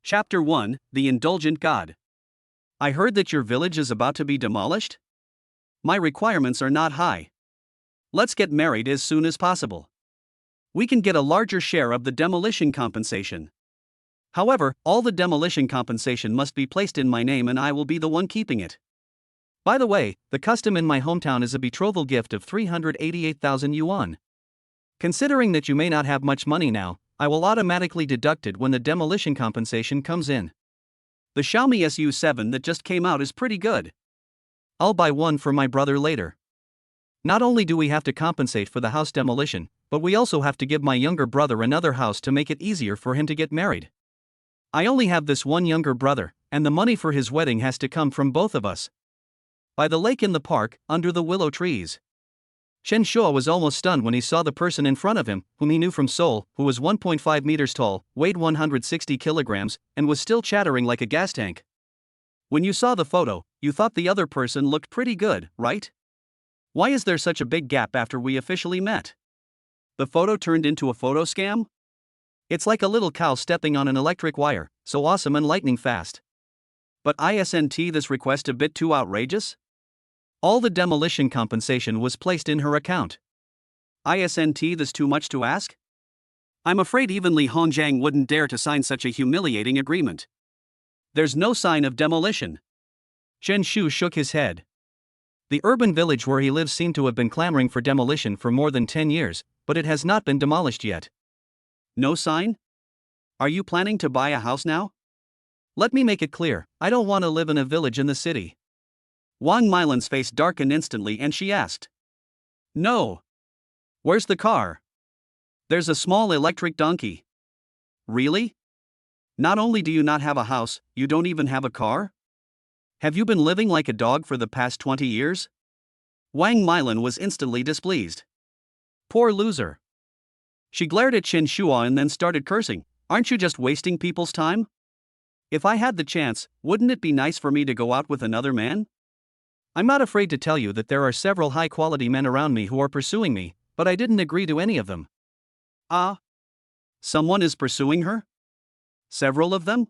Chapter 1, The Indulgent God. I heard that your village is about to be demolished? My requirements are not high. Let's get married as soon as possible. We can get a larger share of the demolition compensation. However, all the demolition compensation must be placed in my name and I will be the one keeping it. By the way, the custom in my hometown is a betrothal gift of 388,000 yuan. Considering that you may not have much money now, I will automatically deduct it when the demolition compensation comes in. The Xiaomi SU7 that just came out is pretty good. I'll buy one for my brother later. Not only do we have to compensate for the house demolition, but we also have to give my younger brother another house to make it easier for him to get married. I only have this one younger brother, and the money for his wedding has to come from both of us. By the lake in the park, under the willow trees. Chen Shua was almost stunned when he saw the person in front of him, whom he knew from Seoul, who was 1.5 meters tall, weighed 160 kilograms, and was still chattering like a gas tank. When you saw the photo, you thought the other person looked pretty good, right? Why is there such a big gap after we officially met? The photo turned into a photo scam? It's like a little cow stepping on an electric wire, so awesome and lightning fast. But isn't this request a bit too outrageous? All the demolition compensation was placed in her account. Isn't this too much to ask? I'm afraid even Li Hongjiang wouldn't dare to sign such a humiliating agreement. There's no sign of demolition. Chen Shu shook his head. The urban village where he lives seemed to have been clamoring for demolition for more than 10 years, but it has not been demolished yet. No sign? Are you planning to buy a house now? Let me make it clear, I don't want to live in a village in the city. Wang Milan's face darkened instantly and she asked. No. Where's the car? There's a small electric donkey. Really? Not only do you not have a house, you don't even have a car? Have you been living like a dog for the past 20 years? Wang Milan was instantly displeased. Poor loser. She glared at Chen Shua and then started cursing. Aren't you just wasting people's time? If I had the chance, wouldn't it be nice for me to go out with another man? I'm not afraid to tell you that there are several high-quality men around me who are pursuing me, but I didn't agree to any of them. Ah? Someone is pursuing her? Several of them?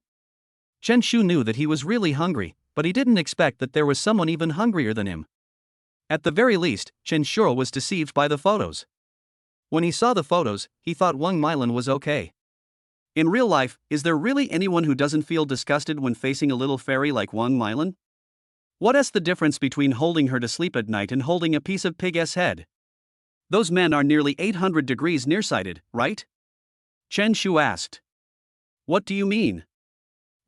Chen Shu knew that he was really hungry, but he didn't expect that there was someone even hungrier than him. At the very least, Chen Shu was deceived by the photos. When he saw the photos, he thought Wang Milan was okay. In real life, is there really anyone who doesn't feel disgusted when facing a little fairy like Wang Milan? What's the difference between holding her to sleep at night and holding a piece of pig's head? Those men are nearly 800 degrees nearsighted, right? Chen Shu asked. What do you mean?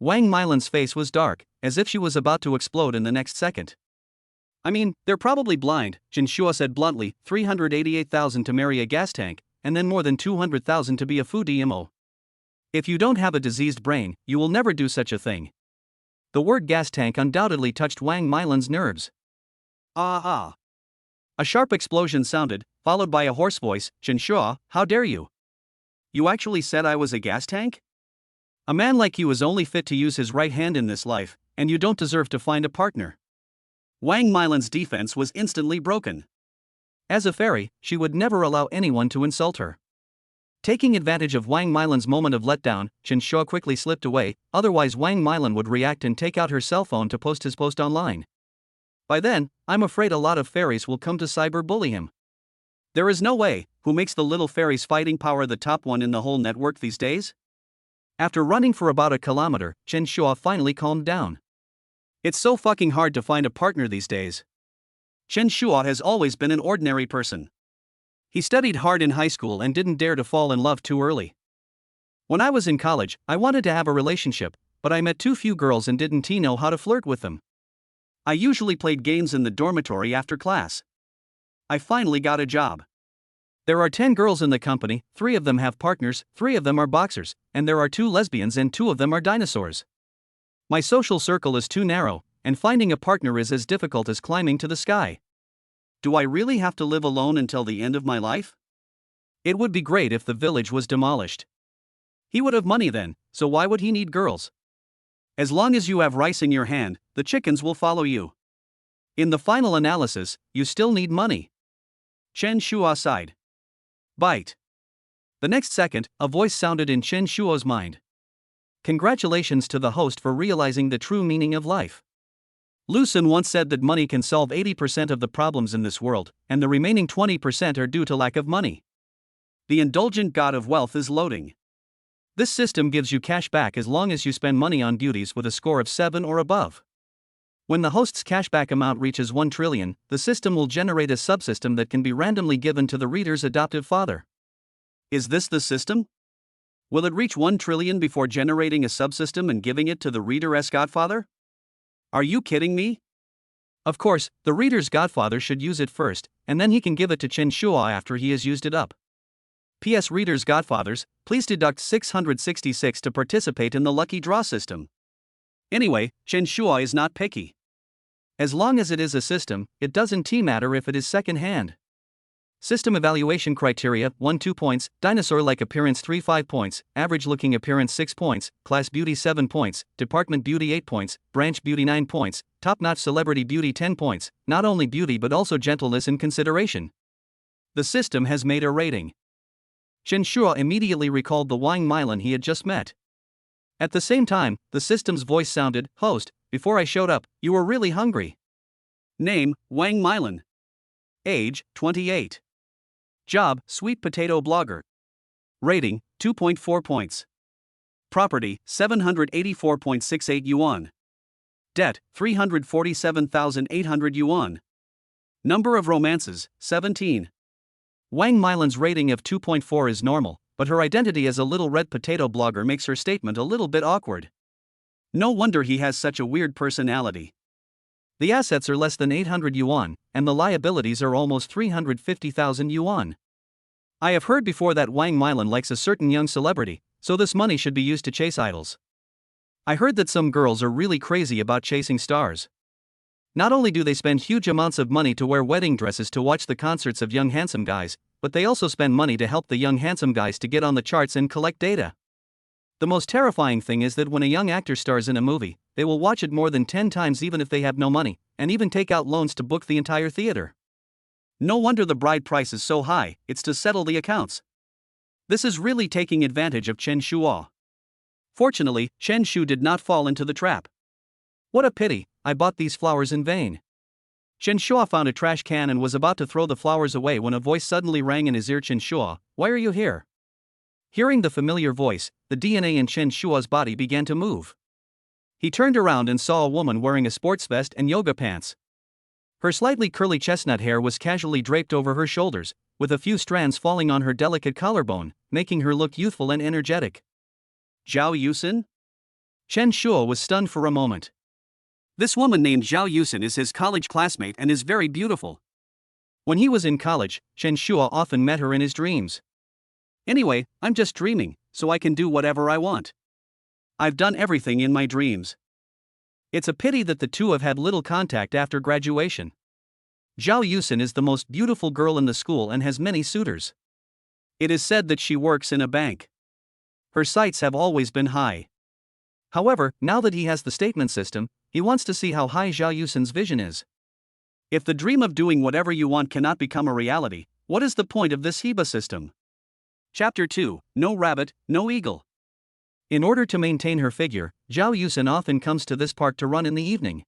Wang Milan's face was dark, as if she was about to explode in the next second. I mean, they're probably blind, Chen Shua said bluntly, 388,000 to marry a gas tank, and then more than 200,000 to be a food DMO. If you don't have a diseased brain, you will never do such a thing. The word gas tank undoubtedly touched Wang Milan's nerves. Ah. A sharp explosion sounded, followed by a hoarse voice. Chen Shua, how dare you? You actually said I was a gas tank? A man like you is only fit to use his right hand in this life, and you don't deserve to find a partner. Wang Milan's defense was instantly broken. As a fairy, she would never allow anyone to insult her. Taking advantage of Wang Milan's moment of letdown, Chen Shua quickly slipped away, otherwise Wang Milan would react and take out her cell phone to post his post online. By then, I'm afraid a lot of fairies will come to cyberbully him. There is no way, who makes the little fairies fighting power the top one in the whole network these days? After running for about a kilometer, Chen Shua finally calmed down. It's so fucking hard to find a partner these days. Chen Shua has always been an ordinary person. He studied hard in high school and didn't dare to fall in love too early. When I was in college, I wanted to have a relationship, but I met too few girls and didn't know how to flirt with them. I usually played games in the dormitory after class. I finally got a job. There are 10 girls in the company, 3 of them have partners, 3 of them are boxers, and there are 2 lesbians and 2 of them are dinosaurs. My social circle is too narrow, and finding a partner is as difficult as climbing to the sky. Do I really have to live alone until the end of my life? It would be great if the village was demolished. He would have money then, so why would he need girls? As long as you have rice in your hand, the chickens will follow you. In the final analysis, you still need money. Chen Shua sighed. Bite. The next second, a voice sounded in Chen Shuo's mind. Congratulations to the host for realizing the true meaning of life. Lucen once said that money can solve 80% of the problems in this world, and the remaining 20% are due to lack of money. The indulgent god of wealth is loading. This system gives you cash back as long as you spend money on beauties with a score of 7 or above. When the host's cashback amount reaches 1 trillion, the system will generate a subsystem that can be randomly given to the reader's adoptive father. Is this the system? Will it reach 1 trillion before generating a subsystem and giving it to the reader's godfather? Are you kidding me? Of course, the reader's godfather should use it first, and then he can give it to Chen Shua after he has used it up. P.S. Reader's godfathers, please deduct 666 to participate in the lucky draw system. Anyway, Chen Shua is not picky. As long as it is a system, it doesn't matter if it is second hand. System evaluation criteria: 1 2 points, dinosaur-like appearance 3 5 points, average-looking appearance 6 points, class beauty 7 points, department beauty 8 points, branch beauty 9 points, top-notch celebrity beauty 10 points, not only beauty but also gentleness and consideration. The system has made a rating. Chen Shua immediately recalled the Wang Milan he had just met. At the same time, the system's voice sounded, "Host, before I showed up, you were really hungry." Name: Wang Milan. Age: 28. Job: sweet potato blogger. Rating: 2.4 points. Property: 784.68 yuan. Debt: 347,800 yuan. Number of romances: 17. Wang Milan's rating of 2.4 is normal, but her identity as a little red potato blogger makes her statement a little bit awkward. No wonder he has such a weird personality. The assets are less than 800 yuan, and the liabilities are almost 350,000 yuan. I have heard before that Wang Milan likes a certain young celebrity, so this money should be used to chase idols. I heard that some girls are really crazy about chasing stars. Not only do they spend huge amounts of money to wear wedding dresses to watch the concerts of young handsome guys, but they also spend money to help the young handsome guys to get on the charts and collect data. The most terrifying thing is that when a young actor stars in a movie, they will watch it more than 10 times even if they have no money, and even take out loans to book the entire theater. No wonder the bride price is so high, it's to settle the accounts. This is really taking advantage of Chen Shua. Fortunately, Chen Shu did not fall into the trap. What a pity, I bought these flowers in vain. Chen Shua found a trash can and was about to throw the flowers away when a voice suddenly rang in his ear. "Chen Shua, why are you here?" Hearing the familiar voice, the DNA in Chen Shua's body began to move. He turned around and saw a woman wearing a sports vest and yoga pants. Her slightly curly chestnut hair was casually draped over her shoulders, with a few strands falling on her delicate collarbone, making her look youthful and energetic. Zhao Yusin? Chen Shua was stunned for a moment. This woman named Zhao Yusin is his college classmate and is very beautiful. When he was in college, Chen Shua often met her in his dreams. Anyway, I'm just dreaming, so I can do whatever I want. I've done everything in my dreams. It's a pity that the two have had little contact after graduation. Zhao Yusin is the most beautiful girl in the school and has many suitors. It is said that she works in a bank. Her sights have always been high. However, now that he has the statement system, he wants to see how high Zhao Yusin's vision is. If the dream of doing whatever you want cannot become a reality, what is the point of this Heba system? Chapter 2: No Rabbit, No Eagle. In order to maintain her figure, Zhao Yusin often comes to this park to run in the evening.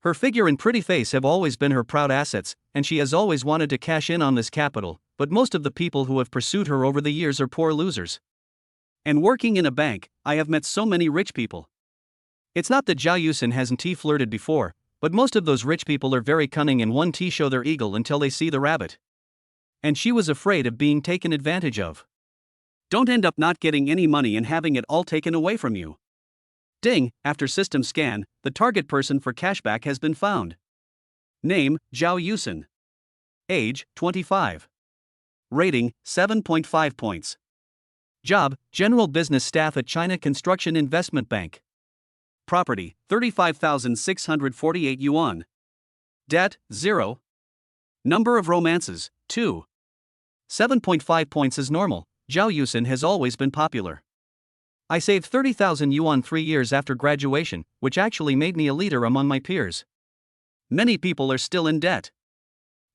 Her figure and pretty face have always been her proud assets, and she has always wanted to cash in on this capital, but most of the people who have pursued her over the years are poor losers. And working in a bank, I have met so many rich people. It's not that Zhao Yusin hasn't flirted before, but most of those rich people are very cunning and one show their eagle until they see the rabbit. And she was afraid of being taken advantage of. Don't end up not getting any money and having it all taken away from you. Ding, after system scan, the target person for cashback has been found. Name: Zhao Yusin. Age: 25. Rating: 7.5 points. Job: general business staff at China Construction Investment Bank. Property: 35,648 yuan. Debt: 0. Number of romances: 2. 7.5 points is normal. Zhao Yusin has always been popular. I saved 30,000 yuan 3 years after graduation, which actually made me a leader among my peers. Many people are still in debt.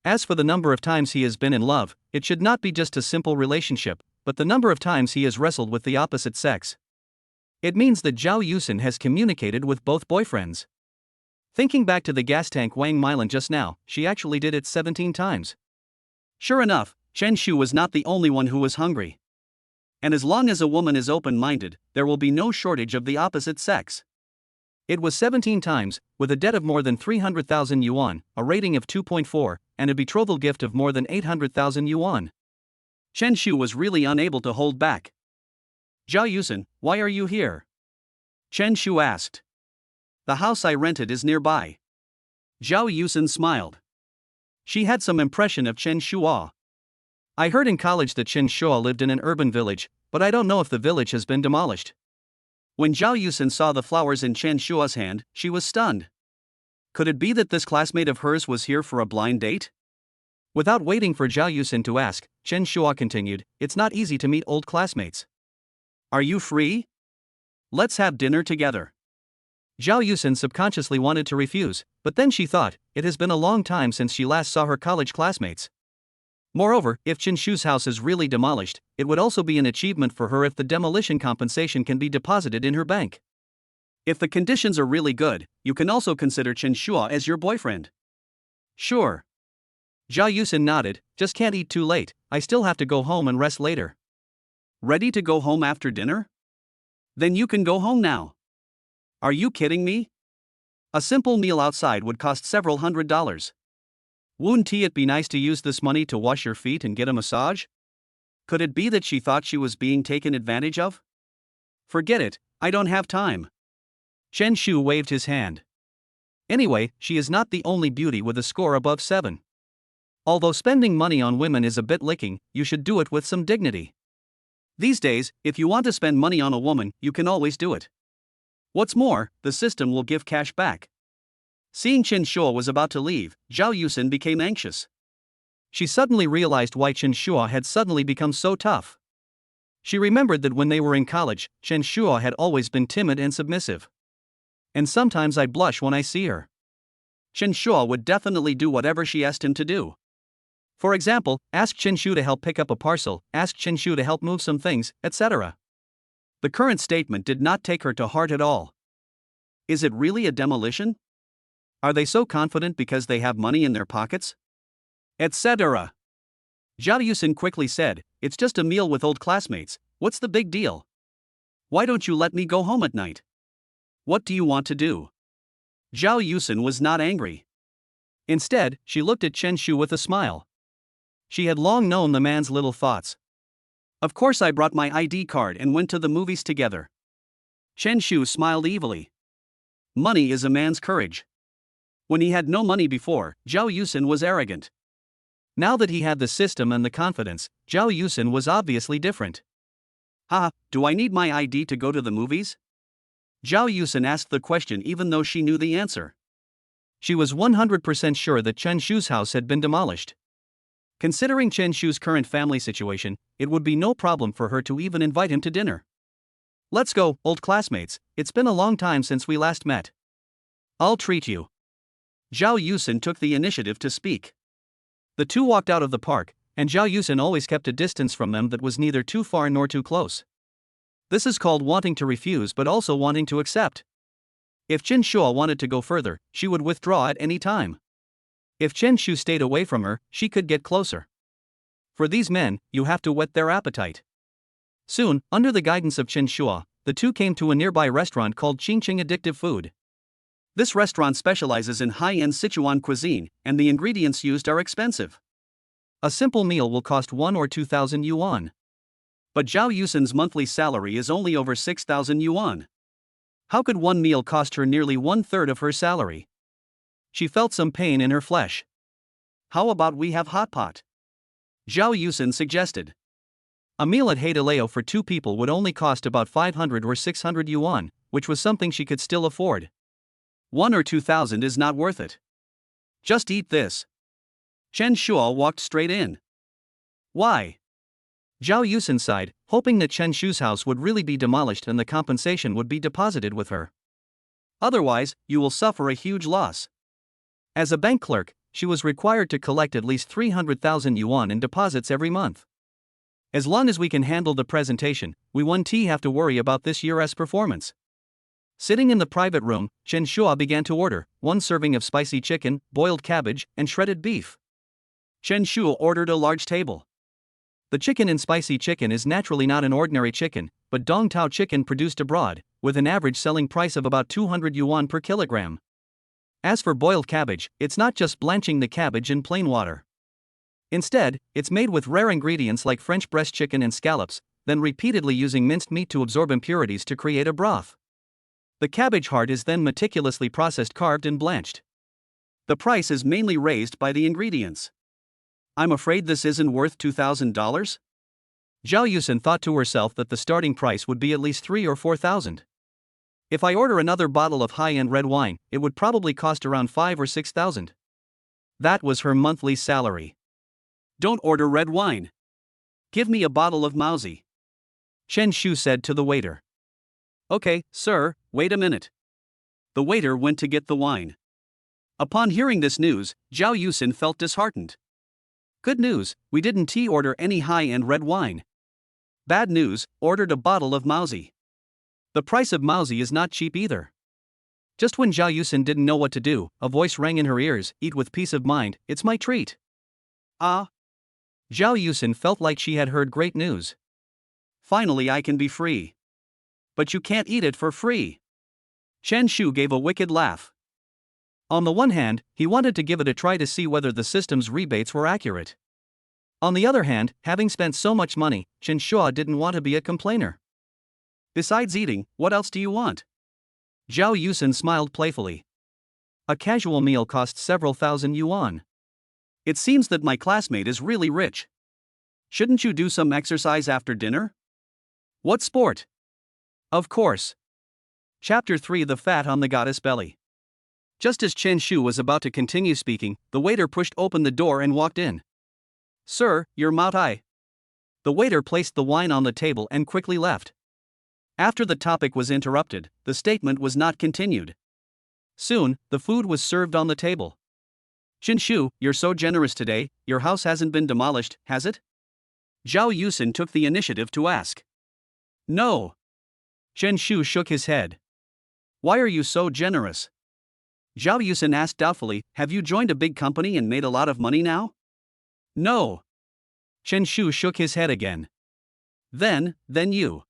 As for the number of times he has been in love, it should not be just a simple relationship, but the number of times he has wrestled with the opposite sex. It means that Zhao Yusin has communicated with both boyfriends. Thinking back to the gas tank Wang Milan just now, she actually did it 17 times. Sure enough, Chen Shu was not the only one who was hungry. And as long as a woman is open-minded, there will be no shortage of the opposite sex. It was 17 times, with a debt of more than 300,000 yuan, a rating of 2.4, and a betrothal gift of more than 800,000 yuan. Chen Shu was really unable to hold back. Zhao Yusin, why are you here? Chen Shu asked. The house I rented is nearby. Zhao Yusin smiled. She had some impression of Chen Shua. I heard in college that Chen Shua lived in an urban village, but I don't know if the village has been demolished. When Zhao Yusin saw the flowers in Chen Shua's hand, she was stunned. Could it be that this classmate of hers was here for a blind date? Without waiting for Zhao Yusin to ask, Chen Shua continued, it's not easy to meet old classmates. Are you free? Let's have dinner together. Zhao Yusin subconsciously wanted to refuse, but then she thought, it has been a long time since she last saw her college classmates. Moreover, if Chen Shu's house is really demolished, it would also be an achievement for her if the demolition compensation can be deposited in her bank. If the conditions are really good, you can also consider Chen Shua as your boyfriend. Sure. Zhao Yusin nodded, just can't eat too late, I still have to go home and rest later. Ready to go home after dinner? Then you can go home now. Are you kidding me? A simple meal outside would cost several $100s. Wouldn't it be nice to use this money to wash your feet and get a massage? Could it be that she thought she was being taken advantage of? Forget it, I don't have time. Chen Shu waved his hand. Anyway, she is not the only beauty with a score above 7. Although spending money on women is a bit licking, you should do it with some dignity. These days, if you want to spend money on a woman, you can always do it. What's more, the system will give cash back. Seeing Chen Shua was about to leave, Zhao Yusin became anxious. She suddenly realized why Chen Shua had suddenly become so tough. She remembered that when they were in college, Chen Shua had always been timid and submissive. And sometimes I blush when I see her. Chen Shua would definitely do whatever she asked him to do. For example, ask Chen Shu to help pick up a parcel, ask Chen Shu to help move some things, etc. The current statement did not take her to heart at all. Is it really a demolition? Are they so confident because they have money in their pockets? Etc. Zhao Yusin quickly said, it's just a meal with old classmates, what's the big deal? Why don't you let me go home at night? What do you want to do? Zhao Yusin was not angry. Instead, she looked at Chen Shu with a smile. She had long known the man's little thoughts. Of course I brought my ID card and went to the movies together. Chen Shu smiled evilly. Money is a man's courage. When he had no money before, Zhao Yusin was arrogant. Now that he had the system and the confidence, Zhao Yusin was obviously different. Haha, do I need my ID to go to the movies? Zhao Yusin asked the question even though she knew the answer. She was 100% sure that Chen Shu's house had been demolished. Considering Chen Shu's current family situation, it would be no problem for her to even invite him to dinner. Let's go, old classmates, it's been a long time since we last met. I'll treat you. Zhao Yusin took the initiative to speak. The two walked out of the park, and Zhao Yusin always kept a distance from them that was neither too far nor too close. This is called wanting to refuse but also wanting to accept. If Chen Shua wanted to go further, she would withdraw at any time. If Chen Shu stayed away from her, she could get closer. For these men, you have to whet their appetite. Soon, under the guidance of Chen Shua, the two came to a nearby restaurant called Qingqing Addictive Food. This restaurant specializes in high-end Sichuan cuisine, and the ingredients used are expensive. A simple meal will cost 1 or 2,000 yuan. But Zhao Yusin's monthly salary is only over 6,000 yuan. How could one meal cost her nearly 1/3 of her salary? She felt some pain in her flesh. How about we have hot pot? Zhao Yusin suggested. A meal at Haidaleo for 2 people would only cost about 500 or 600 yuan, which was something she could still afford. 1 or 2,000 is not worth it. Just eat this. Chen Shua walked straight in. Why? Zhao Yusin sighed, hoping that Chen Shu's house would really be demolished and the compensation would be deposited with her. Otherwise, you will suffer a huge loss. As a bank clerk, she was required to collect at least 300,000 yuan in deposits every month. As long as we can handle the presentation, we won't have to worry about this year's performance. Sitting in the private room, Chen Shua began to order 1 serving of spicy chicken, boiled cabbage, and shredded beef. Chen Shua ordered a large table. The chicken in spicy chicken is naturally not an ordinary chicken, but Dong Tao chicken produced abroad, with an average selling price of about 200 yuan per kilogram. As for boiled cabbage, it's not just blanching the cabbage in plain water. Instead, it's made with rare ingredients like French breast chicken and scallops, then repeatedly using minced meat to absorb impurities to create a broth. The cabbage heart is then meticulously processed, carved, and blanched. The price is mainly raised by the ingredients. I'm afraid this isn't worth $2,000? Zhao Yusen thought to herself that the starting price would be at least 3,000 or 4,000. If I order another bottle of high-end red wine, it would probably cost around 5,000 or 6,000. That was her monthly salary. Don't order red wine. Give me a bottle of Mauzi. Chen Shu said to the waiter. Okay, sir, wait a minute. The waiter went to get the wine. Upon hearing this news, Zhao Yusen felt disheartened. Good news, we didn't order any high-end red wine. Bad news, ordered a bottle of Mauzi. The price of Mauzi is not cheap either. Just when Zhao Yusen didn't know what to do, a voice rang in her ears, eat with peace of mind, it's my treat. Ah. Zhao Yusen felt like she had heard great news. Finally I can be free. But you can't eat it for free. Chen Shu gave a wicked laugh. On the one hand, he wanted to give it a try to see whether the system's rebates were accurate. On the other hand, having spent so much money, Chen Shua didn't want to be a complainer. Besides eating, what else do you want? Zhao Yusen smiled playfully. A casual meal costs several thousand yuan. It seems that my classmate is really rich. Shouldn't you do some exercise after dinner? What sport? Of course. Chapter 3: The Fat on the Goddess Belly. Just as Chen Shu was about to continue speaking, the waiter pushed open the door and walked in. Sir, your Mao Tai. The waiter placed the wine on the table and quickly left. After the topic was interrupted, the statement was not continued. Soon, the food was served on the table. Chen Shu, you're so generous today, your house hasn't been demolished, has it? Zhao Yusen took the initiative to ask. No. Chen Shu shook his head. Why are you so generous? Zhao Yusen asked doubtfully, have you joined a big company and made a lot of money now? No. Chen Shu shook his head again. Then you.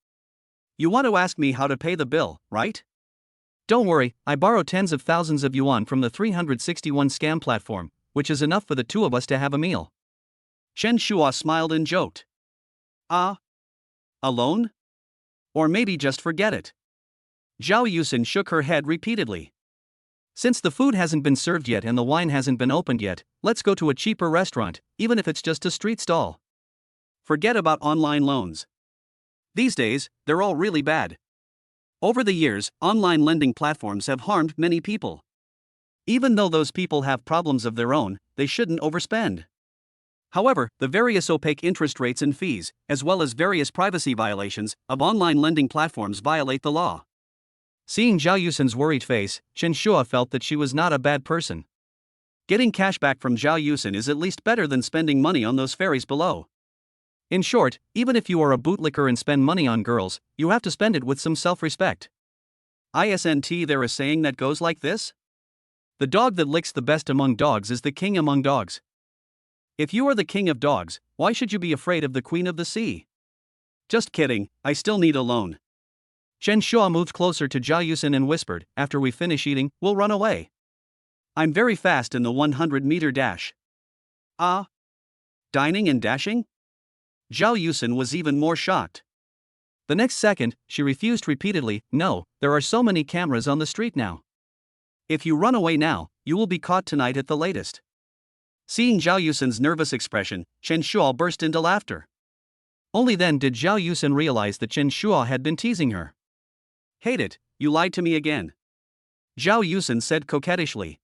You want to ask me how to pay the bill, right? Don't worry, I borrowed tens of thousands of yuan from the 361 scam platform, which is enough for the two of us to have a meal. Chen Shua smiled and joked. Ah? Alone? Or maybe just forget it. Zhao Yusen shook her head repeatedly. Since the food hasn't been served yet and the wine hasn't been opened yet, let's go to a cheaper restaurant, even if it's just a street stall. Forget about online loans. These days, they're all really bad. Over the years, online lending platforms have harmed many people. Even though those people have problems of their own, they shouldn't overspend. However, the various opaque interest rates and fees, as well as various privacy violations of online lending platforms violate the law. Seeing Zhao Yusen's worried face, Chen Shua felt that she was not a bad person. Getting cash back from Zhao Yusen is at least better than spending money on those fairies below. In short, even if you are a bootlicker and spend money on girls, you have to spend it with some self-respect. Isn't there a saying that goes like this? The dog that licks the best among dogs is the king among dogs. If you are the king of dogs, why should you be afraid of the queen of the sea? Just kidding, I still need a loan. Chen Shua moved closer to Zhao Yusen and whispered, after we finish eating, we'll run away. I'm very fast in the 100-meter dash. Ah? Dining and dashing? Zhao Yusen was even more shocked. The next second, she refused repeatedly, no, there are so many cameras on the street now. If you run away now, you will be caught tonight at the latest. Seeing Zhao Yusen's nervous expression, Chen Shua burst into laughter. Only then did Zhao Yusen realize that Chen Shua had been teasing her. Hate it, you lied to me again. Zhao Yusen said coquettishly.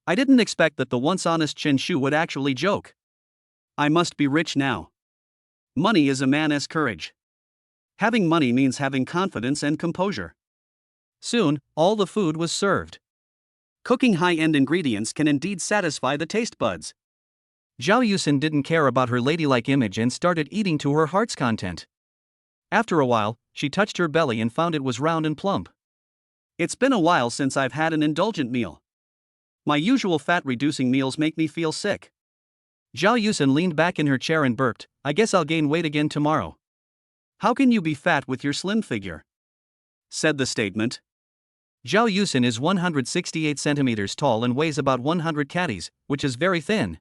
I didn't expect that the once honest Chen Shu would actually joke. I must be rich now. Money is a man's courage. Having money means having confidence and composure. Soon, all the food was served. Cooking high-end ingredients can indeed satisfy the taste buds. Zhao Yusin didn't care about her ladylike image and started eating to her heart's content. After a while, she touched her belly and found it was round and plump. It's been a while since I've had an indulgent meal. My usual fat-reducing meals make me feel sick. Zhao Yusin leaned back in her chair and burped, I guess I'll gain weight again tomorrow. How can you be fat with your slim figure? Said the statement. Zhao Yusin is 168 centimeters tall and weighs about 100 kgs, which is very thin.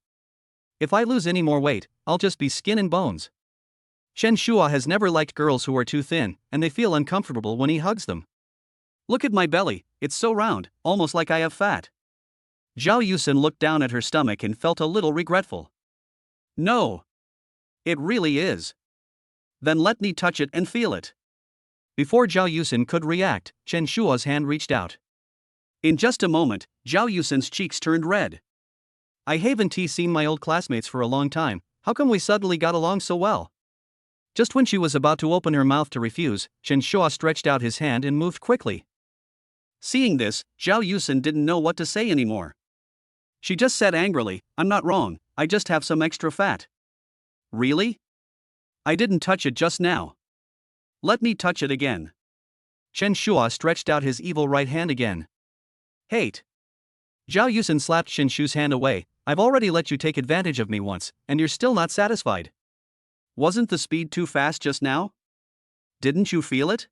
If I lose any more weight, I'll just be skin and bones. Chen Shua has never liked girls who are too thin, and they feel uncomfortable when he hugs them. Look at my belly, it's so round, almost like I have fat. Zhao Yusin looked down at her stomach and felt a little regretful. No. It really is. Then let me touch it and feel it. Before Zhao Yusin could react, Chen Shua's hand reached out. In just a moment, Zhao Yusin's cheeks turned red. I haven't seen my old classmates for a long time, how come we suddenly got along so well? Just when she was about to open her mouth to refuse, Chen Shua stretched out his hand and moved quickly. Seeing this, Zhao Yusin didn't know what to say anymore. She just said angrily, I'm not wrong, I just have some extra fat. Really? I didn't touch it just now. Let me touch it again. Chen Shua stretched out his evil right hand again. Hate. Zhao Yusin slapped Chen Shu's hand away. I've already let you take advantage of me once, and you're still not satisfied. Wasn't the speed too fast just now? Didn't you feel it?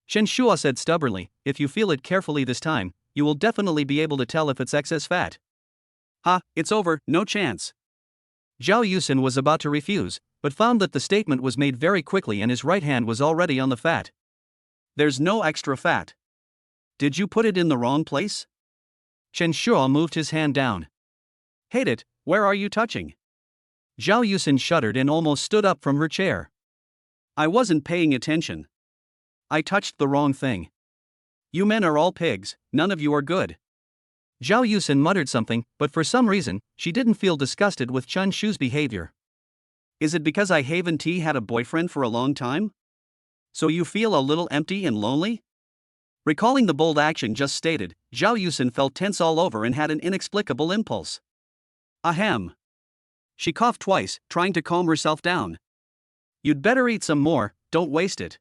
Chen Shua said stubbornly, if you feel it carefully this time, you will definitely be able to tell if it's excess fat. Ha, it's over, no chance. Zhao Yusin was about to refuse, but found that the statement was made very quickly and his right hand was already on the fat. There's no extra fat. Did you put it in the wrong place? Chen Shua moved his hand down. Hate it, where are you touching? Zhao Yusin shuddered and almost stood up from her chair. I wasn't paying attention. I touched the wrong thing. You men are all pigs, none of you are good. Zhao Yusin muttered something, but for some reason, she didn't feel disgusted with Chen Shu's behavior. Is it because I haven't had a boyfriend for a long time? So you feel a little empty and lonely? Recalling the bold action just stated, Zhao Yusin felt tense all over and had an inexplicable impulse. Ahem. She coughed twice, trying to calm herself down. You'd better eat some more, don't waste it.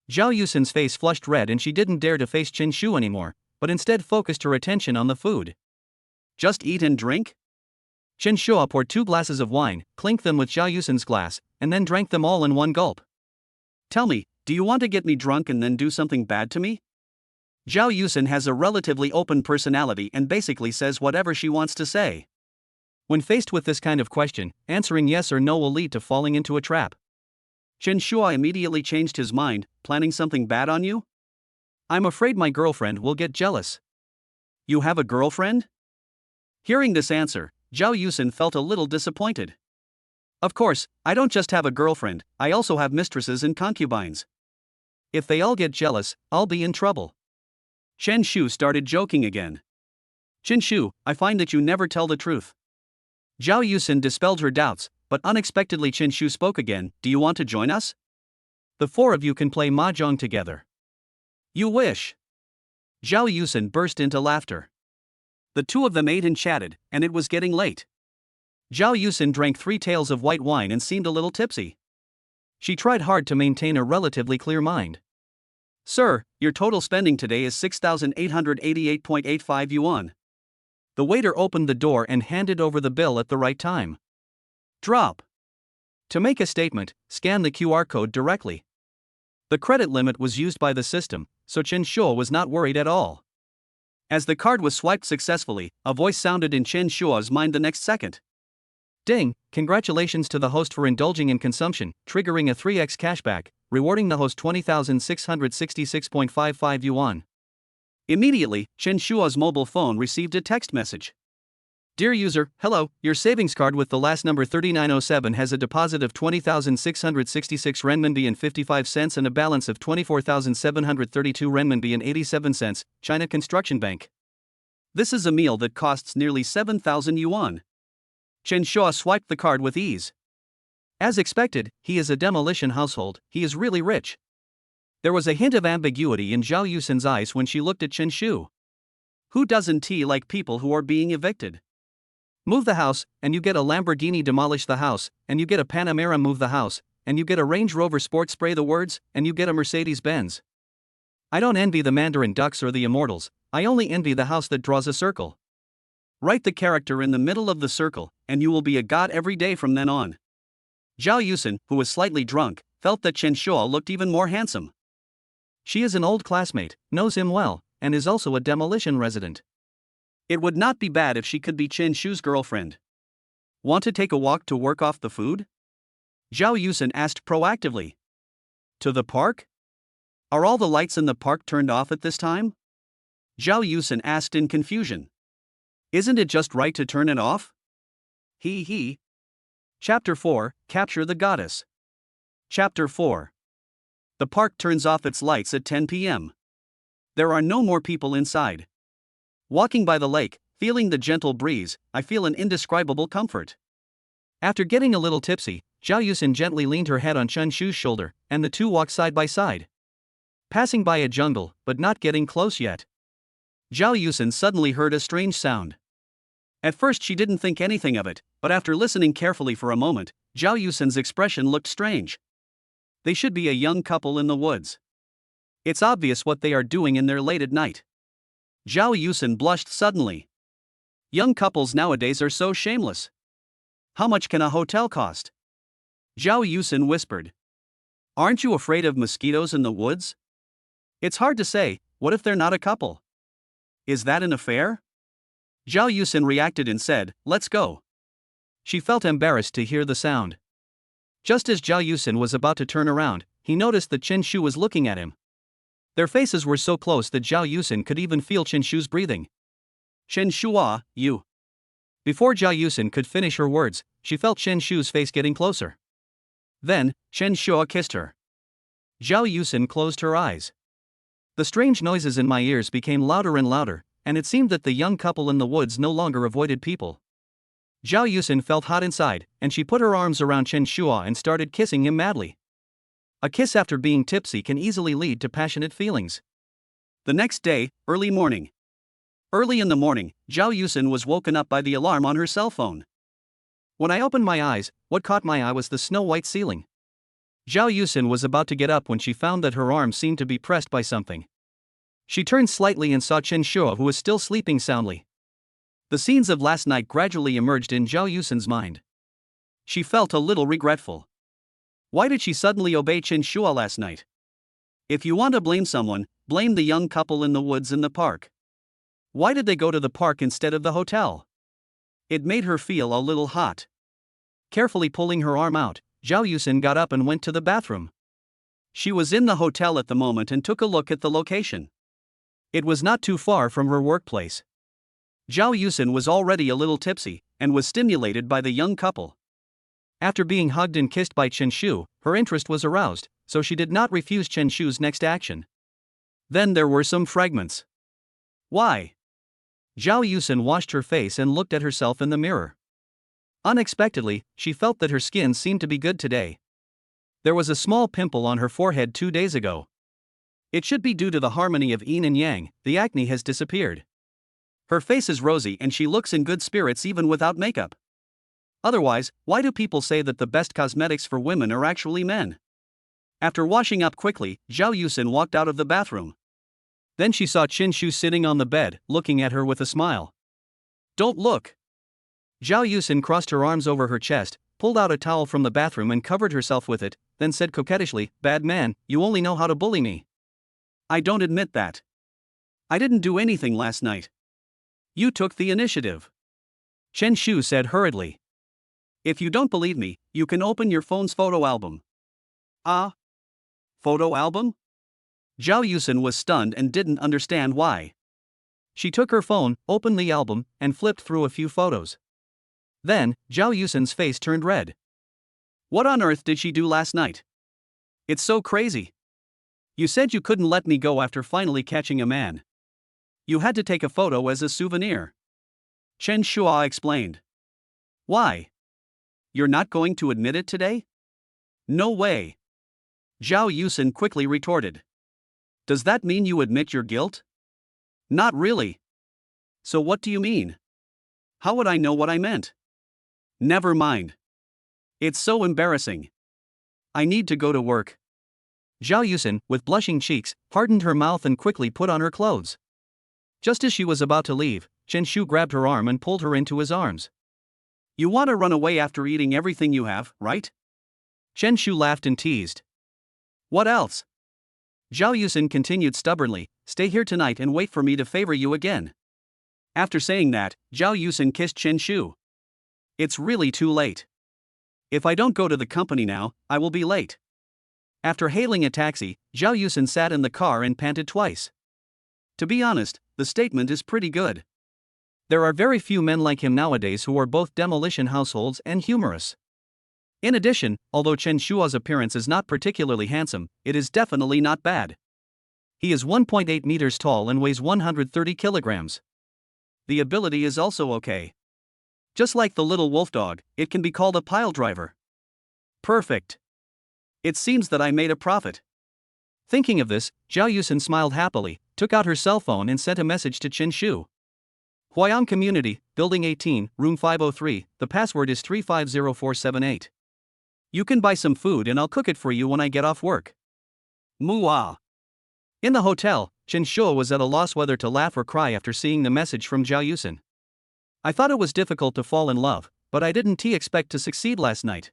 Zhao Yusin's face flushed red and she didn't dare to face Chen Shu anymore, but instead focused her attention on the food. Just eat and drink? Chen Shua poured 2 glasses of wine, clinked them with Zhao Yusin's glass, and then drank them all in one gulp. Tell me, do you want to get me drunk and then do something bad to me? Zhao Yusin has a relatively open personality and basically says whatever she wants to say. When faced with this kind of question, answering yes or no will lead to falling into a trap. Chen Shua immediately changed his mind, planning something bad on you? I'm afraid my girlfriend will get jealous. You have a girlfriend? Hearing this answer, Zhao Yusin felt a little disappointed. Of course, I don't just have a girlfriend, I also have mistresses and concubines. If they all get jealous, I'll be in trouble. Chen Shu started joking again. Chen Shu, I find that you never tell the truth. Zhao Yusin dispelled her doubts, but unexpectedly Chen Shu spoke again, do you want to join us? The 4 of you can play mahjong together. You wish. Zhao Yusin burst into laughter. The 2 of them ate and chatted, and it was getting late. Zhao Yusin drank 3 taels of white wine and seemed a little tipsy. She tried hard to maintain a relatively clear mind. Sir, your total spending today is 6,888.85 yuan. The waiter opened the door and handed over the bill at the right time. Drop. To make a statement, scan the QR code directly. The credit limit was used by the system, so Chen Shua was not worried at all. As the card was swiped successfully, a voice sounded in Chen Shua's mind the next second. Ding, congratulations to the host for indulging in consumption, triggering a 3x cashback, rewarding the host 20,666.55 yuan. Immediately, Chen Shua's mobile phone received a text message. Dear user, hello, your savings card with the last number 3907 has a deposit of 20,666 renminbi and 55 cents and a balance of 24,732 renminbi and 87 cents, China Construction Bank. This is a meal that costs nearly 7,000 yuan. Chen Shua swiped the card with ease. As expected, he is a demolition household, he is really rich. There was a hint of ambiguity in Zhao Yusin's eyes when she looked at Chen Shu. Who doesn't like people who are being evicted? Move the house, and you get a Lamborghini. Demolish the house, and you get a Panamera. Move the house, and you get a Range Rover Sport. Spray the words, and you get a Mercedes-Benz. I don't envy the Mandarin ducks or the immortals, I only envy the house that draws a circle. Write the character in the middle of the circle, and you will be a god every day from then on. Zhao Yusen, who was slightly drunk, felt that Chen Shuo looked even more handsome. She is an old classmate, knows him well, and is also a demolition resident. It would not be bad if she could be Chen Shu's girlfriend. Want to take a walk to work off the food? Zhao Yusen asked proactively. To the park? Are all the lights in the park turned off at this time? Zhao Yusen asked in confusion. Isn't it just right to turn it off? He. Chapter 4, Capture the Goddess. Chapter 4. The park turns off its lights at 10 p.m. There are no more people inside. Walking by the lake, feeling the gentle breeze, I feel an indescribable comfort. After getting a little tipsy, Zhao Yusen gently leaned her head on Chen Shu's shoulder, and the two walked side by side. Passing by a jungle, but not getting close yet. Zhao Yusen suddenly heard a strange sound. At first she didn't think anything of it, but after listening carefully for a moment, Zhao Yusen's expression looked strange. They should be a young couple in the woods. It's obvious what they are doing in there late at night. Zhao Yusen blushed suddenly. Young couples nowadays are so shameless. How much can a hotel cost? Zhao Yusen whispered. Aren't you afraid of mosquitoes in the woods? It's hard to say, what if they're not a couple? Is that an affair? Zhao Yusen reacted and said, let's go. She felt embarrassed to hear the sound. Just as Zhao Yusen was about to turn around, he noticed that Chen Shu was looking at him. Their faces were so close that Zhao Yusen could even feel Chen Shu's breathing. Chen Shua, you. Before Zhao Yusen could finish her words, she felt Chen Shu's face getting closer. Then, Chen Shua kissed her. Zhao Yusen closed her eyes. The strange noises in my ears became louder and louder, and it seemed that the young couple in the woods no longer avoided people. Zhao Yusen felt hot inside, and she put her arms around Chen Shua and started kissing him madly. A kiss after being tipsy can easily lead to passionate feelings. The next day, early morning. Early in the morning, Zhao Yusen was woken up by the alarm on her cell phone. When I opened my eyes, what caught my eye was the snow-white ceiling. Zhao Yusen was about to get up when she found that her arm seemed to be pressed by something. She turned slightly and saw Chen Shua, who was still sleeping soundly. The scenes of last night gradually emerged in Zhao Yusen's mind. She felt a little regretful. Why did she suddenly obey Chen Shua last night? If you want to blame someone, blame the young couple in the woods in the park. Why did they go to the park instead of the hotel? It made her feel a little hot. Carefully pulling her arm out, Zhao Yusen got up and went to the bathroom. She was in the hotel at the moment and took a look at the location. It was not too far from her workplace. Zhao Yusen was already a little tipsy, and was stimulated by the young couple. After being hugged and kissed by Chen Shu, her interest was aroused, so she did not refuse Chen Shu's next action. Then there were some fragments. Why? Zhao Yusen washed her face and looked at herself in the mirror. Unexpectedly, she felt that her skin seemed to be good today. There was a small pimple on her forehead 2 days ago. It should be due to the harmony of yin and yang, the acne has disappeared. Her face is rosy and she looks in good spirits even without makeup. Otherwise, why do people say that the best cosmetics for women are actually men? After washing up quickly, Zhao Yusen walked out of the bathroom. Then she saw Chen Shu sitting on the bed, looking at her with a smile. Don't look. Zhao Yusen crossed her arms over her chest, pulled out a towel from the bathroom and covered herself with it, then said coquettishly, "Bad man, you only know how to bully me." I don't admit that. I didn't do anything last night. You took the initiative. Chen Shu said hurriedly. If you don't believe me, you can open your phone's photo album. Ah? Photo album? Zhao Yusen was stunned and didn't understand why. She took her phone, opened the album, and flipped through a few photos. Then, Zhao Yusen's face turned red. What on earth did she do last night? It's so crazy. You said you couldn't let me go after finally catching a man. You had to take a photo as a souvenir. Chen Shua explained. Why? You're not going to admit it today? No way. Zhao Yusen quickly retorted. Does that mean you admit your guilt? Not really. So what do you mean? How would I know what I meant? Never mind. It's so embarrassing. I need to go to work. Zhao Yusin, with blushing cheeks, hardened her mouth and quickly put on her clothes. Just as she was about to leave, Chen Shu grabbed her arm and pulled her into his arms. You want to run away after eating everything you have, right? Chen Shu laughed and teased. What else? Zhao Yusin continued stubbornly, stay here tonight and wait for me to favor you again. After saying that, Zhao Yusin kissed Chen Shu. It's really too late. If I don't go to the company now, I will be late. After hailing a taxi, Zhao Yusin sat in the car and panted twice. To be honest, the statement is pretty good. There are very few men like him nowadays who are both demolition households and humorous. In addition, although Chen Shua's appearance is not particularly handsome, it is definitely not bad. He is 1.8 meters tall and weighs 130 kilograms. The ability is also okay. Just like the little wolf dog, it can be called a pile driver. Perfect. It seems that I made a profit. Thinking of this, Zhao Yusin smiled happily, took out her cell phone and sent a message to Chen Shu. Huayang Community, Building 18, Room 503, the password is 350478. You can buy some food and I'll cook it for you when I get off work. Muah. In the hotel, Chen Shu was at a loss whether to laugh or cry after seeing the message from Zhao Yusin. I thought it was difficult to fall in love, but I didn't expect to succeed last night.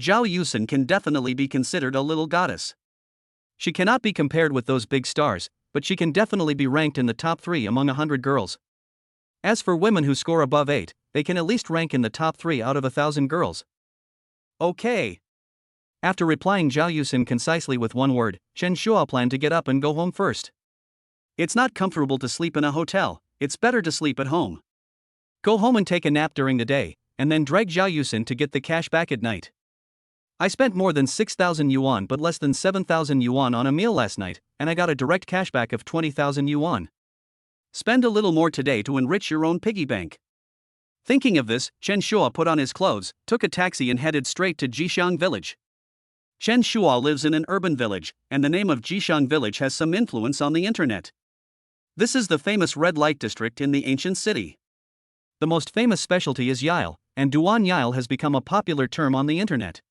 Zhao Yusin can definitely be considered a little goddess. She cannot be compared with those big stars, but she can definitely be ranked in the top 3 among 100 girls. As for women who score above 8, they can at least rank in the top 3 out of 1,000 girls. Okay. After replying Zhao Yusin concisely with one word, Chen Shu planned to get up and go home first. It's not comfortable to sleep in a hotel, it's better to sleep at home. Go home and take a nap during the day, and then drag Zhao Yusin to get the cash back at night. I spent more than 6,000 yuan but less than 7,000 yuan on a meal last night, and I got a direct cashback of 20,000 yuan. Spend a little more today to enrich your own piggy bank. Thinking of this, Chen Shu put on his clothes, took a taxi and headed straight to Jixiang Village. Chen Shu lives in an urban village, and the name of Jixiang Village has some influence on the internet. This is the famous red light district in the ancient city. The most famous specialty is Yile, and Duan Yile has become a popular term on the internet.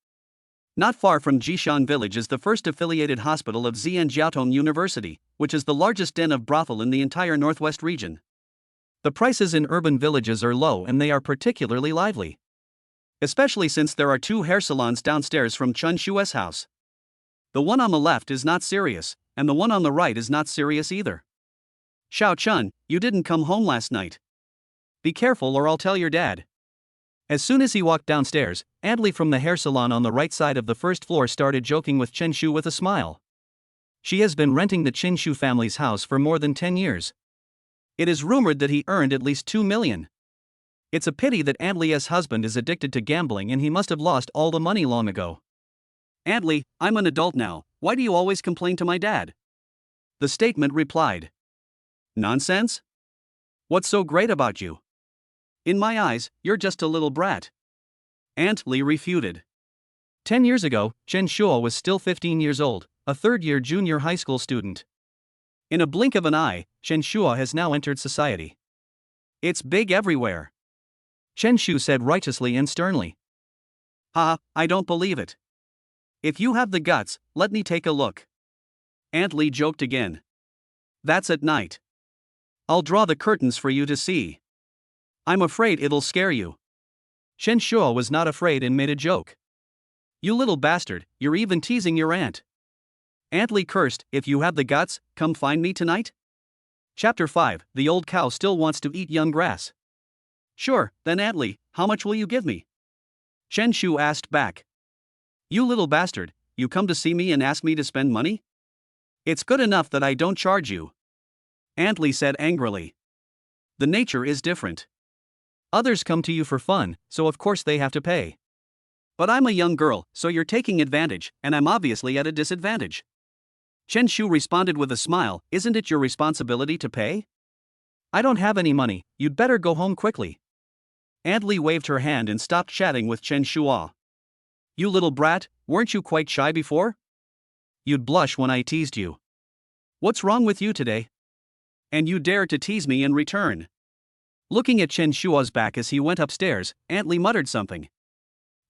Not far from Jixiang Village is the first affiliated hospital of Zhejiang University, which is the largest den of brothel in the entire northwest region. The prices in urban villages are low and they are particularly lively. Especially since there are 2 hair salons downstairs from Chen Shu's house. The one on the left is not serious, and the one on the right is not serious either. Xiao Chun, you didn't come home last night. Be careful or I'll tell your dad. As soon as he walked downstairs, Adley from the hair salon on the right side of the first floor started joking with Chen Shu with a smile. She has been renting the Chen Shu family's house for more than 10 years. It is rumored that he earned at least 2 million. It's a pity that Adley's husband is addicted to gambling and he must have lost all the money long ago. Adley, I'm an adult now, why do you always complain to my dad? The statement replied. Nonsense? What's so great about you? In my eyes, you're just a little brat. Adley refuted. 10 years ago, Chen Shu was still 15 years old, a third-year junior high school student. In a blink of an eye, Chen Shu has now entered society. It's big everywhere. Chen Shu said righteously and sternly. I don't believe it. If you have the guts, let me take a look. Adley joked again. That's at night. I'll draw the curtains for you to see. I'm afraid it'll scare you. Chen Shu was not afraid and made a joke. You little bastard, you're even teasing your aunt. Adley cursed, if you have the guts, come find me tonight? Chapter 5, the old cow still wants to eat young grass. Sure, then Adley, how much will you give me? Chen Shu asked back. You little bastard, you come to see me and ask me to spend money? It's good enough that I don't charge you. Adley said angrily. The nature is different. Others come to you for fun, so of course they have to pay. But I'm a young girl, so you're taking advantage, and I'm obviously at a disadvantage. Chen Shu responded with a smile, isn't it your responsibility to pay? I don't have any money, you'd better go home quickly. Adley waved her hand and stopped chatting with Chen Shu. You little brat, weren't you quite shy before? You'd blush when I teased you. What's wrong with you today? And you dare to tease me in return. Looking at Chen Shua's back as he went upstairs, Aunt Li muttered something.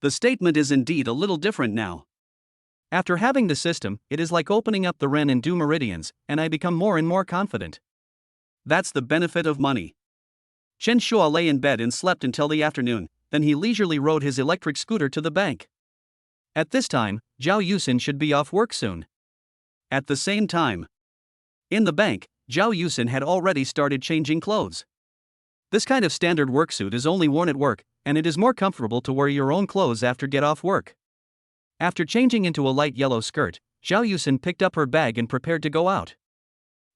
The statement is indeed a little different now. After having the system, it is like opening up the Ren and Du meridians, and I become more and more confident. That's the benefit of money. Chen Shua lay in bed and slept until the afternoon, then he leisurely rode his electric scooter to the bank. At this time, Zhao Yusin should be off work soon. At the same time, in the bank, Zhao Yusin had already started changing clothes. This kind of standard work suit is only worn at work, and it is more comfortable to wear your own clothes after get off work. After changing into a light yellow skirt, Zhao Yusin picked up her bag and prepared to go out.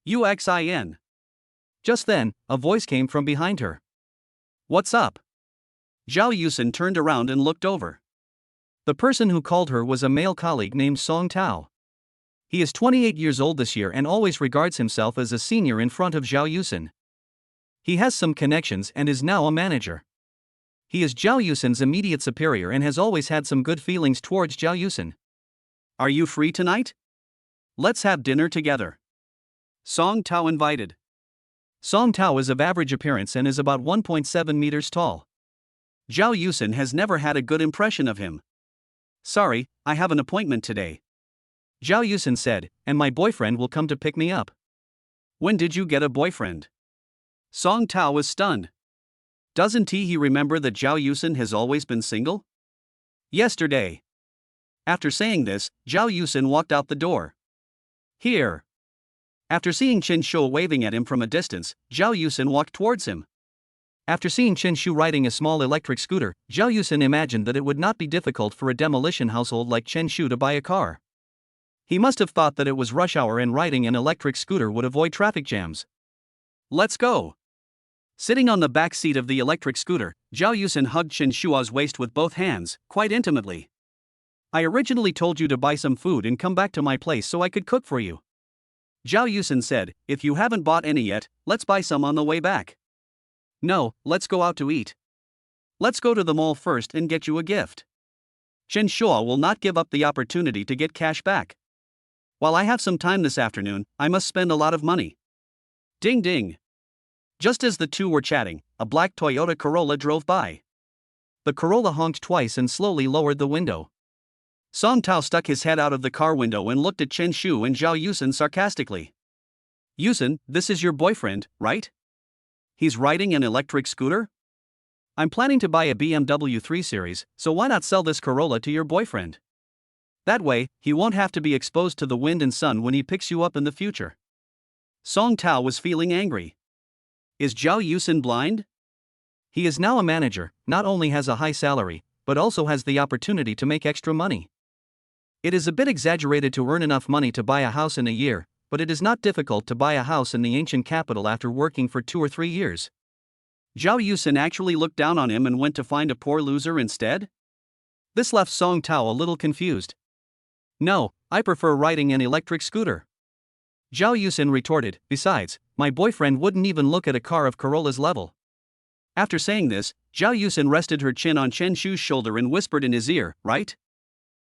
UXIN. Just then, a voice came from behind her. What's up? Zhao Yusin turned around and looked over. The person who called her was a male colleague named Song Tao. He is 28 years old this year and always regards himself as a senior in front of Zhao Yusin. He has some connections and is now a manager. He is Zhao Yusin's immediate superior and has always had some good feelings towards Zhao Yusin. Are you free tonight? Let's have dinner together. Song Tao invited. Song Tao is of average appearance and is about 1.7 meters tall. Zhao Yusin has never had a good impression of him. Sorry, I have an appointment today. Zhao Yusin said, and my boyfriend will come to pick me up. When did you get a boyfriend? Song Tao was stunned. Doesn't he remember that Zhao Yusin has always been single? Yesterday. After saying this, Zhao Yusin walked out the door. Here. After seeing Chen Shu waving at him from a distance, Zhao Yusin walked towards him. After seeing Chen Shu riding a small electric scooter, Zhao Yusin imagined that it would not be difficult for a demolition household like Chen Shu to buy a car. He must have thought that it was rush hour and riding an electric scooter would avoid traffic jams. Let's go. Sitting on the back seat of the electric scooter, Zhao Yusin hugged Chen Shua's waist with both hands, quite intimately. I originally told you to buy some food and come back to my place so I could cook for you. Zhao Yusin said, if you haven't bought any yet, let's buy some on the way back. No, let's go out to eat. Let's go to the mall first and get you a gift. Chen Shua will not give up the opportunity to get cash back. While I have some time this afternoon, I must spend a lot of money. Ding ding. Just as the two were chatting, a black Toyota Corolla drove by. The Corolla honked twice and slowly lowered the window. Song Tao stuck his head out of the car window and looked at Chen Shu and Zhao Yusin sarcastically. Yusin, this is your boyfriend, right? He's riding an electric scooter? I'm planning to buy a BMW 3 Series, so why not sell this Corolla to your boyfriend? That way, he won't have to be exposed to the wind and sun when he picks you up in the future. Song Tao was feeling angry. Is Zhao Yusin blind? He is now a manager, not only has a high salary, but also has the opportunity to make extra money. It is a bit exaggerated to earn enough money to buy a house in a year, but it is not difficult to buy a house in the ancient capital after working for 2 or 3 years. Zhao Yusin actually looked down on him and went to find a poor loser instead? This left Song Tao a little confused. No, I prefer riding an electric scooter. Zhao Yusin retorted, besides, my boyfriend wouldn't even look at a car of Corolla's level. After saying this, Zhao Yusin rested her chin on Chen Shu's shoulder and whispered in his ear, right?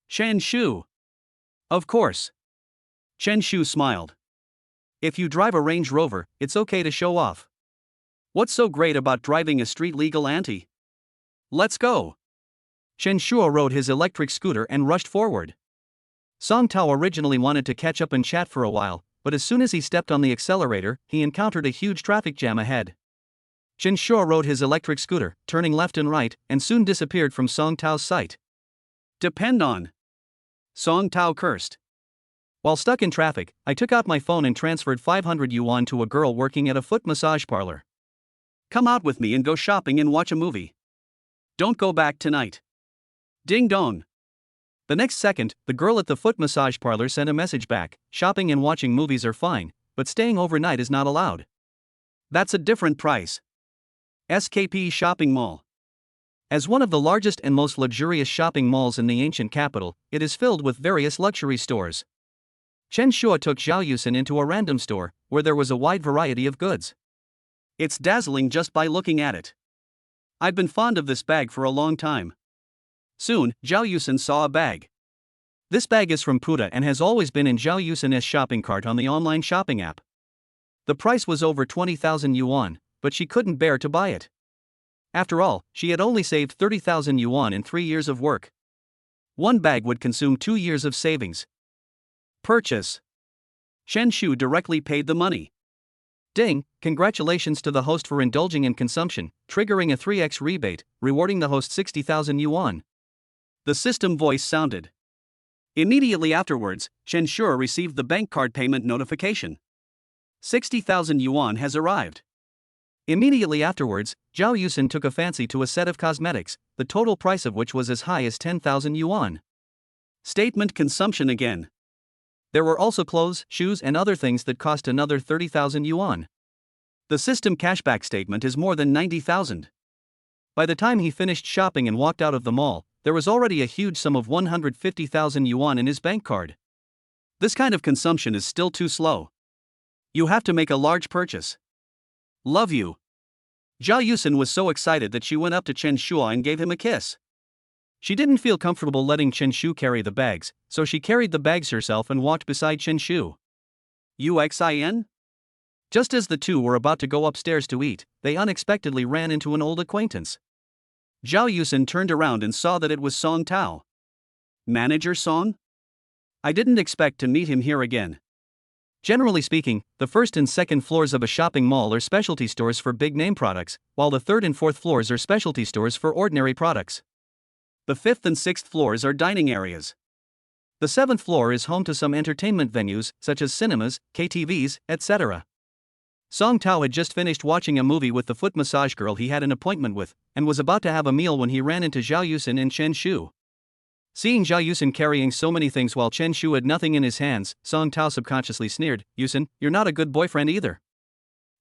Chen Shu. Of course. Chen Shu smiled. If you drive a Range Rover, it's okay to show off. What's so great about driving a street-legal auntie? Let's go. Chen Shu rode his electric scooter and rushed forward. Song Tao originally wanted to catch up and chat for a while, but as soon as he stepped on the accelerator, he encountered a huge traffic jam ahead. Chen Shu rode his electric scooter, turning left and right, and soon disappeared from Song Tao's sight. Depend on. Song Tao cursed. While stuck in traffic, I took out my phone and transferred 500 yuan to a girl working at a foot massage parlor. Come out with me and go shopping and watch a movie. Don't go back tonight. Ding dong. The next second, the girl at the foot massage parlor sent a message back, shopping and watching movies are fine, but staying overnight is not allowed. That's a different price. SKP Shopping Mall. As one of the largest and most luxurious shopping malls in the ancient capital, it is filled with various luxury stores. Chen Shu took Zhao Yusin into a random store, where there was a wide variety of goods. It's dazzling just by looking at it. I've been fond of this bag for a long time. Soon, Zhao Yusin saw a bag. This bag is from Puda and has always been in Zhao Yusin's shopping cart on the online shopping app. The price was over 20,000 yuan, but she couldn't bear to buy it. After all, she had only saved 30,000 yuan in 3 years of work. One bag would consume 2 years of savings. Purchase. Chen Shu directly paid the money. Ding, congratulations to the host for indulging in consumption, triggering a 3x rebate, rewarding the host 60,000 yuan. The system voice sounded. Immediately afterwards, Chen Shu received the bank card payment notification. 60,000 yuan has arrived. Immediately afterwards, Zhao Yusin took a fancy to a set of cosmetics, the total price of which was as high as 10,000 yuan. Statement consumption again. There were also clothes, shoes, and other things that cost another 30,000 yuan. The system cashback statement is more than 90,000. By the time he finished shopping and walked out of the mall, there was already a huge sum of 150,000 yuan in his bank card. This kind of consumption is still too slow. You have to make a large purchase. Love you. Zhao Yusin was so excited that she went up to Chen Shu and gave him a kiss. She didn't feel comfortable letting Chen Shu carry the bags, so she carried the bags herself and walked beside Chen Shu. UXIN? Just as the two were about to go upstairs to eat, they unexpectedly ran into an old acquaintance. Zhao Yusin turned around and saw that it was Song Tao. Manager Song? I didn't expect to meet him here again. Generally speaking, the first and second floors of a shopping mall are specialty stores for big-name products, while the third and fourth floors are specialty stores for ordinary products. The fifth and sixth floors are dining areas. The seventh floor is home to some entertainment venues, such as cinemas, KTVs, etc. Song Tao had just finished watching a movie with the foot massage girl he had an appointment with, and was about to have a meal when he ran into Zhao Yusin and Chen Shu. Seeing Zhao Yusin carrying so many things while Chen Shu had nothing in his hands, Song Tao subconsciously sneered, "Yusin, you're not a good boyfriend either.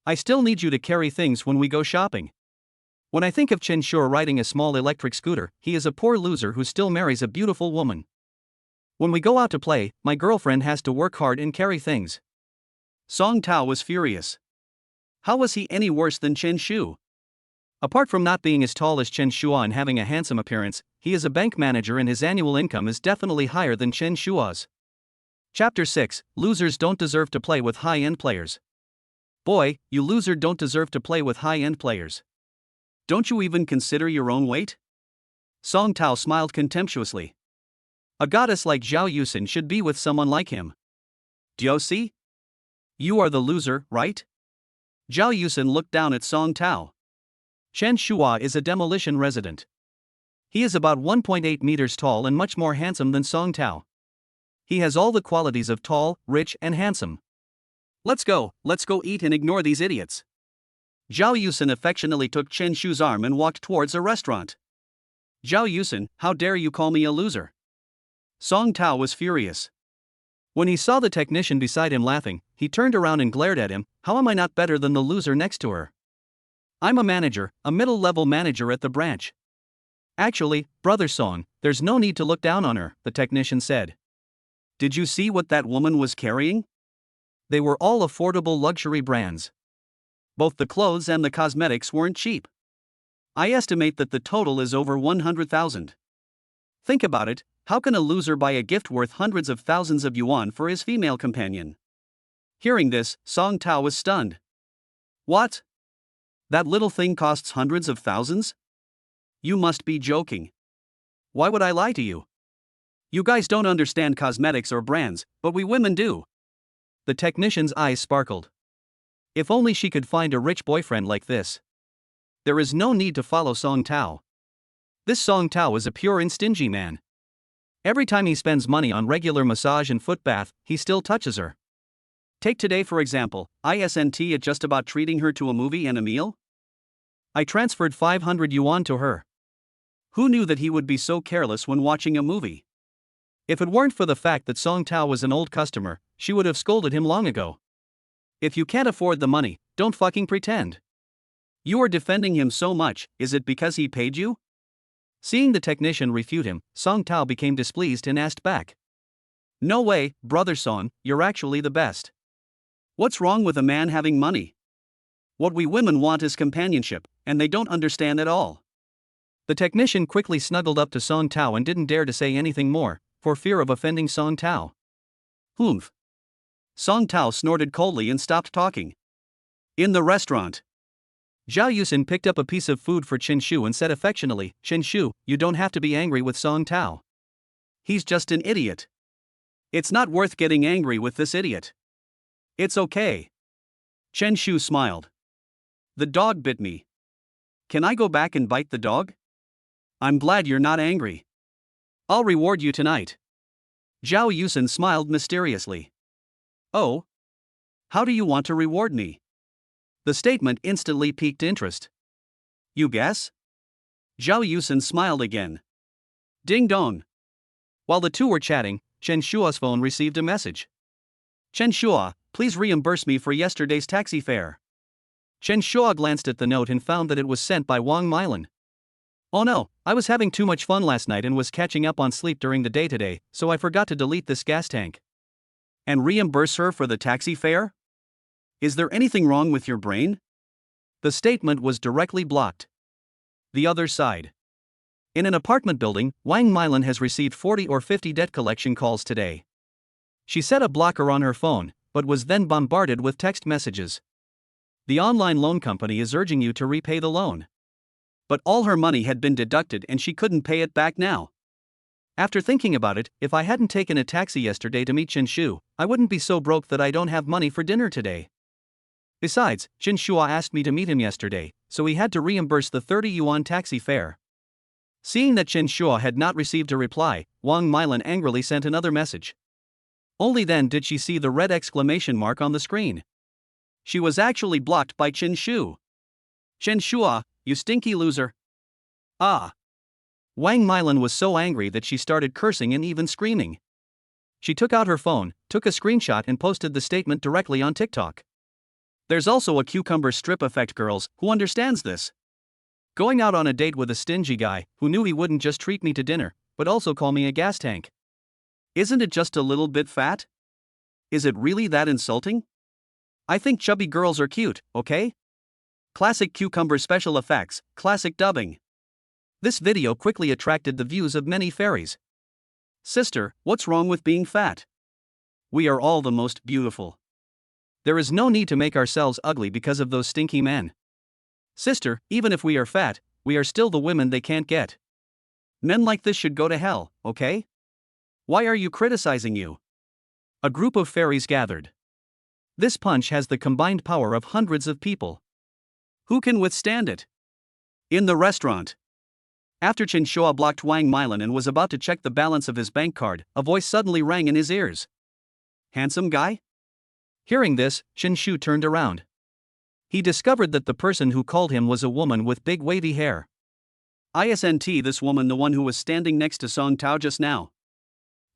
I still need you to carry things when we go shopping." When I think of Chen Shu riding a small electric scooter, he is a poor loser who still marries a beautiful woman. When we go out to play, my girlfriend has to work hard and carry things. Song Tao was furious. How was he any worse than Chen Shu? Apart from not being as tall as Chen Shu and having a handsome appearance, he is a bank manager and his annual income is definitely higher than Chen Shu's. Chapter 6, Losers Don't Deserve to Play with High-End Players. Boy, you loser don't deserve to play with high-end players. Don't you even consider your own weight? Song Tao smiled contemptuously. A goddess like Zhao Yusin should be with someone like him. Diosi? You are the loser, right? Zhao Yusin looked down at Song Tao. Chen Shua is a demolition resident. He is about 1.8 meters tall and much more handsome than Song Tao. He has all the qualities of tall, rich, and handsome. Let's go eat and ignore these idiots. Zhao Yusin affectionately took Chen Shu's arm and walked towards a restaurant. Zhao Yusin, how dare you call me a loser? Song Tao was furious. When he saw the technician beside him laughing, he turned around and glared at him. How am I not better than the loser next to her? I'm a manager, a middle-level manager at the branch. Actually, brother Song, there's no need to look down on her, the technician said. Did you see what that woman was carrying? They were all affordable luxury brands. Both the clothes and the cosmetics weren't cheap. I estimate that the total is over 100,000. Think about it, how can a loser buy a gift worth hundreds of thousands of yuan for his female companion? Hearing this, Song Tao was stunned. What? That little thing costs hundreds of thousands? You must be joking. Why would I lie to you? You guys don't understand cosmetics or brands, but we women do. The technician's eyes sparkled. If only she could find a rich boyfriend like this. There is no need to follow Song Tao. This Song Tao is a pure and stingy man. Every time he spends money on regular massage and foot bath, he still touches her. Take today for example, isn't it just about treating her to a movie and a meal? I transferred 500 yuan to her. Who knew that he would be so careless when watching a movie? If it weren't for the fact that Song Tao was an old customer, she would have scolded him long ago. If you can't afford the money, don't fucking pretend. You are defending him so much, is it because he paid you? Seeing the technician refute him, Song Tao became displeased and asked back. No way, brother Song, you're actually the best. What's wrong with a man having money? What we women want is companionship, and they don't understand at all. The technician quickly snuggled up to Song Tao and didn't dare to say anything more, for fear of offending Song Tao. Humph. Song Tao snorted coldly and stopped talking. In the restaurant, Zhao Yusin picked up a piece of food for Chen Shu and said affectionately, "Chen Shu, you don't have to be angry with Song Tao. He's just an idiot. It's not worth getting angry with this idiot. It's okay." Chen Shu smiled. "The dog bit me. Can I go back and bite the dog? I'm glad you're not angry. I'll reward you tonight." Zhao Yusin smiled mysteriously. "Oh? How do you want to reward me?" The statement instantly piqued interest. "You guess?" Zhao Yusin smiled again. Ding dong. While the two were chatting, Chen Shua's phone received a message. "Chen Shua, please reimburse me for yesterday's taxi fare." Chen Shua glanced at the note and found that it was sent by Wang Milan. "Oh no, I was having too much fun last night and was catching up on sleep during the day today, so I forgot to delete this gas tank." "And reimburse her for the taxi fare? Is there anything wrong with your brain?" The statement was directly blocked. The other side. In an apartment building, Wang Milan has received 40 or 50 debt collection calls today. She set a blocker on her phone, but was then bombarded with text messages. "The online loan company is urging you to repay the loan." But all her money had been deducted and she couldn't pay it back now. After thinking about it, if I hadn't taken a taxi yesterday to meet Chen Shu, I wouldn't be so broke that I don't have money for dinner today. Besides, Chen Shua asked me to meet him yesterday, so he had to reimburse the 30 yuan taxi fare. Seeing that Chen Shua had not received a reply, Wang Milan angrily sent another message. Only then did she see the red exclamation mark on the screen. She was actually blocked by Chen Shu. "Chen Shua, you stinky loser." Ah! Wang Milan was so angry that she started cursing and even screaming. She took out her phone, took a screenshot and posted the statement directly on TikTok. There's also a cucumber strip effect, girls, who understands this. Going out on a date with a stingy guy who knew he wouldn't just treat me to dinner, but also call me a gas tank. Isn't it just a little bit fat? Is it really that insulting? I think chubby girls are cute, okay? Classic cucumber special effects, classic dubbing. This video quickly attracted the views of many fairies. "Sister, what's wrong with being fat? We are all the most beautiful. There is no need to make ourselves ugly because of those stinky men. Sister, even if we are fat, we are still the women they can't get. Men like this should go to hell, okay? Why are you criticizing you?" A group of fairies gathered. This punch has the combined power of hundreds of people. Who can withstand it? In the restaurant. After Chen Shua blocked Wang Milan and was about to check the balance of his bank card, a voice suddenly rang in his ears. "Handsome guy?" Hearing this, Chen Shu turned around. He discovered that the person who called him was a woman with big wavy hair. Isn't this woman the one who was standing next to Song Tao just now?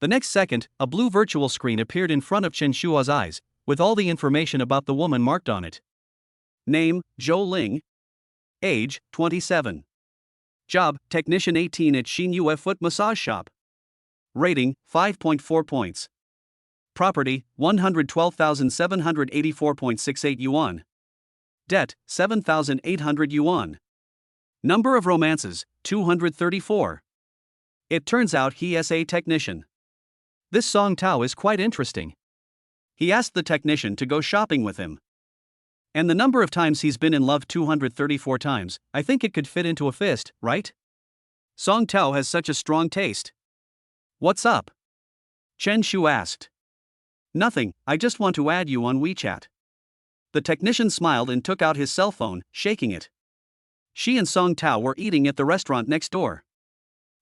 The next second, a blue virtual screen appeared in front of Chen Shua's eyes, with all the information about the woman marked on it. Name, Zhou Ling. Age, 27. Job, Technician 18 at Xin Yue Foot Massage Shop. Rating, 5.4 points. Property, 112,784.68 yuan. Debt, 7,800 yuan. Number of romances, 234. It turns out he is a technician. This Song Tao is quite interesting. He asked the technician to go shopping with him. And the number of times he's been in love, 234 times, I think it could fit into a fist, right? Song Tao has such a strong taste. "What's up?" Chen Shu asked. "Nothing, I just want to add you on WeChat." The technician smiled and took out his cell phone, shaking it. She and Song Tao were eating at the restaurant next door.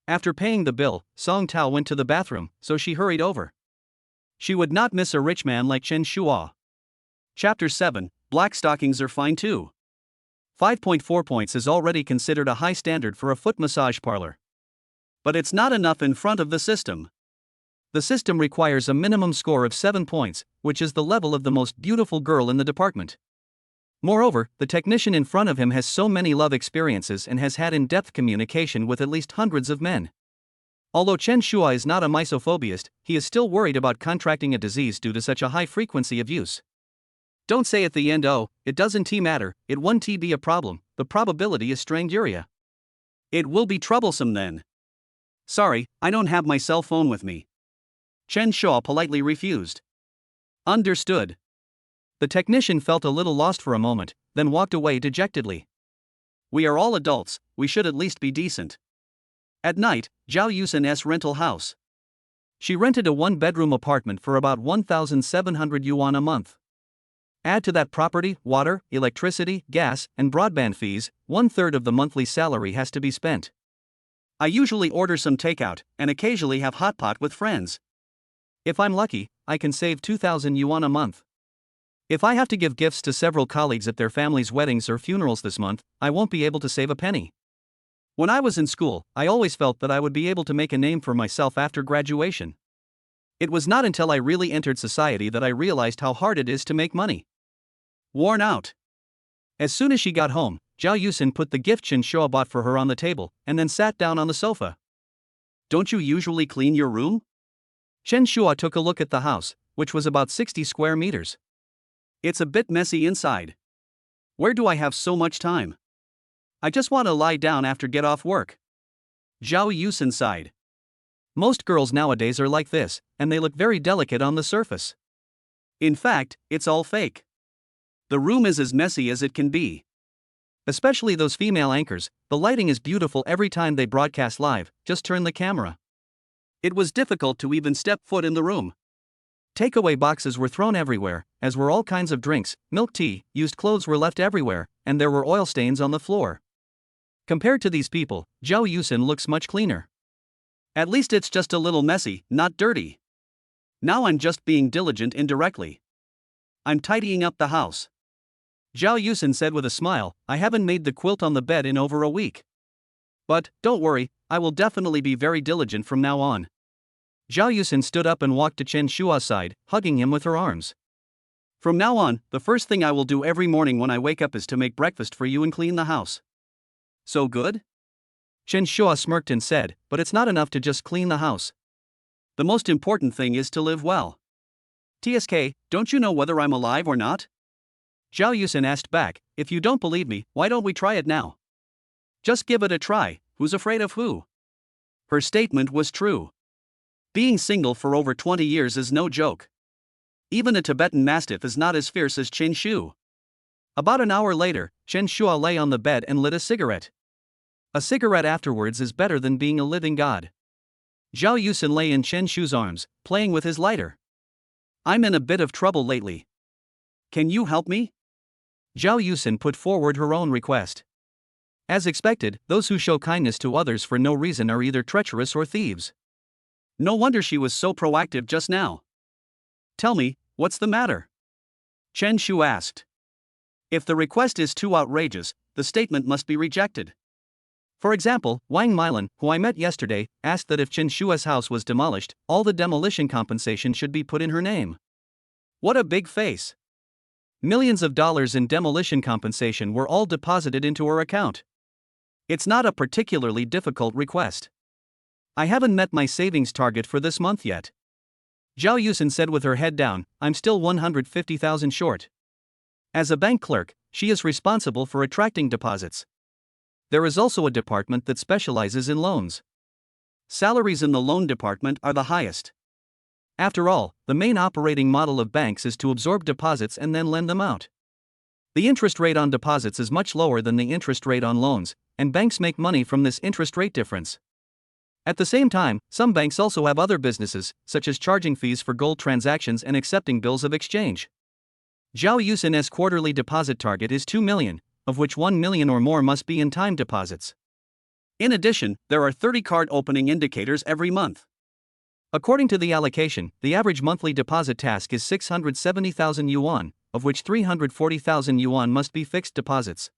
After paying the bill, Song Tao went to the bathroom, so she hurried over. She would not miss a rich man like Chen Shua. Chapter 7, Black stockings are fine too. 5.4 points is already considered a high standard for a foot massage parlor. But it's not enough in front of the system. The system requires a minimum score of 7 points, which is the level of the most beautiful girl in the department. Moreover, the technician in front of him has so many love experiences and has had in-depth communication with at least hundreds of men. Although Chen Shua is not a misophobist, he is still worried about contracting a disease due to such a high frequency of use. Don't say at the end, "Oh, it doesn't matter, it won't be a problem," the probability is stranguria. It will be troublesome then. "Sorry, I don't have my cell phone with me." Chen Shua politely refused. Understood. The technician felt a little lost for a moment, then walked away dejectedly. We are all adults, we should at least be decent. At night, Zhao Yusin's rental house. She rented a one-bedroom apartment for about 1,700 yuan a month. Add to that property, water, electricity, gas, and broadband fees, 1/3 of the monthly salary has to be spent. I usually order some takeout, and occasionally have hot pot with friends. If I'm lucky, I can save 2,000 yuan a month. If I have to give gifts to several colleagues at their families' weddings or funerals this month, I won't be able to save a penny. When I was in school, I always felt that I would be able to make a name for myself after graduation. It was not until I really entered society that I realized how hard it is to make money. Worn out. As soon as she got home, Zhao Yusin put the gift Chen Shua bought for her on the table, and then sat down on the sofa. Don't you usually clean your room? Chen Shua took a look at the house, which was about 60 square meters. It's a bit messy inside. Where do I have so much time? I just want to lie down after get off work. Zhao Yusin sighed. Most girls nowadays are like this, and they look very delicate on the surface. In fact, it's all fake. The room is as messy as it can be. Especially those female anchors, the lighting is beautiful every time they broadcast live, just turn the camera. It was difficult to even step foot in the room. Takeaway boxes were thrown everywhere, as were all kinds of drinks, milk tea, used clothes were left everywhere, and there were oil stains on the floor. Compared to these people, Zhao Yusin looks much cleaner. At least it's just a little messy, not dirty. Now I'm just being diligent indirectly. I'm tidying up the house. Zhao Yusin said with a smile, I haven't made the quilt on the bed in over a week. But, don't worry, I will definitely be very diligent from now on. Zhao Yusin stood up and walked to Chen Shua's side, hugging him with her arms. From now on, the first thing I will do every morning when I wake up is to make breakfast for you and clean the house. So good? Chen Shua smirked and said, but it's not enough to just clean the house. The most important thing is to live well. TSK, don't you know whether I'm alive or not? Zhao Yusin asked back, if you don't believe me, why don't we try it now? Just give it a try, who's afraid of who? Her statement was true. Being single for over 20 years is no joke. Even a Tibetan Mastiff is not as fierce as Chen Shu. About an hour later, Chen Shua lay on the bed and lit a cigarette. A cigarette afterwards is better than being a living god. Zhao Yusin lay in Chen Shu's arms, playing with his lighter. I'm in a bit of trouble lately. Can you help me? Zhao Yusin put forward her own request. As expected, those who show kindness to others for no reason are either treacherous or thieves. No wonder she was so proactive just now. Tell me, what's the matter? Chen Shu asked. If the request is too outrageous, the statement must be rejected. For example, Wang Milan, who I met yesterday, asked that if Chen Shua's house was demolished, all the demolition compensation should be put in her name. What a big face! Millions of dollars in demolition compensation were all deposited into her account. It's not a particularly difficult request. I haven't met my savings target for this month yet. Zhao Yusin said with her head down, I'm still 150,000 short. As a bank clerk, she is responsible for attracting deposits. There is also a department that specializes in loans. Salaries in the loan department are the highest. After all, the main operating model of banks is to absorb deposits and then lend them out. The interest rate on deposits is much lower than the interest rate on loans, and banks make money from this interest rate difference. At the same time, some banks also have other businesses, such as charging fees for gold transactions and accepting bills of exchange. Zhao Yusin's quarterly deposit target is 2 million, of which 1 million or more must be in time deposits. In addition, there are 30 card opening indicators every month. According to the allocation, the average monthly deposit task is 670,000 yuan, of which 340,000 yuan must be fixed deposits.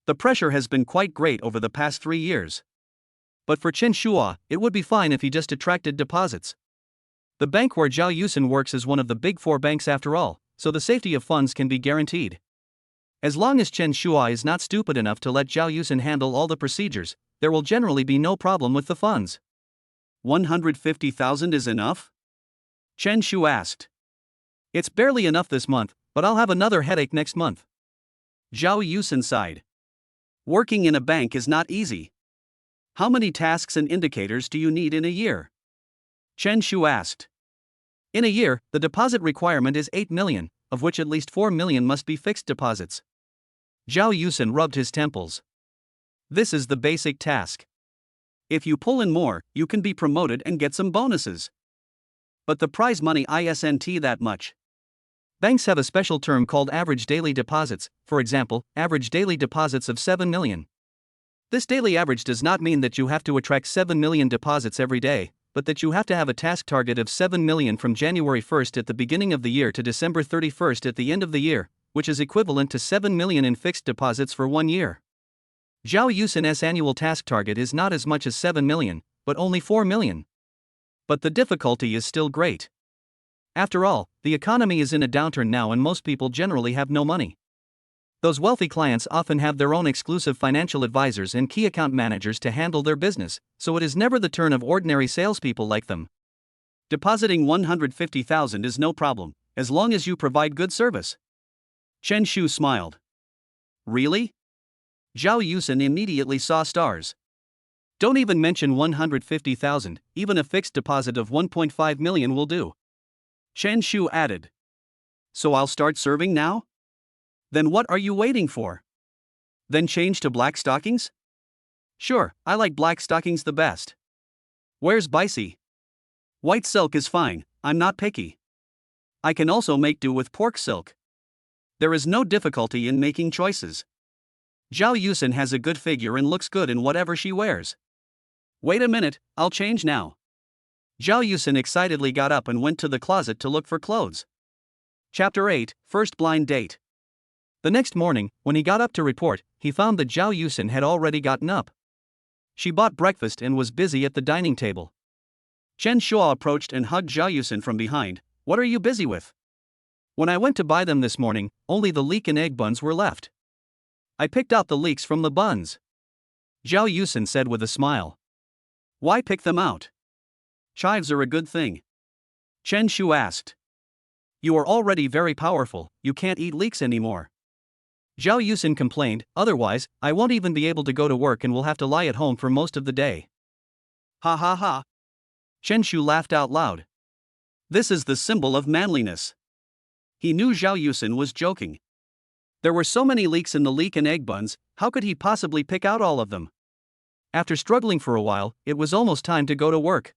The pressure has been quite great over the past 3 years. But for Chen Shua, it would be fine if he just attracted deposits. The bank where Zhao Yusin works is one of the big 4 banks after all, so the safety of funds can be guaranteed. As long as Chen Shua is not stupid enough to let Zhao Yusin handle all the procedures, there will generally be no problem with the funds. 150,000 is enough? Chen Shu asked. It's barely enough this month, but I'll have another headache next month. Zhao Yusin sighed. Working in a bank is not easy. How many tasks and indicators do you need in a year? Chen Shu asked. In a year, the deposit requirement is 8 million, of which at least 4 million must be fixed deposits. Zhao Yusin rubbed his temples. This is the basic task. If you pull in more, you can be promoted and get some bonuses. But the prize money isn't that much. Banks have a special term called average daily deposits, for example, average daily deposits of 7 million. This daily average does not mean that you have to attract 7 million deposits every day, but that you have to have a task target of 7 million from January 1st at the beginning of the year to December 31st at the end of the year, which is equivalent to 7 million in fixed deposits for 1 year. Zhao Yusin's annual task target is not as much as 7 million, but only 4 million. But the difficulty is still great. After all, the economy is in a downturn now and most people generally have no money. Those wealthy clients often have their own exclusive financial advisors and key account managers to handle their business, so it is never the turn of ordinary salespeople like them. Depositing 150,000 is no problem, as long as you provide good service. Chen Shu smiled. Really? Zhao Yusin immediately saw stars. Don't even mention 150,000, even a fixed deposit of 1.5 million will do. Chen Shu added. So I'll start serving now? Then what are you waiting for? Then change to black stockings? Sure, I like black stockings the best. Where's Bicey? White silk is fine, I'm not picky. I can also make do with pork silk. There is no difficulty in making choices. Zhao Yusin has a good figure and looks good in whatever she wears. Wait a minute, I'll change now. Zhao Yusin excitedly got up and went to the closet to look for clothes. Chapter 8, First Blind Date. The next morning, when he got up to report, he found that Zhao Yusin had already gotten up. She bought breakfast and was busy at the dining table. Chen Shua approached and hugged Zhao Yusin from behind. What are you busy with? When I went to buy them this morning, only the leek and egg buns were left. I picked out the leeks from the buns. Zhao Yusin said with a smile. Why pick them out? Chives are a good thing. Chen Shu asked. You are already very powerful, you can't eat leeks anymore. Zhao Yusin complained, otherwise, I won't even be able to go to work and will have to lie at home for most of the day. Ha ha ha. Chen Shu laughed out loud. This is the symbol of manliness. He knew Zhao Yusin was joking. There were so many leeks in the leek and egg buns, how could he possibly pick out all of them? After struggling for a while, it was almost time to go to work.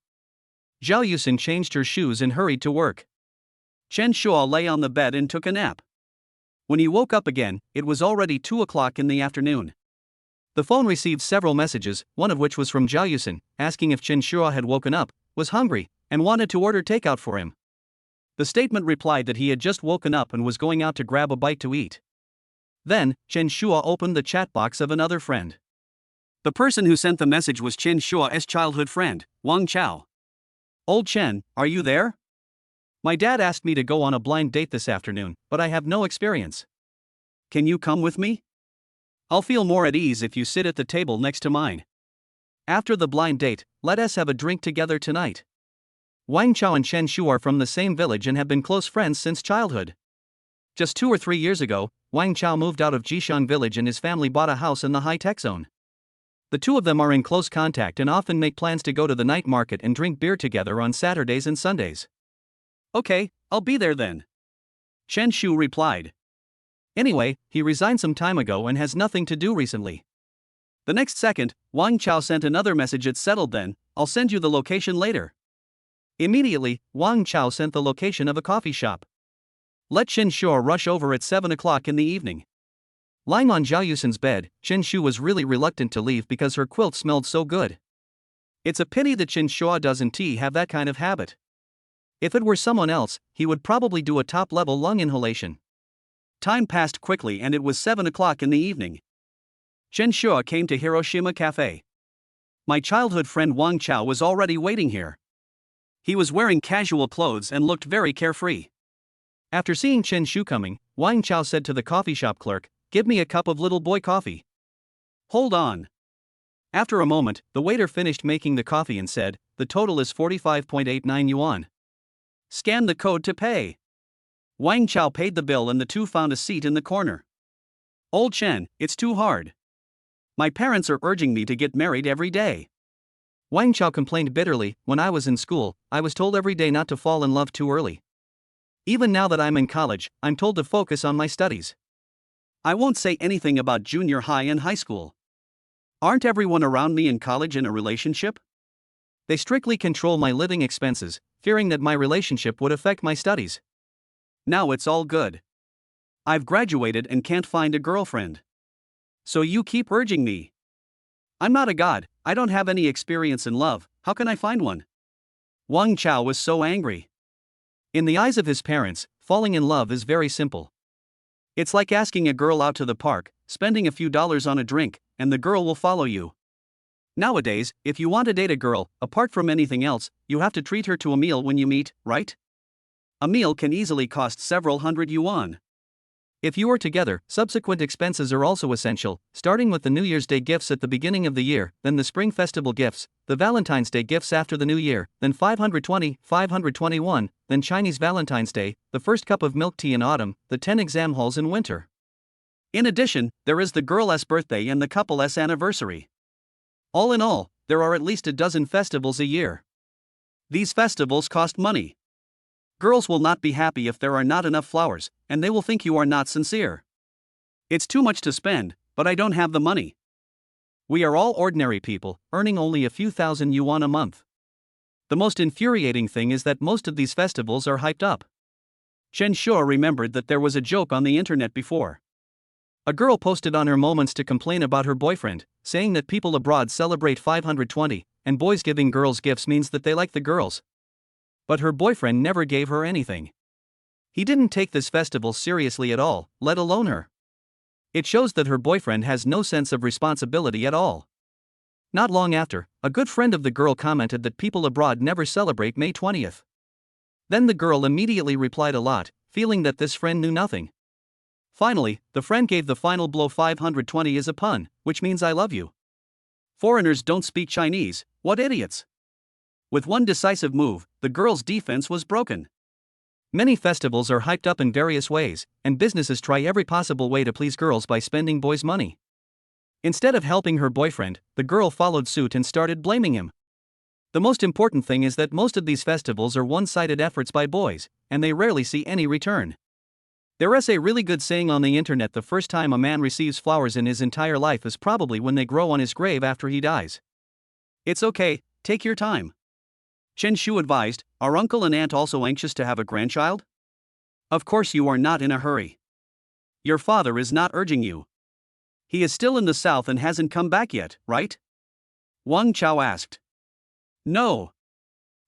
Zhao Yusin changed her shoes and hurried to work. Chen Shua lay on the bed and took a nap. When he woke up again, it was already 2 o'clock in the afternoon. The phone received several messages, one of which was from Zhao Yusin, asking if Chen Shua had woken up, was hungry, and wanted to order takeout for him. The statement replied that he had just woken up and was going out to grab a bite to eat. Then, Chen Shua opened the chat box of another friend. The person who sent the message was Chen Shua's childhood friend, Wang Chao. Old Chen, are you there? My dad asked me to go on a blind date this afternoon, but I have no experience. Can you come with me? I'll feel more at ease if you sit at the table next to mine. After the blind date, let us have a drink together tonight. Wang Chao and Chen Shu are from the same village and have been close friends since childhood. Just 2 or 3 years ago, Wang Chao moved out of Jishan village and his family bought a house in the high-tech zone. The two of them are in close contact and often make plans to go to the night market and drink beer together on Saturdays and Sundays. Okay, I'll be there then. Chen Shu replied. Anyway, he resigned some time ago and has nothing to do recently. The next second, Wang Chao sent another message. It's settled then, I'll send you the location later. Immediately, Wang Chao sent the location of a coffee shop. Let Chen Shu rush over at 7 o'clock in the evening. Lying on Zhao Yusin's bed, Chen Shu was really reluctant to leave because her quilt smelled so good. It's a pity that Chen Shu doesn't have that kind of habit. If it were someone else, he would probably do a top-level lung inhalation. Time passed quickly and it was 7 o'clock in the evening. Chen Shu came to Hiroshima Cafe. My childhood friend Wang Chao was already waiting here. He was wearing casual clothes and looked very carefree. After seeing Chen Shu coming, Wang Chao said to the coffee shop clerk, "Give me a cup of little boy coffee." Hold on. After a moment, the waiter finished making the coffee and said, "The total is 45.89 yuan. Scan the code to pay." Wang Chao paid the bill and the two found a seat in the corner. Old Chen, it's too hard. My parents are urging me to get married every day. Wang Chao complained bitterly, when I was in school, I was told every day not to fall in love too early. Even now that I'm in college, I'm told to focus on my studies. I won't say anything about junior high and high school. Aren't everyone around me in college in a relationship? They strictly control my living expenses, fearing that my relationship would affect my studies. Now it's all good. I've graduated and can't find a girlfriend. So you keep urging me. I'm not a god, I don't have any experience in love, how can I find one? Wang Chao was so angry. In the eyes of his parents, falling in love is very simple. It's like asking a girl out to the park, spending a few dollars on a drink, and the girl will follow you. Nowadays, if you want to date a girl, apart from anything else, you have to treat her to a meal when you meet, right? A meal can easily cost several hundred yuan. If you are together, subsequent expenses are also essential, starting with the New Year's Day gifts at the beginning of the year, then the Spring Festival gifts, the Valentine's Day gifts after the New Year, then 520, 521, then Chinese Valentine's Day, the first cup of milk tea in autumn, the 10 exam halls in winter. In addition, there is the girl's birthday and the couple's anniversary. All in all, there are at least a dozen festivals a year. These festivals cost money. Girls will not be happy if there are not enough flowers, and they will think you are not sincere. It's too much to spend, but I don't have the money. We are all ordinary people, earning only a few thousand yuan a month. The most infuriating thing is that most of these festivals are hyped up. Chen Shua remembered that there was a joke on the internet before. A girl posted on her moments to complain about her boyfriend, saying that people abroad celebrate 520, and boys giving girls gifts means that they like the girls. But her boyfriend never gave her anything. He didn't take this festival seriously at all, let alone her. It shows that her boyfriend has no sense of responsibility at all. Not long after, a good friend of the girl commented that people abroad never celebrate May 20th. Then the girl immediately replied a lot, feeling that this friend knew nothing. Finally, the friend gave the final blow. 520 is a pun, which means I love you. Foreigners don't speak Chinese, what idiots. With one decisive move, the girl's defense was broken. Many festivals are hyped up in various ways, and businesses try every possible way to please girls by spending boys' money. Instead of helping her boyfriend, the girl followed suit and started blaming him. The most important thing is that most of these festivals are one-sided efforts by boys, and they rarely see any return. There is a really good saying on the internet: the first time a man receives flowers in his entire life is probably when they grow on his grave after he dies. It's okay, take your time. Chen Shu advised, are uncle and aunt also anxious to have a grandchild? Of course you are not in a hurry. Your father is not urging you. He is still in the south and hasn't come back yet, right? Wang Chao asked. No.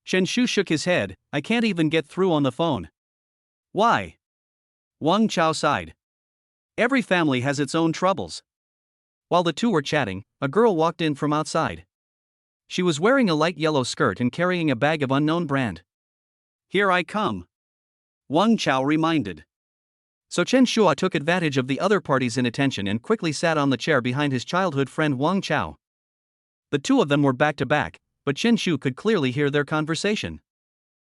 Chen Shu shook his head, I can't even get through on the phone. Why? Wang Chao sighed. Every family has its own troubles. While the two were chatting, a girl walked in from outside. She was wearing a light yellow skirt and carrying a bag of unknown brand. Here I come. Wang Chao reminded. So Chen Shua took advantage of the other party's inattention and quickly sat on the chair behind his childhood friend Wang Chao. The two of them were back to back, but Chen Shu could clearly hear their conversation.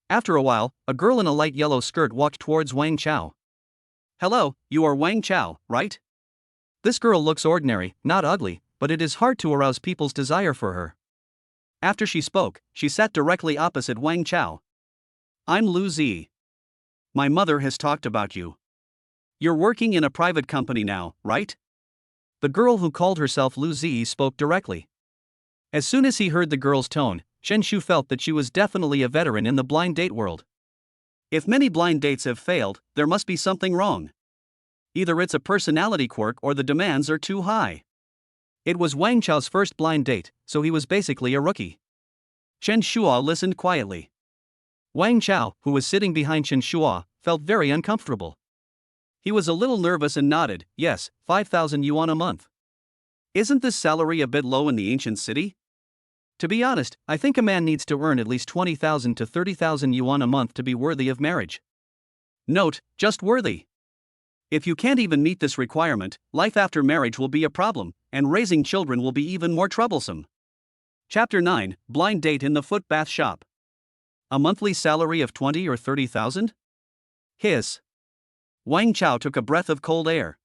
After a while, a girl in a light yellow skirt walked towards Wang Chao. Hello, you are Wang Chao, right? This girl looks ordinary, not ugly, but it is hard to arouse people's desire for her. After she spoke, she sat directly opposite Wang Chao. I'm Lu Zi. My mother has talked about you. You're working in a private company now, right? The girl who called herself Lu Zi spoke directly. As soon as he heard the girl's tone, Chen Shu felt that she was definitely a veteran in the blind date world. If many blind dates have failed, there must be something wrong. Either it's a personality quirk or the demands are too high. It was Wang Chao's first blind date, so he was basically a rookie. Chen Shua listened quietly. Wang Chao, who was sitting behind Chen Shua, felt very uncomfortable. He was a little nervous and nodded, yes, 5,000 yuan a month. Isn't this salary a bit low in the ancient city? To be honest, I think a man needs to earn at least 20,000 to 30,000 yuan a month to be worthy of marriage. Note, just worthy. If you can't even meet this requirement, life after marriage will be a problem, and raising children will be even more troublesome. Chapter 9, Blind Date in the Foot Bath Shop. A monthly salary of 20 or 30,000? Hiss. Wang Chao took a breath of cold air.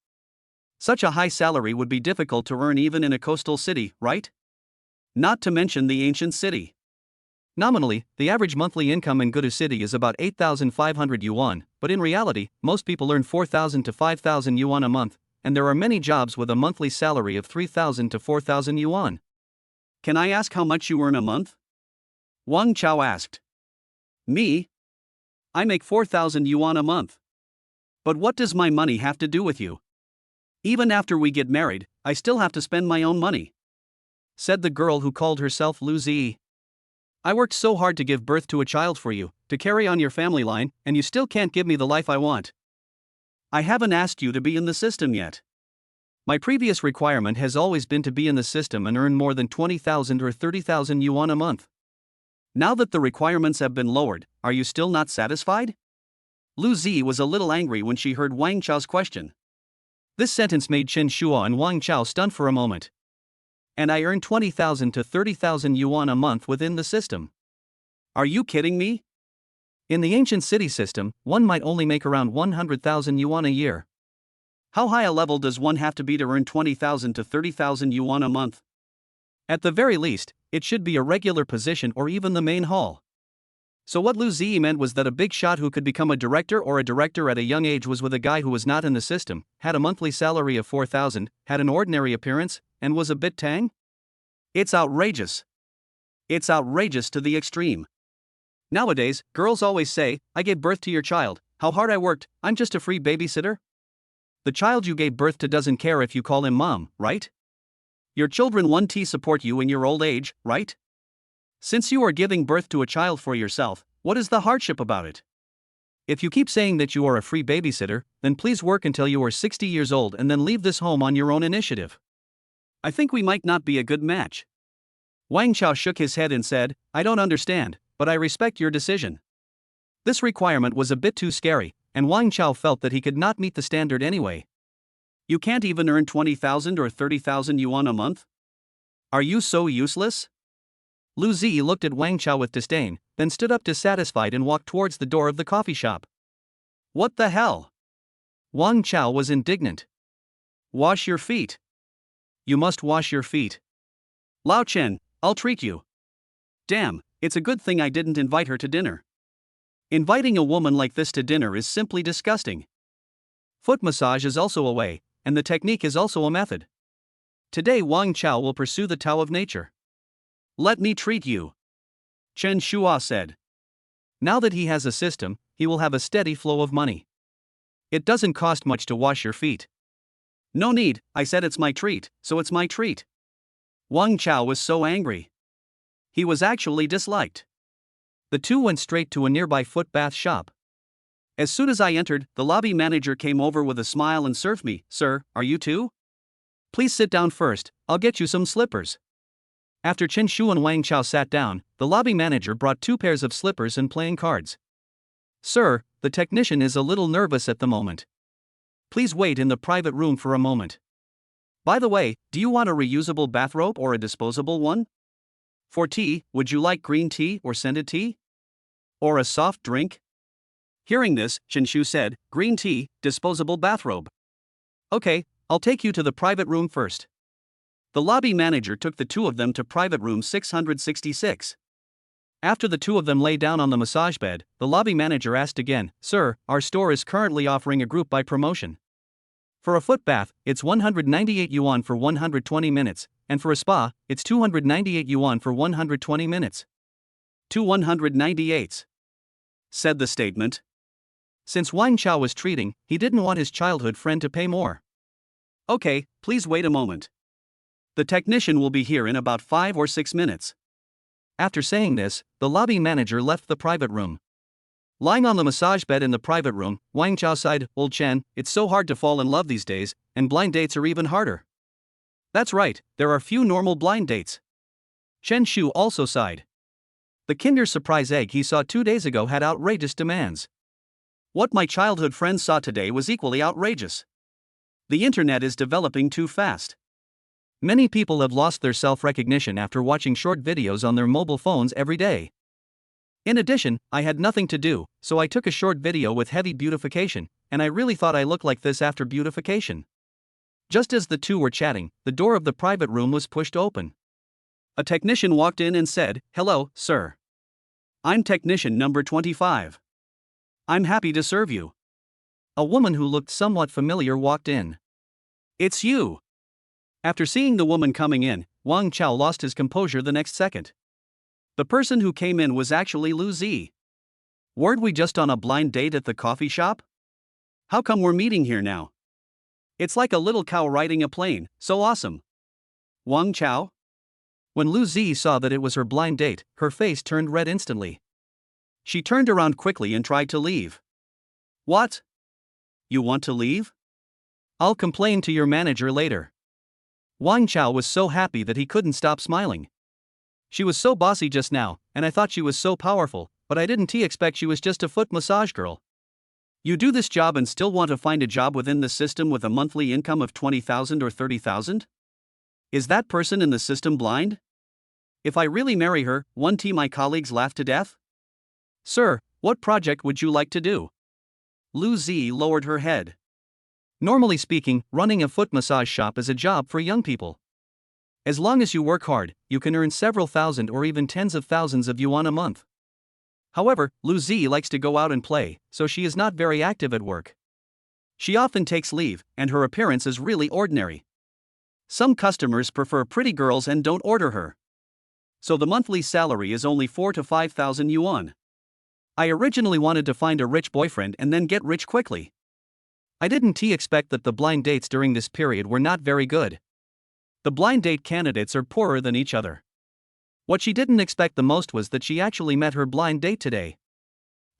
Such a high salary would be difficult to earn even in a coastal city, right? Not to mention the ancient city. Nominally, the average monthly income in Gudu City is about 8,500 yuan, but in reality, most people earn 4,000 to 5,000 yuan a month, and there are many jobs with a monthly salary of 3,000 to 4,000 yuan. Can I ask how much you earn a month? Wang Chao asked. Me? I make 4,000 yuan a month. But what does my money have to do with you? Even after we get married, I still have to spend my own money, said the girl who called herself Lu Zi. I worked so hard to give birth to a child for you, to carry on your family line, and you still can't give me the life I want. I haven't asked you to be in the system yet. My previous requirement has always been to be in the system and earn more than 20,000 or 30,000 yuan a month. Now that the requirements have been lowered, are you still not satisfied? Lu Zi was a little angry when she heard Wang Chao's question. This sentence made Chen Shua and Wang Chao stunned for a moment. And I earn 20,000 to 30,000 yuan a month within the system. Are you kidding me? In the ancient city system, one might only make around 100,000 yuan a year. How high a level does one have to be to earn 20,000 to 30,000 yuan a month? At the very least, it should be a regular position or even the main hall. So what Lu Zi meant was that a big shot who could become a director or a director at a young age was with a guy who was not in the system, had a monthly salary of 4,000, had an ordinary appearance, and was a bit tang? It's outrageous. It's outrageous to the extreme. Nowadays, girls always say, I gave birth to your child, how hard I worked, I'm just a free babysitter. The child you gave birth to doesn't care if you call him mom, right? Your children won't support you in your old age, right? Since you are giving birth to a child for yourself, what is the hardship about it? If you keep saying that you are a free babysitter, then please work until you are 60 years old and then leave this home on your own initiative. I think we might not be a good match. Wang Chao shook his head and said, I don't understand, but I respect your decision. This requirement was a bit too scary, and Wang Chao felt that he could not meet the standard anyway. You can't even earn 20,000 or 30,000 yuan a month? Are you so useless? Lu Zi looked at Wang Chao with disdain, then stood up dissatisfied and walked towards the door of the coffee shop. What the hell? Wang Chao was indignant. Wash your feet. You must wash your feet. Lao Chen, I'll treat you. Damn, it's a good thing I didn't invite her to dinner. Inviting a woman like this to dinner is simply disgusting. Foot massage is also a way, and the technique is also a method. Today Wang Chao will pursue the Tao of nature. Let me treat you, Chen Shua said. Now that he has a system, he will have a steady flow of money. It doesn't cost much to wash your feet. No need, I said it's my treat, so it's my treat. Wang Chao was so angry. He was actually disliked. The two went straight to a nearby foot bath shop. As soon as I entered, the lobby manager came over with a smile and served me. Sir, are you too? Please sit down first, I'll get you some slippers. After Chen Shu and Wang Chao sat down, the lobby manager brought 2 pairs of slippers and playing cards. Sir, the technician is a little nervous at the moment. Please wait in the private room for a moment. By the way, do you want a reusable bathrobe or a disposable one? For tea, would you like green tea or scented tea? Or a soft drink? Hearing this, Chen Shu said, green tea, disposable bathrobe. Okay, I'll take you to the private room first. The lobby manager took the 2 of them to private room 666. After the 2 of them lay down on the massage bed, the lobby manager asked again, Sir, our store is currently offering a group buy promotion. For a foot bath, it's 198 yuan for 120 minutes, and for a spa, it's 298 yuan for 120 minutes. 198s, said the statement. Since Wang Chao was treating, he didn't want his childhood friend to pay more. Okay, please wait a moment. The technician will be here in about 5 or 6 minutes. After saying this, the lobby manager left the private room. Lying on the massage bed in the private room, Wang Chao sighed, Old Chen, it's so hard to fall in love these days, and blind dates are even harder. That's right, there are few normal blind dates. Chen Shu also sighed. The Kinder Surprise egg he saw 2 days ago had outrageous demands. What my childhood friend saw today was equally outrageous. The internet is developing too fast. Many people have lost their self-recognition after watching short videos on their mobile phones every day. In addition, I had nothing to do, so I took a short video with heavy beautification, and I really thought I looked like this after beautification. Just as the 2 were chatting, the door of the private room was pushed open. A technician walked in and said, Hello, sir. I'm technician number 25. I'm happy to serve you. A woman who looked somewhat familiar walked in. It's you. After seeing the woman coming in, Wang Chao lost his composure the next second. The person who came in was actually Lu Zi. Weren't we just on a blind date at the coffee shop? How come we're meeting here now? It's like a little cow riding a plane, so awesome. Wang Chao? When Lu Zi saw that it was her blind date, her face turned red instantly. She turned around quickly and tried to leave. What? You want to leave? I'll complain to your manager later. Wang Chao was so happy that he couldn't stop smiling. She was so bossy just now, and I thought she was so powerful, but I didn't expect she was just a foot massage girl. You do this job and still want to find a job within the system with a monthly income of 20,000 or 30,000? Is that person in the system blind? If I really marry her, won't my colleagues laugh to death? Sir, what project would you like to do? Lu Zi lowered her head. Normally speaking, running a foot massage shop is a job for young people. As long as you work hard, you can earn several thousand or even tens of thousands of yuan a month. However, Lu Zi likes to go out and play, so she is not very active at work. She often takes leave, and her appearance is really ordinary. Some customers prefer pretty girls and don't order her. So the monthly salary is only 4 to 5,000 yuan. I originally wanted to find a rich boyfriend and then get rich quickly. I didn't expect that the blind dates during this period were not very good. The blind date candidates are poorer than each other. What she didn't expect the most was that she actually met her blind date today.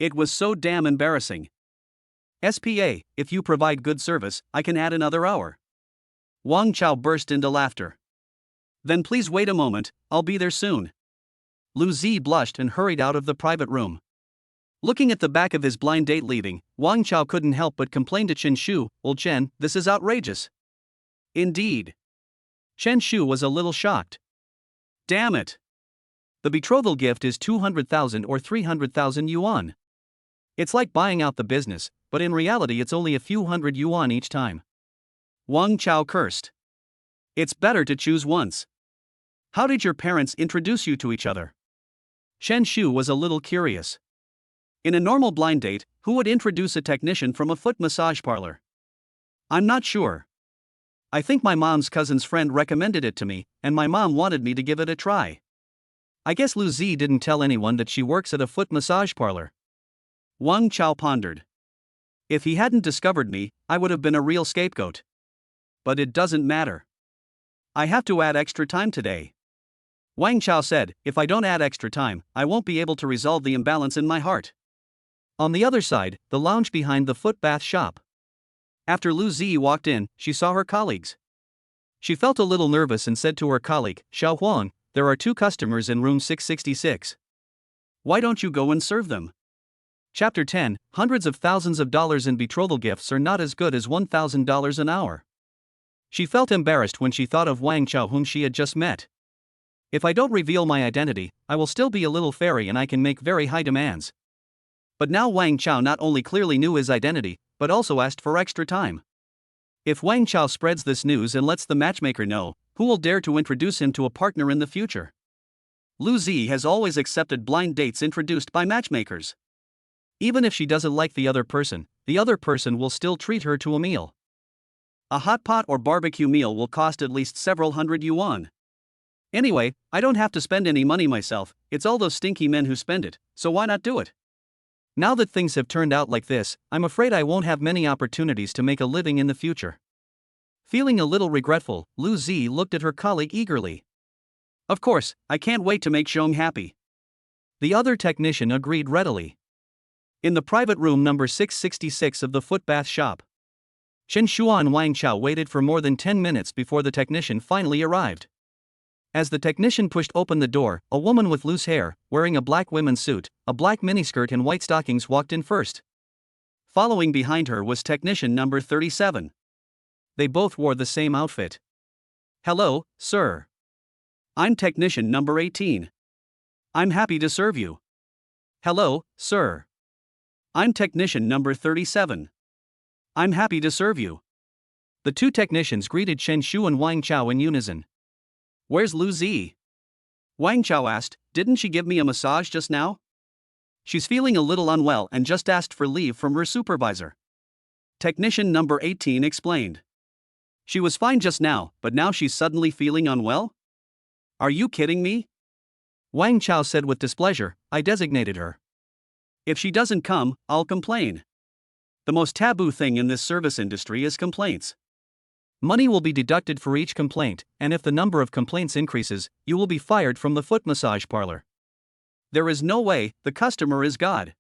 It was so damn embarrassing. SPA, if you provide good service, I can add another hour. Wang Chao burst into laughter. Then please wait a moment, I'll be there soon. Lu Zi blushed and hurried out of the private room. Looking at the back of his blind date leaving, Wang Chao couldn't help but complain to Chen Shu, "Old Chen, this is outrageous." Indeed. Chen Shu was a little shocked. Damn it. The betrothal gift is 200,000 or 300,000 yuan. It's like buying out the business, but in reality it's only a few hundred yuan each time. Wang Chao cursed. It's better to choose once. How did your parents introduce you to each other? Chen Shu was a little curious. In a normal blind date, who would introduce a technician from a foot massage parlor? I'm not sure. I think my mom's cousin's friend recommended it to me, and my mom wanted me to give it a try. I guess Lu Zi didn't tell anyone that she works at a foot massage parlor. Wang Chao pondered. If he hadn't discovered me, I would have been a real scapegoat. But it doesn't matter. I have to add extra time today. Wang Chao said, if I don't add extra time, I won't be able to resolve the imbalance in my heart. On the other side, the lounge behind the foot bath shop. After Lu Zi walked in, she saw her colleagues. She felt a little nervous and said to her colleague, "Xiao Huang, there are 2 customers in room 666. Why don't you go and serve them?" Chapter 10, Hundreds of thousands of dollars in betrothal gifts are not as good as $1,000 an hour. She felt embarrassed when she thought of Wang Chao whom she had just met. If I don't reveal my identity, I will still be a little fairy and I can make very high demands. But now Wang Chao not only clearly knew his identity, but also asked for extra time. If Wang Chao spreads this news and lets the matchmaker know, who will dare to introduce him to a partner in the future? Lu Zi has always accepted blind dates introduced by matchmakers. Even if she doesn't like the other person will still treat her to a meal. A hot pot or barbecue meal will cost at least several hundred yuan. Anyway, I don't have to spend any money myself, it's all those stinky men who spend it, so why not do it? Now that things have turned out like this, I'm afraid I won't have many opportunities to make a living in the future. Feeling a little regretful, Lu Zi looked at her colleague eagerly. Of course, I can't wait to make Xiong happy. The other technician agreed readily. In the private room number 666 of the foot bath shop, Chen Shua and Wang Chao waited for more than 10 minutes before the technician finally arrived. As the technician pushed open the door, a woman with loose hair, wearing a black women's suit, a black miniskirt and white stockings walked in first. Following behind her was technician number 37. They both wore the same outfit. Hello, sir. I'm technician number 18. I'm happy to serve you. Hello, sir. I'm technician number 37. I'm happy to serve you. The 2 technicians greeted Chen Shu and Wang Chao in unison. Where's Lu Zi? Wang Chao asked, didn't she give me a massage just now? She's feeling a little unwell and just asked for leave from her supervisor. Technician number 18 explained. She was fine just now, but now she's suddenly feeling unwell? Are you kidding me? Wang Chao said with displeasure. I designated her. If she doesn't come, I'll complain. The most taboo thing in this service industry is complaints. Money will be deducted for each complaint, and if the number of complaints increases, you will be fired from the foot massage parlor. There is no way, the customer is God.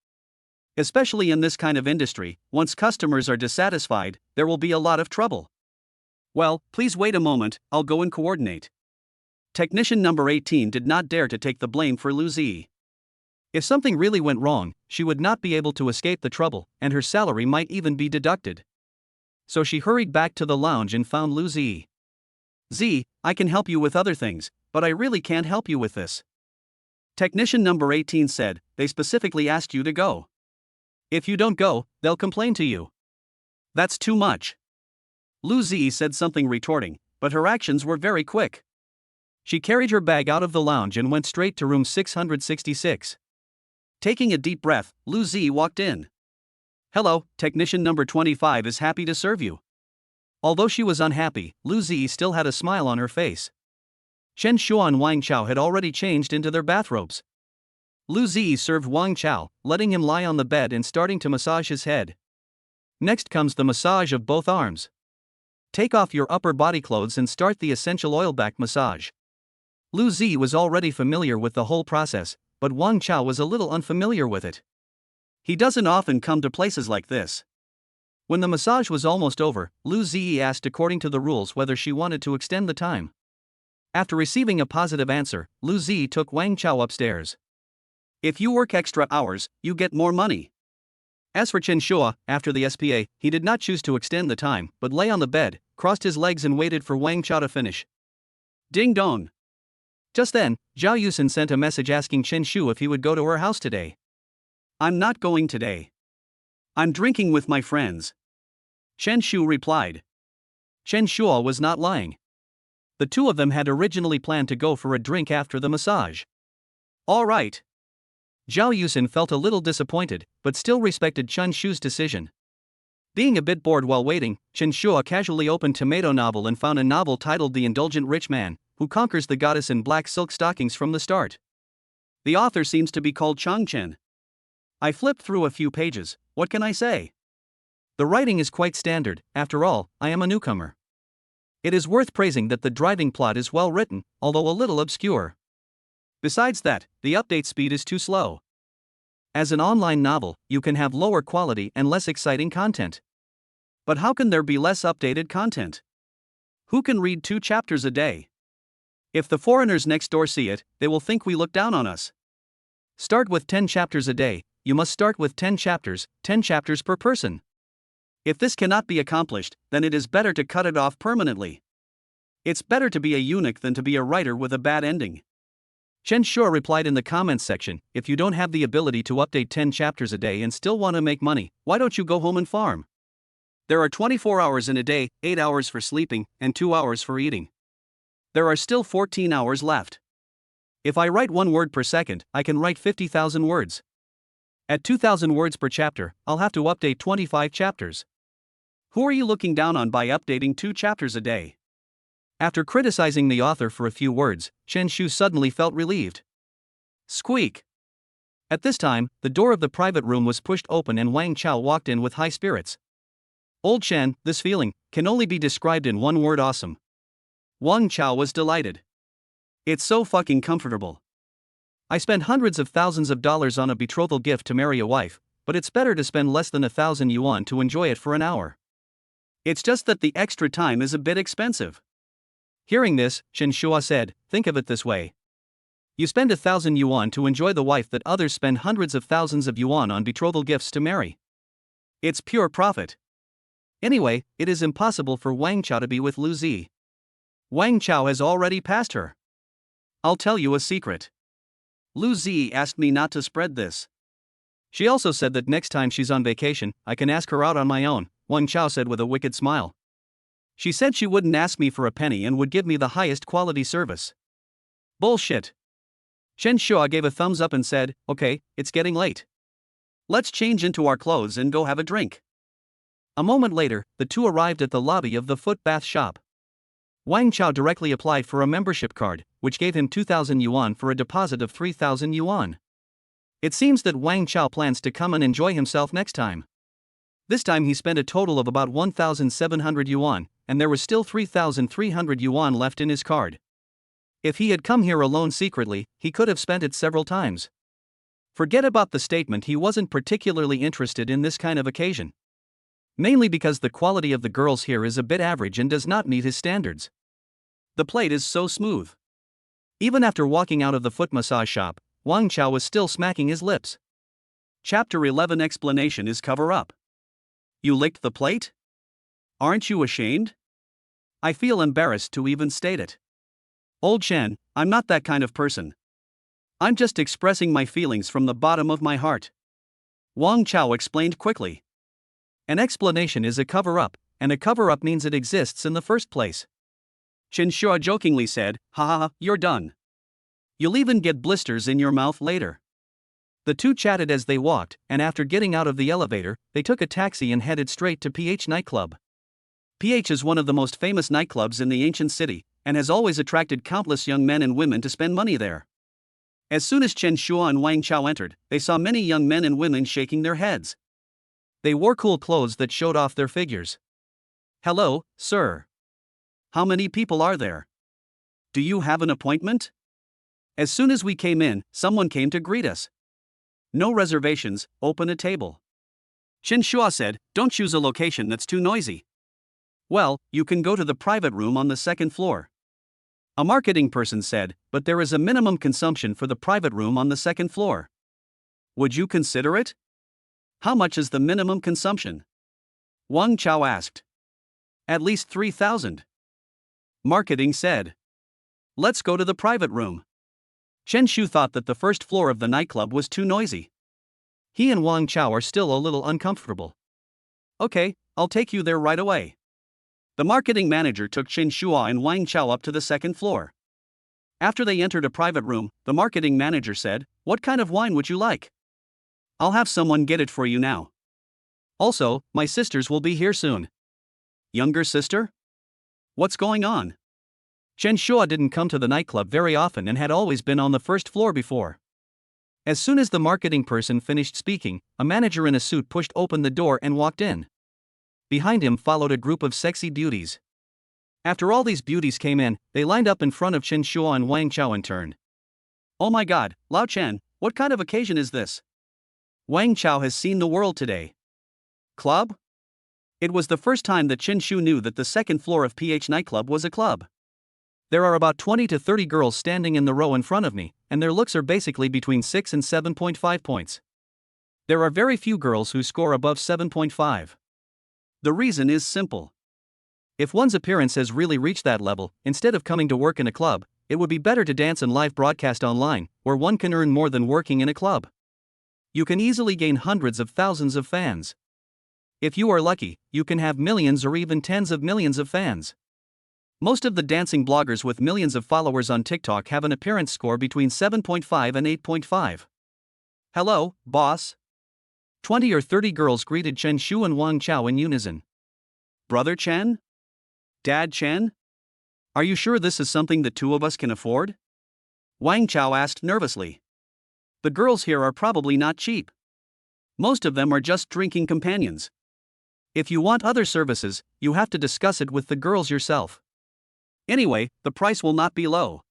Especially in this kind of industry, once customers are dissatisfied, there will be a lot of trouble. Well, please wait a moment, I'll go and coordinate. Technician number 18 did not dare to take the blame for Lu Zi. If something really went wrong, she would not be able to escape the trouble, and her salary might even be deducted. So she hurried back to the lounge and found Lu Zi. Z, I can help you with other things, but I really can't help you with this. Technician number 18 said, they specifically asked you to go. If you don't go, they'll complain to you. That's too much. Lu Zi said something retorting, but her actions were very quick. She carried her bag out of the lounge and went straight to room 666. Taking a deep breath, Lu Zi walked in. Hello, technician number 25 is happy to serve you. Although she was unhappy, Lu Zi still had a smile on her face. Chen Shua and Wang Chao had already changed into their bathrobes. Lu Zi served Wang Chao, letting him lie on the bed and starting to massage his head. Next comes the massage of both arms. Take off your upper body clothes and start the essential oil back massage. Lu Zi was already familiar with the whole process, but Wang Chao was a little unfamiliar with it. He doesn't often come to places like this. When the massage was almost over, Lu Zi asked according to the rules whether she wanted to extend the time. After receiving a positive answer, Lu Zi took Wang Chao upstairs. If you work extra hours, you get more money. As for Chen Shua, after the SPA, he did not choose to extend the time, but lay on the bed, crossed his legs and waited for Wang Chao to finish. Ding dong. Just then, Zhao Yusin sent a message asking Chen Shu if he would go to her house today. I'm not going today. I'm drinking with my friends. Chen Shu replied. Chen Shua was not lying. The two of them had originally planned to go for a drink after the massage. All right. Zhao Yusin felt a little disappointed, but still respected Chen Shu's decision. Being a bit bored while waiting, Chen Shua casually opened Tomato Novel and found a novel titled The Indulgent Rich Man, Who Conquers the Goddess in Black Silk Stockings from the Start. The author seems to be called Chang Chen. I flipped through a few pages, what can I say? The writing is quite standard, after all, I am a newcomer. It is worth praising that the driving plot is well written, although a little obscure. Besides that, the update speed is too slow. As an online novel, you can have lower quality and less exciting content. But how can there be less updated content? Who can read 2 chapters a day? If the foreigners next door see it, they will think we look down on us. Start with 10 chapters a day, you must start with 10 chapters per person. If this cannot be accomplished, then it is better to cut it off permanently. It's better to be a eunuch than to be a writer with a bad ending. Chen Shua replied in the comments section, if you don't have the ability to update 10 chapters a day and still want to make money, why don't you go home and farm? There are 24 hours in a day, 8 hours for sleeping, and 2 hours for eating. There are still 14 hours left. If I write 1 word per second, I can write 50,000 words. At 2,000 words per chapter, I'll have to update 25 chapters. Who are you looking down on by updating 2 chapters a day? After criticizing the author for a few words, Chen Shu suddenly felt relieved. Squeak. At this time, the door of the private room was pushed open and Wang Chao walked in with high spirits. Old Chen, this feeling can only be described in 1 word: awesome. Wang Chao was delighted. It's so fucking comfortable. I spend hundreds of thousands of dollars on a betrothal gift to marry a wife, but it's better to spend less than 1,000 yuan to enjoy it for an hour. It's just that the extra time is a bit expensive. Hearing this, Chen Shua said, think of it this way. You spend 1,000 yuan to enjoy the wife that others spend hundreds of thousands of yuan on betrothal gifts to marry. It's pure profit. Anyway, it is impossible for Wang Chao to be with Lu Zi. Wang Chao has already passed her. I'll tell you a secret. Lu Zi asked me not to spread this. She also said that next time she's on vacation, I can ask her out on my own, Wang Chao said with a wicked smile. She said she wouldn't ask me for a penny and would give me the highest quality service. Bullshit. Chen Shua gave a thumbs up and said, okay, it's getting late. Let's change into our clothes and go have a drink. A moment later, the two arrived at the lobby of the foot bath shop. Wang Chao directly applied for a membership card, which gave him 2,000 yuan for a deposit of 3,000 yuan. It seems that Wang Chao plans to come and enjoy himself next time. This time he spent a total of about 1,700 yuan, and there was still 3,300 yuan left in his card. If he had come here alone secretly, he could have spent it several times. Forget about the statement he wasn't particularly interested in this kind of occasion. Mainly because the quality of the girls here is a bit average and does not meet his standards. The plate is so smooth. Even after walking out of the foot massage shop, Wang Chao was still smacking his lips. Chapter 11 Explanation is cover up. You licked the plate? Aren't you ashamed? I feel embarrassed to even state it. Old Chen, I'm not that kind of person. I'm just expressing my feelings from the bottom of my heart. Wang Chao explained quickly. An explanation is a cover-up, and a cover-up means it exists in the first place. Chen Shua jokingly said, "Ha, you're done. You'll even get blisters in your mouth later." The two chatted as they walked, and after getting out of the elevator, they took a taxi and headed straight to PH nightclub. PH is one of the most famous nightclubs in the ancient city, and has always attracted countless young men and women to spend money there. As soon as Chen Shua and Wang Chao entered, they saw many young men and women shaking their heads. They wore cool clothes that showed off their figures. "Hello, sir. How many people are there? Do you have an appointment?" As soon as we came in, someone came to greet us. "No reservations, open a table." Chen Shua said, "Don't choose a location that's too noisy." "Well, you can go to the private room on the second floor." A marketing person said, "But there is a minimum consumption for the private room on the second floor. Would you consider it?" "How much is the minimum consumption?" Wang Chao asked. "At least 3,000. Marketing said. "Let's go to the private room." Chen Shu thought that the first floor of the nightclub was too noisy. He and Wang Chao are still a little uncomfortable. "Okay, I'll take you there right away." The marketing manager took Chen Shua and Wang Chao up to the second floor. After they entered a private room, the marketing manager said, "What kind of wine would you like?" "I'll have someone get it for you now. Also, my sisters will be here soon." "Younger sister? What's going on?" Chen Shua didn't come to the nightclub very often and had always been on the first floor before. As soon as the marketing person finished speaking, a manager in a suit pushed open the door and walked in. Behind him followed a group of sexy beauties. After all these beauties came in, they lined up in front of Chen Shua and Wang Chao in turn. "Oh my god, Lao Chen, what kind of occasion is this? Wang Chao has seen the world today." Club? It was the first time that Chen Shu knew that the second floor of PH nightclub was a club. There are about 20 to 30 girls standing in the row in front of me, and their looks are basically between 6 and 7.5 points. There are very few girls who score above 7.5. The reason is simple. If one's appearance has really reached that level, instead of coming to work in a club, it would be better to dance and live broadcast online, where one can earn more than working in a club. You can easily gain hundreds of thousands of fans. If you are lucky, you can have millions or even tens of millions of fans. Most of the dancing bloggers with millions of followers on TikTok have an appearance score between 7.5 and 8.5. "Hello, boss." 20 or 30 girls greeted Chen Shu and Wang Chao in unison. "Brother Chen? Dad Chen? Are you sure this is something the two of us can afford?" Wang Chao asked nervously. "The girls here are probably not cheap. Most of them are just drinking companions. If you want other services, you have to discuss it with the girls yourself. Anyway, the price will not be low.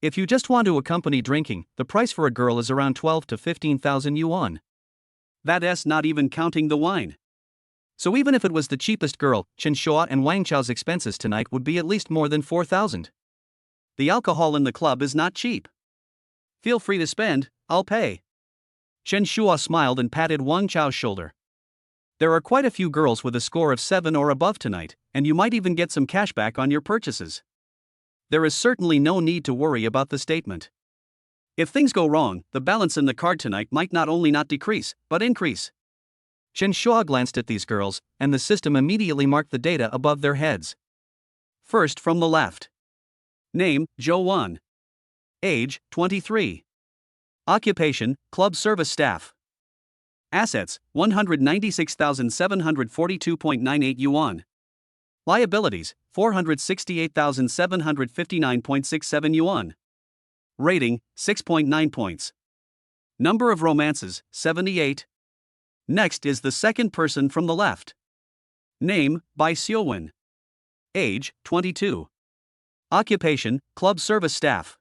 If you just want to accompany drinking, the price for a girl is around 12 to 15,000 yuan. That's not even counting the wine. So even if it was the cheapest girl, Chen Shua and Wang Chao's expenses tonight would be at least more than 4,000. The alcohol in the club is not cheap. Feel free to spend, I'll pay." Chen Shua smiled and patted Wang Chao's shoulder. "There are quite a few girls with a score of 7 or above tonight, and you might even get some cashback on your purchases. There is certainly no need to worry about the statement. If things go wrong, the balance in the card tonight might not only not decrease, but increase." Chen Shua glanced at these girls, and the system immediately marked the data above their heads. First from the left. Name, Zhou Wan. Age, 23. Occupation, club service staff. Assets, 196,742.98 yuan. Liabilities, 468,759.67 yuan. Rating, 6.9 points. Number of romances, 78. Next is the second person from the left. Name, Bai Xiuwen. Age, 22. Occupation, club service staff.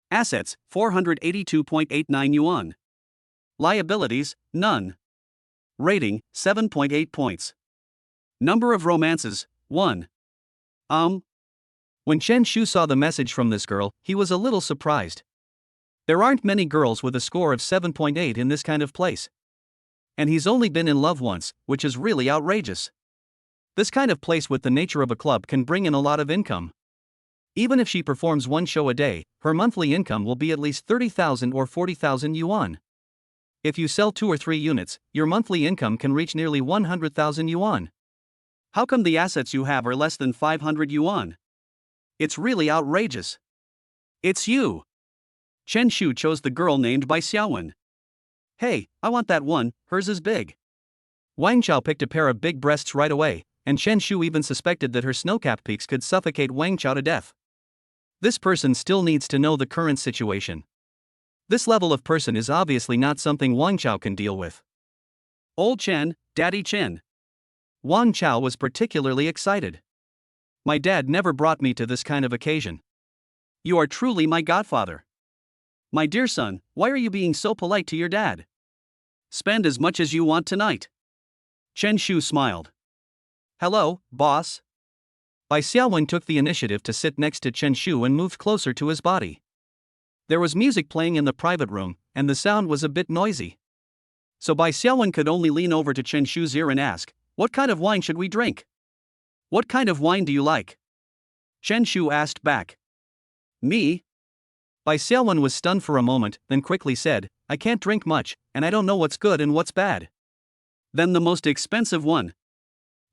Assets, 482.89 yuan. Liabilities, none. Rating, 7.8 points. Number of romances, 1. When Chen Shu saw the message from this girl, he was a little surprised. There aren't many girls with a score of 7.8 in this kind of place. And he's only been in love once, which is really outrageous. This kind of place with the nature of a club can bring in a lot of income. Even if she performs one show a day, her monthly income will be at least 30,000 or 40,000 yuan. If you sell 2 or 3 units, your monthly income can reach nearly 100,000 yuan. How come the assets you have are less than 500 yuan? It's really outrageous. It's you. Chen Shu chose the girl named Bai Xiaowen. Hey, I want that one, hers is big. Wang Chao picked a pair of big breasts right away, and Chen Shu even suspected that her snow-capped peaks could suffocate Wang Chao to death. This person still needs to know the current situation. This level of person is obviously not something Wang Chao can deal with. Old Chen, Daddy Chen. Wang Chao was particularly excited. My dad never brought me to this kind of occasion. You are truly my godfather. My dear son, why are you being so polite to your dad? Spend as much as you want tonight. Chen Shu smiled. Hello, boss. Bai Xiaowen took the initiative to sit next to Chen Shu and moved closer to his body. There was music playing in the private room, and the sound was a bit noisy. So Bai Xiaowen could only lean over to Chen Shu's ear and ask, "What kind of wine should we drink?" "What kind of wine do you like?" Chen Shu asked back. "Me?" Bai Xiaowen was stunned for a moment, then quickly said, "I can't drink much, and I don't know what's good and what's bad." "Then the most expensive one."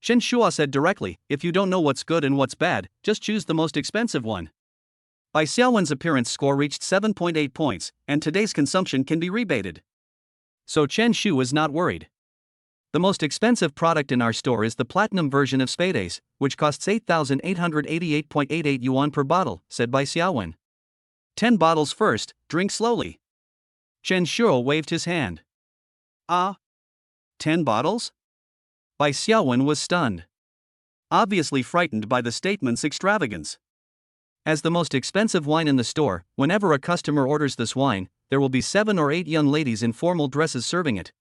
Chen Shua said directly, "If you don't know what's good and what's bad, just choose the most expensive one." Bai Xiaowen's appearance score reached 7.8 points, and today's consumption can be rebated. So Chen Shu was not worried. The most expensive product in our store is the platinum version of Spade Ace, which costs 8,888.88 yuan per bottle, said Bai Xiaowen. 10 bottles first, drink slowly. Chen Shu waved his hand. 10 bottles? Bai Xiaowen was stunned. Obviously frightened by the statement's extravagance. As the most expensive wine in the store, whenever a customer orders this wine, there will be 7 or 8 young ladies in formal dresses serving it.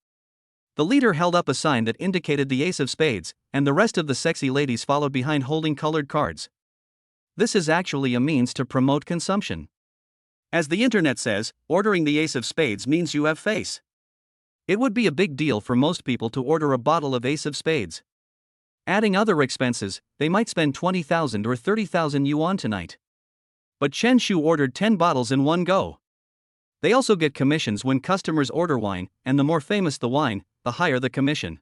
The leader held up a sign that indicated the ace of spades, and the rest of the sexy ladies followed behind holding colored cards. This is actually a means to promote consumption. As the internet says, ordering the ace of spades means you have face. It would be a big deal for most people to order a bottle of ace of spades. Adding other expenses, they might spend 20,000 or 30,000 yuan tonight. But Chen Shu ordered 10 bottles in one go. They also get commissions when customers order wine, and the more famous the wine, the higher the commission.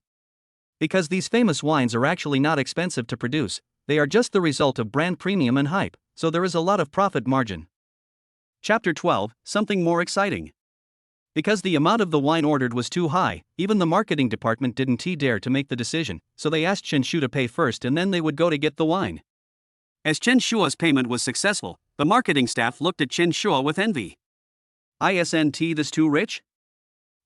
Because these famous wines are actually not expensive to produce, they are just the result of brand premium and hype, so there is a lot of profit margin. Chapter 12, something more exciting. Because the amount of the wine ordered was too high, even the marketing department didn't dare to make the decision, so they asked Chen Shu to pay first and then they would go to get the wine. As Chen Shua's payment was successful, the marketing staff looked at Chen Shua with envy. Isn't this too rich?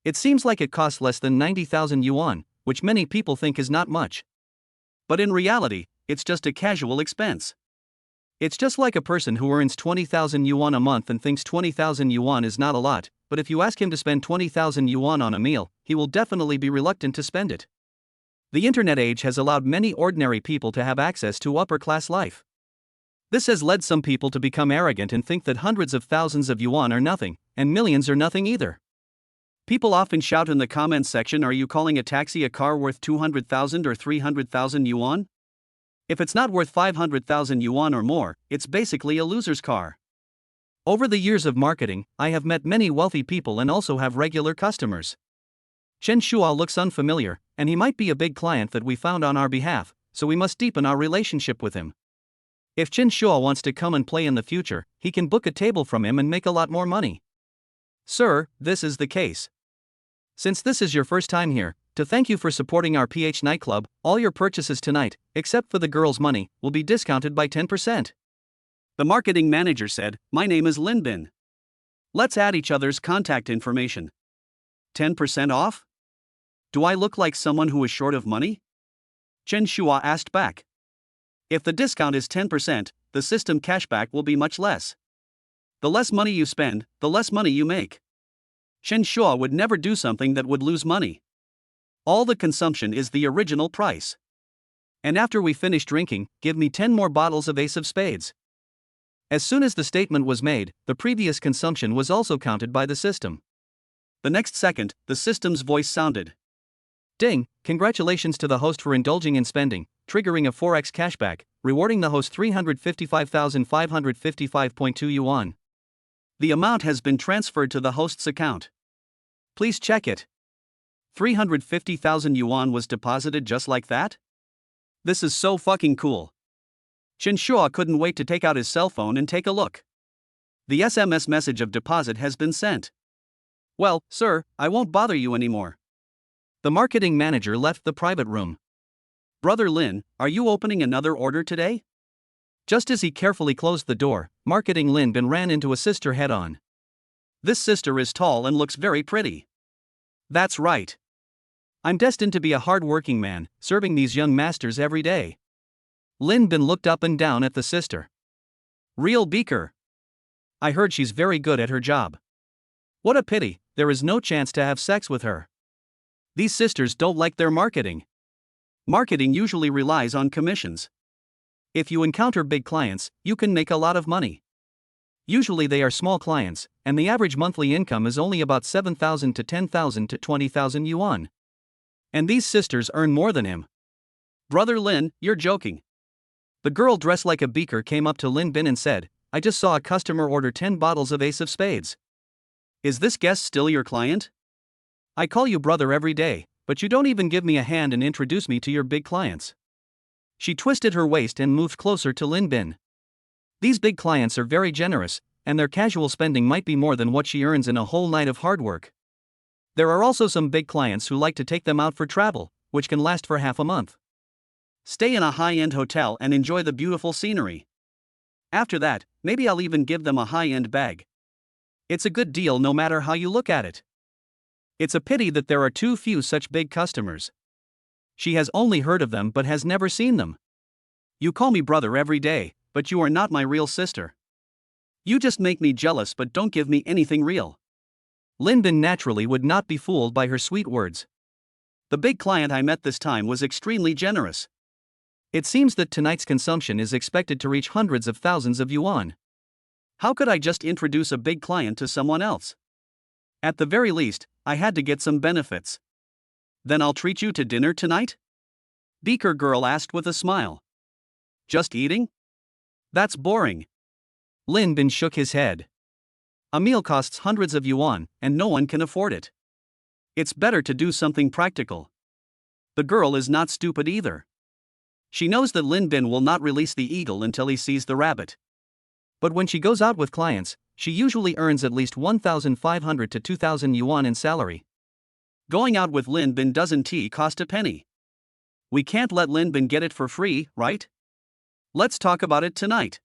It seems like it costs less than 90,000 yuan, which many people think is not much. But in reality, it's just a casual expense. It's just like a person who earns 20,000 yuan a month and thinks 20,000 yuan is not a lot, but if you ask him to spend 20,000 yuan on a meal, he will definitely be reluctant to spend it. The internet age has allowed many ordinary people to have access to upper-class life. This has led some people to become arrogant and think that hundreds of thousands of yuan are nothing, and millions are nothing either. People often shout in the comments section, "Are you calling a taxi a car worth 200,000 or 300,000 yuan? If it's not worth 500,000 yuan or more, it's basically a loser's car." Over the years of marketing, I have met many wealthy people and also have regular customers. Chen Shua looks unfamiliar, and he might be a big client that we found on our behalf, so we must deepen our relationship with him. If Chen Shua wants to come and play in the future, he can book a table from him and make a lot more money. Sir, this is the case. Since this is your first time here, to thank you for supporting our PH nightclub, all your purchases tonight, except for the girls' money, will be discounted by 10%. The marketing manager said, "My name is Lin Bin. Let's add each other's contact information. 10% off? Do I look like someone who is short of money?" Chen Shua asked back. "If the discount is 10%, the system cashback will be much less. The less money you spend, the less money you make. Chen Shua would never do something that would lose money. All the consumption is the original price. And after we finish drinking, give me 10 more bottles of Ace of Spades." As soon as the statement was made, the previous consumption was also counted by the system. The next second, the system's voice sounded. "Ding, congratulations to the host for indulging in spending, triggering a 4x cashback, rewarding the host 355,555.2 yuan. The amount has been transferred to the host's account. Please check it." 350,000 yuan was deposited just like that? This is so fucking cool. Chen Shua couldn't wait to take out his cell phone and take a look. The SMS message of deposit has been sent. "Well, sir, I won't bother you anymore." The marketing manager left the private room. "Brother Lin, are you opening another order today?" Just as he carefully closed the door, marketing Lin Bin ran into a sister head-on. "This sister is tall and looks very pretty." "That's right. I'm destined to be a hard-working man, serving these young masters every day." Lin Bin looked up and down at the sister. "Real beaker. I heard she's very good at her job. What a pity, there is no chance to have sex with her." These sisters don't like their marketing. Marketing usually relies on commissions. If you encounter big clients, you can make a lot of money. Usually they are small clients, and the average monthly income is only about 7,000 to 10,000 to 20,000 yuan. And these sisters earn more than him. "Brother Lin, you're joking." The girl dressed like a beaker came up to Lin Bin and said, "I just saw a customer order 10 bottles of Ace of Spades. Is this guest still your client?" "I call you brother every day, but you don't even give me a hand and introduce me to your big clients." She twisted her waist and moved closer to Lin Bin. These big clients are very generous, and their casual spending might be more than what she earns in a whole night of hard work. There are also some big clients who like to take them out for travel, which can last for half a month. Stay in a high-end hotel and enjoy the beautiful scenery. After that, maybe I'll even give them a high-end bag. It's a good deal no matter how you look at it. It's a pity that there are too few such big customers. She has only heard of them but has never seen them. You call me brother every day, but you are not my real sister. You just make me jealous but don't give me anything real. Lin Bin naturally would not be fooled by her sweet words. The big client I met this time was extremely generous. It seems that tonight's consumption is expected to reach hundreds of thousands of yuan. How could I just introduce a big client to someone else? At the very least, I had to get some benefits. Then I'll treat you to dinner tonight? Beaker girl asked with a smile. Just eating? That's boring. Lin Bin shook his head. A meal costs hundreds of yuan, and no one can afford it. It's better to do something practical. The girl is not stupid either. She knows that Lin Bin will not release the eagle until he sees the rabbit. But when she goes out with clients, she usually earns at least 1,500 to 2,000 yuan in salary. Going out with Lin Bin doesn't cost a penny. We can't let Lin Bin get it for free, right? Let's talk about it tonight.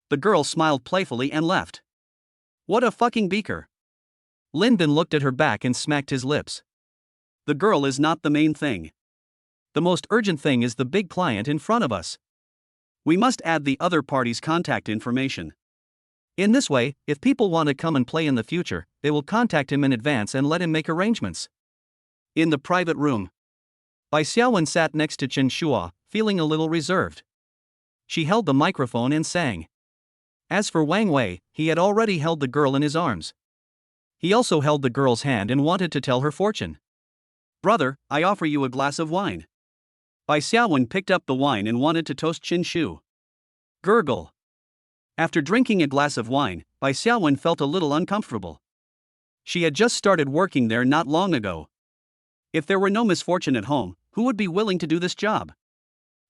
The girl smiled playfully and left. What a fucking beaker. Lin Bin looked at her back and smacked his lips. The girl is not the main thing. The most urgent thing is the big client in front of us. We must add the other party's contact information. In this way, if people want to come and play in the future, they will contact him in advance and let him make arrangements. In the private room, Bai Xiaowen sat next to Chen Shua, feeling a little reserved. She held the microphone and sang. As for Wang Wei, he had already held the girl in his arms. He also held the girl's hand and wanted to tell her fortune. Brother, I offer you a glass of wine. Bai Xiaowen picked up the wine and wanted to toast Qin Shu. Gurgle. After drinking a glass of wine, Bai Xiaowen felt a little uncomfortable. She had just started working there not long ago. If there were no misfortune at home, who would be willing to do this job?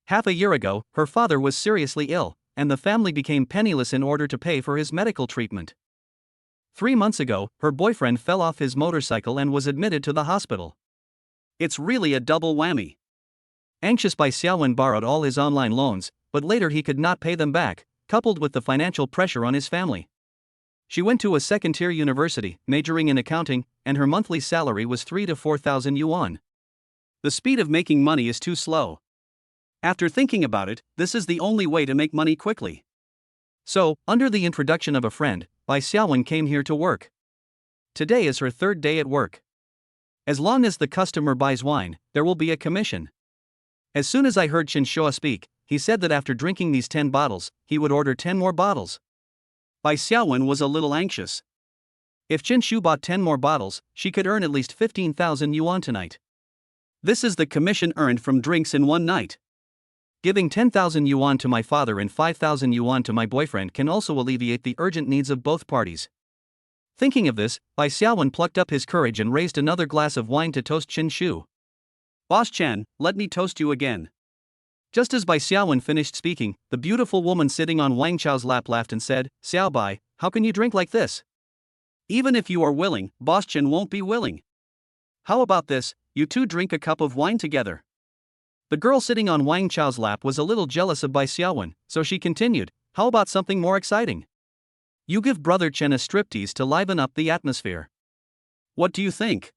Half a year ago, her father was seriously ill, and the family became penniless in order to pay for his medical treatment. 3 months ago, her boyfriend fell off his motorcycle and was admitted to the hospital. It's really a double whammy. Anxious, Bai Xiaowen borrowed all his online loans, but later he could not pay them back, coupled with the financial pressure on his family. She went to a second-tier university, majoring in accounting, and her monthly salary was 3,000 to 4,000 yuan. The speed of making money is too slow. After thinking about it, this is the only way to make money quickly. So, under the introduction of a friend, Bai Xiaowen came here to work. Today is her 3rd day at work. As long as the customer buys wine, there will be a commission. As soon as I heard Chen Shua speak, he said that after drinking these 10 bottles, he would order 10 more bottles. Bai Xiaowen was a little anxious. If Chen Shu bought 10 more bottles, she could earn at least 15,000 yuan tonight. This is the commission earned from drinks in one night. Giving 10,000 yuan to my father and 5,000 yuan to my boyfriend can also alleviate the urgent needs of both parties. Thinking of this, Bai Xiaowen plucked up his courage and raised another glass of wine to toast Chen Shu. Boss Chen, let me toast you again. Just as Bai Xiaowen finished speaking, the beautiful woman sitting on Wang Chao's lap laughed and said, "Xiao Bai, how can you drink like this? Even if you are willing, Boss Chen won't be willing. How about this, you two drink a cup of wine together?" The girl sitting on Wang Chao's lap was a little jealous of Bai Xiaowen, so she continued, "How about something more exciting? You give Brother Chen a striptease to liven up the atmosphere. What do you think?"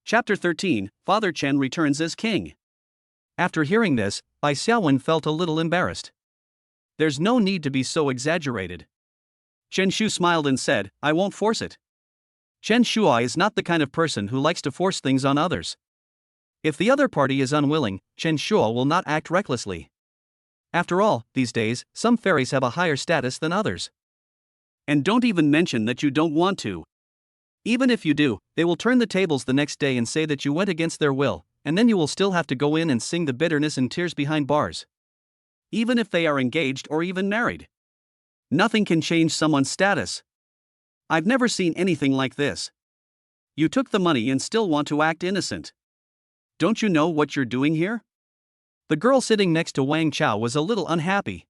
Chapter 13, Father Chen returns as king. After hearing this, Bai Xiaowen felt a little embarrassed. There's no need to be so exaggerated. Chen Shu smiled and said, "I won't force it." Chen Shua is not the kind of person who likes to force things on others. If the other party is unwilling, Chen Shua will not act recklessly. After all, these days, some fairies have a higher status than others. And don't even mention that you don't want to. Even if you do, they will turn the tables the next day and say that you went against their will, and then you will still have to go in and sing the bitterness and tears behind bars. Even if they are engaged or even married. Nothing can change someone's status. I've never seen anything like this. You took the money and still want to act innocent. Don't you know what you're doing here? The girl sitting next to Wang Chao was a little unhappy.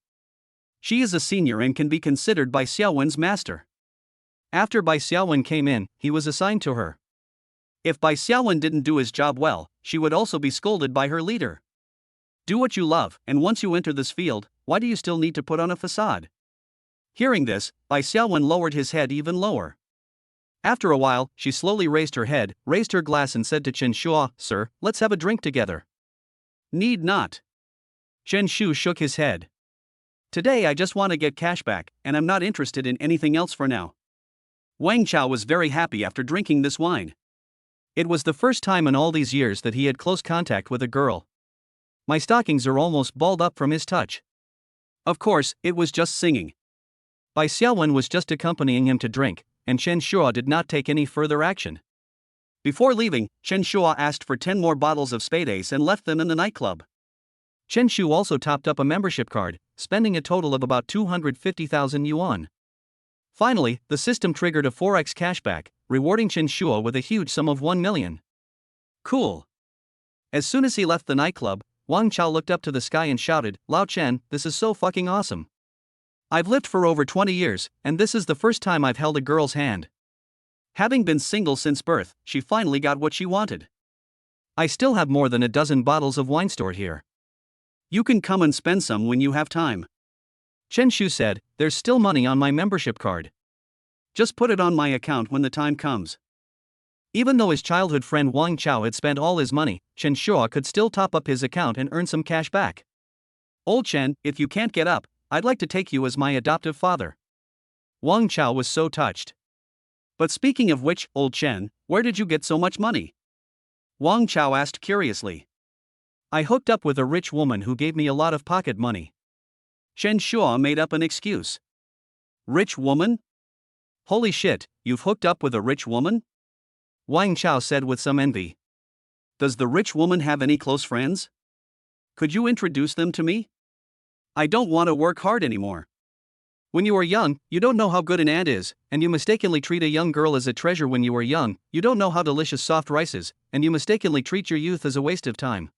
She is a senior and can be considered Bai Xiaowen's master. After Bai Xiaowen came in, he was assigned to her. If Bai Xiaowen didn't do his job well, she would also be scolded by her leader. Do what you love, and once you enter this field, why do you still need to put on a facade? Hearing this, Bai Xiaowen lowered his head even lower. After a while, she slowly raised her head, raised her glass and said to Chen Shua, "Sir, let's have a drink together." Need not. Chen Shu shook his head. Today I just want to get cash back, and I'm not interested in anything else for now. Wang Chao was very happy after drinking this wine. It was the first time in all these years that he had close contact with a girl. My stockings are almost balled up from his touch. Of course, it was just singing. Bai Xiaowen was just accompanying him to drink, and Chen Shua did not take any further action. Before leaving, Chen Shua asked for 10 more bottles of Spade Ace and left them in the nightclub. Chen Shu also topped up a membership card, spending a total of about 250,000 yuan. Finally, the system triggered a 4x cashback, rewarding Chen Shua with a huge sum of 1 million. Cool. As soon as he left the nightclub, Wang Chao looked up to the sky and shouted, "Lao Chen, this is so fucking awesome. I've lived for over 20 years, and this is the first time I've held a girl's hand." Having been single since birth, she finally got what she wanted. I still have more than a dozen bottles of wine stored here. You can come and spend some when you have time. Chen Shu said, "There's still money on my membership card. Just put it on my account when the time comes." Even though his childhood friend Wang Chao had spent all his money, Chen Shua could still top up his account and earn some cash back. "Old Chen, if you can't get up, I'd like to take you as my adoptive father." Wang Chao was so touched. "But speaking of which, old Chen, where did you get so much money?" Wang Chao asked curiously. "I hooked up with a rich woman who gave me a lot of pocket money." Chen Shua made up an excuse. "Rich woman? Holy shit, you've hooked up with a rich woman?" Wang Chao said with some envy. "Does the rich woman have any close friends? Could you introduce them to me? I don't want to work hard anymore." When you are young, you don't know how good an ant is, and you mistakenly treat a young girl as a treasure. When you are young, you don't know how delicious soft rice is, and you mistakenly treat your youth as a waste of time.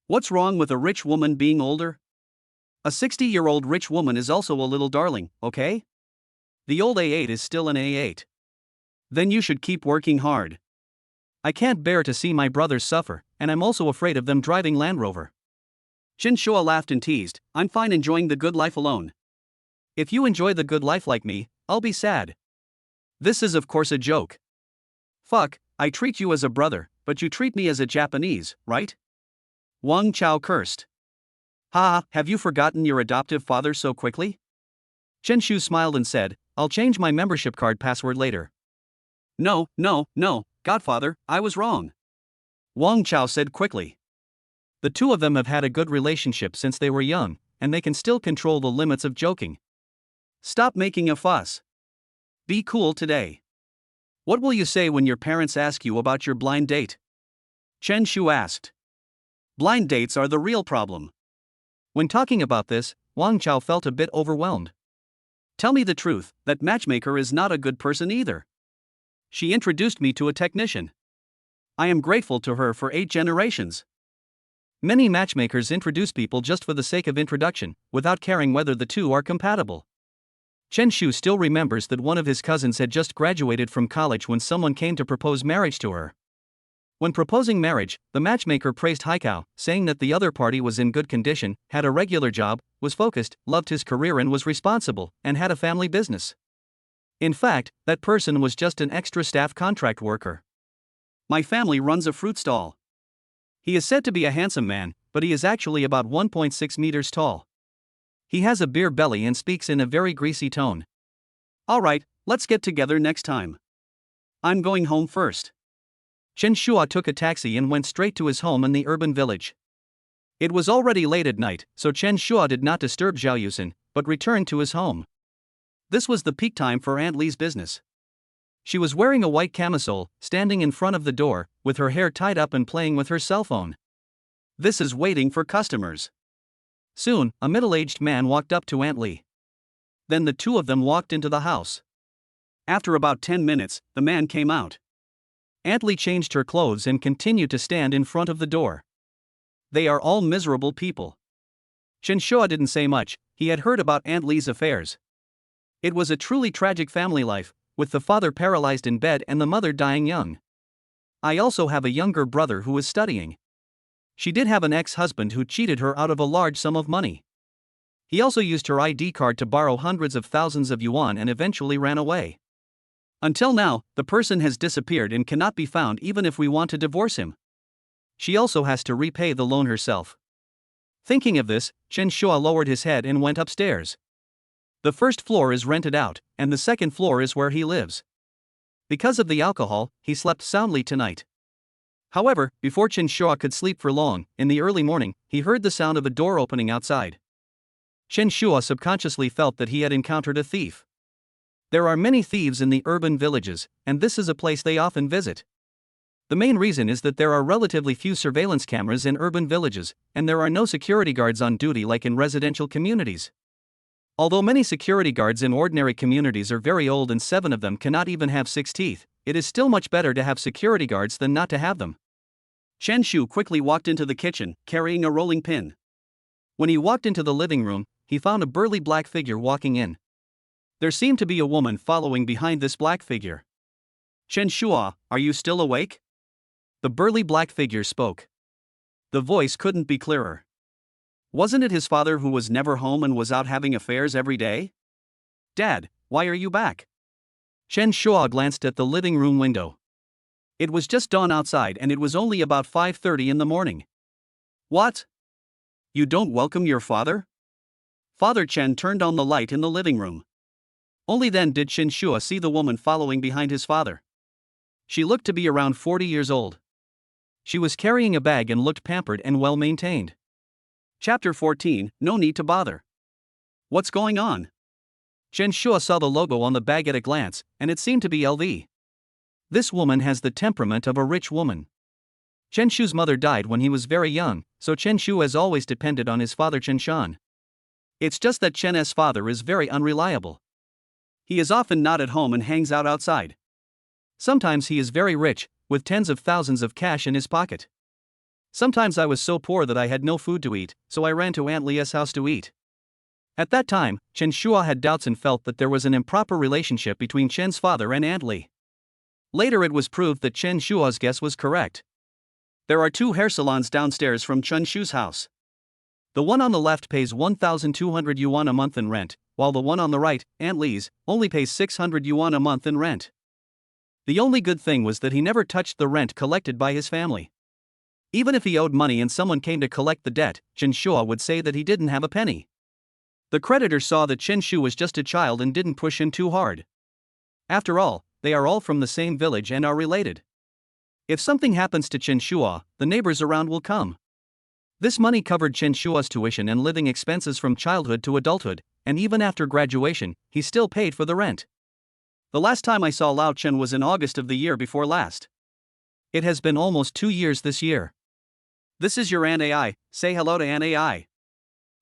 What's wrong with a rich woman being older? A 60-year-old rich woman is also a little darling, okay? The old A8 is still an A8. Then you should keep working hard. I can't bear to see my brothers suffer, and I'm also afraid of them driving Land Rover. Chen Shua laughed and teased, I'm fine enjoying the good life alone. If you enjoy the good life like me, I'll be sad. This is of course a joke. Fuck, I treat you as a brother, but you treat me as a Japanese, right? Wang Chao cursed. Ha, have you forgotten your adoptive father so quickly? Chen Shu smiled and said, I'll change my membership card password later. No, Godfather, I was wrong. Wang Chao said quickly. The two of them have had a good relationship since they were young, and they can still control the limits of joking. Stop making a fuss. Be cool today. What will you say when your parents ask you about your blind date? Chen Shu asked. Blind dates are the real problem. When talking about this, Wang Chao felt a bit overwhelmed. Tell me the truth, that matchmaker is not a good person either. She introduced me to a technician. I am grateful to her for 8 generations. Many matchmakers introduce people just for the sake of introduction, without caring whether the two are compatible. Chen Shu still remembers that one of his cousins had just graduated from college when someone came to propose marriage to her. When proposing marriage, the matchmaker praised Haikao, saying that the other party was in good condition, had a regular job, was focused, loved his career and was responsible, and had a family business. In fact, that person was just an extra staff contract worker. My family runs a fruit stall. He is said to be a handsome man, but he is actually about 1.6 meters tall. He has a beer belly and speaks in a very greasy tone. Alright, let's get together next time. I'm going home first. Chen Shua took a taxi and went straight to his home in the urban village. It was already late at night, so Chen Shua did not disturb Zhao Yusin, but returned to his home. This was the peak time for Aunt Li's business. She was wearing a white camisole, standing in front of the door, with her hair tied up and playing with her cell phone. This is waiting for customers. Soon, a middle-aged man walked up to Aunt Li. Then the two of them walked into the house. After about 10 minutes, the man came out. Aunt Li changed her clothes and continued to stand in front of the door. They are all miserable people. Chen Shua didn't say much. He had heard about Aunt Li's affairs. It was a truly tragic family life, with the father paralyzed in bed and the mother dying young. I also have a younger brother who is studying. She did have an ex-husband who cheated her out of a large sum of money. He also used her ID card to borrow hundreds of thousands of yuan and eventually ran away. Until now, the person has disappeared and cannot be found even if we want to divorce him. She also has to repay the loan herself. Thinking of this, Chen Shua lowered his head and went upstairs. The first floor is rented out, and the second floor is where he lives. Because of the alcohol, he slept soundly tonight. However, before Chen Shua could sleep for long, in the early morning, he heard the sound of a door opening outside. Chen Shua subconsciously felt that he had encountered a thief. There are many thieves in the urban villages, and this is a place they often visit. The main reason is that there are relatively few surveillance cameras in urban villages, and there are no security guards on duty like in residential communities. Although many security guards in ordinary communities are very old and 7 of them cannot even have 6 teeth, it is still much better to have security guards than not to have them. Chen Shu quickly walked into the kitchen, carrying a rolling pin. When he walked into the living room, he found a burly black figure walking in. There seemed to be a woman following behind this black figure. Chen Shua, are you still awake? The burly black figure spoke. The voice couldn't be clearer. Wasn't it his father who was never home and was out having affairs every day? Dad, why are you back? Chen Shua glanced at the living room window. It was just dawn outside and it was only about 5:30 in the morning. What? You don't welcome your father? Father Chen turned on the light in the living room. Only then did Chen Shua see the woman following behind his father. She looked to be around 40 years old. She was carrying a bag and looked pampered and well maintained. Chapter 14, No Need to Bother. What's going on? Chen Shua saw the logo on the bag at a glance, and it seemed to be LV. This woman has the temperament of a rich woman. Chen Shu's mother died when he was very young, so Chen Shu has always depended on his father Chen Shan. It's just that Chen's father is very unreliable. He is often not at home and hangs out outside. Sometimes he is very rich, with tens of thousands of cash in his pocket. Sometimes I was so poor that I had no food to eat, so I ran to Aunt Li's house to eat. At that time, Chen Shua had doubts and felt that there was an improper relationship between Chen's father and Aunt Li. Later it was proved that Chen Shua's guess was correct. There are 2 hair salons downstairs from Chen Shu's house. The one on the left pays 1,200 yuan a month in rent, while the one on the right, Aunt Lee's, only pays 600 yuan a month in rent. The only good thing was that he never touched the rent collected by his family. Even if he owed money and someone came to collect the debt, Chen Shua would say that he didn't have a penny. The creditor saw that Chen Shu was just a child and didn't push him too hard. After all, they are all from the same village and are related. If something happens to Chen Shua, the neighbors around will come. This money covered Chen Shua's tuition and living expenses from childhood to adulthood, and even after graduation, he still paid for the rent. The last time I saw Lao Chen was in August of the year before last. It has been almost 2 years this year. This is your Aunt AI, say hello to Aunt AI.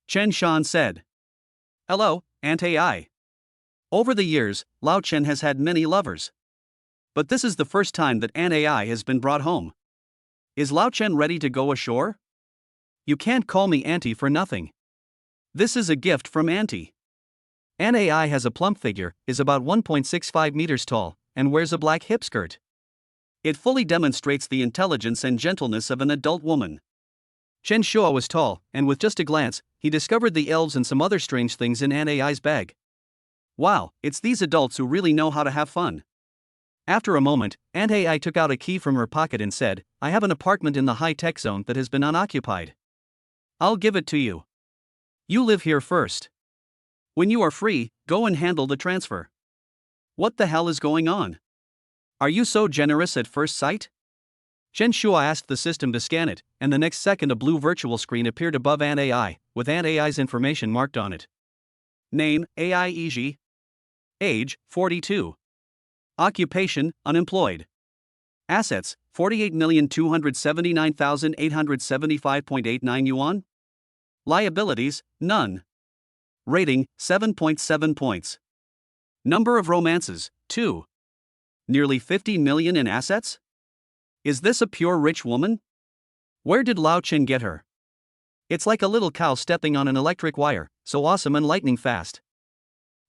Chen Shan said. Hello, Aunt AI. Over the years, Lao Chen has had many lovers. But this is the first time that Aunt AI has been brought home. Is Lao Chen ready to go ashore? You can't call me Auntie for nothing. This is a gift from Auntie. Aunt AI has a plump figure, is about 1.65 meters tall, and wears a black hip skirt. It fully demonstrates the intelligence and gentleness of an adult woman. Chen Shua was tall, and with just a glance, he discovered the elves and some other strange things in Aunt AI's bag. Wow, it's these adults who really know how to have fun. After a moment, Aunt AI took out a key from her pocket and said, I have an apartment in the high-tech zone that has been unoccupied. I'll give it to you. You live here first. When you are free, go and handle the transfer. What the hell is going on? Are you so generous at first sight? Chen Shua asked the system to scan it, and the next second a blue virtual screen appeared above Aunt AI, with Aunt AI's information marked on it. Name, AI Iji. Age, 42. Occupation, unemployed. Assets, 48,279,875.89 yuan. Liabilities, none. Rating, 7.7 points. Number of romances, 2. Nearly 50 million in assets? Is this a pure rich woman? Where did Lao Chen get her? It's like a little cow stepping on an electric wire, so awesome and lightning fast.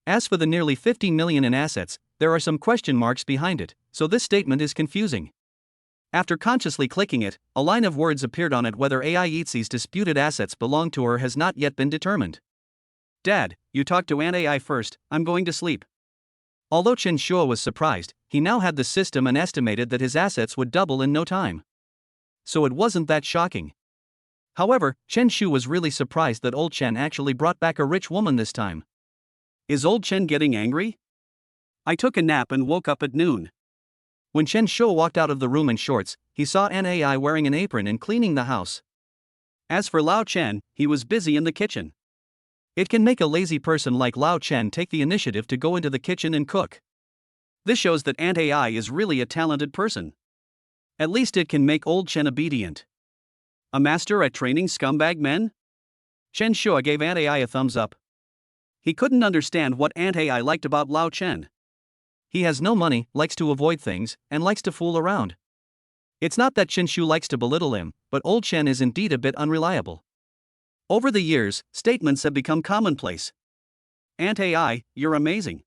As for the nearly 50 million in assets, there are some question marks behind it, so this statement is confusing. After consciously clicking it, a line of words appeared on it. Whether AI Yixi's disputed assets belong to her has not yet been determined. Dad, you talk to Aunt AI first, I'm going to sleep. Although Chen Shua was surprised, he now had the system and estimated that his assets would double in no time. So it wasn't that shocking. However, Chen Shu was really surprised that old Chen actually brought back a rich woman this time. Is old Chen getting angry? I took a nap and woke up at noon. When Chen Shou walked out of the room in shorts, he saw Aunt AI wearing an apron and cleaning the house. As for Lao Chen, he was busy in the kitchen. It can make a lazy person like Lao Chen take the initiative to go into the kitchen and cook. This shows that Aunt AI is really a talented person. At least it can make old Chen obedient. A master at training scumbag men? Chen Shua gave Aunt AI a thumbs up. He couldn't understand what Aunt AI liked about Lao Chen. He has no money, likes to avoid things, and likes to fool around. It's not that Chen Shu likes to belittle him, but old Chen is indeed a bit unreliable. Over the years, statements have become commonplace. Aunt AI, you're amazing.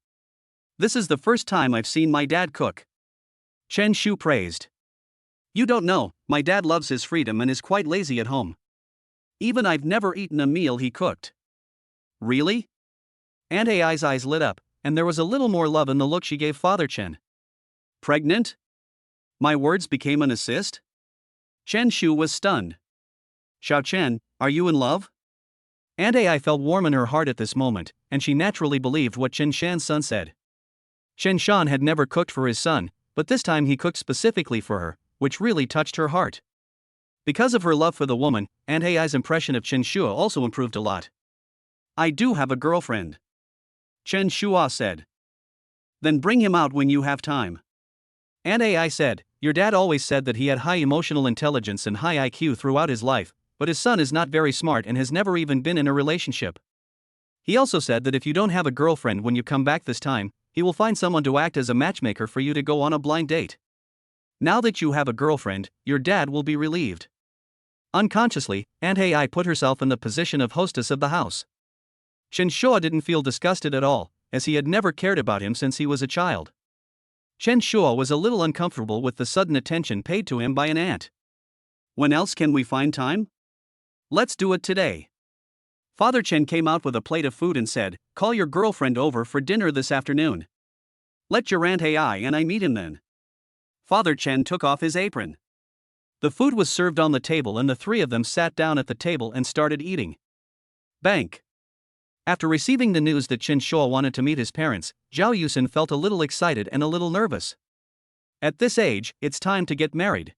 This is the first time I've seen my dad cook. Chen Shu praised. You don't know, my dad loves his freedom and is quite lazy at home. Even I've never eaten a meal he cooked. Really? Aunt AI's eyes lit up, and there was a little more love in the look she gave Father Chen. Pregnant? My words became an assist? Chen Shu was stunned. Xiao Chen, are you in love? Aunt AI felt warm in her heart at this moment, and she naturally believed what Chen Shan's son said. Chen Shan had never cooked for his son, but this time he cooked specifically for her, which really touched her heart. Because of her love for the woman, Aunt AI's impression of Chen Shua also improved a lot. I do have a girlfriend. Chen Shua said. Then bring him out when you have time. Aunt AI said, your dad always said that he had high emotional intelligence and high IQ throughout his life, but his son is not very smart and has never even been in a relationship. He also said that if you don't have a girlfriend when you come back this time, he will find someone to act as a matchmaker for you to go on a blind date. Now that you have a girlfriend, your dad will be relieved. Unconsciously, Aunt AI put herself in the position of hostess of the house. Chen Shua didn't feel disgusted at all, as he had never cared about him since he was a child. Chen Shua was a little uncomfortable with the sudden attention paid to him by an aunt. When else can we find time? Let's do it today. Father Chen came out with a plate of food and said, "Call your girlfriend over for dinner this afternoon. Let your aunt AI and I meet him then." Father Chen took off his apron. The food was served on the table and the three of them sat down at the table and started eating. Bank. After receiving the news that Chen Shua wanted to meet his parents, Zhao Yusin felt a little excited and a little nervous. At this age, it's time to get married.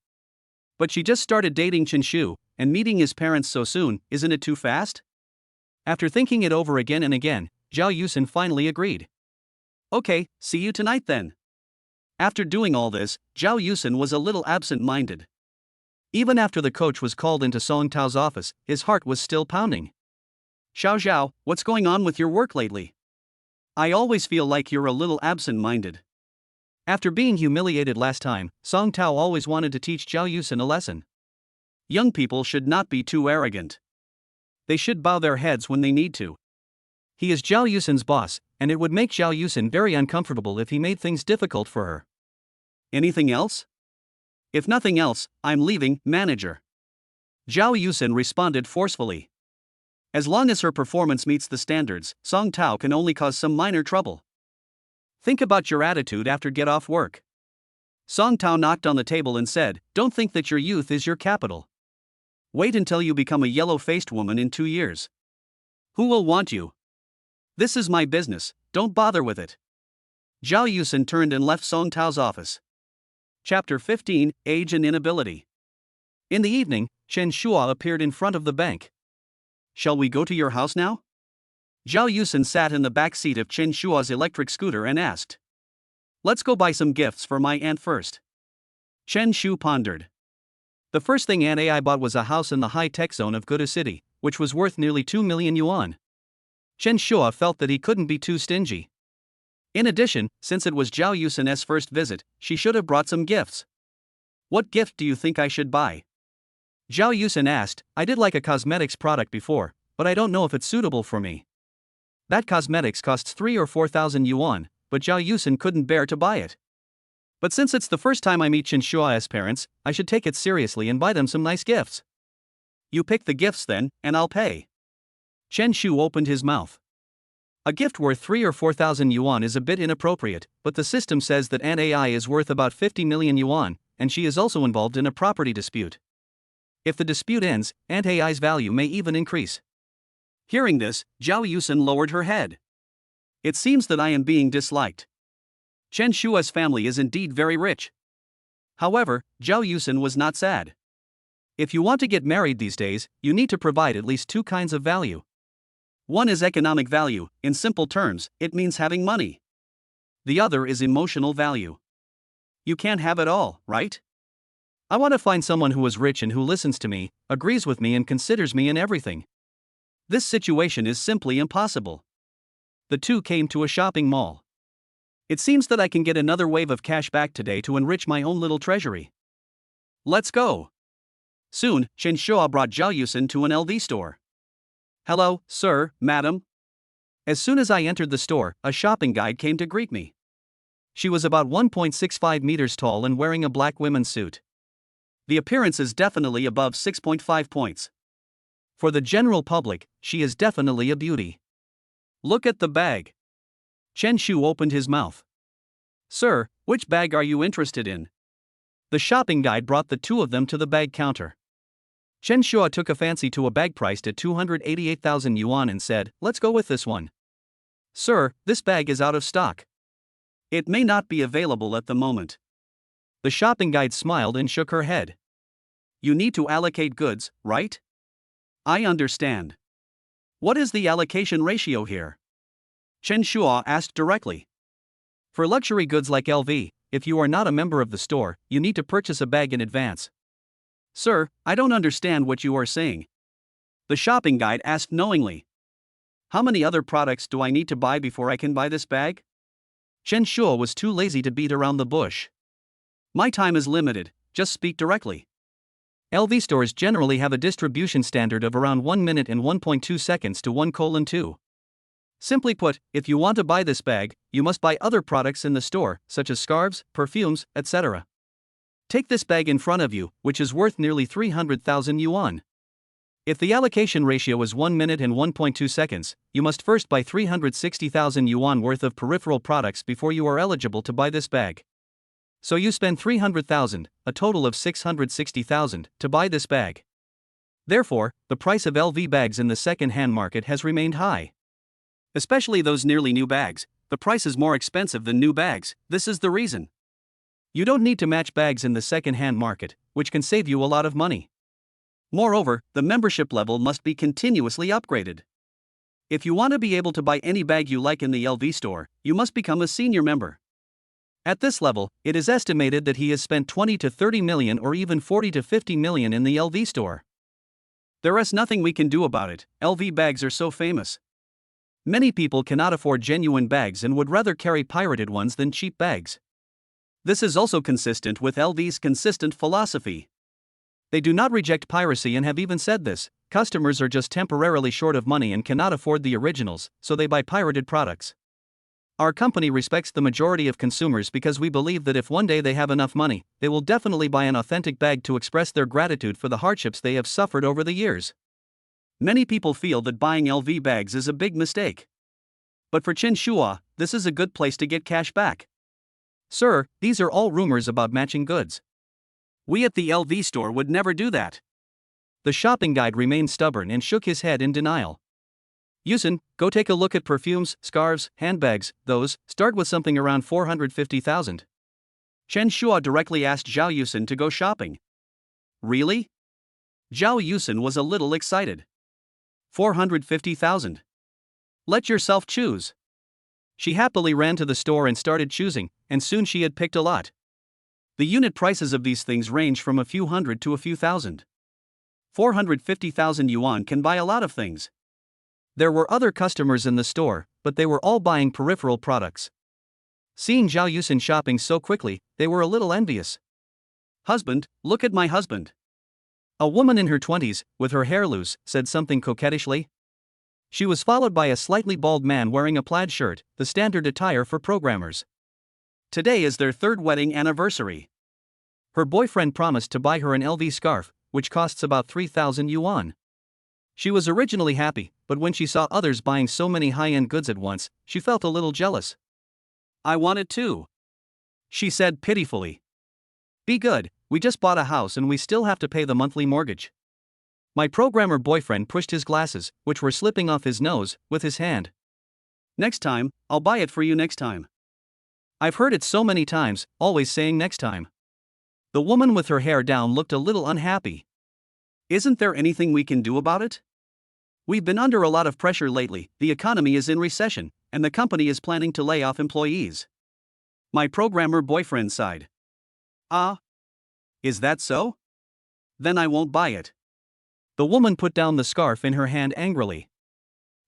But she just started dating Chen Shu, and meeting his parents so soon, isn't it too fast? After thinking it over again and again, Zhao Yusin finally agreed. Okay, see you tonight then. After doing all this, Zhao Yusin was a little absent-minded. Even after the coach was called into Song Tao's office, his heart was still pounding. Xiao Zhao, what's going on with your work lately? I always feel like you're a little absent-minded. After being humiliated last time, Song Tao always wanted to teach Zhao Yusin a lesson. Young people should not be too arrogant. They should bow their heads when they need to. He is Zhao Yusin's boss, and it would make Zhao Yusin very uncomfortable if he made things difficult for her. Anything else? If nothing else, I'm leaving, manager. Zhao Yusin responded forcefully. As long as her performance meets the standards, Song Tao can only cause some minor trouble. Think about your attitude after get off work. Song Tao knocked on the table and said, "Don't think that your youth is your capital. Wait until you become a yellow-faced woman in 2 years. Who will want you? This is my business, don't bother with it." Zhao Yusin turned and left Song Tao's office. Chapter 15, Age and Inability. In the evening, Chen Shua appeared in front of the bank. "Shall we go to your house now?" Zhao Yusin sat in the back seat of Chen Shua's electric scooter and asked. "Let's go buy some gifts for my aunt first." Chen Shu pondered. The first thing Aunt AI bought was a house in the high-tech zone of Guda City, which was worth nearly 2 million yuan. Chen Shua felt that he couldn't be too stingy. In addition, since it was Zhao Yusin's first visit, she should have brought some gifts. "What gift do you think I should buy?" Zhao Yusin asked. "I did like a cosmetics product before, but I don't know if it's suitable for me." That cosmetics costs 3 or 4,000 yuan, but Zhao Yusin couldn't bear to buy it. But since it's the first time I meet Chen Shua's parents, I should take it seriously and buy them some nice gifts. "You pick the gifts then, and I'll pay." Chen Shu opened his mouth. A gift worth 3 or 4,000 yuan is a bit inappropriate, but the system says that Aunt AI is worth about 50 million yuan, and she is also involved in a property dispute. If the dispute ends, Aunt AI's value may even increase. Hearing this, Zhao Yusin lowered her head. "It seems that I am being disliked. Chen Shua's family is indeed very rich." However, Zhao Yusin was not sad. If you want to get married these days, you need to provide at least 2 kinds of value. One is economic value, in simple terms, it means having money. The other is emotional value. You can't have it all, right? I want to find someone who is rich and who listens to me, agrees with me and considers me in everything. This situation is simply impossible. The two came to a shopping mall. "It seems that I can get another wave of cash back today to enrich my own little treasury. Let's go." Soon, Chen Shua brought Zhao Yusin to an LV store. "Hello, sir, madam." As soon as I entered the store, a shopping guide came to greet me. She was about 1.65 meters tall and wearing a black women's suit. The appearance is definitely above 6.5 points. For the general public, she is definitely a beauty. "Look at the bag." Chen Shu opened his mouth. "Sir, which bag are you interested in?" The shopping guide brought the two of them to the bag counter. Chen Shua took a fancy to a bag priced at 288,000 yuan and said, "Let's go with this one." "Sir, this bag is out of stock. It may not be available at the moment." The shopping guide smiled and shook her head. "You need to allocate goods, right?" "I understand. What is the allocation ratio here?" Chen Shua asked directly. For luxury goods like LV, if you are not a member of the store, you need to purchase a bag in advance. "Sir, I don't understand what you are saying." The shopping guide asked knowingly. "How many other products do I need to buy before I can buy this bag?" Chen Shua was too lazy to beat around the bush. "My time is limited, just speak directly." LV stores generally have a distribution standard of around 1 minute and 1.2 seconds to 1:2. Simply put, if you want to buy this bag, you must buy other products in the store, such as scarves, perfumes, etc. Take this bag in front of you, which is worth nearly 300,000 yuan. If the allocation ratio is 1 minute and 1.2 seconds, you must first buy 360,000 yuan worth of peripheral products before you are eligible to buy this bag. So you spend 300,000, a total of 660,000, to buy this bag. Therefore, the price of LV bags in the second-hand market has remained high. Especially those nearly new bags, the price is more expensive than new bags. This is the reason. You don't need to match bags in the second-hand market, which can save you a lot of money. Moreover, the membership level must be continuously upgraded. If you want to be able to buy any bag you like in the LV store, you must become a senior member. At this level, it is estimated that he has spent 20 to 30 million or even 40 to 50 million in the LV store. There is nothing we can do about it. LV bags are so famous. Many people cannot afford genuine bags and would rather carry pirated ones than cheap bags. This is also consistent with LV's consistent philosophy. They do not reject piracy and have even said this: customers are just temporarily short of money and cannot afford the originals, so they buy pirated products. Our company respects the majority of consumers because we believe that if one day they have enough money, they will definitely buy an authentic bag to express their gratitude for the hardships they have suffered over the years. Many people feel that buying LV bags is a big mistake. But for Chen Shua, this is a good place to get cash back. Sir, these are all rumors about matching goods. We at the LV store would never do that. The shopping guide remained stubborn and shook his head in denial. Yusin, go take a look at perfumes, scarves, handbags, those, start with something around 450,000. Chen Shua directly asked Zhao Yusin to go shopping. Really? Zhao Yusin was a little excited. 450,000. Let yourself choose. She happily ran to the store and started choosing, and soon she had picked a lot. The unit prices of these things range from a few hundred to a few thousand. 450,000 yuan can buy a lot of things. There were other customers in the store, but they were all buying peripheral products. Seeing Zhao Yusin shopping so quickly, they were a little envious. Husband, look at my husband. A woman in her 20s, with her hair loose, said something coquettishly. She was followed by a slightly bald man wearing a plaid shirt, the standard attire for programmers. Today is their third wedding anniversary. Her boyfriend promised to buy her an LV scarf, which costs about 3,000 yuan. She was originally happy, but when she saw others buying so many high-end goods at once, she felt a little jealous. I want it too, she said pitifully. Be good, we just bought a house and we still have to pay the monthly mortgage. My programmer boyfriend pushed his glasses, which were slipping off his nose, with his hand. Next time, I'll buy it for you next time. I've heard it so many times, always saying next time. The woman with her hair down looked a little unhappy. Isn't there anything we can do about it? We've been under a lot of pressure lately, the economy is in recession, and the company is planning to lay off employees. My programmer boyfriend sighed. Ah? Is that so? Then I won't buy it. The woman put down the scarf in her hand angrily.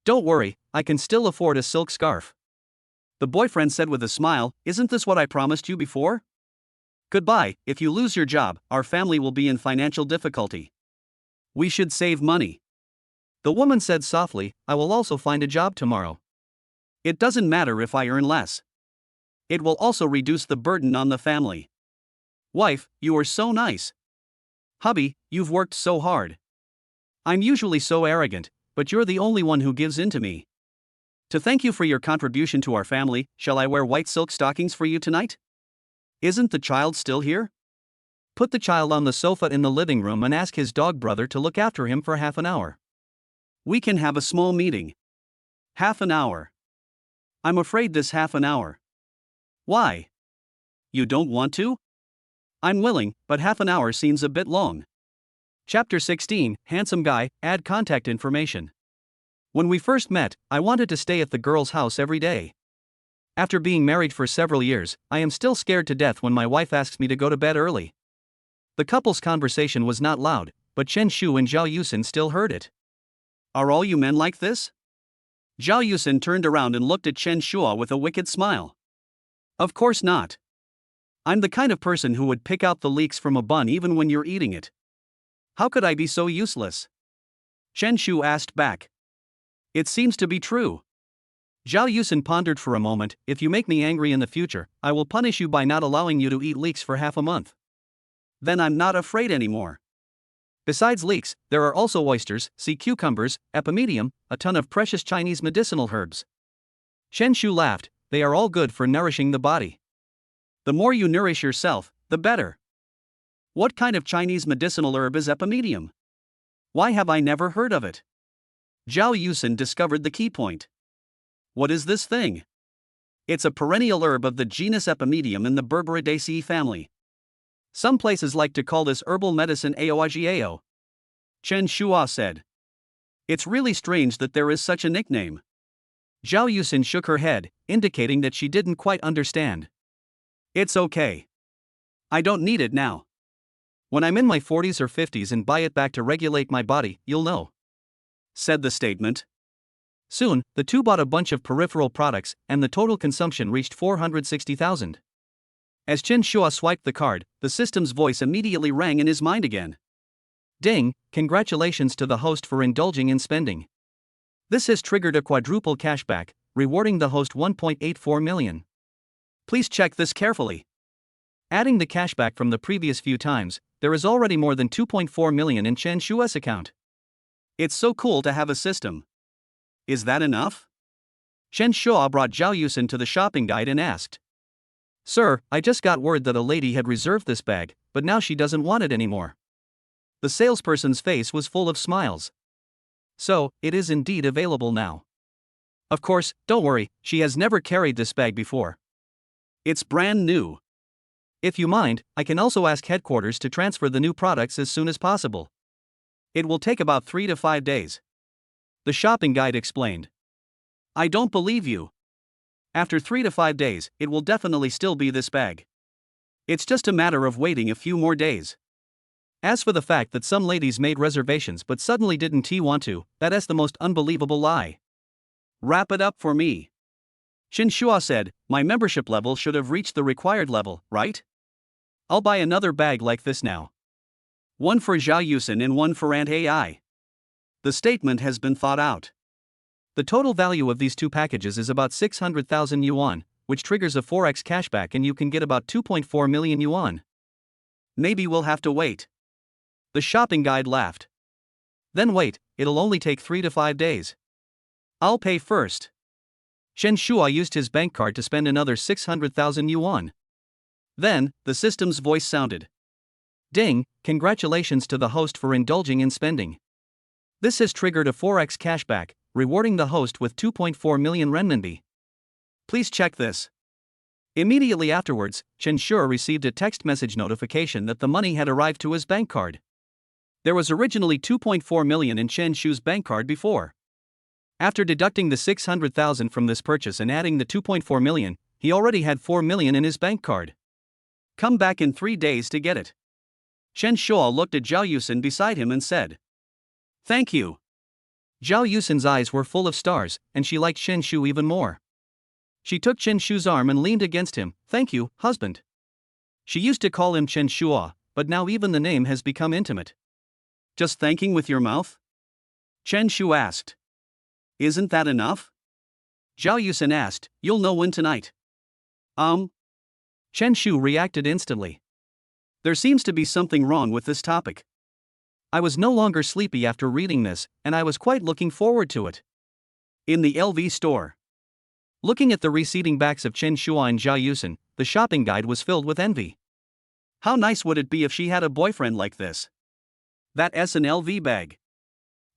Don't worry, I can still afford a silk scarf. The boyfriend said with a smile, isn't this what I promised you before? Goodbye, if you lose your job, our family will be in financial difficulty. We should save money. The woman said softly, I will also find a job tomorrow. It doesn't matter if I earn less. It will also reduce the burden on the family. Wife, you are so nice. Hubby, you've worked so hard. I'm usually so arrogant, but you're the only one who gives in to me. To thank you for your contribution to our family, shall I wear white silk stockings for you tonight? Isn't the child still here? Put the child on the sofa in the living room and ask his dog brother to look after him for half an hour. We can have a small meeting. Half an hour. I'm afraid this half an hour. Why? You don't want to? I'm willing, but half an hour seems a bit long. Chapter 16, Handsome Guy, add contact information. When we first met, I wanted to stay at the girl's house every day. After being married for several years, I am still scared to death when my wife asks me to go to bed early. The couple's conversation was not loud, but Chen Shu and Zhao Yusin still heard it. Are all you men like this? Zhao Yusin turned around and looked at Chen Shua with a wicked smile. Of course not. I'm the kind of person who would pick out the leeks from a bun even when you're eating it. How could I be so useless? Chen Shu asked back. It seems to be true. Zhao Yusin pondered for a moment. If you make me angry in the future, I will punish you by not allowing you to eat leeks for half a month. Then I'm not afraid anymore. Besides leeks, there are also oysters, sea cucumbers, epimedium, a ton of precious Chinese medicinal herbs. Chen Shu laughed. They are all good for nourishing the body. The more you nourish yourself, the better. What kind of Chinese medicinal herb is epimedium? Why have I never heard of it? Zhao Yusin discovered the key point. What is this thing? It's a perennial herb of the genus Epimedium in the Berberidaceae family. Some places like to call this herbal medicine Aoagiao. Chen Shua said. It's really strange that there is such a nickname. Zhao Yusin shook her head, indicating that she didn't quite understand. It's okay. I don't need it now. When I'm in my 40s or 50s and buy it back to regulate my body, you'll know, said the statement. Soon, the two bought a bunch of peripheral products, and the total consumption reached 460,000. As Chen Shua swiped the card, the system's voice immediately rang in his mind again. Ding, congratulations to the host for indulging in spending. This has triggered a quadruple cashback, rewarding the host 1.84 million. Please check this carefully. Adding the cashback from the previous few times, there is already more than 2.4 million in Chen Shua's account. It's so cool to have a system. Is that enough? Chen Shua brought Zhao Yusin to the shopping guide and asked. Sir, I just got word that a lady had reserved this bag, but now she doesn't want it anymore. The salesperson's face was full of smiles. So, it is indeed available now. Of course, don't worry, she has never carried this bag before. It's brand new. If you mind, I can also ask headquarters to transfer the new products as soon as possible. It will take about 3 to 5 days. The shopping guide explained. I don't believe you. After 3 to 5 days, it will definitely still be this bag. It's just a matter of waiting a few more days. As for the fact that some ladies made reservations but suddenly didn't want to, that's the most unbelievable lie. Wrap it up for me. Chen Shua said, my membership level should have reached the required level, right? I'll buy another bag like this now. One for Zhao Yusin and one for Ant AI. The statement has been thought out. The total value of these two packages is about 600,000 yuan, which triggers a 4x cashback and you can get about 2.4 million yuan. Maybe we'll have to wait. The shopping guide laughed. Then wait, it'll only take 3 to 5 days. I'll pay first. Chen Shua used his bank card to spend another 600,000 yuan. Then, the system's voice sounded. Ding, congratulations to the host for indulging in spending. This has triggered a 4x cashback, rewarding the host with 2.4 million renminbi. Please check this. Immediately afterwards, Chen Shua received a text message notification that the money had arrived to his bank card. There was originally 2.4 million in Chen Shu's bank card before. After deducting the 600,000 from this purchase and adding the 2.4 million, he already had 4 million in his bank card. Come back in 3 days to get it. Chen Shua looked at Zhao Yusin beside him and said. Thank you. Zhao Yusin's eyes were full of stars, and she liked Chen Shu even more. She took Chen Shu's arm and leaned against him. Thank you, husband. She used to call him Chen Shua, but now even the name has become intimate. Just thanking with your mouth? Chen Shu asked. Isn't that enough? Zhao Yusin asked, you'll know when tonight. Chen Shu reacted instantly. There seems to be something wrong with this topic. I was no longer sleepy after reading this, and I was quite looking forward to it. In the LV store. Looking at the receding backs of Chen Shua and Zhao Yusin, the shopping guide was filled with envy. How nice would it be if she had a boyfriend like this? That S&LV bag.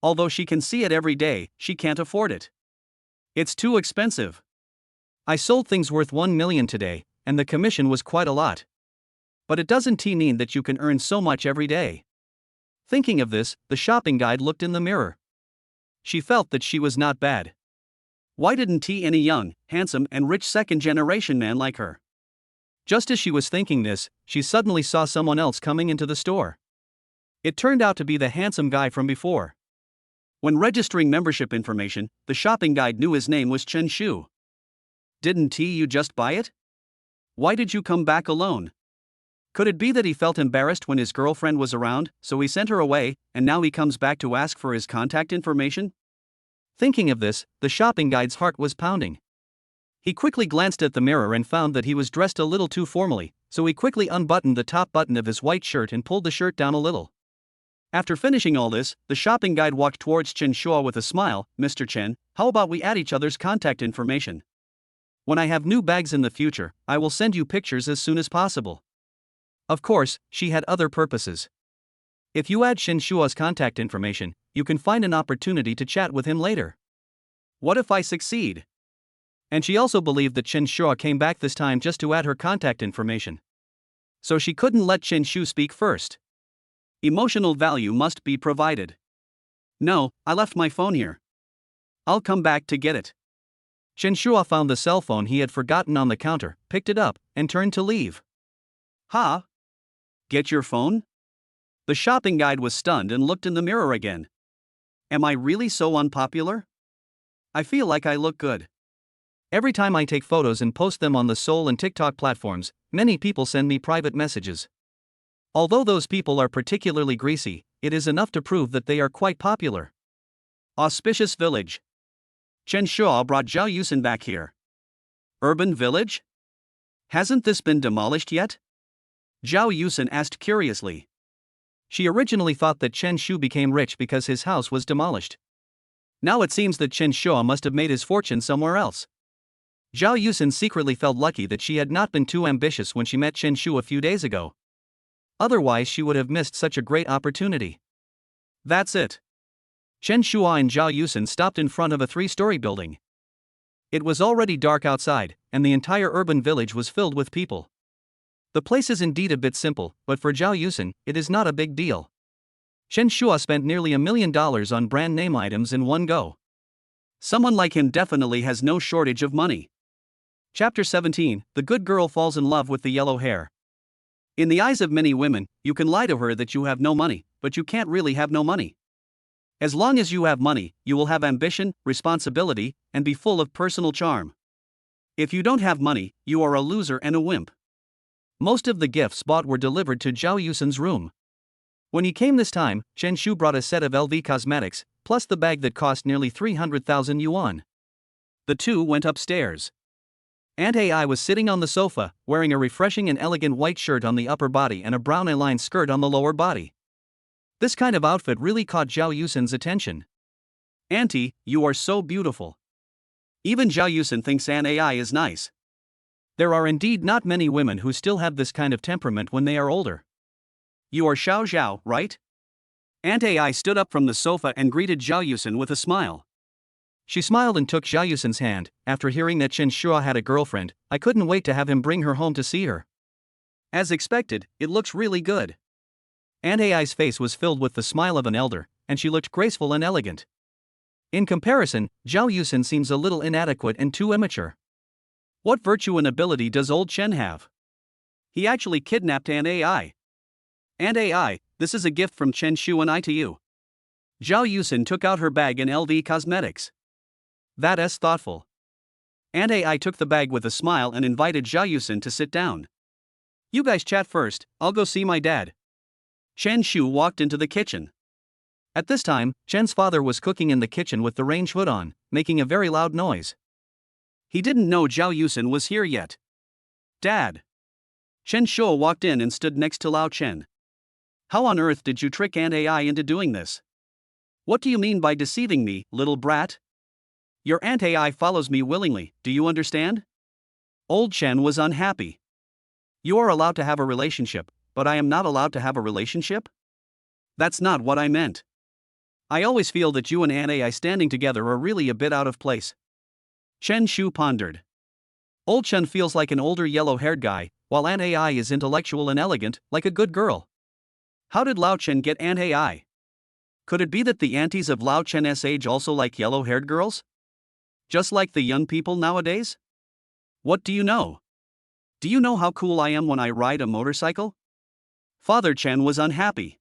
Although she can see it every day, she can't afford it. It's too expensive. I sold things worth 1 million today, and the commission was quite a lot. But it doesn't mean that you can earn so much every day. Thinking of this, the shopping guide looked in the mirror. She felt that she was not bad. Why didn't any young, handsome and rich second-generation man like her? Just as she was thinking this, she suddenly saw someone else coming into the store. It turned out to be the handsome guy from before. When registering membership information, the shopping guide knew his name was Chen Shu. Didn't you just buy it? Why did you come back alone? Could it be that he felt embarrassed when his girlfriend was around, so he sent her away, and now he comes back to ask for his contact information? Thinking of this, the shopping guide's heart was pounding. He quickly glanced at the mirror and found that he was dressed a little too formally, so he quickly unbuttoned the top button of his white shirt and pulled the shirt down a little. After finishing all this, the shopping guide walked towards Chen Shua with a smile. "Mr. Chen, how about we add each other's contact information? When I have new bags in the future, I will send you pictures as soon as possible." Of course, she had other purposes. If you add Chen Shua's contact information, you can find an opportunity to chat with him later. What if I succeed? And she also believed that Chen Shua came back this time just to add her contact information. So she couldn't let Chen Shu speak first. Emotional value must be provided. "No, I left my phone here. I'll come back to get it." Chen Shua found the cell phone he had forgotten on the counter, picked it up, and turned to leave. "Ha? Get your phone?" The shopping guide was stunned and looked in the mirror again. "Am I really so unpopular? I feel like I look good. Every time I take photos and post them on the Soul and TikTok platforms, many people send me private messages. Although those people are particularly greasy, it is enough to prove that they are quite popular." Auspicious village. Chen Shua brought Zhao Yusen back here. Urban village? Hasn't this been demolished yet? Zhao Yusen asked curiously. She originally thought that Chen Shu became rich because his house was demolished. Now it seems that Chen Shua must have made his fortune somewhere else. Zhao Yusen secretly felt lucky that she had not been too ambitious when she met Chen Shu a few days ago. Otherwise she would have missed such a great opportunity. That's it. Chen Shua and Zhao Yusen stopped in front of a 3-story building. It was already dark outside, and the entire urban village was filled with people. The place is indeed a bit simple, but for Zhao Yusen, it is not a big deal. Chen Shua spent nearly $1 million on brand name items in one go. Someone like him definitely has no shortage of money. Chapter 17, The Good Girl Falls in Love with the Yellow Hair. In the eyes of many women, you can lie to her that you have no money, but you can't really have no money. As long as you have money, you will have ambition, responsibility, and be full of personal charm. If you don't have money, you are a loser and a wimp. Most of the gifts bought were delivered to Zhao Yusen's room. When he came this time, Chen Shu brought a set of LV cosmetics, plus the bag that cost nearly 300,000 yuan. The two went upstairs. Aunt AI was sitting on the sofa, wearing a refreshing and elegant white shirt on the upper body and a brown A-line skirt on the lower body. This kind of outfit really caught Zhao Yusen's attention. "Auntie, you are so beautiful." Even Zhao Yusen thinks Aunt AI is nice. There are indeed not many women who still have this kind of temperament when they are older. "You are Xiao Zhao, right?" Aunt AI stood up from the sofa and greeted Zhao Yusen with a smile. She smiled and took Zhao Yusen's hand. "After hearing that Chen Shua had a girlfriend, I couldn't wait to have him bring her home to see her." "As expected, it looks really good." Aunt AI's face was filled with the smile of an elder, and she looked graceful and elegant. In comparison, Zhao Yusen seems a little inadequate and too immature. What virtue and ability does old Chen have? He actually kidnapped Aunt AI. "Aunt AI, this is a gift from Chen Shu and I to you." Zhao Yusen took out her bag and LV cosmetics. "That's thoughtful." Aunt AI took the bag with a smile and invited Zhao Yusen to sit down. "You guys chat first, I'll go see my dad." Chen Shu walked into the kitchen. At this time, Chen's father was cooking in the kitchen with the range hood on, making a very loud noise. He didn't know Zhao Yusen was here yet. "Dad." Chen Shou walked in and stood next to Lao Chen. "How on earth did you trick Aunt AI into doing this? What do you mean by deceiving me, little brat? Your Aunt AI follows me willingly, do you understand?" Old Chen was unhappy. "You are allowed to have a relationship, but I am not allowed to have a relationship? That's not what I meant. I always feel that you and Aunt AI standing together are really a bit out of place." Chen Shu pondered. Old Chen feels like an older yellow-haired guy, while Aunt AI is intellectual and elegant, like a good girl. How did Lao Chen get Aunt AI? Could it be that the aunties of Lao Chen's age also like yellow-haired girls? Just like the young people nowadays? What do you know? Do you know how cool I am when I ride a motorcycle? Father Chen was unhappy.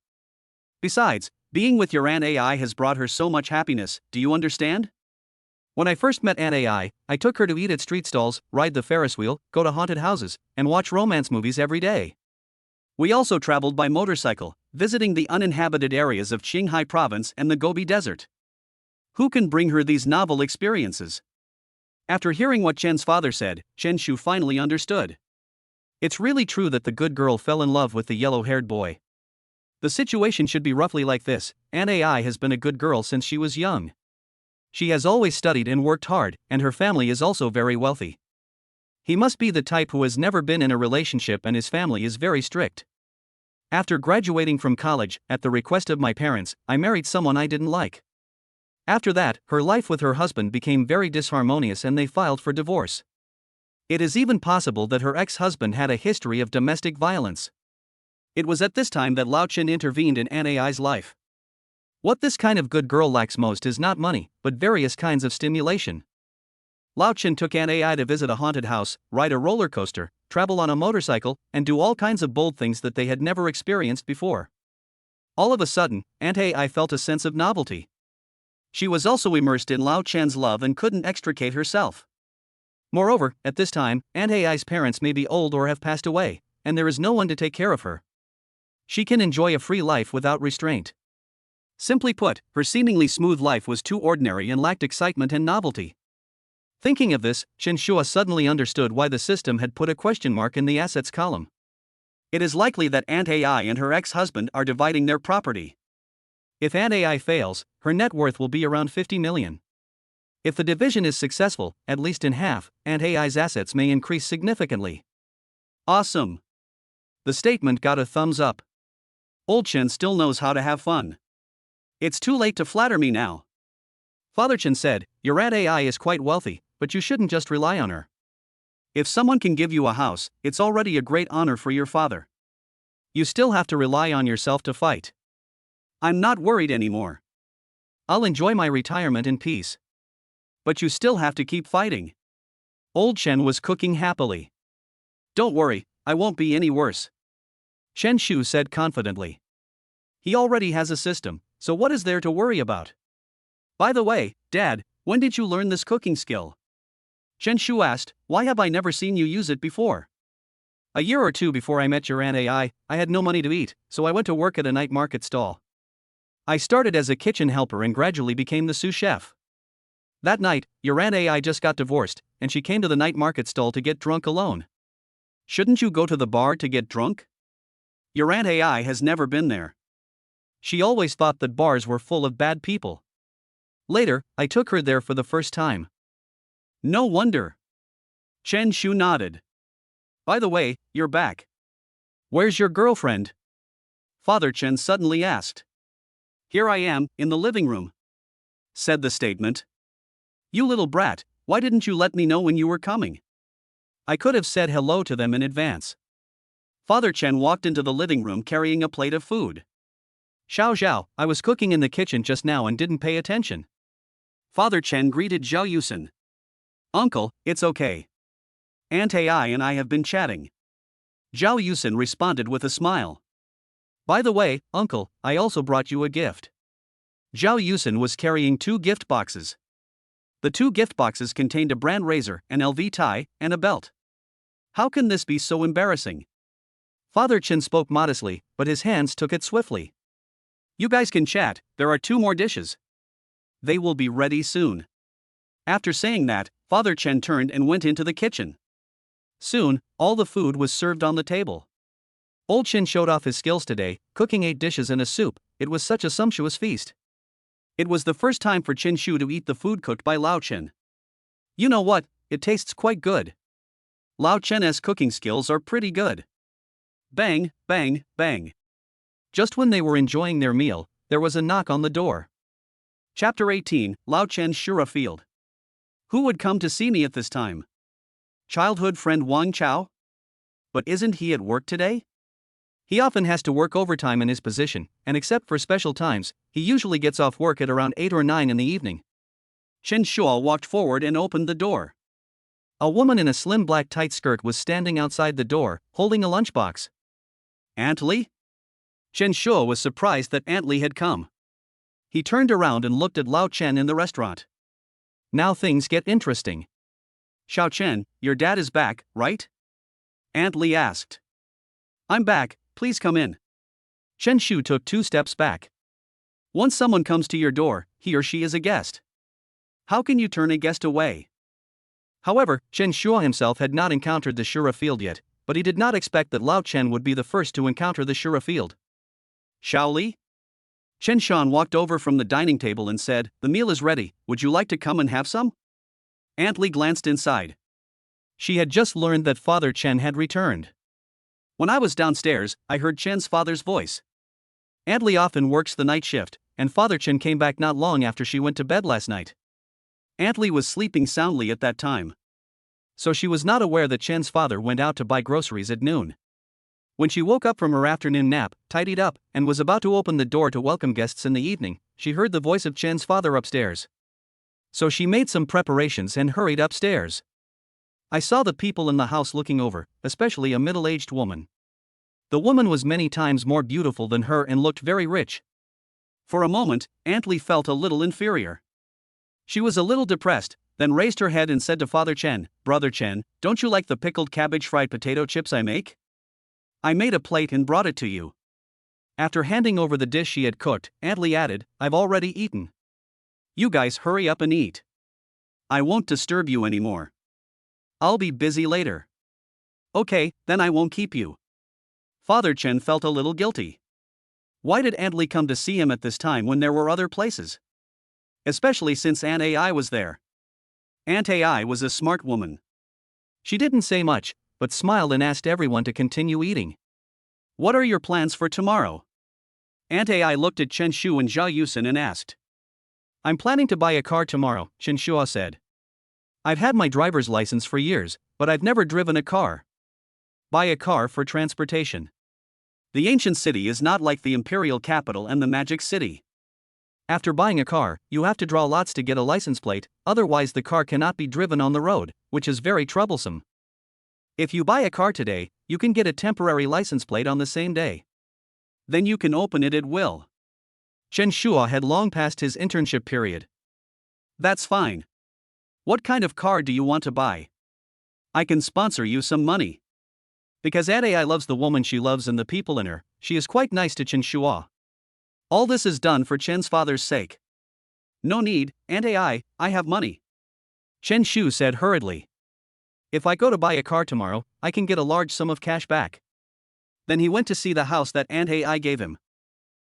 Besides, being with your Aunt AI has brought her so much happiness, do you understand? When I first met Aunt AI, I took her to eat at street stalls, ride the Ferris wheel, go to haunted houses, and watch romance movies every day. We also traveled by motorcycle, visiting the uninhabited areas of Qinghai province and the Gobi Desert. Who can bring her these novel experiences? After hearing what Chen's father said, Chen Shu finally understood. It's really true that the good girl fell in love with the yellow-haired boy. The situation should be roughly like this: Aunt Ai has been a good girl since she was young. She has always studied and worked hard, and her family is also very wealthy. He must be the type who has never been in a relationship, and his family is very strict. After graduating from college, at the request of my parents, I married someone I didn't like. After that, her life with her husband became very disharmonious and they filed for divorce. It is even possible that her ex-husband had a history of domestic violence. It was at this time that Lao Chen intervened in Aunt Ai's life. What this kind of good girl lacks most is not money, but various kinds of stimulation. Lao Chen took Aunt Ai to visit a haunted house, ride a roller coaster, travel on a motorcycle, and do all kinds of bold things that they had never experienced before. All of a sudden, Aunt Ai felt a sense of novelty. She was also immersed in Lao Chen's love and couldn't extricate herself. Moreover, at this time, Aunt Ai's parents may be old or have passed away, and there is no one to take care of her. She can enjoy a free life without restraint. Simply put, her seemingly smooth life was too ordinary and lacked excitement and novelty. Thinking of this, Chen Shua suddenly understood why the system had put a question mark in the assets column. It is likely that Aunt Ai and her ex-husband are dividing their property. If Aunt Ai fails, her net worth will be around 50 million. If the division is successful, at least in half, Aunt Ai's assets may increase significantly. Awesome! The statement got a thumbs up. Old Chen still knows how to have fun. It's too late to flatter me now. Father Chen said, your Aunt Ai is quite wealthy, but you shouldn't just rely on her. If someone can give you a house, it's already a great honor for your father. You still have to rely on yourself to fight. I'm not worried anymore. I'll enjoy my retirement in peace. But you still have to keep fighting. Old Chen was cooking happily. Don't worry, I won't be any worse. Chen Shu said confidently. He already has a system, so what is there to worry about? By the way, Dad, when did you learn this cooking skill? Chen Shu asked, why have I never seen you use it before? A year or two before I met your Aunt Ai, I had no money to eat, so I went to work at a night market stall. I started as a kitchen helper and gradually became the sous chef. That night, your Aunt Ai just got divorced, and she came to the night market stall to get drunk alone. Shouldn't you go to the bar to get drunk? Your Aunt Ai has never been there. She always thought that bars were full of bad people. Later, I took her there for the first time. No wonder. Chen Shu nodded. By the way, you're back. Where's your girlfriend? Father Chen suddenly asked. Here I am, in the living room, said the statement. You little brat, why didn't you let me know when you were coming? I could have said hello to them in advance. Father Chen walked into the living room carrying a plate of food. Xiao Zhao, I was cooking in the kitchen just now and didn't pay attention. Father Chen greeted Zhao Yusen. Uncle, it's okay. Aunt Ai and I have been chatting. Zhao Yusen responded with a smile. By the way, Uncle, I also brought you a gift. Zhao Yusen was carrying 2 gift boxes. The 2 gift boxes contained a brand razor, an LV tie, and a belt. How can this be so embarrassing? Father Chen spoke modestly, but his hands took it swiftly. You guys can chat, there are 2 more dishes. They will be ready soon. After saying that, Father Chen turned and went into the kitchen. Soon, all the food was served on the table. Old Chen showed off his skills today, cooking 8 dishes and a soup. It was such a sumptuous feast. It was the first time for Chen Shu to eat the food cooked by Lao Chen. You know what, it tastes quite good. Lao Chen's cooking skills are pretty good. Bang, bang, bang. Just when they were enjoying their meal, there was a knock on the door. Chapter 18, Lao Chen's Shura Field. Who would come to see me at this time? Childhood friend Wang Chao? But isn't he at work today? He often has to work overtime in his position, and except for special times, he usually gets off work at around 8 or 9 in the evening. Chen Shua walked forward and opened the door. A woman in a slim black tight skirt was standing outside the door, holding a lunchbox. Aunt Li? Chen Shua was surprised that Aunt Li had come. He turned around and looked at Lao Chen in the restaurant. Now things get interesting. Xiao Chen, your dad is back, right? Aunt Li asked. I'm back, please come in. Chen Shu took 2 steps back. Once someone comes to your door, he or she is a guest. How can you turn a guest away? However, Chen Shua himself had not encountered the Shura field yet, but he did not expect that Lao Chen would be the first to encounter the Shura field. Xiao Li? Chen Shan walked over from the dining table and said, "The meal is ready, would you like to come and have some?" Aunt Li glanced inside. She had just learned that Father Chen had returned. When I was downstairs, I heard Chen's father's voice. Aunt Li often works the night shift, and Father Chen came back not long after she went to bed last night. Aunt Li was sleeping soundly at that time, so she was not aware that Chen's father went out to buy groceries at noon. When she woke up from her afternoon nap, tidied up, and was about to open the door to welcome guests in the evening, she heard the voice of Chen's father upstairs. So she made some preparations and hurried upstairs. I saw the people in the house looking over, especially a middle-aged woman. The woman was many times more beautiful than her and looked very rich. For a moment, Aunt Li felt a little inferior. She was a little depressed, then raised her head and said to Father Chen, "Brother Chen, don't you like the pickled cabbage fried potato chips I make? I made a plate and brought it to you." After handing over the dish she had cooked, Aunt Li added, "I've already eaten. You guys hurry up and eat. I won't disturb you anymore. I'll be busy later." "Okay, then I won't keep you." Father Chen felt a little guilty. Why did Aunt Li come to see him at this time when there were other places? Especially since Aunt Ai was there. Aunt Ai was a smart woman. She didn't say much, but smiled and asked everyone to continue eating. "What are your plans for tomorrow?" Aunt Ai looked at Chen Shu and Zhao Yusen and asked. "I'm planning to buy a car tomorrow," Chen Shua said. "I've had my driver's license for years, but I've never driven a car." Buy a car for transportation. The ancient city is not like the imperial capital and the magic city. After buying a car, you have to draw lots to get a license plate, otherwise the car cannot be driven on the road, which is very troublesome. If you buy a car today, you can get a temporary license plate on the same day. Then you can open it at will. Chen Shua had long passed his internship period. That's fine. What kind of car do you want to buy? I can sponsor you some money. Because Aunt Ai loves the woman she loves and the people in her, she is quite nice to Chen Shua. All this is done for Chen's father's sake. No need, Aunt Ai, I have money. Chen Shu said hurriedly. If I go to buy a car tomorrow, I can get a large sum of cash back. Then he went to see the house that Aunt Ai gave him.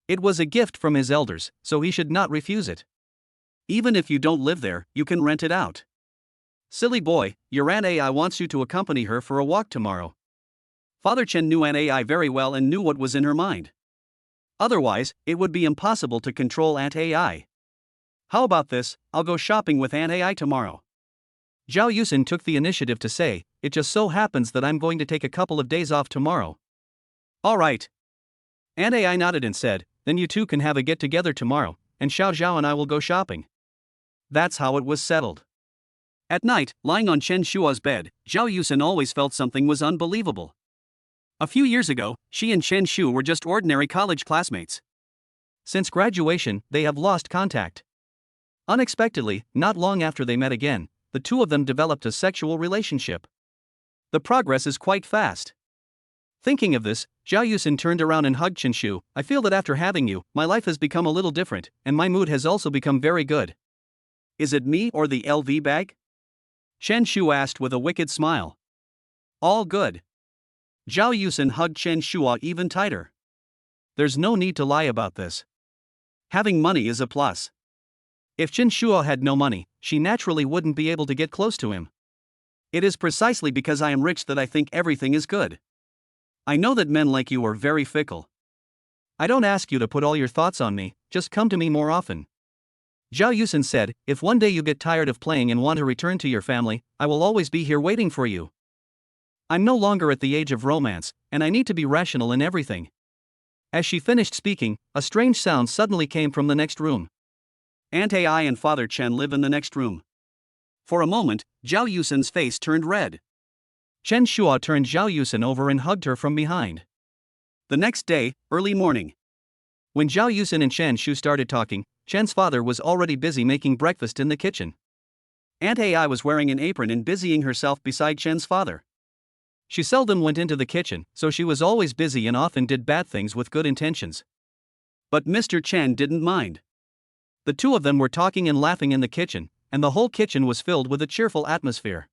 It was a gift from his elders, so he should not refuse it. Even if you don't live there, you can rent it out. Silly boy, your Aunt Ai wants you to accompany her for a walk tomorrow. Father Chen knew Aunt Ai very well and knew what was in her mind. Otherwise, it would be impossible to control Aunt Ai. How about this, I'll go shopping with Aunt Ai tomorrow. Zhao Yusen took the initiative to say, "It just so happens that I'm going to take a couple of days off tomorrow." All right. Aunt Ai nodded and said, "Then you two can have a get-together tomorrow, and Xiao Zhao and I will go shopping." That's how it was settled. At night, lying on Chen Shua's bed, Zhao Yusen always felt something was unbelievable. A few years ago, she and Chen Shu were just ordinary college classmates. Since graduation, they have lost contact. Unexpectedly, not long after they met again, the two of them developed a sexual relationship. The progress is quite fast. Thinking of this, Zhao Yusen turned around and hugged Chen Shu. "I feel that after having you, my life has become a little different, and my mood has also become very good." Is it me or the LV bag? Chen Shu asked with a wicked smile. All good. Zhao Yusen hugged Chen Shua even tighter. There's no need to lie about this. Having money is a plus. If Chen Shua had no money, she naturally wouldn't be able to get close to him. It is precisely because I am rich that I think everything is good. I know that men like you are very fickle. I don't ask you to put all your thoughts on me, just come to me more often. Zhao Yusen said, "If one day you get tired of playing and want to return to your family, I will always be here waiting for you. I'm no longer at the age of romance, and I need to be rational in everything." As she finished speaking, a strange sound suddenly came from the next room. Aunt Ai and Father Chen live in the next room. For a moment, Zhao Yusen's face turned red. Chen Shua turned Zhao Yusen over and hugged her from behind. The next day, early morning. When Zhao Yusen and Chen Shu started talking, Chen's father was already busy making breakfast in the kitchen. Aunt Ai was wearing an apron and busying herself beside Chen's father. She seldom went into the kitchen, so she was always busy and often did bad things with good intentions. But Mr. Chen didn't mind. The two of them were talking and laughing in the kitchen, and the whole kitchen was filled with a cheerful atmosphere.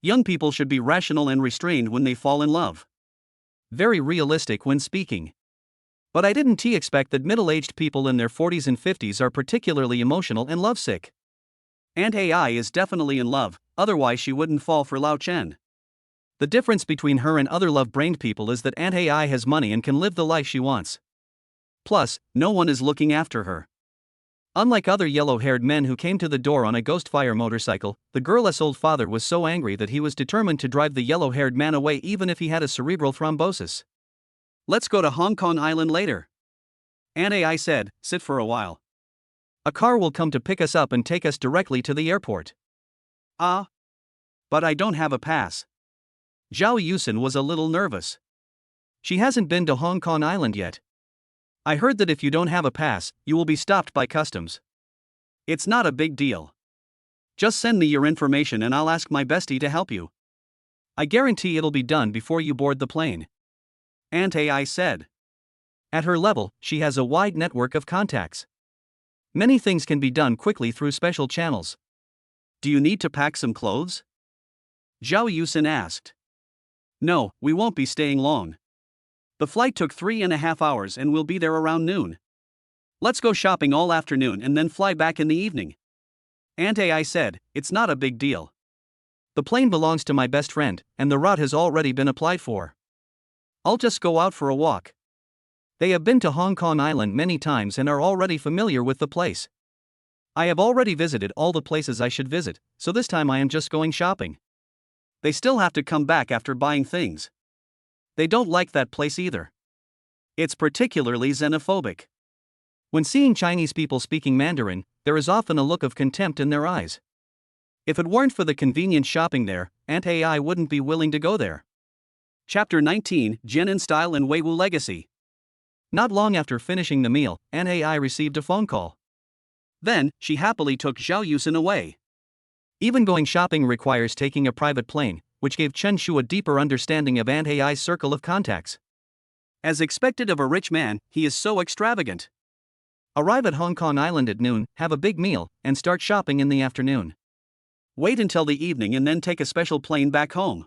Young people should be rational and restrained when they fall in love. Very realistic when speaking. But I didn't expect that middle-aged people in their 40s and 50s are particularly emotional and lovesick. Aunt AI is definitely in love, otherwise she wouldn't fall for Lao Chen. The difference between her and other love-brained people is that Aunt AI has money and can live the life she wants. Plus, no one is looking after her. Unlike other yellow-haired men who came to the door on a Ghostfire motorcycle, the girl's old father was so angry that he was determined to drive the yellow-haired man away even if he had a cerebral thrombosis. Let's go to Hong Kong Island later. Aunt AI said, sit for a while. A car will come to pick us up and take us directly to the airport. Ah. But I don't have a pass. Zhao Yusin was a little nervous. She hasn't been to Hong Kong Island yet. I heard that if you don't have a pass, you will be stopped by customs. It's not a big deal. Just send me your information and I'll ask my bestie to help you. I guarantee it'll be done before you board the plane. Aunt AI said. At her level, she has a wide network of contacts. Many things can be done quickly through special channels. Do you need to pack some clothes? Zhao Yusin asked. No, we won't be staying long. The flight took 3.5 hours and we'll be there around noon. Let's go shopping all afternoon and then fly back in the evening. Aunt AI said, it's not a big deal. The plane belongs to my best friend, and the route has already been applied for. I'll just go out for a walk. They have been to Hong Kong Island many times and are already familiar with the place. I have already visited all the places I should visit, so this time I am just going shopping. They still have to come back after buying things. They don't like that place either. It's particularly xenophobic. When seeing Chinese people speaking Mandarin, there is often a look of contempt in their eyes. If it weren't for the convenient shopping there, Aunt AI wouldn't be willing to go there. Chapter 19, Jianan Style and Weiwu Legacy. Not long after finishing the meal, Aunt AI received a phone call. Then, she happily took Zhao Yusin away. Even going shopping requires taking a private plane, which gave Chen Shu a deeper understanding of Aunt AI's circle of contacts. As expected of a rich man, he is so extravagant. Arrive at Hong Kong Island at noon, have a big meal, and start shopping in the afternoon. Wait until the evening and then take a special plane back home.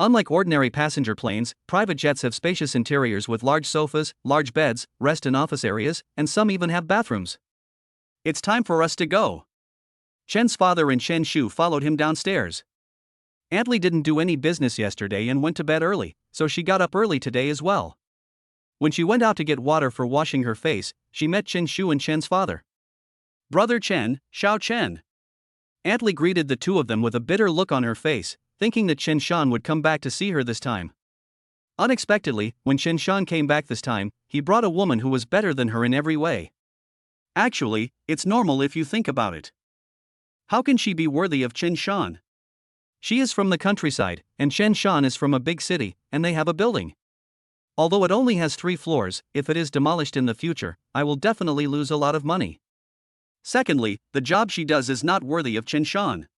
Unlike ordinary passenger planes, private jets have spacious interiors with large sofas, large beds, rest and office areas, and some even have bathrooms. It's time for us to go. Chen's father and Chen Shu followed him downstairs. Aunt Li didn't do any business yesterday and went to bed early, so she got up early today as well. When she went out to get water for washing her face, she met Chen Shu and Chen's father. Brother Chen, Xiao Chen. Aunt Li greeted the two of them with a bitter look on her face, thinking that Chen Shan would come back to see her this time. Unexpectedly, when Chen Shan came back this time, he brought a woman who was better than her in every way. Actually, it's normal if you think about it. How can she be worthy of Chen Shan? She is from the countryside, and Chen Shan is from a big city, and they have a building. Although it only has 3 floors, if it is demolished in the future, I will definitely lose a lot of money. Secondly, the job she does is not worthy of Chen Shan.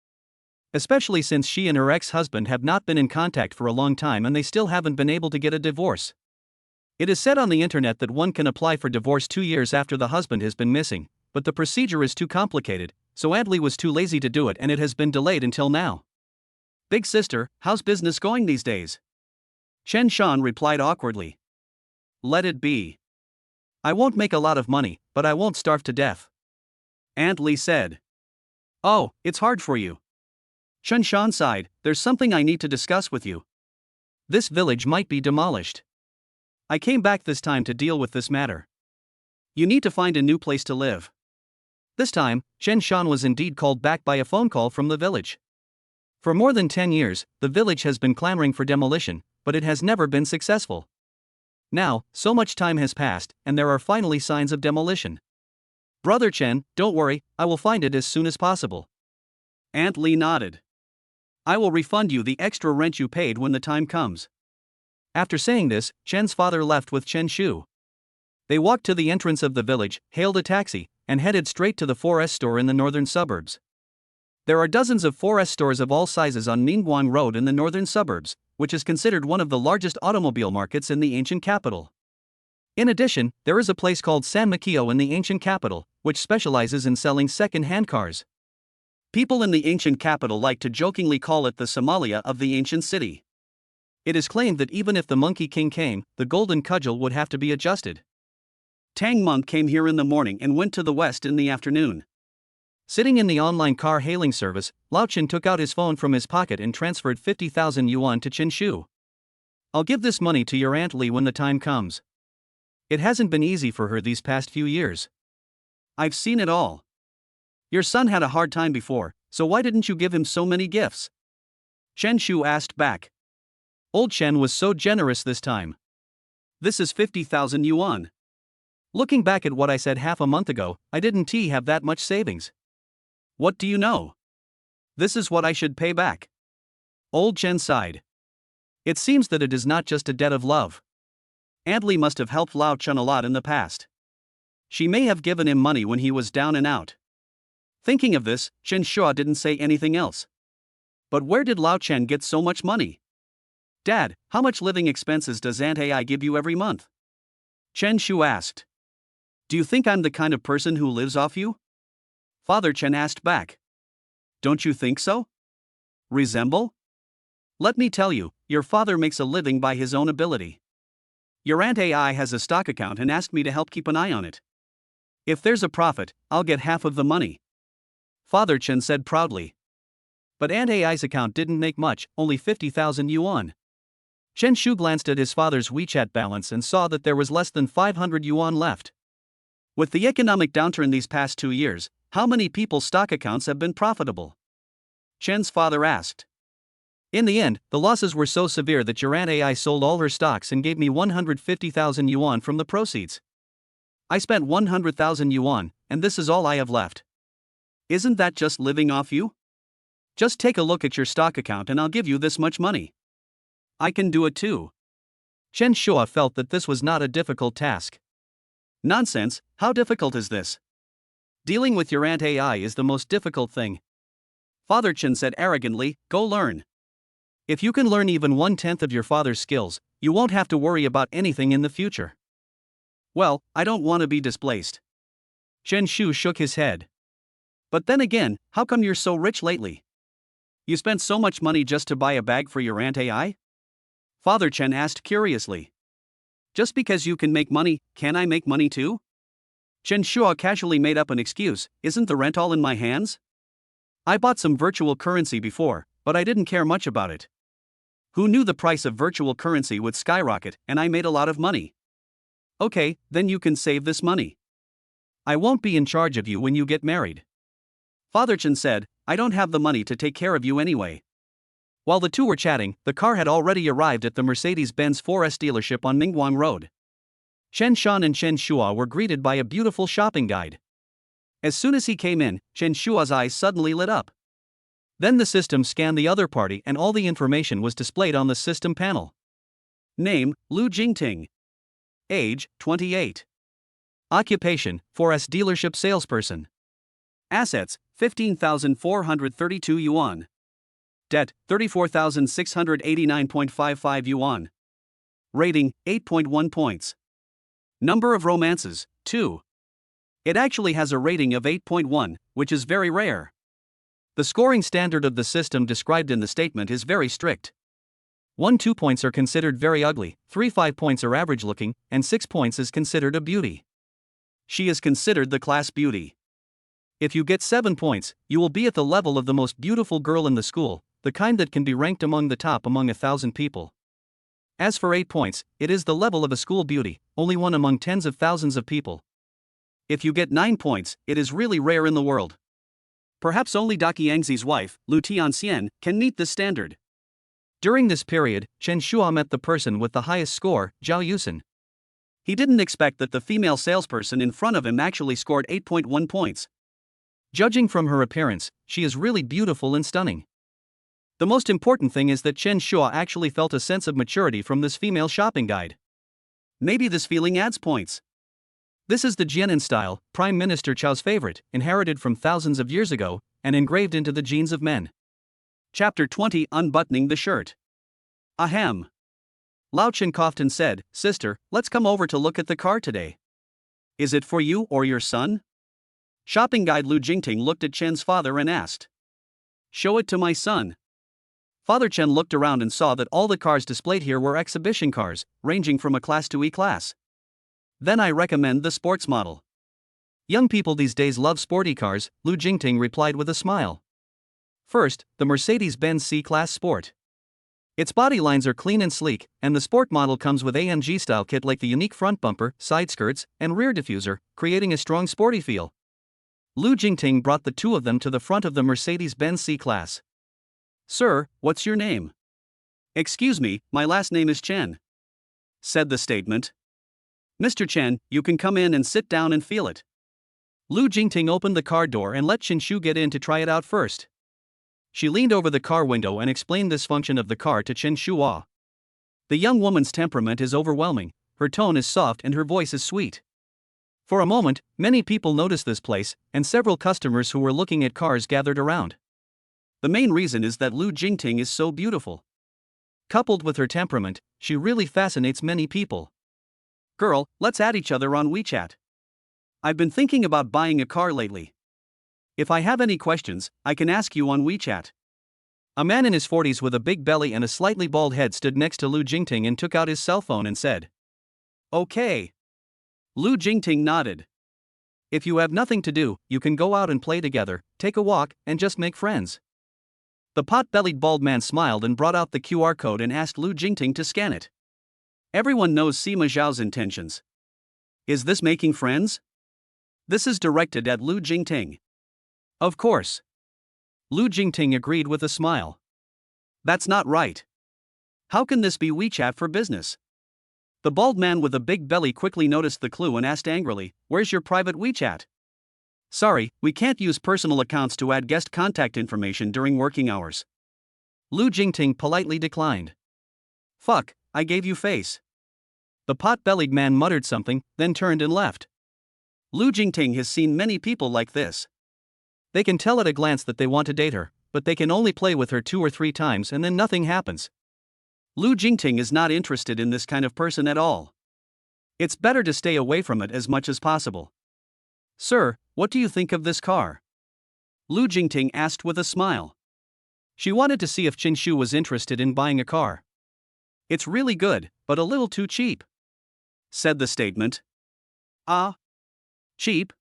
Especially since she and her ex-husband have not been in contact for a long time and they still haven't been able to get a divorce. It is said on the internet that one can apply for divorce 2 years after the husband has been missing, but the procedure is too complicated, so Aunt Li was too lazy to do it and it has been delayed until now. Big sister, how's business going these days? Chen Shan replied awkwardly. Let it be. I won't make a lot of money, but I won't starve to death. Aunt Li said. Oh, it's hard for you. Chen Shan sighed, there's something I need to discuss with you. This village might be demolished. I came back this time to deal with this matter. You need to find a new place to live. This time, Chen Shan was indeed called back by a phone call from the village. For more than 10 years, the village has been clamoring for demolition, but it has never been successful. Now, so much time has passed, and there are finally signs of demolition. Brother Chen, don't worry, I will find it as soon as possible. Aunt Li nodded. I will refund you the extra rent you paid when the time comes. After saying this, Chen's father left with Chen Shu. They walked to the entrance of the village, hailed a taxi, and headed straight to the 4S store in the northern suburbs. There are dozens of 4S stores of all sizes on Ningguang Road in the northern suburbs, which is considered one of the largest automobile markets in the ancient capital. In addition, there is a place called San Makio in the ancient capital, which specializes in selling second-hand cars. People in the ancient capital like to jokingly call it the Somalia of the ancient city. It is claimed that even if the Monkey King came, the golden cudgel would have to be adjusted. Tang Monk came here in the morning and went to the west in the afternoon. Sitting in the online car hailing service, Lao Chen took out his phone from his pocket and transferred 50,000 yuan to Chen Shu. I'll give this money to your Aunt Li when the time comes. It hasn't been easy for her these past few years. I've seen it all. Your son had a hard time before, so why didn't you give him so many gifts? Chen Shu asked back. Old Chen was so generous this time. This is 50,000 yuan. Looking back at what I said half a month ago, I didn't have that much savings. What do you know? This is what I should pay back. Old Chen sighed. It seems that it is not just a debt of love. Aunt Li must have helped Lao Chen a lot in the past. She may have given him money when he was down and out. Thinking of this, Chen Shu didn't say anything else. But where did Lao Chen get so much money? Dad, how much living expenses does Aunt Ai give you every month? Chen Shu asked. Do you think I'm the kind of person who lives off you? Father Chen asked back. Don't you think so? Resemble? Let me tell you, your father makes a living by his own ability. Your Aunt Ai has a stock account and asked me to help keep an eye on it. If there's a profit, I'll get half of the money. Father Chen said proudly. But Aunt Ai's account didn't make much, only 50,000 yuan. Chen Shu glanced at his father's WeChat balance and saw that there was less than 500 yuan left. With the economic downturn these past 2 years, how many people's stock accounts have been profitable? Chen's father asked. In the end, the losses were so severe that your Aunt Ai sold all her stocks and gave me 150,000 yuan from the proceeds. I spent 100,000 yuan, and this is all I have left. Isn't that just living off you? Just take a look at your stock account and I'll give you this much money. I can do it too. Chen Shu felt that this was not a difficult task. Nonsense, how difficult is this? Dealing with your Aunt Ai is the most difficult thing. Father Chen said arrogantly, go learn. If you can learn even 1/10 of your father's skills, you won't have to worry about anything in the future. Well, I don't want to be displaced. Chen Shu shook his head. But then again, how come you're so rich lately? You spent so much money just to buy a bag for your Aunt Ai? Father Chen asked curiously. Just because you can make money, can I make money too? Chen Shu casually made up an excuse, isn't the rent all in my hands? I bought some virtual currency before, but I didn't care much about it. Who knew the price of virtual currency would skyrocket, and I made a lot of money. Okay, then you can save this money. I won't be in charge of you when you get married. Father Chen said, I don't have the money to take care of you anyway. While the two were chatting, the car had already arrived at the Mercedes-Benz 4S dealership on Mingguang Road. Chen Shan and Chen Shua were greeted by a beautiful shopping guide. As soon as he came in, Chen Shua's eyes suddenly lit up. Then the system scanned the other party and all the information was displayed on the system panel. Name, Lu Jingting. Age, 28. Occupation, 4S dealership salesperson. Assets, 15,432 yuan. Debt, 34,689.55 yuan. Rating, 8.1 points. Number of romances, 2. It actually has a rating of 8.1, which is very rare. The scoring standard of the system described in the statement is very strict. 1-2 points are considered very ugly, 3-5 points are average looking, and 6 points is considered a beauty. She is considered the class beauty. If you get 7 points, you will be at the level of the most beautiful girl in the school, the kind that can be ranked among the top among 1,000 people. As for 8 points, it is the level of a school beauty, only one among tens of thousands of people. If you get 9 points, it is really rare in the world. Perhaps only Daqi Yangzi's wife, Lu Tianxian, can meet this standard. During this period, Chen Shua met the person with the highest score, Zhao Yusen. He didn't expect that the female salesperson in front of him actually scored 8.1 points. Judging from her appearance, she is really beautiful and stunning. The most important thing is that Chen Shua actually felt a sense of maturity from this female shopping guide. Maybe this feeling adds points. This is the Jianan style, Prime Minister Chao's favorite, inherited from thousands of years ago, and engraved into the genes of men. Chapter 20 Unbuttoning the Shirt. Ahem. Lao Chen coughed and said, Sister, let's come over to look at the car today. Is it for you or your son? Shopping guide Lu Jingting looked at Chen's father and asked. Show it to my son. Father Chen looked around and saw that all the cars displayed here were exhibition cars, ranging from a class to E-class. Then I recommend the sports model. Young people these days love sporty cars, Lu Jingting replied with a smile. First, the Mercedes-Benz C-Class Sport. Its body lines are clean and sleek, and the sport model comes with AMG-style kit like the unique front bumper, side skirts, and rear diffuser, creating a strong sporty feel. Lu Jingting brought the two of them to the front of the Mercedes-Benz C-Class. Sir, what's your name? Excuse me, my last name is Chen, said the statement. Mr. Chen, you can come in and sit down and feel it. Lu Jingting opened the car door and let Chen Shu get in to try it out first. She leaned over the car window and explained this function of the car to Chen Shua. The young woman's temperament is overwhelming, her tone is soft and her voice is sweet. For a moment, many people noticed this place, and several customers who were looking at cars gathered around. The main reason is that Lu Jingting is so beautiful. Coupled with her temperament, she really fascinates many people. Girl, let's add each other on WeChat. I've been thinking about buying a car lately. If I have any questions, I can ask you on WeChat. A man in his 40s with a big belly and a slightly bald head stood next to Lu Jingting and took out his cell phone and said, Okay. Lu Jingting nodded. If you have nothing to do, you can go out and play together, take a walk, and just make friends. The pot-bellied bald man smiled and brought out the QR code and asked Lu Jingting to scan it. Everyone knows Sima Zhao's intentions. Is this making friends? This is directed at Lu Jingting. Of course. Lu Jingting agreed with a smile. That's not right. How can this be WeChat for business? The bald man with a big belly quickly noticed the clue and asked angrily, "Where's your private WeChat?" Sorry, we can't use personal accounts to add guest contact information during working hours. Lu Jingting politely declined. Fuck, I gave you face. The pot-bellied man muttered something, then turned and left. Lu Jingting has seen many people like this. They can tell at a glance that they want to date her, but they can only play with her 2 or 3 times and then nothing happens. Lu Jingting is not interested in this kind of person at all. It's better to stay away from it as much as possible. Sir, what do you think of this car? Lu Jingting asked with a smile. She wanted to see if Chen Shu was interested in buying a car. It's really good, but a little too cheap, said the statement. Ah? Cheap?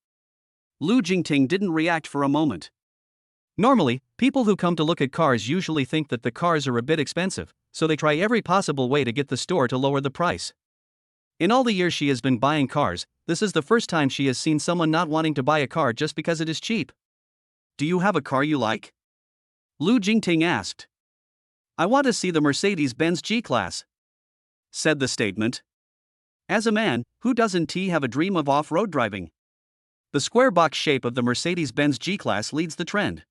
Lu Jingting didn't react for a moment. Normally, people who come to look at cars usually think that the cars are a bit expensive, so they try every possible way to get the store to lower the price. In all the years she has been buying cars, this is the first time she has seen someone not wanting to buy a car just because it is cheap. Do you have a car you like? Lu Jingting asked. I want to see the Mercedes-Benz G-Class, said the statement. As a man, who doesn't have a dream of off-road driving? The square box shape of the Mercedes-Benz G-Class leads the trend.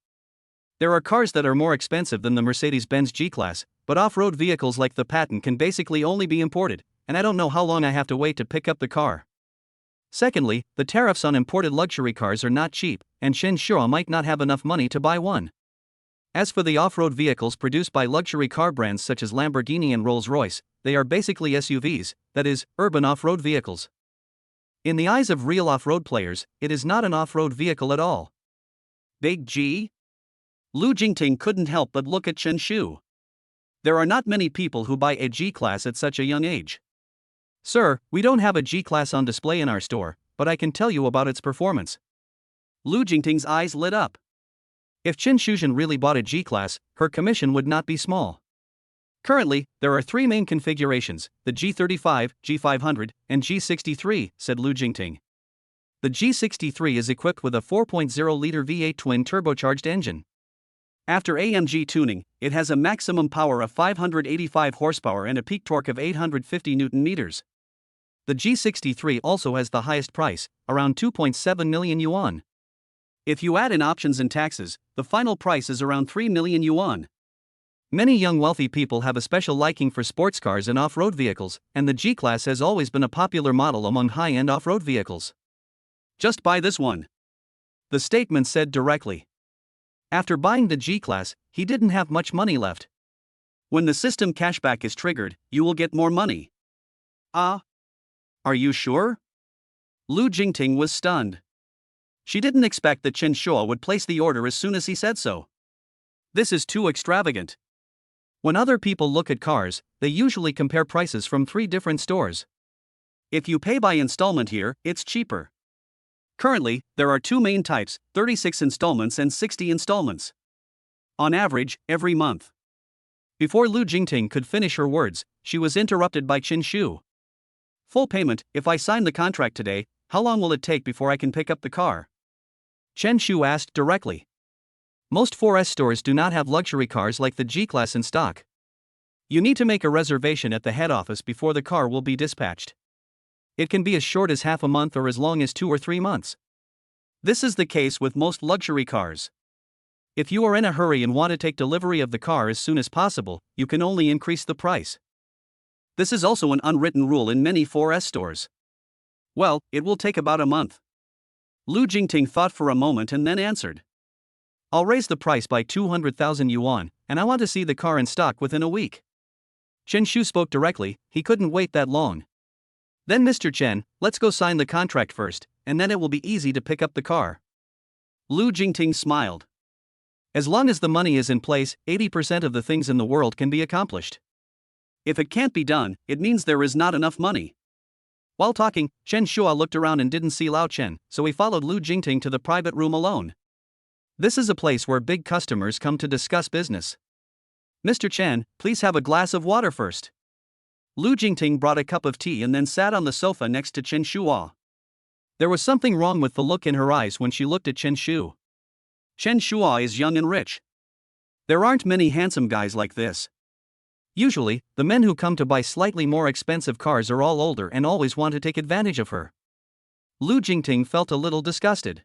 There are cars that are more expensive than the Mercedes-Benz G-Class, but off-road vehicles like the Patent can basically only be imported, and I don't know how long I have to wait to pick up the car. Secondly, the tariffs on imported luxury cars are not cheap, and Chen Shua might not have enough money to buy one. As for the off-road vehicles produced by luxury car brands such as Lamborghini and Rolls-Royce, they are basically SUVs, that is, urban off-road vehicles. In the eyes of real off-road players, it is not an off-road vehicle at all. Big G? Lu Jingting couldn't help but look at Chen Shu. There are not many people who buy a G-Class at such a young age. Sir, we don't have a G-Class on display in our store, but I can tell you about its performance. Lu Jingting's eyes lit up. If Chen Shuzhen really bought a G-Class, her commission would not be small. Currently, there are 3 main configurations, the G35, G500, and G63, said Lu Jingting. The G63 is equipped with a 4.0-liter V8 twin-turbocharged engine. After AMG tuning, it has a maximum power of 585 horsepower and a peak torque of 850 Nm. The G63 also has the highest price, around 2.7 million yuan. If you add in options and taxes, the final price is around 3 million yuan. Many young wealthy people have a special liking for sports cars and off-road vehicles, and the G-Class has always been a popular model among high-end off-road vehicles. Just buy this one, the statement said directly. After buying the G-Class, he didn't have much money left. When the system cashback is triggered, you will get more money. Ah? Are you sure? Lu Jingting was stunned. She didn't expect that Chen Shua would place the order as soon as he said so. This is too extravagant. When other people look at cars, they usually compare prices from 3 different stores. If you pay by installment here, it's cheaper. Currently, there are 2 main types, 36 installments and 60 installments. On average, every month. Before Lu Jingting could finish her words, she was interrupted by Chen Shu. Full payment. If I sign the contract today, how long will it take before I can pick up the car? Chen Shu asked directly. Most 4S stores do not have luxury cars like the G-Class in stock. You need to make a reservation at the head office before the car will be dispatched. It can be as short as half a month or as long as 2 or 3 months. This is the case with most luxury cars. If you are in a hurry and want to take delivery of the car as soon as possible, you can only increase the price. This is also an unwritten rule in many 4S stores. Well, it will take about a month. Lu Jingting thought for a moment and then answered. I'll raise the price by 200,000 yuan, and I want to see the car in stock within a week. Chen Shu spoke directly, he couldn't wait that long. Then Mr. Chen, let's go sign the contract first, and then it will be easy to pick up the car. Lu Jingting smiled. As long as the money is in place, 80% of the things in the world can be accomplished. If it can't be done, it means there is not enough money. While talking, Chen Shua looked around and didn't see Lao Chen, so he followed Lu Jingting to the private room alone. This is a place where big customers come to discuss business. Mr. Chen, please have a glass of water first. Lu Jingting brought a cup of tea and then sat on the sofa next to Chen Shua. There was something wrong with the look in her eyes when she looked at Chen Shu. Chen Shua is young and rich. There aren't many handsome guys like this. Usually, the men who come to buy slightly more expensive cars are all older and always want to take advantage of her. Lu Jingting felt a little disgusted.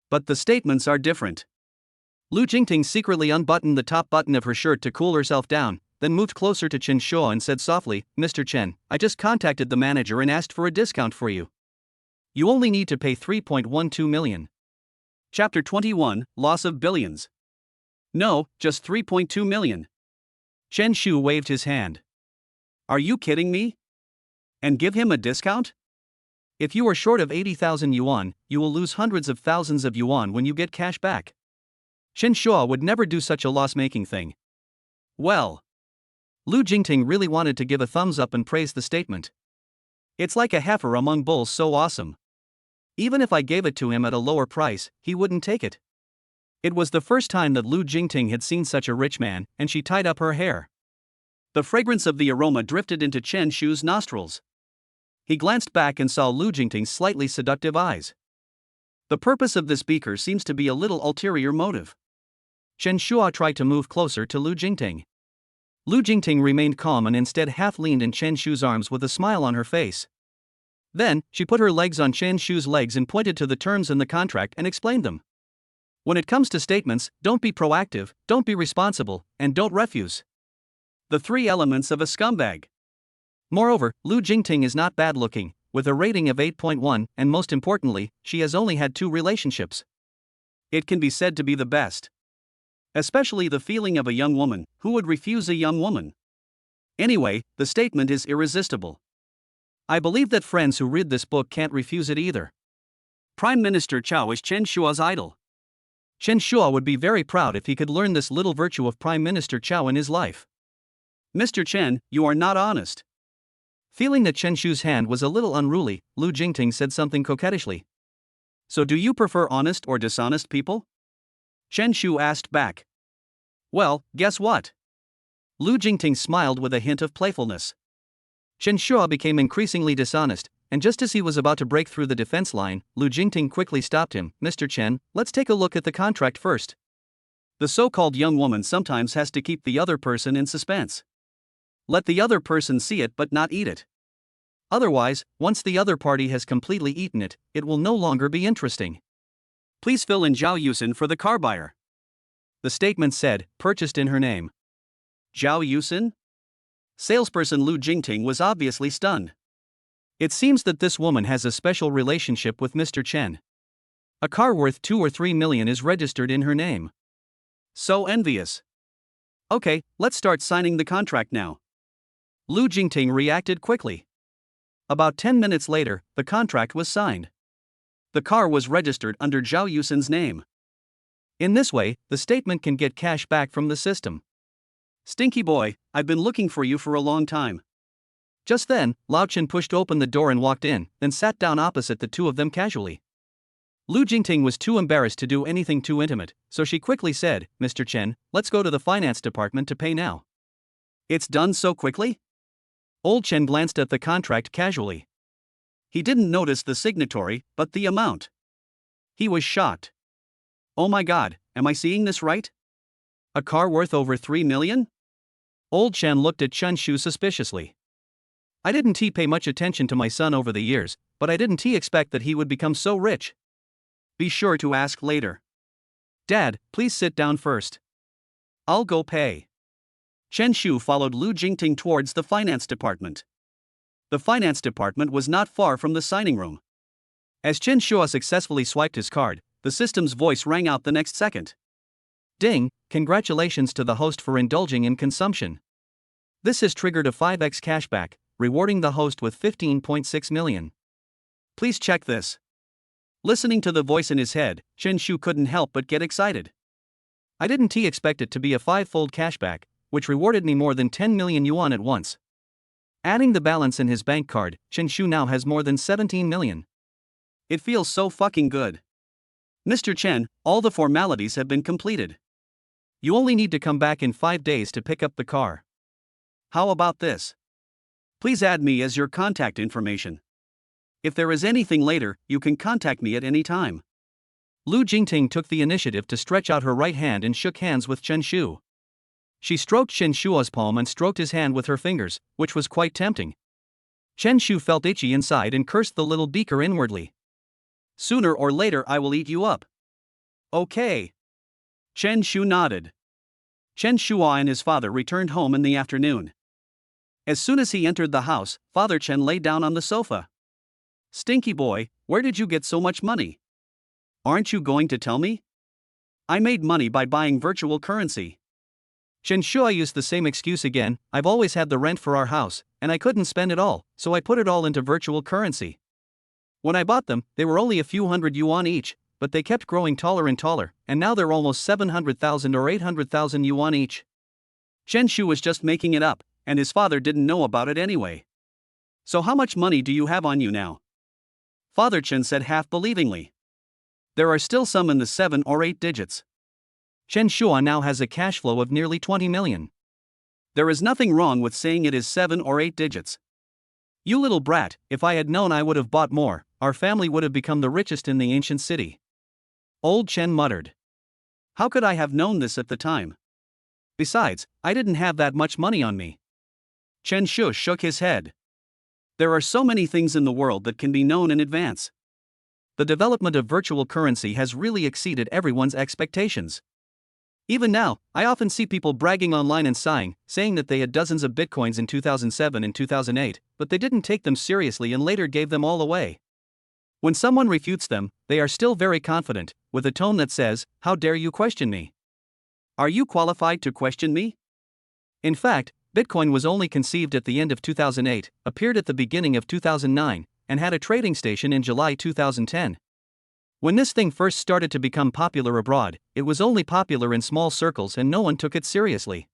But the statements are different. Lu Jingting secretly unbuttoned the top button of her shirt to cool herself down, then moved closer to Chen Shua and said softly, Mr. Chen, I just contacted the manager and asked for a discount for you. You only need to pay 3.12 million. Chapter 21, Loss of Billions. No, just 3.2 million. Chen Shu waved his hand. Are you kidding me? And give him a discount? If you are short of 80,000 yuan, you will lose hundreds of thousands of yuan when you get cash back. Chen Shua would never do such a loss-making thing. Well, Lu Jingting really wanted to give a thumbs up and praise the statement. It's like a heifer among bulls, so awesome. Even if I gave it to him at a lower price, he wouldn't take it. It was the first time that Lu Jingting had seen such a rich man, and she tied up her hair. The fragrance of the aroma drifted into Chen Shu's nostrils. He glanced back and saw Lu Jingting's slightly seductive eyes. The purpose of this beaker seems to be a little ulterior motive. Chen Shua tried to move closer to Lu Jingting. Lu Jingting remained calm and instead half-leaned in Chen Shu's arms with a smile on her face. Then, she put her legs on Chen Shu's legs and pointed to the terms in the contract and explained them. When it comes to statements, don't be proactive, don't be responsible, and don't refuse. The 3 elements of a scumbag. Moreover, Lu Jingting is not bad-looking, with a rating of 8.1, and most importantly, she has only had 2 relationships. It can be said to be the best. Especially the feeling of a young woman, who would refuse a young woman? Anyway, the statement is irresistible. I believe that friends who read this book can't refuse it either. Prime Minister Chao is Chen Shua's idol. Chen Shua would be very proud if he could learn this little virtue of Prime Minister Chao in his life. Mr. Chen, you are not honest. Feeling that Chen Shu's hand was a little unruly, Lu Jingting said something coquettishly. So do you prefer honest or dishonest people? Chen Shu asked back. Well, guess what? Lu Jingting smiled with a hint of playfulness. Chen Shua became increasingly dishonest, and just as he was about to break through the defense line, Lu Jingting quickly stopped him. Mr. Chen, let's take a look at the contract first. The so-called young woman sometimes has to keep the other person in suspense. Let the other person see it but not eat it. Otherwise, once the other party has completely eaten it, it will no longer be interesting. Please fill in Zhao Yusin for the car buyer. The statement said, purchased in her name. Zhao Yusin? Salesperson Lu Jingting was obviously stunned. It seems that this woman has a special relationship with Mr. Chen. A car worth 2 or 3 million is registered in her name. So envious. Okay, let's start signing the contract now. Lu Jingting reacted quickly. About 10 minutes later, the contract was signed. The car was registered under Zhao Yusin's name. In this way, the statement can get cash back from the system. Stinky boy, I've been looking for you for a long time. Just then, Lao Chen pushed open the door and walked in, then sat down opposite the two of them casually. Lu Jingting was too embarrassed to do anything too intimate, so she quickly said, "Mr. Chen, let's go to the finance department to pay now." It's done so quickly? Old Chen glanced at the contract casually. He didn't notice the signatory, but the amount. He was shocked. Oh my god, am I seeing this right? A car worth over 3 million? Old Chen looked at Chen Shu suspiciously. I didn't pay much attention to my son over the years, but I didn't expect that he would become so rich. Be sure to ask later. Dad, please sit down first. I'll go pay. Chen Shu followed Lu Jingting towards the finance department. The finance department was not far from the signing room. As Chen Shu successfully swiped his card, the system's voice rang out the next second. Ding, congratulations to the host for indulging in consumption. This has triggered a 5x cashback, rewarding the host with 15.6 million. Please check this. Listening to the voice in his head, Chen Shu couldn't help but get excited. I didn't expect it to be a 5-fold cashback, which rewarded me more than 10 million yuan at once. Adding the balance in his bank card, Chen Shu now has more than 17 million. It feels so fucking good. Mr. Chen, all the formalities have been completed. You only need to come back in 5 days to pick up the car. How about this? Please add me as your contact information. If there is anything later, you can contact me at any time. Lu Jingting took the initiative to stretch out her right hand and shook hands with Chen Shu. She stroked Chen Shu's palm and stroked his hand with her fingers, which was quite tempting. Chen Shu felt itchy inside and cursed the little beaker inwardly. Sooner or later I will eat you up. Okay. Chen Shu nodded. Chen Shua and his father returned home in the afternoon. As soon as he entered the house, Father Chen lay down on the sofa. Stinky boy, where did you get so much money? Aren't you going to tell me? I made money by buying virtual currency. Chen Shua used the same excuse again. I've always had the rent for our house, and I couldn't spend it all, so I put it all into virtual currency. When I bought them, they were only a few hundred yuan each, but they kept growing taller and taller, and now they're almost 700,000 or 800,000 yuan each. Chen Shu was just making it up, and his father didn't know about it anyway. So how much money do you have on you now? Father Chen said half believingly. There are still some in the 7 or 8 digits. Chen Shua now has a cash flow of nearly 20 million. There is nothing wrong with saying it is 7 or 8 digits. You little brat, if I had known I would have bought more, our family would have become the richest in the ancient city. Old Chen muttered. How could I have known this at the time? Besides, I didn't have that much money on me. Chen Shu shook his head. There are so many things in the world that can be known in advance. The development of virtual currency has really exceeded everyone's expectations. Even now, I often see people bragging online and sighing, saying that they had dozens of bitcoins in 2007 and 2008, but they didn't take them seriously and later gave them all away. When someone refutes them, they are still very confident, with a tone that says, "How dare you question me? Are you qualified to question me?" In fact, Bitcoin was only conceived at the end of 2008, appeared at the beginning of 2009, and had a trading station in July 2010. When this thing first started to become popular abroad, it was only popular in small circles and no one took it seriously.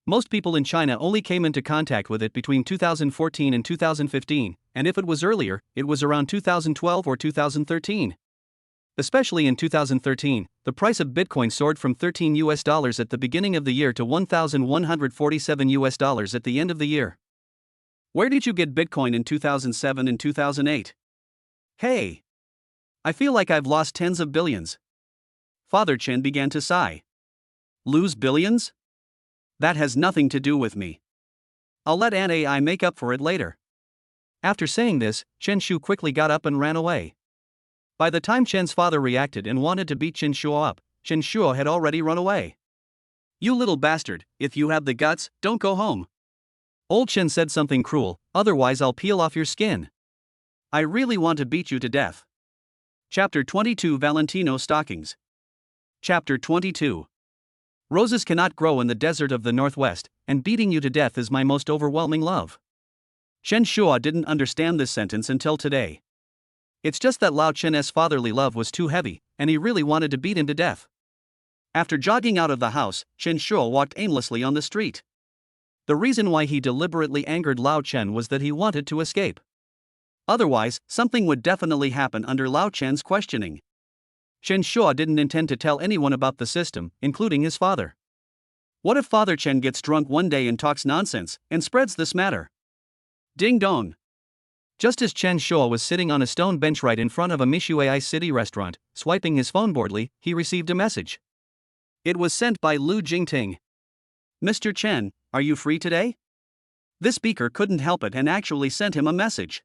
Most people in China only came into contact with it between 2014 and 2015, and if it was earlier, it was around 2012 or 2013. Especially in 2013, the price of Bitcoin soared from $13 at the beginning of the year to $1,147 at the end of the year. Where did you get Bitcoin in 2007 and 2008? Hey! I feel like I've lost tens of billions. Father Chen began to sigh. Lose billions? That has nothing to do with me. I'll let Aunt AI make up for it later. After saying this, Chen Shu quickly got up and ran away. By the time Chen's father reacted and wanted to beat Chen Shu up, Chen Shu had already run away. You little bastard, if you have the guts, don't go home. Old Chen said something cruel, otherwise I'll peel off your skin. I really want to beat you to death. Chapter 22 Valentino Stockings. Chapter 22. Roses cannot grow in the desert of the Northwest, and beating you to death is my most overwhelming love. Chen Shua didn't understand this sentence until today. It's just that Lao Chen's fatherly love was too heavy, and he really wanted to beat him to death. After jogging out of the house, Chen Shuo walked aimlessly on the street. The reason why he deliberately angered Lao Chen was that he wanted to escape. Otherwise, something would definitely happen under Lao Chen's questioning. Chen Shuo didn't intend to tell anyone about the system, including his father. What if Father Chen gets drunk one day and talks nonsense, and spreads this matter? Ding dong. Just as Chen Shuo was sitting on a stone bench right in front of a Mishuai City restaurant, swiping his phone boredly, he received a message. It was sent by Lu Jingting. Mr. Chen, are you free today? This speaker couldn't help it and actually sent him a message.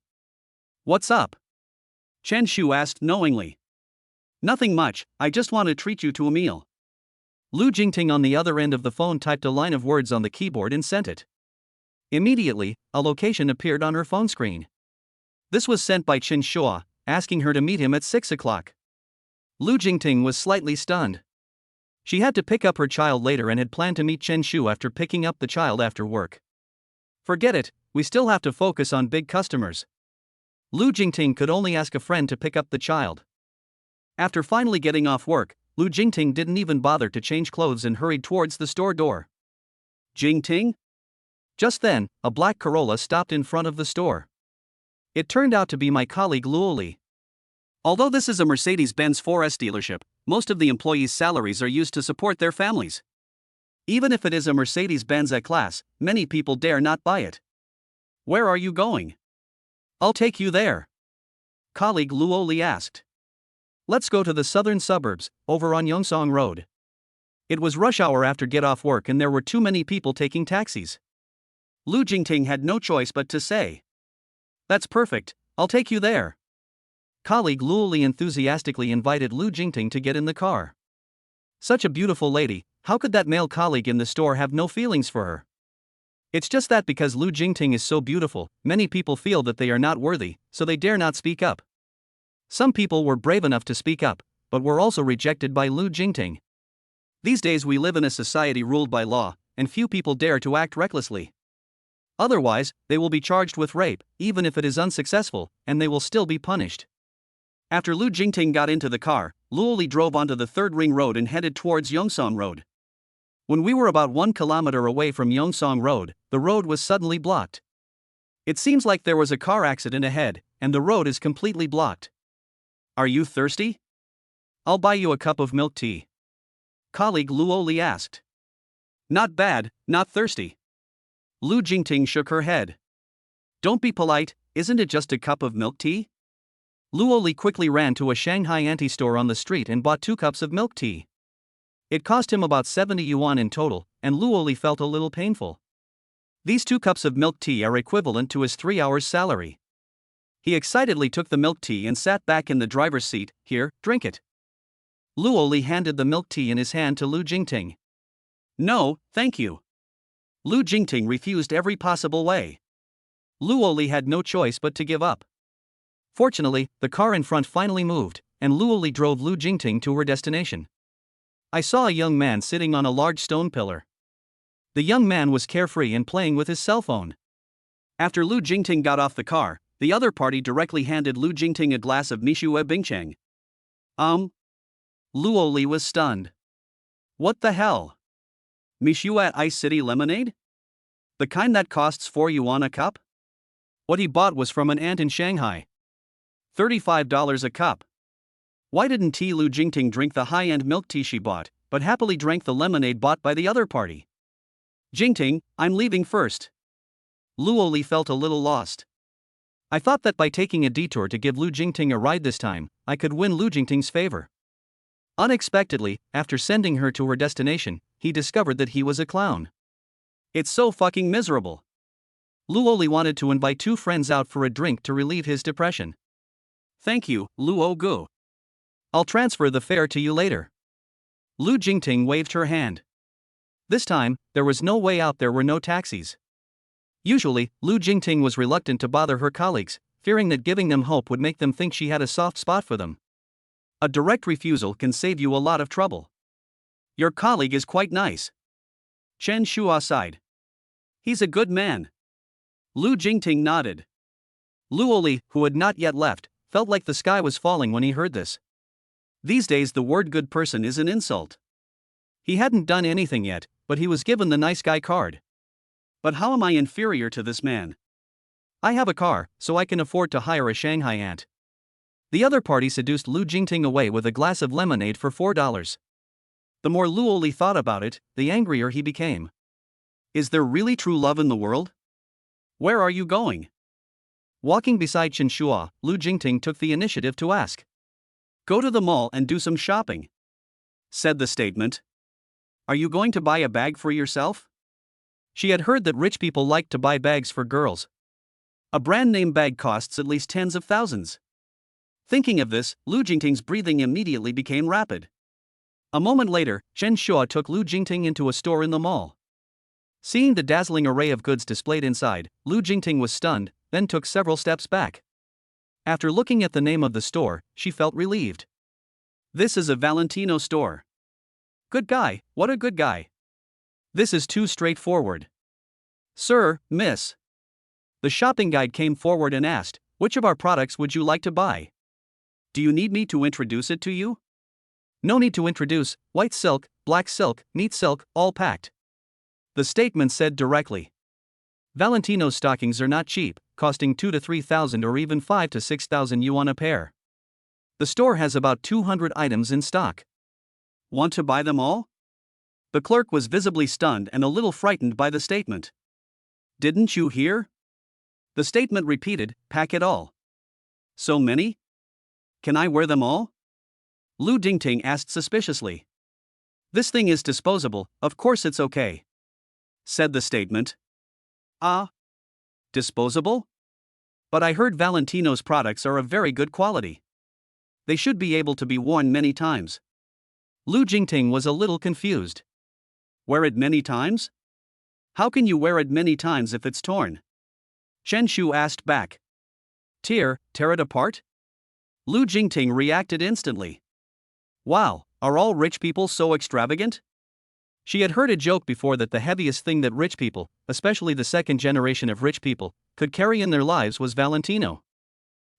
What's up? Chen Shu asked knowingly. Nothing much, I just want to treat you to a meal. Lu Jingting on the other end of the phone typed a line of words on the keyboard and sent it. Immediately, a location appeared on her phone screen. This was sent by Chen Shuo, asking her to meet him at 6 o'clock. Lu Jingting was slightly stunned. She had to pick up her child later and had planned to meet Chen Shu after picking up the child after work. Forget it, we still have to focus on big customers. Lu Jingting could only ask a friend to pick up the child. After finally getting off work, Lu Jingting didn't even bother to change clothes and hurried towards the store door. Jingting? Just then, a black Corolla stopped in front of the store. It turned out to be my colleague Luoli. Although this is a Mercedes-Benz 4S dealership, most of the employees' salaries are used to support their families. Even if it is a Mercedes-Benz A-Class, many people dare not buy it. Where are you going? I'll take you there. Colleague Luoli asked. Let's go to the southern suburbs, over on Yongsong Road. It was rush hour after get off work and there were too many people taking taxis. Lu Jingting had no choice but to say. That's perfect, I'll take you there. Colleague Luoli enthusiastically invited Lu Jingting to get in the car. Such a beautiful lady, how could that male colleague in the store have no feelings for her? It's just that because Lu Jingting is so beautiful, many people feel that they are not worthy, so they dare not speak up. Some people were brave enough to speak up, but were also rejected by Lu Jingting. These days we live in a society ruled by law, and few people dare to act recklessly. Otherwise, they will be charged with rape, even if it is unsuccessful, and they will still be punished. After Lu Jingting got into the car, Luoli drove onto the 3rd Ring Road and headed towards Yongsong Road. When we were about 1 kilometer away from Yongsong Road, the road was suddenly blocked. It seems like there was a car accident ahead, and the road is completely blocked. Are you thirsty? I'll buy you a cup of milk tea. Colleague Luoli asked. Not bad, not thirsty. Lu Jingting shook her head. Don't be polite, isn't it just a cup of milk tea? Luoli quickly ran to a Shanghai auntie store on the street and bought 2 cups of milk tea. It cost him about 70 yuan in total, and Luoli felt a little painful. These 2 cups of milk tea are equivalent to his 3 hours' salary. He excitedly took the milk tea and sat back in the driver's seat. Here, drink it. Luoli handed the milk tea in his hand to Lu Jingting. No, thank you. Lu Jingting refused every possible way. Luoli had no choice but to give up. Fortunately, the car in front finally moved, and Luoli drove Lu Jingting to her destination. I saw a young man sitting on a large stone pillar. The young man was carefree and playing with his cell phone. After Lu Jingting got off the car, the other party directly handed Lu Jingting a glass of Mishue Bingchang. Luoli was stunned. What the hell? Mishue Ice City lemonade? The kind that costs 4 yuan a cup? What he bought was from an aunt in Shanghai. $35 a cup. Why didn't Lu Jingting drink the high-end milk tea she bought, but happily drank the lemonade bought by the other party? Jingting, I'm leaving first. Luoli felt a little lost. I thought that by taking a detour to give Lu Jingting a ride this time, I could win Lu Jingting's favor. Unexpectedly, after sending her to her destination, he discovered that he was a clown. It's so fucking miserable. Luoli wanted to invite 2 friends out for a drink to relieve his depression. Thank you, Luo Gu. I'll transfer the fare to you later. Lu Jingting waved her hand. This time, there was no way out, there were no taxis. Usually, Lu Jingting was reluctant to bother her colleagues, fearing that giving them hope would make them think she had a soft spot for them. A direct refusal can save you a lot of trouble. Your colleague is quite nice. Chen Shuo sighed. He's a good man. Lu Jingting nodded. Luoli, who had not yet left, felt like the sky was falling when he heard this. These days the word good person is an insult. He hadn't done anything yet, but he was given the nice guy card. But how am I inferior to this man? I have a car, so I can afford to hire a Shanghai aunt. The other party seduced Lu Jingting away with a glass of lemonade for $4. The more Lu Oli thought about it, the angrier he became. Is there really true love in the world? Where are you going? Walking beside Chen Shua, Lu Jingting took the initiative to ask. Go to the mall and do some shopping, said the statement. Are you going to buy a bag for yourself? She had heard that rich people liked to buy bags for girls. A brand name bag costs at least tens of thousands. Thinking of this, Lu Jingting's breathing immediately became rapid. A moment later, Chen Shua took Lu Jingting into a store in the mall. Seeing the dazzling array of goods displayed inside, Lu Jingting was stunned, then took several steps back. After looking at the name of the store, she felt relieved. This is a Valentino store. Good guy, what a good guy. This is too straightforward. Sir, miss. The shopping guide came forward and asked, which of our products would you like to buy? Do you need me to introduce it to you? No need to introduce, white silk, black silk, neat silk, all packed. The statement said directly. Valentino's stockings are not cheap, costing 2,000 to 3,000 or even 5,000 to 6,000 yuan a pair. The store has about 200 items in stock. Want to buy them all? The clerk was visibly stunned and a little frightened by the statement. Didn't you hear? The statement repeated, pack it all. So many? Can I wear them all? Lu Jingting asked suspiciously. This thing is disposable, of course it's okay, said the statement. Ah? Disposable? But I heard Valentino's products are of very good quality. They should be able to be worn many times. Lu Jingting was a little confused. Wear it many times? How can you wear it many times if it's torn? Chen Shu asked back. Tear it apart? Lu Jingting reacted instantly. Wow, are all rich people so extravagant? She had heard a joke before that the heaviest thing that rich people, especially the second generation of rich people, could carry in their lives was Valentino.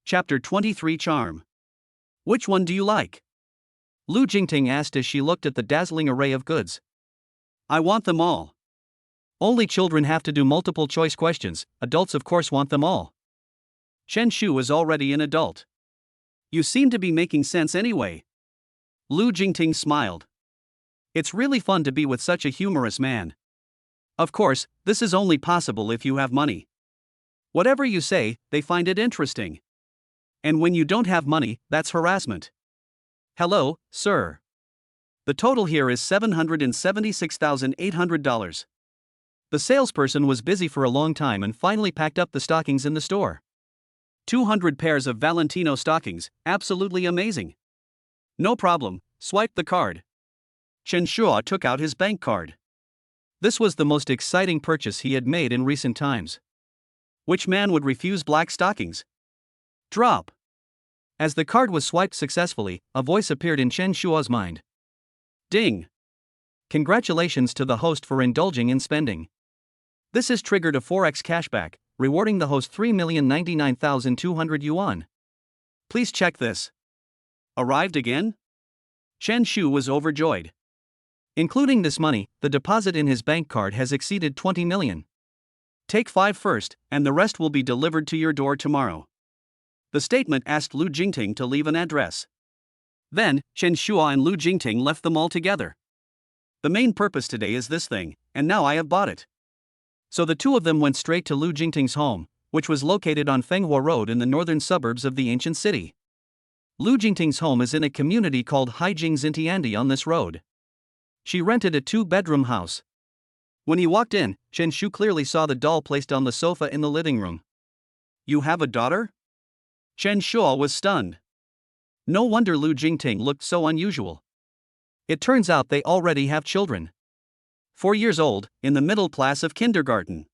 Chapter 23 Charm. Which one do you like? Lu Jingting asked as she looked at the dazzling array of goods. I want them all. Only children have to do multiple choice questions, adults of course want them all. Chen Shu is already an adult. You seem to be making sense anyway. Lu Jingting smiled. It's really fun to be with such a humorous man. Of course, this is only possible if you have money. Whatever you say, they find it interesting. And when you don't have money, that's harassment. Hello, sir. The total here is $776,800. The salesperson was busy for a long time and finally packed up the stockings in the store. 200 pairs of Valentino stockings, absolutely amazing. No problem, swipe the card. Chen Shua took out his bank card. This was the most exciting purchase he had made in recent times. Which man would refuse black stockings? Drop. As the card was swiped successfully, a voice appeared in Chen Shua's mind. Ding. Congratulations to the host for indulging in spending. This has triggered a 4x cashback, rewarding the host 3,099,200 yuan. Please check this. Arrived again? Chen Shu was overjoyed. Including this money, the deposit in his bank card has exceeded 20 million. Take 5 first, and the rest will be delivered to your door tomorrow. The statement asked Lu Jingting to leave an address. Then, Chen Shua and Lu Jingting left them all together. The main purpose today is this thing, and now I have bought it. So the two of them went straight to Lu Jingting's home, which was located on Fenghua Road in the northern suburbs of the ancient city. Lu Jingting's home is in a community called Haijing Xintiandi on this road. She rented a 2-bedroom house. When he walked in, Chen Shu clearly saw the doll placed on the sofa in the living room. You have a daughter? Chen Shua was stunned. No wonder Lu Jingting looked so unusual. It turns out they already have children. 4 years old, in the middle class of kindergarten.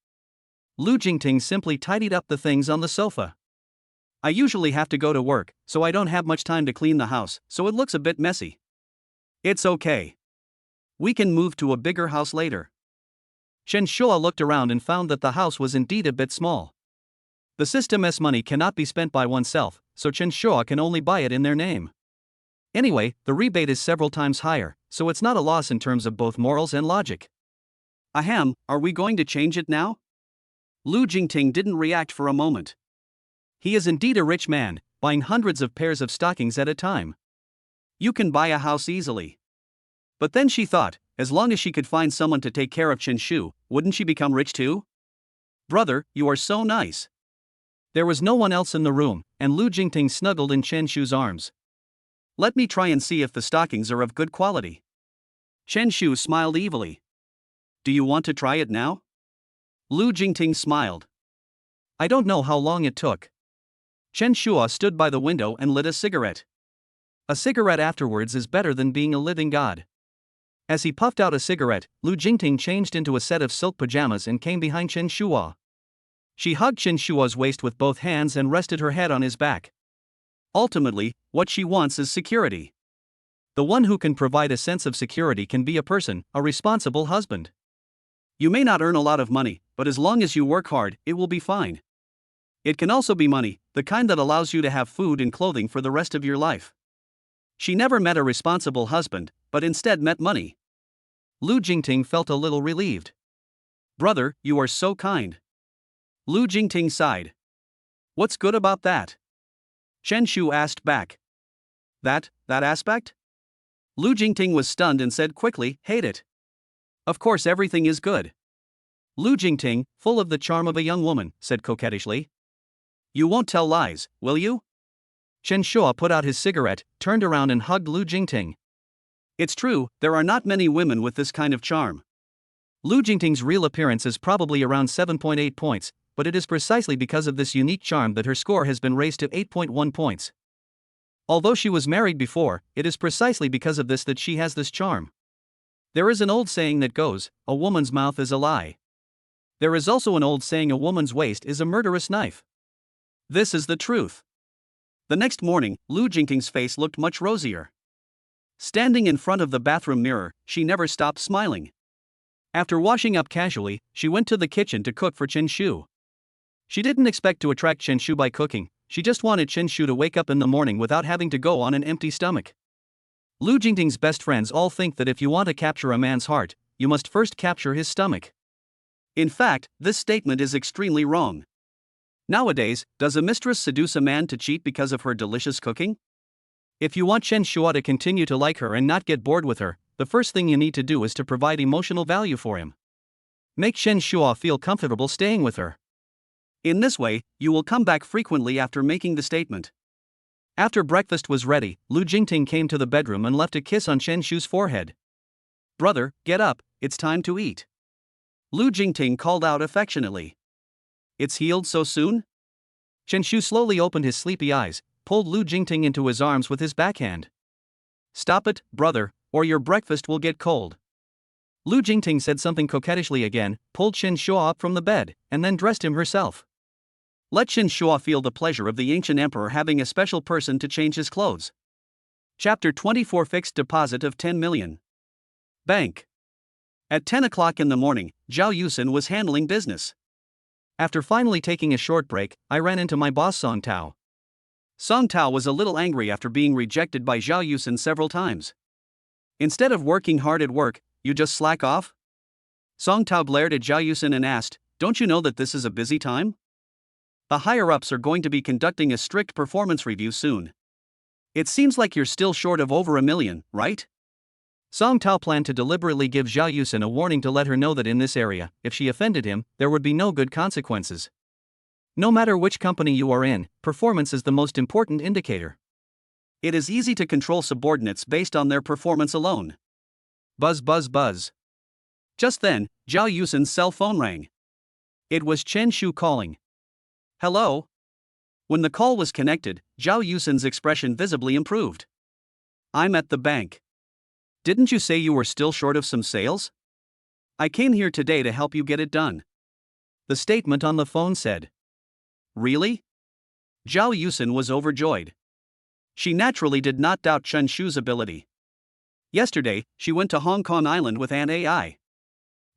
Lu Jingting simply tidied up the things on the sofa. I usually have to go to work, so I don't have much time to clean the house, so it looks a bit messy. It's okay. We can move to a bigger house later. Chen Shua looked around and found that the house was indeed a bit small. The system's money cannot be spent by oneself, so Chen Shua can only buy it in their name. Anyway, the rebate is several times higher, so it's not a loss in terms of both morals and logic. Ahem, are we going to change it now? Lu Jingting didn't react for a moment. He is indeed a rich man, buying hundreds of pairs of stockings at a time. You can buy a house easily. But then she thought, as long as she could find someone to take care of Chen Shu, wouldn't she become rich too? Brother, you are so nice. There was no one else in the room, and Lu Jingting snuggled in Chen Shu's arms. Let me try and see if the stockings are of good quality. Chen Shu smiled evilly. Do you want to try it now? Lu Jingting smiled. I don't know how long it took. Chen Shua stood by the window and lit a cigarette. A cigarette afterwards is better than being a living god. As he puffed out a cigarette, Lu Jingting changed into a set of silk pajamas and came behind Chen Shua. She hugged Chen Shua's waist with both hands and rested her head on his back. Ultimately, what she wants is security. The one who can provide a sense of security can be a person, a responsible husband. You may not earn a lot of money, but as long as you work hard, it will be fine. It can also be money, the kind that allows you to have food and clothing for the rest of your life. She never met a responsible husband, but instead met money. Lu Jingting felt a little relieved. Brother, you are so kind. Lu Jingting sighed. What's good about that? Chen Shu asked back. That aspect? Lu Jingting was stunned and said quickly, hate it. Of course everything is good. Lu Jingting, full of the charm of a young woman, said coquettishly. You won't tell lies, will you? Chen Shua put out his cigarette, turned around and hugged Lu Jingting. It's true, there are not many women with this kind of charm. Lu Jingting's real appearance is probably around 7.8 points, but it is precisely because of this unique charm that her score has been raised to 8.1 points. Although she was married before, it is precisely because of this that she has this charm. There is an old saying that goes, a woman's mouth is a lie. There is also an old saying a woman's waist is a murderous knife. This is the truth. The next morning, Lu Jingting's face looked much rosier. Standing in front of the bathroom mirror, she never stopped smiling. After washing up casually, she went to the kitchen to cook for Chen Shu. She didn't expect to attract Chen Shu by cooking, she just wanted Chen Shu to wake up in the morning without having to go on an empty stomach. Lu Jingting's best friends all think that if you want to capture a man's heart, you must first capture his stomach. In fact, this statement is extremely wrong. Nowadays, does a mistress seduce a man to cheat because of her delicious cooking? If you want Chen Shua to continue to like her and not get bored with her, the first thing you need to do is to provide emotional value for him. Make Chen Shua feel comfortable staying with her. In this way, you will come back frequently after making the statement. After breakfast was ready, Lu Jingting came to the bedroom and left a kiss on Chen Shu's forehead. Brother, get up, it's time to eat. Lu Jingting called out affectionately. It's healed so soon? Chen Shu slowly opened his sleepy eyes, pulled Lu Jingting into his arms with his backhand. Stop it, brother, or your breakfast will get cold. Lu Jingting said something coquettishly again, pulled Chen Shua up from the bed, and then dressed him herself. Let Chen Shua feel the pleasure of the ancient emperor having a special person to change his clothes. Chapter 24 Fixed Deposit of 10 million. Bank. At 10 o'clock in the morning, Zhao Yusin was handling business. After finally taking a short break, I ran into my boss Song Tao. Song Tao was a little angry after being rejected by Zhao Yusin several times. Instead of working hard at work, you just slack off? Song Tao glared at Zhao Yusin and asked, don't you know that this is a busy time? The higher-ups are going to be conducting a strict performance review soon. It seems like you're still short of over $1 million, right? Song Tao planned to deliberately give Zhao Yusin a warning to let her know that in this area, if she offended him, there would be no good consequences. No matter which company you are in, performance is the most important indicator. It is easy to control subordinates based on their performance alone. Buzz buzz buzz. Just then, Zhao Yusin's cell phone rang. It was Chen Shu calling. Hello? When the call was connected, Zhao Yusin's expression visibly improved. I'm at the bank. Didn't you say you were still short of some sales? I came here today to help you get it done. The statement on the phone said. Really? Zhao Yusin was overjoyed. She naturally did not doubt Chen Shu's ability. Yesterday, she went to Hong Kong Island with an AI.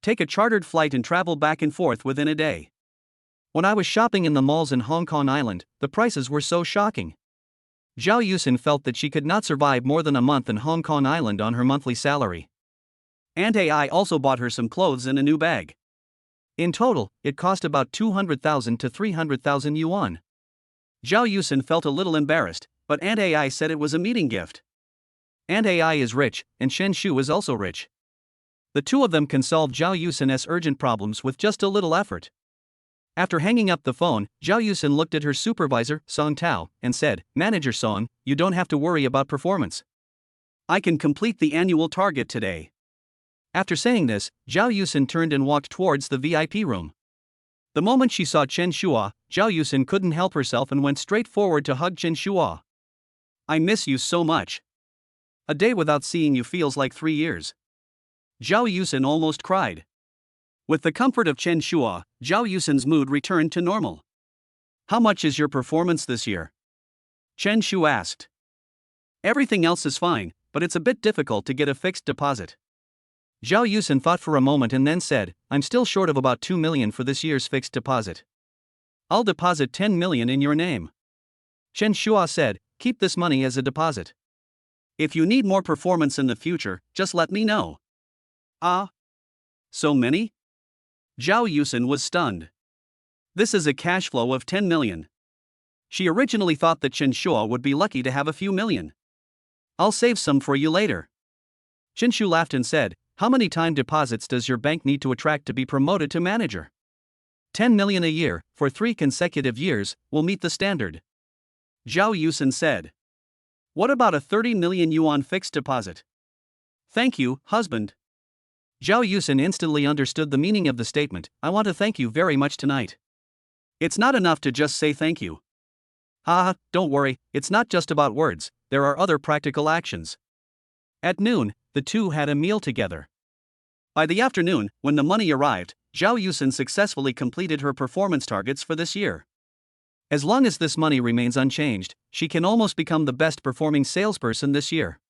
Take a chartered flight and travel back and forth within a day. When I was shopping in the malls in Hong Kong Island, the prices were so shocking. Zhao Yusin felt that she could not survive more than a month in Hong Kong Island on her monthly salary. Aunt AI also bought her some clothes and a new bag. In total, it cost about 200,000 to 300,000 yuan. Zhao Yusin felt a little embarrassed, but Aunt AI said it was a meeting gift. Aunt AI is rich, and Shen Shu is also rich. The two of them can solve Zhao Yusin's urgent problems with just a little effort. After hanging up the phone, Zhao Yusin looked at her supervisor, Song Tao, and said, "Manager Song, you don't have to worry about performance. I can complete the annual target today." After saying this, Zhao Yusin turned and walked towards the VIP room. The moment she saw Chen Shua, Zhao Yusin couldn't help herself and went straight forward to hug Chen Shua. "I miss you so much. A day without seeing you feels like 3 years." Zhao Yusin almost cried. With the comfort of Chen Shua, Zhao Yusin's mood returned to normal. "How much is your performance this year?" Chen Shu asked. "Everything else is fine, but it's a bit difficult to get a fixed deposit." Zhao Yusin thought for a moment and then said, "I'm still short of about 2 million for this year's fixed deposit." "I'll deposit 10 million in your name." Chen Shua said, "Keep this money as a deposit. If you need more performance in the future, just let me know." "Ah? So many?" Zhao Yusin was stunned. This is a cash flow of 10 million. She originally thought that Chen Shua would be lucky to have a few million. "I'll save some for you later." Chen Shu laughed and said, "How many time deposits does your bank need to attract to be promoted to manager?" 10 million a year, for 3 consecutive years, will meet the standard. Zhao Yusin said. "What about a 30 million yuan fixed deposit?" "Thank you, husband." Zhao Yusin instantly understood the meaning of the statement, "I want to thank you very much tonight." It's not enough to just say thank you. Haha, don't worry, it's not just about words, there are other practical actions. At noon, the two had a meal together. By the afternoon, when the money arrived, Zhao Yusin successfully completed her performance targets for this year. As long as this money remains unchanged, she can almost become the best performing salesperson this year.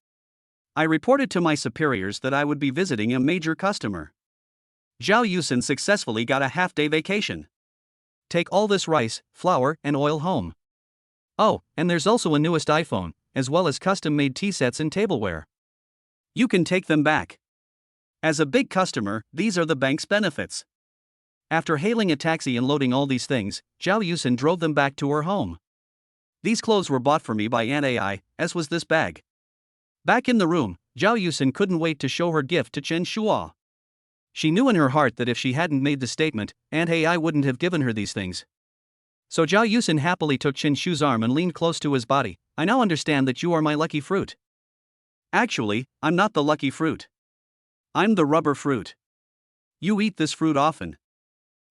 I reported to my superiors that I would be visiting a major customer. Zhao Yusin successfully got a half-day vacation. Take all this rice, flour, and oil home. Oh, and there's also a newest iPhone, as well as custom-made tea sets and tableware. You can take them back. As a big customer, these are the bank's benefits. After hailing a taxi and loading all these things, Zhao Yusin drove them back to her home. These clothes were bought for me by Aunt AI, as was this bag. Back in the room, Zhao Yusin couldn't wait to show her gift to Chen Shua. She knew in her heart that if she hadn't made the statement, Aunt AI wouldn't have given her these things. So Zhao Yusin happily took Chen Shu's arm and leaned close to his body. "I now understand that you are my lucky fruit." "Actually, I'm not the lucky fruit. I'm the rubber fruit. You eat this fruit often."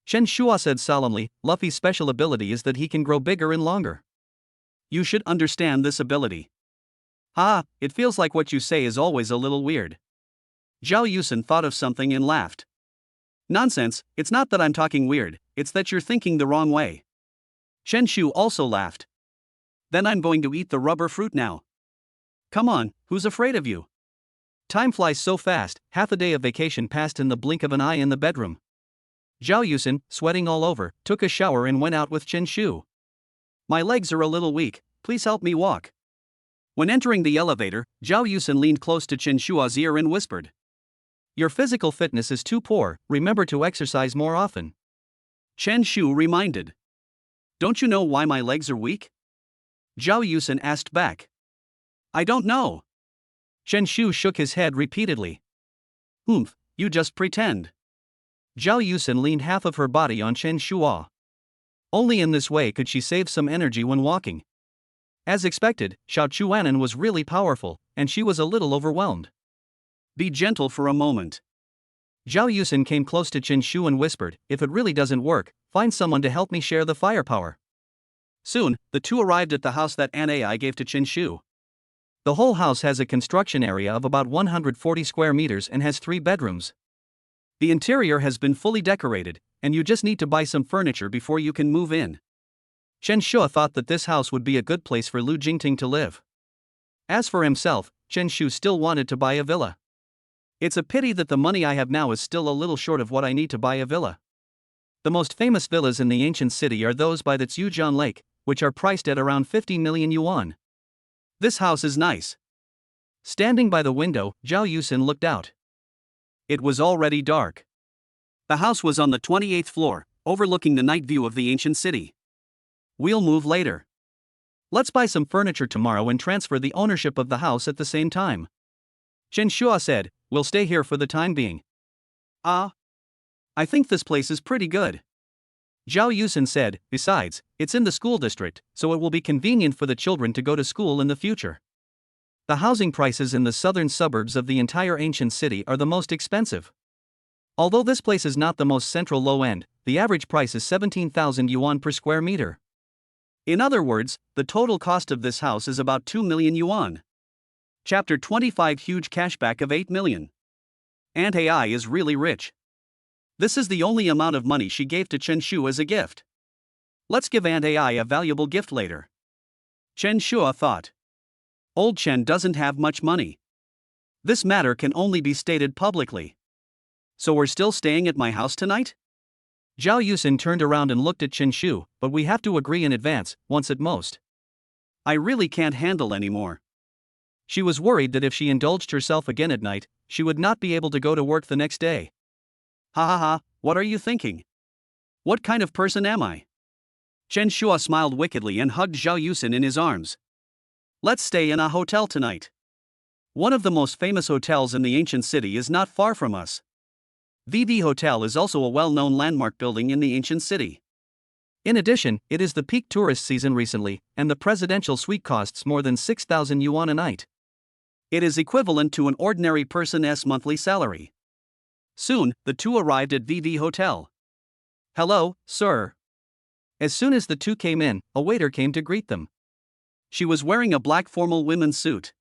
Chen Shua said solemnly, "Luffy's special ability is that he can grow bigger and longer. You should understand this ability." "Ah, it feels like what you say is always a little weird." Zhao Yusin thought of something and laughed. "Nonsense, it's not that I'm talking weird, it's that you're thinking the wrong way." Chen Shu also laughed. "Then I'm going to eat the rubber fruit now. Come on, who's afraid of you?" Time flies so fast, half a day of vacation passed in the blink of an eye in the bedroom. Zhao Yusin, sweating all over, took a shower and went out with Chen Shu. "My legs are a little weak, please help me walk." When entering the elevator, Zhao Yusin leaned close to Chen Shua's ear and whispered, "Your physical fitness is too poor, remember to exercise more often." Chen Shu reminded. "Don't you know why my legs are weak?" Zhao Yusin asked back. "I don't know." Chen Shu shook his head repeatedly. "Oomph, you just pretend." Zhao Yusin leaned half of her body on Chen Shua. Only in this way could she save some energy when walking. As expected, Xiao Chuanan was really powerful, and she was a little overwhelmed. "Be gentle for a moment." Zhao Yusin came close to Chen Shu and whispered, "If it really doesn't work, find someone to help me share the firepower." Soon, the two arrived at the house that Aunt AI gave to Chen Shu. The whole house has a construction area of about 140 square meters and has 3 bedrooms. The interior has been fully decorated, and you just need to buy some furniture before you can move in. Chen Shu thought that this house would be a good place for Lu Jingting to live. As for himself, Chen Shu still wanted to buy a villa. "It's a pity that the money I have now is still a little short of what I need to buy a villa." The most famous villas in the ancient city are those by the Zhujiang Lake, which are priced at around 50 million yuan. This house is nice. Standing by the window, Zhao Yusin looked out. It was already dark. The house was on the 28th floor, overlooking the night view of the ancient city. We'll move later. Let's buy some furniture tomorrow and transfer the ownership of the house at the same time. Chen Shua said, we'll stay here for the time being. I think this place is pretty good. Zhao Yusin said, besides, it's in the school district, so it will be convenient for the children to go to school in the future. The housing prices in the southern suburbs of the entire ancient city are the most expensive. Although this place is not the most central low-end, the average price is 17,000 yuan per square meter. In other words, the total cost of this house is about 2 million yuan. Chapter 25 Huge cashback of 8 million. Aunt AI is really rich. This is the only amount of money she gave to Chen Shu as a gift. Let's give Aunt AI a valuable gift later. Chen Shua thought. Old Chen doesn't have much money. This matter can only be stated publicly. So we're still staying at my house tonight? Zhao Yusin turned around and looked at Chen Shu, but we have to agree in advance, once at most. I really can't handle anymore. She was worried that if she indulged herself again at night, she would not be able to go to work the next day. Ha ha ha, what are you thinking? What kind of person am I? Chen Shua smiled wickedly and hugged Zhao Yusin in his arms. Let's stay in a hotel tonight. One of the most famous hotels in the ancient city is not far from us. VV Hotel is also a well-known landmark building in the ancient city. In addition, it is the peak tourist season recently, and the presidential suite costs more than 6,000 yuan a night. It is equivalent to an ordinary person's monthly salary. Soon, the two arrived at VV Hotel. Hello, sir. As soon as the two came in, a waiter came to greet them. She was wearing a black formal women's suit.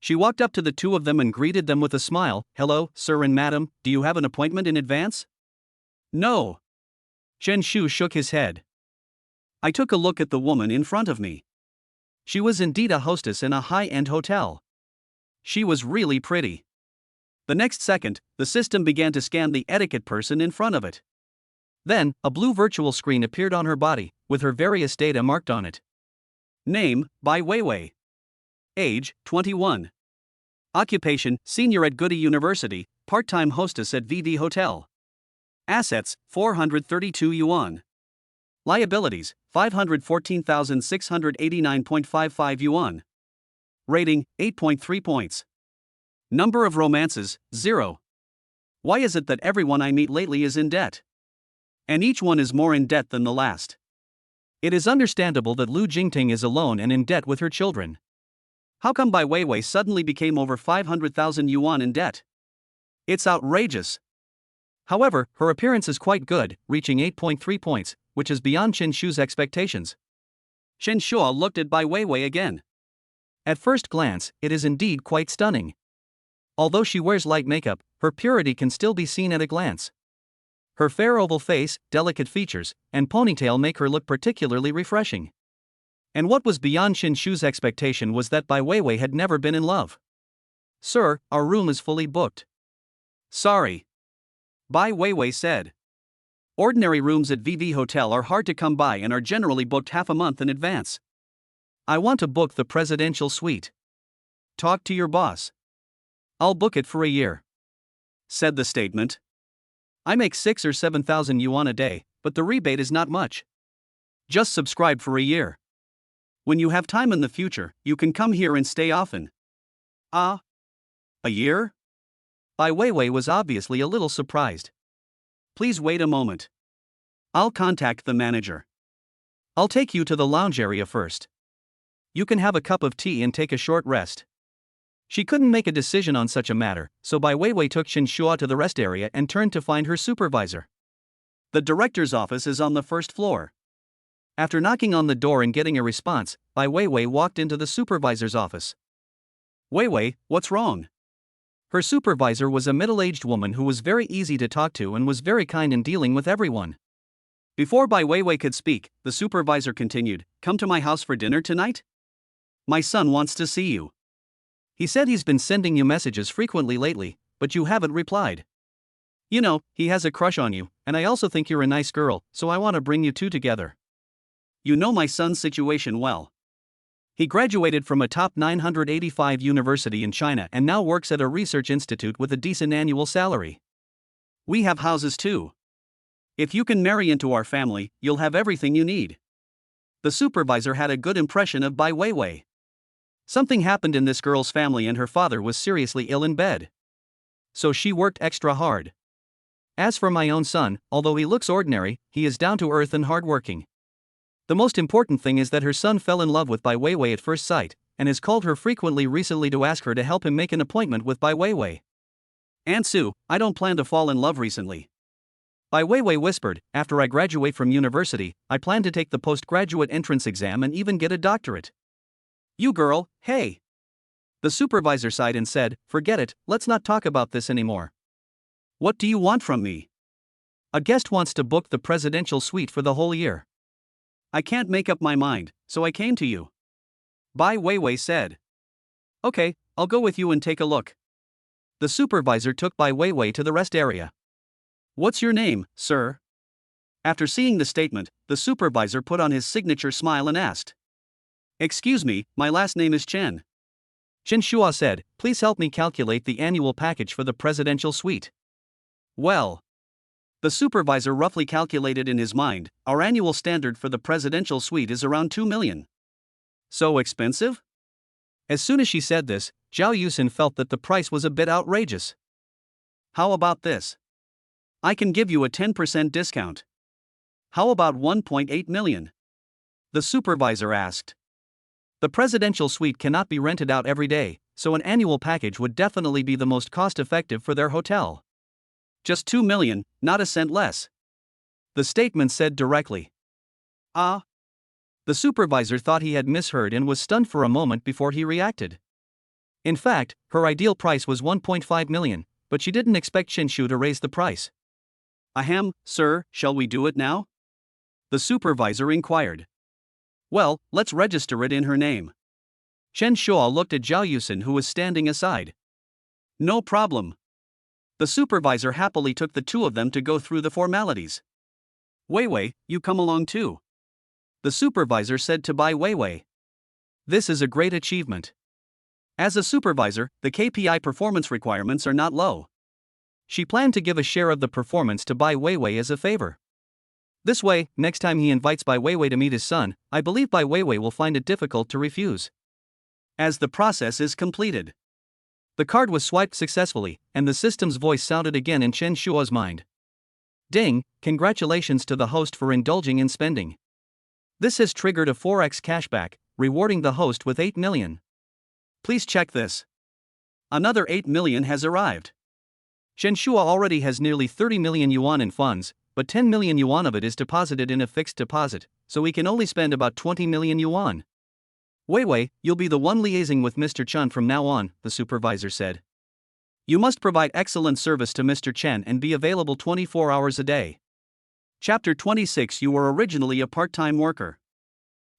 She walked up to the two of them and greeted them with a smile. Hello, sir and madam, do you have an appointment in advance? No. Chen Shu shook his head. I took a look at the woman in front of me. She was indeed a hostess in a high-end hotel. She was really pretty. The next second, the system began to scan the etiquette person in front of it. Then, a blue virtual screen appeared on her body, with her various data marked on it. Name, Bai Weiwei. Age, 21. Occupation, senior at Goody University, part-time hostess at VV Hotel. Assets, 432 yuan. Liabilities, 514,689.55 yuan. Rating, 8.3 points. Number of romances, 0. Why is it that everyone I meet lately is in debt? And each one is more in debt than the last. It is understandable that Lu Jingting is alone and in debt with her children. How come Bai Weiwei suddenly became over 500,000 yuan in debt? It's outrageous. However, her appearance is quite good, reaching 8.3 points, which is beyond Chen Shu's expectations. Chen Shua looked at Bai Weiwei again. At first glance, it is indeed quite stunning. Although she wears light makeup, her purity can still be seen at a glance. Her fair oval face, delicate features, and ponytail make her look particularly refreshing. And what was beyond Chen Shu's expectation was that Bai Weiwei had never been in love. Sir, our room is fully booked. Sorry. Bai Weiwei said. Ordinary rooms at VV Hotel are hard to come by and are generally booked half a month in advance. I want to book the presidential suite. Talk to your boss. I'll book it for a year, said the statement. I make 6,000 or 7,000 yuan a day, but the rebate is not much. Just subscribe for a year. When you have time in the future, you can come here and stay often. A year? Bai Weiwei was obviously a little surprised. Please wait a moment. I'll contact the manager. I'll take you to the lounge area first. You can have a cup of tea and take a short rest. She couldn't make a decision on such a matter, so Bai Weiwei took Chen Shua to the rest area and turned to find her supervisor. The director's office is on the first floor. After knocking on the door and getting a response, Bai Weiwei walked into the supervisor's office. Weiwei, what's wrong? Her supervisor was a middle-aged woman who was very easy to talk to and was very kind in dealing with everyone. Before Bai Weiwei could speak, the supervisor continued, Come to my house for dinner tonight? My son wants to see you. He said he's been sending you messages frequently lately, but you haven't replied. You know, he has a crush on you, and I also think you're a nice girl, so I want to bring you two together. You know my son's situation well. He graduated from a top 985 university in China and now works at a research institute with a decent annual salary. We have houses too. If you can marry into our family, you'll have everything you need. The supervisor had a good impression of Bai Weiwei. Something happened in this girl's family and her father was seriously ill in bed. So she worked extra hard. As for my own son, although he looks ordinary, he is down to earth and hardworking. The most important thing is that her son fell in love with Bai Weiwei at first sight, and has called her frequently recently to ask her to help him make an appointment with Bai Weiwei. Aunt Sue, I don't plan to fall in love recently. Bai Weiwei whispered, after I graduate from university, I plan to take the postgraduate entrance exam and even get a doctorate. You girl, hey! The supervisor sighed and said, forget it, let's not talk about this anymore. What do you want from me? A guest wants to book the presidential suite for the whole year. I can't make up my mind, so I came to you. Bai Weiwei said. Okay, I'll go with you and take a look. The supervisor took Bai Weiwei to the rest area. What's your name, sir? After seeing the statement, the supervisor put on his signature smile and asked. Excuse me, my last name is Chen. Chen Shua said, please help me calculate the annual package for the presidential suite. Well, the supervisor roughly calculated in his mind, our annual standard for the presidential suite is around 2 million. So expensive? As soon as she said this, Zhao Yusin felt that the price was a bit outrageous. How about this? I can give you a 10% discount. How about 1.8 million? The supervisor asked. The presidential suite cannot be rented out every day, so an annual package would definitely be the most cost-effective for their hotel. Just 2 million, not a cent less. The statement said directly. Ah. The supervisor thought he had misheard and was stunned for a moment before he reacted. In fact, her ideal price was 1.5 million, but she didn't expect Shinshu to raise the price. Ahem, sir, shall we do it now? The supervisor inquired. Well, let's register it in her name. Chen Shua looked at Zhao Yusin, who was standing aside. No problem. The supervisor happily took the two of them to go through the formalities. Weiwei, you come along too. The supervisor said to Bai Weiwei. This is a great achievement. As a supervisor, the KPI performance requirements are not low. She planned to give a share of the performance to Bai Weiwei as a favor. This way, next time he invites Bai Weiwei to meet his son, I believe Bai Weiwei will find it difficult to refuse. As the process is completed. The card was swiped successfully, and the system's voice sounded again in Chen Shua's mind. Ding, congratulations to the host for indulging in spending. This has triggered a 4x cashback, rewarding the host with 8 million. Please check this. Another 8 million has arrived. Chen Shua already has nearly 30 million yuan in funds, but 10 million yuan of it is deposited in a fixed deposit, so he can only spend about 20 million yuan. Weiwei, you'll be the one liaising with Mr. Chen from now on, the supervisor said. You must provide excellent service to Mr. Chen and be available 24 hours a day. Chapter 26. You were originally a part-time worker.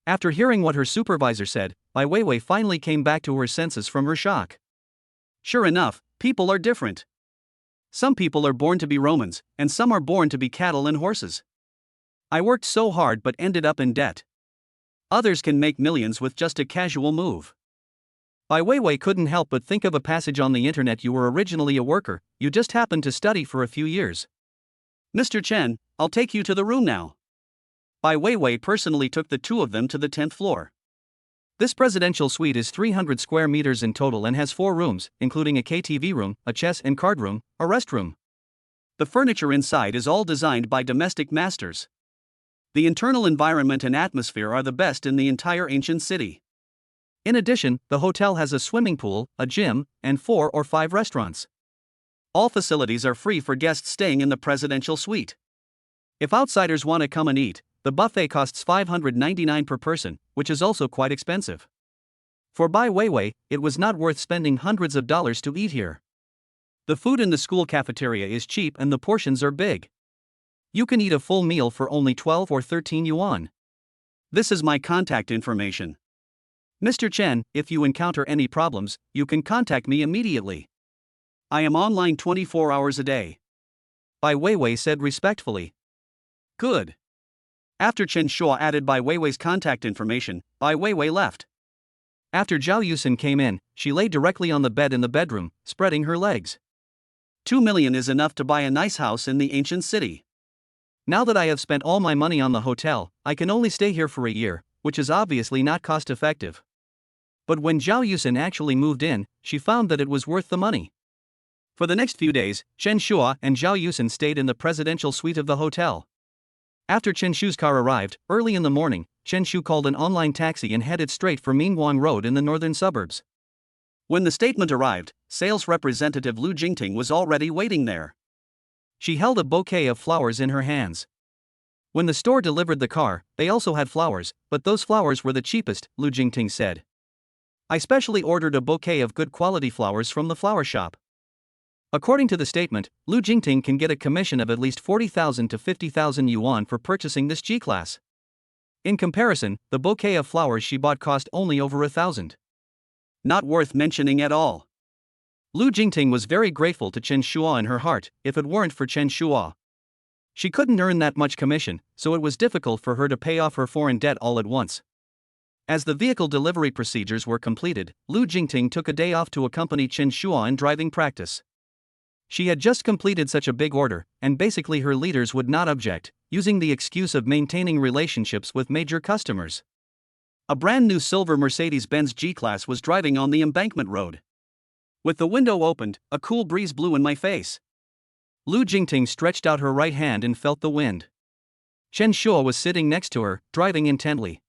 After hearing what her supervisor said, Bai Weiwei finally came back to her senses from her shock. Sure enough, people are different. Some people are born to be Romans, and some are born to be cattle and horses. I worked so hard but ended up in debt. Others can make millions with just a casual move. Bai Weiwei couldn't help but think of a passage on the internet. You were originally a worker, you just happened to study for a few years. Mr. Chen, I'll take you to the room now. Bai Weiwei personally took the two of them to the 10th floor. This presidential suite is 300 square meters in total and has 4 rooms, including a KTV room, a chess and card room, a restroom. The furniture inside is all designed by domestic masters. The internal environment and atmosphere are the best in the entire ancient city. In addition, the hotel has a swimming pool, a gym, and 4 or 5 restaurants. All facilities are free for guests staying in the presidential suite. If outsiders want to come and eat, the buffet costs 599 per person, which is also quite expensive. For Bai Weiwei, it was not worth spending hundreds of dollars to eat here. The food in the school cafeteria is cheap and the portions are big. You can eat a full meal for only 12 or 13 yuan. This is my contact information. Mr. Chen, if you encounter any problems, you can contact me immediately. I am online 24 hours a day. Bai Weiwei said respectfully. Good. After Chen Shua added Bai Weiwei's contact information, Bai Weiwei left. After Zhao Yusin came in, she lay directly on the bed in the bedroom, spreading her legs. 2 million is enough to buy a nice house in the ancient city. Now that I have spent all my money on the hotel, I can only stay here for a year, which is obviously not cost effective. But when Zhao Yusin actually moved in, she found that it was worth the money. For the next few days, Chen Shua and Zhao Yusin stayed in the presidential suite of the hotel. After Chen Shu's car arrived, early in the morning, Chen Shu called an online taxi and headed straight for Mingguang Road in the northern suburbs. When the statement arrived, sales representative Lu Jingting was already waiting there. She held a bouquet of flowers in her hands. When the store delivered the car, they also had flowers, but those flowers were the cheapest, Lu Jingting said. I specially ordered a bouquet of good quality flowers from the flower shop. According to the statement, Lu Jingting can get a commission of at least 40,000 to 50,000 yuan for purchasing this G-class. In comparison, the bouquet of flowers she bought cost only over 1,000. Not worth mentioning at all. Lu Jingting was very grateful to Chen Shua in her heart. If it weren't for Chen Shua, she couldn't earn that much commission, so it was difficult for her to pay off her foreign debt all at once. As the vehicle delivery procedures were completed, Lu Jingting took a day off to accompany Chen Shua in driving practice. She had just completed such a big order, and basically her leaders would not object, using the excuse of maintaining relationships with major customers. A brand new silver Mercedes-Benz G-Class was driving on the embankment road. With the window opened, a cool breeze blew in my face. Lu Jingting stretched out her right hand and felt the wind. Chen Shua was sitting next to her, driving intently.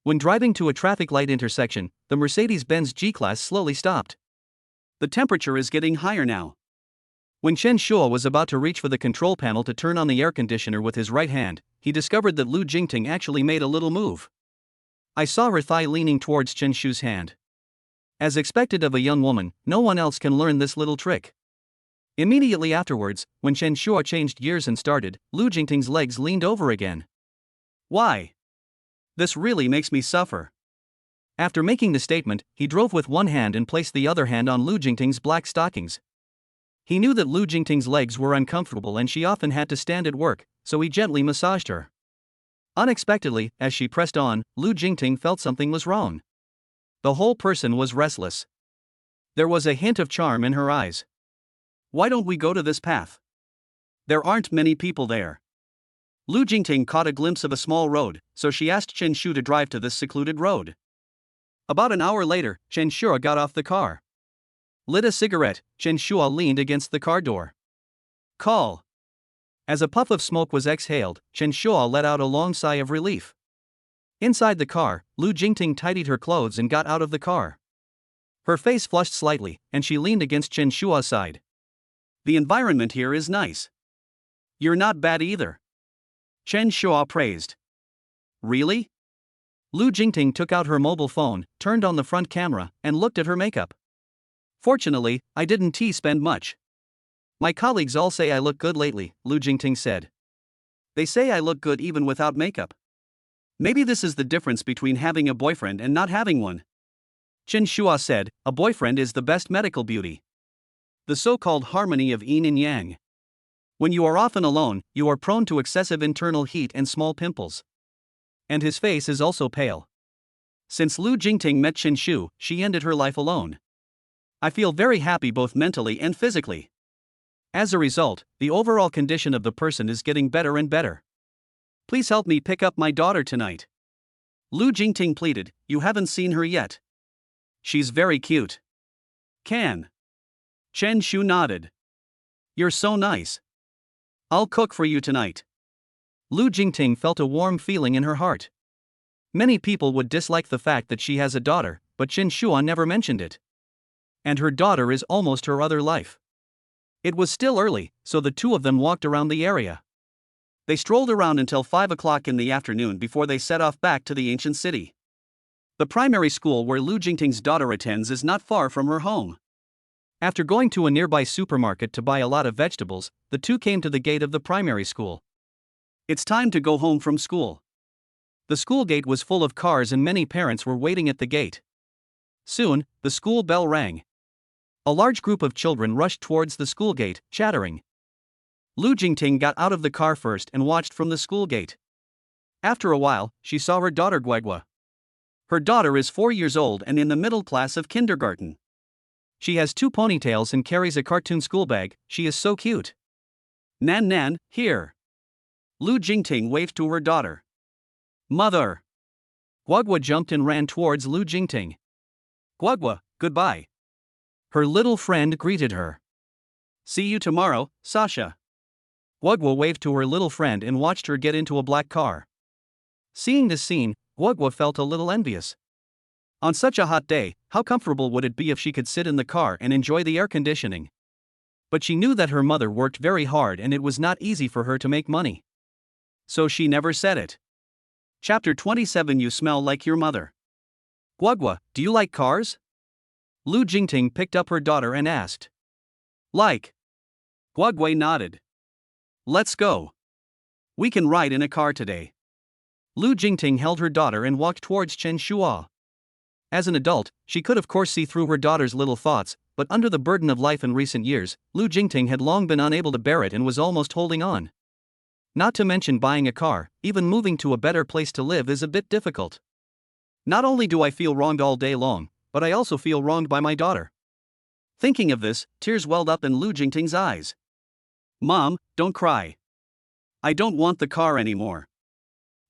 When driving to a traffic light intersection, the Mercedes-Benz G-Class slowly stopped. The temperature is getting higher now. When Chen Shua was about to reach for the control panel to turn on the air conditioner with his right hand, he discovered that Lu Jingting actually made a little move. I saw her thigh leaning towards Chen Shu's hand. As expected of a young woman, no one else can learn this little trick. Immediately afterwards, when Chen Shua changed gears and started, Lu Jingting's legs leaned over again. Why? This really makes me suffer. After making the statement, he drove with one hand and placed the other hand on Lu Jingting's black stockings. He knew that Lu Jingting's legs were uncomfortable and she often had to stand at work, so he gently massaged her. Unexpectedly, as she pressed on, Lu Jingting felt something was wrong. The whole person was restless. There was a hint of charm in her eyes. Why don't we go to this path? There aren't many people there. Lu Jingting caught a glimpse of a small road, so she asked Chen Shu to drive to this secluded road. About an hour later, Chen Shua got off the car. Lit a cigarette, Chen Shua leaned against the car door. Call. As a puff of smoke was exhaled, Chen Shua let out a long sigh of relief. Inside the car, Lu Jingting tidied her clothes and got out of the car. Her face flushed slightly, and she leaned against Chen Shua's side. The environment here is nice. You're not bad either. Chen Shua praised. Really? Lu Jingting took out her mobile phone, turned on the front camera, and looked at her makeup. Fortunately, I didn't spend much. My colleagues all say I look good lately, Lu Jingting said. They say I look good even without makeup. Maybe this is the difference between having a boyfriend and not having one. Chen Shua said, a boyfriend is the best medical beauty. The so-called harmony of yin and yang. When you are often alone, you are prone to excessive internal heat and small pimples. And his face is also pale. Since Lu Jingting met Chen Shu, she ended her life alone. I feel very happy both mentally and physically. As a result, the overall condition of the person is getting better and better. Please help me pick up my daughter tonight. Lu Jingting pleaded. You haven't seen her yet. She's very cute. Can. Chen Shu nodded. You're so nice. I'll cook for you tonight. Lu Jingting felt a warm feeling in her heart. Many people would dislike the fact that she has a daughter, but Chen Shua never mentioned it. And her daughter is almost her other life. It was still early, so the two of them walked around the area. They strolled around until 5 o'clock in the afternoon before they set off back to the ancient city. The primary school where Lu Jingting's daughter attends is not far from her home. After going to a nearby supermarket to buy a lot of vegetables, the two came to the gate of the primary school. It's time to go home from school. The school gate was full of cars and many parents were waiting at the gate. Soon, the school bell rang. A large group of children rushed towards the school gate, chattering. Lu Jingting got out of the car first and watched from the school gate. After a while, she saw her daughter Guagua. Her daughter is 4 years old and in the middle class of kindergarten. She has 2 ponytails and carries a cartoon school bag. She is so cute. Nan Nan, here. Lu Jingting waved to her daughter. Mother. Guagua jumped and ran towards Lu Jingting. Guagua, goodbye. Her little friend greeted her. See you tomorrow, Sasha. Guagua waved to her little friend and watched her get into a black car. Seeing this scene, Guagua felt a little envious. On such a hot day, how comfortable would it be if she could sit in the car and enjoy the air conditioning? But she knew that her mother worked very hard and it was not easy for her to make money. So she never said it. Chapter 27. You smell like your mother. Guagua, do you like cars? Lu Jingting picked up her daughter and asked. Like. Guagua nodded. Let's go. We can ride in a car today. Lu Jingting held her daughter and walked towards Chen Shua. As an adult, she could of course see through her daughter's little thoughts, but under the burden of life in recent years, Lu Jingting had long been unable to bear it and was almost holding on. Not to mention buying a car, even moving to a better place to live is a bit difficult. Not only do I feel wronged all day long, but I also feel wronged by my daughter. Thinking of this, tears welled up in Lu Jingting's eyes. Mom, don't cry. I don't want the car anymore.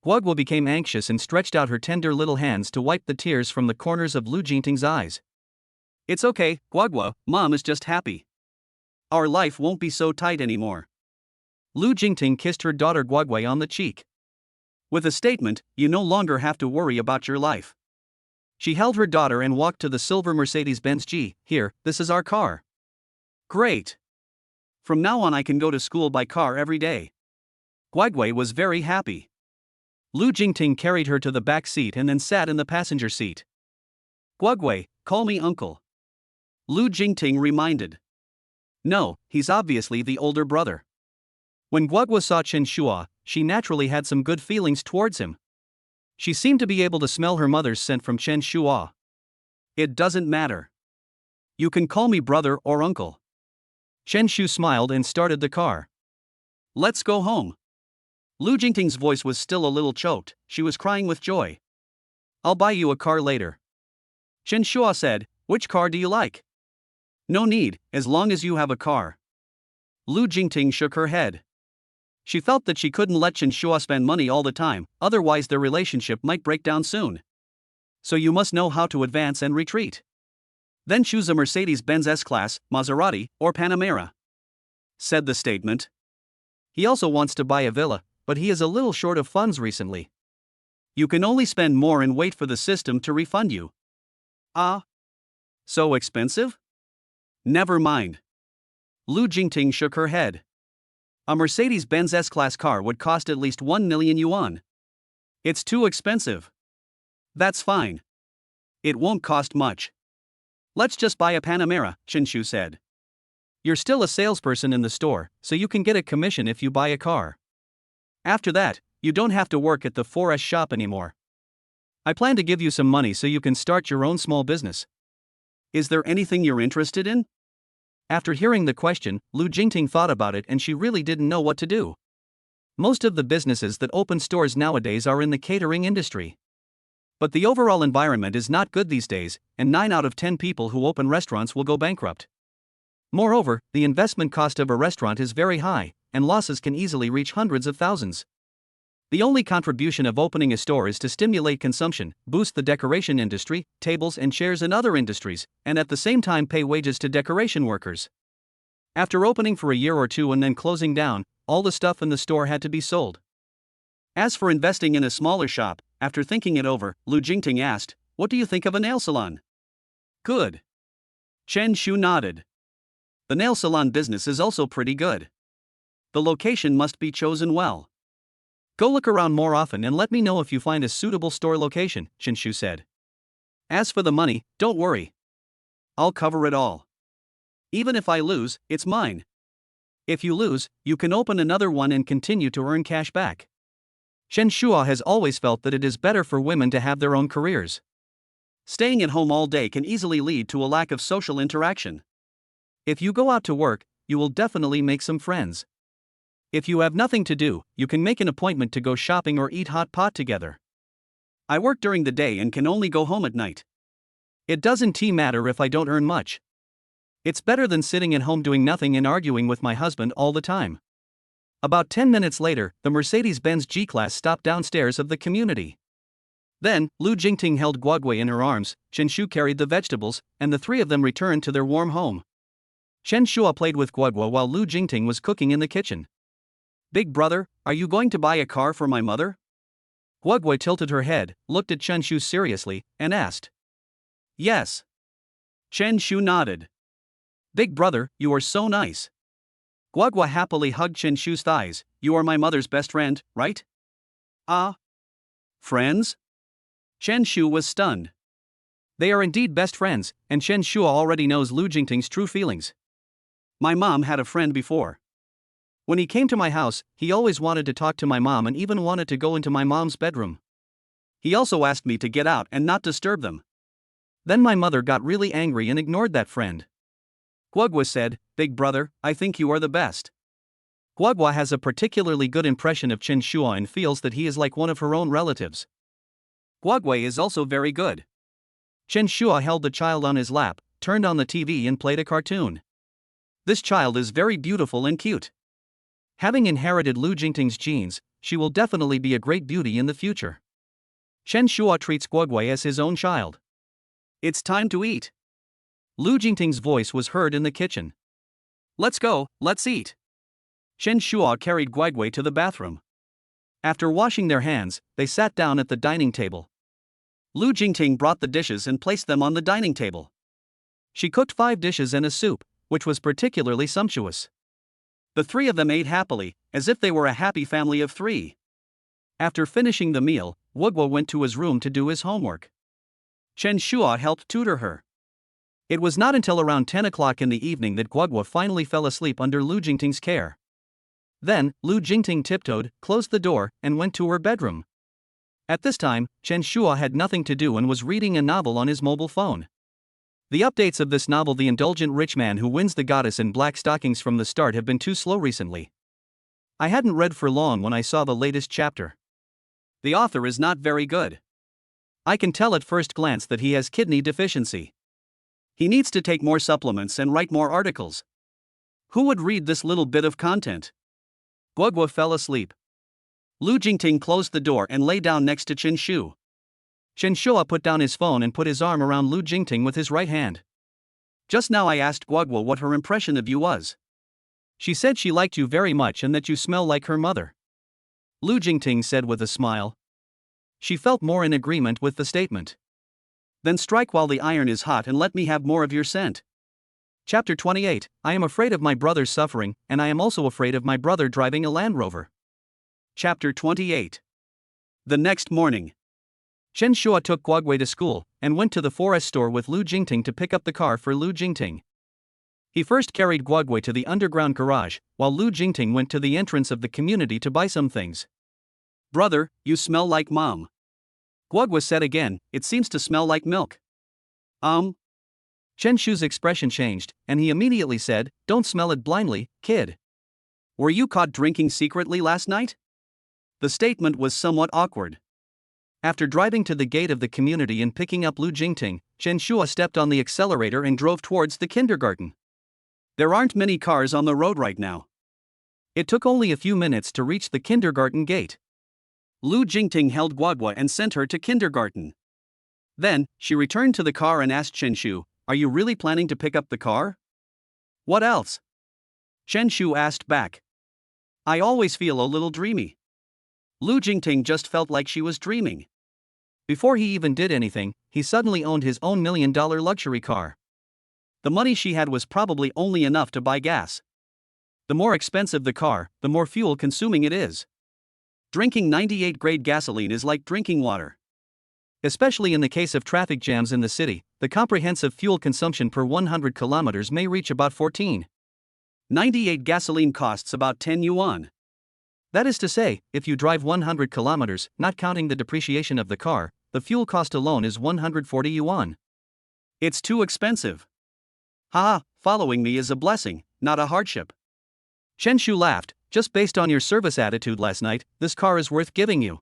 Guagua became anxious and stretched out her tender little hands to wipe the tears from the corners of Lu Jingting's eyes. It's okay, Guagua, Mom is just happy. Our life won't be so tight anymore. Lu Jingting kissed her daughter Guagua on the cheek. With a statement, you no longer have to worry about your life. She held her daughter and walked to the silver Mercedes-Benz G. Here, this is our car. Great. From now on I can go to school by car every day. Guagua was very happy. Lu Jingting carried her to the back seat and then sat in the passenger seat. Guagua, call me uncle. Lu Jingting reminded. No, he's obviously the older brother. When Guagua saw Chen Shua, she naturally had some good feelings towards him. She seemed to be able to smell her mother's scent from Chen Shua. It doesn't matter. You can call me brother or uncle. Chen Shu smiled and started the car. Let's go home. Lu Jingting's voice was still a little choked, she was crying with joy. I'll buy you a car later. Chen Shua said, which car do you like? No need, as long as you have a car. Lu Jingting shook her head. She felt that she couldn't let Chen Shua spend money all the time, otherwise their relationship might break down soon. So you must know how to advance and retreat. Then choose a Mercedes-Benz S-Class, Maserati, or Panamera, said the statement. He also wants to buy a villa, but he is a little short of funds recently. You can only spend more and wait for the system to refund you. Ah? So expensive? Never mind. Lu Jingting shook her head. A Mercedes-Benz S-Class car would cost at least 1 million yuan. It's too expensive. That's fine. It won't cost much. Let's just buy a Panamera, Chen Shu said. You're still a salesperson in the store, so you can get a commission if you buy a car. After that, you don't have to work at the 4S shop anymore. I plan to give you some money so you can start your own small business. Is there anything you're interested in? After hearing the question, Lu Jingting thought about it and she really didn't know what to do. Most of the businesses that open stores nowadays are in the catering industry. But the overall environment is not good these days, and 9 out of 10 people who open restaurants will go bankrupt. Moreover, the investment cost of a restaurant is very high, and losses can easily reach hundreds of thousands. The only contribution of opening a store is to stimulate consumption, boost the decoration industry, tables and chairs and other industries, and at the same time pay wages to decoration workers. After opening for a year or two and then closing down, all the stuff in the store had to be sold. As for investing in a smaller shop, after thinking it over, Lu Jingting asked, what do you think of a nail salon? Good. Chen Shu nodded. The nail salon business is also pretty good. The location must be chosen well. Go look around more often and let me know if you find a suitable store location, Chen Shu said. As for the money, don't worry. I'll cover it all. Even if I lose, it's mine. If you lose, you can open another one and continue to earn cash back. Chen Shua has always felt that it is better for women to have their own careers. Staying at home all day can easily lead to a lack of social interaction. If you go out to work, you will definitely make some friends. If you have nothing to do, you can make an appointment to go shopping or eat hot pot together. I work during the day and can only go home at night. It doesn't matter if I don't earn much. It's better than sitting at home doing nothing and arguing with my husband all the time. About 10 minutes later, the Mercedes-Benz G-Class stopped downstairs of the community. Then, Lu Jingting held Guogui in her arms, Chen Shu carried the vegetables, and the three of them returned to their warm home. Chen Shua played with Guogui while Lu Jingting was cooking in the kitchen. Big brother, are you going to buy a car for my mother? Guogui tilted her head, looked at Chen Shu seriously, and asked. Yes. Chen Shu nodded. Big brother, you are so nice. Guogui happily hugged Chen Shu's thighs. You are my mother's best friend, right? Friends? Chen Shu was stunned. They are indeed best friends, and Chen Shua already knows Lu Jingting's true feelings. My mom had a friend before. When he came to my house, he always wanted to talk to my mom and even wanted to go into my mom's bedroom. He also asked me to get out and not disturb them. Then my mother got really angry and ignored that friend. Guogui said, Big brother, I think you are the best. Guogui has a particularly good impression of Chen Shua and feels that he is like one of her own relatives. Guogui is also very good. Chen Shua held the child on his lap, turned on the TV and played a cartoon. This child is very beautiful and cute. Having inherited Lu Jingting's genes, she will definitely be a great beauty in the future. Chen Shua treats Guogui as his own child. It's time to eat. Lu Jingting's voice was heard in the kitchen. Let's go, let's eat. Chen Shua carried Guogui to the bathroom. After washing their hands, they sat down at the dining table. Lu Jingting brought the dishes and placed them on the dining table. She cooked 5 dishes and a soup, which was particularly sumptuous. The three of them ate happily, as if they were a happy family of 3. After finishing the meal, Guogui went to his room to do his homework. Chen Shua helped tutor her. It was not until around 10 o'clock in the evening that Guogui finally fell asleep under Lu Jingting's care. Then, Lu Jingting tiptoed, closed the door, and went to her bedroom. At this time, Chen Shua had nothing to do and was reading a novel on his mobile phone. The updates of this novel, The Indulgent Rich Man Who Wins the Goddess in Black Stockings from the Start, have been too slow recently. I hadn't read for long when I saw the latest chapter. The author is not very good. I can tell at first glance that he has kidney deficiency. He needs to take more supplements and write more articles. Who would read this little bit of content? Guogui fell asleep. Lu Jingting closed the door and lay down next to Chen Shu. Chen Shua put down his phone and put his arm around Lu Jingting with his right hand. Just now I asked Guogui what her impression of you was. She said she liked you very much and that you smell like her mother. Lu Jingting said with a smile. She felt more in agreement with the statement. Then strike while the iron is hot and let me have more of your scent. Chapter 28. I am afraid of my brother's suffering, and I am also afraid of my brother driving a Land Rover. Chapter 28. The next morning, Chen Shua took Guogui to school, and went to the forest store with Lu Jingting to pick up the car for Lu Jingting. He first carried Guogui to the underground garage, while Lu Jingting went to the entrance of the community to buy some things. Brother, you smell like mom. Guogui said again, it seems to smell like milk. Chen Shu's expression changed, and he immediately said, don't smell it blindly, kid. Were you caught drinking secretly last night? The statement was somewhat awkward. After driving to the gate of the community and picking up Lu Jingting, Chen Shua stepped on the accelerator and drove towards the kindergarten. There aren't many cars on the road right now. It took only a few minutes to reach the kindergarten gate. Lu Jingting held Guogui and sent her to kindergarten. Then, she returned to the car and asked Chen Shu, are you really planning to pick up the car? What else? Chen Shu asked back. I always feel a little dreamy. Lu Jingting just felt like she was dreaming. Before he even did anything, he suddenly owned his own $1 million luxury car. The money she had was probably only enough to buy gas. The more expensive the car, the more fuel consuming it is. Drinking 98 grade gasoline is like drinking water. Especially in the case of traffic jams in the city, the comprehensive fuel consumption per 100 kilometers may reach about 14. 98 gasoline costs about 10 yuan. That is to say, if you drive 100 kilometers, not counting the depreciation of the car, the fuel cost alone is 140 yuan. It's too expensive. Haha, following me is a blessing, not a hardship. Chen Shu laughed, just based on your service attitude last night, this car is worth giving you.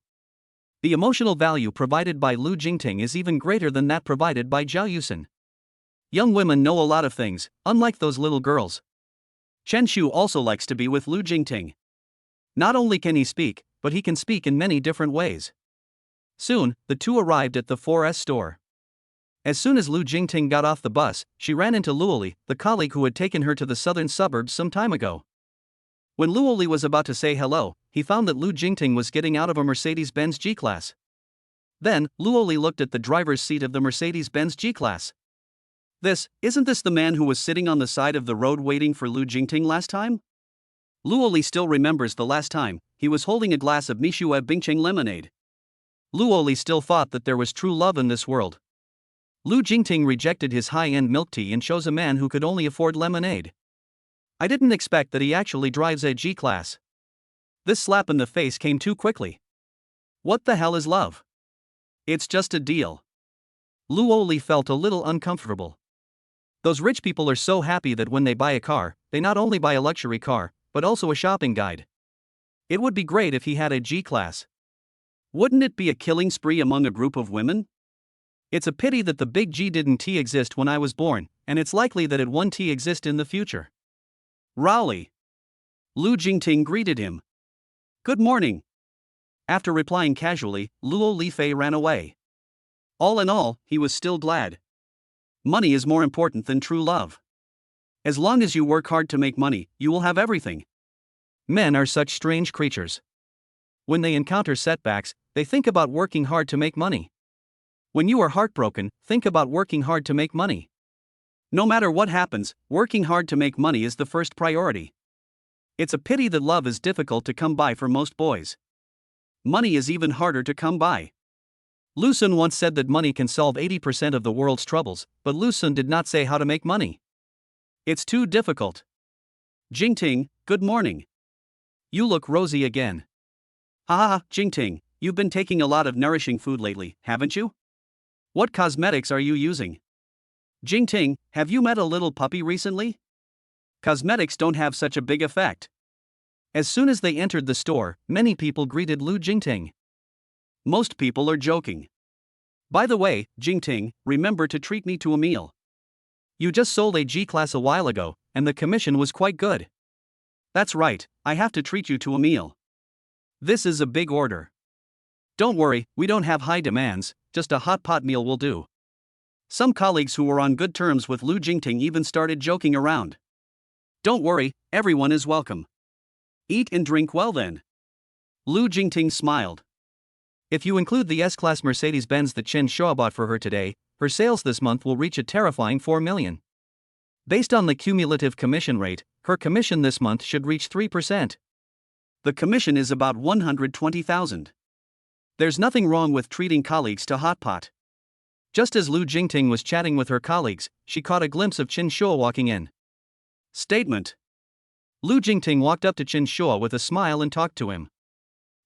The emotional value provided by Lu Jingting is even greater than that provided by Zhao Yusin. Young women know a lot of things, unlike those little girls. Chen Shu also likes to be with Lu Jingting. Not only can he speak, but he can speak in many different ways. Soon, the two arrived at the 4S store. As soon as Lu Jingting got off the bus, she ran into Luoli, the colleague who had taken her to the southern suburbs some time ago. When Luoli was about to say hello, he found that Lu Jingting was getting out of a Mercedes-Benz G-Class. Then, Luoli looked at the driver's seat of the Mercedes-Benz G-Class. Isn't this the man who was sitting on the side of the road waiting for Lu Jingting last time? Luoli still remembers the last time. He was holding a glass of Mishue Bingcheng lemonade. Luoli still thought that there was true love in this world. Lu Jingting rejected his high-end milk tea and chose a man who could only afford lemonade. I didn't expect that he actually drives a G-Class. This slap in the face came too quickly. What the hell is love? It's just a deal. Luoli felt a little uncomfortable. Those rich people are so happy that when they buy a car, they not only buy a luxury car, but also a shopping guide. It would be great if he had a G-Class. Wouldn't it be a killing spree among a group of women? It's a pity that the big G didn't exist when I was born, and it's likely that it won't exist in the future. Rowley. Lu Jingting greeted him. Good morning. After replying casually, Luo Lifei ran away. All in all, he was still glad. Money is more important than true love. As long as you work hard to make money, you will have everything. Men are such strange creatures. When they encounter setbacks, they think about working hard to make money. When you are heartbroken, think about working hard to make money. No matter what happens, working hard to make money is the first priority. It's a pity that love is difficult to come by for most boys. Money is even harder to come by. Lu Sun once said that money can solve 80% of the world's troubles, but Lu Sun did not say how to make money. It's too difficult. Jingting, good morning. You look rosy again. Haha, Jingting, you've been taking a lot of nourishing food lately, haven't you? What cosmetics are you using? Jingting, have you met a little puppy recently? Cosmetics don't have such a big effect. As soon as they entered the store, many people greeted Lu Jingting. Most people are joking. By the way, Jingting, remember to treat me to a meal. You just sold a G-Class a while ago, and the commission was quite good. That's right, I have to treat you to a meal. This is a big order. Don't worry, we don't have high demands, just a hot pot meal will do. Some colleagues who were on good terms with Lu Jingting even started joking around. Don't worry, everyone is welcome. Eat and drink well then. Lu Jingting smiled. If you include the S-Class Mercedes-Benz that Chen Shua bought for her today, her sales this month will reach a terrifying 4 million. Based on the cumulative commission rate, her commission this month should reach 3%. The commission is about 120,000. There's nothing wrong with treating colleagues to hot pot. Just as Lu Jingting was chatting with her colleagues, she caught a glimpse of Chen Shua walking in. Statement. Lu Jingting walked up to Chen Shua with a smile and talked to him.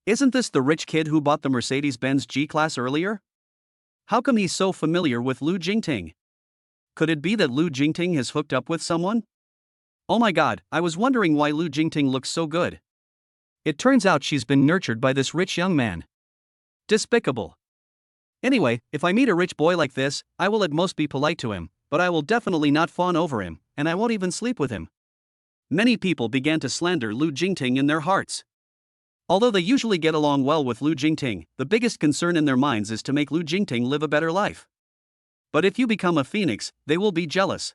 Isn't this the rich kid who bought the Mercedes-Benz G-Class earlier? How come he's so familiar with Lu Jingting? Could it be that Lu Jingting has hooked up with someone? Oh my god, I was wondering why Lu Jingting looks so good. It turns out she's been nurtured by this rich young man. Despicable. Anyway, if I meet a rich boy like this, I will at most be polite to him, but I will definitely not fawn over him, and I won't even sleep with him. Many people began to slander Lu Jingting in their hearts. Although they usually get along well with Lu Jingting, the biggest concern in their minds is to make Lu Jingting live a better life. But if you become a phoenix, they will be jealous.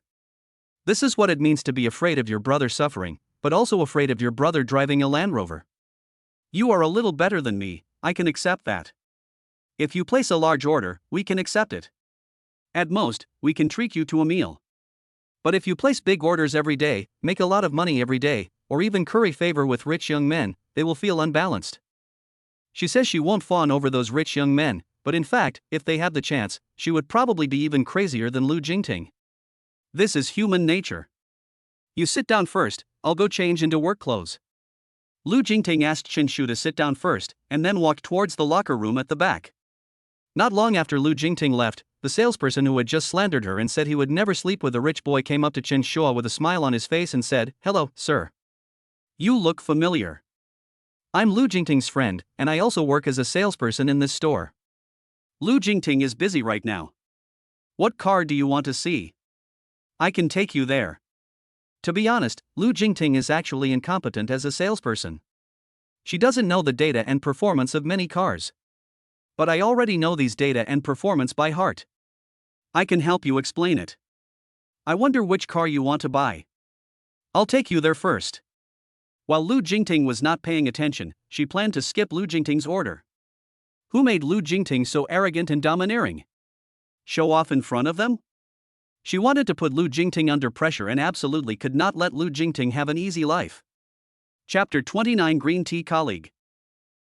This is what it means to be afraid of your brother suffering, but also afraid of your brother driving a Land Rover. You are a little better than me, I can accept that. If you place a large order, we can accept it. At most, we can treat you to a meal. But if you place big orders every day, make a lot of money every day, or even curry favor with rich young men, they will feel unbalanced. She says she won't fawn over those rich young men, but in fact, if they had the chance, she would probably be even crazier than Lu Jingting. This is human nature. You sit down first, I'll go change into work clothes. Lu Jingting asked Chen Shu to sit down first, and then walked towards the locker room at the back. Not long after Lu Jingting left, the salesperson who had just slandered her and said he would never sleep with a rich boy came up to Chen Shua with a smile on his face and said, "Hello, sir. You look familiar. I'm Lu Jingting's friend, and I also work as a salesperson in this store. Lu Jingting is busy right now. What car do you want to see? I can take you there. To be honest, Lu Jingting is actually incompetent as a salesperson. She doesn't know the data and performance of many cars. But I already know these data and performance by heart. I can help you explain it. I wonder which car you want to buy. I'll take you there first. While Lu Jingting was not paying attention, she planned to skip Lu Jingting's order. Who made Lu Jingting so arrogant and domineering? Show off in front of them? She wanted to put Lu Jingting under pressure and absolutely could not let Lu Jingting have an easy life. Chapter 29 Green Tea Colleague.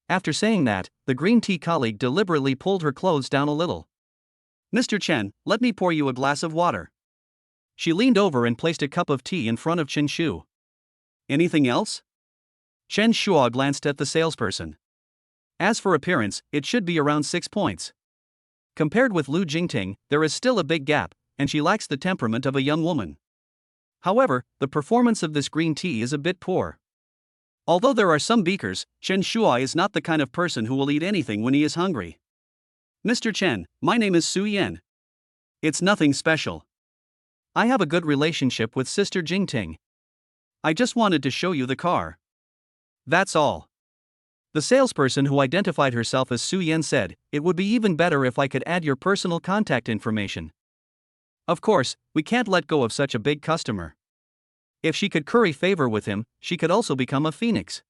After saying that, the green tea colleague deliberately pulled her clothes down a little. Mr. Chen, let me pour you a glass of water. She leaned over and placed a cup of tea in front of Chen Shu. Anything else? Chen Shu glanced at the salesperson. As for appearance, it should be around 6 points. Compared with Lu Jingting, there is still a big gap, and she lacks the temperament of a young woman. However, the performance of this green tea is a bit poor. Although there are some beakers, Chen Shuai is not the kind of person who will eat anything when he is hungry. Mr. Chen, my name is Su Yan. It's nothing special. I have a good relationship with Sister Jingting. I just wanted to show you the car. That's all. The salesperson who identified herself as Su Yan said, "It would be even better if I could add your personal contact information." Of course, we can't let go of such a big customer. If she could curry favor with him, she could also become a phoenix.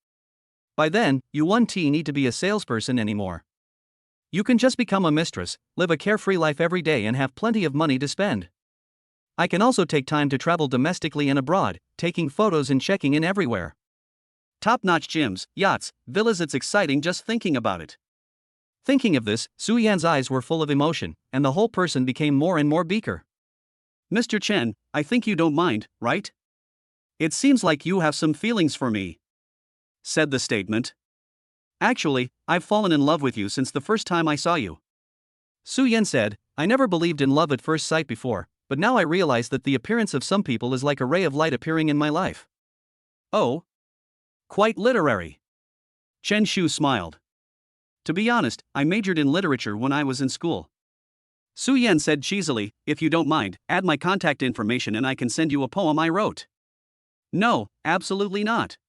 By then, you won't need to be a salesperson anymore. You can just become a mistress, live a carefree life every day and have plenty of money to spend. I can also take time to travel domestically and abroad, taking photos and checking in everywhere. Top-notch gyms, yachts, villas, it's exciting just thinking about it. Thinking of this, Su Yan's eyes were full of emotion, and the whole person became more and more beaker. Mr. Chen, I think you don't mind, right? It seems like you have some feelings for me, said the statement. Actually, I've fallen in love with you since the first time I saw you. Su Yan said, I never believed in love at first sight before, but now I realize that the appearance of some people is like a ray of light appearing in my life. Oh? Quite literary. Chen Shu smiled. To be honest, I majored in literature when I was in school. Su Yan said cheesily, if you don't mind, add my contact information and I can send you a poem I wrote. No, absolutely not.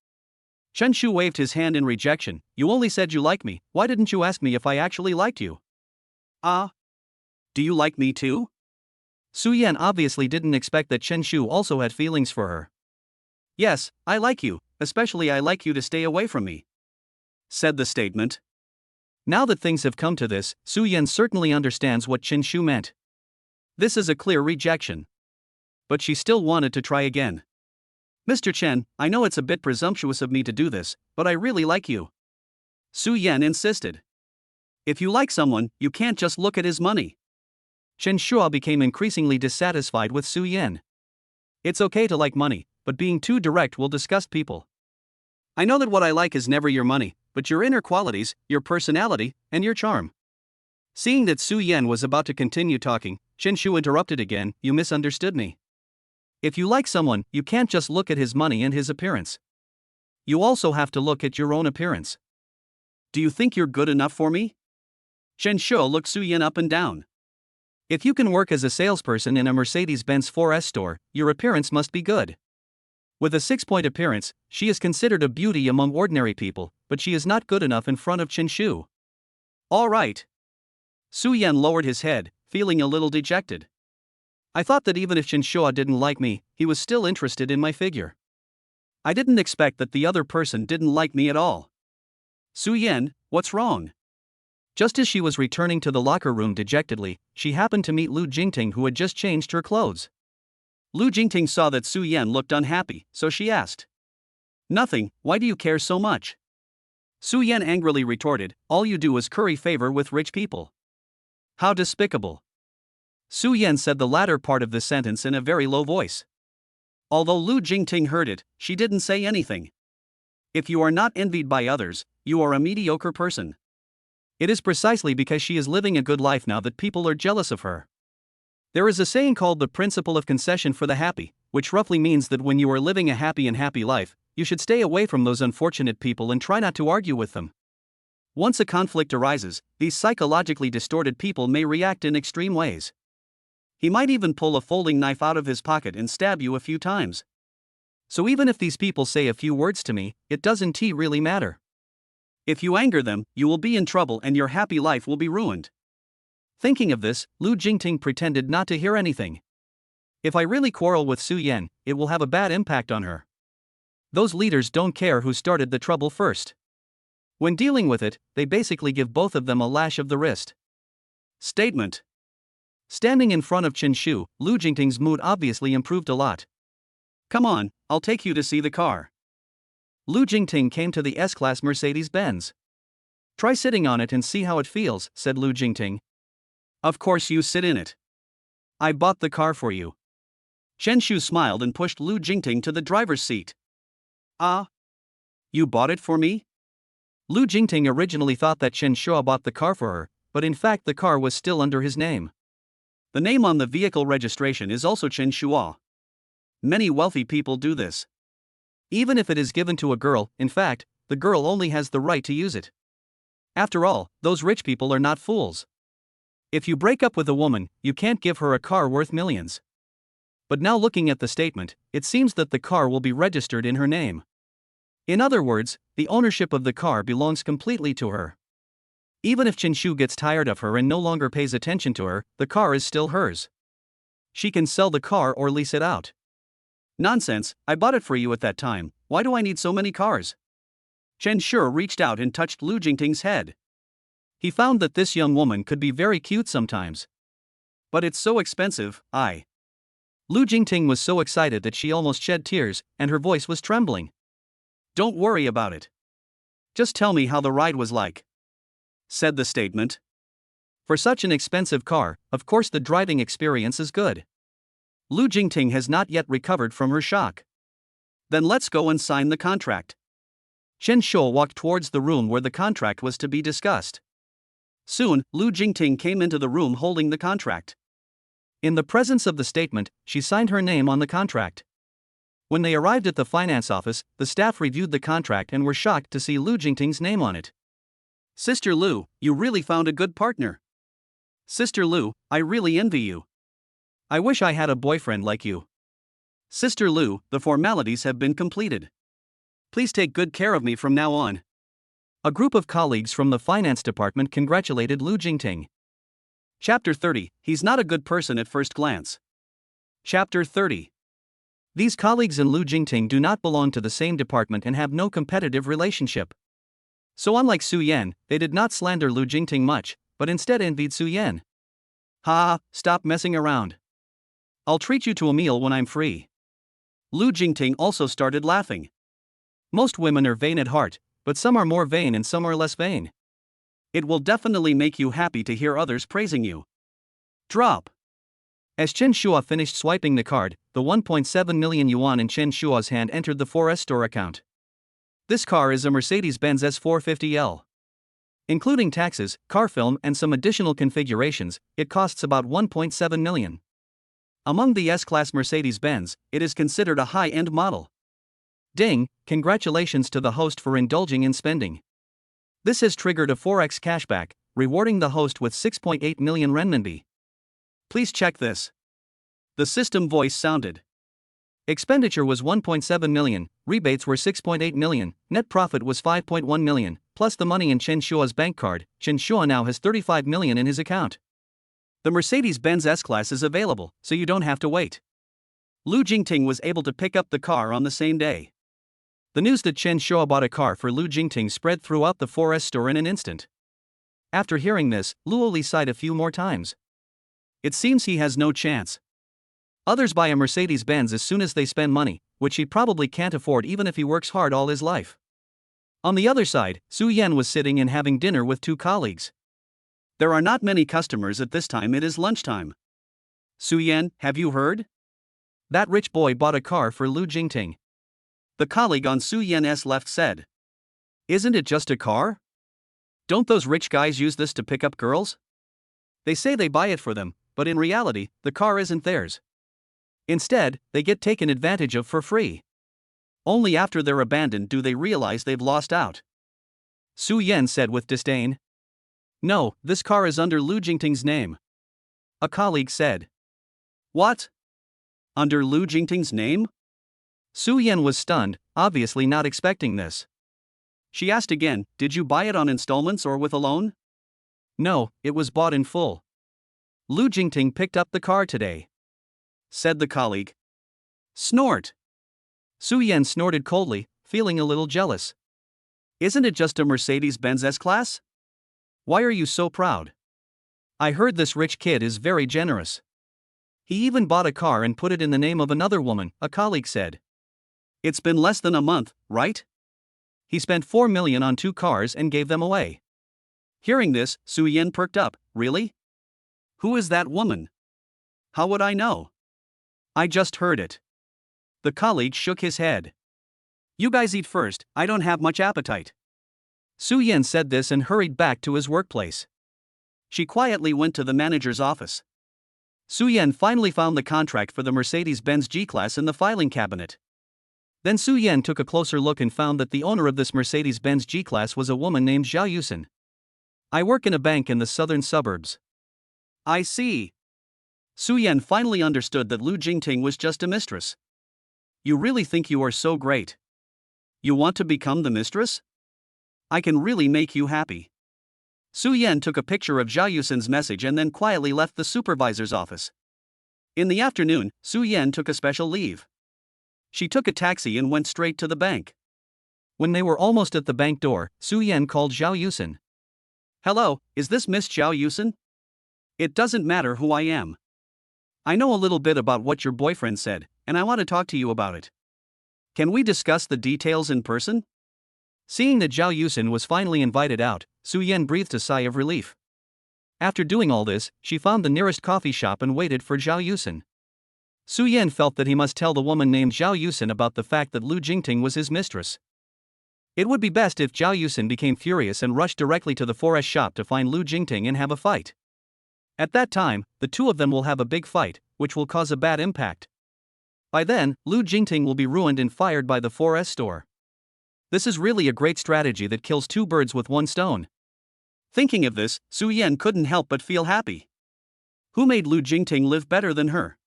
Chen Shu waved his hand in rejection. You only said you like me, why didn't you ask me if I actually liked you? Do you like me too? Su Yan obviously didn't expect that Chen Shu also had feelings for her. Yes, I like you, especially I like you to stay away from me, said the statement. Now that things have come to this, Su Yan certainly understands what Chen Shu meant. This is a clear rejection. But she still wanted to try again. Mr. Chen, I know it's a bit presumptuous of me to do this, but I really like you. Su Yan insisted. If you like someone, you can't just look at his money. Chen Shu became increasingly dissatisfied with Su Yan. It's okay to like money, but being too direct will disgust people. I know that what I like is never your money, but your inner qualities, your personality, and your charm. Seeing that Su Yan was about to continue talking, Chen Shu interrupted again, you misunderstood me. If you like someone, you can't just look at his money and his appearance. You also have to look at your own appearance. Do you think you're good enough for me? Chen Shu looked Su Yan up and down. If you can work as a salesperson in a Mercedes-Benz 4S store, your appearance must be good. With a 6-point appearance, she is considered a beauty among ordinary people, but she is not good enough in front of Chen Shu. All right. Su Yan lowered his head, feeling a little dejected. I thought that even if Chen Shu didn't like me, he was still interested in my figure. I didn't expect that the other person didn't like me at all. Su Yan, what's wrong? Just as she was returning to the locker room dejectedly, she happened to meet Lu Jingting, who had just changed her clothes. Lu Jingting saw that Su Yan looked unhappy, so she asked. Nothing, why do you care so much? Su Yan angrily retorted, all you do is curry favor with rich people. How despicable. Su Yan said the latter part of the sentence in a very low voice. Although Lu Jingting heard it, she didn't say anything. If you are not envied by others, you are a mediocre person. It is precisely because she is living a good life now that people are jealous of her. There is a saying called the principle of concession for the happy, which roughly means that when you are living a happy life, you should stay away from those unfortunate people and try not to argue with them. Once a conflict arises, these psychologically distorted people may react in extreme ways. He might even pull a folding knife out of his pocket and stab you a few times. So even if these people say a few words to me, it doesn't really matter. If you anger them, you will be in trouble and your happy life will be ruined. Thinking of this, Lu Jingting pretended not to hear anything. If I really quarrel with Su Yan, it will have a bad impact on her. Those leaders don't care who started the trouble first. When dealing with it, they basically give both of them a lash of the wrist. Statement. Standing in front of Chen Shu, Lu Jingting's mood obviously improved a lot. Come on, I'll take you to see the car. Lu Jingting came to the S-Class Mercedes-Benz. Try sitting on it and see how it feels, said Lu Jingting. Of course you sit in it. I bought the car for you. Chen Shu smiled and pushed Lu Jingting to the driver's seat. Ah? You bought it for me? Lu Jingting originally thought that Chen Shu bought the car for her, but in fact the car was still under his name. The name on the vehicle registration is also Chen Shua. Many wealthy people do this. Even if it is given to a girl, in fact, the girl only has the right to use it. After all, those rich people are not fools. If you break up with a woman, you can't give her a car worth millions. But now looking at the statement, it seems that the car will be registered in her name. In other words, the ownership of the car belongs completely to her. Even if Chen Shu gets tired of her and no longer pays attention to her, the car is still hers. She can sell the car or lease it out. Nonsense, I bought it for you at that time, why do I need so many cars? Chen Shu reached out and touched Lu Jingting's head. He found that this young woman could be very cute sometimes. But it's so expensive, Lu Jingting was so excited that she almost shed tears, and her voice was trembling. Don't worry about it. Just tell me how the ride was like, said the statement. For such an expensive car, of course the driving experience is good. Lu Jingting has not yet recovered from her shock. Then let's go and sign the contract. Chen Shu walked towards the room where the contract was to be discussed. Soon, Lu Jingting came into the room holding the contract. In the presence of the statement, she signed her name on the contract. When they arrived at the finance office, the staff reviewed the contract and were shocked to see Lu Jingting's name on it. Sister Lu, you really found a good partner. Sister Lu, I really envy you. I wish I had a boyfriend like you. Sister Lu, the formalities have been completed. Please take good care of me from now on. A group of colleagues from the finance department congratulated Lu Jingting. Chapter 30, He's not a good person at first glance. Chapter 30. These colleagues and Lu Jingting do not belong to the same department and have no competitive relationship. So unlike Su Yan, they did not slander Lu Jingting much, but instead envied Su Yan. Ha, stop messing around. I'll treat you to a meal when I'm free. Lu Jingting also started laughing. Most women are vain at heart, but some are more vain and some are less vain. It will definitely make you happy to hear others praising you. Drop. As Chen Shu finished swiping the card, the 1.7 million yuan in Chen Shua's hand entered the 4S store account. This car is a Mercedes-Benz S450L. Including taxes, car film and some additional configurations, it costs about 1.7 million. Among the S-Class Mercedes-Benz, it is considered a high-end model. Ding, congratulations to the host for indulging in spending. This has triggered a 4x cashback, rewarding the host with 6.8 million renminbi. Please check this. The system voice sounded. Expenditure was 1.7 million, rebates were 6.8 million, net profit was 5.1 million, plus the money in Chen Shua's bank card. Chen Shu now has 35 million in his account. The Mercedes-Benz S-Class is available, so you don't have to wait. Lu Jingting was able to pick up the car on the same day. The news that Chen Shu bought a car for Lu Jingting spread throughout the 4S store in an instant. After hearing this, Lu Oli sighed a few more times. It seems he has no chance. Others buy a Mercedes-Benz as soon as they spend money, which he probably can't afford even if he works hard all his life. On the other side, Su Yan was sitting and having dinner with two colleagues. There are not many customers at this time, it is lunchtime. Su Yan, have you heard? That rich boy bought a car for Lu Jingting. The colleague on Su Yan's left said. Isn't it just a car? Don't those rich guys use this to pick up girls? They say they buy it for them, but in reality, the car isn't theirs. Instead, they get taken advantage of for free. Only after they're abandoned do they realize they've lost out. Su Yan said with disdain. No, this car is under Lu Jingting's name. A colleague said. What? Under Lu Jingting's name? Su Yan was stunned, obviously not expecting this. She asked again, did you buy it on installments or with a loan? No, it was bought in full. Lu Jingting picked up the car today, said the colleague. Snort. Su Yan snorted coldly, feeling a little jealous. Isn't it just a Mercedes-Benz S-Class? Why are you so proud? I heard this rich kid is very generous. He even bought a car and put it in the name of another woman, a colleague said. It's been less than a month, right? He spent 4 million on 2 cars and gave them away. Hearing this, Su Yan perked up. Really? Who is that woman? How would I know? I just heard it. The colleague shook his head. You guys eat first, I don't have much appetite. Su Yan said this and hurried back to his workplace. She quietly went to the manager's office. Su Yan finally found the contract for the Mercedes-Benz G-Class in the filing cabinet. Then Su Yan took a closer look and found that the owner of this Mercedes-Benz G-Class was a woman named Zhao Yusin. I work in a bank in the southern suburbs. I see. Su Yan finally understood that Lu Jingting was just a mistress. You really think you are so great? You want to become the mistress? I can really make you happy. Su Yan took a picture of Zhao Yusin's message and then quietly left the supervisor's office. In the afternoon, Su Yan took a special leave. She took a taxi and went straight to the bank. When they were almost at the bank door, Su Yan called Zhao Yusin. Hello, is this Miss Zhao Yusin? It doesn't matter who I am. I know a little bit about what your boyfriend said, and I want to talk to you about it. Can we discuss the details in person? Seeing that Zhao Yusin was finally invited out, Su Yan breathed a sigh of relief. After doing all this, she found the nearest coffee shop and waited for Zhao Yusin. Su Yan felt that he must tell the woman named Zhao Yusin about the fact that Lu Jingting was his mistress. It would be best if Zhao Yusin became furious and rushed directly to the forest shop to find Lu Jingting and have a fight. At that time, the two of them will have a big fight, which will cause a bad impact. By then, Lu Jingting will be ruined and fired by the 4S store. This is really a great strategy that kills 2 birds with 1 stone. Thinking of this, Su Yan couldn't help but feel happy. Who made Lu Jingting live better than her?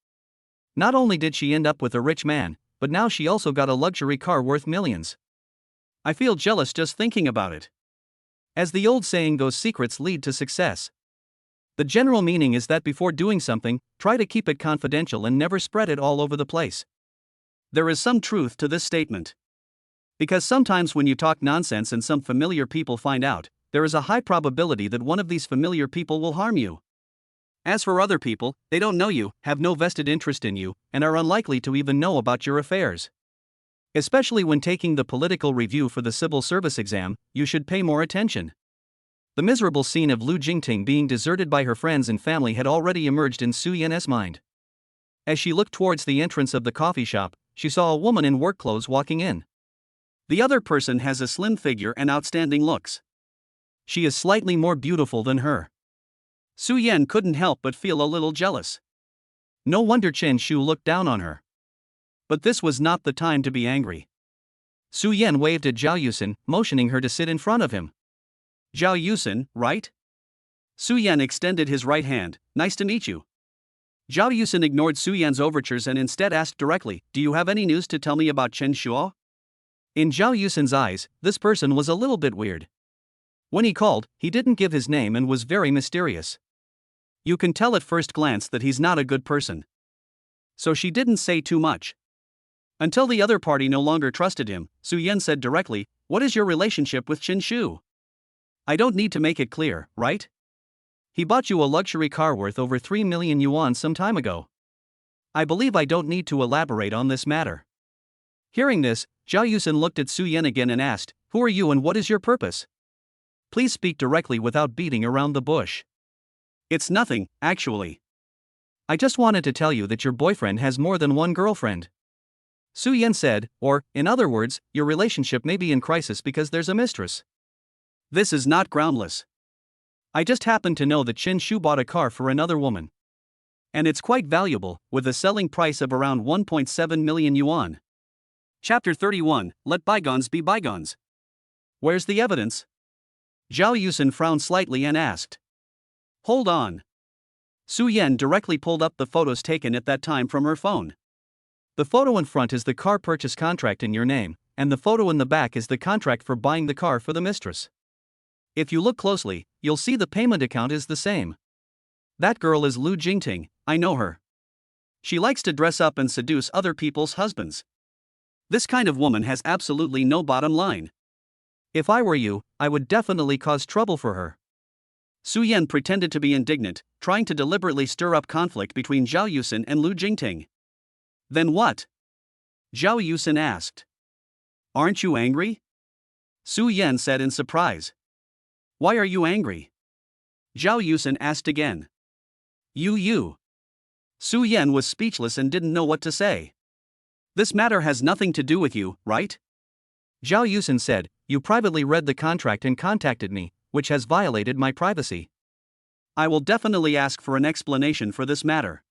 Not only did she end up with a rich man, but now she also got a luxury car worth millions. I feel jealous just thinking about it. As the old saying goes, secrets lead to success. The general meaning is that before doing something, try to keep it confidential and never spread it all over the place. There is some truth to this statement. Because sometimes when you talk nonsense and some familiar people find out, there is a high probability that one of these familiar people will harm you. As for other people, they don't know you, have no vested interest in you, and are unlikely to even know about your affairs. Especially when taking the political review for the civil service exam, you should pay more attention. The miserable scene of Lu Jingting being deserted by her friends and family had already emerged in Su Yan's mind. As she looked towards the entrance of the coffee shop, she saw a woman in work clothes walking in. The other person has a slim figure and outstanding looks. She is slightly more beautiful than her. Su Yan couldn't help but feel a little jealous. No wonder Chen Shu looked down on her. But this was not the time to be angry. Su Yan waved at Zhao Yusin, motioning her to sit in front of him. Zhao Yusin, right? Su Yan extended his right hand. Nice to meet you. Zhao Yusin ignored Su Yan's overtures and instead asked directly, do you have any news to tell me about Chen Shuo? In Zhao Yusin's eyes, this person was a little bit weird. When he called, he didn't give his name and was very mysterious. You can tell at first glance that he's not a good person. So she didn't say too much. Until the other party no longer trusted him, Su Yan said directly, what is your relationship with Chen Shu? I don't need to make it clear, right? He bought you a luxury car worth over 3 million yuan some time ago. I believe I don't need to elaborate on this matter. Hearing this, Zhao Yusin looked at Su Yan again and asked, who are you and what is your purpose? Please speak directly without beating around the bush. It's nothing, actually. I just wanted to tell you that your boyfriend has more than one girlfriend. Su Yan said, or, in other words, your relationship may be in crisis because there's a mistress. This is not groundless. I just happen to know that Chen Shu bought a car for another woman. And it's quite valuable, with a selling price of around 1.7 million yuan. Chapter 31, Let bygones be bygones. Where's the evidence? Zhao Yusen frowned slightly and asked. Hold on. Su Yan directly pulled up the photos taken at that time from her phone. The photo in front is the car purchase contract in your name, and the photo in the back is the contract for buying the car for the mistress. If you look closely, you'll see the payment account is the same. That girl is Lu Jingting, I know her. She likes to dress up and seduce other people's husbands. This kind of woman has absolutely no bottom line. If I were you, I would definitely cause trouble for her. Su Yan pretended to be indignant, trying to deliberately stir up conflict between Zhao Yusen and Lu Jingting. Then what? Zhao Yusen asked. Aren't you angry? Su Yan said in surprise. Why are you angry? Zhao Yusen asked again. You. Su Yan was speechless and didn't know what to say. This matter has nothing to do with you, right? Zhao Yusen said, you privately read the contract and contacted me, which has violated my privacy. I will definitely ask for an explanation for this matter.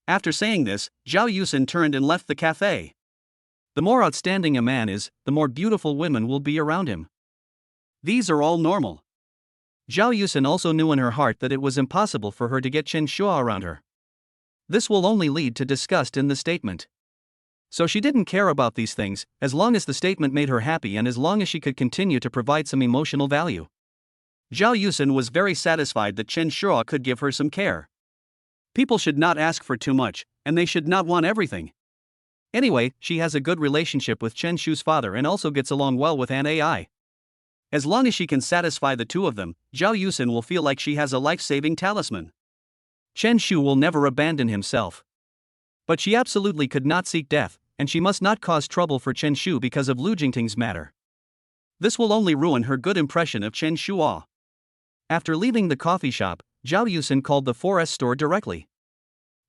After saying this, Zhao Yusen turned and left the cafe. The more outstanding a man is, the more beautiful women will be around him. These are all normal. Zhao Yusen also knew in her heart that it was impossible for her to get Chen Shua around her. This will only lead to disgust in the statement. So she didn't care about these things, as long as the statement made her happy and as long as she could continue to provide some emotional value. Zhao Yusen was very satisfied that Chen Shua could give her some care. People should not ask for too much, and they should not want everything. Anyway, she has a good relationship with Chen Shu's father and also gets along well with an AI. As long as she can satisfy the two of them, Zhao Yusen will feel like she has a life-saving talisman. Chen Shu will never abandon himself. But she absolutely could not seek death, and she must not cause trouble for Chen Shu because of Lu Jingting's matter. This will only ruin her good impression of Chen Shua. After leaving the coffee shop, Zhao Yusen called the 4S store directly.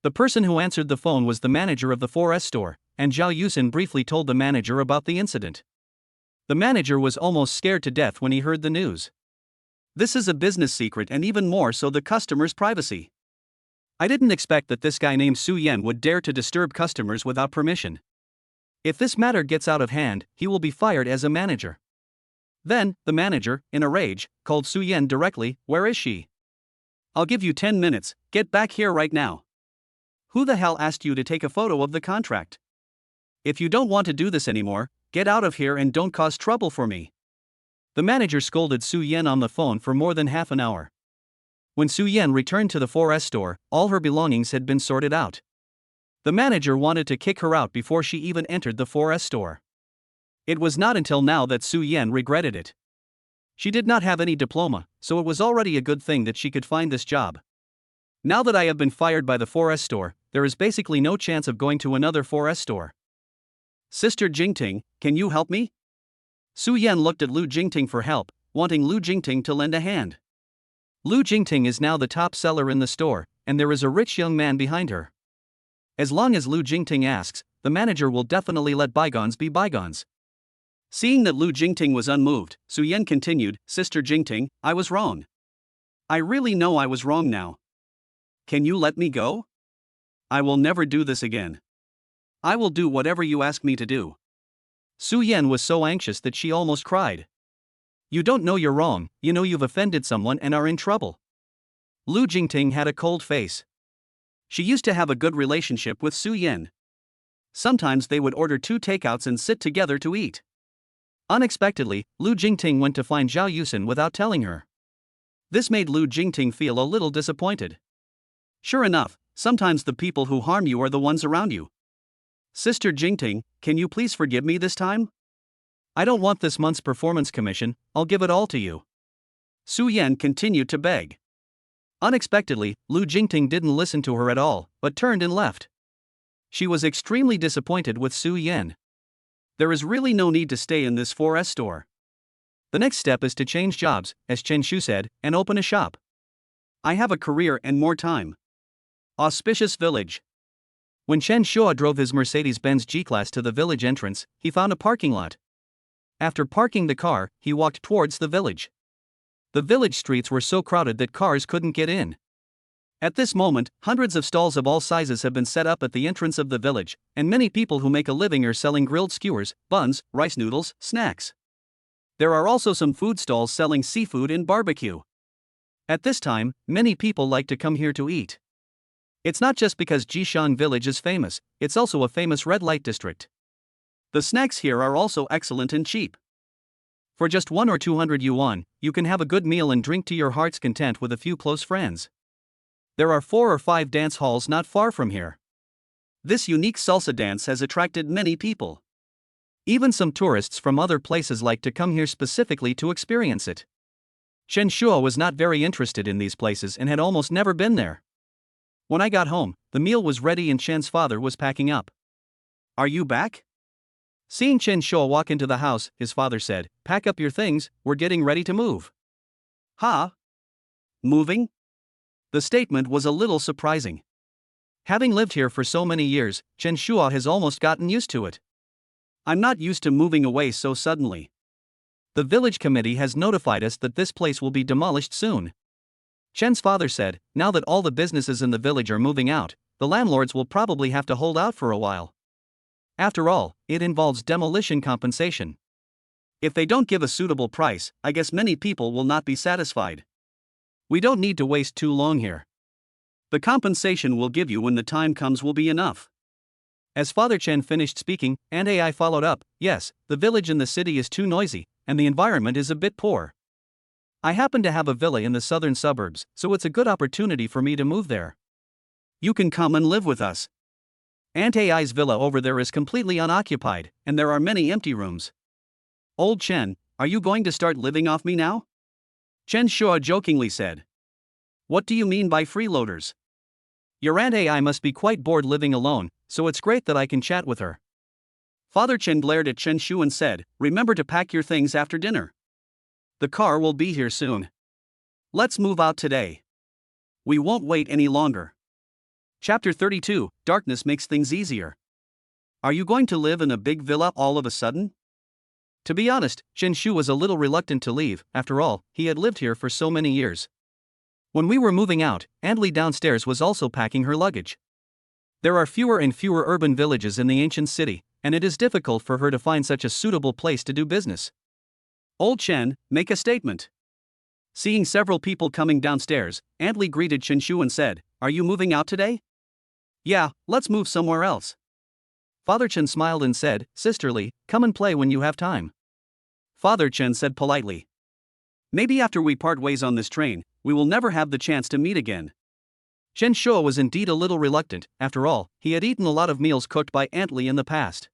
The person who answered the phone was the manager of the 4S store, and Zhao Yusen briefly told the manager about the incident. The manager was almost scared to death when he heard the news. This is a business secret and even more so the customer's privacy. I didn't expect that this guy named Su Yan would dare to disturb customers without permission. If this matter gets out of hand, he will be fired as a manager. Then, the manager, in a rage, called Su Yan directly, where is she? I'll give you 10 minutes, get back here right now. Who the hell asked you to take a photo of the contract? If you don't want to do this anymore, get out of here and don't cause trouble for me. The manager scolded Su Yan on the phone for more than half an hour. When Su Yan returned to the 4S store, all her belongings had been sorted out. The manager wanted to kick her out before she even entered the 4S store. It was not until now that Su Yan regretted it. She did not have any diploma, so it was already a good thing that she could find this job. Now that I have been fired by the 4S store, there is basically no chance of going to another 4S store. Sister Jingting, can you help me? Su Yan looked at Lu Jingting for help, wanting Lu Jingting to lend a hand. Lu Jingting is now the top seller in the store, and there is a rich young man behind her. As long as Lu Jingting asks, the manager will definitely let bygones be bygones. Seeing that Lu Jingting was unmoved, Su Yan continued, Sister Jingting, I was wrong. I really know I was wrong now. Can you let me go? I will never do this again. I will do whatever you ask me to do. Su Yan was so anxious that she almost cried. You don't know you're wrong, you know you've offended someone and are in trouble. Lu Jingting had a cold face. She used to have a good relationship with Su Yan. Sometimes they would order 2 takeouts and sit together to eat. Unexpectedly, Lu Jingting went to find Zhao Yusen without telling her. This made Lu Jingting feel a little disappointed. Sure enough, sometimes the people who harm you are the ones around you. Sister Jingting, can you please forgive me this time? I don't want this month's performance commission, I'll give it all to you. Su Yan continued to beg. Unexpectedly, Lu Jingting didn't listen to her at all, but turned and left. She was extremely disappointed with Su Yan. There is really no need to stay in this 4S store. The next step is to change jobs, as Chen Shu said, and open a shop. I have a career and more time. Auspicious village. When Chen Shua drove his Mercedes-Benz G-Class to the village entrance, he found a parking lot. After parking the car, he walked towards the village. The village streets were so crowded that cars couldn't get in. At this moment, hundreds of stalls of all sizes have been set up at the entrance of the village, and many people who make a living are selling grilled skewers, buns, rice noodles, snacks. There are also some food stalls selling seafood and barbecue. At this time, many people like to come here to eat. It's not just because Jishan village is famous, it's also a famous red light district. The snacks here are also excellent and cheap. For just 1 or 200 yuan, you can have a good meal and drink to your heart's content with a few close friends. There are 4 or 5 dance halls not far from here. This unique salsa dance has attracted many people. Even some tourists from other places like to come here specifically to experience it. Chen Shuo was not very interested in these places and had almost never been there. When I got home, the meal was ready and Chen's father was packing up. Are you back? Seeing Chen Shuo walk into the house, his father said, "Pack up your things, we're getting ready to move." Huh? Moving? The statement was a little surprising. Having lived here for so many years, Chen Shuo has almost gotten used to it. I'm not used to moving away so suddenly. The village committee has notified us that this place will be demolished soon. Chen's father said, now that all the businesses in the village are moving out, the landlords will probably have to hold out for a while. After all, it involves demolition compensation. If they don't give a suitable price, I guess many people will not be satisfied. We don't need to waste too long here. The compensation we'll give you when the time comes will be enough. As Father Chen finished speaking, Aunt Ai followed up, yes, the village in the city is too noisy, and the environment is a bit poor. I happen to have a villa in the southern suburbs, so it's a good opportunity for me to move there. You can come and live with us. Aunt Ai's villa over there is completely unoccupied, and there are many empty rooms. Old Chen, are you going to start living off me now? Chen Shuo jokingly said. What do you mean by freeloaders? Your Aunt Ai must be quite bored living alone, so it's great that I can chat with her. Father Chen glared at Chen Shu and said, remember to pack your things after dinner. The car will be here soon. Let's move out today. We won't wait any longer. Chapter 32, Darkness Makes Things Easier. Are you going to live in a big villa all of a sudden? To be honest, Chen Shu was a little reluctant to leave, after all, he had lived here for so many years. When we were moving out, Aunt Li downstairs was also packing her luggage. There are fewer and fewer urban villages in the ancient city, and it is difficult for her to find such a suitable place to do business. Old Chen, make a statement. Seeing several people coming downstairs, Aunt Li greeted Chen Shu and said, are you moving out today? Yeah, let's move somewhere else. Father Chen smiled and said, sisterly, come and play when you have time. Father Chen said politely. Maybe after we part ways on this train, we will never have the chance to meet again. Chen Shuo was indeed a little reluctant, after all, he had eaten a lot of meals cooked by Aunt Li in the past.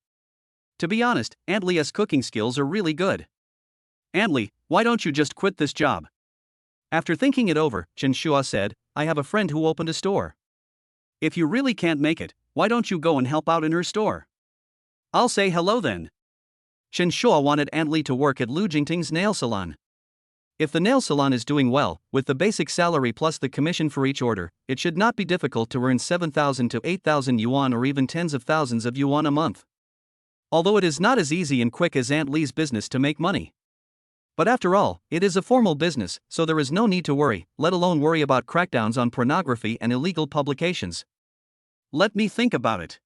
To be honest, Aunt Li's cooking skills are really good. Aunt Li, why don't you just quit this job? After thinking it over, Chen Shuo said, I have a friend who opened a store. If you really can't make it, why don't you go and help out in her store? I'll say hello then. Chen Shuo wanted Aunt Li to work at Lu Jingting's nail salon. If the nail salon is doing well, with the basic salary plus the commission for each order, it should not be difficult to earn 7,000 to 8,000 yuan or even tens of thousands of yuan a month. Although it is not as easy and quick as Aunt Li's business to make money. But after all, it is a formal business, so there is no need to worry, let alone worry about crackdowns on pornography and illegal publications. Let me think about it.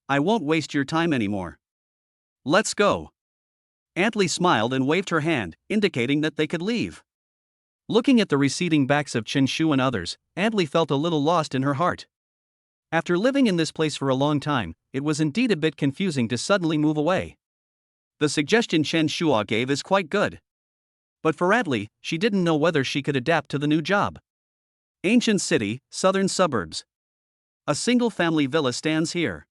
I won't waste your time anymore. Let's go. Aunt Li smiled and waved her hand, indicating that they could leave. Looking at the receding backs of Chen Shu and others, Aunt Li felt a little lost in her heart. After living in this place for a long time, it was indeed a bit confusing to suddenly move away. The suggestion Chen Shuo gave is quite good. But for Aunt Li, she didn't know whether she could adapt to the new job. Ancient city, southern suburbs. A single-family villa stands here.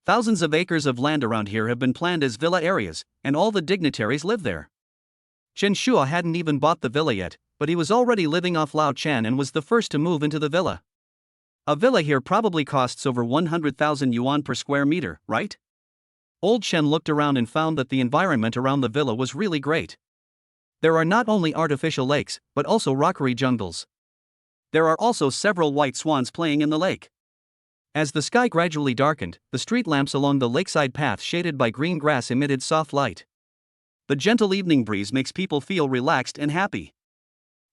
Thousands of acres of land around here have been planned as villa areas, and all the dignitaries live there. Chen Shuo hadn't even bought the villa yet, but he was already living off Lao Chan and was the first to move into the villa. A villa here probably costs over 100,000 yuan per square meter, right? Old Chen looked around and found that the environment around the villa was really great. There are not only artificial lakes, but also rockery jungles. There are also several white swans playing in the lake. As the sky gradually darkened, the street lamps along the lakeside path shaded by green grass emitted soft light. The gentle evening breeze makes people feel relaxed and happy.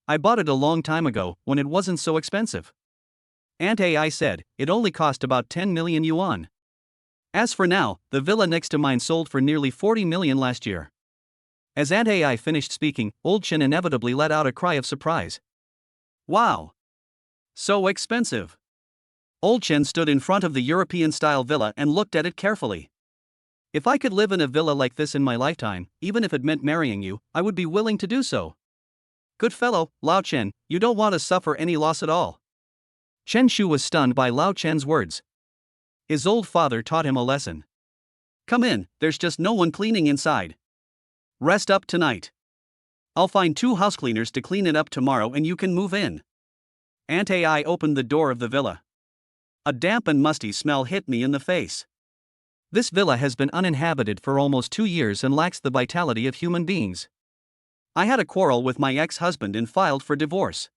I bought it a long time ago, when it wasn't so expensive. Aunt AI said, it only cost about 10 million yuan. As for now, the villa next to mine sold for nearly 40 million last year. As Aunt AI finished speaking, old Chen inevitably let out a cry of surprise. Wow! So expensive. Old Chen stood in front of the European-style villa and looked at it carefully. If I could live in a villa like this in my lifetime, even if it meant marrying you, I would be willing to do so. Good fellow, Lao Chen, you don't want to suffer any loss at all. Chen Shu was stunned by Lao Chen's words. His old father taught him a lesson. Come in, there's just no one cleaning inside. Rest up tonight. I'll find 2 house cleaners to clean it up tomorrow and you can move in. Aunt AI opened the door of the villa. A damp and musty smell hit me in the face. This villa has been uninhabited for almost 2 years and lacks the vitality of human beings. I had a quarrel with my ex-husband and filed for divorce.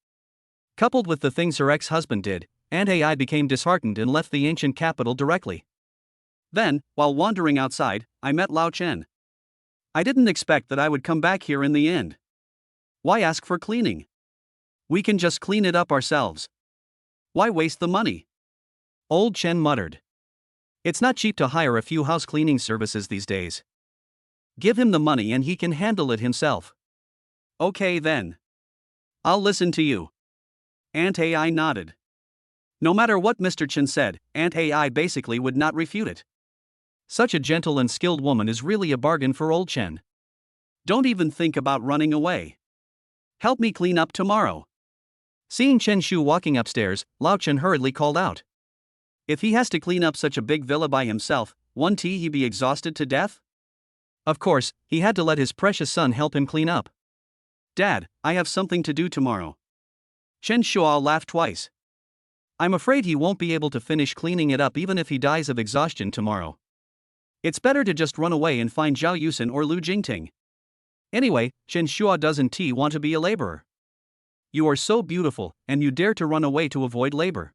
Coupled with the things her ex-husband did, Aunt AI became disheartened and left the ancient capital directly. Then, while wandering outside, I met Lao Chen. I didn't expect that I would come back here in the end. Why ask for cleaning? We can just clean it up ourselves. Why waste the money? Old Chen muttered. It's not cheap to hire a few house cleaning services these days. Give him the money and he can handle it himself. Okay then. I'll listen to you. Aunt AI nodded. No matter what Mr. Chen said, Aunt AI basically would not refute it. Such a gentle and skilled woman is really a bargain for old Chen. Don't even think about running away. Help me clean up tomorrow. Seeing Chen Shu walking upstairs, Lao Chen hurriedly called out. If he has to clean up such a big villa by himself, won't he be exhausted to death? Of course, he had to let his precious son help him clean up. Dad, I have something to do tomorrow. Chen Shuo laughed twice. I'm afraid he won't be able to finish cleaning it up even if he dies of exhaustion tomorrow. It's better to just run away and find Zhao Yusen or Lu Jingting. Anyway, Chen Shuo doesn't want to be a laborer. You are so beautiful, and you dare to run away to avoid labor.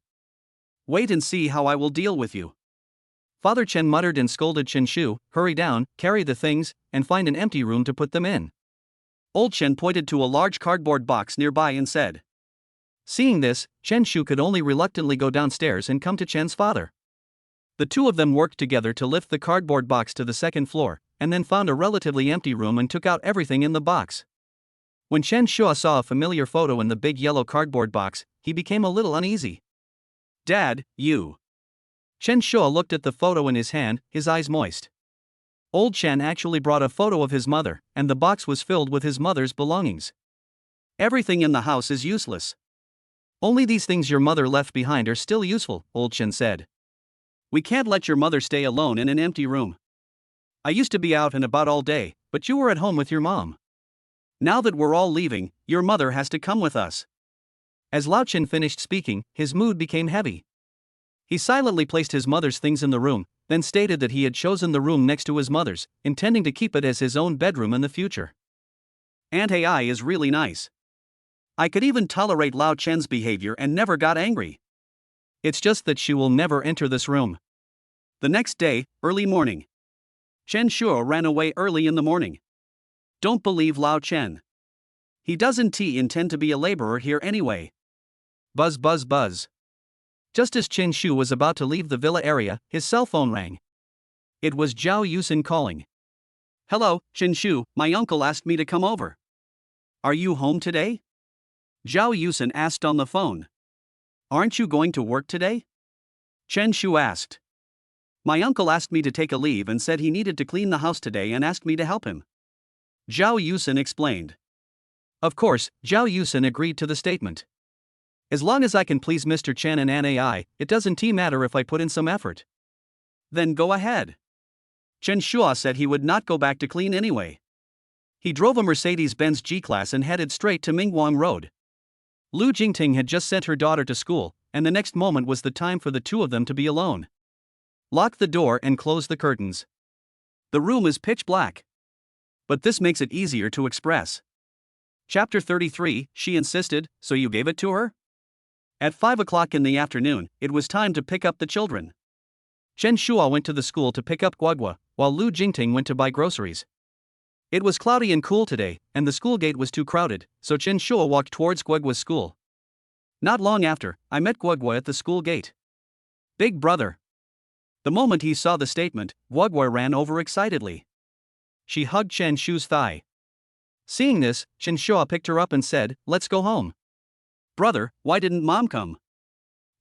Wait and see how I will deal with you. Father Chen muttered and scolded Chen Shu, hurry down, carry the things, and find an empty room to put them in. Old Chen pointed to a large cardboard box nearby and said. Seeing this, Chen Shu could only reluctantly go downstairs and come to Chen's father. The two of them worked together to lift the cardboard box to the second floor, and then found a relatively empty room and took out everything in the box. When Chen Shu saw a familiar photo in the big yellow cardboard box, he became a little uneasy. Dad, you. Chen Shu looked at the photo in his hand, his eyes moist. Old Chen actually brought a photo of his mother, and the box was filled with his mother's belongings. Everything in the house is useless. Only these things your mother left behind are still useful, Old Chen said. We can't let your mother stay alone in an empty room. I used to be out and about all day, but you were at home with your mom. Now that we're all leaving, your mother has to come with us. As Lao Chen finished speaking, his mood became heavy. He silently placed his mother's things in the room, then stated that he had chosen the room next to his mother's, intending to keep it as his own bedroom in the future. Aunt AI is really nice. I could even tolerate Lao Chen's behavior and never got angry. It's just that she will never enter this room. The next day, early morning. Chen Shuo ran away early in the morning. Don't believe Lao Chen. He doesn't intend to be a laborer here anyway. Buzz buzz buzz. Just as Chen Shu was about to leave the villa area, his cell phone rang. It was Zhao Yusen calling. Hello, Chen Shu, my uncle asked me to come over. Are you home today? Zhao Yusen asked on the phone. Aren't you going to work today? Chen Shu asked. My uncle asked me to take a leave and said he needed to clean the house today and asked me to help him. Zhao Yusen explained. Of course, Zhao Yusen agreed to the statement. As long as I can please Mr. Chen and Aunt AI, it doesn't matter if I put in some effort. Then go ahead. Chen Shuo said he would not go back to clean anyway. He drove a Mercedes-Benz G-Class and headed straight to Mingguang Road. Lu Jingting had just sent her daughter to school, and the next moment was the time for the two of them to be alone. Lock the door and close the curtains. The room is pitch black. But this makes it easier to express. Chapter 33, she insisted, so you gave it to her? At 5 o'clock in the afternoon, it was time to pick up the children. Chen Shuo went to the school to pick up Guagua, while Lu Jingting went to buy groceries. It was cloudy and cool today, and the school gate was too crowded, so Chen Shuo walked towards Guagua's school. Not long after, I met Guogua at the school gate. Big brother. The moment he saw the statement, Guogua ran over excitedly. She hugged Chen Shu's thigh. Seeing this, Chen Shua picked her up and said, "Let's go home." Brother, why didn't Mom come?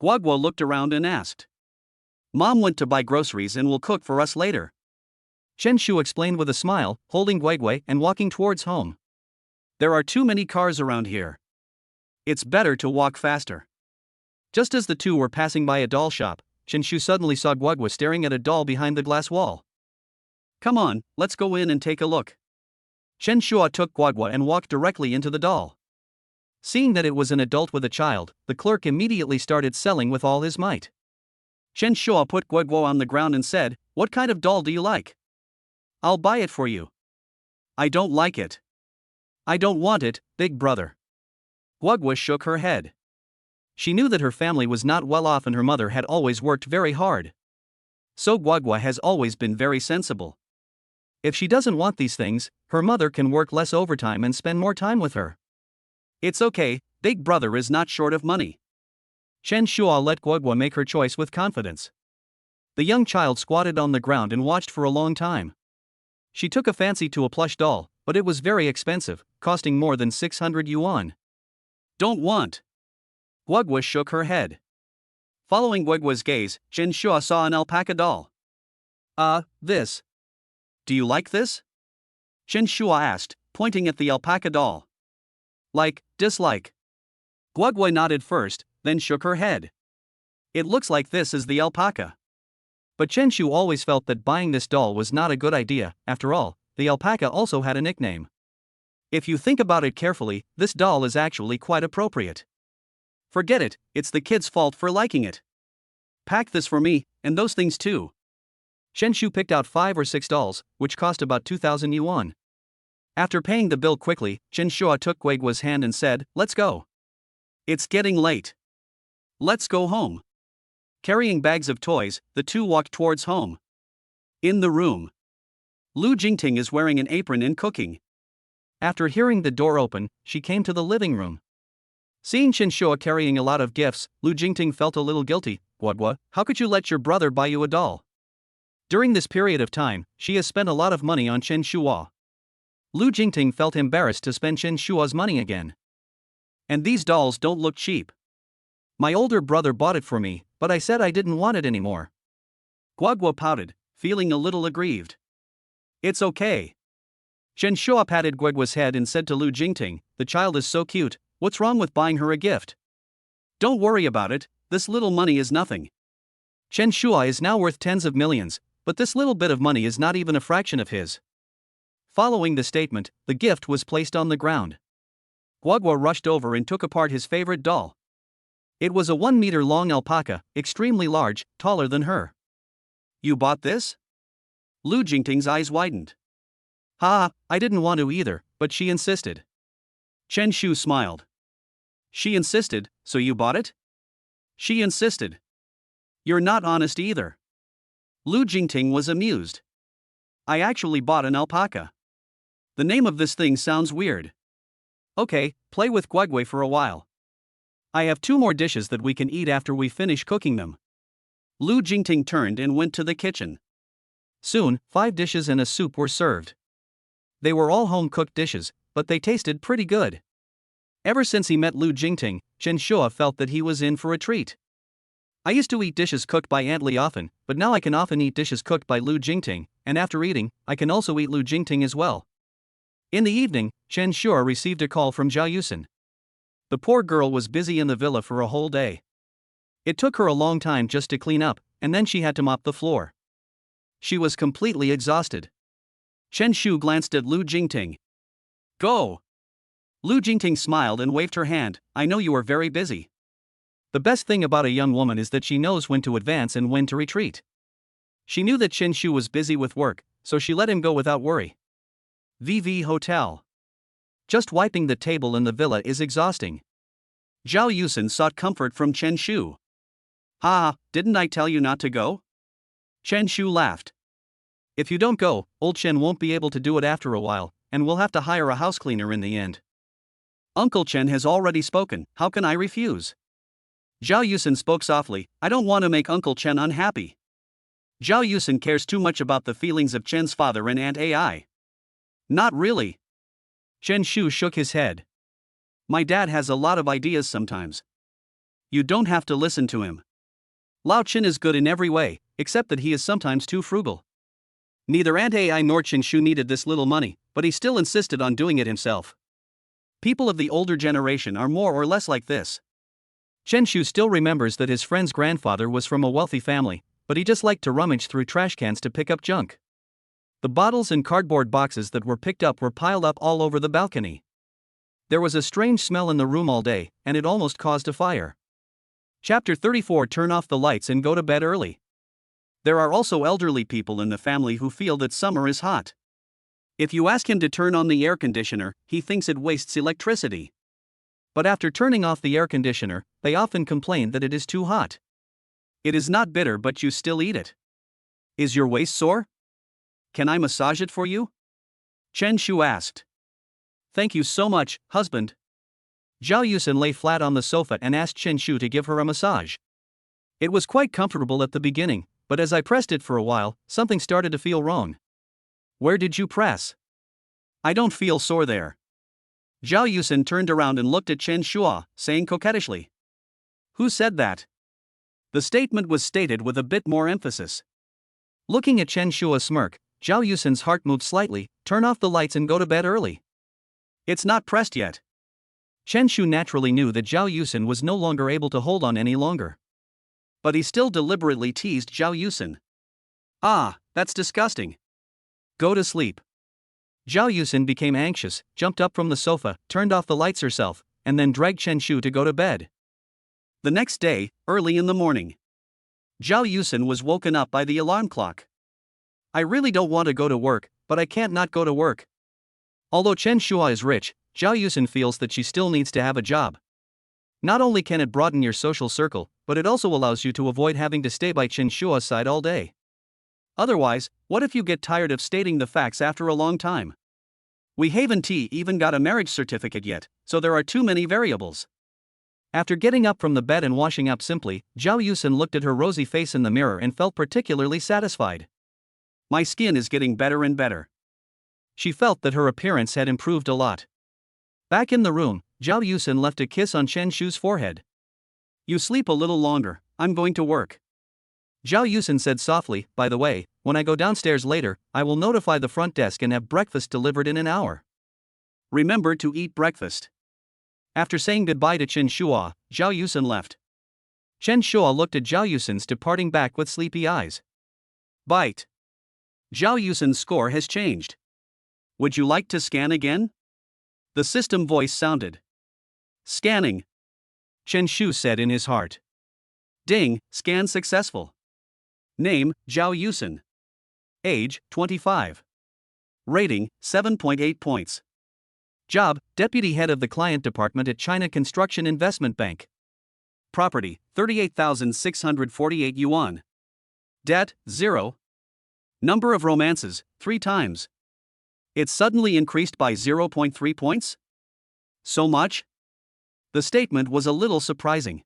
Guogua looked around and asked. Mom went to buy groceries and will cook for us later. Chen Shu explained with a smile, holding Guogua and walking towards home. There are too many cars around here. It's better to walk faster. Just as the two were passing by a doll shop, Chen Shu suddenly saw Guogua staring at a doll behind the glass wall. Come on, let's go in and take a look. Chen Shua took Guogua and walked directly into the doll. Seeing that it was an adult with a child, the clerk immediately started selling with all his might. Chen Shua put Guogua on the ground and said, "What kind of doll do you like? I'll buy it for you." "I don't like it." "I don't want it, big brother." Guogua shook her head. She knew that her family was not well off and her mother had always worked very hard. So Guogua has always been very sensible. If she doesn't want these things, her mother can work less overtime and spend more time with her. It's okay, big brother is not short of money. Chen Shua let Guogua make her choice with confidence. The young child squatted on the ground and watched for a long time. She took a fancy to a plush doll, but it was very expensive, costing more than 600 yuan. Don't want. Guogua shook her head. Following Guogua's gaze, Chen Shua saw an alpaca doll. This. Do you like this? Chen Shua asked, pointing at the alpaca doll. Like, dislike. Guogua nodded first, then shook her head. It looks like this is the alpaca. But Chen Shu always felt that buying this doll was not a good idea. After all, the alpaca also had a nickname. If you think about it carefully, this doll is actually quite appropriate. Forget it, it's the kid's fault for liking it. Pack this for me, and those things too. Chen Shu picked out 5 or 6 dolls, which cost about 2,000 yuan. After paying the bill quickly, Chen Shua took Guogua's hand and said, "Let's go." It's getting late. Let's go home. Carrying bags of toys, the two walked towards home. In the room, Lu Jingting is wearing an apron and cooking. After hearing the door open, she came to the living room. Seeing Chen Shua carrying a lot of gifts, Lu Jingting felt a little guilty. "Guogua, how could you let your brother buy you a doll?" During this period of time, she has spent a lot of money on Chen Shua. Lu Jingting felt embarrassed to spend Chen Shua's money again. And these dolls don't look cheap. My older brother bought it for me, but I said I didn't want it anymore. Guogua pouted, feeling a little aggrieved. It's okay. Chen Shua patted Guogua's head and said to Lu Jingting, "The child is so cute, what's wrong with buying her a gift? Don't worry about it, this little money is nothing." Chen Shua is now worth tens of millions, but this little bit of money is not even a fraction of his. Following the statement, the gift was placed on the ground. Guogua rushed over and took apart his favorite doll. It was a 1-meter-long alpaca, extremely large, taller than her. "You bought this?" Lu Jingting's eyes widened. I didn't want to either, but she insisted. Chen Shu smiled. She insisted, so you bought it? She insisted. You're not honest either. Lu Jingting was amused. I actually bought an alpaca. The name of this thing sounds weird. Okay, play with Guogua for a while. I have 2 more dishes that we can eat after we finish cooking them. Lu Jingting turned and went to the kitchen. Soon, 5 dishes and a soup were served. They were all home-cooked dishes, but they tasted pretty good. Ever since he met Lu Jingting, Chen Shua felt that he was in for a treat. I used to eat dishes cooked by Aunt Li often, but now I can often eat dishes cooked by Lu Jingting, and after eating, I can also eat Lu Jingting as well. In the evening, Chen Shua received a call from Zhao Yusen. The poor girl was busy in the villa for a whole day. It took her a long time just to clean up, and then she had to mop the floor. She was completely exhausted. Chen Shu glanced at Lu Jingting. Go! Lu Jingting smiled and waved her hand. I know you are very busy. The best thing about a young woman is that she knows when to advance and when to retreat. She knew that Chen Shu was busy with work, so she let him go without worry. VV Hotel. Just wiping the table in the villa is exhausting. Zhao Yusen sought comfort from Chen Shu. Didn't I tell you not to go? Chen Shu laughed. If you don't go, old Chen won't be able to do it after a while, and we'll have to hire a house cleaner in the end. Uncle Chen has already spoken, how can I refuse? Zhao Yusen spoke softly, I don't want to make Uncle Chen unhappy. Zhao Yusen cares too much about the feelings of Chen's father and Aunt Ai. Not really. Chen Shu shook his head. My dad has a lot of ideas sometimes. You don't have to listen to him. Lao Chen is good in every way, except that he is sometimes too frugal. Neither Aunt Ai nor Chen Shu needed this little money, but he still insisted on doing it himself. People of the older generation are more or less like this. Chen Shu still remembers that his friend's grandfather was from a wealthy family, but he just liked to rummage through trash cans to pick up junk. The bottles and cardboard boxes that were picked up were piled up all over the balcony. There was a strange smell in the room all day, and it almost caused a fire. Chapter 34 Turn off the lights and go to bed early. There are also elderly people in the family who feel that summer is hot. If you ask him to turn on the air conditioner, he thinks it wastes electricity. But after turning off the air conditioner, they often complain that it is too hot. It is not bitter, but you still eat it. Is your waist sore? Can I massage it for you? Chen Shu asked. Thank you so much, husband. Zhao Yusen lay flat on the sofa and asked Chen Shu to give her a massage. It was quite comfortable at the beginning, but as I pressed it for a while, something started to feel wrong. Where did you press? I don't feel sore there. Zhao Yusen turned around and looked at Chen Shua, saying coquettishly. Who said that? The statement was stated with a bit more emphasis. Looking at Chen Shua's smirk, Zhao Yusen's heart moved slightly. Turn off the lights and go to bed early. It's not pressed yet. Chen Shu naturally knew that Zhao Yusen was no longer able to hold on any longer. But he still deliberately teased Zhao Yusen. Ah, that's disgusting. Go to sleep. Zhao Yusen became anxious, jumped up from the sofa, turned off the lights herself, and then dragged Chen Shu to go to bed. The next day, early in the morning, Zhao Yusen was woken up by the alarm clock. I really don't want to go to work, but I can't not go to work. Although Chen Shua is rich, Zhao Yusen feels that she still needs to have a job. Not only can it broaden your social circle, but it also allows you to avoid having to stay by Chen Shua's side all day. Otherwise, what if you get tired of stating the facts after a long time? We haven't even got a marriage certificate yet, so there are too many variables. After getting up from the bed and washing up simply, Zhao Yusen looked at her rosy face in the mirror and felt particularly satisfied. My skin is getting better and better. She felt that her appearance had improved a lot. Back in the room, Zhao Yusen left a kiss on Chen Shu's forehead. You sleep a little longer, I'm going to work. Zhao Yusen said softly, by the way, when I go downstairs later, I will notify the front desk and have breakfast delivered in an hour. Remember to eat breakfast. After saying goodbye to Chen Shua, Zhao Yusen left. Chen Shua looked at Zhao Yusen's departing back with sleepy eyes. Bite. Zhao Yusen's score has changed. Would you like to scan again? The system voice sounded. Scanning. Chen Shu said in his heart. Ding, scan successful. Name, Zhao Yusen. Age, 25. Rating, 7.8 points. Job, Deputy Head of the Client Department at China Construction Investment Bank. Property, 38,648 yuan. Debt, 0. Number of romances, 3 times. It suddenly increased by 0.3 points? So much? The statement was a little surprising.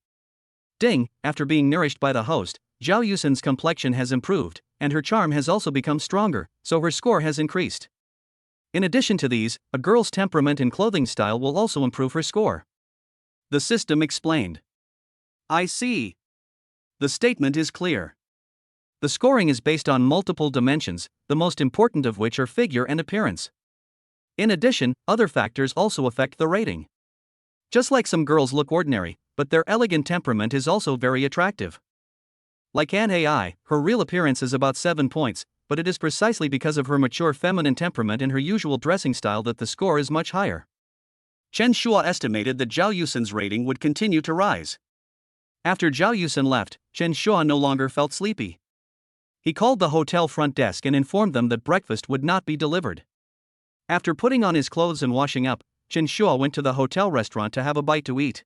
Ding, after being nourished by the host, Zhao Yusen's complexion has improved, and her charm has also become stronger, so her score has increased. In addition to these, a girl's temperament and clothing style will also improve her score. The system explained. I see. The statement is clear. The scoring is based on multiple dimensions, the most important of which are figure and appearance. In addition, other factors also affect the rating. Just like some girls look ordinary, but their elegant temperament is also very attractive. Like Aunt Ai, her real appearance is about 7 points, but it is precisely because of her mature feminine temperament and her usual dressing style that the score is much higher. Chen Shua estimated that Zhao Yusen's rating would continue to rise. After Zhao Yusen left, Chen Shua no longer felt sleepy. He called the hotel front desk and informed them that breakfast would not be delivered. After putting on his clothes and washing up, Chen Shua went to the hotel restaurant to have a bite to eat.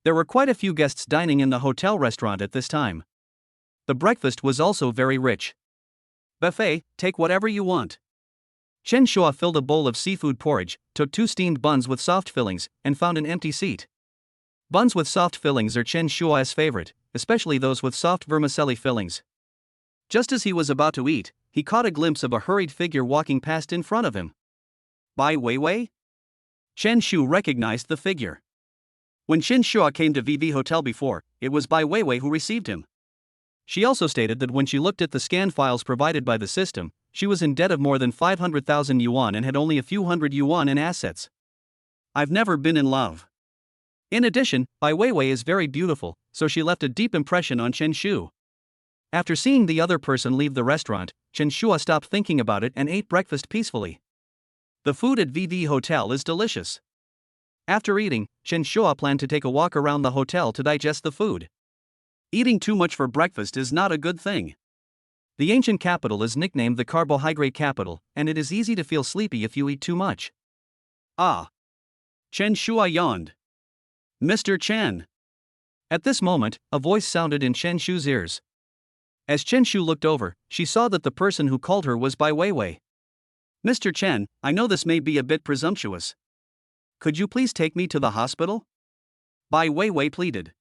There were quite a few guests dining in the hotel restaurant at this time. The breakfast was also very rich. Buffet, take whatever you want. Chen Shua filled a bowl of seafood porridge, took 2 steamed buns with soft fillings, and found an empty seat. Buns with soft fillings are Chen Shua's favorite, especially those with soft vermicelli fillings. Just as he was about to eat, he caught a glimpse of a hurried figure walking past in front of him. Bai Weiwei? Chen Shu recognized the figure. When Chen Shua came to VV Hotel before, it was Bai Weiwei who received him. She also stated that when she looked at the scan files provided by the system, she was in debt of more than 500,000 yuan and had only a few hundred yuan in assets. I've never been in love. In addition, Bai Weiwei is very beautiful, so she left a deep impression on Chen Shu. After seeing the other person leave the restaurant, Chen Shua stopped thinking about it and ate breakfast peacefully. The food at VV Hotel is delicious. After eating, Chen Shua planned to take a walk around the hotel to digest the food. Eating too much for breakfast is not a good thing. The ancient capital is nicknamed the carbohydrate capital, and it is easy to feel sleepy if you eat too much. Ah. Chen Shua yawned. Mr. Chen. At this moment, a voice sounded in Chen Shu's ears. As Chen Shu looked over, she saw that the person who called her was Bai Weiwei. Mr. Chen, I know this may be a bit presumptuous. Could you please take me to the hospital? Bai Weiwei pleaded.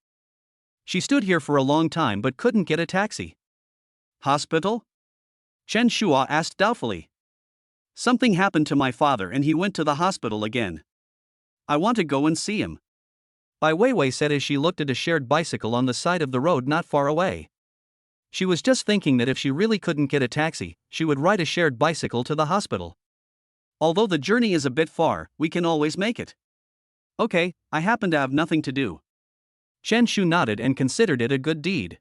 She stood here for a long time but couldn't get a taxi. Hospital? Chen Shua asked doubtfully. Something happened to my father and he went to the hospital again. I want to go and see him. Bai Weiwei said as she looked at a shared bicycle on the side of the road not far away. She was just thinking that if she really couldn't get a taxi, she would ride a shared bicycle to the hospital. Although the journey is a bit far, we can always make it. Okay, I happen to have nothing to do. Chen Shu nodded and considered it a good deed.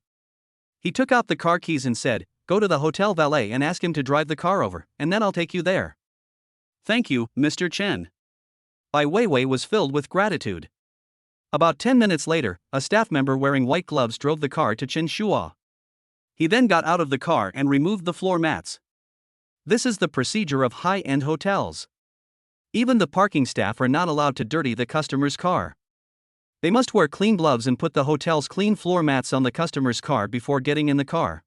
He took out the car keys and said, "Go to the hotel valet and ask him to drive the car over, and then I'll take you there." Thank you, Mr. Chen. Bai Weiwei was filled with gratitude. About 10 minutes later, a staff member wearing white gloves drove the car to Chen Shua. He then got out of the car and removed the floor mats. This is the procedure of high-end hotels. Even the parking staff are not allowed to dirty the customer's car. They must wear clean gloves and put the hotel's clean floor mats on the customer's car before getting in the car.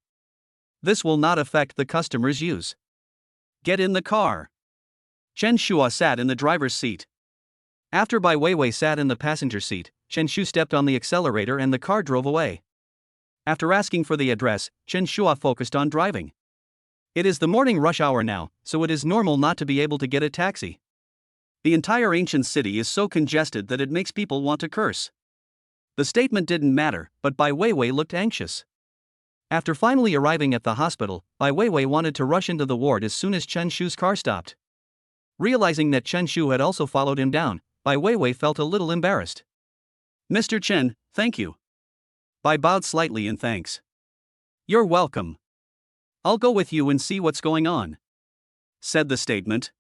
This will not affect the customer's use. Get in the car. Chen Shua sat in the driver's seat. After Bai Weiwei sat in the passenger seat, Chen Shu stepped on the accelerator and the car drove away. After asking for the address, Chen Shua focused on driving. It is the morning rush hour now, so it is normal not to be able to get a taxi. The entire ancient city is so congested that it makes people want to curse. The statement didn't matter, but Bai Weiwei looked anxious. After finally arriving at the hospital, Bai Weiwei wanted to rush into the ward as soon as Chen Shu's car stopped. Realizing that Chen Shu had also followed him down, Bai Weiwei felt a little embarrassed. Mr. Chen, thank you. Bai bowed slightly in thanks. You're welcome. I'll go with you and see what's going on, said the statement.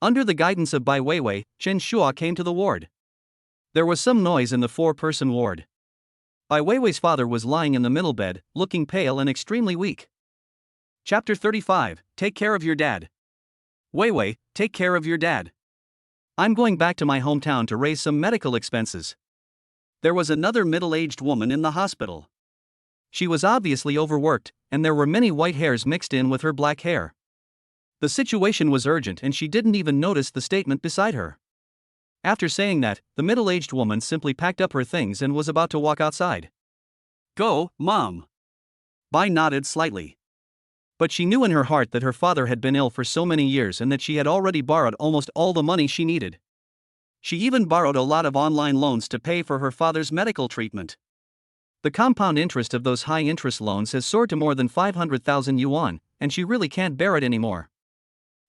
Under the guidance of Bai Weiwei, Chen Shua came to the ward. There was some noise in the 4-person ward. Bai Weiwei's father was lying in the middle bed, looking pale and extremely weak. Chapter 35, Take care of your dad. Weiwei, take care of your dad. I'm going back to my hometown to raise some medical expenses. There was another middle-aged woman in the hospital. She was obviously overworked, and there were many white hairs mixed in with her black hair. The situation was urgent and she didn't even notice the statement beside her. After saying that, the middle-aged woman simply packed up her things and was about to walk outside. Go, Mom. Bai nodded slightly. But she knew in her heart that her father had been ill for so many years and that she had already borrowed almost all the money she needed. She even borrowed a lot of online loans to pay for her father's medical treatment. The compound interest of those high-interest loans has soared to more than 500,000 yuan, and she really can't bear it anymore.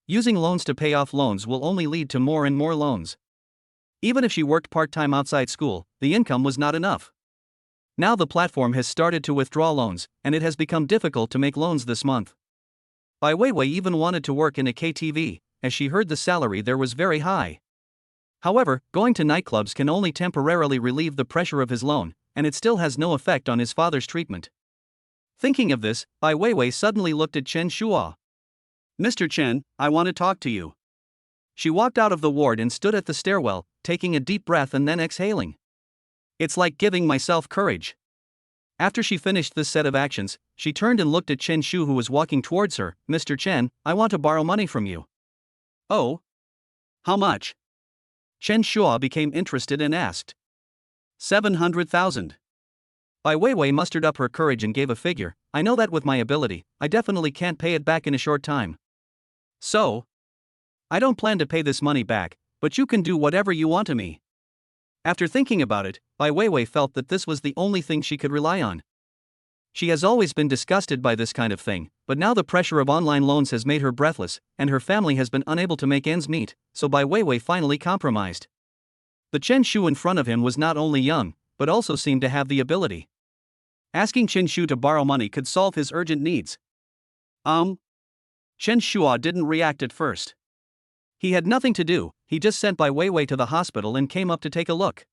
Using loans to pay off loans will only lead to more and more loans. Even if she worked part-time outside school, the income was not enough. Now the platform has started to withdraw loans, and it has become difficult to make loans this month. Bai Weiwei even wanted to work in a KTV, as she heard the salary there was very high. However, going to nightclubs can only temporarily relieve the pressure of his loan, and it still has no effect on his father's treatment. Thinking of this, Bai Weiwei suddenly looked at Chen Shua. Mr. Chen, I want to talk to you. She walked out of the ward and stood at the stairwell, taking a deep breath and then exhaling. It's like giving myself courage. After she finished this set of actions, she turned and looked at Chen Shu who was walking towards her. Mr. Chen, I want to borrow money from you. Oh? How much? Chen Shua became interested and asked. 700,000. Bai Weiwei mustered up her courage and gave a figure. I know that with my ability, I definitely can't pay it back in a short time. So? I don't plan to pay this money back, but you can do whatever you want to me. After thinking about it, Bai Weiwei felt that this was the only thing she could rely on. She has always been disgusted by this kind of thing, but now the pressure of online loans has made her breathless, and her family has been unable to make ends meet, so Bai Weiwei finally compromised. The Chen Shu in front of him was not only young, but also seemed to have the ability. Asking Chen Shu to borrow money could solve his urgent needs. Chen Shua didn't react at first. He had nothing to do, he just sent Bai Weiwei to the hospital and came up to take a look.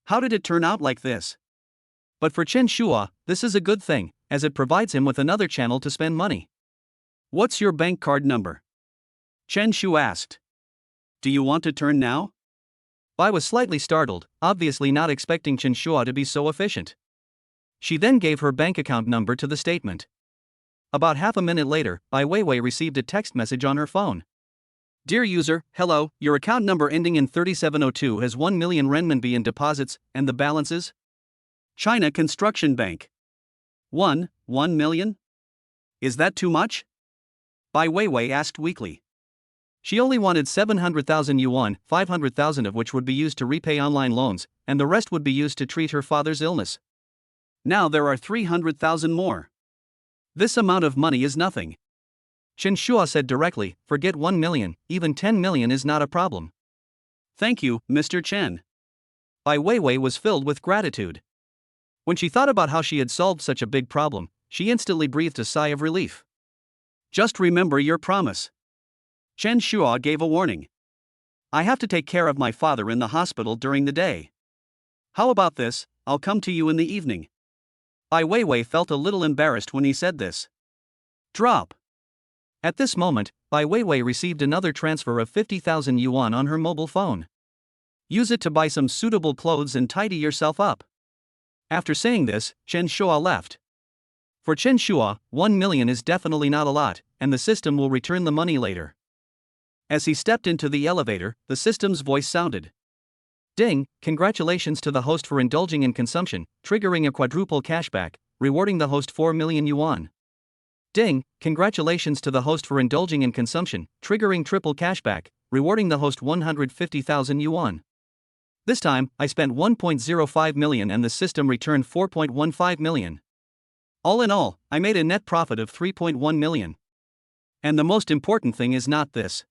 How did it turn out like this? But for Chen Shua, this is a good thing, as it provides him with another channel to spend money. What's your bank card number? Chen Shu asked. Do you want to turn now? Bai was slightly startled, obviously not expecting Chen Shua to be so efficient. She then gave her bank account number to the statement. About half a minute later, Bai Weiwei received a text message on her phone. Dear user, hello, your account number ending in 3702 has 1 million renminbi in deposits, and the balance is? China Construction Bank. 1 million? Is that too much? Bai Weiwei asked weakly. She only wanted 700,000 yuan, 500,000 of which would be used to repay online loans, and the rest would be used to treat her father's illness. Now there are 300,000 more. This amount of money is nothing. Chen Shua said directly, forget 1 million, even 10 million is not a problem. Thank you, Mr. Chen. Bai Weiwei was filled with gratitude. When she thought about how she had solved such a big problem, she instantly breathed a sigh of relief. Just remember your promise. Chen Shua gave a warning. I have to take care of my father in the hospital during the day. How about this, I'll come to you in the evening. Bai Weiwei felt a little embarrassed when he said this. Drop. At this moment, Bai Weiwei received another transfer of 50,000 yuan on her mobile phone. Use it to buy some suitable clothes and tidy yourself up. After saying this, Chen Shua left. For Chen Shua, 1 million is definitely not a lot, and the system will return the money later. As he stepped into the elevator, the system's voice sounded. Ding, congratulations to the host for indulging in consumption, triggering a quadruple cashback, rewarding the host 4 million yuan. Ding, congratulations to the host for indulging in consumption, triggering triple cashback, rewarding the host 150,000 yuan. This time, I spent 1.05 million and the system returned 4.15 million. All in all, I made a net profit of 3.1 million. And the most important thing is not this.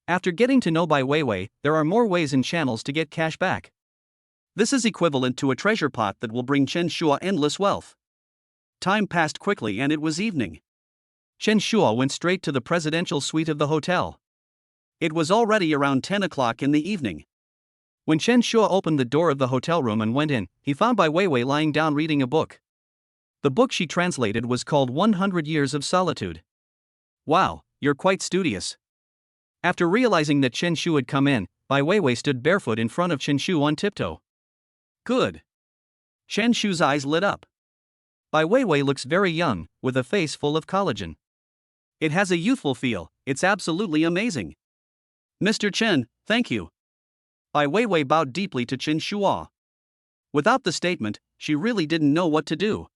After getting to know Bai Weiwei, there are more ways and channels to get cash back. This is equivalent to a treasure pot that will bring Chen Shua endless wealth. Time passed quickly and it was evening. Chen Shua went straight to the presidential suite of the hotel. It was already around 10 o'clock in the evening. When Chen Shua opened the door of the hotel room and went in, he found Bai Weiwei lying down reading a book. The book she translated was called 100 Years of Solitude. Wow, you're quite studious. After realizing that Chen Shu had come in, Bai Weiwei stood barefoot in front of Chen Shu on tiptoe. Good. Chen Shu's eyes lit up. Bai Weiwei looks very young, with a face full of collagen. It has a youthful feel, it's absolutely amazing. Mr. Chen, thank you. Bai Weiwei bowed deeply to Chen Shua. Without the statement, she really didn't know what to do.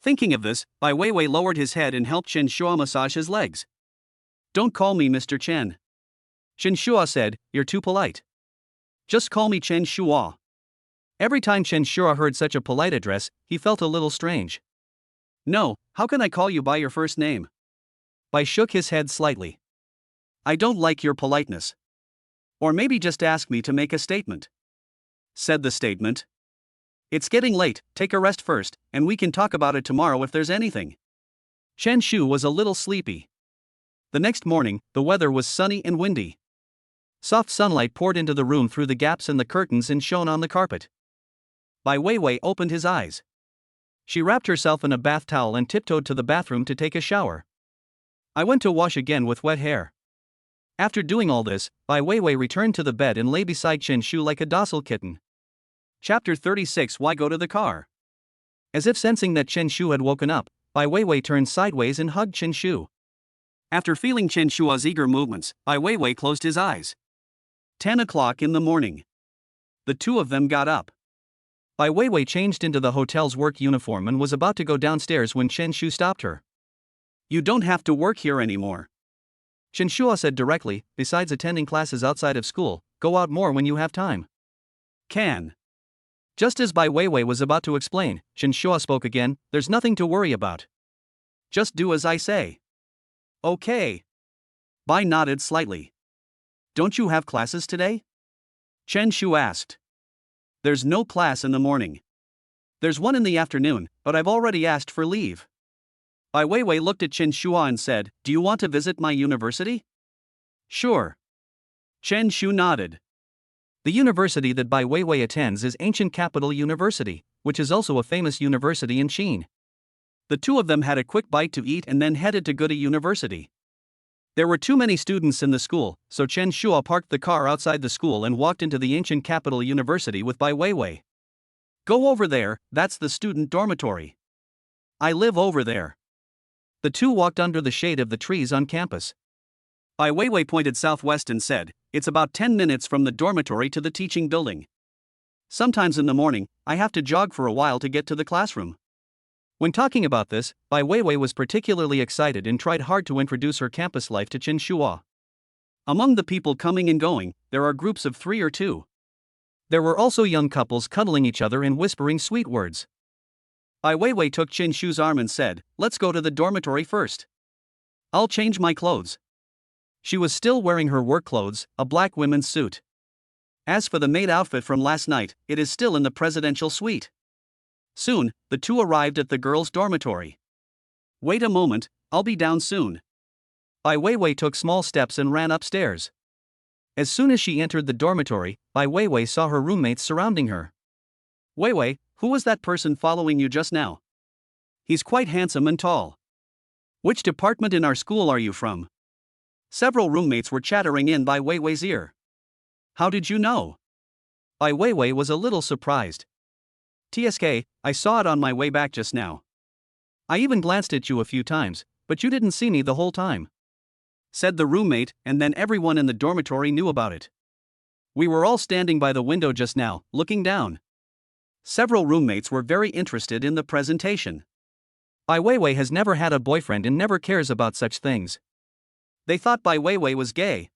Thinking of this, Bai Weiwei lowered his head and helped Chen Shua massage his legs. Don't call me Mr. Chen. Chen Shua said, you're too polite. Just call me Chen Shua. Every time Chen Shua heard such a polite address, he felt a little strange. No, how can I call you by your first name? Bai shook his head slightly. I don't like your politeness. Or maybe just ask me to make a statement. Said the statement. It's getting late, take a rest first, and we can talk about it tomorrow if there's anything. Chen Shu was a little sleepy. The next morning, the weather was sunny and windy. Soft sunlight poured into the room through the gaps in the curtains and shone on the carpet. Bai Weiwei opened his eyes. She wrapped herself in a bath towel and tiptoed to the bathroom to take a shower. I went to wash again with wet hair. After doing all this, Bai Weiwei returned to the bed and lay beside Chen Shu like a docile kitten. Chapter 36. Why go to the car? As if sensing that Chen Shu had woken up, Bai Weiwei turned sideways and hugged Chen Shu. After feeling Chen Shua's eager movements, Bai Weiwei closed his eyes. 10 o'clock in the morning. The two of them got up. Bai Weiwei changed into the hotel's work uniform and was about to go downstairs when Chen Shu stopped her. You don't have to work here anymore. Chen Shua said directly, besides attending classes outside of school, go out more when you have time. Can. Just as Bai Weiwei was about to explain, Chen Shua spoke again, there's nothing to worry about. Just do as I say. Okay. Bai nodded slightly. Don't you have classes today? Chen Shu asked. There's no class in the morning. There's one in the afternoon, but I've already asked for leave. Bai Weiwei looked at Chen Shua and said, do you want to visit my university? Sure. Chen Shu nodded. The university that Bai Weiwei attends is Ancient Capital University, which is also a famous university in Qin. The two of them had a quick bite to eat and then headed to Goody University. There were too many students in the school, so Chen Shua parked the car outside the school and walked into the Ancient Capital University with Bai Weiwei. Go over there, that's the student dormitory. I live over there. The two walked under the shade of the trees on campus. Bai Weiwei pointed southwest and said, it's about 10 minutes from the dormitory to the teaching building. Sometimes in the morning, I have to jog for a while to get to the classroom. When talking about this, Bai Weiwei was particularly excited and tried hard to introduce her campus life to Chen Shua. Among the people coming and going, there are groups of 3 or 2. There were also young couples cuddling each other and whispering sweet words. Bai Weiwei took Chen Shu's arm and said, let's go to the dormitory first. I'll change my clothes. She was still wearing her work clothes, a black women's suit. As for the maid outfit from last night, it is still in the presidential suite. Soon, the two arrived at the girls' dormitory. Wait a moment, I'll be down soon. Bai Weiwei took small steps and ran upstairs. As soon as she entered the dormitory, Bai Weiwei saw her roommates surrounding her. Weiwei, who was that person following you just now? He's quite handsome and tall. Which department in our school are you from? Several roommates were chattering in Bai Weiwei's ear. How did you know? Bai Weiwei was a little surprised. TSK, I saw it on my way back just now. I even glanced at you a few times, but you didn't see me the whole time, said the roommate, and then everyone in the dormitory knew about it. We were all standing by the window just now, looking down. Several roommates were very interested in the presentation. Bai Weiwei has never had a boyfriend and never cares about such things. They thought Bai Weiwei was gay.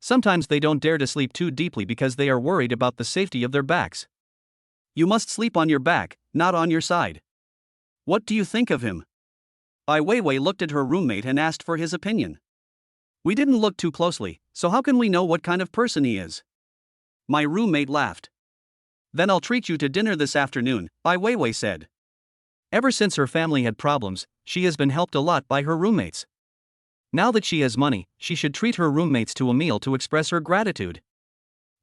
Sometimes they don't dare to sleep too deeply because they are worried about the safety of their backs. You must sleep on your back, not on your side. What do you think of him? Bai Weiwei looked at her roommate and asked for his opinion. We didn't look too closely, so how can we know what kind of person he is? My roommate laughed. Then I'll treat you to dinner this afternoon, Bai Weiwei said. Ever since her family had problems, she has been helped a lot by her roommates. Now that she has money, she should treat her roommates to a meal to express her gratitude.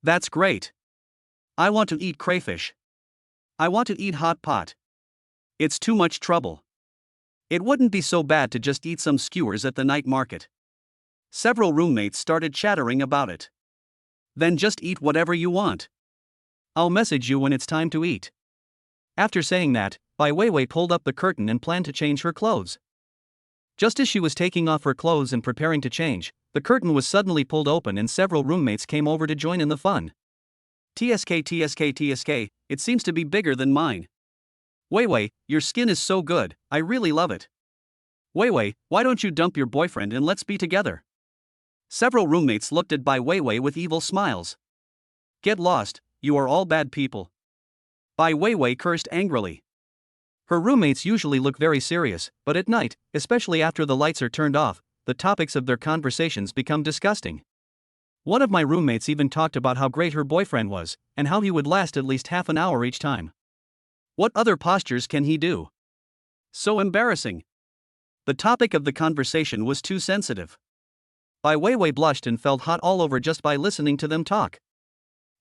That's great. I want to eat crayfish. I want to eat hot pot. It's too much trouble. It wouldn't be so bad to just eat some skewers at the night market. Several roommates started chattering about it. Then just eat whatever you want. I'll message you when it's time to eat. After saying that, Bai Weiwei pulled up the curtain and planned to change her clothes. Just as she was taking off her clothes and preparing to change, the curtain was suddenly pulled open and several roommates came over to join in the fun. TSK, it seems to be bigger than mine. Weiwei, your skin is so good, I really love it. Weiwei, why don't you dump your boyfriend and let's be together? Several roommates looked at Bai Weiwei with evil smiles. Get lost, you are all bad people. Bai Weiwei cursed angrily. Her roommates usually look very serious, but at night, especially after the lights are turned off, the topics of their conversations become disgusting. One of my roommates even talked about how great her boyfriend was, and how he would last at least half an hour each time. What other postures can he do? So embarrassing. The topic of the conversation was too sensitive. Bai Weiwei blushed and felt hot all over just by listening to them talk.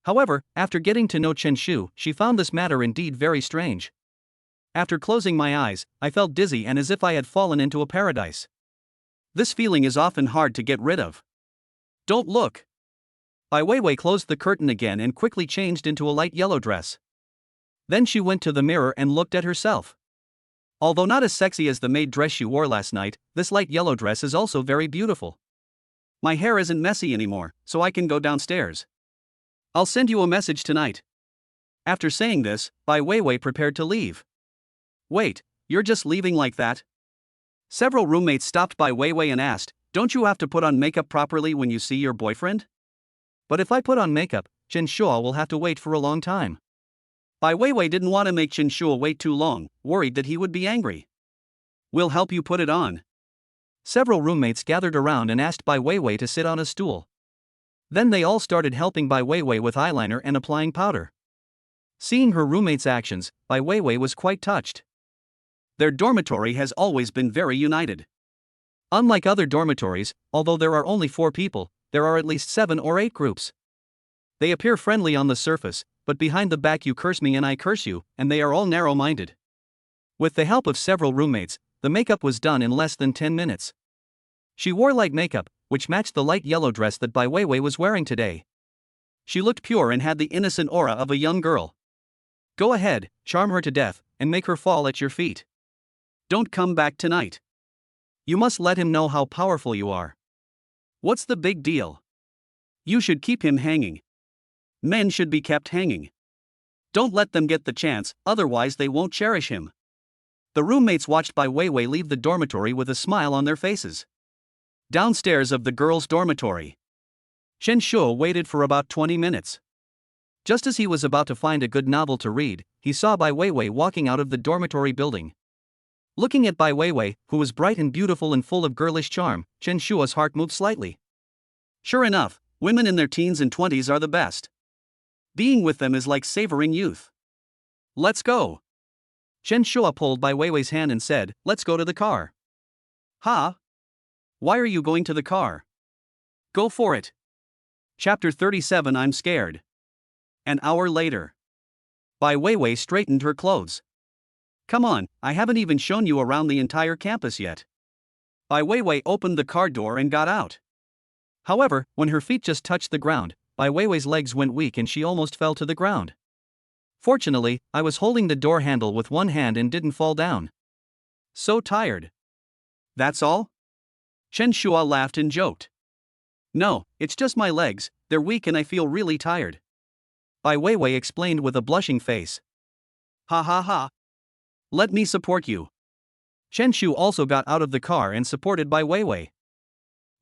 However, after getting to know Chen Shu, she found this matter indeed very strange. After closing my eyes, I felt dizzy and as if I had fallen into a paradise. This feeling is often hard to get rid of. Don't look. Bai Weiwei closed the curtain again and quickly changed into a light yellow dress. Then she went to the mirror and looked at herself. Although not as sexy as the maid dress she wore last night, this light yellow dress is also very beautiful. My hair isn't messy anymore, so I can go downstairs. I'll send you a message tonight. After saying this, Bai Weiwei prepared to leave. Wait, you're just leaving like that? Several roommates stopped Bai Weiwei and asked, don't you have to put on makeup properly when you see your boyfriend? But if I put on makeup, Chen Shua will have to wait for a long time. Bai Weiwei didn't want to make Chen Shua wait too long, worried that he would be angry. We'll help you put it on. Several roommates gathered around and asked Bai Weiwei to sit on a stool. Then they all started helping Bai Weiwei with eyeliner and applying powder. Seeing her roommates' actions, Bai Weiwei was quite touched. Their dormitory has always been very united. Unlike other dormitories, although there are only 4 people, there are at least 7 or 8 groups. They appear friendly on the surface, but behind the back you curse me and I curse you, and they are all narrow-minded. With the help of several roommates, the makeup was done in less than 10 minutes. She wore light makeup, which matched the light yellow dress that Bai Weiwei was wearing today. She looked pure and had the innocent aura of a young girl. Go ahead, charm her to death, and make her fall at your feet. Don't come back tonight. You must let him know how powerful you are. What's the big deal? You should keep him hanging. Men should be kept hanging. Don't let them get the chance, otherwise they won't cherish him. The roommates watched Bai Weiwei leave the dormitory with a smile on their faces. Downstairs of the girls' dormitory, Chen Shua waited for about 20 minutes. Just as he was about to find a good novel to read, he saw Bai Weiwei walking out of the dormitory building. Looking at Bai Weiwei, who was bright and beautiful and full of girlish charm, Chen Shua's heart moved slightly. Sure enough, women in their teens and 20s are the best. Being with them is like savoring youth. Let's go. Chen Shua pulled Bai Weiwei's hand and said, let's go to the car. Huh? Why are you going to the car? Go for it. Chapter 37 I'm scared. An hour later. Bai Weiwei straightened her clothes. Come on, I haven't even shown you around the entire campus yet. Bai Weiwei opened the car door and got out. However, when her feet just touched the ground, Bai Weiwei's legs went weak and she almost fell to the ground. Fortunately, I was holding the door handle with one hand and didn't fall down. So tired. That's all? Chen Shua laughed and joked. No, it's just my legs, they're weak and I feel really tired. Bai Weiwei explained with a blushing face. Ha ha ha. Let me support you. Chen Shu also got out of the car and supported Bai Weiwei.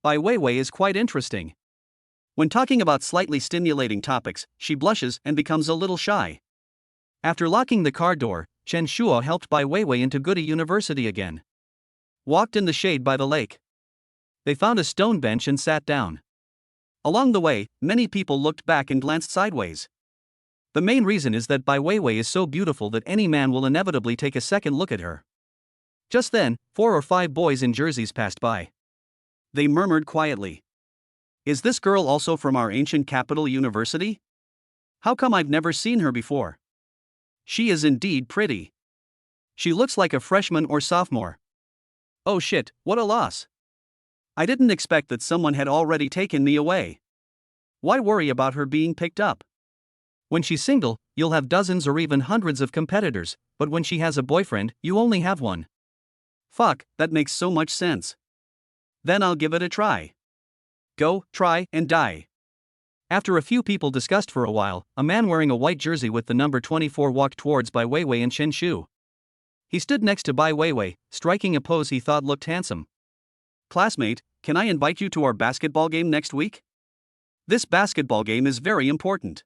Bai Weiwei is quite interesting. When talking about slightly stimulating topics, she blushes and becomes a little shy. After locking the car door, Chen Shua helped Bai Weiwei into Goody University again. Walked in the shade by the lake. They found a stone bench and sat down. Along the way, many people looked back and glanced sideways. The main reason is that Bai Weiwei is so beautiful that any man will inevitably take a second look at her. Just then, 4 or 5 boys in jerseys passed by. They murmured quietly. Is this girl also from our ancient capital university? How come I've never seen her before? She is indeed pretty. She looks like a freshman or sophomore. Oh shit, what a loss. I didn't expect that someone had already taken me away. Why worry about her being picked up? When she's single, you'll have dozens or even hundreds of competitors, but when she has a boyfriend, you only have one. Fuck, that makes so much sense. Then I'll give it a try. Go, try, and die. After a few people discussed for a while, a man wearing a white jersey with the number 24 walked towards Bai Weiwei and Chen Shu. He stood next to Bai Weiwei, striking a pose he thought looked handsome. Classmate, can I invite you to our basketball game next week? This basketball game is very important.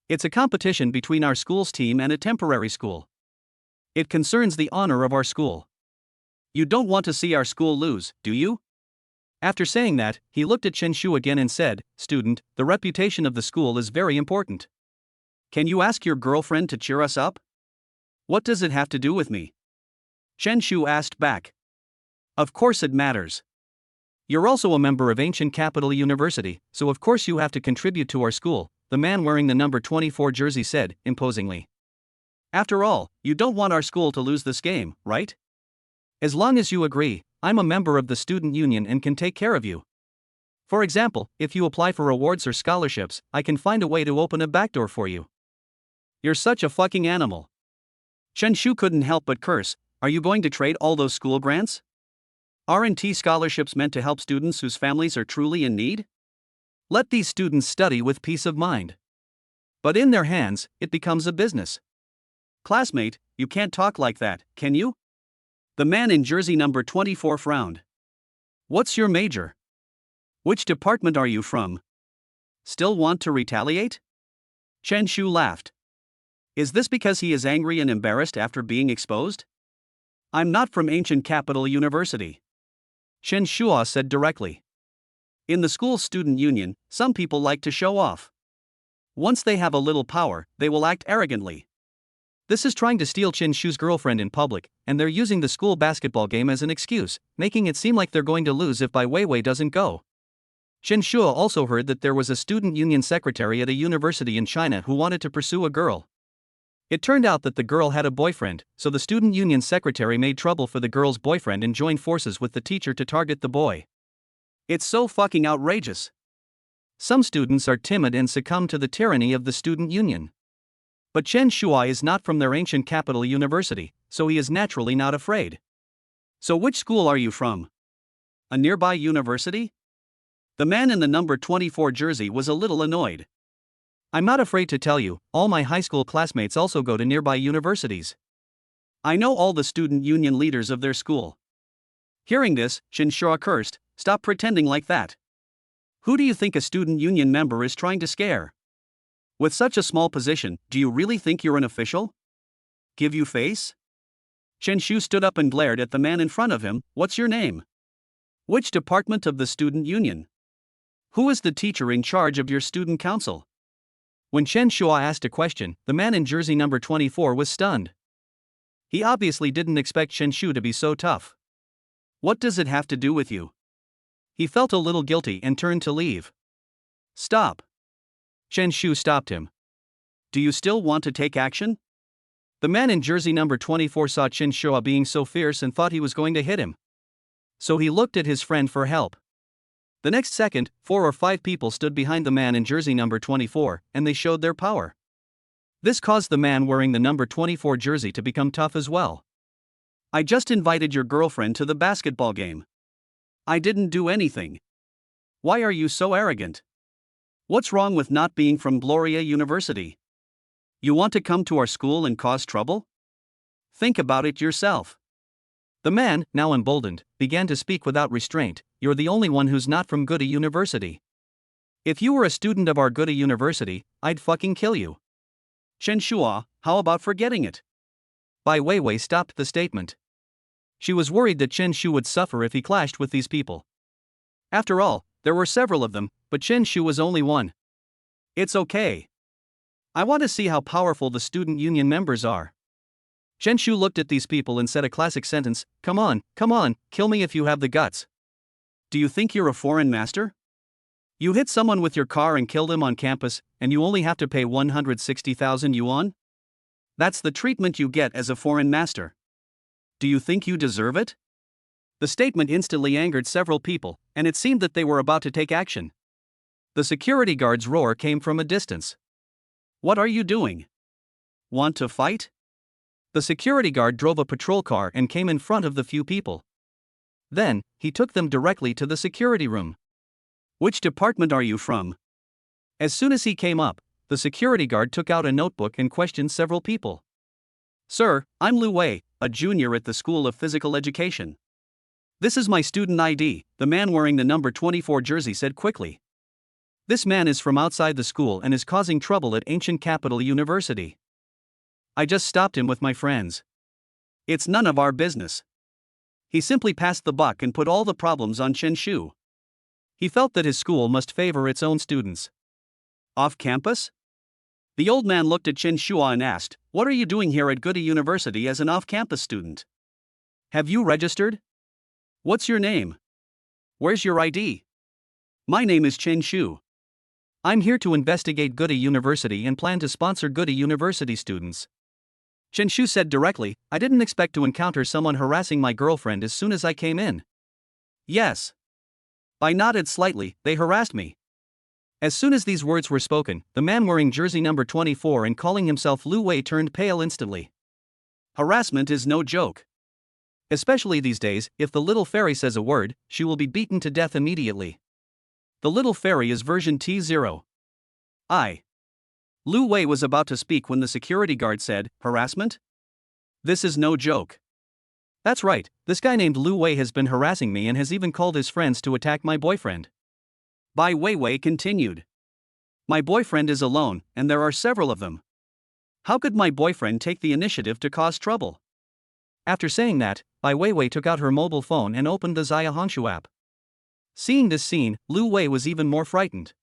It's a competition between our school's team and a temporary school. It concerns the honor of our school. You don't want to see our school lose, do you? After saying that, he looked at Chen Shu again and said, Student, the reputation of the school is very important. Can you ask your girlfriend to cheer us up? What does it have to do with me? Chen Shu asked back. Of course it matters. You're also a member of Ancient Capital University, so of course you have to contribute to our school, the man wearing the number 24 jersey said, imposingly. After all, you don't want our school to lose this game, right? As long as you agree, I'm a member of the student union and can take care of you. For example, if you apply for awards or scholarships, I can find a way to open a backdoor for you. You're such a fucking animal. Chen Shu couldn't help but curse. Are you going to trade all those school grants? Aren't scholarships meant to help students whose families are truly in need? Let these students study with peace of mind. But in their hands, it becomes a business. Classmate, you can't talk like that, can you? The man in jersey number 24 frowned. What's your major? Which department are you from? Still want to retaliate? Chen Shu laughed. Is this because he is angry and embarrassed after being exposed? I'm not from ancient capital university. Chen Shua said directly. In the school's student union, some people like to show off. Once they have a little power, they will act arrogantly. This is trying to steal Chen Shu's girlfriend in public, and they're using the school basketball game as an excuse, making it seem like they're going to lose if Bai Weiwei doesn't go. Chen Shua also heard that there was a student union secretary at a university in China who wanted to pursue a girl. It turned out that the girl had a boyfriend, so the student union secretary made trouble for the girl's boyfriend and joined forces with the teacher to target the boy. It's so fucking outrageous. Some students are timid and succumb to the tyranny of the student union. But Chen Shua is not from their ancient capital university, so he is naturally not afraid. So which school are you from? A nearby university? The man in the number 24 jersey was a little annoyed. I'm not afraid to tell you, all my high school classmates also go to nearby universities. I know all the student union leaders of their school. Hearing this, Chen Shua cursed, stop pretending like that. Who do you think a student union member is trying to scare? With such a small position, do you really think you're an official? Give you face? Chen Shu stood up and glared at the man in front of him. What's your name? Which department of the student union? Who is the teacher in charge of your student council? When Chen Shua asked a question, the man in jersey number 24 was stunned. He obviously didn't expect Chen Shu to be so tough. What does it have to do with you? He felt a little guilty and turned to leave. Stop. Chen Shu stopped him. Do you still want to take action? The man in jersey number 24 saw Chen Shua being so fierce and thought he was going to hit him. So he looked at his friend for help. The next second, 4 or 5 people stood behind the man in jersey number 24, and they showed their power. This caused the man wearing the number 24 jersey to become tough as well. I just invited your girlfriend to the basketball game. I didn't do anything. Why are you so arrogant? What's wrong with not being from Gloria University? You want to come to our school and cause trouble? Think about it yourself. The man, now emboldened, began to speak without restraint. You're the only one who's not from Goody University. If you were a student of our Goody University, I'd fucking kill you. Chen Shua, how about forgetting it? Bai Weiwei stopped the statement. She was worried that Chen Shu would suffer if he clashed with these people. After all, there were several of them, but Chen Shu was only one. It's okay. I want to see how powerful the student union members are. Chen Shu looked at these people and said a classic sentence, come on, kill me if you have the guts. Do you think you're a foreign master? You hit someone with your car and killed him on campus, and you only have to pay 160,000 yuan? That's the treatment you get as a foreign master. Do you think you deserve it? The statement instantly angered several people, and it seemed that they were about to take action. The security guard's roar came from a distance. What are you doing? Want to fight? The security guard drove a patrol car and came in front of the few people. Then, he took them directly to the security room. Which department are you from? As soon as he came up, the security guard took out a notebook and questioned several people. Sir, I'm Lu Wei, a junior at the School of Physical Education. This is my student ID, the man wearing the number 24 jersey said quickly. This man is from outside the school and is causing trouble at Ancient Capital University. I just stopped him with my friends. It's none of our business. He simply passed the buck and put all the problems on Chen Shu. He felt that his school must favor its own students. Off campus? The old man looked at Chen Shua and asked, what are you doing here at Goody University as an off-campus student? Have you registered? What's your name? Where's your ID? My name is Chen Shu. I'm here to investigate Goody University and plan to sponsor Goody University students. Chen Shu said directly, I didn't expect to encounter someone harassing my girlfriend as soon as I came in. Yes. I nodded slightly, they harassed me. As soon as these words were spoken, the man wearing jersey number 24 and calling himself Lu Wei turned pale instantly. Harassment is no joke. Especially these days, if the little fairy says a word, she will be beaten to death immediately. The little fairy is version T0. Lu Wei was about to speak when the security guard said, "Harassment? This is no joke." That's right, this guy named Lu Wei has been harassing me and has even called his friends to attack my boyfriend. Bai Weiwei continued. My boyfriend is alone, and there are several of them. How could my boyfriend take the initiative to cause trouble? After saying that, Bai Weiwei took out her mobile phone and opened the Zaya Honshu app. Seeing this scene, Lu Wei was even more frightened.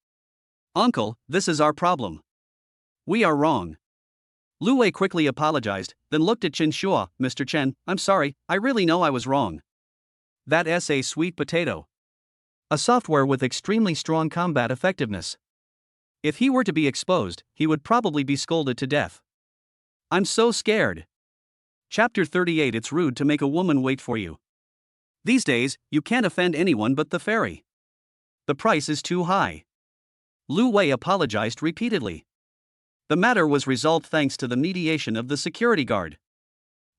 Uncle, this is our problem. We are wrong. Lu Wei quickly apologized, then looked at Chen Shua. Mr. Chen, I'm sorry, I really know I was wrong. That's a sweet potato. A software with extremely strong combat effectiveness. If he were to be exposed, he would probably be scolded to death. I'm so scared. Chapter 38. It's rude to make a woman wait for you. These days, you can't offend anyone but the fairy. The price is too high. Lu Wei apologized repeatedly. The matter was resolved thanks to the mediation of the security guard.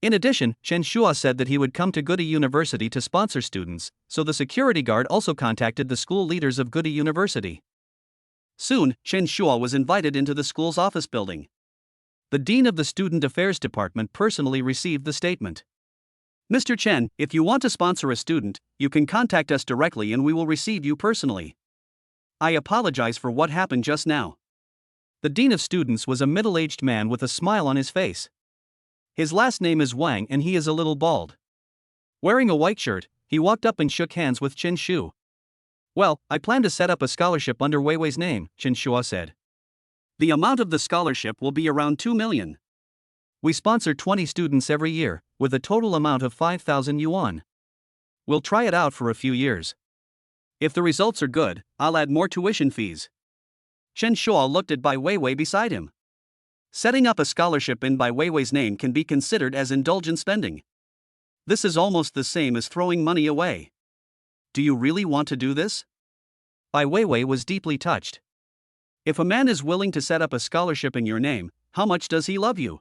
In addition, Chen Shua said that he would come to Goody University to sponsor students, so the security guard also contacted the school leaders of Goody University. Soon, Chen Shua was invited into the school's office building. The dean of the Student Affairs Department personally received the statement. Mr. Chen, if you want to sponsor a student, you can contact us directly and we will receive you personally. I apologize for what happened just now. The dean of students was a middle-aged man with a smile on his face. His last name is Wang and he is a little bald. Wearing a white shirt, he walked up and shook hands with Chen Shu. Well, I plan to set up a scholarship under Weiwei's name, Chen Shua said. The amount of the scholarship will be around 2 million. We sponsor 20 students every year, with a total amount of 5,000 yuan. We'll try it out for a few years. If the results are good, I'll add more tuition fees. Chen Shua looked at Bai Weiwei beside him. Setting up a scholarship in Bai Weiwei's name can be considered as indulgent spending. This is almost the same as throwing money away. Do you really want to do this? Bai Weiwei was deeply touched. If a man is willing to set up a scholarship in your name, how much does he love you?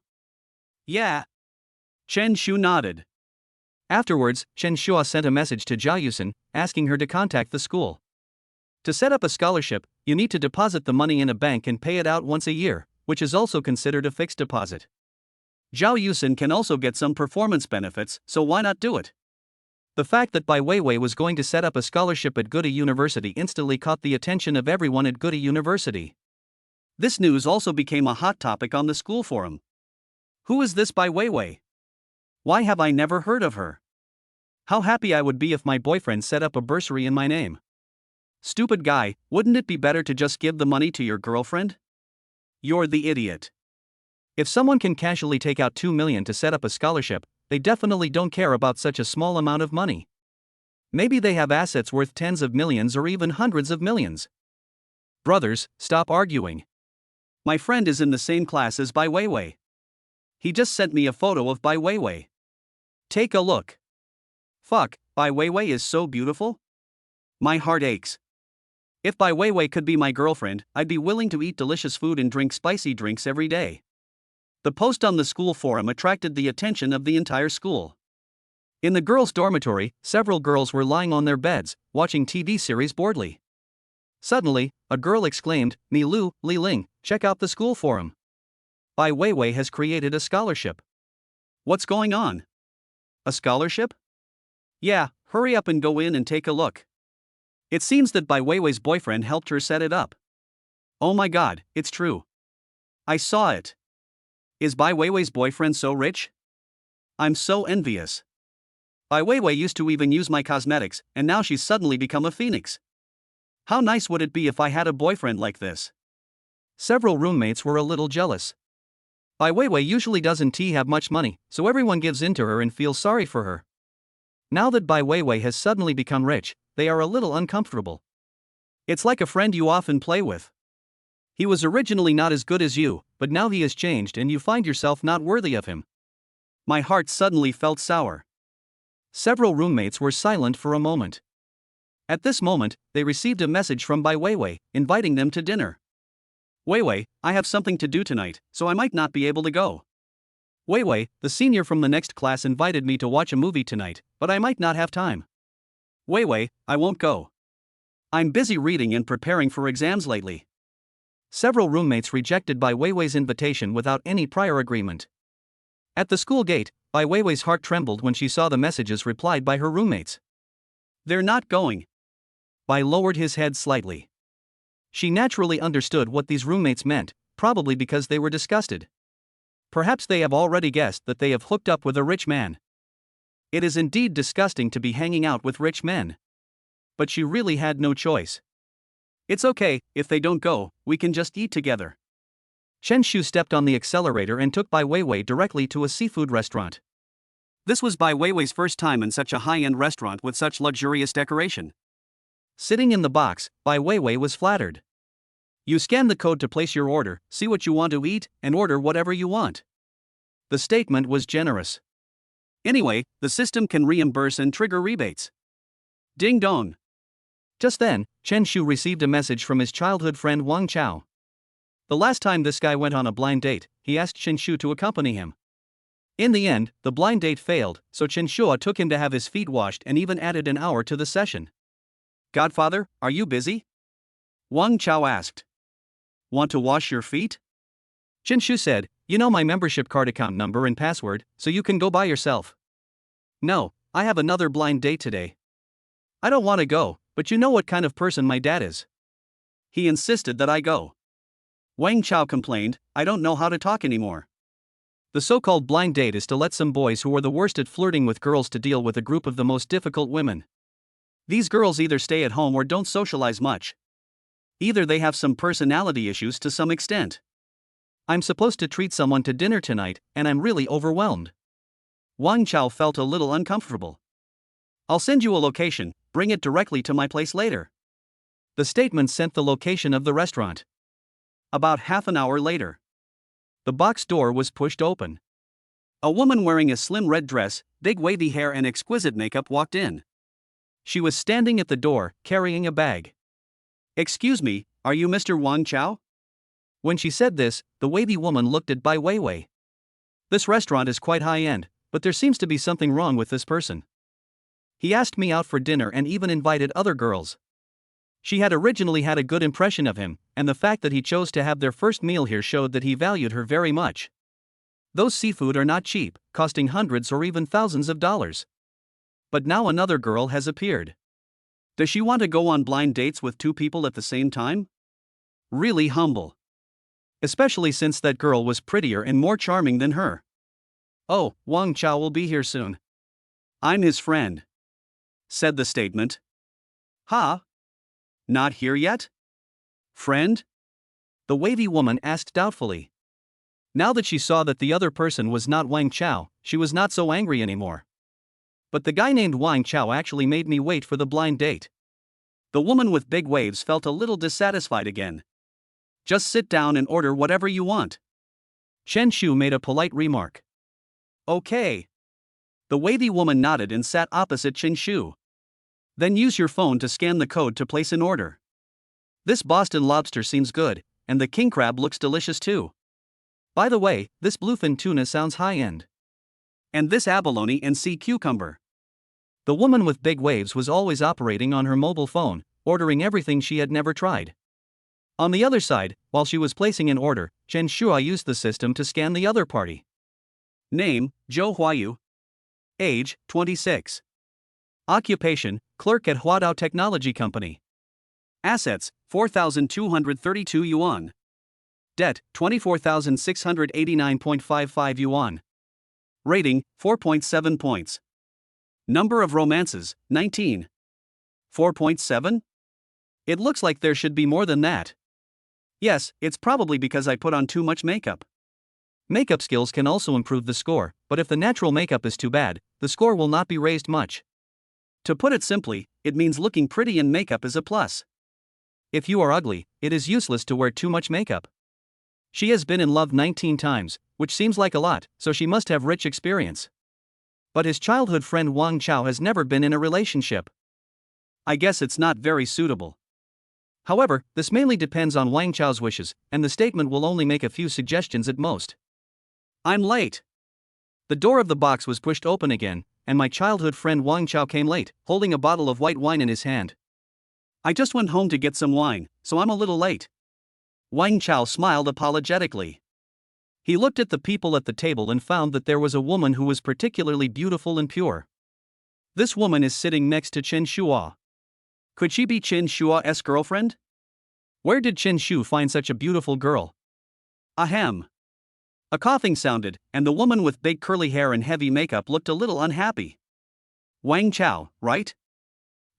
Yeah. Chen Shu nodded. Afterwards, Chen Shua sent a message to Zhao Yusin, asking her to contact the school. To set up a scholarship, you need to deposit the money in a bank and pay it out once a year, which is also considered a fixed deposit. Zhao Yusin can also get some performance benefits, so why not do it? The fact that Bai Weiwei was going to set up a scholarship at Goody University instantly caught the attention of everyone at Goody University. This news also became a hot topic on the school forum. Who is this Bai Weiwei? Why have I never heard of her? How happy I would be if my boyfriend set up a bursary in my name. Stupid guy, wouldn't it be better to just give the money to your girlfriend? You're the idiot. If someone can casually take out 2 million to set up a scholarship, they definitely don't care about such a small amount of money. Maybe they have assets worth tens of millions or even hundreds of millions. Brothers, stop arguing. My friend is in the same class as Bai Weiwei. He just sent me a photo of Bai Weiwei. Take a look. Fuck, Bai Weiwei is so beautiful. My heart aches. If Bai Weiwei could be my girlfriend, I'd be willing to eat delicious food and drink spicy drinks every day. The post on the school forum attracted the attention of the entire school. In the girls' dormitory, several girls were lying on their beds, watching TV series boredly. Suddenly, a girl exclaimed, "Ni Lu, Li Ling, check out the school forum. Bai Weiwei has created a scholarship." What's going on? A scholarship? Yeah, hurry up and go in and take a look. It seems that Bai Weiwei's boyfriend helped her set it up. Oh my god, it's true. I saw it. Is Bai Weiwei's boyfriend so rich? I'm so envious. Bai Weiwei used to even use my cosmetics, and now she's suddenly become a phoenix. How nice would it be if I had a boyfriend like this? Several roommates were a little jealous. Bai Weiwei usually doesn't have much money, so everyone gives in to her and feels sorry for her. Now that Bai Weiwei has suddenly become rich, they are a little uncomfortable. It's like a friend you often play with. He was originally not as good as you, but now he has changed and you find yourself not worthy of him. My heart suddenly felt sour. Several roommates were silent for a moment. At this moment, they received a message from Bai Weiwei, inviting them to dinner. Weiwei, I have something to do tonight, so I might not be able to go. Weiwei, the senior from the next class invited me to watch a movie tonight, but I might not have time. Weiwei, I won't go. I'm busy reading and preparing for exams lately. Several roommates rejected Bai Weiwei's invitation without any prior agreement. At the school gate, Bai Weiwei's heart trembled when she saw the messages replied by her roommates. They're not going. Bai lowered his head slightly. She naturally understood what these roommates meant, probably because they were disgusted. Perhaps they have already guessed that they have hooked up with a rich man. It is indeed disgusting to be hanging out with rich men. But she really had no choice. It's okay, if they don't go, we can just eat together. Chen Shu stepped on the accelerator and took Bai Weiwei directly to a seafood restaurant. This was Bai Weiwei's first time in such a high-end restaurant with such luxurious decoration. Sitting in the box, Bai Weiwei was flattered. You scan the code to place your order, see what you want to eat, and order whatever you want. The statement was generous. Anyway, the system can reimburse and trigger rebates. Ding dong. Just then, Chen Shu received a message from his childhood friend Wang Chao. The last time this guy went on a blind date, he asked Chen Shu to accompany him. In the end, the blind date failed, so Chen Shu took him to have his feet washed and even added an hour to the session. Godfather, are you busy? Wang Chao asked. Want to wash your feet? Chen Shu said, you know my membership card account number and password, so you can go by yourself. No, I have another blind date today. I don't want to go, but you know what kind of person my dad is. He insisted that I go. Wang Chao complained, I don't know how to talk anymore. The so-called blind date is to let some boys who are the worst at flirting with girls to deal with a group of the most difficult women. These girls either stay at home or don't socialize much. Either they have some personality issues to some extent. I'm supposed to treat someone to dinner tonight, and I'm really overwhelmed. Wang Chao felt a little uncomfortable. I'll send you a location, bring it directly to my place later. The statement sent the location of the restaurant. About half an hour later, the box door was pushed open. A woman wearing a slim red dress, big wavy hair and exquisite makeup walked in. She was standing at the door, carrying a bag. Excuse me, are you Mr. Wang Chao? When she said this, the wavy woman looked at Bai Weiwei. This restaurant is quite high-end, but there seems to be something wrong with this person. He asked me out for dinner and even invited other girls. She had originally had a good impression of him, and the fact that he chose to have their first meal here showed that he valued her very much. Those seafood are not cheap, costing hundreds or even thousands of dollars. But now another girl has appeared. Does she want to go on blind dates with two people at the same time? Really humble. Especially since that girl was prettier and more charming than her. Oh, Wang Chao will be here soon. I'm his friend, said the statement. Huh? Not here yet? Friend? The wavy woman asked doubtfully. Now that she saw that the other person was not Wang Chao, she was not so angry anymore. But the guy named Wang Chao actually made me wait for the blind date. The woman with big waves felt a little dissatisfied again. Just sit down and order whatever you want. Chen Shu made a polite remark. Okay. The wavy woman nodded and sat opposite Chen Shu. Then use your phone to scan the code to place an order. This Boston lobster seems good, and the king crab looks delicious too. By the way, this bluefin tuna sounds high-end. And this abalone and sea cucumber. The woman with big waves was always operating on her mobile phone, ordering everything she had never tried. On the other side, while she was placing an order, Chen Shuai used the system to scan the other party. Name, Zhou Huayu. Age, 26. Occupation, clerk at Huadao Technology Company. Assets, 4,232 yuan. Debt, 24,689.55 yuan. Rating, 4.7 points. Number of romances, 19. 4.7? It looks like there should be more than that. Yes, it's probably because I put on too much makeup. Makeup skills can also improve the score, but if the natural makeup is too bad, the score will not be raised much. To put it simply, it means looking pretty in makeup is a plus. If you are ugly, it is useless to wear too much makeup. She has been in love 19 times, which seems like a lot, so she must have rich experience. But his childhood friend Wang Chao has never been in a relationship. I guess it's not very suitable. However, this mainly depends on Wang Chao's wishes, and the statement will only make a few suggestions at most. I'm late. The door of the box was pushed open again, and my childhood friend Wang Chao came late, holding a bottle of white wine in his hand. I just went home to get some wine, so I'm a little late. Wang Chao smiled apologetically. He looked at the people at the table and found that there was a woman who was particularly beautiful and pure. This woman is sitting next to Chen Shua. Could she be Chen Shua's girlfriend? Where did Chen Shu find such a beautiful girl? Ahem. A coughing sounded, and the woman with big curly hair and heavy makeup looked a little unhappy. Wang Chao, right?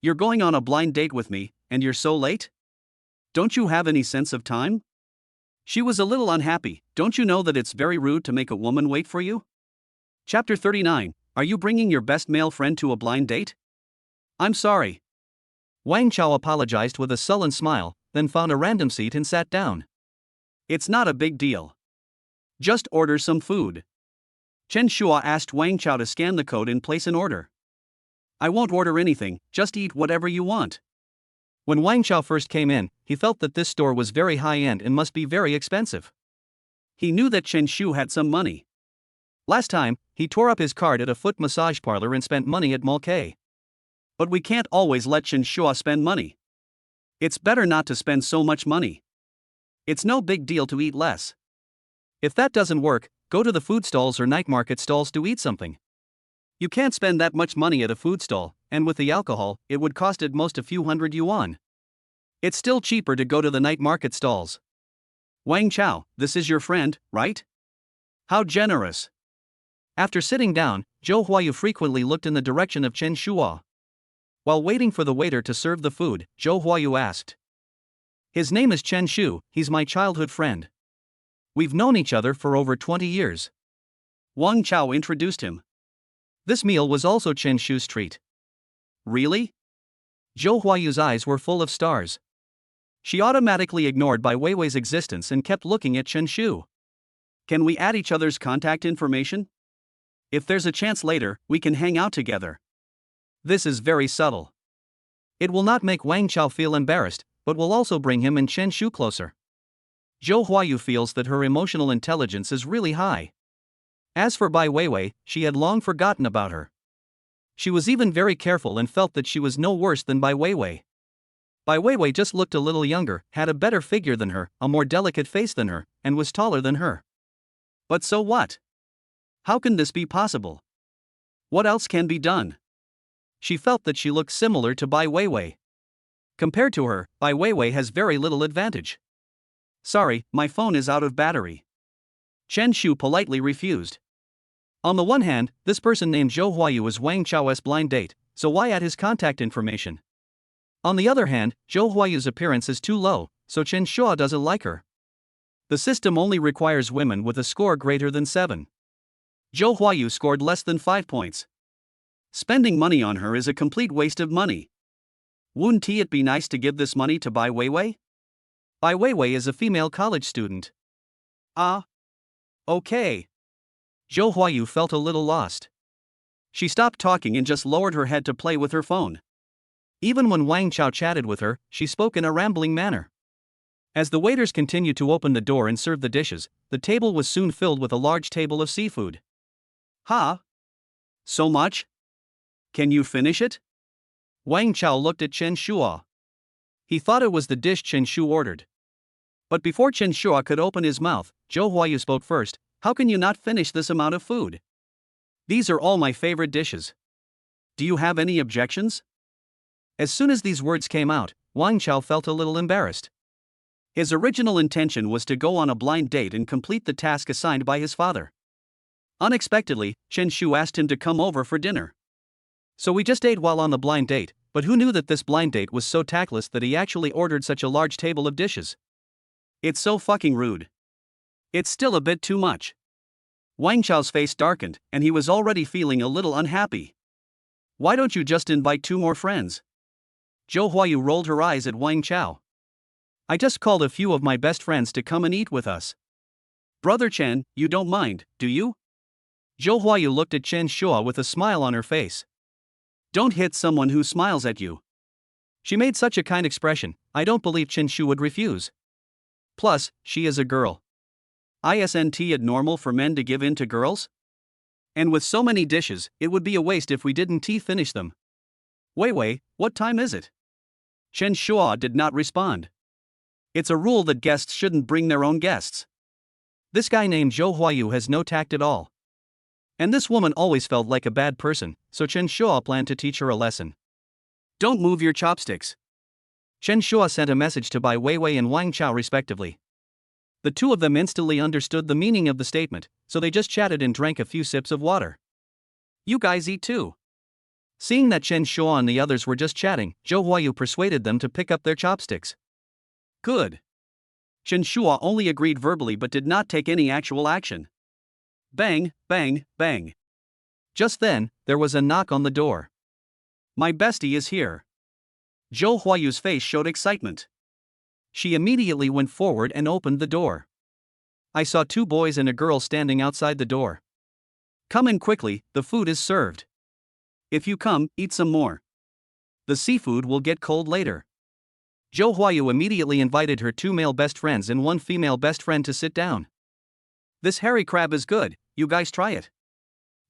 You're going on a blind date with me, and you're so late? Don't you have any sense of time? She was a little unhappy. Don't you know that it's very rude to make a woman wait for you? Chapter 39. Are you bringing your best male friend to a blind date? I'm sorry. Wang Chao apologized with a sullen smile, then found a random seat and sat down. It's not a big deal. Just order some food. Chen Shua asked Wang Chao to scan the code and place an order. I won't order anything, just eat whatever you want. When Wang Chao first came in, he felt that this store was very high-end and must be very expensive. He knew that Chen Shu had some money. Last time, he tore up his card at a foot massage parlor and spent money at Mall K. But we can't always let Chen Shua spend money. It's better not to spend so much money. It's no big deal to eat less. If that doesn't work, go to the food stalls or night market stalls to eat something. You can't spend that much money at a food stall, and with the alcohol, it would cost at most a few hundred yuan. It's still cheaper to go to the night market stalls. Wang Chao, this is your friend, right? How generous. After sitting down, Zhou Huayu frequently looked in the direction of Chen Shua. While waiting for the waiter to serve the food, Zhou Huayu asked. His name is Chen Shu, he's my childhood friend. We've known each other for over 20 years. Wang Chao introduced him. This meal was also Chen Shu's treat. Really? Zhou Huayu's eyes were full of stars. She automatically ignored Bai Weiwei's existence and kept looking at Chen Shu. Can we add each other's contact information? If there's a chance later, we can hang out together. This is very subtle. It will not make Wang Chao feel embarrassed, but will also bring him and Chen Shu closer. Zhou Huayu feels that her emotional intelligence is really high. As for Bai Weiwei, she had long forgotten about her. She was even very careful and felt that she was no worse than Bai Weiwei. Bai Weiwei just looked a little younger, had a better figure than her, a more delicate face than her, and was taller than her. But so what? How can this be possible? What else can be done? She felt that she looked similar to Bai Weiwei. Compared to her, Bai Weiwei has very little advantage. Sorry, my phone is out of battery. Chen Shu politely refused. On the one hand, this person named Zhou Huayu is Wang Chao's blind date, so why add his contact information? On the other hand, Zhou Huayu's appearance is too low, so Chen Shua doesn't like her. The system only requires women with a score greater than 7. Zhou Huayu scored less than 5 points. Spending money on her is a complete waste of money. Wouldn't it be nice to give this money to Bai Weiwei? Bai Weiwei is a female college student. Okay. Zhou Huayu felt a little lost. She stopped talking and just lowered her head to play with her phone. Even when Wang Chao chatted with her, she spoke in a rambling manner. As the waiters continued to open the door and serve the dishes, the table was soon filled with a large table of seafood. Ha! So much? Can you finish it? Wang Chao looked at Chen Shua. He thought it was the dish Chen Shu ordered. But before Chen Shua could open his mouth, Zhou Huayu spoke first. How can you not finish this amount of food? These are all my favorite dishes. Do you have any objections? As soon as these words came out, Wang Chao felt a little embarrassed. His original intention was to go on a blind date and complete the task assigned by his father. Unexpectedly, Chen Shu asked him to come over for dinner. So we just ate while on the blind date, but who knew that this blind date was so tactless that he actually ordered such a large table of dishes? It's so fucking rude. It's still a bit too much. Wang Chao's face darkened, and he was already feeling a little unhappy. Why don't you just invite 2 more friends? Zhou Huayu rolled her eyes at Wang Chao. I just called a few of my best friends to come and eat with us. Brother Chen, you don't mind, do you? Zhou Huayu looked at Chen Shua with a smile on her face. Don't hit someone who smiles at you. She made such a kind expression, I don't believe Chen Shu would refuse. Plus, she is a girl. Isn't it normal for men to give in to girls? And with so many dishes, it would be a waste if we didn't finish them. Weiwei, what time is it? Chen Shua did not respond. It's a rule that guests shouldn't bring their own guests. This guy named Zhou Huayu has no tact at all. And this woman always felt like a bad person, so Chen Shua planned to teach her a lesson. Don't move your chopsticks. Chen Shua sent a message to Bai Weiwei and Wang Chao respectively. The two of them instantly understood the meaning of the statement, so they just chatted and drank a few sips of water. You guys eat too. Seeing that Chen Shua and the others were just chatting, Zhou Huayu persuaded them to pick up their chopsticks. Good. Chen Shua only agreed verbally but did not take any actual action. Bang, bang, bang. Just then, there was a knock on the door. My bestie is here. Zhou Huayu's face showed excitement. She immediately went forward and opened the door. I saw two boys and a girl standing outside the door. Come in quickly, the food is served. If you come, eat some more. The seafood will get cold later. Zhou Huayu immediately invited her two male best friends and one female best friend to sit down. This hairy crab is good, you guys try it.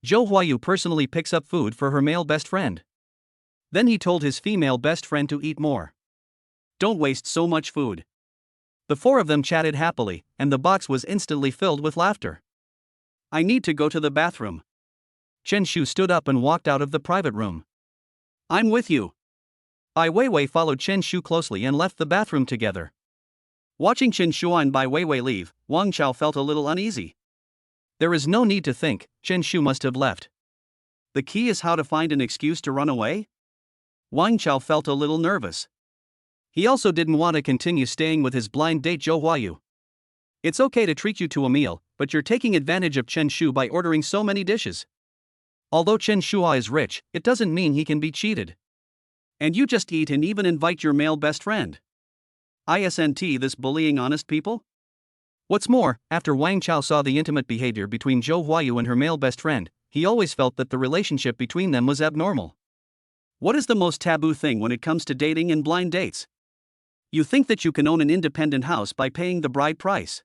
Zhou Huayu personally picks up food for her male best friend. Then he told his female best friend to eat more. Don't waste so much food. The four of them chatted happily, and the box was instantly filled with laughter. I need to go to the bathroom. Chen Shu stood up and walked out of the private room. I'm with you. Bai Weiwei followed Chen Shu closely and left the bathroom together. Watching Chen Shua and Bai Weiwei leave, Wang Chao felt a little uneasy. There is no need to think, Chen Shu must have left. The key is how to find an excuse to run away? Wang Chao felt a little nervous. He also didn't want to continue staying with his blind date Zhou Huayu. It's okay to treat you to a meal, but you're taking advantage of Chen Shu by ordering so many dishes. Although Chen Shua is rich, it doesn't mean he can be cheated. And you just eat and even invite your male best friend. Isn't this bullying honest people? What's more, after Wang Chao saw the intimate behavior between Zhou Huayu and her male best friend, he always felt that the relationship between them was abnormal. What is the most taboo thing when it comes to dating and blind dates? You think that you can own an independent house by paying the bride price.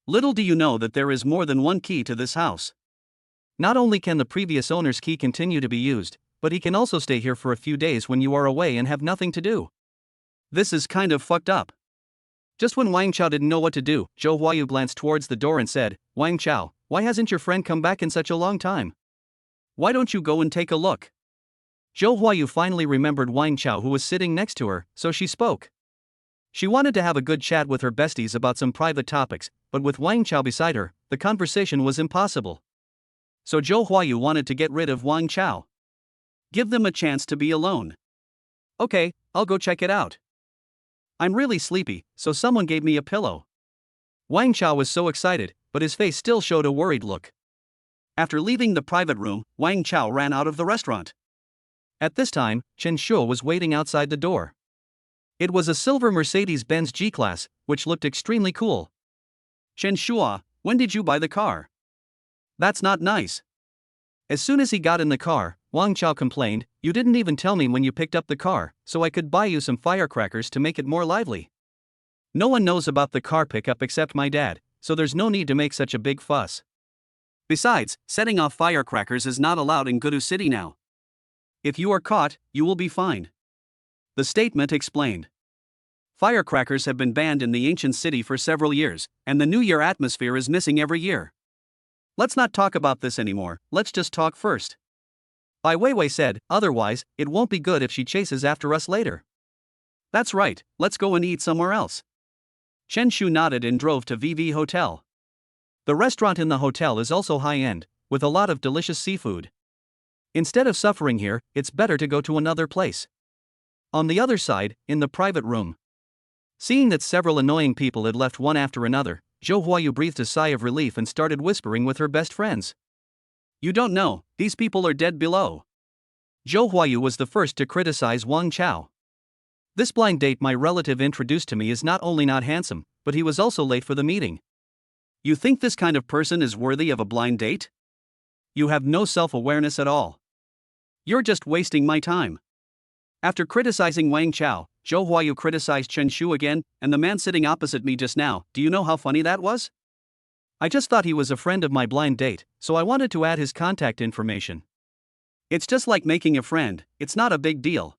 Little do you know that there is more than one key to this house. Not only can the previous owner's key continue to be used, but he can also stay here for a few days when you are away and have nothing to do. This is kind of fucked up. Just when Wang Chao didn't know what to do, Zhou Huayu glanced towards the door and said, Wang Chao, why hasn't your friend come back in such a long time? Why don't you go and take a look? Zhou Huayu finally remembered Wang Chao who was sitting next to her, so she spoke. She wanted to have a good chat with her besties about some private topics, but with Wang Chao beside her, the conversation was impossible. So Zhou Huayu wanted to get rid of Wang Chao. Give them a chance to be alone. Okay, I'll go check it out. I'm really sleepy, so someone gave me a pillow. Wang Chao was so excited, but his face still showed a worried look. After leaving the private room, Wang Chao ran out of the restaurant. At this time, Chen Shua was waiting outside the door. It was a silver Mercedes-Benz G-Class, which looked extremely cool. Chen Shua, when did you buy the car? That's not nice. As soon as he got in the car, Wang Chao complained, you didn't even tell me when you picked up the car, so I could buy you some firecrackers to make it more lively. No one knows about the car pickup except my dad, so there's no need to make such a big fuss. Besides, setting off firecrackers is not allowed in Gudu City now. If you are caught, you will be fined. The statement explained. Firecrackers have been banned in the ancient city for several years, and the New Year atmosphere is missing every year. Let's not talk about this anymore, let's just talk first. Bai Weiwei said, otherwise, it won't be good if she chases after us later. That's right, let's go and eat somewhere else. Chen Shu nodded and drove to VV Hotel. The restaurant in the hotel is also high-end, with a lot of delicious seafood. Instead of suffering here, it's better to go to another place. On the other side, in the private room. Seeing that several annoying people had left one after another, Zhou Huayu breathed a sigh of relief and started whispering with her best friends. You don't know, these people are dead below. Zhou Huayu was the first to criticize Wang Chao. This blind date my relative introduced to me is not only not handsome, but he was also late for the meeting. You think this kind of person is worthy of a blind date? You have no self-awareness at all. You're just wasting my time. After criticizing Wang Chao, Zhou Huayu criticized Chen Shu again, and the man sitting opposite me just now, do you know how funny that was? I just thought he was a friend of my blind date, so I wanted to add his contact information. It's just like making a friend, it's not a big deal.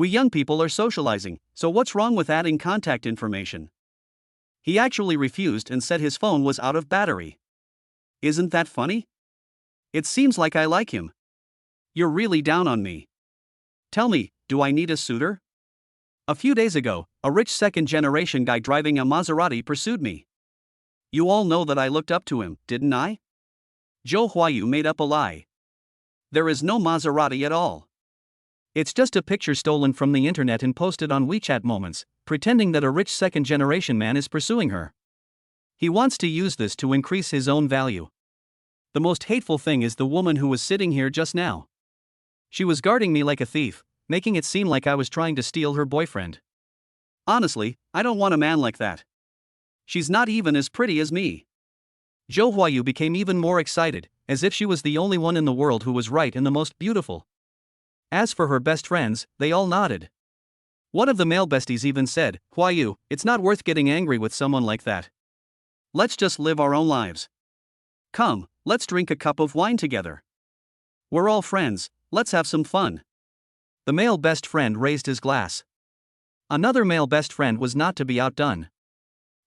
We young people are socializing, so what's wrong with adding contact information? He actually refused and said his phone was out of battery. Isn't that funny? It seems like I like him. You're really down on me. Tell me, do I need a suitor? A few days ago, a rich second-generation guy driving a Maserati pursued me. You all know that I looked up to him, didn't I? Zhou Huayu made up a lie. There is no Maserati at all. It's just a picture stolen from the internet and posted on WeChat Moments, pretending that a rich second-generation man is pursuing her. He wants to use this to increase his own value. The most hateful thing is the woman who was sitting here just now. She was guarding me like a thief, making it seem like I was trying to steal her boyfriend. Honestly, I don't want a man like that. She's not even as pretty as me. Zhou Huayu became even more excited, as if she was the only one in the world who was right and the most beautiful. As for her best friends, they all nodded. One of the male besties even said, "Huayu, it's not worth getting angry with someone like that. Let's just live our own lives. Come, let's drink a cup of wine together. We're all friends, let's have some fun." The male best friend raised his glass. Another male best friend was not to be outdone.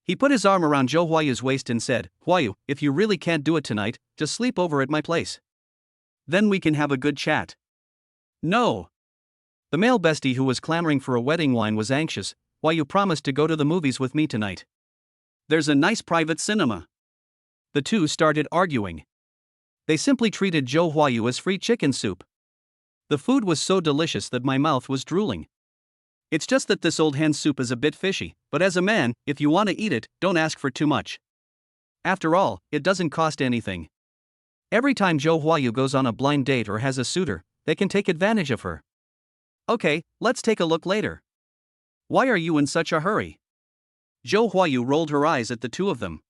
He put his arm around Zhou Huayu's waist and said, "Huayu, if you really can't do it tonight, just sleep over at my place. Then we can have a good chat." No. The male bestie who was clamoring for a wedding wine was anxious. "Huayu promised to go to the movies with me tonight. There's a nice private cinema." The two started arguing. They simply treated Zhou Huayu as free chicken soup. The food was so delicious that my mouth was drooling. It's just that this old hen soup is a bit fishy, but as a man, if you want to eat it, don't ask for too much. After all, it doesn't cost anything. Every time Zhou Huayu goes on a blind date or has a suitor, they can take advantage of her. Okay, let's take a look later. Why are you in such a hurry? Zhou Huayu rolled her eyes at the two of them.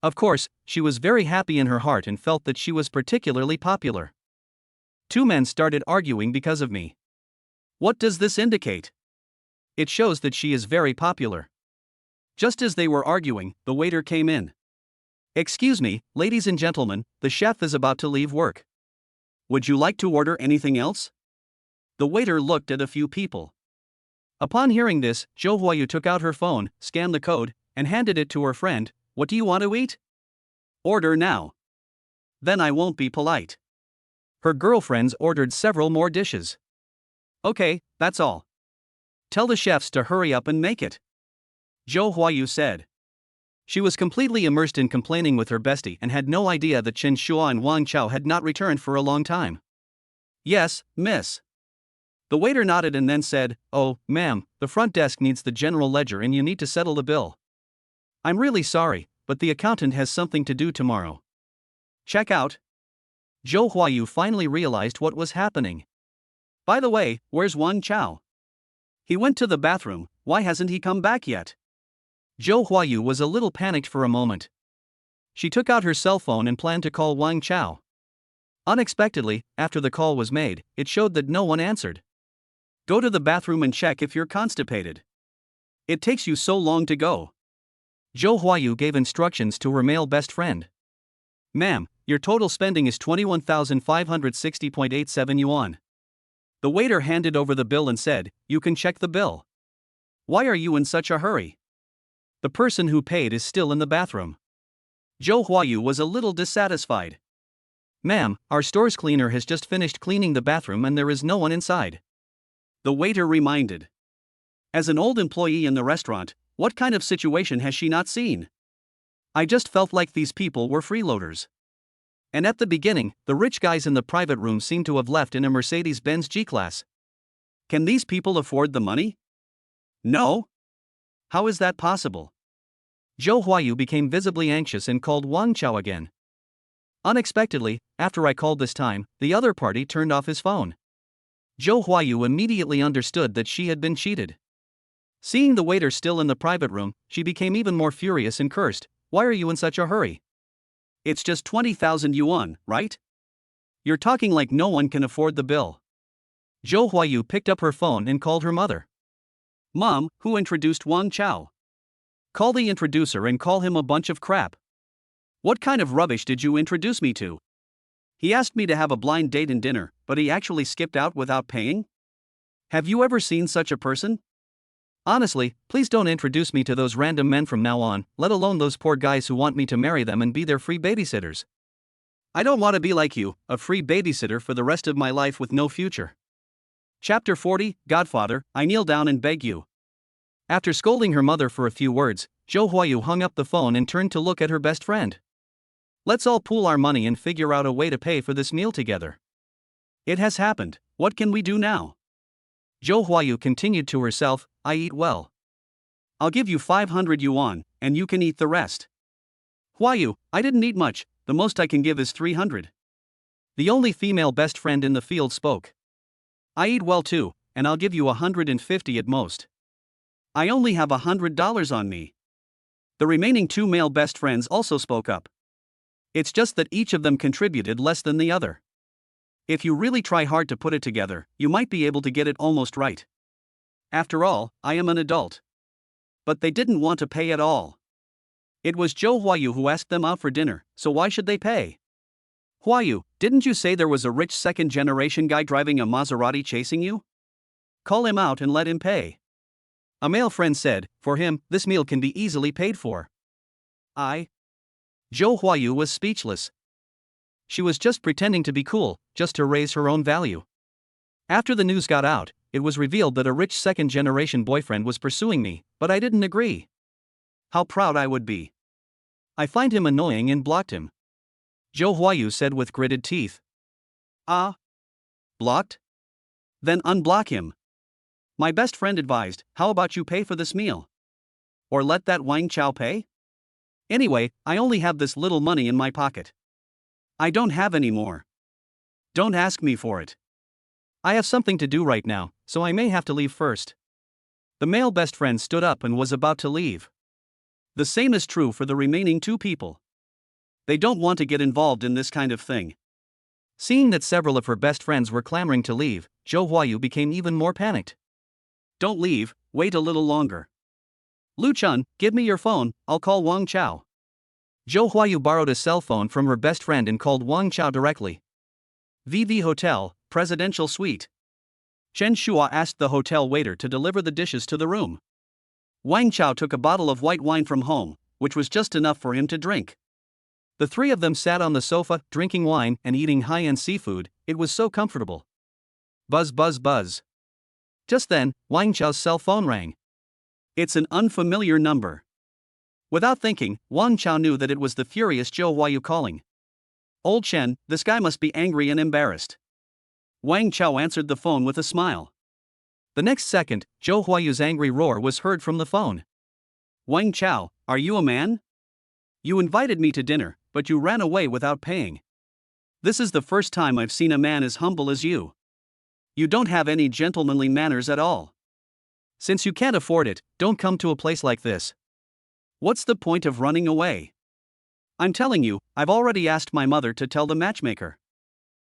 Of course, she was very happy in her heart and felt that she was particularly popular. Two men started arguing because of me. What does this indicate? It shows that she is very popular. Just as they were arguing, the waiter came in. "Excuse me, ladies and gentlemen, the chef is about to leave work. Would you like to order anything else?" The waiter looked at a few people. Upon hearing this, Zhou Huayu took out her phone, scanned the code, and handed it to her friend. "What do you want to eat?" "Order now. Then I won't be polite." Her girlfriends ordered several more dishes. "Okay, that's all. Tell the chefs to hurry up and make it," Zhou Huayu said. She was completely immersed in complaining with her bestie and had no idea that Chen Shua and Wang Chao had not returned for a long time. "Yes, miss." The waiter nodded and then said, "Oh, ma'am, the front desk needs the general ledger and you need to settle the bill. I'm really sorry, but the accountant has something to do tomorrow." "Check out." Zhou Huayu finally realized what was happening. "By the way, where's Wang Chao? He went to the bathroom, why hasn't he come back yet?" Zhou Huayu was a little panicked for a moment. She took out her cell phone and planned to call Wang Chao. Unexpectedly, after the call was made, it showed that no one answered. "Go to the bathroom and check if you're constipated. It takes you so long to go." Zhou Huayu gave instructions to her male best friend. "Ma'am, your total spending is 21,560.87 yuan. The waiter handed over the bill and said, "You can check the bill." "Why are you in such a hurry?" "The person who paid is still in the bathroom." Zhou Huayu was a little dissatisfied. "Ma'am, our store's cleaner has just finished cleaning the bathroom and there is no one inside." The waiter reminded. As an old employee in the restaurant, what kind of situation has she not seen? I just felt like these people were freeloaders. And at the beginning, the rich guys in the private room seemed to have left in a Mercedes-Benz G-Class. Can these people afford the money? No. How is that possible? Zhou Huayu became visibly anxious and called Wang Chao again. Unexpectedly, after I called this time, the other party turned off his phone. Zhou Huayu immediately understood that she had been cheated. Seeing the waiter still in the private room, she became even more furious and cursed. "Why are you in such a hurry? It's just 20,000 yuan, right? You're talking like no one can afford the bill." Zhou Huayu picked up her phone and called her mother. "Mom, who introduced Wang Chao? Call the introducer and call him a bunch of crap. What kind of rubbish did you introduce me to? He asked me to have a blind date and dinner, but he actually skipped out without paying? Have you ever seen such a person? Honestly, please don't introduce me to those random men from now on, let alone those poor guys who want me to marry them and be their free babysitters. I don't want to be like you, a free babysitter for the rest of my life with no future. Chapter 40, Godfather, I kneel down and beg you. After scolding her mother for a few words, Zhou Huayu hung up the phone and turned to look at her best friend. Let's all pool our money and figure out a way to pay for this meal together. It has happened, what can we do now? Zhou Huayu continued to herself, I eat well. I'll give you 500 yuan, and you can eat the rest. Huayu, I didn't eat much, the most I can give is 300. The only female best friend in the field spoke. I eat well too, and I'll give you 150 at most. I only have $100 on me. The remaining two male best friends also spoke up. It's just that each of them contributed less than the other. If you really try hard to put it together, you might be able to get it almost right. After all, I am an adult. But they didn't want to pay at all. It was Zhou Huayu who asked them out for dinner, so why should they pay? Huayu, didn't you say there was a rich second-generation guy driving a Maserati chasing you? Call him out and let him pay. A male friend said, for him, this meal can be easily paid for. Zhou Huayu was speechless. She was just pretending to be cool, just to raise her own value. After the news got out, it was revealed that a rich second-generation boyfriend was pursuing me, but I didn't agree. How proud I would be. I find him annoying and blocked him. Zhou Huayu said with gritted teeth. Blocked? Then unblock him. My best friend advised, how about you pay for this meal? Or let that Wang Chao pay? Anyway, I only have this little money in my pocket. I don't have any more. Don't ask me for it. I have something to do right now, so I may have to leave first. The male best friend stood up and was about to leave. The same is true for the remaining two people. They don't want to get involved in this kind of thing. Seeing that several of her best friends were clamoring to leave, Zhou Huayu became even more panicked. Don't leave, wait a little longer. Lu Chun, give me your phone, I'll call Wang Chao. Zhou Huayu borrowed a cell phone from her best friend and called Wang Chao directly. VV Hotel, Presidential Suite. Chen Shua asked the hotel waiter to deliver the dishes to the room. Wang Chao took a bottle of white wine from home, which was just enough for him to drink. The three of them sat on the sofa, drinking wine and eating high-end seafood. It was so comfortable. Buzz buzz buzz. Just then, Wang Chao's cell phone rang. It's an unfamiliar number. Without thinking, Wang Chao knew that it was the furious Zhou Huayu calling. Old Chen, this guy must be angry and embarrassed. Wang Chao answered the phone with a smile. The next second, Zhou Huayu's angry roar was heard from the phone. Wang Chao, are you a man? You invited me to dinner, but you ran away without paying. This is the first time I've seen a man as humble as you. You don't have any gentlemanly manners at all. Since you can't afford it, don't come to a place like this. What's the point of running away? I'm telling you, I've already asked my mother to tell the matchmaker.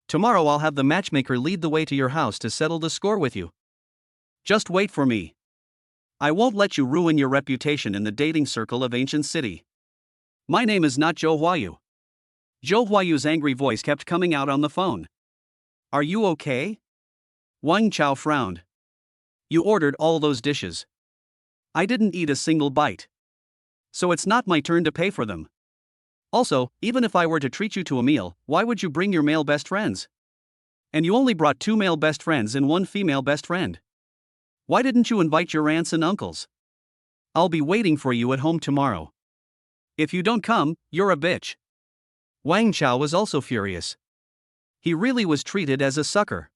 Tomorrow I'll have the matchmaker lead the way to your house to settle the score with you. Just wait for me. I won't let you ruin your reputation in the dating circle of Ancient City. My name is not Zhou Huayu. Zhou Huayu's angry voice kept coming out on the phone. Are you okay? Wang Chao frowned. You ordered all those dishes. I didn't eat a single bite. So it's not my turn to pay for them. Also, even if I were to treat you to a meal, why would you bring your male best friends? And you only brought 2 male best friends and 1 female best friend. Why didn't you invite your aunts and uncles? I'll be waiting for you at home tomorrow. If you don't come, you're a bitch. Wang Chao was also furious. He really was treated as a sucker.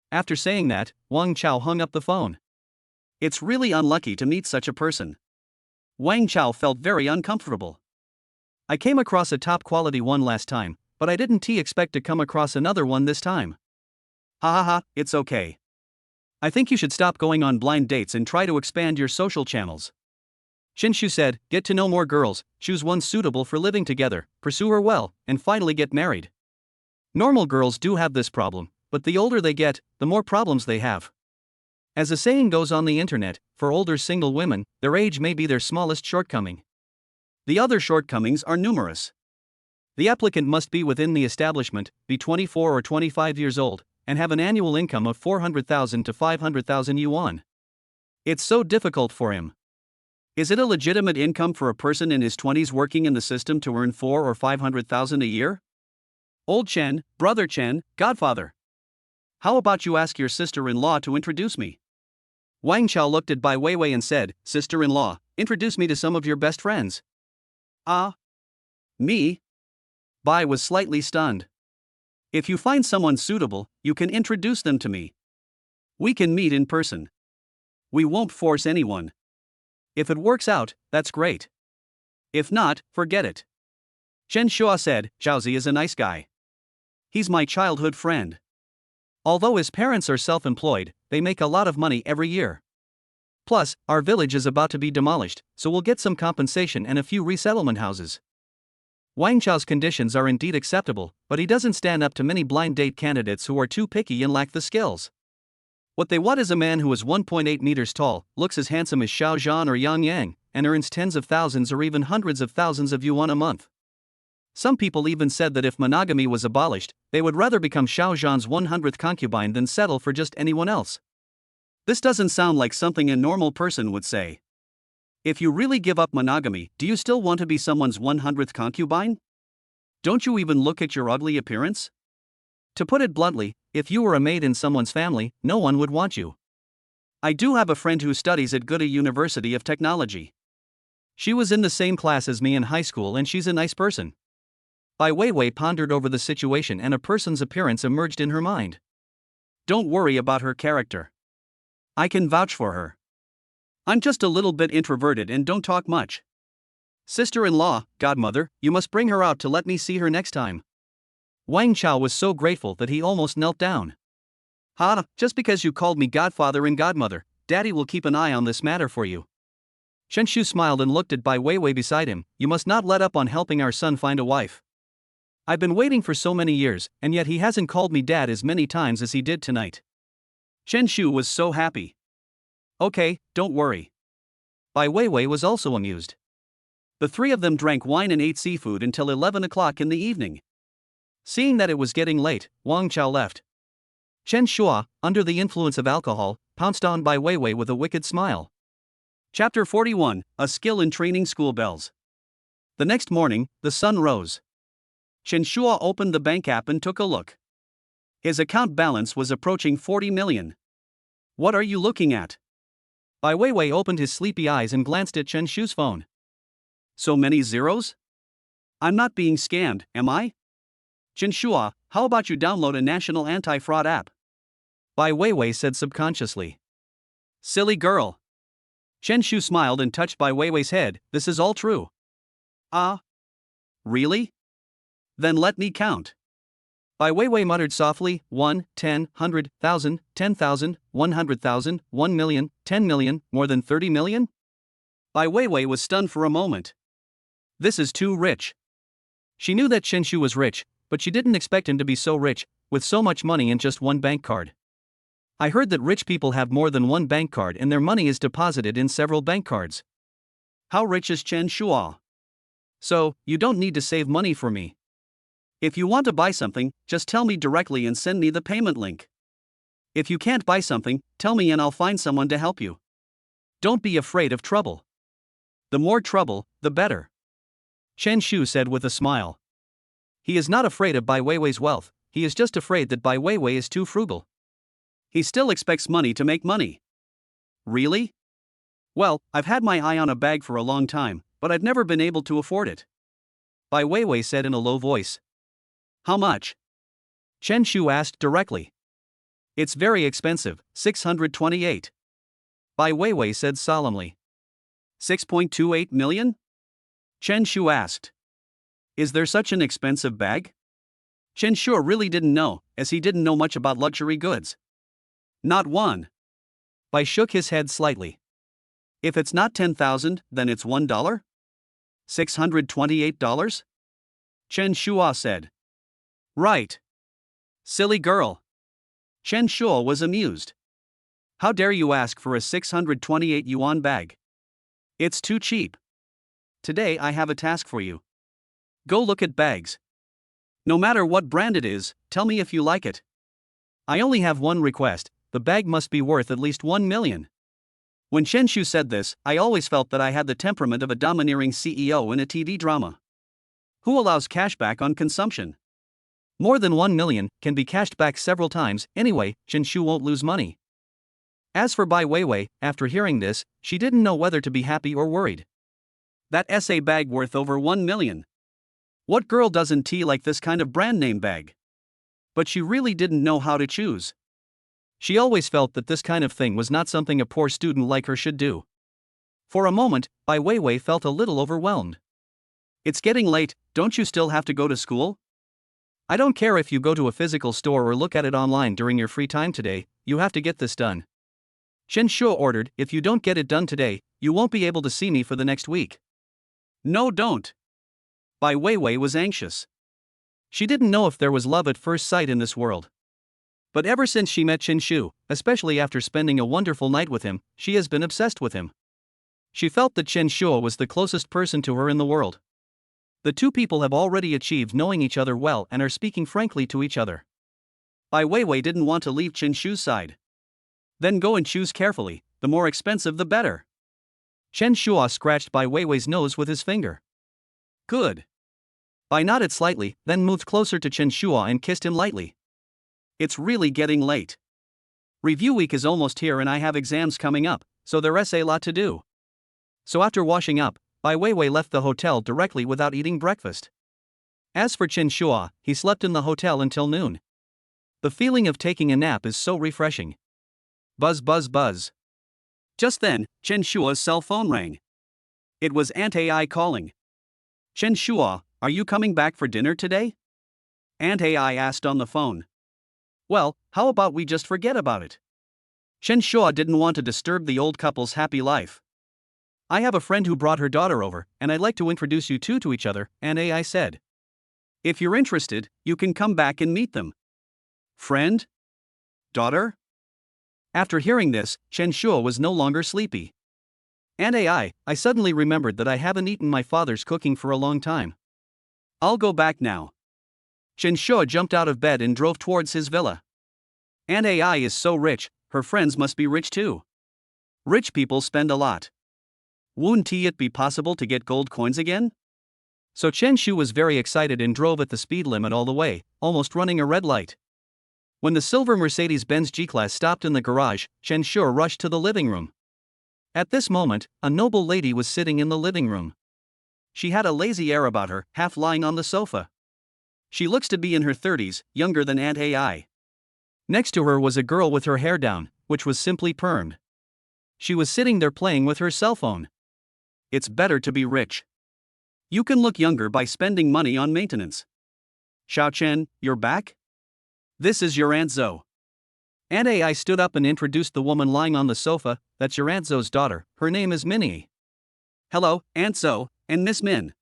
After saying that, Wang Chao hung up the phone. It's really unlucky to meet such a person. Wang Chao felt very uncomfortable. I came across a top-quality one last time, but I didn't expect to come across another one this time. Ha ha ha, it's okay. I think you should stop going on blind dates and try to expand your social channels. Shinshu said, get to know more girls, choose one suitable for living together, pursue her well, and finally get married. Normal girls do have this problem, but the older they get, the more problems they have. As a saying goes on the internet, for older single women, their age may be their smallest shortcoming. The other shortcomings are numerous. The applicant must be within the establishment, be 24 or 25 years old, and have an annual income of 400,000 to 500,000 yuan. It's so difficult for him. Is it a legitimate income for a person in his 20s working in the system to earn 4 or 500,000 a year? Old Chen, brother Chen, godfather. How about you ask your sister-in-law to introduce me? Wang Chao looked at Bai Weiwei and said, "Sister-in-law, introduce me to some of your best friends." Ah? Me? Bai was slightly stunned. If you find someone suitable, you can introduce them to me. We can meet in person. We won't force anyone. If it works out, that's great. If not, forget it. Chen Shua said, "Zhaozi is a nice guy. He's my childhood friend. Although his parents are self-employed, they make a lot of money every year. Plus, our village is about to be demolished, so we'll get some compensation and a few resettlement houses." Wang Chao's conditions are indeed acceptable, but he doesn't stand up to many blind date candidates who are too picky and lack the skills. What they want is a man who is 1.8 meters tall, looks as handsome as Xiao Zhan or Yang Yang, and earns tens of thousands or even hundreds of thousands of yuan a month. Some people even said that if monogamy was abolished, they would rather become Xiao Zhan's 100th concubine than settle for just anyone else. This doesn't sound like something a normal person would say. If you really give up monogamy, do you still want to be someone's 100th concubine? Don't you even look at your ugly appearance? To put it bluntly, if you were a maid in someone's family, no one would want you. I do have a friend who studies at Goethe University of Technology. She was in the same class as me in high school and she's a nice person. Bai Weiwei pondered over the situation and a person's appearance emerged in her mind. Don't worry about her character. I can vouch for her. I'm just a little bit introverted and don't talk much. Sister-in-law, godmother, you must bring her out to let me see her next time. Wang Chao was so grateful that he almost knelt down. Ha, just because you called me godfather and godmother, Daddy will keep an eye on this matter for you. Chen Shu smiled and looked at Bai Weiwei beside him. You must not let up on helping our son find a wife. I've been waiting for so many years, and yet he hasn't called me dad as many times as he did tonight. Chen Shu was so happy. Okay, don't worry. Bai Weiwei was also amused. The three of them drank wine and ate seafood until 11 o'clock in the evening. Seeing that it was getting late, Wang Chao left. Chen Shua, under the influence of alcohol, pounced on Bai Weiwei with a wicked smile. Chapter 41, A Skill in Training School Bells. The next morning, the sun rose. Chen Shua opened the bank app and took a look. His account balance was approaching 40 million. What are you looking at? Bai Weiwei opened his sleepy eyes and glanced at Chen Shu's phone. So many zeros? I'm not being scammed, am I? Chen Shua, how about you download a national anti-fraud app? Bai Weiwei said subconsciously. Silly girl. Chen Shu smiled and touched Bai Weiwei's head. This is all true. Ah? Really? Then let me count. Bai Weiwei muttered softly, 1, 10, 100, 1,000, 10,000, 100,000, 1 million, 10 million, more than 30 million? Bai Weiwei was stunned for a moment. This is too rich. She knew that Chen Shu was rich, but she didn't expect him to be so rich, with so much money in just one bank card. I heard that rich people have more than one bank card and their money is deposited in several bank cards. How rich is Chen Shua? So, you don't need to save money for me. If you want to buy something, just tell me directly and send me the payment link. If you can't buy something, tell me and I'll find someone to help you. Don't be afraid of trouble. The more trouble, the better. Chen Shu said with a smile. He is not afraid of Bai Weiwei's wealth, he is just afraid that Bai Weiwei is too frugal. He still expects money to make money. Really? Well, I've had my eye on a bag for a long time, but I've never been able to afford it. Bai Weiwei said in a low voice. How much? Chen Shu asked directly. It's very expensive, 628. Bai Weiwei said solemnly. 6.28 million? Chen Shu asked. Is there such an expensive bag? Chen Shu really didn't know, as he didn't know much about luxury goods. Not one. Bai shook his head slightly. If it's not 10,000, then it's $1? $628? Chen Shua said. Right. Silly girl. Chen Shua was amused. How dare you ask for a 628 yuan bag? It's too cheap. Today I have a task for you. Go look at bags. No matter what brand it is, tell me if you like it. I only have one request, the bag must be worth at least 1 million. When Chen Shu said this, I always felt that I had the temperament of a domineering CEO in a TV drama. Who allows cashback on consumption? More than 1 million can be cashed back several times, anyway, Chen Shu won't lose money. As for Bai Weiwei, after hearing this, she didn't know whether to be happy or worried. That SA bag worth over 1 million. What girl doesn't like this kind of brand name bag? But she really didn't know how to choose. She always felt that this kind of thing was not something a poor student like her should do. For a moment, Bai Weiwei felt a little overwhelmed. It's getting late, don't you still have to go to school? I don't care if you go to a physical store or look at it online during your free time today, you have to get this done. Chen Shu ordered, if you don't get it done today, you won't be able to see me for the next week. No, don't. Bai Weiwei was anxious. She didn't know if there was love at first sight in this world. But ever since she met Chen Shu, especially after spending a wonderful night with him, she has been obsessed with him. She felt that Chen Shu was the closest person to her in the world. The two people have already achieved knowing each other well and are speaking frankly to each other. Bai Weiwei didn't want to leave Chen Shu's side. Then go and choose carefully, the more expensive the better. Chen Shu scratched Bai Weiwei's nose with his finger. Good. Bai nodded slightly, then moved closer to Chen Shu and kissed him lightly. It's really getting late. Review week is almost here and I have exams coming up, so there's a lot to do. So after washing up, Bai Weiwei left the hotel directly without eating breakfast. As for Chen Shu, he slept in the hotel until noon. The feeling of taking a nap is so refreshing. Buzz buzz buzz. Just then, Chen Shu's cell phone rang. It was Aunt AI calling. Chen Shu, are you coming back for dinner today? Aunt AI asked on the phone. Well, how about we just forget about it? Chen Shu didn't want to disturb the old couple's happy life. I have a friend who brought her daughter over, and I'd like to introduce you two to each other, Aunt AI said. If you're interested, you can come back and meet them. Friend? Daughter? After hearing this, Chen Shu was no longer sleepy. Aunt AI, I suddenly remembered that I haven't eaten my father's cooking for a long time. I'll go back now. Chen Shu jumped out of bed and drove towards his villa. Aunt AI is so rich, her friends must be rich too. Rich people spend a lot. Wouldn't it be possible to get gold coins again? So Chen Shu was very excited and drove at the speed limit all the way, almost running a red light. When the silver Mercedes-Benz G-Class stopped in the garage, Chen Shu rushed to the living room. At this moment, a noble lady was sitting in the living room. She had a lazy air about her, half lying on the sofa. She looks to be in her 30s, younger than Aunt AI. Next to her was a girl with her hair down, which was simply permed. She was sitting there playing with her cell phone. It's better to be rich. You can look younger by spending money on maintenance. Xiao Chen, you're back? This is your Aunt Zhou. Aunt AI stood up and introduced the woman lying on the sofa. That's your Aunt Zhou's daughter, her name is Minnie. Hello, Aunt Zhou, and Miss Min.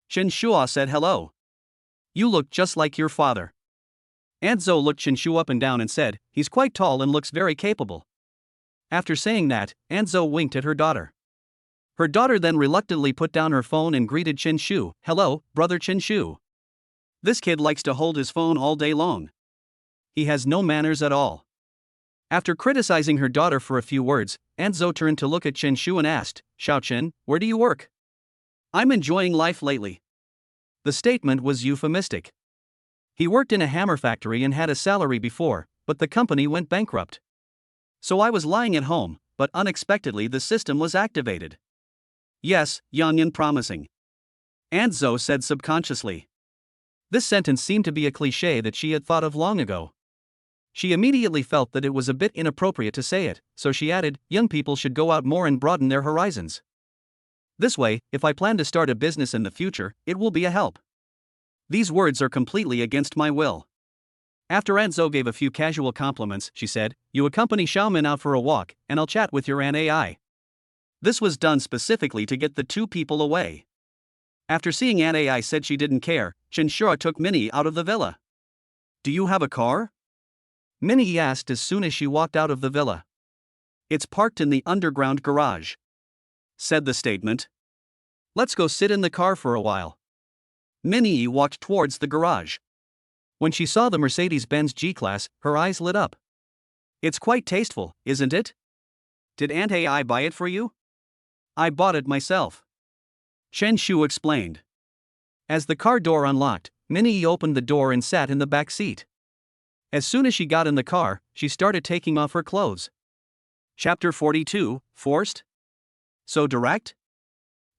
Chen Shu said hello. You look just like your father. Aunt Zhou looked Chen Shu up and down and said, he's quite tall and looks very capable. After saying that, Aunt Zhou winked at her daughter. Her daughter then reluctantly put down her phone and greeted Chen Shu. Hello, brother Chen Shu. This kid likes to hold his phone all day long. He has no manners at all. After criticizing her daughter for a few words, Aunt Zhou turned to look at Chen Shu and asked, Xiao Chen, where do you work? I'm enjoying life lately. The statement was euphemistic. He worked in a hammer factory and had a salary before, but the company went bankrupt. So I was lying at home, but unexpectedly the system was activated. Yes, young and promising. Aunt Zhou said subconsciously. This sentence seemed to be a cliché that she had thought of long ago. She immediately felt that it was a bit inappropriate to say it, so she added, young people should go out more and broaden their horizons. This way, if I plan to start a business in the future, it will be a help. These words are completely against my will. After Aunt Zhou gave a few casual compliments, she said, you accompany Xiaomin out for a walk, and I'll chat with your Aunt AI. This was done specifically to get the two people away. After seeing Aunt AI said she didn't care, Chen Shu took Minnie out of the villa. Do you have a car? Minnie asked as soon as she walked out of the villa. It's parked in the underground garage, said the statement. Let's go sit in the car for a while. Minnie walked towards the garage. When she saw the Mercedes-Benz G-Class, her eyes lit up. It's quite tasteful, isn't it? Did Aunt AI buy it for you? I bought it myself. Chen Shu explained. As the car door unlocked, Minnie opened the door and sat in the back seat. As soon as she got in the car, she started taking off her clothes. Chapter 42, Forced? So direct?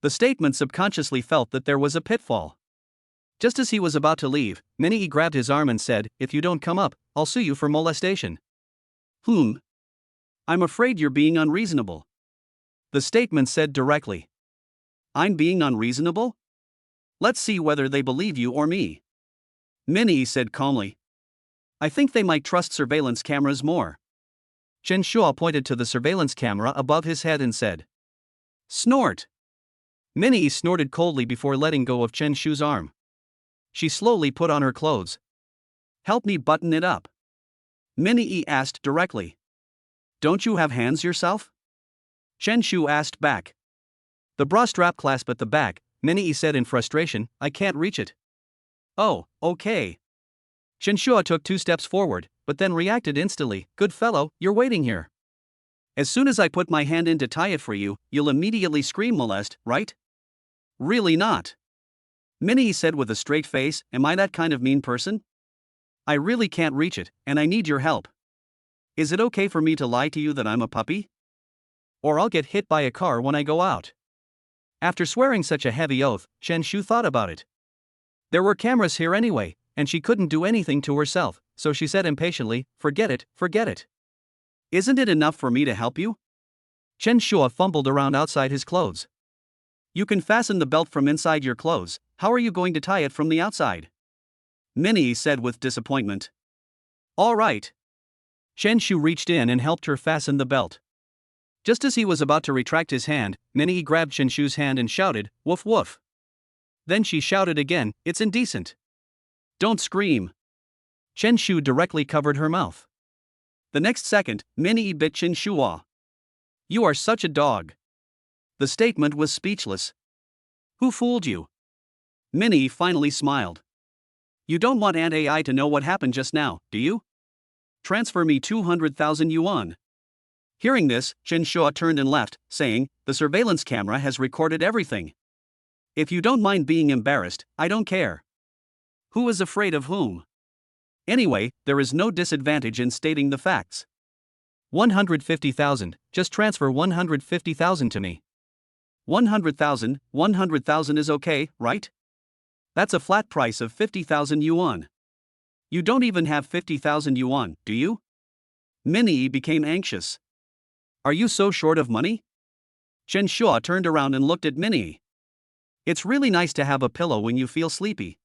The statement subconsciously felt that there was a pitfall. Just as he was about to leave, Minnie grabbed his arm and said, "If you don't come up, I'll sue you for molestation." I'm afraid you're being unreasonable. The statement said directly. I'm being unreasonable? Let's see whether they believe you or me. Minnie said calmly. I think they might trust surveillance cameras more. Chen Shu pointed to the surveillance camera above his head and said, Snort. Minnie snorted coldly before letting go of Chen Shu's arm. She slowly put on her clothes. Help me button it up. Minnie asked directly. Don't you have hands yourself? Chen Shu asked back. The bra strap clasp at the back, Minnie said in frustration, I can't reach it. Oh, okay. Chen Shu took 2 steps forward, but then reacted instantly. Good fellow, you're waiting here. As soon as I put my hand in to tie it for you, you'll immediately scream molest, right? Really not. Minnie said with a straight face, am I that kind of mean person? I really can't reach it, and I need your help. Is it okay for me to lie to you that I'm a puppy? Or I'll get hit by a car when I go out. After swearing such a heavy oath, Chen Shu thought about it. There were cameras here anyway, and she couldn't do anything to herself, so she said impatiently, forget it, forget it. Isn't it enough for me to help you? Chen Shu fumbled around outside his clothes. You can fasten the belt from inside your clothes, how are you going to tie it from the outside? Minnie said with disappointment. All right. Chen Shu reached in and helped her fasten the belt. Just as he was about to retract his hand, Minnie grabbed Chen Shu's hand and shouted, woof woof. Then she shouted again, it's indecent. Don't scream. Chen Shu directly covered her mouth. The next second, Minnie bit Chen Shu. You are such a dog. The statement was speechless. Who fooled you? Minnie finally smiled. You don't want Aunt AI to know what happened just now, do you? Transfer me 200,000 yuan. Hearing this, Chen Shu turned and left, saying, the surveillance camera has recorded everything. If you don't mind being embarrassed, I don't care. Who is afraid of whom? Anyway, there is no disadvantage in stating the facts. 150,000, just transfer 150,000 to me. 100,000 is okay, right? That's a flat price of 50,000 yuan. You don't even have 50,000 yuan, do you? Minnie became anxious. Are you so short of money? Chen Shu turned around and looked at Minnie. It's really nice to have a pillow when you feel sleepy.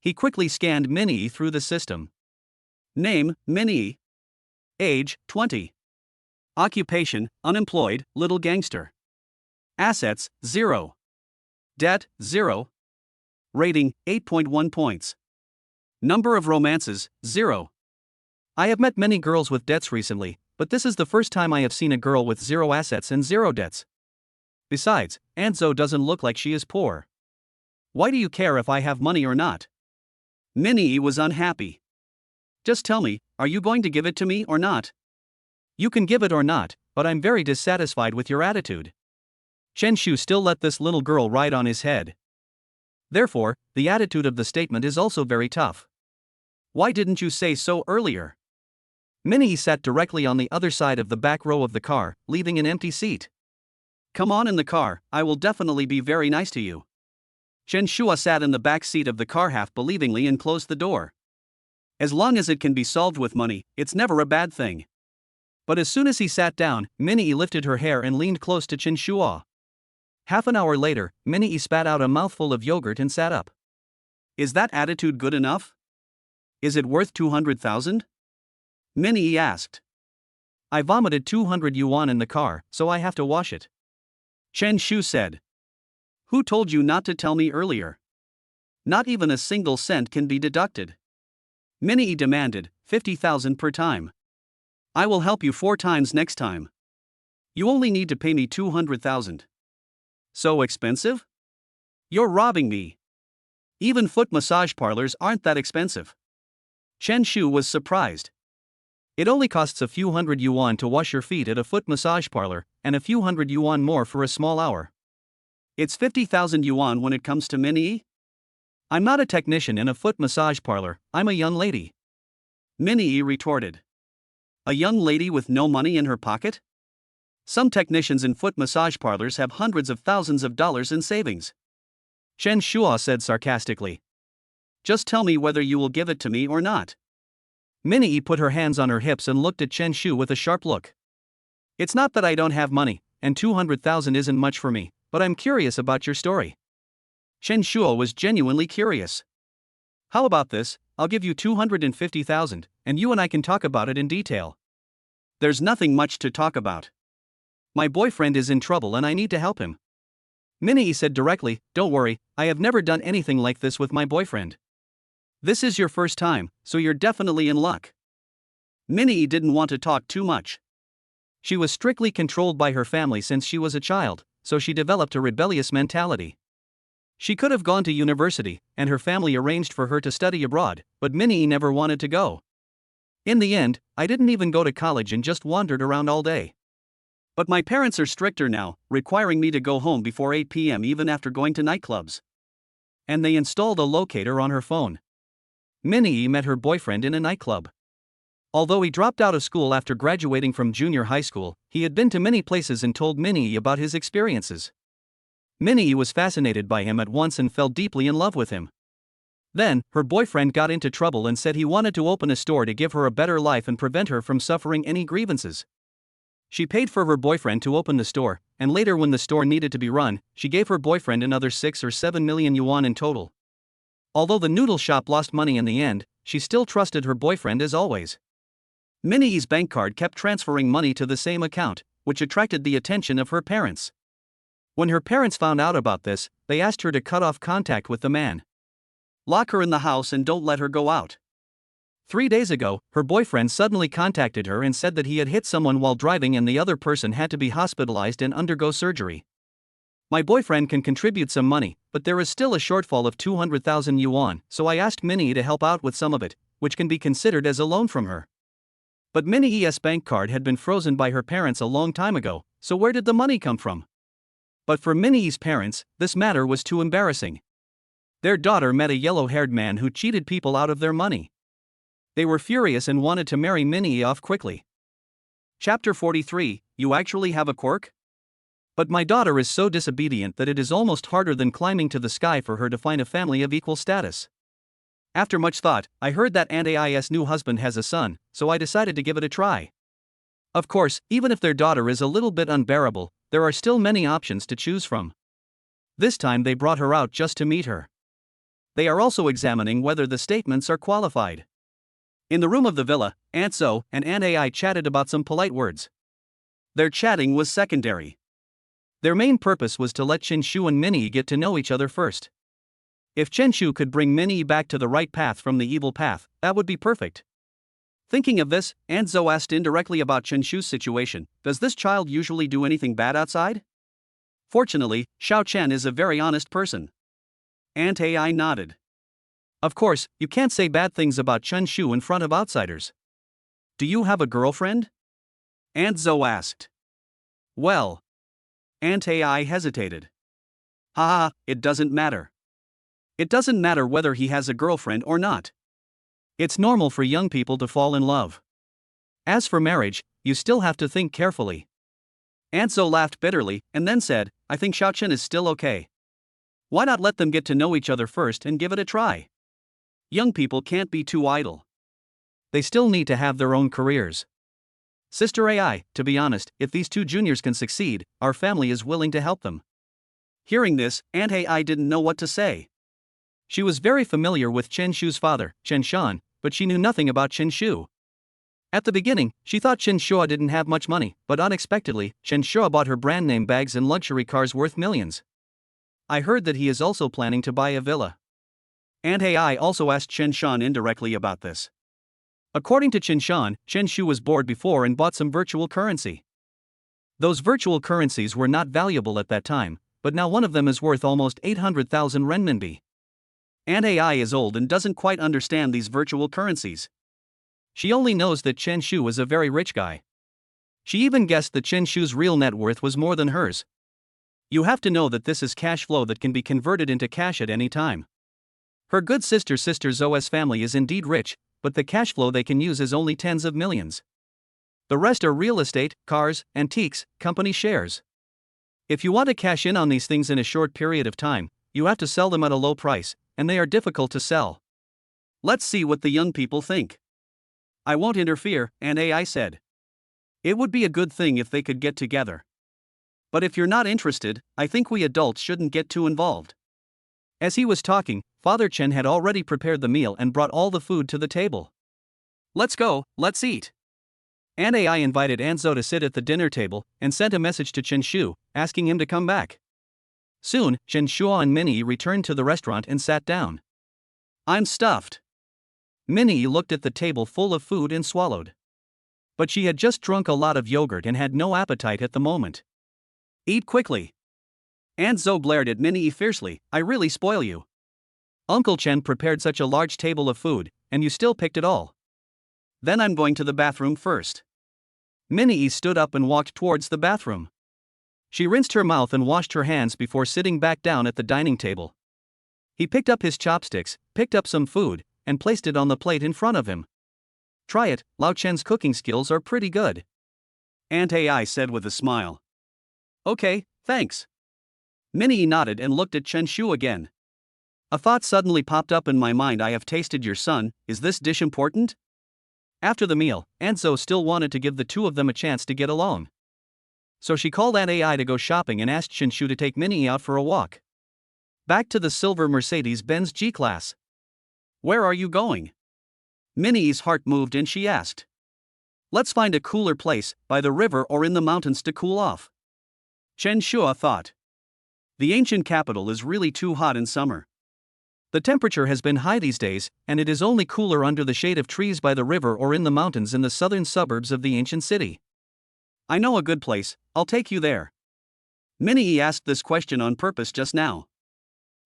He quickly scanned Minnie through the system. Name, Minnie. Age, 20. Occupation, unemployed, little gangster. Assets, 0. Debt, 0. Rating, 8.1 points. Number of romances, 0. I have met many girls with debts recently, but this is the first time I have seen a girl with 0 assets and 0 debts. Besides, Aunt Zhou doesn't look like she is poor. Why do you care if I have money or not? Minnie was unhappy. Just tell me, are you going to give it to me or not? You can give it or not, but I'm very dissatisfied with your attitude. Chen Shu still let this little girl ride on his head. Therefore, the attitude of the statement is also very tough. Why didn't you say so earlier? Minnie sat directly on the other side of the back row of the car, leaving an empty seat. Come on in the car, I will definitely be very nice to you. Chen Shu sat in the back seat of the car half-believingly and closed the door. As long as it can be solved with money, it's never a bad thing. But as soon as he sat down, Minnie lifted her hair and leaned close to Chen Shu. Half an hour later, Minnie spat out a mouthful of yogurt and sat up. Is that attitude good enough? Is it worth 200,000? Minnie asked. I vomited 200 yuan in the car, so I have to wash it. Chen Shu said. Who told you not to tell me earlier? Not even a single cent can be deducted. Minnie demanded, 50,000 per time. I will help you 4 times next time. You only need to pay me 200,000. So expensive? You're robbing me. Even foot massage parlors aren't that expensive. Chen Shu was surprised. It only costs a few hundred yuan to wash your feet at a foot massage parlor, and a few hundred yuan more for a small hour. It's 50,000 yuan when it comes to Minnie? I'm not a technician in a foot massage parlor, I'm a young lady. Minnie retorted. A young lady with no money in her pocket? Some technicians in foot massage parlors have hundreds of thousands of dollars in savings. Chen Shua said sarcastically. Just tell me whether you will give it to me or not. Minnie put her hands on her hips and looked at Chen Shu with a sharp look. It's not that I don't have money, and 200,000 isn't much for me, but I'm curious about your story. Chen Shu was genuinely curious. How about this? I'll give you 250,000, and you and I can talk about it in detail. There's nothing much to talk about. My boyfriend is in trouble and I need to help him. Minnie said directly, don't worry, I have never done anything like this with my boyfriend. This is your first time, so you're definitely in luck. Minnie didn't want to talk too much. She was strictly controlled by her family since she was a child, so she developed a rebellious mentality. She could have gone to university, and her family arranged for her to study abroad, but Minnie never wanted to go. In the end, I didn't even go to college and just wandered around all day. But my parents are stricter now, requiring me to go home before 8 p.m. even after going to nightclubs. And they installed a locator on her phone. Minnie met her boyfriend in a nightclub. Although he dropped out of school after graduating from junior high school, he had been to many places and told Minnie about his experiences. Minnie was fascinated by him at once and fell deeply in love with him. Then, her boyfriend got into trouble and said he wanted to open a store to give her a better life and prevent her from suffering any grievances. She paid for her boyfriend to open the store, and later when the store needed to be run, she gave her boyfriend another 6 or 7 million yuan in total. Although the noodle shop lost money in the end, she still trusted her boyfriend as always. Minnie's bank card kept transferring money to the same account, which attracted the attention of her parents. When her parents found out about this, they asked her to cut off contact with the man. Lock her in the house and don't let her go out. 3 days ago, her boyfriend suddenly contacted her and said that he had hit someone while driving and the other person had to be hospitalized and undergo surgery. My boyfriend can contribute some money, but there is still a shortfall of 200,000 yuan, so I asked Minnie to help out with some of it, which can be considered as a loan from her. But Minnie's bank card had been frozen by her parents a long time ago, so where did the money come from? But for Minnie's parents, this matter was too embarrassing. Their daughter met a yellow-haired man who cheated people out of their money. They were furious and wanted to marry Minnie off quickly. Chapter 43, You actually have a quirk? But my daughter is so disobedient that it is almost harder than climbing to the sky for her to find a family of equal status. After much thought, I heard that Aunt Ai's new husband has a son, so I decided to give it a try. Of course, even if their daughter is a little bit unbearable, there are still many options to choose from. This time they brought her out just to meet her. They are also examining whether the statements are qualified. In the room of the villa, Aunt Zo and Aunt Ai chatted about some polite words. Their chatting was secondary. Their main purpose was to let Chen Shu and Minnie get to know each other first. If Chen Shu could bring Minnie back to the right path from the evil path, that would be perfect. Thinking of this, Aunt Zo asked indirectly about Chen Shu's situation. Does this child usually do anything bad outside? Fortunately, Xiao Chen is a very honest person. Aunt Ai nodded. Of course, you can't say bad things about Chen Shu in front of outsiders. Do you have a girlfriend? Aunt Zo asked. Well. Aunt Ai hesitated. Haha, it doesn't matter. It doesn't matter whether he has a girlfriend or not. It's normal for young people to fall in love. As for marriage, you still have to think carefully. Aunt Zo laughed bitterly, and then said, I think Xiao Chen is still okay. Why not let them get to know each other first and give it a try? Young people can't be too idle. They still need to have their own careers. Sister Ai, to be honest, if these two juniors can succeed, our family is willing to help them. Hearing this, Aunt Ai didn't know what to say. She was very familiar with Chen Shu's father, Chen Shan, but she knew nothing about Chen Shu. At the beginning, she thought Chen Shua didn't have much money, but unexpectedly, Chen Shua bought her brand name bags and luxury cars worth millions. I heard that he is also planning to buy a villa. Aunt Ai also asked Chen Shan indirectly about this. According to Chen Shan, Chen Shu was bored before and bought some virtual currency. Those virtual currencies were not valuable at that time, but now one of them is worth almost 800,000 renminbi. Aunt AI is old and doesn't quite understand these virtual currencies. She only knows that Chen Shu is a very rich guy. She even guessed that Chen Shu's real net worth was more than hers. You have to know that this is cash flow that can be converted into cash at any time. Her good sister Zoe's family is indeed rich, but the cash flow they can use is only tens of millions. The rest are real estate, cars, antiques, company shares. If you want to cash in on these things in a short period of time, you have to sell them at a low price, and they are difficult to sell. Let's see what the young people think. I won't interfere, Aunt AI said. It would be a good thing if they could get together. But if you're not interested, I think we adults shouldn't get too involved. As he was talking, Father Chen had already prepared the meal and brought all the food to the table. Let's go, let's eat. Aunt AI invited Aunt Zo to sit at the dinner table and sent a message to Chen Shu, asking him to come back. Soon, Chen Shua and Minnie returned to the restaurant and sat down. I'm stuffed. Minnie looked at the table full of food and swallowed. But she had just drunk a lot of yogurt and had no appetite at the moment. Eat quickly. Aunt Zo glared at Minnie fiercely. I really spoil you. Uncle Chen prepared such a large table of food, and you still picked it all. Then I'm going to the bathroom first. Minnie stood up and walked towards the bathroom. She rinsed her mouth and washed her hands before sitting back down at the dining table. He picked up his chopsticks, picked up some food, and placed it on the plate in front of him. Try it, Lao Chen's cooking skills are pretty good. Aunt AI said with a smile. Okay, thanks. Minnie nodded and looked at Chen Shu again. A thought suddenly popped up in my mind. I have tasted your son, is this dish important? After the meal, Aunt Zo still wanted to give the two of them a chance to get along. So she called Aunt AI to go shopping and asked Chen Shu to take Minnie out for a walk. Back to the silver Mercedes-Benz G-Class. Where are you going? Minnie's heart moved and she asked. Let's find a cooler place, by the river or in the mountains to cool off. Chen Shua thought. The ancient capital is really too hot in summer. The temperature has been high these days, and it is only cooler under the shade of trees by the river or in the mountains in the southern suburbs of the ancient city. I know a good place, I'll take you there. Minnie asked this question on purpose just now.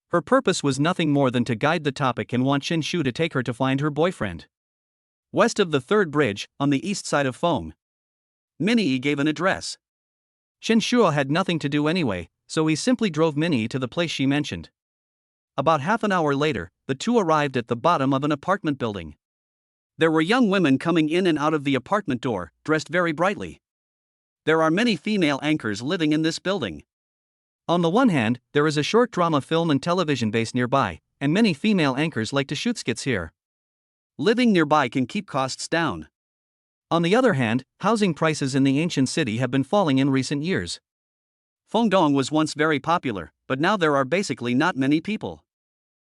Her purpose was nothing more than to guide the topic and want Chen Shu to take her to find her boyfriend. West of the third bridge, on the east side of Feng. Minnie gave an address. Chen Shua had nothing to do anyway, so he simply drove Minnie to the place she mentioned. About half an hour later, the two arrived at the bottom of an apartment building. There were young women coming in and out of the apartment door, dressed very brightly. There are many female anchors living in this building. On the one hand, there is a short drama film and television base nearby, and many female anchors like to shoot skits here. Living nearby can keep costs down. On the other hand, housing prices in the ancient city have been falling in recent years. Fengdong was once very popular, but now there are basically not many people.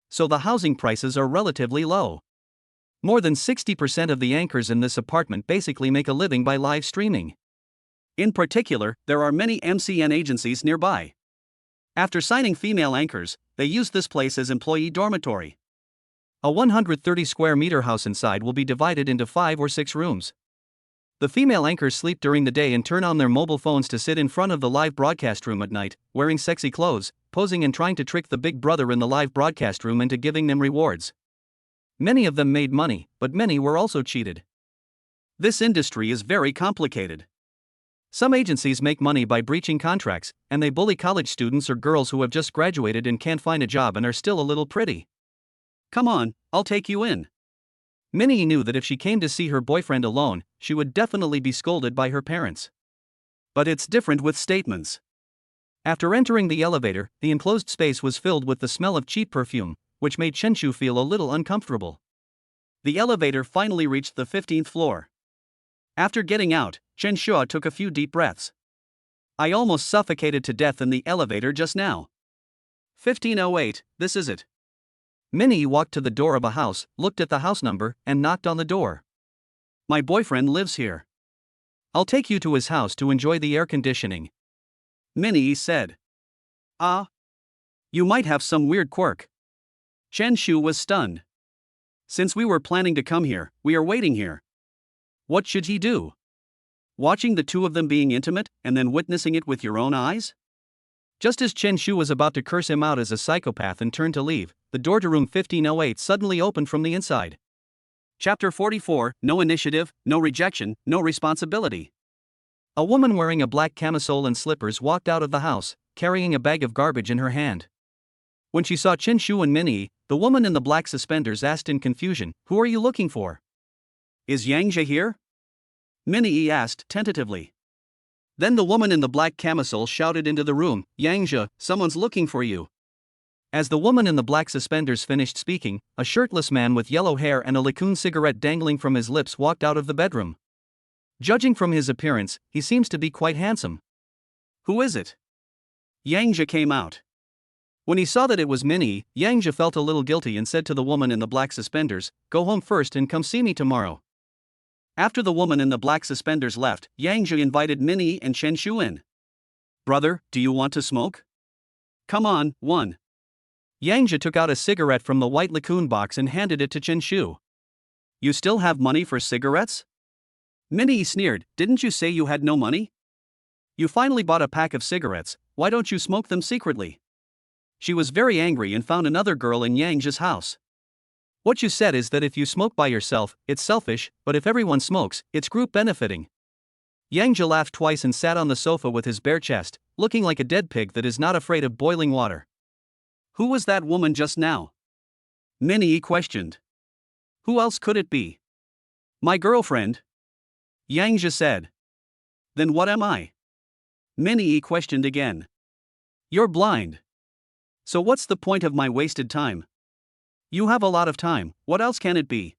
So the housing prices are relatively low. More than 60% of the anchors in this apartment basically make a living by live streaming. In particular, there are many MCN agencies nearby. After signing female anchors, they use this place as employee dormitory. A 130 square meter house inside will be divided into 5 or 6 rooms. The female anchors sleep during the day and turn on their mobile phones to sit in front of the live broadcast room at night, wearing sexy clothes, posing and trying to trick the big brother in the live broadcast room into giving them rewards. Many of them made money, but many were also cheated. This industry is very complicated. Some agencies make money by breaching contracts, and they bully college students or girls who have just graduated and can't find a job and are still a little pretty. Come on, I'll take you in. Minnie knew that if she came to see her boyfriend alone, she would definitely be scolded by her parents. But it's different with statements. After entering the elevator, the enclosed space was filled with the smell of cheap perfume, which made Chen Shu feel a little uncomfortable. The elevator finally reached the 15th floor. After getting out, Chen Shu took a few deep breaths. I almost suffocated to death in the elevator just now. 1508, this is it. Minnie walked to the door of a house, looked at the house number, and knocked on the door. My boyfriend lives here. I'll take you to his house to enjoy the air conditioning. Minnie said. Ah. You might have some weird quirk. Chen Shu was stunned. Since we were planning to come here, we are waiting here. What should he do? Watching the two of them being intimate, and then witnessing it with your own eyes? Just as Chen Shu was about to curse him out as a psychopath and turn to leave, the door to room 1508 suddenly opened from the inside. Chapter 44, No Initiative, No Rejection, No Responsibility. A woman wearing a black camisole and slippers walked out of the house, carrying a bag of garbage in her hand. When she saw Chen Shu and Minnie, the woman in the black suspenders asked in confusion, "Who are you looking for?" Is Yangjia here? Minnie asked tentatively. Then the woman in the black camisole shouted into the room, "Yangjia, someone's looking for you." As the woman in the black suspenders finished speaking, a shirtless man with yellow hair and a licoon cigarette dangling from his lips walked out of the bedroom. Judging from his appearance, he seems to be quite handsome. Who is it? Yangjia came out. When he saw that it was Minnie, Yangjia felt a little guilty and said to the woman in the black suspenders, "Go home first and come see me tomorrow." After the woman in the black suspenders left, Yangjia invited Minnie and Chen Shu in. "Brother, do you want to smoke? Come on, one." Yangjia took out a cigarette from the white laccoon box and handed it to Chen Shu. "You still have money for cigarettes?" Minnie sneered, "Didn't you say you had no money? You finally bought a pack of cigarettes, why don't you smoke them secretly?" She was very angry and found another girl in Yangjia's house. "What you said is that if you smoke by yourself, it's selfish, but if everyone smokes, it's group benefiting." Yangjia laughed twice and sat on the sofa with his bare chest, looking like a dead pig that is not afraid of boiling water. "Who was that woman just now?" Minnie questioned. "Who else could it be?" "My girlfriend," Yangjia said. "Then what am I?" Minnie questioned again. "You're blind. So what's the point of my wasted time?" "You have a lot of time, what else can it be?"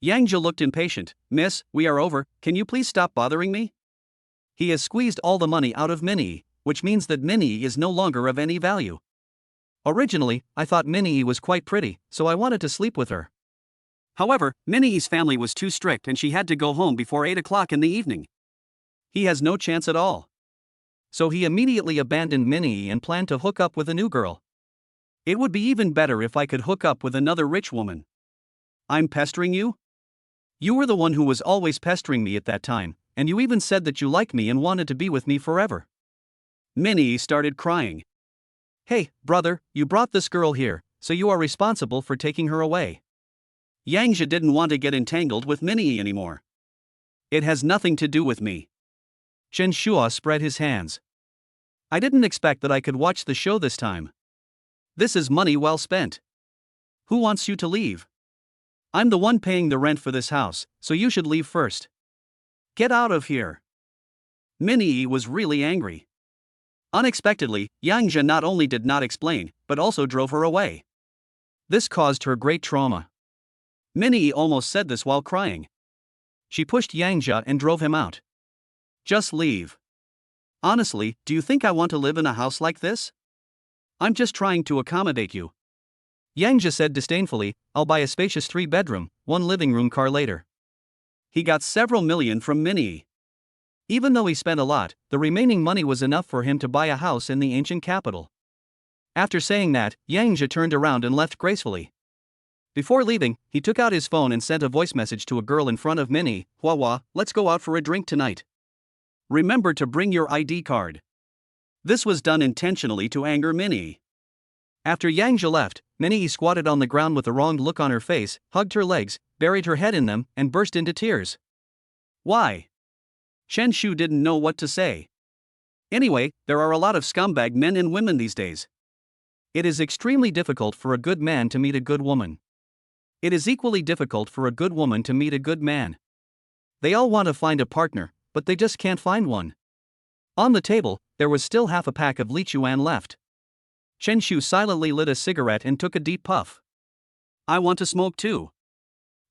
Yangjia looked impatient. "Miss, we are over, can you please stop bothering me?" He has squeezed all the money out of Minnie, which means that Minnie is no longer of any value. Originally, I thought Minnie was quite pretty, so I wanted to sleep with her. However, Minnie's family was too strict and she had to go home before 8 o'clock in the evening. He has no chance at all. So he immediately abandoned Minnie and planned to hook up with a new girl. "It would be even better if I could hook up with another rich woman." "I'm pestering you?" "You were the one who was always pestering me at that time, and you even said that you liked me and wanted to be with me forever." Minnie started crying. "Hey, brother, you brought this girl here, so you are responsible for taking her away." Yangjia didn't want to get entangled with Minnie anymore. "It has nothing to do with me." Chen Shua spread his hands. "I didn't expect that I could watch the show this time. This is money well spent. Who wants you to leave? I'm the one paying the rent for this house, so you should leave first. Get out of here." Minnie was really angry. Unexpectedly, Yangjia not only did not explain, but also drove her away. This caused her great trauma. Minnie almost said this while crying. She pushed Yangjia and drove him out. "Just leave. Honestly, do you think I want to live in a house like this? I'm just trying to accommodate you." Yangjia said disdainfully, "I'll buy a spacious 3-bedroom, 1 living room car later." He got several million from Minnie. Even though he spent a lot, the remaining money was enough for him to buy a house in the ancient capital. After saying that, Yangjia turned around and left gracefully. Before leaving, he took out his phone and sent a voice message to a girl in front of Minnie. "Hua, let's go out for a drink tonight. Remember to bring your ID card." This was done intentionally to anger Minnie. After Yangjia left, Minnie squatted on the ground with a wronged look on her face, hugged her legs, buried her head in them, and burst into tears. Why? Chen Shu didn't know what to say. Anyway, there are a lot of scumbag men and women these days. It is extremely difficult for a good man to meet a good woman. It is equally difficult for a good woman to meet a good man. They all want to find a partner, but they just can't find one. On the table, there was still half a pack of Lichuan left. Chen Shu silently lit a cigarette and took a deep puff. "I want to smoke too."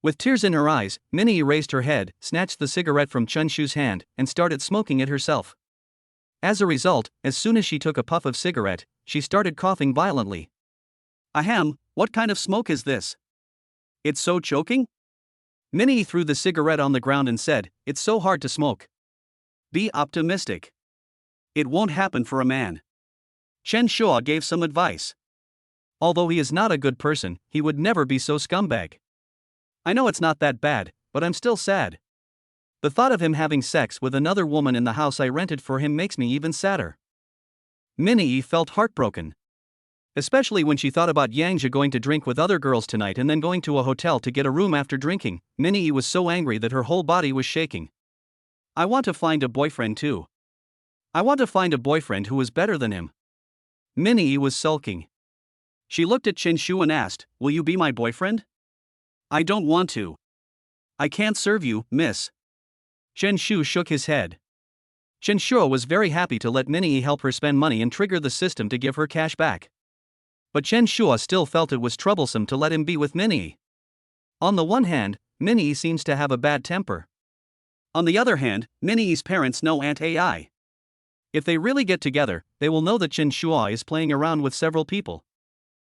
With tears in her eyes, Minnie raised her head, snatched the cigarette from Chen Shu's hand, and started smoking it herself. As a result, as soon as she took a puff of cigarette, she started coughing violently. "Ahem, what kind of smoke is this? It's so choking?" Minnie threw the cigarette on the ground and said, "It's so hard to smoke." "Be optimistic. It won't happen for a man." Chen Shua gave some advice. "Although he is not a good person, he would never be so scumbag." "I know it's not that bad, but I'm still sad. The thought of him having sex with another woman in the house I rented for him makes me even sadder." Minnie felt heartbroken. Especially when she thought about Yangja going to drink with other girls tonight and then going to a hotel to get a room after drinking. Minnie was so angry that her whole body was shaking. I want to find a boyfriend too. I want to find a boyfriend who is better than him. Minnie was sulking. She looked at Chen Shu and asked, "Will you be my boyfriend?" "I don't want to. I can't serve you, miss." Chen Shu shook his head. Chen Shu was very happy to let Minnie help her spend money and trigger the system to give her cash back. But Chen Shu still felt it was troublesome to let him be with Minnie. On the one hand, Minnie seems to have a bad temper. On the other hand, Minnie's parents know Aunt AI. If they really get together, they will know that Chen Shu is playing around with several people.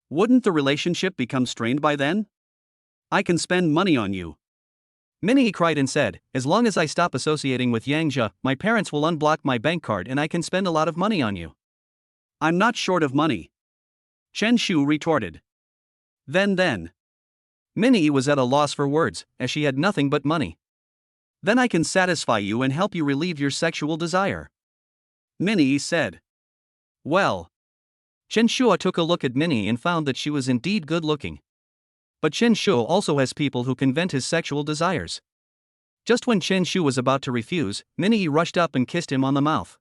Wouldn't the relationship become strained by then? I can spend money on you. Minnie cried and said, "As long as I stop associating with Yangja, my parents will unblock my bank card and I can spend a lot of money on you." "I'm not short of money," Chen Shu retorted. Then. Minnie was at a loss for words, as she had nothing but money. "Then I can satisfy you and help you relieve your sexual desire," Minnie said. Well. Chen Shu took a look at Minnie and found that she was indeed good looking. But Chen Shu also has people who can vent his sexual desires. Just when Chen Shu was about to refuse, Minnie rushed up and kissed him on the mouth.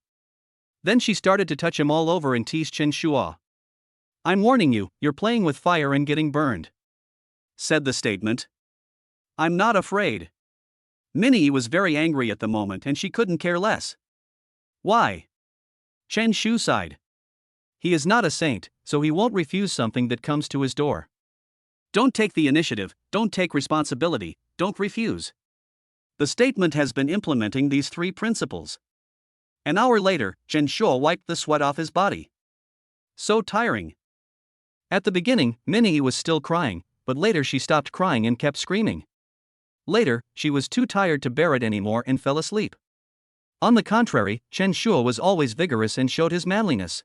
Then she started to touch him all over and teased Chen Shu. "I'm warning you, you're playing with fire and getting burned," said the statement. "I'm not afraid." Minnie was very angry at the moment and she couldn't care less. "Why?" Chen Shu sighed. "He is not a saint, so he won't refuse something that comes to his door." Don't take the initiative, don't take responsibility, don't refuse. The statement has been implementing these three principles. An hour later, Chen Shu wiped the sweat off his body. So tiring. At the beginning, Minnie was still crying, but later she stopped crying and kept screaming. Later, she was too tired to bear it anymore and fell asleep. On the contrary, Chen Shu was always vigorous and showed his manliness.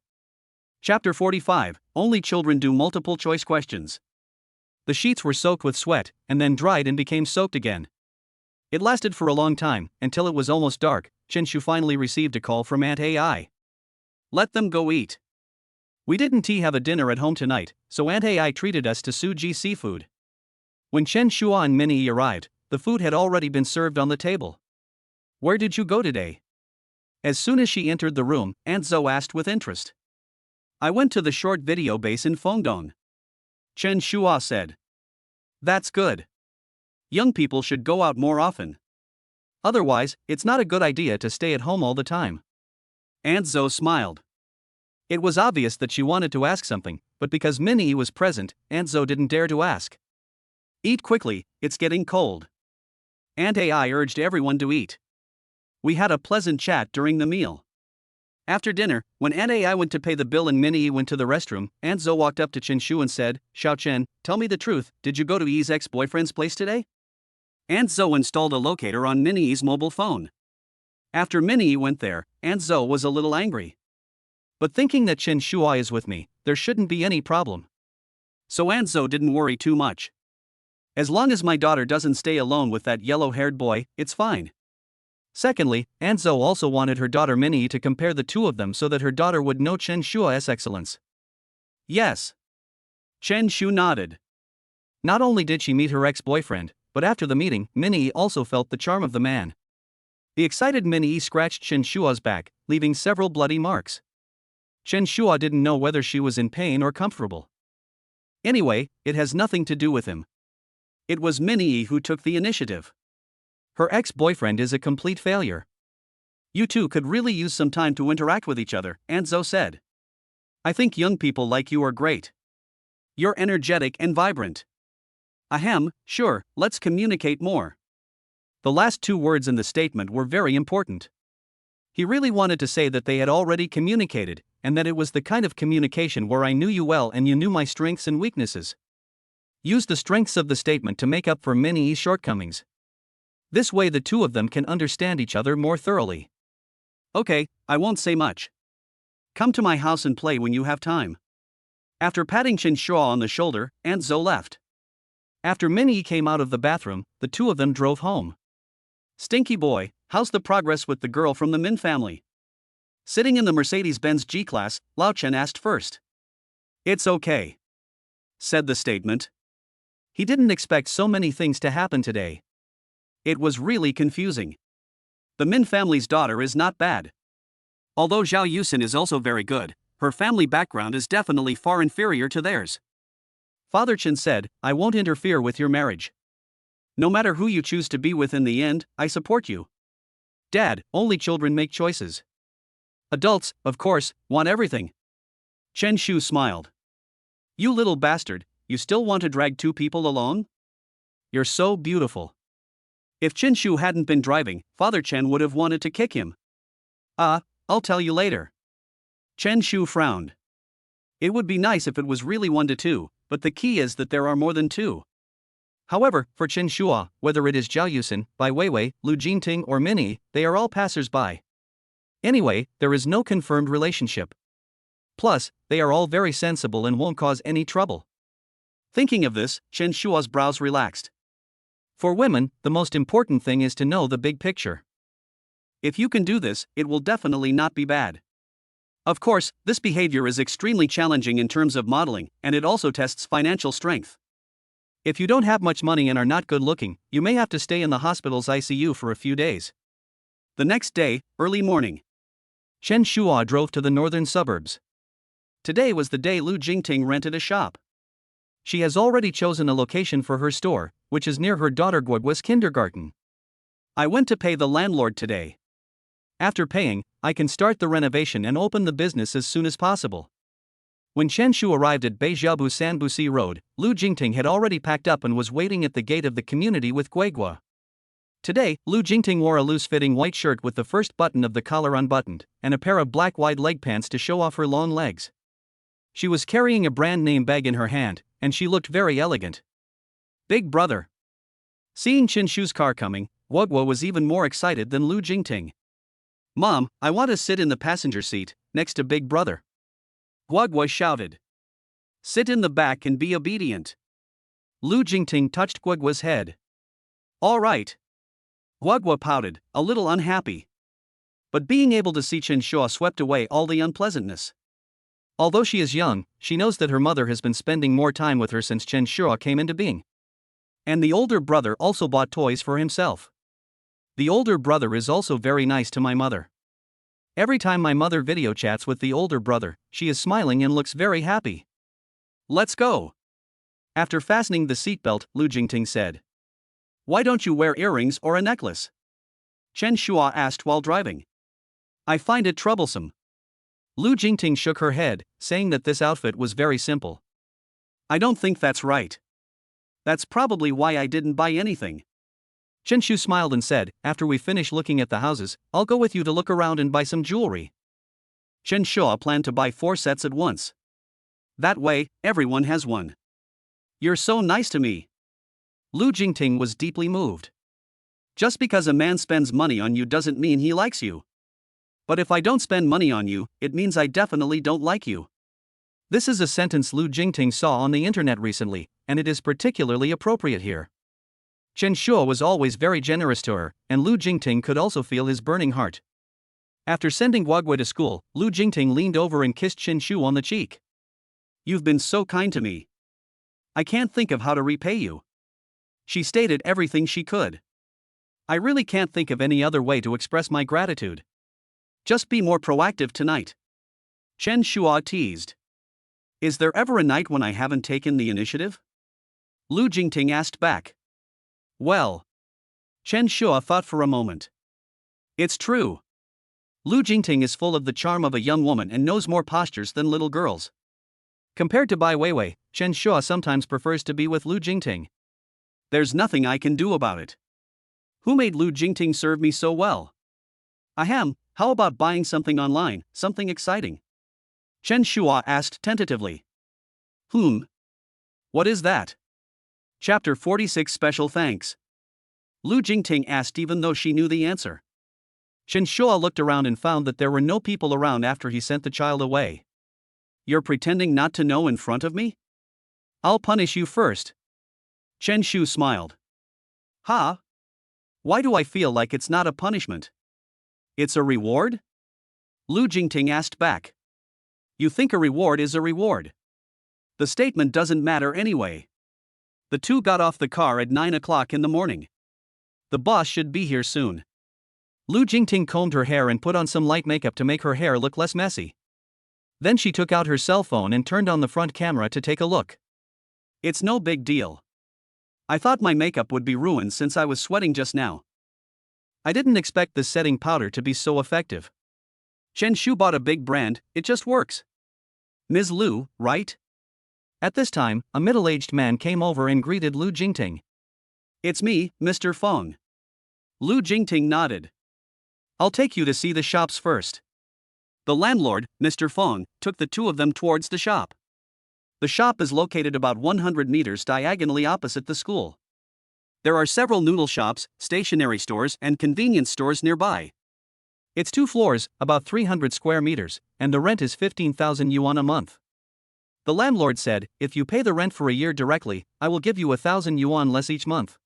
Chapter 45, Only Children Do Multiple Choice Questions. The sheets were soaked with sweat, and then dried and became soaked again. It lasted for a long time, until it was almost dark. Chen Shu finally received a call from Aunt AI. "Let them go eat. We didn't have a dinner at home tonight, so Aunt AI treated us to Suji seafood." When Chen Shu and Minnie arrived, the food had already been served on the table. "Where did you go today?" As soon as she entered the room, Aunt Zhou asked with interest. "I went to the short video base in Fengdong," Chen Shu said. "That's good. Young people should go out more often. Otherwise, it's not a good idea to stay at home all the time." Aunt Zhou smiled. It was obvious that she wanted to ask something, but because Minnie was present, Aunt Zhou didn't dare to ask. "Eat quickly, it's getting cold." Aunt AI urged everyone to eat. We had a pleasant chat during the meal. After dinner, when Aunt AI went to pay the bill and Minnie went to the restroom, Aunt Zhou walked up to Chen Shu and said, "Xiao Chen, tell me the truth, did you go to Yi's ex-boyfriend's place today?" Aunt Zhou installed a locator on Minnie's mobile phone. After Minnie went there, Aunt Zhou was a little angry. "But thinking that Chen Shu is with me, there shouldn't be any problem." So Aunt Zhou didn't worry too much. "As long as my daughter doesn't stay alone with that yellow-haired boy, it's fine." Secondly, Aunt Zhou also wanted her daughter Minnie to compare the two of them so that her daughter would know Chen Shu's excellence. "Yes." Chen Shu nodded. Not only did she meet her ex-boyfriend, but after the meeting, Minnie also felt the charm of the man. The excited Minnie scratched Chen Shu's back, leaving several bloody marks. Chen Shu didn't know whether she was in pain or comfortable. Anyway, it has nothing to do with him. It was Minnie who took the initiative. Her ex-boyfriend is a complete failure. "You two could really use some time to interact with each other," Aunt Zhou said. "I think young people like you are great. You're energetic and vibrant." "Ahem, sure, let's communicate more." The last two words in the statement were very important. He really wanted to say that they had already communicated, and that it was the kind of communication where I knew you well and you knew my strengths and weaknesses. Use the strengths of the statement to make up for Minnie's shortcomings. This way the two of them can understand each other more thoroughly. "Okay, I won't say much. Come to my house and play when you have time." After patting Chen Shu on the shoulder, Aunt Zhou left. After Minnie came out of the bathroom, the two of them drove home. "Stinky boy, how's the progress with the girl from the Min family?" Sitting in the Mercedes-Benz G-Class, Lao Chen asked first. It's okay, said the statement. He didn't expect so many things to happen today. It was really confusing. The Min family's daughter is not bad. Although Zhao Yusin is also very good, her family background is definitely far inferior to theirs. Father Chen said, I won't interfere with your marriage. No matter who you choose to be with in the end, I support you. Dad, only children make choices. Adults, of course, want everything. Chen Shu smiled. You little bastard, you still want to drag two people along? You're so beautiful. If Chen Shu hadn't been driving, Father Chen would have wanted to kick him. I'll tell you later. Chen Shu frowned. It would be nice if it was really 1 to 2, but the key is that there are more than 2. However, for Chen Shua, whether it is Zhao Yusin, Bai Weiwei, Lu Jingting or Minnie, they are all passers-by. Anyway, there is no confirmed relationship. Plus, they are all very sensible and won't cause any trouble. Thinking of this, Chen Shua's brows relaxed. For women, the most important thing is to know the big picture. If you can do this, it will definitely not be bad. Of course, this behavior is extremely challenging in terms of modeling, and it also tests financial strength. If you don't have much money and are not good looking, you may have to stay in the hospital's ICU for a few days. The next day, early morning, Chen Shua drove to the northern suburbs. Today was the day Lu Jingting rented a shop. She has already chosen a location for her store, which is near her daughter Guoguo's kindergarten. I went to pay the landlord today. After paying, I can start the renovation and open the business as soon as possible. When Chen Shu arrived at Beijiabu Sanbusi Road, Lu Jingting had already packed up and was waiting at the gate of the community with Guoguo. Today, Lu Jingting wore a loose-fitting white shirt with the first button of the collar unbuttoned, and a pair of black wide leg pants to show off her long legs. She was carrying a brand name bag in her hand, and she looked very elegant. Big brother. Seeing Chen Shu's car coming, Guoguo was even more excited than Lu Jingting. Mom, I want to sit in the passenger seat, next to Big Brother. Guoguo shouted. Sit in the back and be obedient. Lu Jingting touched Guoguo's head. All right. Guoguo pouted, a little unhappy. But being able to see Chen Shua swept away all the unpleasantness. Although she is young, she knows that her mother has been spending more time with her since Chen Shua came into being. And the older brother also bought toys for himself. The older brother is also very nice to my mother. Every time my mother video chats with the older brother, she is smiling and looks very happy. Let's go. After fastening the seatbelt, Lu Jingting said. Why don't you wear earrings or a necklace? Chen Shua asked while driving. I find it troublesome. Lu Jingting shook her head, saying that this outfit was very simple. I don't think that's right. That's probably why I didn't buy anything. Chen Shu smiled and said, after we finish looking at the houses, I'll go with you to look around and buy some jewelry. Chen Shua planned to buy 4 sets at once. That way, everyone has one. You're so nice to me. Lu Jingting was deeply moved. Just because a man spends money on you doesn't mean he likes you. But if I don't spend money on you, it means I definitely don't like you. This is a sentence Lu Jingting saw on the internet recently, and it is particularly appropriate here. Chen Shua was always very generous to her, and Lu Jingting could also feel his burning heart. After sending Guoguo to school, Lu Jingting leaned over and kissed Chen Shu on the cheek. You've been so kind to me. I can't think of how to repay you. She stated everything she could. I really can't think of any other way to express my gratitude. Just be more proactive tonight. Chen Shua teased. Is there ever a night when I haven't taken the initiative? Lu Jingting asked back. Well. Chen Shua thought for a moment. It's true. Lu Jingting is full of the charm of a young woman and knows more postures than little girls. Compared to Bai Weiwei, Chen Shua sometimes prefers to be with Lu Jingting. There's nothing I can do about it. Who made Lu Jingting serve me so well? Ahem, how about buying something online, something exciting? Chen Shua asked tentatively. What is that? Chapter 46 Special Thanks. Lu Jingting asked even though she knew the answer. Chen Shua looked around and found that there were no people around after he sent the child away. You're pretending not to know in front of me? I'll punish you first. Chen Shu smiled. Ha? Why do I feel like it's not a punishment? It's a reward? Lu Jingting asked back. You think a reward is a reward? The statement doesn't matter anyway. The two got off the car at 9 o'clock in the morning. The boss should be here soon. Lu Jingting combed her hair and put on some light makeup to make her hair look less messy. Then she took out her cell phone and turned on the front camera to take a look. It's no big deal. I thought my makeup would be ruined since I was sweating just now. I didn't expect this setting powder to be so effective. Chen Shu bought a big brand, it just works. Ms. Lu, right? At this time, a middle-aged man came over and greeted Lu Jingting. It's me, Mr. Feng. Lu Jingting nodded. I'll take you to see the shops first. The landlord, Mr. Feng, took the two of them towards the shop. The shop is located about 100 meters diagonally opposite the school. There are several noodle shops, stationery stores, and convenience stores nearby. It's 2 floors, about 300 square meters, and the rent is 15,000 yuan a month. The landlord said, if you pay the rent for a year directly, I will give you 1,000 yuan less each month.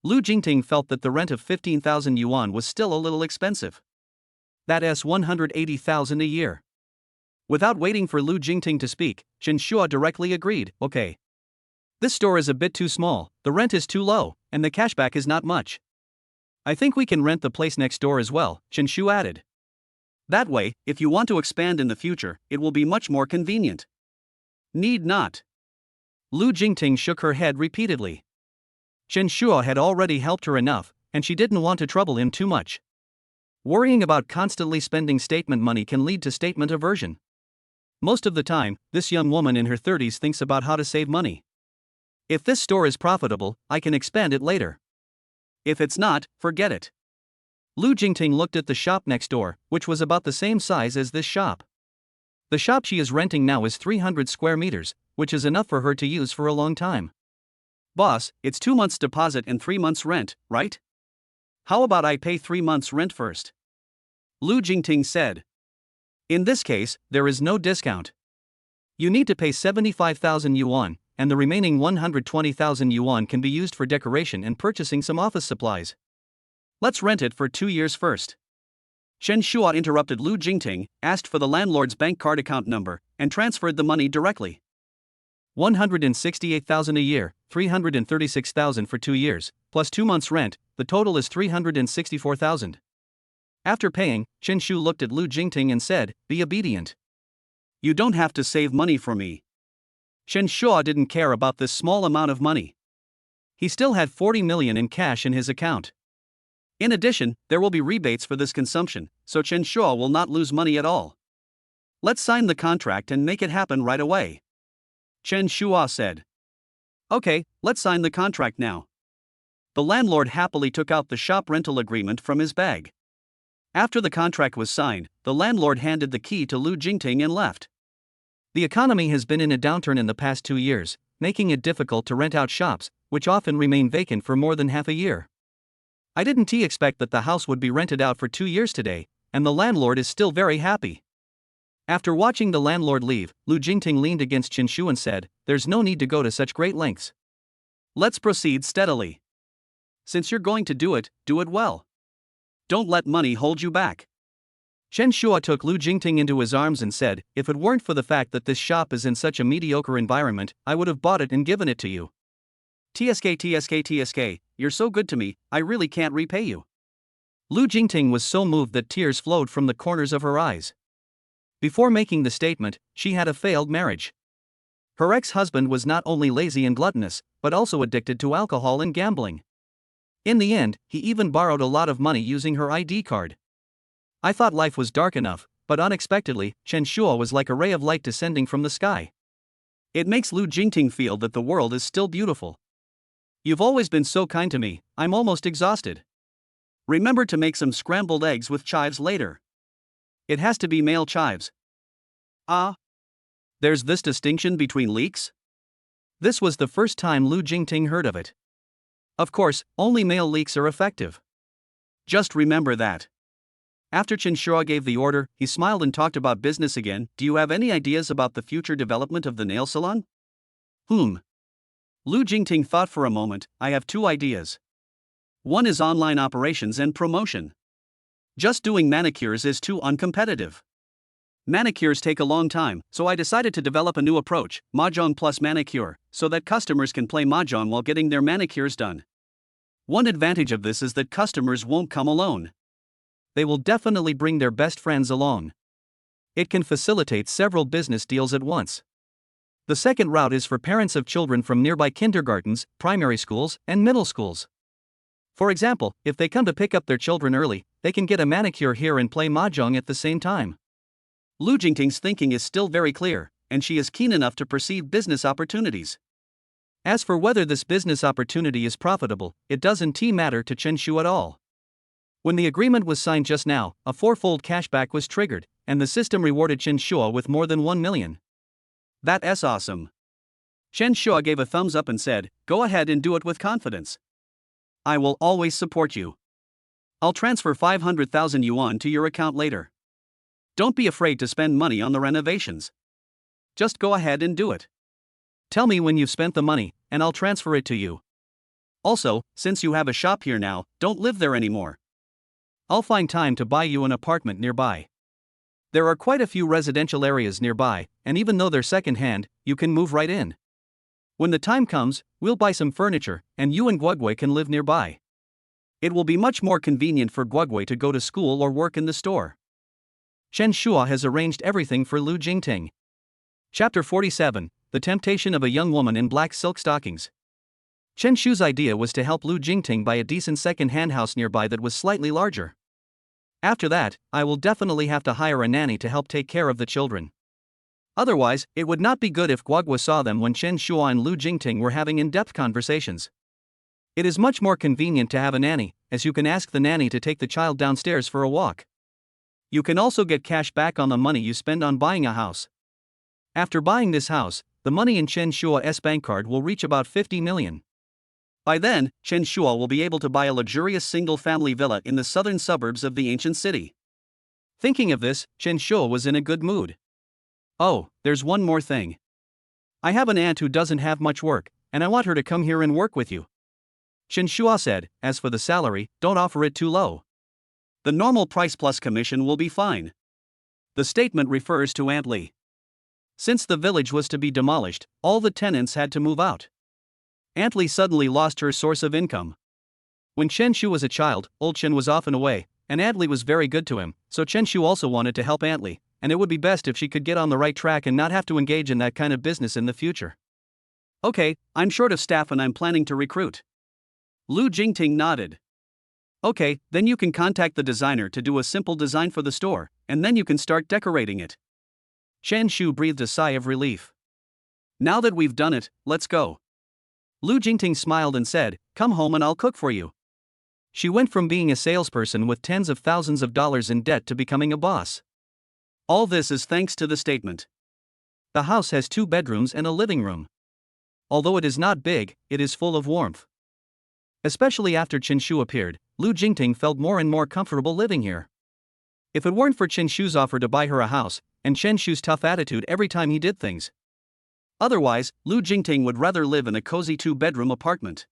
Lu Jingting felt that the rent of 15,000 yuan was still a little expensive. That's 180,000 a year. Without waiting for Lu Jingting to speak, Chen Shua directly agreed, okay. This store is a bit too small, the rent is too low, and the cashback is not much. I think we can rent the place next door as well, Chen Shu added. That way, if you want to expand in the future, it will be much more convenient. Need not. Lu Jingting shook her head repeatedly. Chen Shua had already helped her enough, and she didn't want to trouble him too much. Worrying about constantly spending statement money can lead to statement aversion. Most of the time, this young woman in her 30s thinks about how to save money. If this store is profitable, I can expand it later. If it's not, forget it. Lu Jingting looked at the shop next door, which was about the same size as this shop. The shop she is renting now is 300 square meters, which is enough for her to use for a long time. Boss, it's 2 months deposit and 3 months rent, right? How about I pay 3 months rent first? Lu Jingting said. In this case, there is no discount. You need to pay 75,000 yuan, and the remaining 120,000 yuan can be used for decoration and purchasing some office supplies. Let's rent it for 2 years first. Chen Shua interrupted Lu Jingting, asked for the landlord's bank card account number, and transferred the money directly. 168,000 a year, 336,000 for 2 years, plus 2 months rent, the total is 364,000. After paying, Chen Shu looked at Lu Jingting and said, be obedient. You don't have to save money for me. Chen Shua didn't care about this small amount of money. He still had 40 million in cash in his account. In addition, there will be rebates for this consumption, so Chen Shua will not lose money at all. Let's sign the contract and make it happen right away. Chen Shua said. Okay, let's sign the contract now. The landlord happily took out the shop rental agreement from his bag. After the contract was signed, the landlord handed the key to Lu Jingting and left. The economy has been in a downturn in the past 2 years, making it difficult to rent out shops, which often remain vacant for more than half a year. I didn't expect that the house would be rented out for 2 years today, and the landlord is still very happy. After watching the landlord leave, Lu Jingting leaned against Chen Shu and said, there's no need to go to such great lengths. Let's proceed steadily. Since you're going to do it well. Don't let money hold you back. Chen Shua took Lu Jingting into his arms and said, if it weren't for the fact that this shop is in such a mediocre environment, I would have bought it and given it to you. TSK, you're so good to me, I really can't repay you. Lu Jingting was so moved that tears flowed from the corners of her eyes. Before making the statement, she had a failed marriage. Her ex-husband was not only lazy and gluttonous, but also addicted to alcohol and gambling. In the end, he even borrowed a lot of money using her ID card. I thought life was dark enough, but unexpectedly, Chen Shua was like a ray of light descending from the sky. It makes Lu Jingting feel that the world is still beautiful. You've always been so kind to me, I'm almost exhausted. Remember to make some scrambled eggs with chives later. It has to be male chives. Ah. There's this distinction between leeks? This was the first time Lu Jingting heard of it. Of course, only male leeks are effective. Just remember that. After Chen Shua gave the order, he smiled and talked about business again. Do you have any ideas about the future development of the nail salon? Lu Jingting thought for a moment. I have 2 ideas. One is online operations and promotion. Just doing manicures is too uncompetitive. Manicures take a long time, so I decided to develop a new approach, Mahjong plus manicure, so that customers can play Mahjong while getting their manicures done. One advantage of this is that customers won't come alone. They will definitely bring their best friends along. It can facilitate several business deals at once. The second route is for parents of children from nearby kindergartens, primary schools, and middle schools. For example, if they come to pick up their children early, they can get a manicure here and play Mahjong at the same time. Lu Jingting's thinking is still very clear, and she is keen enough to perceive business opportunities. As for whether this business opportunity is profitable, it doesn't matter to Chen Shu at all. When the agreement was signed just now, a fourfold cashback was triggered, and the system rewarded Chen Shu with more than 1 million. That's awesome. Chen Shu gave a thumbs up and said, "Go ahead and do it with confidence. I will always support you. I'll transfer 500,000 yuan to your account later. Don't be afraid to spend money on the renovations. Just go ahead and do it. Tell me when you've spent the money, and I'll transfer it to you. Also, since you have a shop here now, don't live there anymore. I'll find time to buy you an apartment nearby. There are quite a few residential areas nearby, and even though they're second-hand, you can move right in. When the time comes, we'll buy some furniture, and you and Guogui can live nearby. It will be much more convenient for Guogui to go to school or work in the store." Chen Shua has arranged everything for Lu Jingting. Chapter 47, The Temptation of a Young Woman in Black Silk Stockings. Chen Shu's idea was to help Lu Jingting buy a decent second-hand house nearby that was slightly larger. After that, I will definitely have to hire a nanny to help take care of the children. Otherwise, it would not be good if Guogui saw them when Chen Shua and Lu Jingting were having in-depth conversations. It is much more convenient to have a nanny, as you can ask the nanny to take the child downstairs for a walk. You can also get cash back on the money you spend on buying a house. After buying this house, the money in Chen Shua's bank card will reach about 50 million. By then, Chen Shua will be able to buy a luxurious single-family villa in the southern suburbs of the ancient city. Thinking of this, Chen Shua was in a good mood. Oh, there's one more thing. I have an aunt who doesn't have much work, and I want her to come here and work with you. Chen Shua said, as for the salary, don't offer it too low. The normal price plus commission will be fine. The statement refers to Aunt Li. Since the village was to be demolished, all the tenants had to move out. Aunt Li suddenly lost her source of income. When Chen Shu was a child, old Chen was often away, and Aunt Li was very good to him, so Chen Shu also wanted to help Aunt Li, and it would be best if she could get on the right track and not have to engage in that kind of business in the future. Okay, I'm short of staff and I'm planning to recruit. Lu Jingting nodded. Okay, then you can contact the designer to do a simple design for the store, and then you can start decorating it. Chen Shu breathed a sigh of relief. Now that we've done it, let's go. Lu Jingting smiled and said, "Come home and I'll cook for you." She went from being a salesperson with tens of thousands of dollars in debt to becoming a boss. All this is thanks to the statement. The house has 2 bedrooms and a living room. Although it is not big, it is full of warmth. Especially after Chen Shu appeared, Lu Jingting felt more and more comfortable living here. If it weren't for Chen Shu's offer to buy her a house, and Chen Shu's tough attitude every time he did things. Otherwise, Lu Jingting would rather live in a cozy 2-bedroom apartment.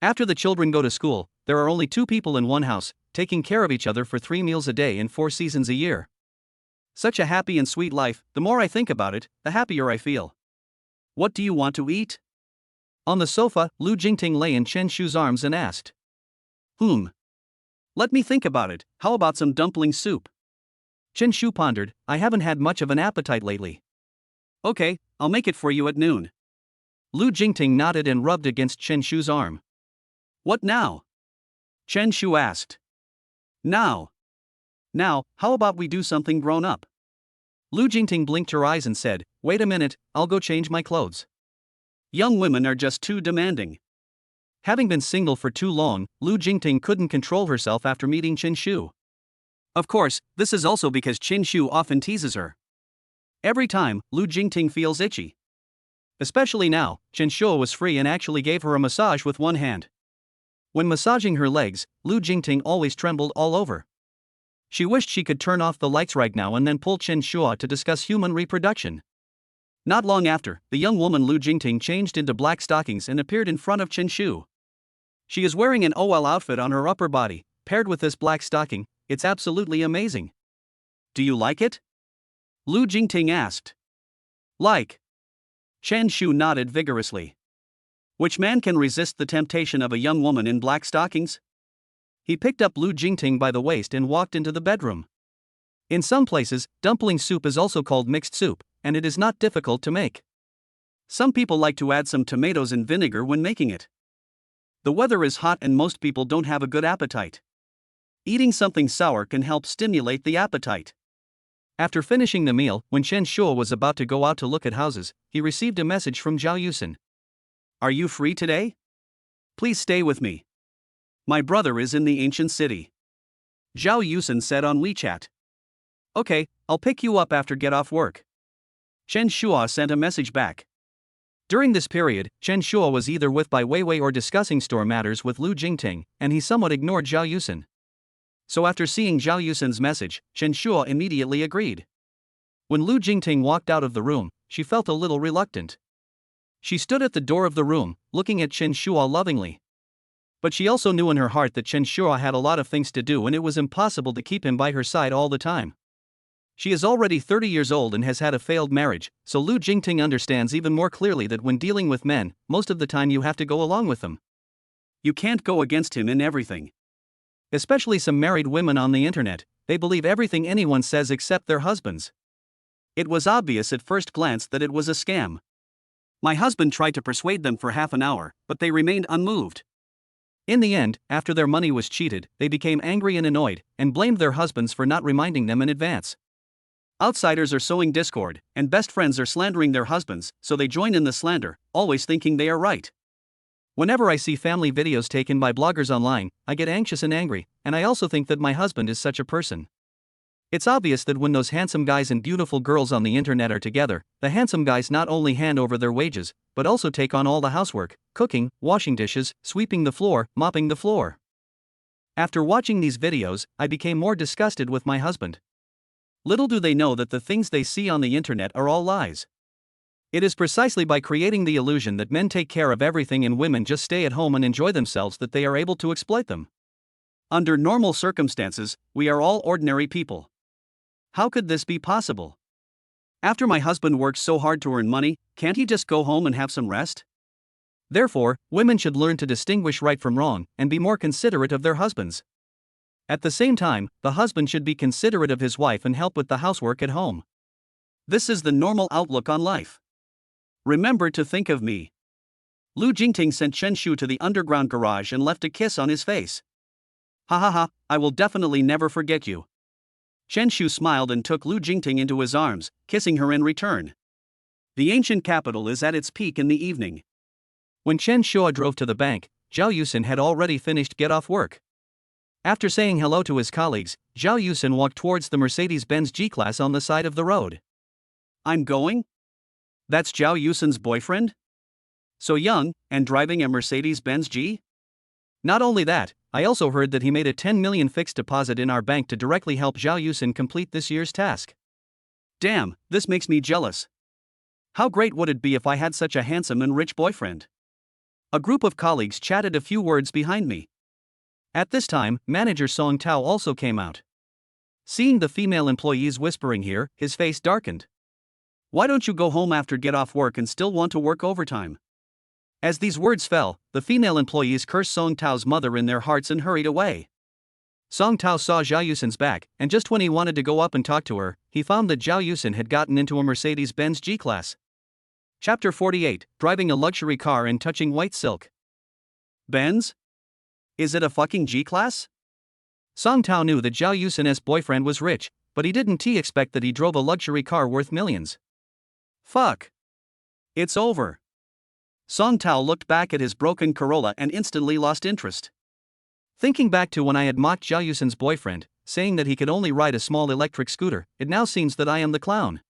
After the children go to school, there are only 2 people in one house, taking care of each other for 3 meals a day and 4 seasons a year. Such a happy and sweet life. The more I think about it, the happier I feel. What do you want to eat? On the sofa, Lu Jingting lay in Chen Shu's arms and asked. Let me think about it. How about some dumpling soup? Chen Shu pondered, I haven't had much of an appetite lately. Okay, I'll make it for you at noon. Lu Jingting nodded and rubbed against Chen Shu's arm. What now? Chen Shu asked. Now, how about we do something grown up? Lu Jingting blinked her eyes and said, Wait a minute, I'll go change my clothes. Young women are just too demanding. Having been single for too long, Lu Jingting couldn't control herself after meeting Chen Shu. Of course, this is also because Chen Shu often teases her. Every time, Lu Jingting feels itchy. Especially now, Chen Shu was free and actually gave her a massage with one hand. When massaging her legs, Lu Jingting always trembled all over. She wished she could turn off the lights right now and then pull Chen Shu to discuss human reproduction. Not long after, the young woman Lu Jingting changed into black stockings and appeared in front of Chen Shu. She is wearing an OL outfit on her upper body, paired with this black stocking. It's absolutely amazing. Do you like it? Lu Jingting asked. Like. Chen Shu nodded vigorously. Which man can resist the temptation of a young woman in black stockings? He picked up Lu Jingting by the waist and walked into the bedroom. In some places, dumpling soup is also called mixed soup, and it is not difficult to make. Some people like to add some tomatoes and vinegar when making it. The weather is hot and most people don't have a good appetite. Eating something sour can help stimulate the appetite. After finishing the meal, when Chen Shuo was about to go out to look at houses, he received a message from Zhao Yusin. Are you free today? Please stay with me. My brother is in the ancient city. Zhao Yusin said on WeChat. Okay, I'll pick you up after get off work. Chen Shuo sent a message back. During this period, Chen Shuo was either with Bai Weiwei or discussing store matters with Lu Jingting, and he somewhat ignored Zhao Yusin. So after seeing Zhao Yusin's message, Chen Shuo immediately agreed. When Lu Jingting walked out of the room, she felt a little reluctant. She stood at the door of the room, looking at Chen Shuo lovingly. But she also knew in her heart that Chen Shuo had a lot of things to do and it was impossible to keep him by her side all the time. She is already 30 years old and has had a failed marriage, so Lu Jingting understands even more clearly that when dealing with men, most of the time you have to go along with them. You can't go against him in everything. Especially some married women on the internet, they believe everything anyone says except their husbands. It was obvious at first glance that it was a scam. My husband tried to persuade them for half an hour, but they remained unmoved. In the end, after their money was cheated, they became angry and annoyed, and blamed their husbands for not reminding them in advance. Outsiders are sowing discord, and best friends are slandering their husbands, so they join in the slander, always thinking they are right. Whenever I see family videos taken by bloggers online, I get anxious and angry, and I also think that my husband is such a person. It's obvious that when those handsome guys and beautiful girls on the internet are together, the handsome guys not only hand over their wages, but also take on all the housework, cooking, washing dishes, sweeping the floor, mopping the floor. After watching these videos, I became more disgusted with my husband. Little do they know that the things they see on the internet are all lies. It is precisely by creating the illusion that men take care of everything and women just stay at home and enjoy themselves that they are able to exploit them. Under normal circumstances, we are all ordinary people. How could this be possible? After my husband works so hard to earn money, can't he just go home and have some rest? Therefore, women should learn to distinguish right from wrong and be more considerate of their husbands. At the same time, the husband should be considerate of his wife and help with the housework at home. This is the normal outlook on life. Remember to think of me. Lu Jingting sent Chen Shu to the underground garage and left a kiss on his face. Ha ha ha, I will definitely never forget you. Chen Shu smiled and took Lu Jingting into his arms, kissing her in return. The ancient capital is at its peak in the evening. When Chen Shu drove to the bank, Zhao Yusin had already finished get off work. After saying hello to his colleagues, Zhao Yusin walked towards the Mercedes-Benz G-Class on the side of the road. I'm going? That's Zhao Yusin's boyfriend? So young, and driving a Mercedes-Benz G? Not only that, I also heard that he made a 10 million fixed deposit in our bank to directly help Zhao Yusin complete this year's task. Damn, this makes me jealous. How great would it be if I had such a handsome and rich boyfriend? A group of colleagues chatted a few words behind me. At this time, manager Song Tao also came out. Seeing the female employees whispering here, his face darkened. Why don't you go home after get off work and still want to work overtime? As these words fell, the female employees cursed Song Tao's mother in their hearts and hurried away. Song Tao saw Zhao Yusin's back, and just when he wanted to go up and talk to her, he found that Zhao Yusin had gotten into a Mercedes-Benz G-Class. Chapter 48, Driving a Luxury Car and Touching White Silk. Benz? Is it a fucking G-Class? Song Tao knew that Zhao Yusin's boyfriend was rich, but he didn't expect that he drove a luxury car worth millions. Fuck. It's over. Song Tao looked back at his broken Corolla and instantly lost interest. Thinking back to when I had mocked Zhao Yusin's boyfriend, saying that he could only ride a small electric scooter, it now seems that I am the clown.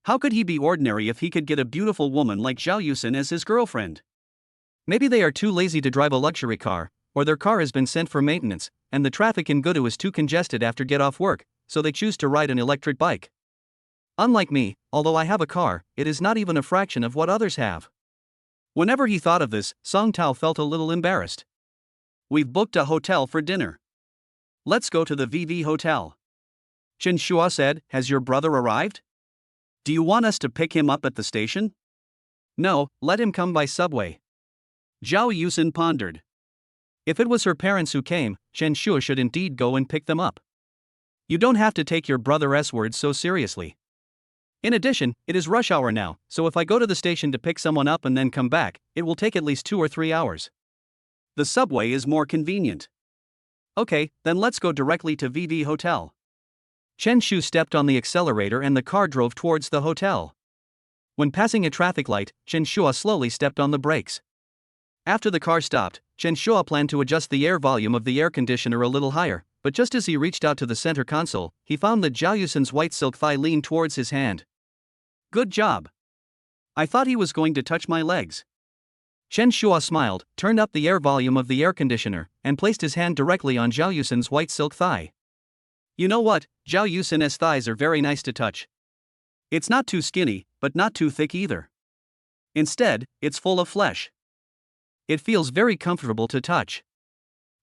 How could he be ordinary if he could get a beautiful woman like Zhao Yusin as his girlfriend? Maybe they are too lazy to drive a luxury car, or their car has been sent for maintenance, and the traffic in Gudu is too congested after get off work, so they choose to ride an electric bike. Unlike me, although I have a car, it is not even a fraction of what others have. Whenever he thought of this, Song Tao felt a little embarrassed. We've booked a hotel for dinner. Let's go to the VV Hotel. Chen Shuo said, has your brother arrived? Do you want us to pick him up at the station? No, let him come by subway. Zhao Yusin pondered. If it was her parents who came, Chen Shua should indeed go and pick them up. You don't have to take your brother's words so seriously. In addition, it is rush hour now, so if I go to the station to pick someone up and then come back, it will take at least 2 or 3 hours. The subway is more convenient. Okay, then let's go directly to VV Hotel. Chen Shu stepped on the accelerator and the car drove towards the hotel. When passing a traffic light, Chen Shua slowly stepped on the brakes. After the car stopped, Chen Shua planned to adjust the air volume of the air conditioner a little higher, but just as he reached out to the center console, he found that Zhao Yusin's white silk thigh leaned towards his hand. Good job. I thought he was going to touch my legs. Chen Shua smiled, turned up the air volume of the air conditioner, and placed his hand directly on Zhao Yusin's white silk thigh. You know what, Zhao Yusin's thighs are very nice to touch. It's not too skinny, but not too thick either. Instead, it's full of flesh. It feels very comfortable to touch.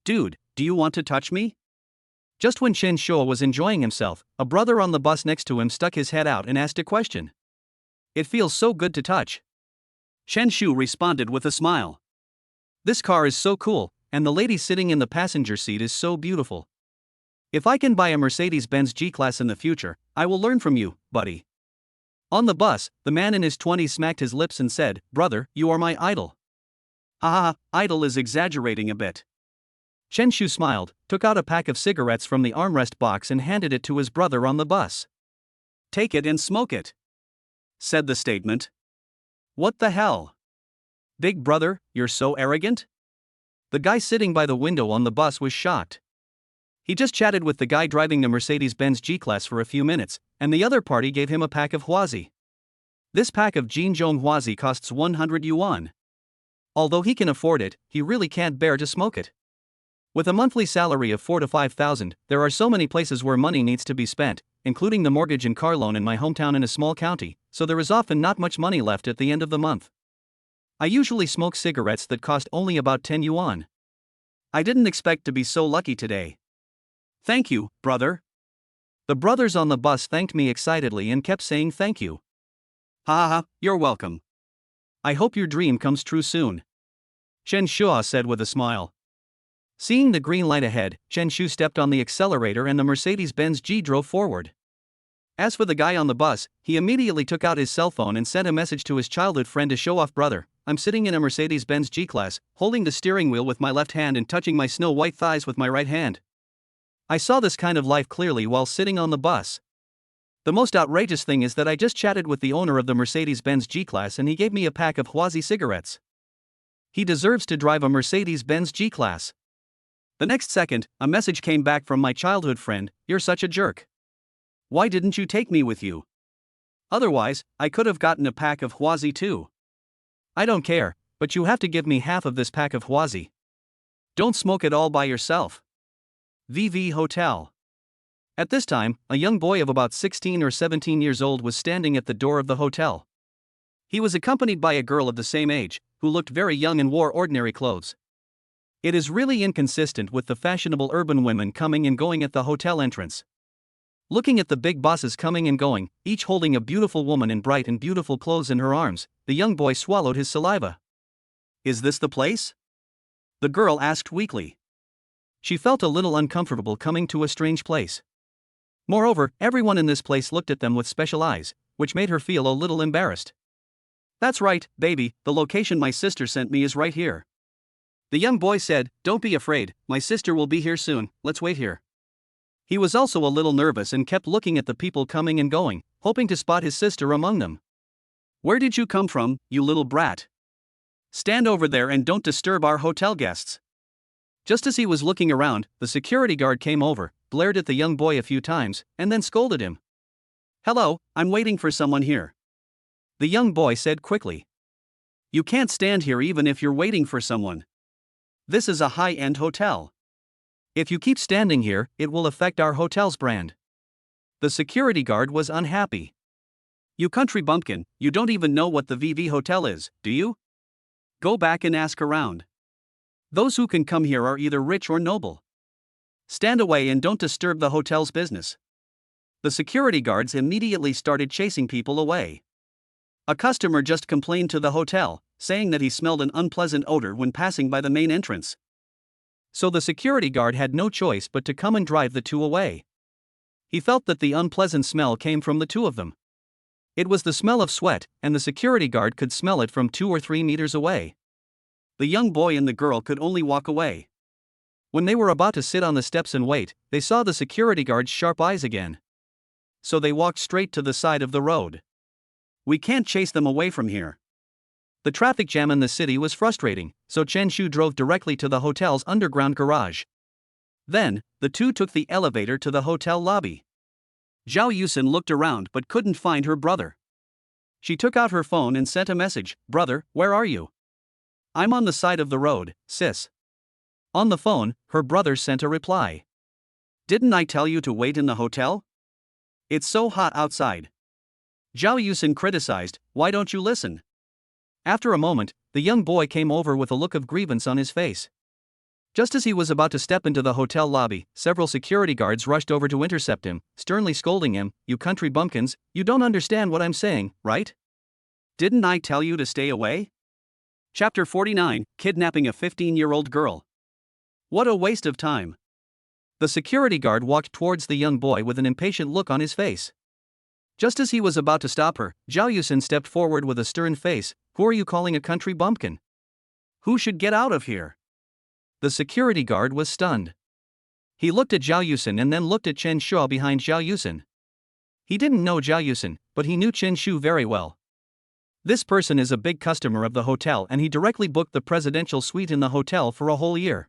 Dude, do you want to touch me? Just when Chen Shua was enjoying himself, a brother on the bus next to him stuck his head out and asked a question. It feels so good to touch. Chen Shu responded with a smile. This car is so cool, and the lady sitting in the passenger seat is so beautiful. If I can buy a Mercedes-Benz G-Class in the future, I will learn from you, buddy. On the bus, the man in his 20s smacked his lips and said, "Brother, you are my idol." Haha, idol is exaggerating a bit. Chen Shu smiled, took out a pack of cigarettes from the armrest box and handed it to his brother on the bus. Take it and smoke it, said the statement. What the hell? Big brother, you're so arrogant? The guy sitting by the window on the bus was shocked. He just chatted with the guy driving the Mercedes-Benz G-Class for a few minutes, and the other party gave him a pack of Huazi. This pack of Jinzhong Huazi costs 100 yuan. Although he can afford it, he really can't bear to smoke it. With a monthly salary of 4,000 to 5,000, there are so many places where money needs to be spent, including the mortgage and car loan in my hometown in a small county, so there is often not much money left at the end of the month. I usually smoke cigarettes that cost only about 10 yuan. I didn't expect to be so lucky today. Thank you, brother. The brothers on the bus thanked me excitedly and kept saying thank you. Ha ha ha, you're welcome. I hope your dream comes true soon. Chen Shua said with a smile. Seeing the green light ahead, Chen Shu stepped on the accelerator and the Mercedes-Benz G drove forward. As for the guy on the bus, he immediately took out his cell phone and sent a message to his childhood friend to show off. Brother, I'm sitting in a Mercedes-Benz G-Class, holding the steering wheel with my left hand and touching my snow-white thighs with my right hand. I saw this kind of life clearly while sitting on the bus. The most outrageous thing is that I just chatted with the owner of the Mercedes-Benz G-Class and he gave me a pack of Huazi cigarettes. He deserves to drive a Mercedes-Benz G-Class. The next second, a message came back from my childhood friend, "You're such a jerk. Why didn't you take me with you? Otherwise, I could have gotten a pack of Huazi too." I don't care, but you have to give me half of this pack of Huazi. Don't smoke it all by yourself. VV Hotel. At this time, a young boy of about 16 or 17 years old was standing at the door of the hotel. He was accompanied by a girl of the same age, who looked very young and wore ordinary clothes. It is really inconsistent with the fashionable urban women coming and going at the hotel entrance. Looking at the big bosses coming and going, each holding a beautiful woman in bright and beautiful clothes in her arms, the young boy swallowed his saliva. Is this the place? The girl asked weakly. She felt a little uncomfortable coming to a strange place. Moreover, everyone in this place looked at them with special eyes, which made her feel a little embarrassed. That's right, baby, the location my sister sent me is right here. The young boy said, "Don't be afraid, my sister will be here soon, let's wait here." He was also a little nervous and kept looking at the people coming and going, hoping to spot his sister among them. "Where did you come from, you little brat? Stand over there and don't disturb our hotel guests." Just as he was looking around, the security guard came over, glared at the young boy a few times, and then scolded him. "Hello, I'm waiting for someone here," the young boy said quickly. "You can't stand here even if you're waiting for someone. This is a high-end hotel. If you keep standing here, it will affect our hotel's brand." The security guard was unhappy. "You country bumpkin, you don't even know what the VV Hotel is, do you? Go back and ask around. Those who can come here are either rich or noble. Stand away and don't disturb the hotel's business." The security guards immediately started chasing people away. A customer just complained to the hotel, saying that he smelled an unpleasant odor when passing by the main entrance. So the security guard had no choice but to come and drive the two away. He felt that the unpleasant smell came from the two of them. It was the smell of sweat, and the security guard could smell it from 2 or 3 meters away. The young boy and the girl could only walk away. When they were about to sit on the steps and wait, they saw the security guard's sharp eyes again. So they walked straight to the side of the road. We can't chase them away from here. The traffic jam in the city was frustrating, so Chen Shu drove directly to the hotel's underground garage. Then, the two took the elevator to the hotel lobby. Zhao Yusin looked around but couldn't find her brother. She took out her phone and sent a message, "Brother, where are you?" "I'm on the side of the road, sis." On the phone, her brother sent a reply. "Didn't I tell you to wait in the hotel? It's so hot outside." Zhao Yusin criticized, "Why don't you listen?" After a moment, the young boy came over with a look of grievance on his face. Just as he was about to step into the hotel lobby, several security guards rushed over to intercept him, sternly scolding him, "You country bumpkins, you don't understand what I'm saying, right? Didn't I tell you to stay away?" Chapter 49, Kidnapping a 15-year-old girl. What a waste of time. The security guard walked towards the young boy with an impatient look on his face. Just as he was about to stop her, Zhao Yusin stepped forward with a stern face. "Who are you calling a country bumpkin? Who should get out of here?" The security guard was stunned. He looked at Zhao Yusin and then looked at Chen Shu behind Zhao Yusin. He didn't know Zhao Yusin, but he knew Chen Shu very well. This person is a big customer of the hotel and he directly booked the presidential suite in the hotel for a whole year.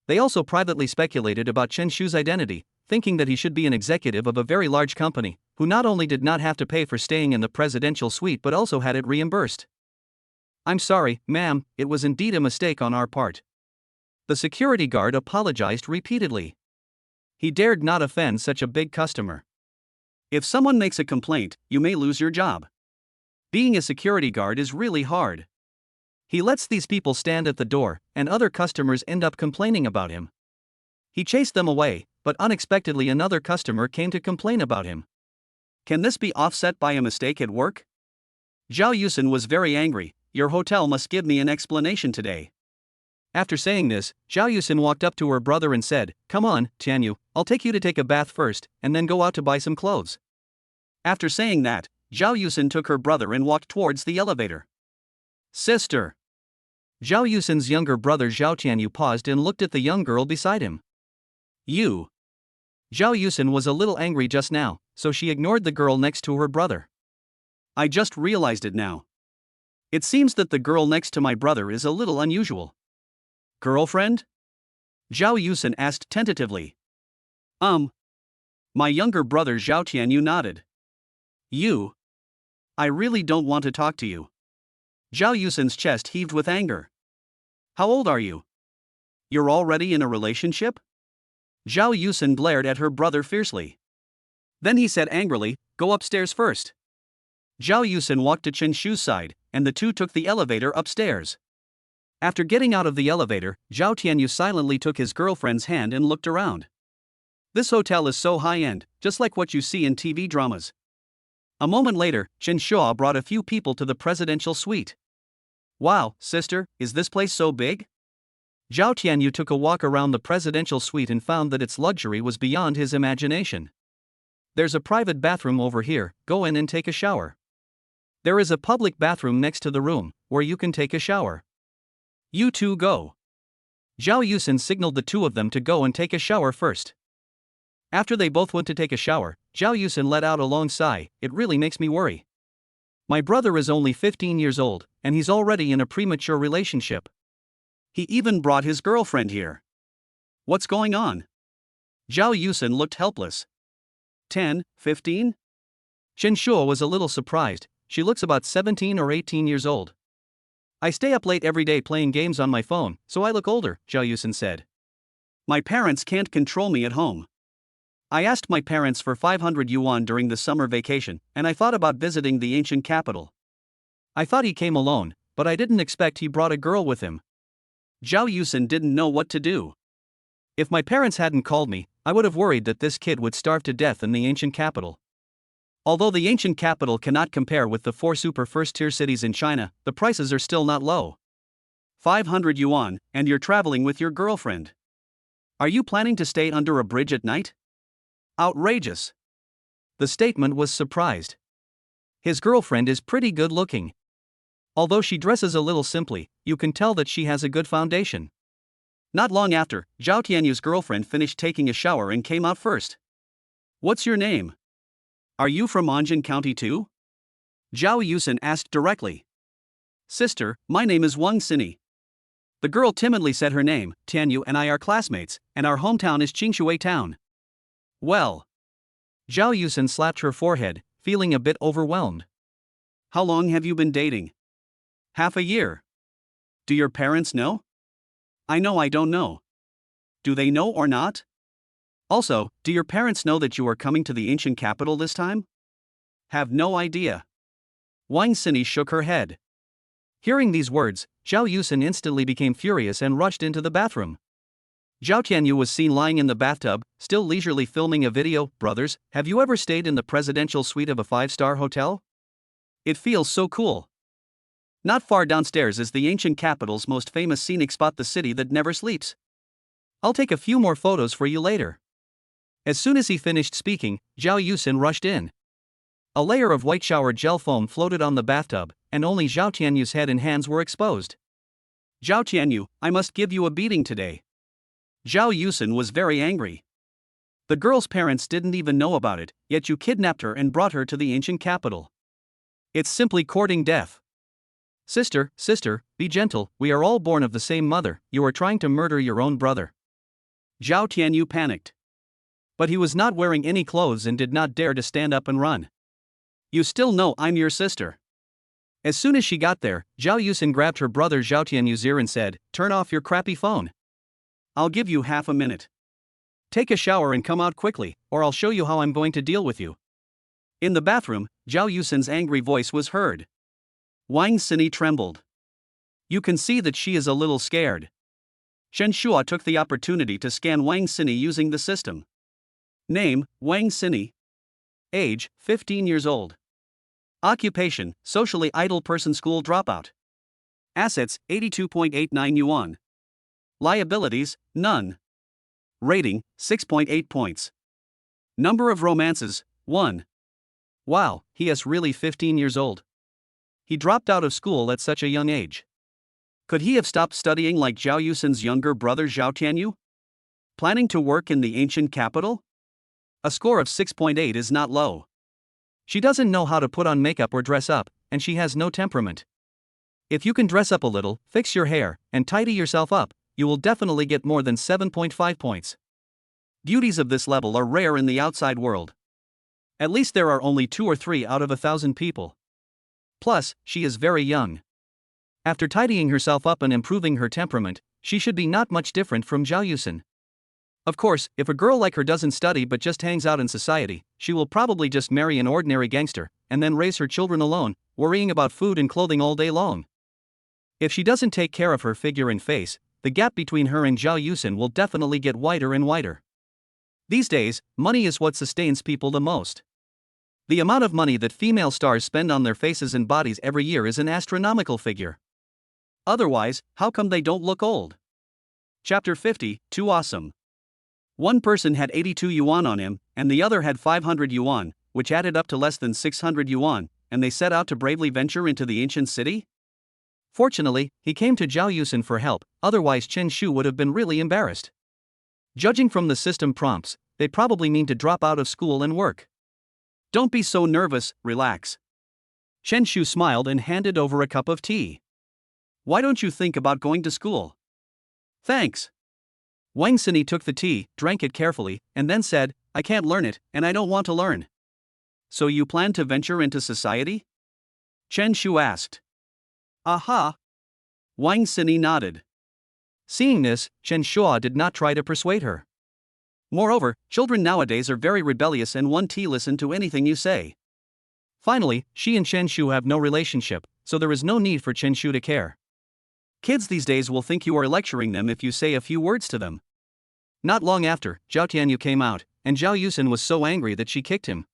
They also privately speculated about Chen Shu's identity, thinking that he should be an executive of a very large company, who not only did not have to pay for staying in the presidential suite but also had it reimbursed. "I'm sorry, ma'am, it was indeed a mistake on our part." The security guard apologized repeatedly. He dared not offend such a big customer. If someone makes a complaint, you may lose your job. Being a security guard is really hard. He lets these people stand at the door, and other customers end up complaining about him. He chased them away, but unexpectedly another customer came to complain about him. Can this be offset by a mistake at work? Zhao Yusin was very angry. "Your hotel must give me an explanation today." After saying this, Zhao Yusin walked up to her brother and said, "Come on, Tianyu, I'll take you to take a bath first, and then go out to buy some clothes." After saying that, Zhao Yusin took her brother and walked towards the elevator. "Sister." Zhao Yusin's younger brother Zhao Tianyu paused and looked at the young girl beside him. "You." Zhao Yusin was a little angry just now, so she ignored the girl next to her brother. "I just realized it now. It seems that the girl next to my brother is a little unusual." "Girlfriend?" Zhao Yusin asked tentatively. My younger brother Zhao Tianyu nodded. "You? I really don't want to talk to you." Zhao Yusin's chest heaved with anger. "How old are you? You're already in a relationship?" Zhao Yusin glared at her brother fiercely. Then he said angrily, "Go upstairs first." Zhao Yusin walked to Chen Shu's side, and the two took the elevator upstairs. After getting out of the elevator, Zhao Tianyu silently took his girlfriend's hand and looked around. "This hotel is so high-end, just like what you see in TV dramas." A moment later, Chen Shu brought a few people to the presidential suite. "Wow, sister, is this place so big?" Zhao Tianyu took a walk around the presidential suite and found that its luxury was beyond his imagination. "There's a private bathroom over here, go in and take a shower. There is a public bathroom next to the room, where you can take a shower. You two go." Zhao Yusin signaled the two of them to go and take a shower first. After they both went to take a shower, Zhao Yusin let out a long sigh. "It really makes me worry. My brother is only 15 years old, and he's already in a premature relationship. He even brought his girlfriend here. What's going on?" Zhao Yusin looked helpless. 10, 15? Chen Shu was a little surprised. She looks about 17 or 18 years old. "I stay up late every day playing games on my phone, so I look older," Zhao Yusin said. "My parents can't control me at home. I asked my parents for 500 yuan during the summer vacation, and I thought about visiting the ancient capital. I thought he came alone, but I didn't expect he brought a girl with him." Zhao Yusin didn't know what to do. "If my parents hadn't called me, I would have worried that this kid would starve to death in the ancient capital. Although the ancient capital cannot compare with the 4 super first-tier cities in China, the prices are still not low. 500 yuan, and you're traveling with your girlfriend. Are you planning to stay under a bridge at night? Outrageous. The statement was surprised. His girlfriend is pretty good looking. Although she dresses a little simply, you can tell that she has a good foundation. Not long after, Zhao Tianyu's girlfriend finished taking a shower and came out first. What's your name? Are you from Anjin County too? Zhao Yusen asked directly. Sister, my name is Wang Xini. The girl timidly said her name. Tianyu and I are classmates, and our hometown is Qingshui town. Well. Zhao Yusen slapped her forehead, feeling a bit overwhelmed. How long have you been dating? Half a year. Do your parents know? I know I don't know. Do they know or not? Also, do your parents know that you are coming to the ancient capital this time? Have no idea. Wang Xini shook her head. Hearing these words, Zhao Yusen instantly became furious and rushed into the bathroom. Zhao Tianyu was seen lying in the bathtub, still leisurely filming a video. Brothers, have you ever stayed in the presidential suite of a 5-star hotel? It feels so cool. Not far downstairs is the ancient capital's most famous scenic spot, the city that never sleeps. I'll take a few more photos for you later. As soon as he finished speaking, Zhao Yusen rushed in. A layer of white shower gel foam floated on the bathtub, and only Zhao Tianyu's head and hands were exposed. Zhao Tianyu, I must give you a beating today. Zhao Yusen was very angry. The girl's parents didn't even know about it, yet you kidnapped her and brought her to the ancient capital. It's simply courting death. Sister, be gentle, we are all born of the same mother, you are trying to murder your own brother. Zhao Tianyu panicked. But he was not wearing any clothes and did not dare to stand up and run. You still know I'm your sister. As soon as she got there, Zhao Yusen grabbed her brother Zhao Tianyu's ear and said, turn off your crappy phone. I'll give you half a minute. Take a shower and come out quickly, or I'll show you how I'm going to deal with you. In the bathroom, Zhao Yusen's angry voice was heard. Wang Xini trembled. You can see that she is a little scared. Shen Shua took the opportunity to scan Wang Xini using the system. Name, Wang Xini. Age, 15 years old. Occupation, socially idle person, school dropout. Assets, 82.89 yuan. Liabilities, none. Rating, 6.8 points. Number of romances, 1. Wow, he is really 15 years old. He dropped out of school at such a young age. Could he have stopped studying like Zhao Yusen's younger brother Zhao Tianyu? Planning to work in the ancient capital? A score of 6.8 is not low. She doesn't know how to put on makeup or dress up, and she has no temperament. If you can dress up a little, fix your hair, and tidy yourself up, you will definitely get more than 7.5 points. Beauties of this level are rare in the outside world. At least there are only 2 or 3 out of 1,000 people. Plus, she is very young. After tidying herself up and improving her temperament, she should be not much different from Zhao Yusen. Of course, if a girl like her doesn't study but just hangs out in society, she will probably just marry an ordinary gangster, and then raise her children alone, worrying about food and clothing all day long. If she doesn't take care of her figure and face, the gap between her and Zhao Yusen will definitely get wider and wider. These days, money is what sustains people the most. The amount of money that female stars spend on their faces and bodies every year is an astronomical figure. Otherwise, how come they don't look old? Chapter 50, Too Awesome. One person had 82 yuan on him, and the other had 500 yuan, which added up to less than 600 yuan, and they set out to bravely venture into the ancient city? Fortunately, he came to Zhao Yusen for help, otherwise Chen Shu would have been really embarrassed. Judging from the system prompts, they probably mean to drop out of school and work. Don't be so nervous, relax. Chen Shu smiled and handed over a cup of tea. Why don't you think about going to school? Thanks. Wang Xini took the tea, drank it carefully, and then said, I can't learn it, and I don't want to learn. So you plan to venture into society? Chen Shu asked. Aha. Wang Xini nodded. Seeing this, Chen Shua did not try to persuade her. Moreover, children nowadays are very rebellious and won't listen to anything you say. Finally, she and Chen Shu have no relationship, so there is no need for Chen Shu to care. Kids these days will think you are lecturing them if you say a few words to them. Not long after, Zhao Tianyu came out, and Zhao Yusin was so angry that she kicked him.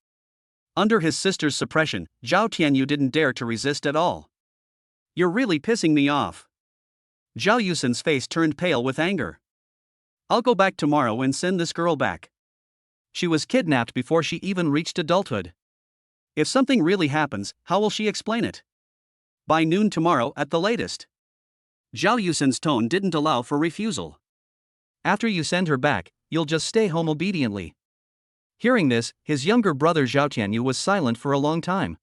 Under his sister's suppression, Zhao Tianyu didn't dare to resist at all. You're really pissing me off. Zhao Yusin's face turned pale with anger. I'll go back tomorrow and send this girl back. She was kidnapped before she even reached adulthood. If something really happens, how will she explain it? By noon tomorrow at the latest. Zhao Yusin's tone didn't allow for refusal. After you send her back, you'll just stay home obediently. Hearing this, his younger brother Zhao Tianyu was silent for a long time.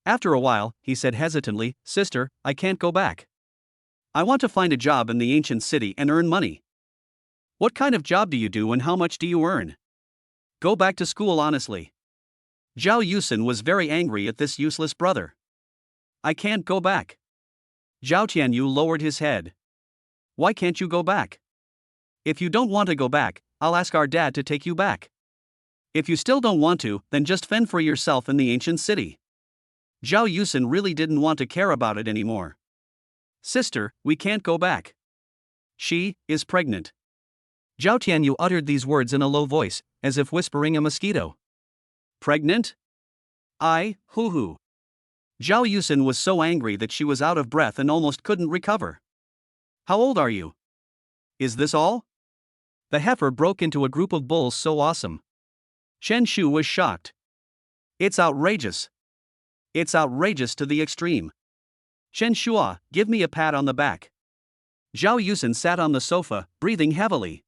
After a while, he said hesitantly, Sister, I can't go back. I want to find a job in the ancient city and earn money. What kind of job do you do and how much do you earn? Go back to school honestly. Zhao Yusin was very angry at this useless brother. I can't go back. Zhao Tianyu lowered his head. Why can't you go back? If you don't want to go back, I'll ask our dad to take you back. If you still don't want to, then just fend for yourself in the ancient city. Zhao Yusin really didn't want to care about it anymore. Sister, we can't go back. She is pregnant. Zhao Tianyu uttered these words in a low voice, as if whispering a mosquito. Pregnant? Hoo-hoo. Zhao Yusin was so angry that she was out of breath and almost couldn't recover. How old are you? Is this all? The heifer broke into a group of bulls so awesome. Shen Shu was shocked. It's outrageous. It's outrageous to the extreme. Shen Shua, give me a pat on the back. Zhao Yusin sat on the sofa, breathing heavily.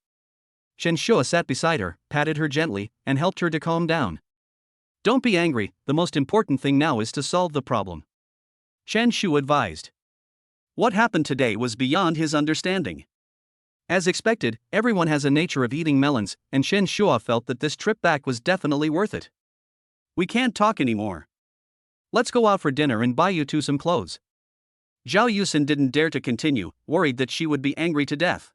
Shen Shua sat beside her, patted her gently, and helped her to calm down. Don't be angry, the most important thing now is to solve the problem. Shen Shu advised. What happened today was beyond his understanding. As expected, everyone has a nature of eating melons, and Shen Shua felt that this trip back was definitely worth it. We can't talk anymore. Let's go out for dinner and buy you two some clothes. Zhao Yusin didn't dare to continue, worried that she would be angry to death.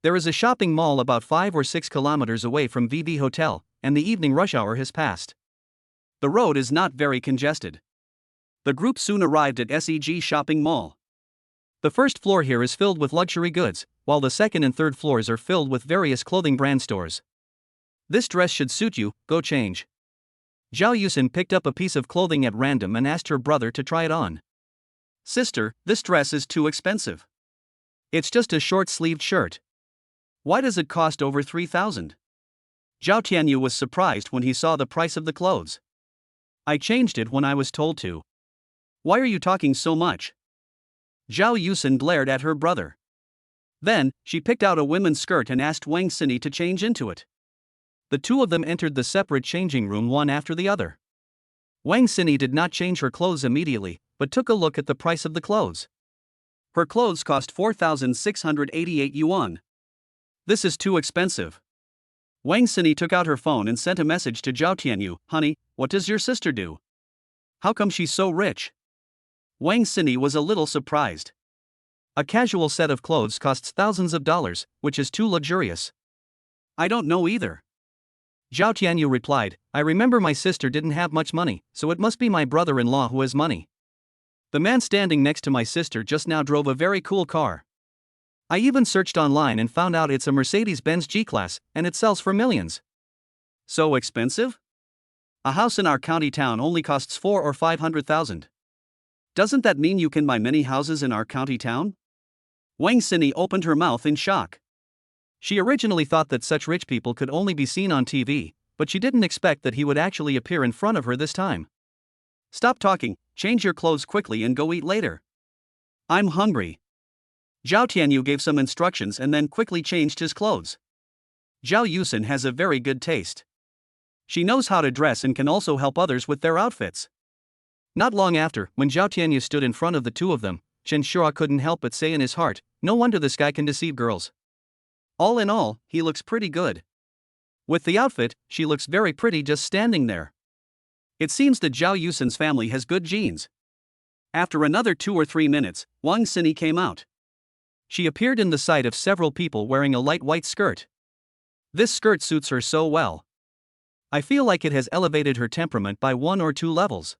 There is a shopping mall about 5 or 6 kilometers away from VV Hotel, and the evening rush hour has passed. The road is not very congested. The group soon arrived at SEG Shopping Mall. The first floor here is filled with luxury goods, while the second and third floors are filled with various clothing brand stores. This dress should suit you, go change. Zhao Yusin picked up a piece of clothing at random and asked her brother to try it on. Sister, this dress is too expensive. It's just a short-sleeved shirt. Why does it cost over 3,000? Zhao Tianyu was surprised when he saw the price of the clothes. I changed it when I was told to. Why are you talking so much? Zhao Yusin glared at her brother. Then, she picked out a women's skirt and asked Wang Xini to change into it. The two of them entered the separate changing room one after the other. Wang Xini did not change her clothes immediately, but took a look at the price of the clothes. Her clothes cost 4,688 yuan. This is too expensive. Wang Xini took out her phone and sent a message to Zhao Tianyu, Honey, what does your sister do? How come she's so rich? Wang Xini was a little surprised. A casual set of clothes costs thousands of dollars, which is too luxurious. I don't know either. Zhao Tianyu replied, I remember my sister didn't have much money, so it must be my brother-in-law who has money. The man standing next to my sister just now drove a very cool car. I even searched online and found out it's a Mercedes-Benz G-Class, and it sells for millions. So expensive? A house in our county town only costs 4 or 500,000. Doesn't that mean you can buy many houses in our county town? Wang Xini opened her mouth in shock. She originally thought that such rich people could only be seen on TV, but she didn't expect that he would actually appear in front of her this time. Stop talking, change your clothes quickly and go eat later. I'm hungry. Zhao Tianyu gave some instructions and then quickly changed his clothes. Zhao Yusin has a very good taste. She knows how to dress and can also help others with their outfits. Not long after, when Zhao Tianyu stood in front of the two of them, Chen Shua couldn't help but say in his heart, no wonder this guy can deceive girls. All in all, he looks pretty good. With the outfit, she looks very pretty just standing there. It seems that Zhao Yusin's family has good genes. After another 2 or 3 minutes, Wang Xini came out. She appeared in the sight of several people wearing a light white skirt. This skirt suits her so well. I feel like it has elevated her temperament by 1 or 2 levels.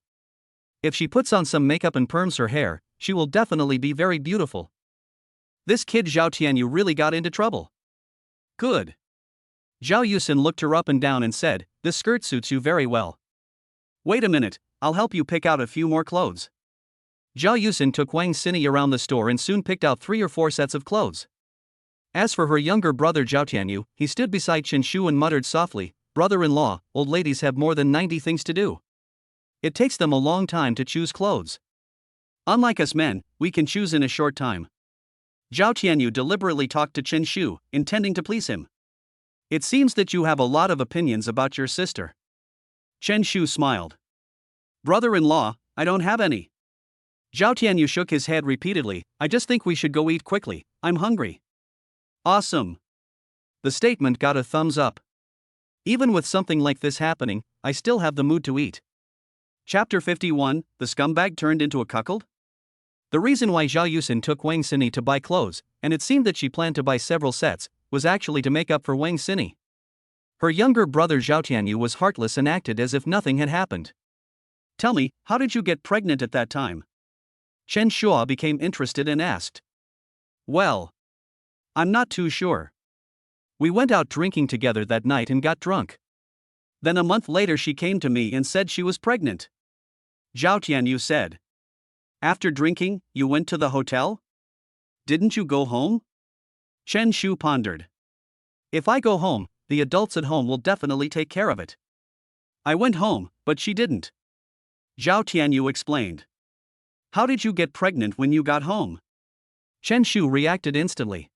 If she puts on some makeup and perms her hair, she will definitely be very beautiful. This kid Zhao Tianyu really got into trouble. Good. Zhao Yusin looked her up and down and said, "This skirt suits you very well." Wait a minute, I'll help you pick out a few more clothes. Zhao Yusin took Wang Xini around the store and soon picked out 3 or 4 sets of clothes. As for her younger brother Zhao Tianyu, he stood beside Chen Shu and muttered softly, "Brother-in-law, old ladies have more than 90 things to do. It takes them a long time to choose clothes. Unlike us men, we can choose in a short time." Zhao Tianyu deliberately talked to Chen Shu, intending to please him. "It seems that you have a lot of opinions about your sister." Chen Shu smiled. "Brother-in-law, I don't have any." Zhao Tianyu shook his head repeatedly. "I just think we should go eat quickly, I'm hungry." "Awesome." The statement got a thumbs up. Even with something like this happening, I still have the mood to eat. Chapter 51, The Scumbag Turned into a Cuckold? The reason why Zhao Yusin took Wang Xini to buy clothes, and it seemed that she planned to buy several sets, was actually to make up for Wang Xini. Her younger brother Zhao Tianyu was heartless and acted as if nothing had happened. "Tell me, how did you get pregnant at that time?" Chen Shua became interested and asked. "Well, I'm not too sure. We went out drinking together that night and got drunk. Then a month later she came to me and said she was pregnant." Zhao Tianyu said. "After drinking, you went to the hotel? Didn't you go home?" Chen Shu pondered. "If I go home, the adults at home will definitely take care of it." "I went home, but she didn't." Zhao Tianyu explained. "How did you get pregnant when you got home?" Chen Shu reacted instantly.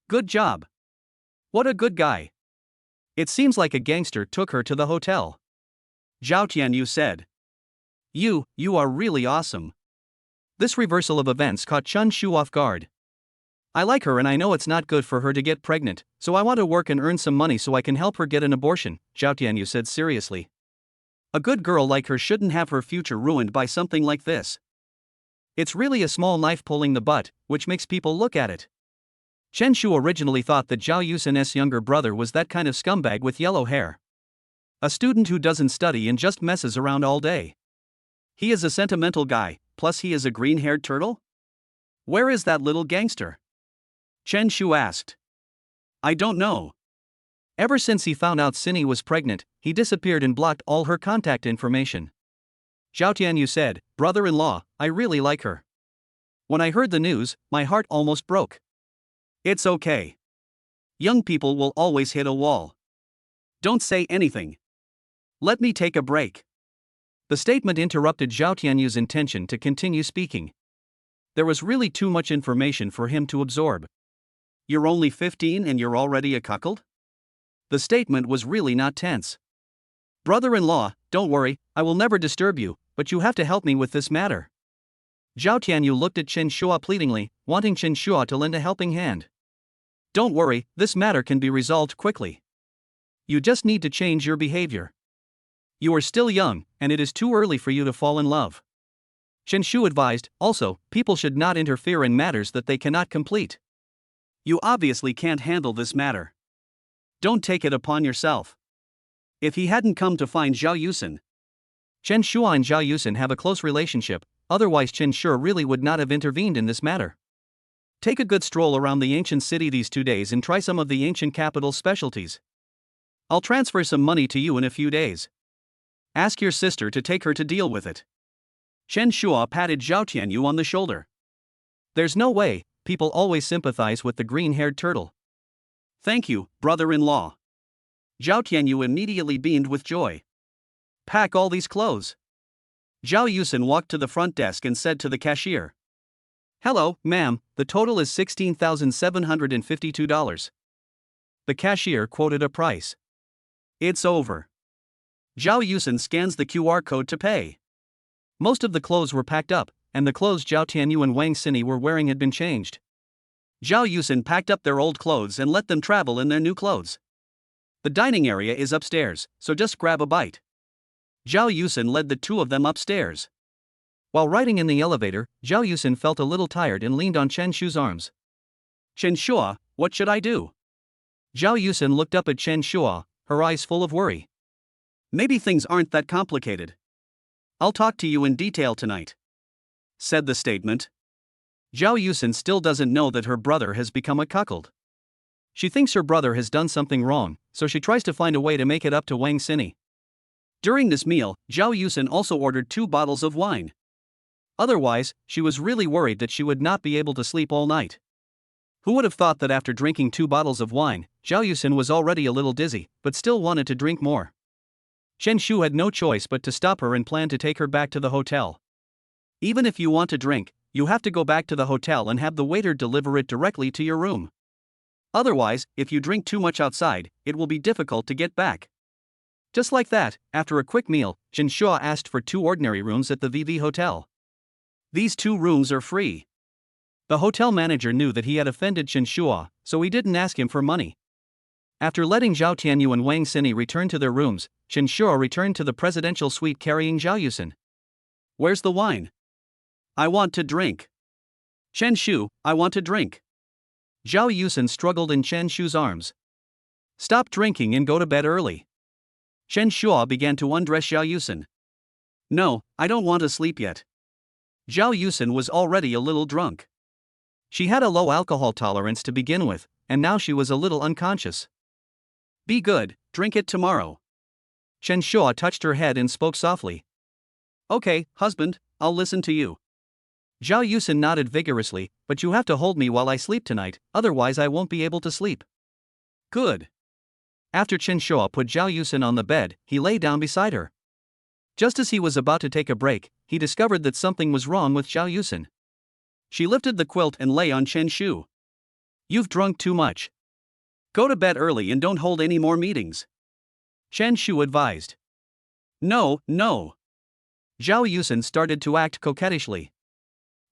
"Good job. What a good guy." "It seems like a gangster took her to the hotel." Zhao Tianyu said. You are really awesome." This reversal of events caught Chen Shu off guard. "I like her and I know it's not good for her to get pregnant, so I want to work and earn some money so I can help her get an abortion," Zhao Tianyu said seriously. "A good girl like her shouldn't have her future ruined by something like this." "It's really a small knife pulling the butt, which makes people look at it." Chen Shu originally thought that Zhao Yusin's younger brother was that kind of scumbag with yellow hair. A student who doesn't study and just messes around all day. He is a sentimental guy, plus he is a green-haired turtle? Where is that little gangster? Chen Shu asked. "I don't know." Ever since he found out Xini was pregnant, he disappeared and blocked all her contact information. Zhao Tianyu said, "Brother-in-law, I really like her. When I heard the news, my heart almost broke." "It's okay. Young people will always hit a wall. Don't say anything. Let me take a break." The statement interrupted Zhao Tianyu's intention to continue speaking. There was really too much information for him to absorb. "You're only 15 and you're already a cuckold?" The statement was really not tense. "Brother-in-law, don't worry, I will never disturb you, but you have to help me with this matter." Zhao Tianyu looked at Chen Shua pleadingly, wanting Chen Shua to lend a helping hand. "Don't worry, this matter can be resolved quickly. You just need to change your behavior. You are still young, and it is too early for you to fall in love." Chen Shu advised. "Also, people should not interfere in matters that they cannot complete." "You obviously can't handle this matter. Don't take it upon yourself." If he hadn't come to find Zhao Yusin. Chen Shua and Zhao Yusin have a close relationship, otherwise Chen Shu really would not have intervened in this matter. Take a good stroll around the ancient city these 2 days and try some of the ancient capital's specialties. I'll transfer some money to you in a few days. Ask your sister to take her to deal with it." Chen Shua patted Zhao Tianyu on the shoulder. "There's no way, people always sympathize with the green-haired turtle." "Thank you, brother-in-law." Zhao Tianyu immediately beamed with joy. "Pack all these clothes." Zhao Yusin walked to the front desk and said to the cashier. "Hello, ma'am, the total is $16,752. The cashier quoted a price. "It's over." Zhao Yusin scans the QR code to pay. Most of the clothes were packed up, and the clothes Zhao Tianyu and Wang Xini were wearing had been changed. Zhao Yusin packed up their old clothes and let them travel in their new clothes. "The dining area is upstairs, so just grab a bite." Zhao Yusin led the two of them upstairs. While riding in the elevator, Zhao Yusin felt a little tired and leaned on Chen Shu's arms. "Chen Shua, what should I do?" Zhao Yusin looked up at Chen Shua, her eyes full of worry. "Maybe things aren't that complicated. I'll talk to you in detail tonight," said the statement. Zhao Yusin still doesn't know that her brother has become a cuckold. She thinks her brother has done something wrong, so she tries to find a way to make it up to Wang Xini. During this meal, Zhao Yusin also ordered 2 bottles of wine. Otherwise, she was really worried that she would not be able to sleep all night. Who would have thought that after drinking 2 bottles of wine, Zhao Yusin was already a little dizzy, but still wanted to drink more. Chen Shu had no choice but to stop her and plan to take her back to the hotel. Even if you want to drink, you have to go back to the hotel and have the waiter deliver it directly to your room. Otherwise, if you drink too much outside, it will be difficult to get back. Just like that, after a quick meal, Chen Shu asked for 2 ordinary rooms at the VV Hotel. These 2 rooms are free. The hotel manager knew that he had offended Chen Shu, so he didn't ask him for money. After letting Zhao Tianyu and Wang Xini return to their rooms, Chen Shu returned to the presidential suite carrying Zhao Yusin. Where's the wine? I want to drink. Chen Shu, I want to drink. Zhao Yusin struggled in Chen Shu's arms. Stop drinking and go to bed early. Chen Shu began to undress Zhao Yusin. No, I don't want to sleep yet. Zhao Yusin was already a little drunk. She had a low alcohol tolerance to begin with, and now she was a little unconscious. Be good, drink it tomorrow. Chen Shu touched her head and spoke softly. Okay, husband, I'll listen to you. Zhao Yusin nodded vigorously, but you have to hold me while I sleep tonight, otherwise I won't be able to sleep. Good. After Chen Shu put Zhao Yusin on the bed, he lay down beside her. Just as he was about to take a break, he discovered that something was wrong with Zhao Yusin. She lifted the quilt and lay on Chen Shu. You've drunk too much. Go to bed early and don't hold any more meetings. Chen Shu advised. No, no. Zhao Yusin started to act coquettishly.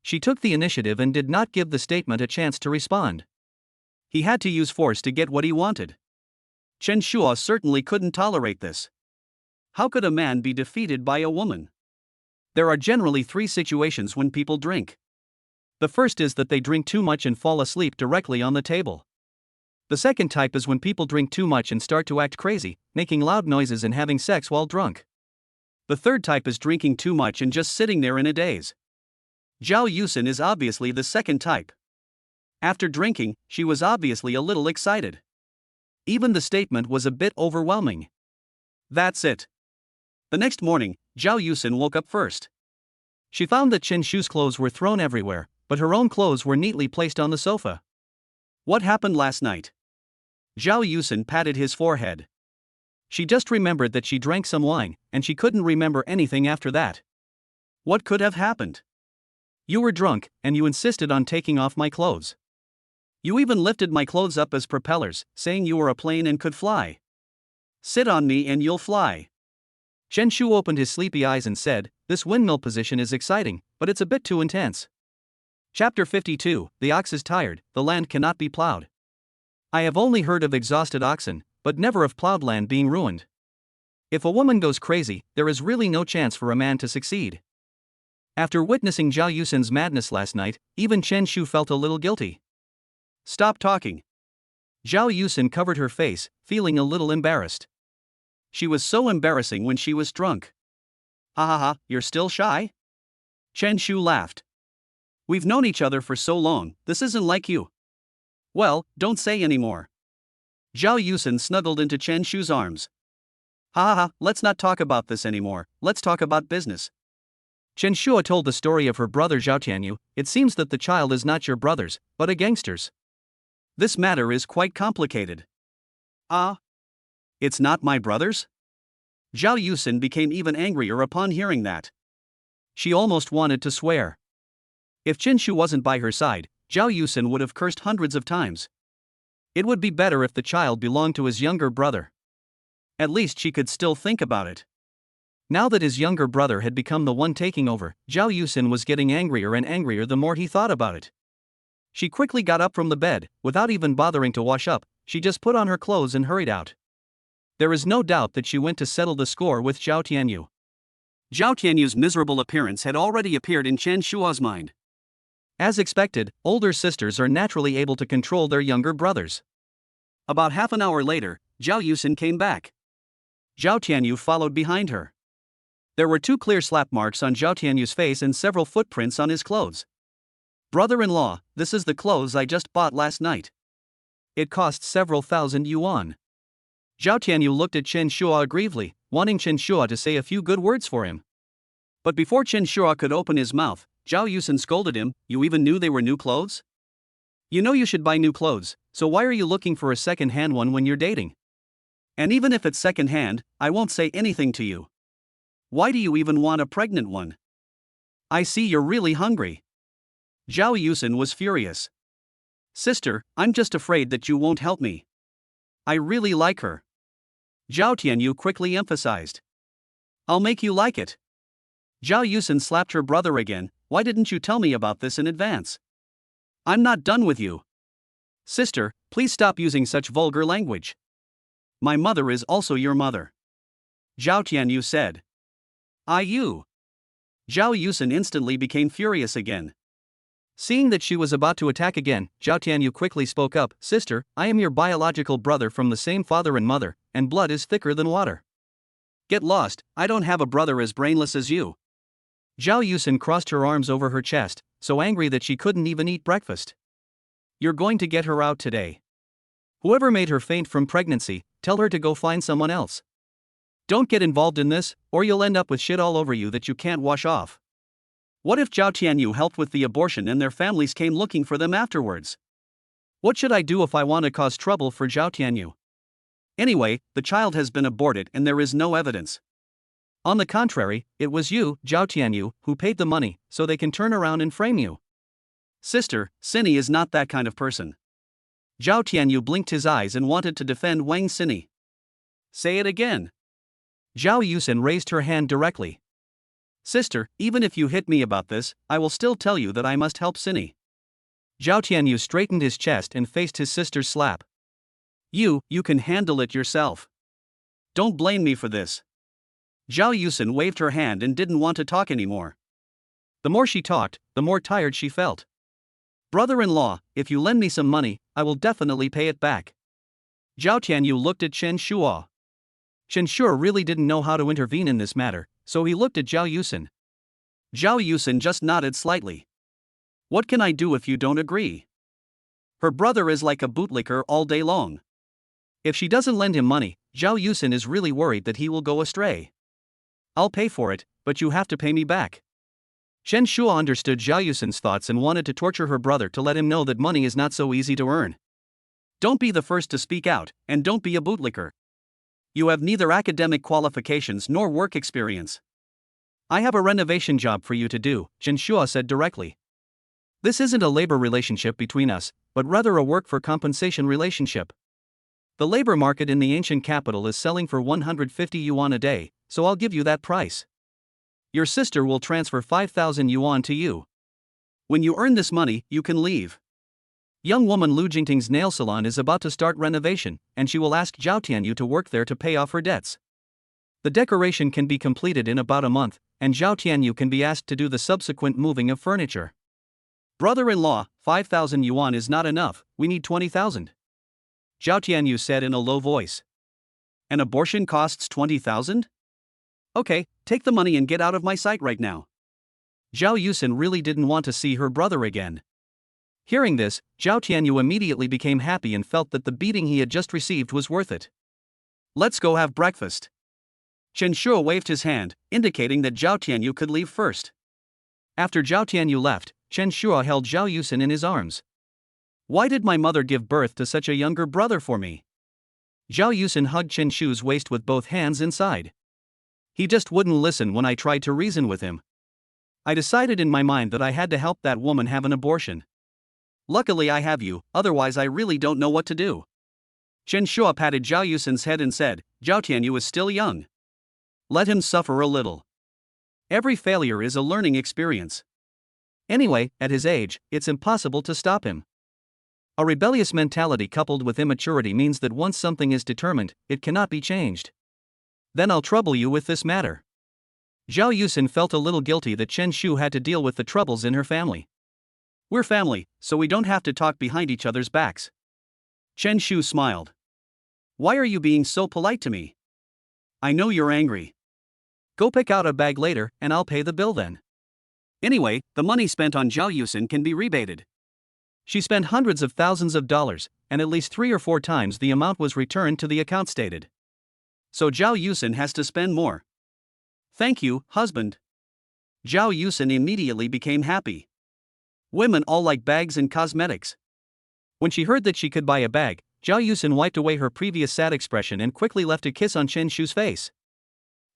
She took the initiative and did not give the statement a chance to respond. He had to use force to get what he wanted. Chen Shu certainly couldn't tolerate this. How could a man be defeated by a woman? There are generally 3 situations when people drink. The first is that they drink too much and fall asleep directly on the table. The second type is when people drink too much and start to act crazy, making loud noises and having sex while drunk. The third type is drinking too much and just sitting there in a daze. Zhao Yusin is obviously the second type. After drinking, she was obviously a little excited. Even the statement was a bit overwhelming. That's it. The next morning, Zhao Yusin woke up first. She found that Chen Shu's clothes were thrown everywhere, but her own clothes were neatly placed on the sofa. What happened last night? Zhao Yusin patted his forehead. She just remembered that she drank some wine, and she couldn't remember anything after that. What could have happened? You were drunk, and you insisted on taking off my clothes. You even lifted my clothes up as propellers, saying you were a plane and could fly. Sit on me and you'll fly. Chen Shu opened his sleepy eyes and said, "This windmill position is exciting, but it's a bit too intense." Chapter 52, The ox is tired, the land cannot be plowed. I have only heard of exhausted oxen, but never of plowed land being ruined. If a woman goes crazy, there is really no chance for a man to succeed. After witnessing Zhao Yusin's madness last night, even Chen Shu felt a little guilty. Stop talking. Zhao Yusin covered her face, feeling a little embarrassed. She was so embarrassing when she was drunk. Ha ha ha, you're still shy? Chen Shu laughed. We've known each other for so long, this isn't like you. Well, don't say any more. Zhao Yusin snuggled into Chen Shu's arms. Ha ha ha, let's not talk about this anymore, let's talk about business. Chen Shu told the story of her brother Zhao Tianyu. It seems that the child is not your brother's, but a gangster's. This matter is quite complicated. It's not my brother's? Zhao Yusin became even angrier upon hearing that. She almost wanted to swear. If Chen Shu wasn't by her side, Zhao Yusin would have cursed hundreds of times. It would be better if the child belonged to his younger brother. At least she could still think about it. Now that his younger brother had become the one taking over, Zhao Yusin was getting angrier and angrier the more he thought about it. She quickly got up from the bed, without even bothering to wash up. She just put on her clothes and hurried out. There is no doubt that she went to settle the score with Zhao Tianyu. Zhao Tianyu's miserable appearance had already appeared in Chen Shua's mind. As expected, older sisters are naturally able to control their younger brothers. About half an hour later, Zhao Yusin came back. Zhao Tianyu followed behind her. There were 2 clear slap marks on Zhao Tianyu's face and several footprints on his clothes. Brother-in-law, this is the clothes I just bought last night. It cost several thousand yuan. Zhao Tianyu looked at Chen Shua gravely, wanting Chen Shua to say a few good words for him. But before Chen Shua could open his mouth, Zhao Yusen scolded him, "You even knew they were new clothes? You know you should buy new clothes, so why are you looking for a second-hand one when you're dating? And even if it's second-hand, I won't say anything to you. Why do you even want a pregnant one? I see you're really hungry." Zhao Yusen was furious. "Sister, I'm just afraid that you won't help me. I really like her." Zhao Tianyu quickly emphasized. "I'll make you like it." Zhao Yusen slapped her brother again. "Why didn't you tell me about this in advance? I'm not done with you. Sister, please stop using such vulgar language. My mother is also your mother." Zhao Tianyu said. "You." Zhao Yusen instantly became furious again. Seeing that she was about to attack again, Zhao Tianyu quickly spoke up, "Sister, I am your biological brother from the same father and mother, and blood is thicker than water." "Get lost, I don't have a brother as brainless as you." Zhao Yusen crossed her arms over her chest, so angry that she couldn't even eat breakfast. "You're going to get her out today. Whoever made her faint from pregnancy, tell her to go find someone else. Don't get involved in this, or you'll end up with shit all over you that you can't wash off." What if Zhao Tianyu helped with the abortion and their families came looking for them afterwards? What should I do if I want to cause trouble for Zhao Tianyu? Anyway, the child has been aborted and there is no evidence. On the contrary, it was you, Zhao Tianyu, who paid the money, so they can turn around and frame you. Sister, Cindy is not that kind of person. Zhao Tianyu blinked his eyes and wanted to defend Wang Cindy. Say it again. Zhao Yusen raised her hand directly. Sister, even if you hit me about this, I will still tell you that I must help Cindy. Zhao Tianyu straightened his chest and faced his sister's slap. You can handle it yourself. Don't blame me for this." Zhao Yusen waved her hand and didn't want to talk anymore. The more she talked, the more tired she felt. "Brother-in-law, if you lend me some money, I will definitely pay it back." Zhao Tianyu looked at Chen Shua. Chen Shua really didn't know how to intervene in this matter, so he looked at Zhao Yusen. Zhao Yusen just nodded slightly. "What can I do if you don't agree? Her brother is like a bootlicker all day long. If she doesn't lend him money, Zhao Yusen is really worried that he will go astray. I'll pay for it, but you have to pay me back." Chen Shua understood Zhao Yusen's thoughts and wanted to torture her brother to let him know that money is not so easy to earn. "Don't be the first to speak out, and don't be a bootlicker. You have neither academic qualifications nor work experience." "I have a renovation job for you to do," Chen Shua said directly. "This isn't a labor relationship between us, but rather a work for compensation relationship. The labor market in the ancient capital is selling for 150 yuan a day, so I'll give you that price. Your sister will transfer 5,000 yuan to you. When you earn this money, you can leave." Young woman Lu Jingting's nail salon is about to start renovation, and she will ask Zhao Tianyu to work there to pay off her debts. The decoration can be completed in about a month, and Zhao Tianyu can be asked to do the subsequent moving of furniture. "Brother-in-law, 5,000 yuan is not enough, we need 20,000. Zhao Tianyu said in a low voice. "An abortion costs 20,000? Okay, take the money and get out of my sight right now." Zhao Yusen really didn't want to see her brother again. Hearing this, Zhao Tianyu immediately became happy and felt that the beating he had just received was worth it. "Let's go have breakfast." Chen Shua waved his hand, indicating that Zhao Tianyu could leave first. After Zhao Tianyu left, Chen Shua held Zhao Yusen in his arms. "Why did my mother give birth to such a younger brother for me?" Zhao Yusen hugged Chen Shu's waist with both hands inside. "He just wouldn't listen when I tried to reason with him. I decided in my mind that I had to help that woman have an abortion. Luckily I have you, otherwise I really don't know what to do." Chen Shua patted Zhao Yusen's head and said, "Zhao Tianyu is still young. Let him suffer a little. Every failure is a learning experience. Anyway, at his age, it's impossible to stop him." A rebellious mentality coupled with immaturity means that once something is determined, it cannot be changed. "Then I'll trouble you with this matter." Zhao Yusen felt a little guilty that Chen Shu had to deal with the troubles in her family. "We're family, so we don't have to talk behind each other's backs." Chen Shu smiled. "Why are you being so polite to me? I know you're angry. Go pick out a bag later, and I'll pay the bill then." Anyway, the money spent on Zhao Yusen can be rebated. She spent hundreds of thousands of dollars, and at least 3 or 4 times the amount was returned to the account stated. So Zhao Yusin has to spend more. Thank you, husband. Zhao Yusin immediately became happy. Women all like bags and cosmetics. When she heard that she could buy a bag, Zhao Yusin wiped away her previous sad expression and quickly left a kiss on Chen Shu's face.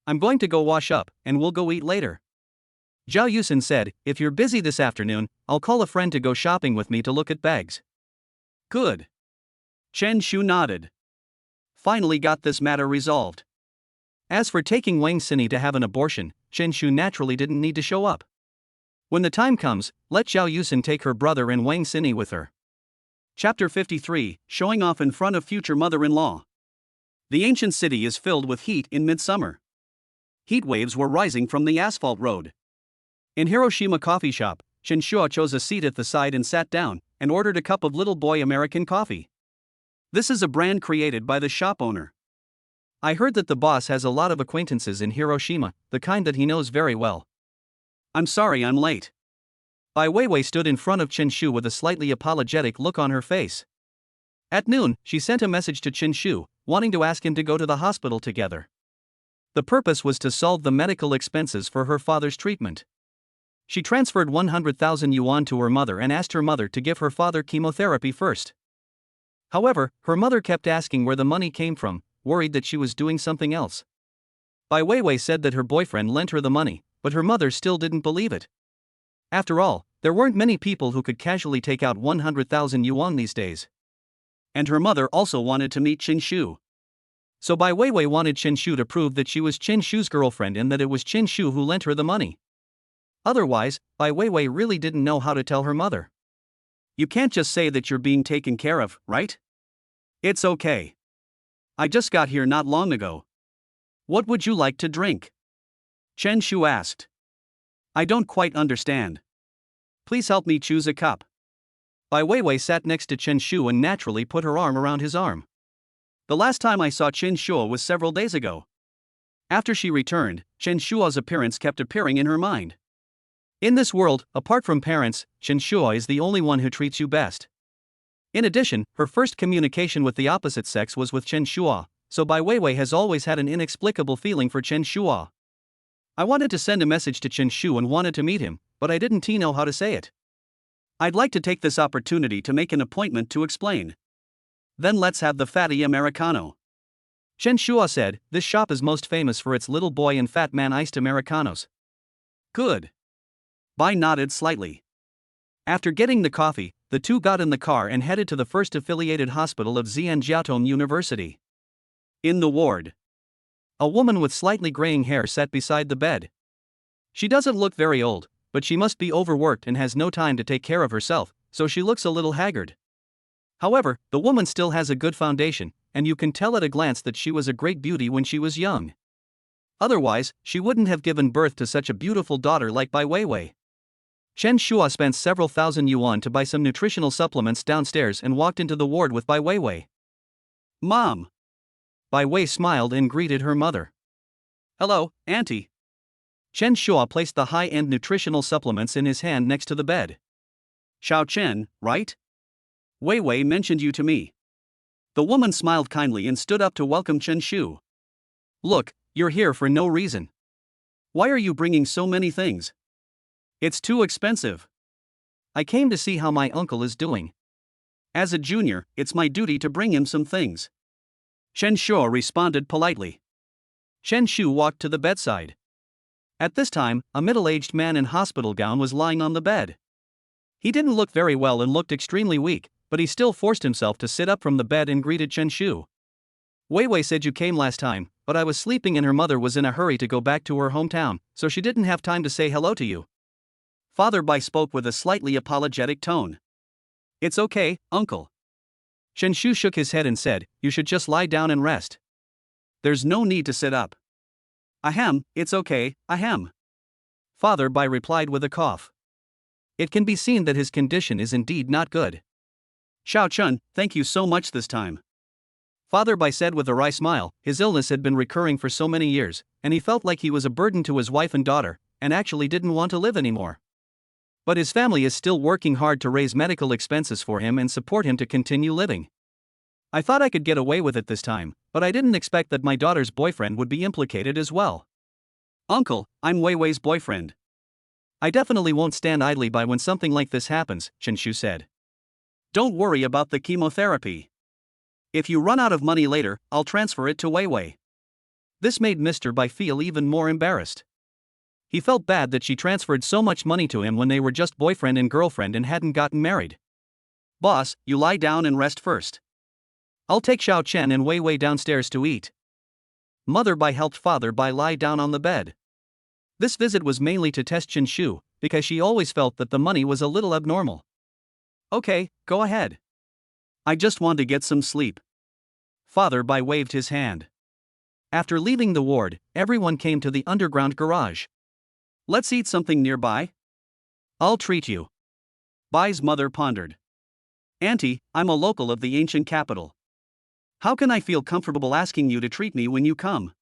I'm going to go wash up, and we'll go eat later. Zhao Yusin said, if you're busy this afternoon, I'll call a friend to go shopping with me to look at bags. Good. Chen Shu nodded. Finally got this matter resolved. As for taking Wang Xini to have an abortion, Chen Shu naturally didn't need to show up. When the time comes, let Zhao Yusin take her brother and Wang Xini with her. Chapter 53, Showing Off in Front of Future Mother-in-Law. The ancient city is filled with heat in midsummer. Heat waves were rising from the asphalt road. In Hiroshima coffee shop, Chen Shu chose a seat at the side and sat down, and ordered a cup of Little Boy American coffee. This is a brand created by the shop owner. I heard that the boss has a lot of acquaintances in Hiroshima, the kind that he knows very well. I'm sorry I'm late. Bai Weiwei stood in front of Chen Shu with a slightly apologetic look on her face. At noon, she sent a message to Chen Shu, wanting to ask him to go to the hospital together. The purpose was to solve the medical expenses for her father's treatment. She transferred 100,000 yuan to her mother and asked her mother to give her father chemotherapy first. However, her mother kept asking where the money came from, worried that she was doing something else. Bai Weiwei said that her boyfriend lent her the money, but her mother still didn't believe it. After all, there weren't many people who could casually take out 100,000 yuan these days. And her mother also wanted to meet Chen Shu. So Bai Weiwei wanted Chen Shu to prove that she was Chen Shu's girlfriend and that it was Chen Shu who lent her the money. Otherwise, Bai Weiwei really didn't know how to tell her mother. You can't just say that you're being taken care of, right? It's okay. I just got here not long ago. What would you like to drink? Chen Shu asked. I don't quite understand. Please help me choose a cup. Bai Weiwei sat next to Chen Shu and naturally put her arm around his arm. The last time I saw Chen Shu was several days ago. After she returned, Chen Shu's appearance kept appearing in her mind. In this world, apart from parents, Chen Shu is the only one who treats you best. In addition, her first communication with the opposite sex was with Chen Shu, so Bai Weiwei has always had an inexplicable feeling for Chen Shu. I wanted to send a message to Chen Shu and wanted to meet him, but I didn't know how to say it. I'd like to take this opportunity to make an appointment to explain. Then let's have the fatty Americano. Chen Shu said, this shop is most famous for its little boy and fat man iced Americanos. Good. Bai nodded slightly. After getting the coffee, the two got in the car and headed to the first affiliated hospital of Zhejiang University. In the ward, a woman with slightly graying hair sat beside the bed. She doesn't look very old, but she must be overworked and has no time to take care of herself, so she looks a little haggard. However, the woman still has a good foundation, and you can tell at a glance that she was a great beauty when she was young. Otherwise, she wouldn't have given birth to such a beautiful daughter like Bai Weiwei. Chen Shu spent several thousand yuan to buy some nutritional supplements downstairs and walked into the ward with Bai Weiwei. Mom! Bai Wei smiled and greeted her mother. Hello, Auntie. Chen Shu placed the high-end nutritional supplements in his hand next to the bed. Xiao Chen, right? Weiwei mentioned you to me. The woman smiled kindly and stood up to welcome Chen Shu. Look, you're here for no reason. Why are you bringing so many things? It's too expensive. I came to see how my uncle is doing. As a junior, it's my duty to bring him some things. Chen Shu responded politely. Chen Shu walked to the bedside. At this time, a middle-aged man in hospital gown was lying on the bed. He didn't look very well and looked extremely weak, but he still forced himself to sit up from the bed and greeted Chen Shu. Weiwei said you came last time, but I was sleeping and her mother was in a hurry to go back to her hometown, so she didn't have time to say hello to you. Father Bai spoke with a slightly apologetic tone. It's okay, uncle. Chen Shu shook his head and said, you should just lie down and rest. There's no need to sit up. Ahem, it's okay, ahem. Father Bai replied with a cough. It can be seen that his condition is indeed not good. Xiao Chun, thank you so much this time. Father Bai said with a wry smile, his illness had been recurring for so many years, and he felt like he was a burden to his wife and daughter, and actually didn't want to live anymore. But his family is still working hard to raise medical expenses for him and support him to continue living. I thought I could get away with it this time, but I didn't expect that my daughter's boyfriend would be implicated as well. Uncle, I'm Wei Wei's boyfriend. I definitely won't stand idly by when something like this happens, Chen Shu said. Don't worry about the chemotherapy. If you run out of money later, I'll transfer it to Wei Wei. This made Mr. Bai feel even more embarrassed. He felt bad that she transferred so much money to him when they were just boyfriend and girlfriend and hadn't gotten married. Boss, you lie down and rest first. I'll take Xiao Chen and Wei Wei downstairs to eat. Mother Bai helped Father Bai lie down on the bed. This visit was mainly to test Chen Shu, because she always felt that the money was a little abnormal. Okay, go ahead. I just want to get some sleep. Father Bai waved his hand. After leaving the ward, everyone came to the underground garage. Let's eat something nearby. I'll treat you. Bai's mother pondered. Auntie, I'm a local of the ancient capital. How can I feel comfortable asking you to treat me when you come?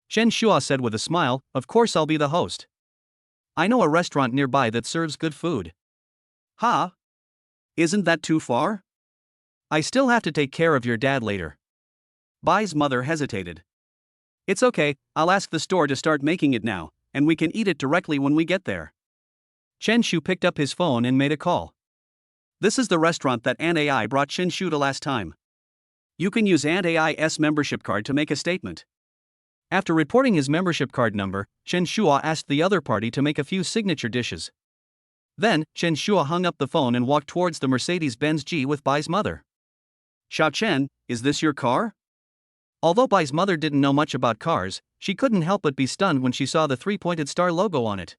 Chen Shua said with a smile, of course I'll be the host. I know a restaurant nearby that serves good food. Huh? Isn't that too far? I still have to take care of your dad later. Bai's mother hesitated. It's okay, I'll ask the store to start making it now, and we can eat it directly when we get there. Chen Shu picked up his phone and made a call. This is the restaurant that Aunt AI brought Chen Shu to last time. You can use Aunt AI's membership card to make a statement. After reporting his membership card number, Chen Shua asked the other party to make a few signature dishes. Then, Chen Shua hung up the phone and walked towards the Mercedes-Benz G with Bai's mother. Xiao Chen, is this your car? Although Bai's mother didn't know much about cars, she couldn't help but be stunned when she saw the three-pointed star logo on it.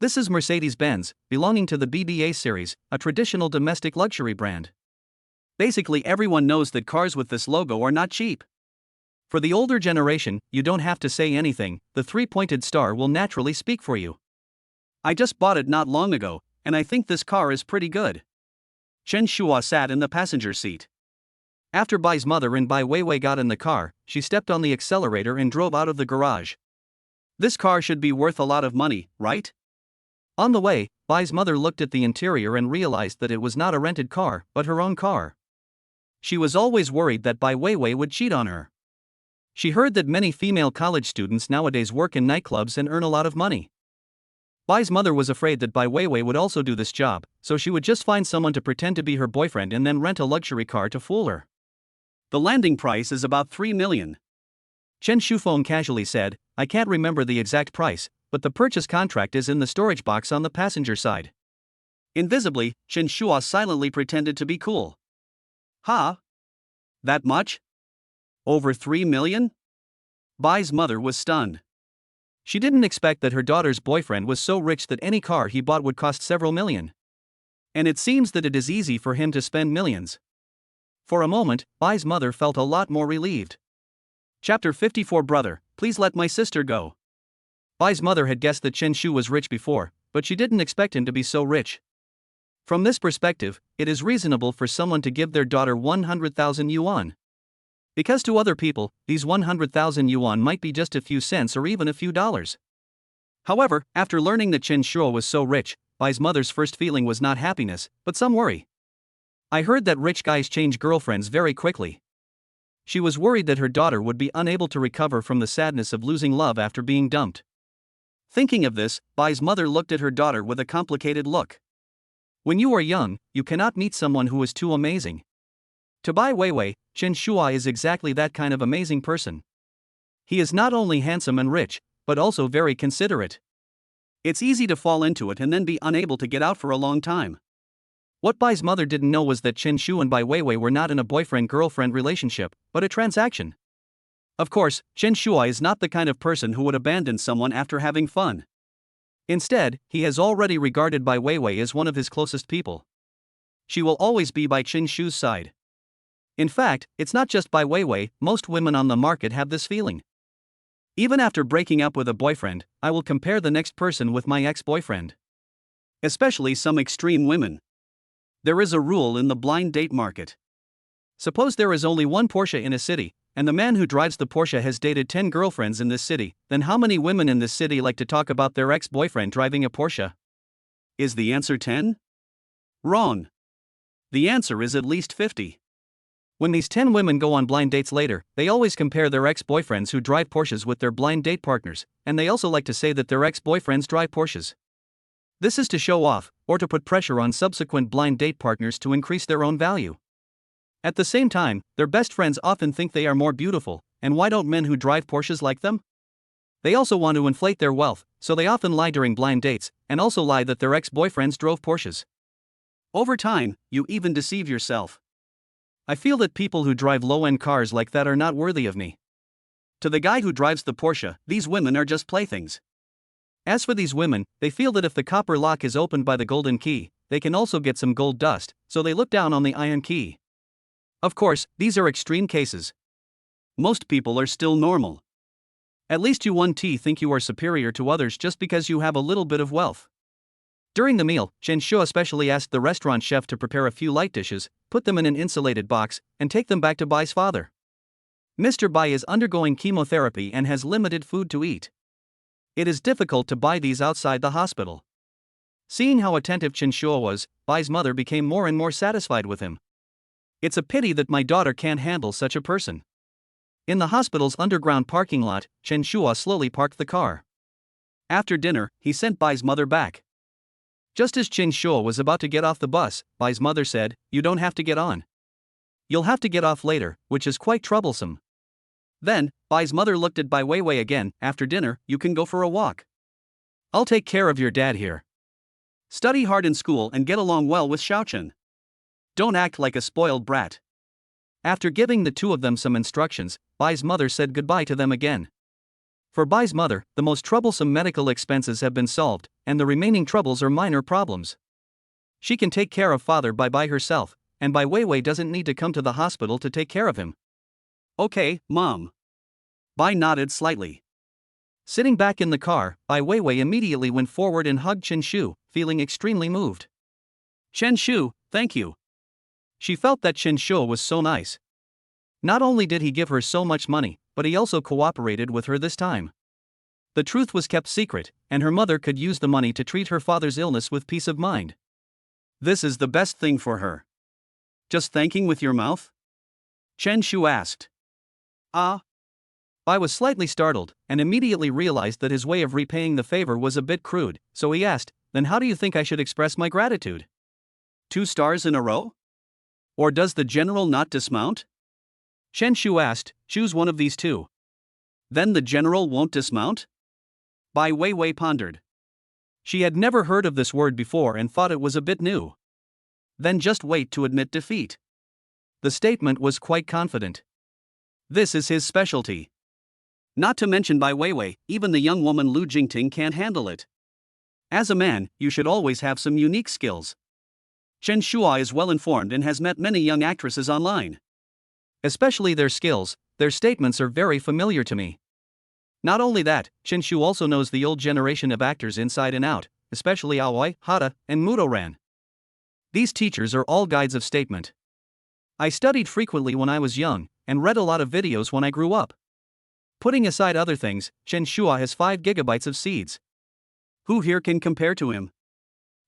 This is Mercedes-Benz, belonging to the BBA series, a traditional domestic luxury brand. Basically everyone knows that cars with this logo are not cheap. For the older generation, you don't have to say anything, the three-pointed star will naturally speak for you. I just bought it not long ago, and I think this car is pretty good. Chen Shua sat in the passenger seat. After Bai's mother and Bai Weiwei got in the car, she stepped on the accelerator and drove out of the garage. This car should be worth a lot of money, right? On the way, Bai's mother looked at the interior and realized that it was not a rented car, but her own car. She was always worried that Bai Weiwei would cheat on her. She heard that many female college students nowadays work in nightclubs and earn a lot of money. Bai's mother was afraid that Bai Weiwei would also do this job, so she would just find someone to pretend to be her boyfriend and then rent a luxury car to fool her. The landing price is about 3 million. Chen Shufeng casually said, I can't remember the exact price, but the purchase contract is in the storage box on the passenger side. Invisibly, Chen Shua silently pretended to be cool. Huh? That much? Over 3 million? Bai's mother was stunned. She didn't expect that her daughter's boyfriend was so rich that any car he bought would cost several million. And it seems that it is easy for him to spend millions. For a moment, Bai's mother felt a lot more relieved. Chapter 54 Brother, please let my sister go. Bai's mother had guessed that Chen Shu was rich before, but she didn't expect him to be so rich. From this perspective, it is reasonable for someone to give their daughter 100,000 yuan. Because to other people, these 100,000 yuan might be just a few cents or even a few dollars. However, after learning that Chen Shuo was so rich, Bai's mother's first feeling was not happiness, but some worry. I heard that rich guys change girlfriends very quickly. She was worried that her daughter would be unable to recover from the sadness of losing love after being dumped. Thinking of this, Bai's mother looked at her daughter with a complicated look. When you are young, you cannot meet someone who is too amazing. To Bai Weiwei, Chen Shua is exactly that kind of amazing person. He is not only handsome and rich, but also very considerate. It's easy to fall into it and then be unable to get out for a long time. What Bai's mother didn't know was that Chen Shu and Bai Weiwei were not in a boyfriend-girlfriend relationship, but a transaction. Of course, Chen Shua is not the kind of person who would abandon someone after having fun. Instead, he has already regarded Bai Weiwei as one of his closest people. She will always be by Chen Shu's side. In fact, it's not just Bai Weiwei, most women on the market have this feeling. Even after breaking up with a boyfriend, I will compare the next person with my ex-boyfriend. Especially some extreme women. There is a rule in the blind date market. Suppose there is only one Porsche in a city, and the man who drives the Porsche has dated 10 girlfriends in this city, then how many women in this city like to talk about their ex-boyfriend driving a Porsche? Is the answer 10? Wrong. The answer is at least 50. When these 10 women go on blind dates later, they always compare their ex-boyfriends who drive Porsches with their blind date partners, and they also like to say that their ex-boyfriends drive Porsches. This is to show off, or to put pressure on subsequent blind date partners to increase their own value. At the same time, their best friends often think they are more beautiful, and why don't men who drive Porsches like them? They also want to inflate their wealth, so they often lie during blind dates, and also lie that their ex-boyfriends drove Porsches. Over time, you even deceive yourself. I feel that people who drive low-end cars like that are not worthy of me. To the guy who drives the Porsche, these women are just playthings. As for these women, they feel that if the copper lock is opened by the golden key, they can also get some gold dust, so they look down on the iron key. Of course, these are extreme cases. Most people are still normal. At least you 1T think you are superior to others just because you have a little bit of wealth. During the meal, Chen Shu especially asked the restaurant chef to prepare a few light dishes, put them in an insulated box, and take them back to Bai's father. Mr. Bai is undergoing chemotherapy and has limited food to eat. It is difficult to buy these outside the hospital. Seeing how attentive Chen Shu was, Bai's mother became more and more satisfied with him. It's a pity that my daughter can't handle such a person. In the hospital's underground parking lot, Chen Shu slowly parked the car. After dinner, he sent Bai's mother back. Just as Chen Shu was about to get off the bus, Bai's mother said, "You don't have to get on. You'll have to get off later," which is quite troublesome. Then, Bai's mother looked at Bai Weiwei again. After dinner, you can go for a walk. I'll take care of your dad here. Study hard in school and get along well with Xiaochen. Don't act like a spoiled brat. After giving the two of them some instructions, Bai's mother said goodbye to them again. For Bai's mother, the most troublesome medical expenses have been solved, and the remaining troubles are minor problems. She can take care of father by herself, and Bai Weiwei doesn't need to come to the hospital to take care of him. Okay, Mom. Bai nodded slightly. Sitting back in the car, Bai Weiwei immediately went forward and hugged Chen Shu, feeling extremely moved. Chen Shu, thank you. She felt that Chen Shu was so nice. Not only did he give her so much money, but he also cooperated with her this time. The truth was kept secret, and her mother could use the money to treat her father's illness with peace of mind. This is the best thing for her. Just thanking with your mouth? Chen Shu asked. Bai was slightly startled, and immediately realized that his way of repaying the favor was a bit crude, so he asked, "Then how do you think I should express my gratitude? 2 stars in a row? Or does the general not dismount?" Chen Shu asked, "Choose one of these two." "Then the general won't dismount?" Bai Weiwei pondered. She had never heard of this word before and thought it was a bit new. "Then just wait to admit defeat." The statement was quite confident. This is his specialty. Not to mention Bai Weiwei, even the young woman Lu Jingting can't handle it. As a man, you should always have some unique skills. Chen Shua is well informed and has met many young actresses online. Especially their skills, their statements are very familiar to me. Not only that, Chen Shu also knows the old generation of actors inside and out, especially Aoi, Hata, and Mudoran. These teachers are all guides of statement. I studied frequently when I was young, and read a lot of videos when I grew up. Putting aside other things, Chen Shua has 5 gigabytes of seeds. Who here can compare to him?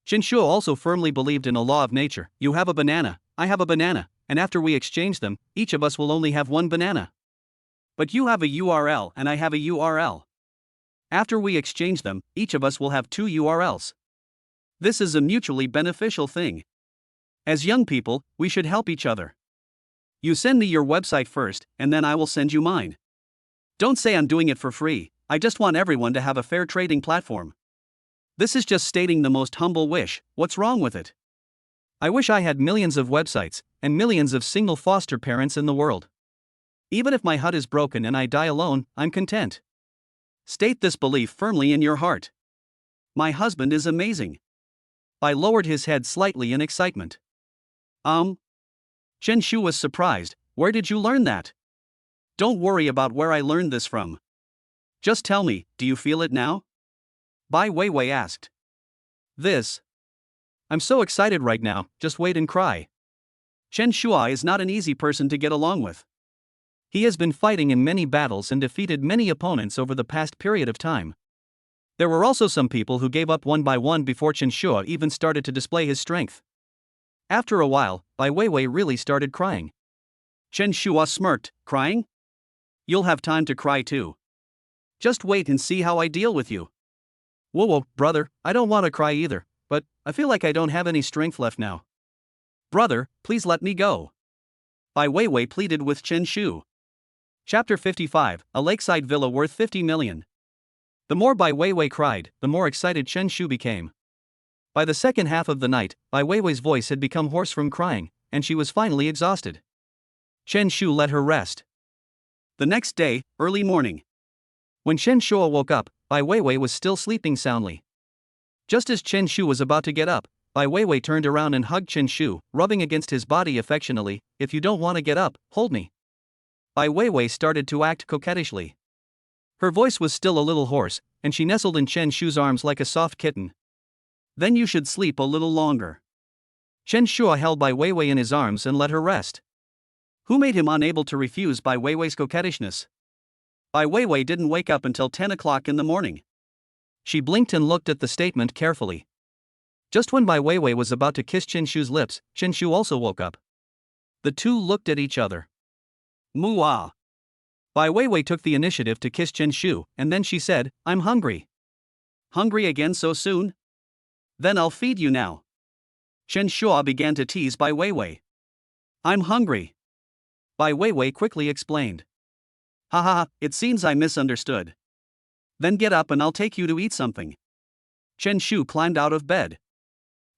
Chen Shua also firmly believed in a law of nature. You have a banana, I have a banana, and after we exchange them, each of us will only have 1 banana. But you have a URL and I have a URL. After we exchange them, each of us will have 2 URLs. This is a mutually beneficial thing. As young people, we should help each other. You send me your website first, and then I will send you mine. Don't say I'm doing it for free, I just want everyone to have a fair trading platform. This is just stating the most humble wish. What's wrong with it? I wish I had millions of websites, and millions of single foster parents in the world. Even if my hut is broken and I die alone, I'm content. State this belief firmly in your heart. My husband is amazing. Bai lowered his head slightly in excitement. Chen Shu was surprised. Where did you learn that? Don't worry about where I learned this from. Just tell me, do you feel it now? Bai Weiwei asked. I'm so excited right now, just wait and cry. Chen Shua is not an easy person to get along with. He has been fighting in many battles and defeated many opponents over the past period of time. There were also some people who gave up one by one before Chen Shua even started to display his strength. After a while, Bai Weiwei really started crying. Chen Shua smirked, crying? You'll have time to cry too. Just wait and see how I deal with you. Whoa, brother, I don't want to cry either, but I feel like I don't have any strength left now. Brother, please let me go. Bai Weiwei pleaded with Chen Shu. Chapter 55, a lakeside villa worth 50 million. The more Bai Weiwei cried, the more excited Chen Shu became. By the second half of the night, Bai Weiwei's voice had become hoarse from crying, and she was finally exhausted. Chen Shu let her rest. The next day, early morning. When Chen Shua woke up, Bai Weiwei was still sleeping soundly. Just as Chen Shu was about to get up, Bai Weiwei turned around and hugged Chen Shu, rubbing against his body affectionately. If you don't want to get up, hold me. Bai Weiwei started to act coquettishly. Her voice was still a little hoarse, and she nestled in Chen Shu's arms like a soft kitten. Then you should sleep a little longer. Chen Shua held Bai Weiwei in his arms and let her rest. Who made him unable to refuse Bai Weiwei's coquettishness? Bai Weiwei didn't wake up until 10 o'clock in the morning. She blinked and looked at the statement carefully. Just when Bai Weiwei was about to kiss Chen Shu's lips, Chen Shu also woke up. The two looked at each other. Muah. Bai Weiwei took the initiative to kiss Chen Shu, and then she said, I'm hungry. Hungry again so soon? Then I'll feed you now. Chen Shua began to tease Bai Weiwei. I'm hungry. Bai Weiwei quickly explained. Ha ha ha, it seems I misunderstood. Then get up and I'll take you to eat something. Chen Shu climbed out of bed.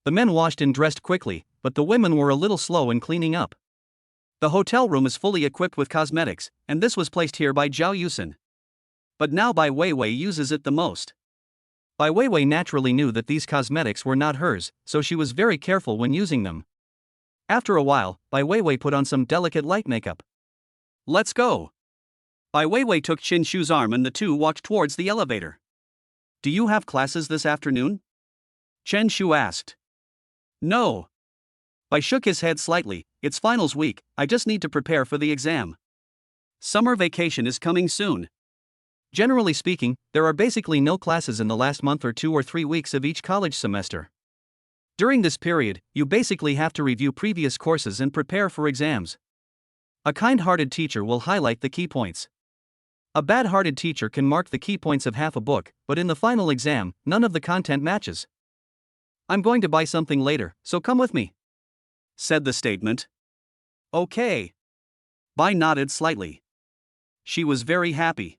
The men washed and dressed quickly, but the women were a little slow in cleaning up. The hotel room is fully equipped with cosmetics, and this was placed here by Zhao Yusen. But now Bai Weiwei uses it the most. Bai Weiwei naturally knew that these cosmetics were not hers, so she was very careful when using them. After a while, Bai Weiwei put on some delicate light makeup. Let's go. Bai Weiwei took Chen Shu's arm and the two walked towards the elevator. Do you have classes this afternoon? Chen Shu asked. No. Bai shook his head slightly. It's finals week, I just need to prepare for the exam. Summer vacation is coming soon. Generally speaking, there are basically no classes in the last month or 2 or 3 weeks of each college semester. During this period, you basically have to review previous courses and prepare for exams. A kind-hearted teacher will highlight the key points. A bad-hearted teacher can mark the key points of half a book, but in the final exam, none of the content matches. I'm going to buy something later, so come with me, said the statement. Okay. Bai nodded slightly. She was very happy.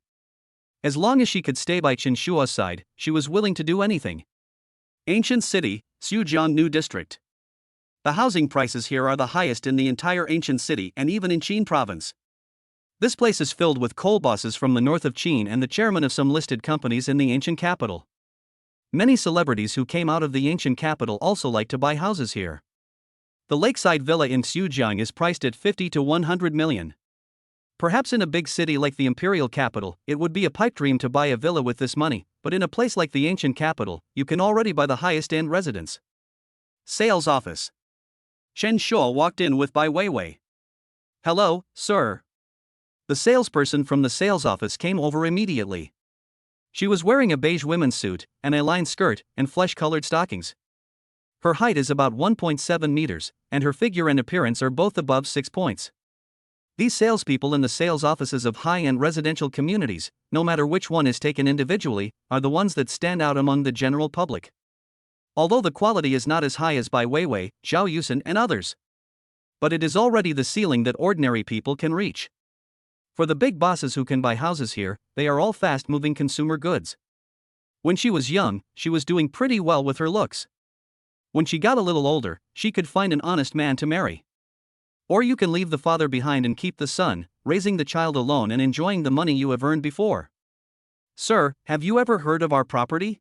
As long as she could stay by Chen Shua's side, she was willing to do anything. Ancient City, Sujiang New District. The housing prices here are the highest in the entire ancient city and even in Qin province. This place is filled with coal bosses from the north of Qin and the chairman of some listed companies in the ancient capital. Many celebrities who came out of the ancient capital also like to buy houses here. The lakeside villa in Sujiang is priced at 50 to 100 million. Perhaps in a big city like the imperial capital, it would be a pipe dream to buy a villa with this money, but in a place like the ancient capital, you can already buy the highest-end residence. Sales office. Chen Shua walked in with Bai Weiwei. Hello, sir. The salesperson from the sales office came over immediately. She was wearing a beige women's suit, an A-line skirt, and flesh-colored stockings. Her height is about 1.7 meters, and her figure and appearance are both above 6 points. These salespeople in the sales offices of high-end residential communities, no matter which one is taken individually, are the ones that stand out among the general public. Although the quality is not as high as Bai Weiwei, Zhao Yusen and others. But it is already the ceiling that ordinary people can reach. For the big bosses who can buy houses here, they are all fast-moving consumer goods. When she was young, she was doing pretty well with her looks. When she got a little older, she could find an honest man to marry. Or you can leave the father behind and keep the son, raising the child alone and enjoying the money you have earned before. Sir, have you ever heard of our property?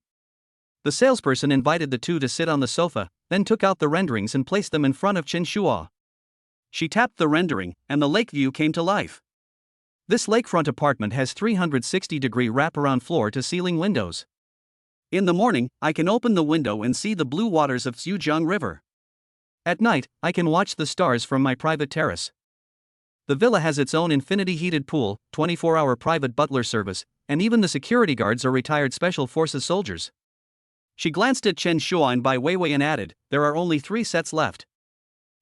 The salesperson invited the two to sit on the sofa, then took out the renderings and placed them in front of Chen Shua. She tapped the rendering, and the lake view came to life. This lakefront apartment has 360-degree wraparound floor-to-ceiling windows. In the morning, I can open the window and see the blue waters of Sujiang River. At night, I can watch the stars from my private terrace. The villa has its own infinity-heated pool, 24-hour private butler service, and even the security guards are retired Special Forces soldiers. She glanced at Chen Shua and Bai Weiwei and added, there are only 3 sets left.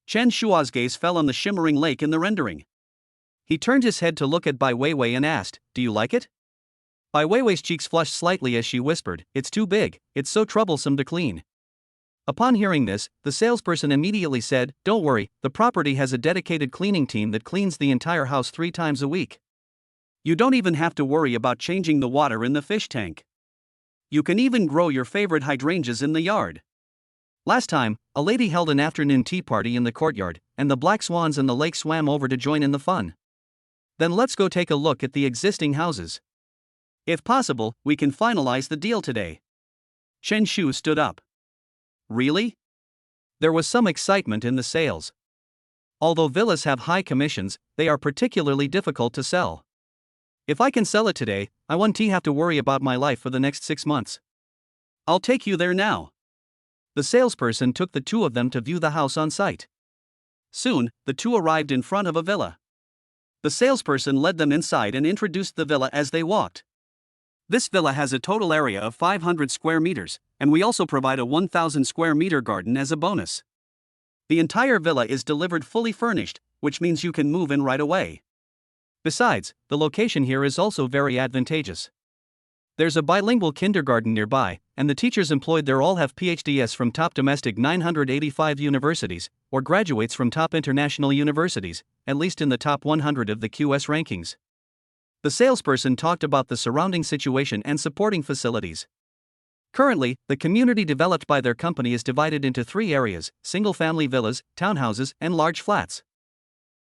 Chen Shua's gaze fell on the shimmering lake in the rendering. He turned his head to look at Bai Weiwei and asked, "Do you like it?" Bai Weiwei's cheeks flushed slightly as she whispered, "It's too big, it's so troublesome to clean." Upon hearing this, the salesperson immediately said, "Don't worry, the property has a dedicated cleaning team that cleans the entire house 3 times a week. You don't even have to worry about changing the water in the fish tank. You can even grow your favorite hydrangeas in the yard." Last time, a lady held an afternoon tea party in the courtyard, and the black swans in the lake swam over to join in the fun. Then let's go take a look at the existing houses. If possible, we can finalize the deal today. Chen Shu stood up. Really? There was some excitement in the sales. Although villas have high commissions, they are particularly difficult to sell. If I can sell it today, I won't have to worry about my life for the next 6 months. I'll take you there now. The salesperson took the two of them to view the house on site. Soon, the two arrived in front of a villa. The salesperson led them inside and introduced the villa as they walked. This villa has a total area of 500 square meters, and we also provide a 1,000 square meter garden as a bonus. The entire villa is delivered fully furnished, which means you can move in right away. Besides, the location here is also very advantageous. There's a bilingual kindergarten nearby, and the teachers employed there all have PhDs from top domestic 985 universities, or graduates from top international universities, at least in the top 100 of the QS rankings. The salesperson talked about the surrounding situation and supporting facilities. Currently, the community developed by their company is divided into 3 areas: single-family villas, townhouses, and large flats.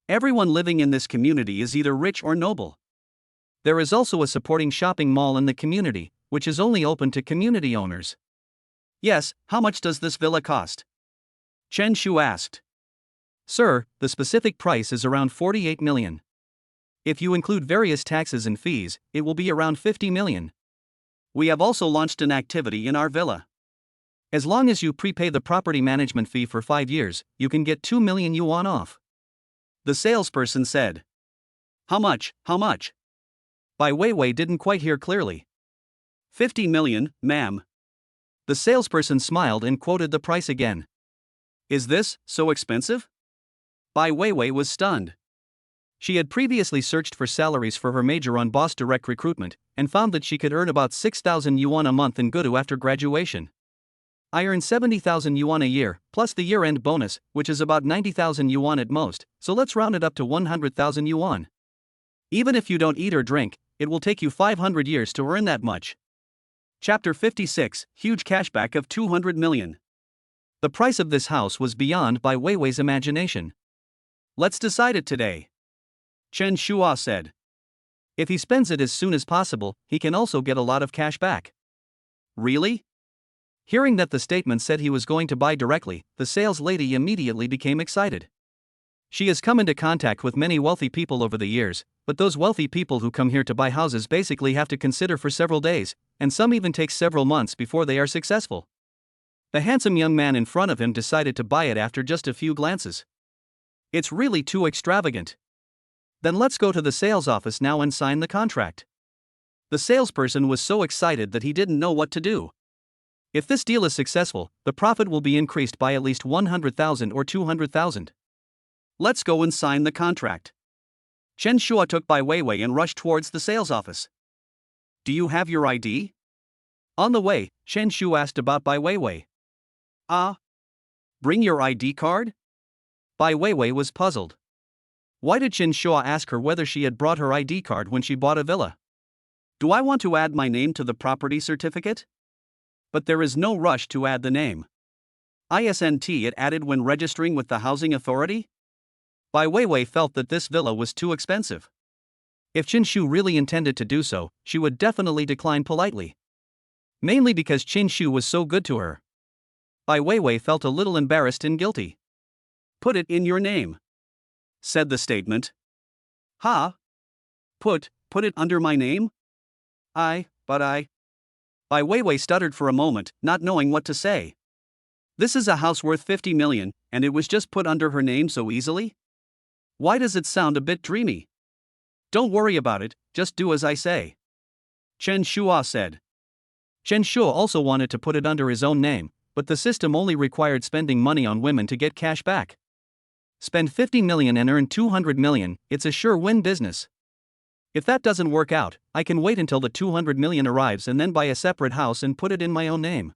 Everyone living in this community is either rich or noble. There is also a supporting shopping mall in the community, which is only open to community owners. Yes, how much does this villa cost? Chen Shu asked. Sir, the specific price is around 48 million. If you include various taxes and fees, it will be around 50 million. We have also launched an activity in our villa. As long as you prepay the property management fee for 5 years, you can get 2 million yuan off. The salesperson said. How much? How much? Bai Weiwei didn't quite hear clearly. 50 million, ma'am. The salesperson smiled and quoted the price again. Is this so expensive? Bai Weiwei was stunned. She had previously searched for salaries for her major on Boss Direct Recruitment, and found that she could earn about 6,000 yuan a month in Gudu after graduation. I earn 70,000 yuan a year, plus the year-end bonus, which is about 90,000 yuan at most, so let's round it up to 100,000 yuan. Even if you don't eat or drink, it will take you 500 years to earn that much. Chapter 56, Huge Cashback of 200 million. The price of this house was beyond Bai Weiwei's imagination. Let's decide it today, Chen Shua said. If he spends it as soon as possible, he can also get a lot of cash back. Really? Hearing that the statement said he was going to buy directly, the sales lady immediately became excited. She has come into contact with many wealthy people over the years, but those wealthy people who come here to buy houses basically have to consider for several days, and some even take several months before they are successful. The handsome young man in front of him decided to buy it after just a few glances. It's really too extravagant. Then let's go to the sales office now and sign the contract. The salesperson was so excited that he didn't know what to do. If this deal is successful, the profit will be increased by at least 100,000 or 200,000. Let's go and sign the contract. Chen Shua took Bai Weiwei and rushed towards the sales office. Do you have your ID? On the way, Chen Shu asked about Bai Weiwei. Bring your ID card? Bai Weiwei was puzzled. Why did Chen Shua ask her whether she had brought her ID card when she bought a villa? Do I want to add my name to the property certificate? But there is no rush to add the name. Isn't it added when registering with the housing authority? Bai Weiwei felt that this villa was too expensive. If Chen Shu really intended to do so, she would definitely decline politely. Mainly because Chen Shu was so good to her. Bai Weiwei felt a little embarrassed and guilty. Put it in your name, said the statement. Ha? Put it under my name? Bai Weiwei stuttered for a moment, not knowing what to say. This is a house worth 50 million, and it was just put under her name so easily? Why does it sound a bit dreamy? Don't worry about it, just do as I say, Chen Shua said. Chen Shua also wanted to put it under his own name, but the system only required spending money on women to get cash back. Spend 50 million and earn 200 million, it's a sure win business. If that doesn't work out, I can wait until the 200 million arrives and then buy a separate house and put it in my own name.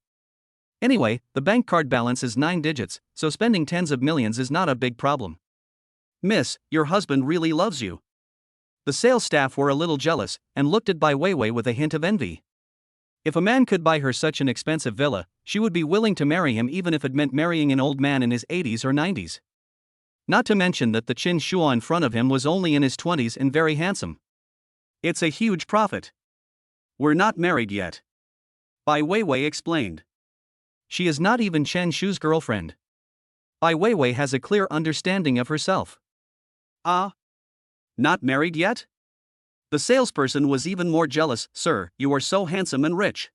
Anyway, the bank card balance is 9 digits, so spending tens of millions is not a big problem. Miss, your husband really loves you. The sales staff were a little jealous and looked at Bai Weiwei with a hint of envy. If a man could buy her such an expensive villa, she would be willing to marry him even if it meant marrying an old man in his 80s or 90s. Not to mention that the Qin Shua in front of him was only in his 20s and very handsome. It's a huge profit. We're not married yet. Bai Weiwei explained. She is not even Chen Shu's girlfriend. Bai Weiwei has a clear understanding of herself. Not married yet? The salesperson was even more jealous. Sir, you are so handsome and rich.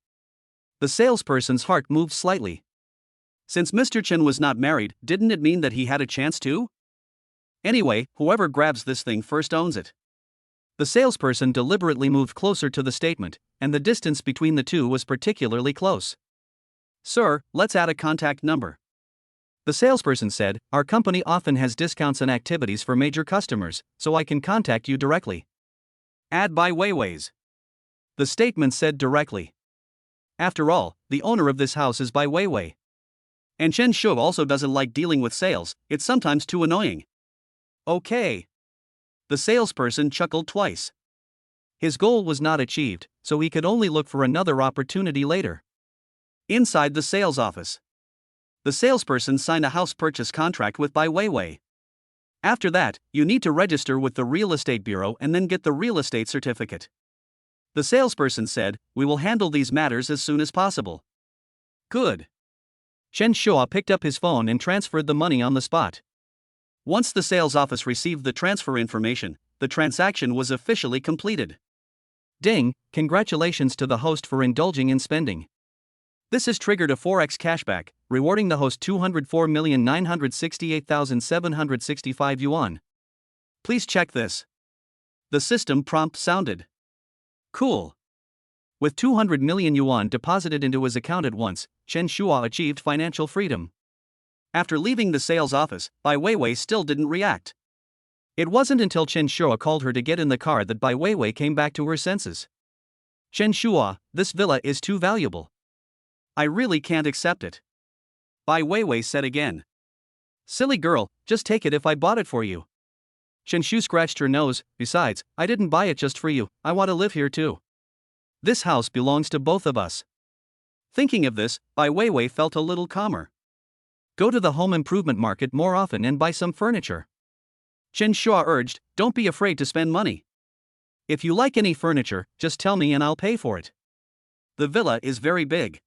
The salesperson's heart moved slightly. Since Mr. Chen was not married, didn't it mean that he had a chance too? Anyway, whoever grabs this thing first owns it. The salesperson deliberately moved closer to the statement, and the distance between the two was particularly close. Sir, let's add a contact number. The salesperson said, our company often has discounts and activities for major customers, so I can contact you directly. Add Bai Weiwei's. The statement said directly. After all, the owner of this house is Bai Weiwei. And Chen Shu also doesn't like dealing with sales, it's sometimes too annoying. Okay. The salesperson chuckled twice. His goal was not achieved, so he could only look for another opportunity later. Inside the sales office, the salesperson signed a house purchase contract with Bai Weiwei. After that, you need to register with the real estate bureau and then get the real estate certificate. The salesperson said, we will handle these matters as soon as possible. Good. Chen Shua picked up his phone and transferred the money on the spot. Once the sales office received the transfer information, the transaction was officially completed. Ding, congratulations to the host for indulging in spending. This has triggered a 4x cashback, rewarding the host 204,968,765 yuan. Please check this. The system prompt sounded. Cool. With 200 million yuan deposited into his account at once, Chen Shua achieved financial freedom. After leaving the sales office, Bai Weiwei still didn't react. It wasn't until Chen Shua called her to get in the car that Bai Weiwei came back to her senses. Chen Shua, this villa is too valuable. I really can't accept it. Bai Weiwei said again. Silly girl, just take it if I bought it for you. Chen Shu scratched her nose, besides, I didn't buy it just for you, I want to live here too. This house belongs to both of us. Thinking of this, Bai Weiwei felt a little calmer. Go to the home improvement market more often and buy some furniture. Chen Shua urged, don't be afraid to spend money. If you like any furniture, just tell me and I'll pay for it. The villa is very big.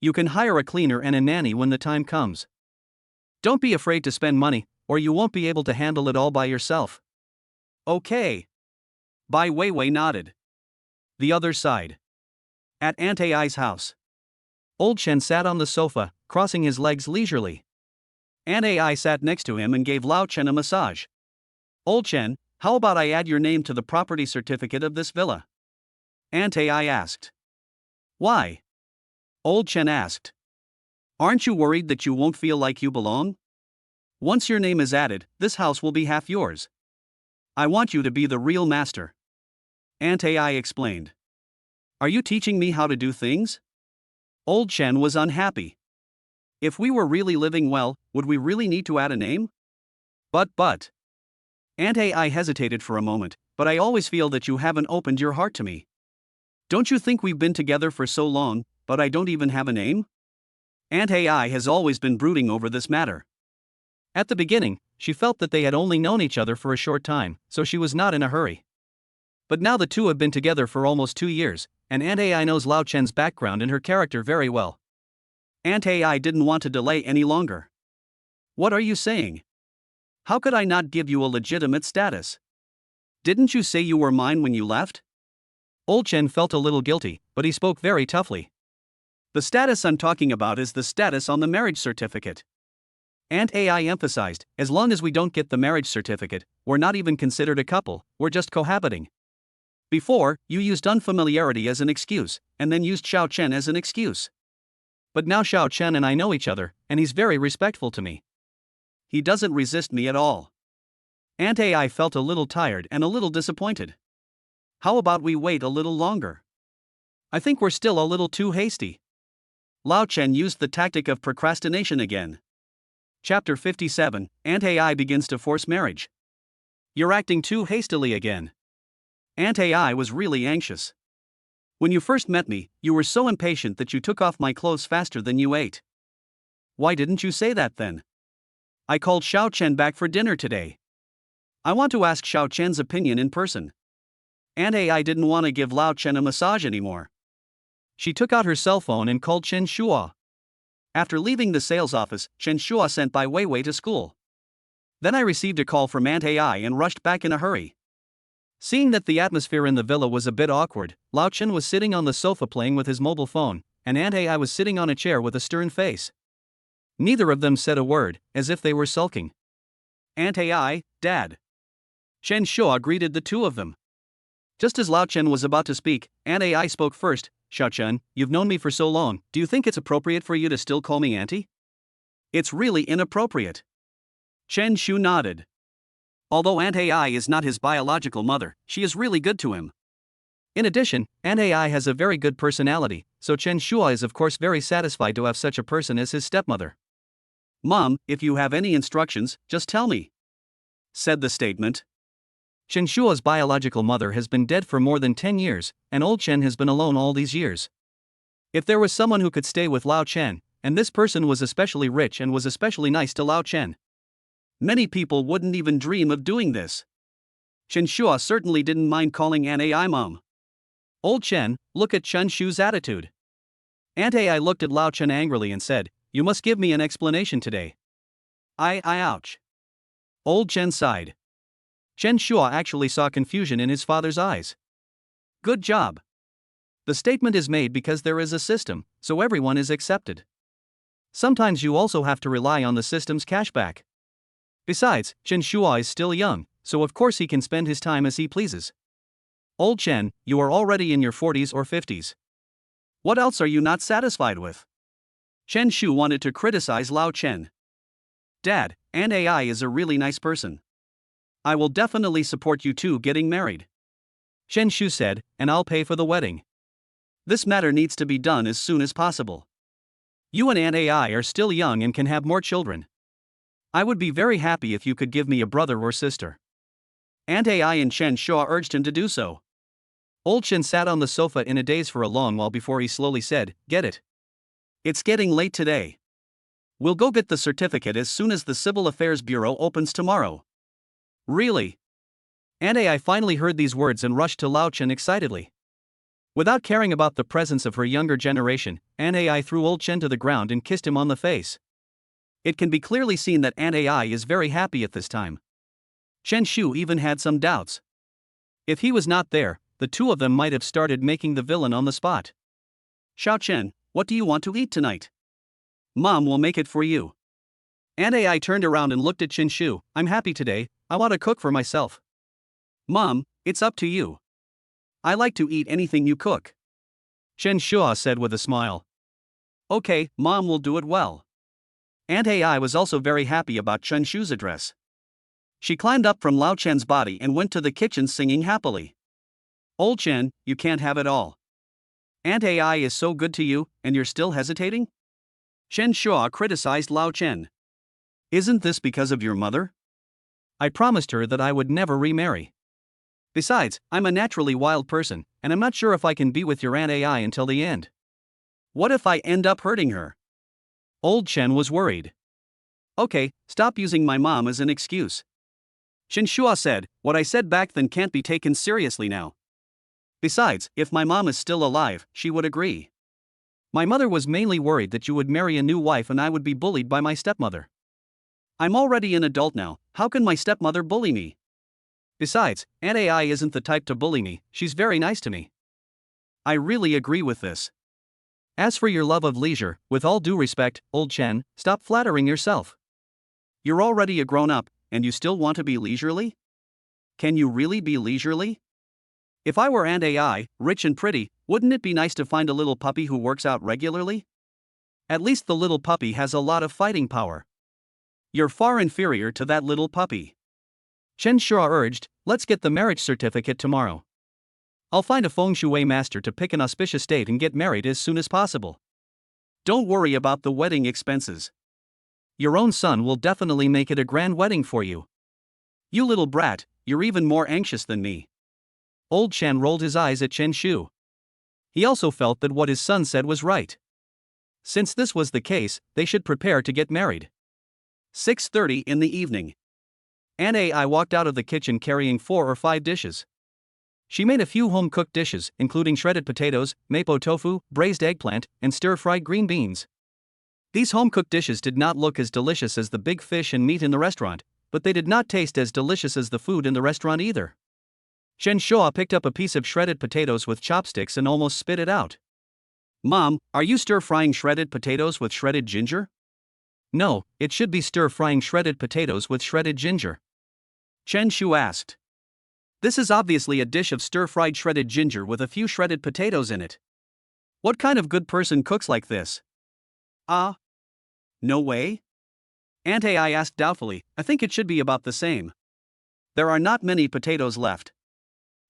You can hire a cleaner and a nanny when the time comes. Don't be afraid to spend money, or you won't be able to handle it all by yourself. Okay. Bai Weiwei nodded. The other side. At Aunt Ai's house. Old Chen sat on the sofa, crossing his legs leisurely. Aunt Ai sat next to him and gave Lao Chen a massage. Old Chen, how about I add your name to the property certificate of this villa? Aunt Ai asked. Why? Old Chen asked. Aren't you worried that you won't feel like you belong? Once your name is added, this house will be half yours. I want you to be the real master. Aunt Ai explained. Are you teaching me how to do things? Old Chen was unhappy. If we were really living well, would we really need to add a name? But. Aunt Ai hesitated for a moment, but I always feel that you haven't opened your heart to me. Don't you think we've been together for so long, but I don't even have a name? Aunt Ai has always been brooding over this matter. At the beginning, she felt that they had only known each other for a short time, so she was not in a hurry. But now the two have been together for almost 2 years, and Aunt Ai knows Lao Chen's background and her character very well. Aunt Ai didn't want to delay any longer. What are you saying? How could I not give you a legitimate status? Didn't you say you were mine when you left? Old Chen felt a little guilty, but he spoke very toughly. The status I'm talking about is the status on the marriage certificate. Aunt Ai emphasized, as long as we don't get the marriage certificate, we're not even considered a couple, we're just cohabiting. Before, you used unfamiliarity as an excuse, and then used Xiao Chen as an excuse. But now Xiao Chen and I know each other, and he's very respectful to me. he doesn't resist me at all. Aunt AI felt a little tired and a little disappointed. How about we wait a little longer? I think we're still a little too hasty. Lao Chen used the tactic of procrastination again. Chapter 57, Aunt AI begins to force marriage. You're acting too hastily again. Aunt AI was really anxious. When you first met me, you were so impatient that you took off my clothes faster than you ate. Why didn't you say that then? I called Xiao Chen back for dinner today. I want to ask Xiao Chen's opinion in person. Aunt AI didn't want to give Lao Chen a massage anymore. She took out her cell phone and called Chen Shua. After leaving the sales office, Chen Shua sent Bai Weiwei to school. Then I received a call from Aunt AI and rushed back in a hurry. Seeing that the atmosphere in the villa was a bit awkward, Lao Chen was sitting on the sofa playing with his mobile phone, and Aunt AI was sitting on a chair with a stern face. Neither of them said a word, as if they were sulking. Aunt AI, Dad. Chen Shua greeted the two of them. Just as Lao Chen was about to speak, Aunt AI spoke first. Xiao Chen, you've known me for so long, do you think it's appropriate for you to still call me Auntie? It's really inappropriate. Chen Shu nodded. Although Aunt AI is not his biological mother, she is really good to him. In addition, Aunt AI has a very good personality, so Chen Shua is of course very satisfied to have such a person as his stepmother. Mom, if you have any instructions, just tell me, said the statement. Chen Shua's biological mother has been dead for more than 10 years, and old Chen has been alone all these years. If there was someone who could stay with Lao Chen, and this person was especially rich and was especially nice to Lao Chen, many people wouldn't even dream of doing this. Chen Shua certainly didn't mind calling Aunt AI Mom. Old Chen, look at Chen Shu's attitude. Aunt AI looked at Lao Chen angrily and said, you must give me an explanation today. Ouch. Old Chen sighed. Chen Shua actually saw confusion in his father's eyes. Good job. The statement is made because there is a system, so everyone is accepted. Sometimes you also have to rely on the system's cashback. Besides, Chen Shua is still young, so of course he can spend his time as he pleases. Old Chen, you are already in your 40s or 50s. What else are you not satisfied with? Chen Shu wanted to criticize Lao Chen. Dad, Aunt AI is a really nice person. I will definitely support you two getting married. Chen Shu said, and I'll pay for the wedding. This matter needs to be done as soon as possible. You and Aunt AI are still young and can have more children. I would be very happy if you could give me a brother or sister. Aunt AI and Chen Shua urged him to do so. Old Chen sat on the sofa in a daze for a long while before he slowly said, get it. It's getting late today. We'll go get the certificate as soon as the Civil Affairs Bureau opens tomorrow. Really? Aunt AI finally heard these words and rushed to Lao Chen excitedly. Without caring about the presence of her younger generation, Aunt AI threw old Chen to the ground and kissed him on the face. It can be clearly seen that Aunt AI is very happy at this time. Chen Shu even had some doubts. If he was not there, the two of them might have started making the villain on the spot. Xiao Chen, what do you want to eat tonight? Mom will make it for you. Aunt AI turned around and looked at Chen Shu. I'm happy today, I want to cook for myself. Mom, it's up to you. I like to eat anything you cook. Chen Shua said with a smile. Okay, Mom will do it well. Aunt AI was also very happy about Chen Shu's address. She climbed up from Lao Chen's body and went to the kitchen singing happily. Old Chen, you can't have it all. Aunt AI is so good to you, and you're still hesitating? Chen Shua criticized Lao Chen. Isn't this because of your mother? I promised her that I would never remarry. Besides, I'm a naturally wild person, and I'm not sure if I can be with your Aunt AI until the end. What if I end up hurting her? Old Chen was worried. Okay, stop using my mom as an excuse. Chen Shua said, what I said back then can't be taken seriously now. Besides, if my mom is still alive, she would agree. My mother was mainly worried that you would marry a new wife and I would be bullied by my stepmother. I'm already an adult now, how can my stepmother bully me? Besides, Aunt AI isn't the type to bully me, she's very nice to me. I really agree with this. As for your love of leisure, with all due respect, old Chen, stop flattering yourself. You're already a grown-up, and you still want to be leisurely? Can you really be leisurely? If I were Aunt AI, rich and pretty, wouldn't it be nice to find a little puppy who works out regularly? At least the little puppy has a lot of fighting power. You're far inferior to that little puppy. Chen Shua urged, let's get the marriage certificate tomorrow. I'll find a feng shui master to pick an auspicious date and get married as soon as possible. Don't worry about the wedding expenses. Your own son will definitely make it a grand wedding for you. You little brat, you're even more anxious than me. Old Chen rolled his eyes at Chen Shu. He also felt that what his son said was right. Since this was the case, they should prepare to get married. 6:30 in the evening. Aunt Ai walked out of the kitchen carrying 4 or 5 dishes. She made a few home-cooked dishes, including shredded potatoes, mapo tofu, braised eggplant, and stir-fried green beans. These home-cooked dishes did not look as delicious as the big fish and meat in the restaurant, but they did not taste as delicious as the food in the restaurant either. Chen Shua picked up a piece of shredded potatoes with chopsticks and almost spit it out. Mom, are you stir-frying shredded potatoes with shredded ginger? No, it should be stir-frying shredded potatoes with shredded ginger. Chen Shu asked. This is obviously a dish of stir-fried shredded ginger with a few shredded potatoes in it. What kind of good person cooks like this? No way? Aunt Ai asked doubtfully. I think it should be about the same. There are not many potatoes left.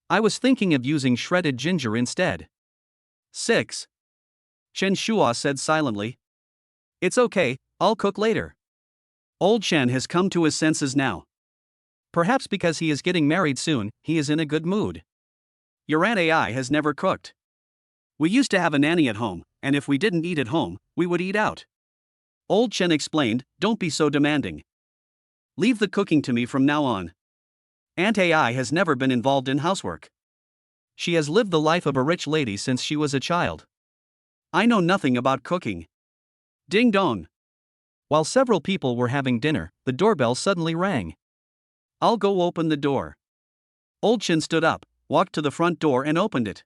I was thinking of using shredded ginger instead. 6. Chen Shua said silently. It's okay, I'll cook later. Old Chen has come to his senses now. Perhaps because he is getting married soon, he is in a good mood. Your Aunt Ai has never cooked. We used to have a nanny at home, and if we didn't eat at home, we would eat out. Old Chen explained, don't be so demanding. Leave the cooking to me from now on. Aunt Ai has never been involved in housework. She has lived the life of a rich lady since she was a child. I know nothing about cooking. Ding dong. While several people were having dinner, the doorbell suddenly rang. I'll go open the door. Old Chen stood up, walked to the front door and opened it.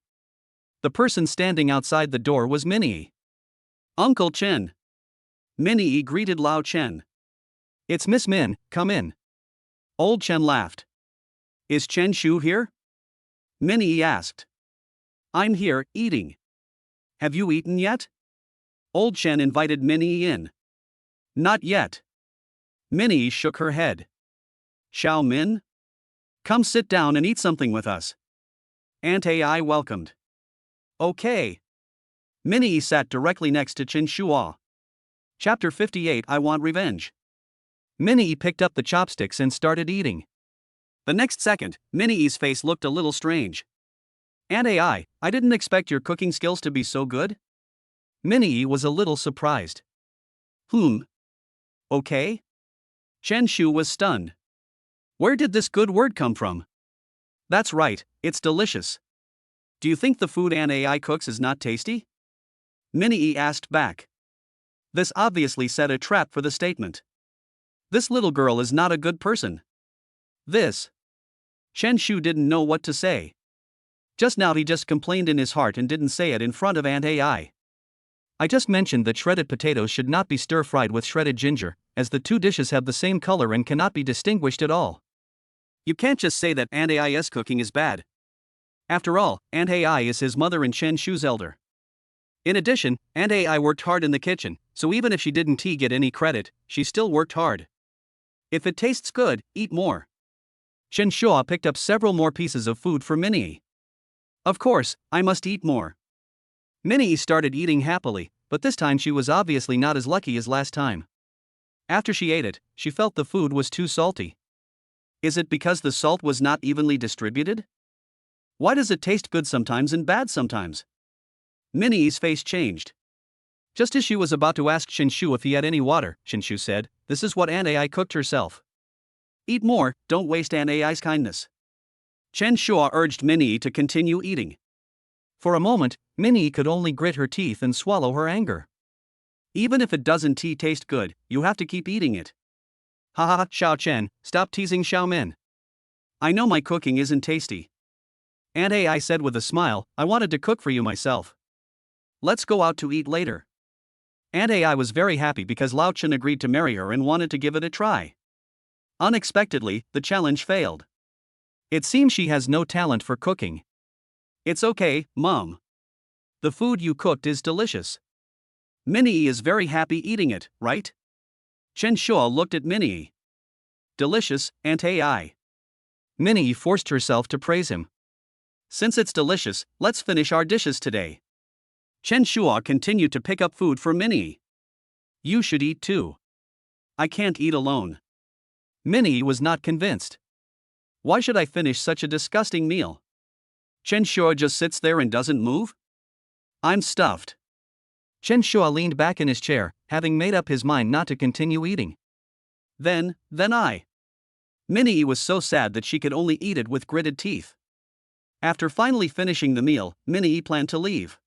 The person standing outside the door was Minnie. Uncle Chen. Minnie greeted Lao Chen. It's Miss Min, come in. Old Chen laughed. Is Chen Shu here? Minnie asked. I'm here, eating. Have you eaten yet? Old Chen invited Minnie in. Not yet. Minnie shook her head. Xiao Min? Come sit down and eat something with us. Aunt Ai welcomed. Okay. Minnie sat directly next to Chen Shua. Chapter 58 I Want Revenge. Minnie picked up the chopsticks and started eating. The next second, Minnie's face looked a little strange. Aunt Ai, I didn't expect your cooking skills to be so good. Minnie was a little surprised. Okay? Chen Shu was stunned. Where did this good word come from? That's right, it's delicious. Do you think the food Aunt Ai cooks is not tasty? Minnie asked back. This obviously set a trap for the statement. This little girl is not a good person. Chen Shu didn't know what to say. Just now he just complained in his heart and didn't say it in front of Aunt Ai. I just mentioned that shredded potatoes should not be stir-fried with shredded ginger, as the two dishes have the same color and cannot be distinguished at all. You can't just say that Aunt Ai's cooking is bad. After all, Aunt Ai is his mother and Chen Shu's elder. In addition, Aunt Ai worked hard in the kitchen, so even if she didn't get any credit, she still worked hard. If it tastes good, eat more. Chen Shua picked up several more pieces of food for Minnie. Of course, I must eat more. Minnie started eating happily, but this time she was obviously not as lucky as last time. After she ate it, she felt the food was too salty. Is it because the salt was not evenly distributed? Why does it taste good sometimes and bad sometimes? Minnie's face changed. Just as she was about to ask Chen Shu if he had any water, Chen Shu said, "This is what Aunt Ai cooked herself." Eat more, don't waste Aunt Ai's kindness. Chen Shua urged Minnie to continue eating. For a moment, Minnie could only grit her teeth and swallow her anger. Even if it doesn't taste good, you have to keep eating it. Ha ha, Xiao Chen, stop teasing Xiao Min. I know my cooking isn't tasty. Aunt Ai said with a smile, I wanted to cook for you myself. Let's go out to eat later. Aunt Ai was very happy because Lao Chen agreed to marry her and wanted to give it a try. Unexpectedly, the challenge failed. It seems she has no talent for cooking. It's okay, Mom. The food you cooked is delicious. Minnie is very happy eating it, right? Chen Shua looked at Minnie. Delicious, Aunt AI. Minnie forced herself to praise him. Since it's delicious, let's finish our dishes today. Chen Shua continued to pick up food for Minnie. You should eat too. I can't eat alone. Minnie was not convinced. Why should I finish such a disgusting meal? Chen Shua just sits there and doesn't move? I'm stuffed. Chen Shua leaned back in his chair, having made up his mind not to continue eating. Then I. Minnie was so sad that she could only eat it with gritted teeth. After finally finishing the meal, Minnie planned to leave.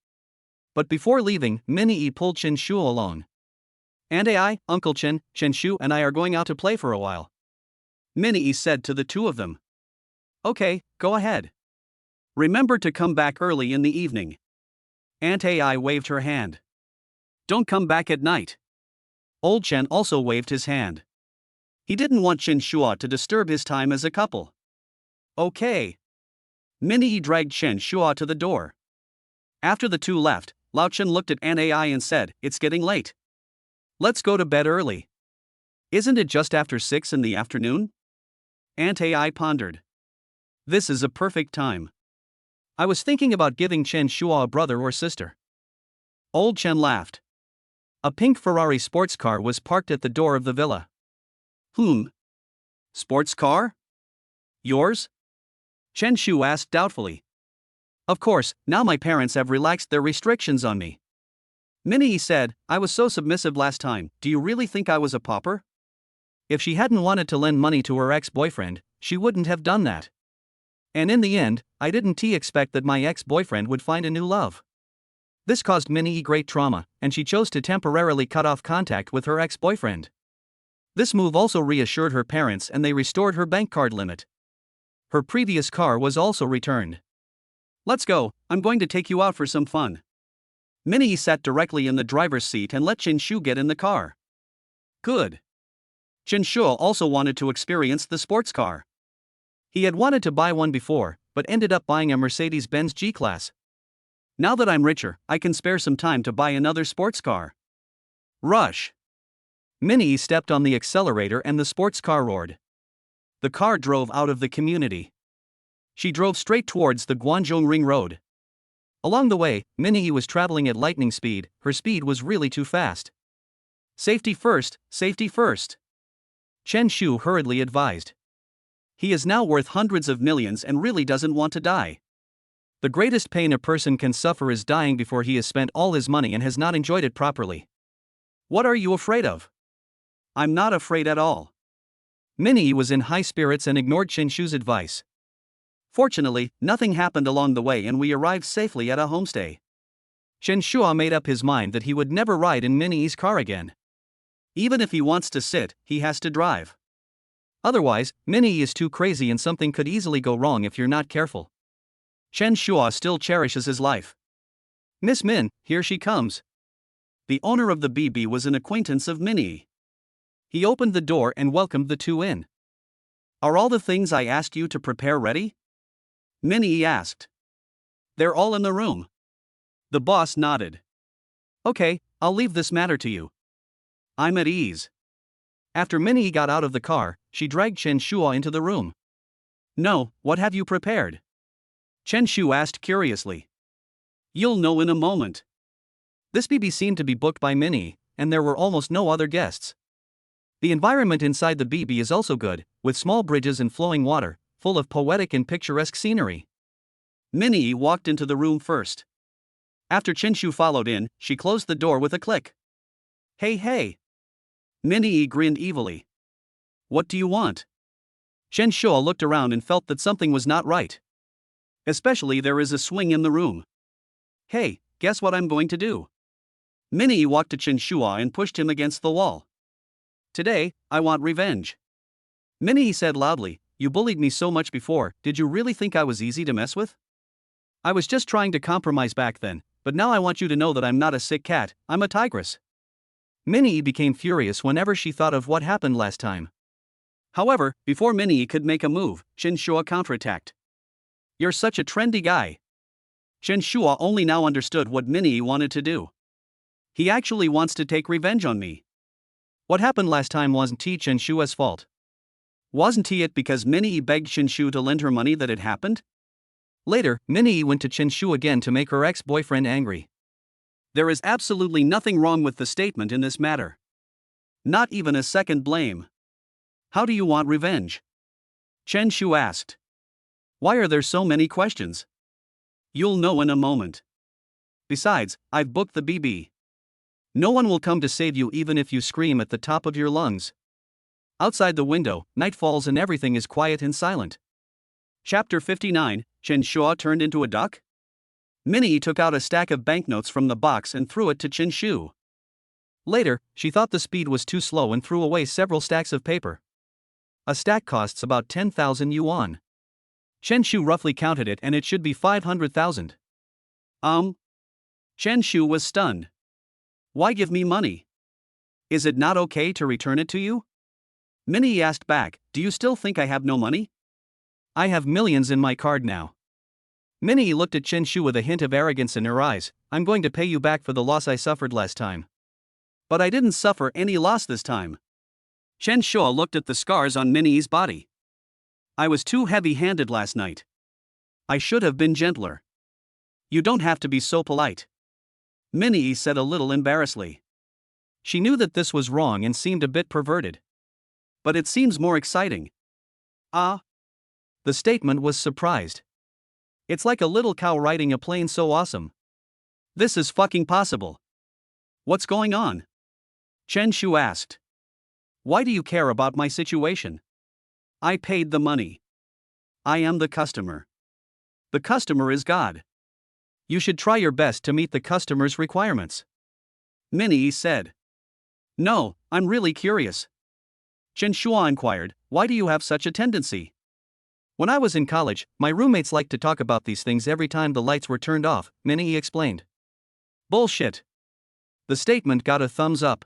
But before leaving, Minnie pulled Chen Shua along. Aunt AI, Uncle Chen, Chen Shu and I are going out to play for a while. Minnie said to the two of them. Okay, go ahead. Remember to come back early in the evening. Aunt AI waved her hand. Don't come back at night. Old Chen also waved his hand. He didn't want Chen Shua to disturb his time as a couple. Okay. Minnie dragged Chen Shua to the door. After the two left, Lao Chen looked at Aunt AI and said, It's getting late. Let's go to bed early. Isn't it just after 6 in the afternoon? Aunt AI pondered. This is a perfect time. I was thinking about giving Chen Shua a brother or sister. Old Chen laughed. A pink Ferrari sports car was parked at the door of the villa. Sports car? Yours? Chen Shu asked doubtfully. Of course, now my parents have relaxed their restrictions on me. Minnie said, I was so submissive last time, do you really think I was a pauper? If she hadn't wanted to lend money to her ex-boyfriend, she wouldn't have done that. And in the end, I didn't expect that my ex-boyfriend would find a new love. This caused Minnie great trauma, and she chose to temporarily cut off contact with her ex-boyfriend. This move also reassured her parents and they restored her bank card limit. Her previous car was also returned. Let's go, I'm going to take you out for some fun. Minnie sat directly in the driver's seat and let Chen Shu get in the car. Good. Chen Shu also wanted to experience the sports car. He had wanted to buy one before, but ended up buying a Mercedes-Benz G-Class. Now that I'm richer, I can spare some time to buy another sports car. Rush. Minnie stepped on the accelerator and the sports car roared. The car drove out of the community. She drove straight towards the Guangzhou Ring Road. Along the way, Minnie was traveling at lightning speed, her speed was really too fast. Safety first, safety first. Chen Shu hurriedly advised. He is now worth hundreds of millions and really doesn't want to die. The greatest pain a person can suffer is dying before he has spent all his money and has not enjoyed it properly. What are you afraid of? I'm not afraid at all. Minnie was in high spirits and ignored Chen Shu's advice. Fortunately, nothing happened along the way and we arrived safely at a homestay. Chen Shua made up his mind that he would never ride in Minnie's car again. Even if he wants to sit, he has to drive. Otherwise, Minnie is too crazy and something could easily go wrong if you're not careful. Chen Shua still cherishes his life. Miss Min, here she comes. The owner of the BB was an acquaintance of Minnie. He opened the door and welcomed the two in. Are all the things I asked you to prepare ready? Minnie asked. They're all in the room. The boss nodded. Okay, I'll leave this matter to you. I'm at ease. After Minnie got out of the car, she dragged Chen Shua into the room. No, what have you prepared? Chen Shu asked curiously. You'll know in a moment. This BB seemed to be booked by Minnie, and there were almost no other guests. The environment inside the BB is also good, with small bridges and flowing water, full of poetic and picturesque scenery. Minnie walked into the room first. After Chen Shu followed in, she closed the door with a click. Hey. Minnie grinned evilly. What do you want? Chen Shua looked around and felt that something was not right. Especially there is a swing in the room. Hey, guess what I'm going to do? Minnie walked to Chen Shua and pushed him against the wall. Today, I want revenge. Minnie said loudly, you bullied me so much before, did you really think I was easy to mess with? I was just trying to compromise back then, but now I want you to know that I'm not a sick cat, I'm a tigress. Minnie became furious whenever she thought of what happened last time. However, before Minnie could make a move, Chen Shua counterattacked. You're such a trendy guy. Chen Shua only now understood what Minnie wanted to do. He actually wants to take revenge on me. What happened last time wasn't Chen Shua's fault. Wasn't it because Minnie begged Chen Shu to lend her money that it happened? Later, Minnie went to Chen Shu again to make her ex-boyfriend angry. There is absolutely nothing wrong with the statement in this matter. Not even a second blame. How do you want revenge? Chen Shu asked. Why are there so many questions? You'll know in a moment. Besides, I've booked the BB. No one will come to save you even if you scream at the top of your lungs. Outside the window, night falls and everything is quiet and silent. Chapter 59, Chen Shu turned into a duck? Minnie took out a stack of banknotes from the box and threw it to Chen Shu. Later, she thought the speed was too slow and threw away several stacks of paper. A stack costs about 10,000 yuan. Chen Shu roughly counted it and it should be 500,000. Chen Shu was stunned. Why give me money? Is it not okay to return it to you? Minnie asked back, do you still think I have no money? I have millions in my card now. Minnie looked at Chen Shu with a hint of arrogance in her eyes. I'm going to pay you back for the loss I suffered last time. But I didn't suffer any loss this time. Chen Shu looked at the scars on Minnie's body. I was too heavy-handed last night. I should have been gentler. You don't have to be so polite. Minnie said a little embarrassedly. She knew that this was wrong and seemed a bit perverted. But it seems more exciting. The statement was surprised. It's like a little cow riding a plane so awesome. This is fucking possible. What's going on? Chen Shu asked. Why do you care about my situation? I paid the money. I am the customer. The customer is God. You should try your best to meet the customer's requirements. Minnie said. No, I'm really curious. Chen Shu inquired, why do you have such a tendency? When I was in college, my roommates liked to talk about these things every time the lights were turned off, Minnie explained. Bullshit. The statement got a thumbs up.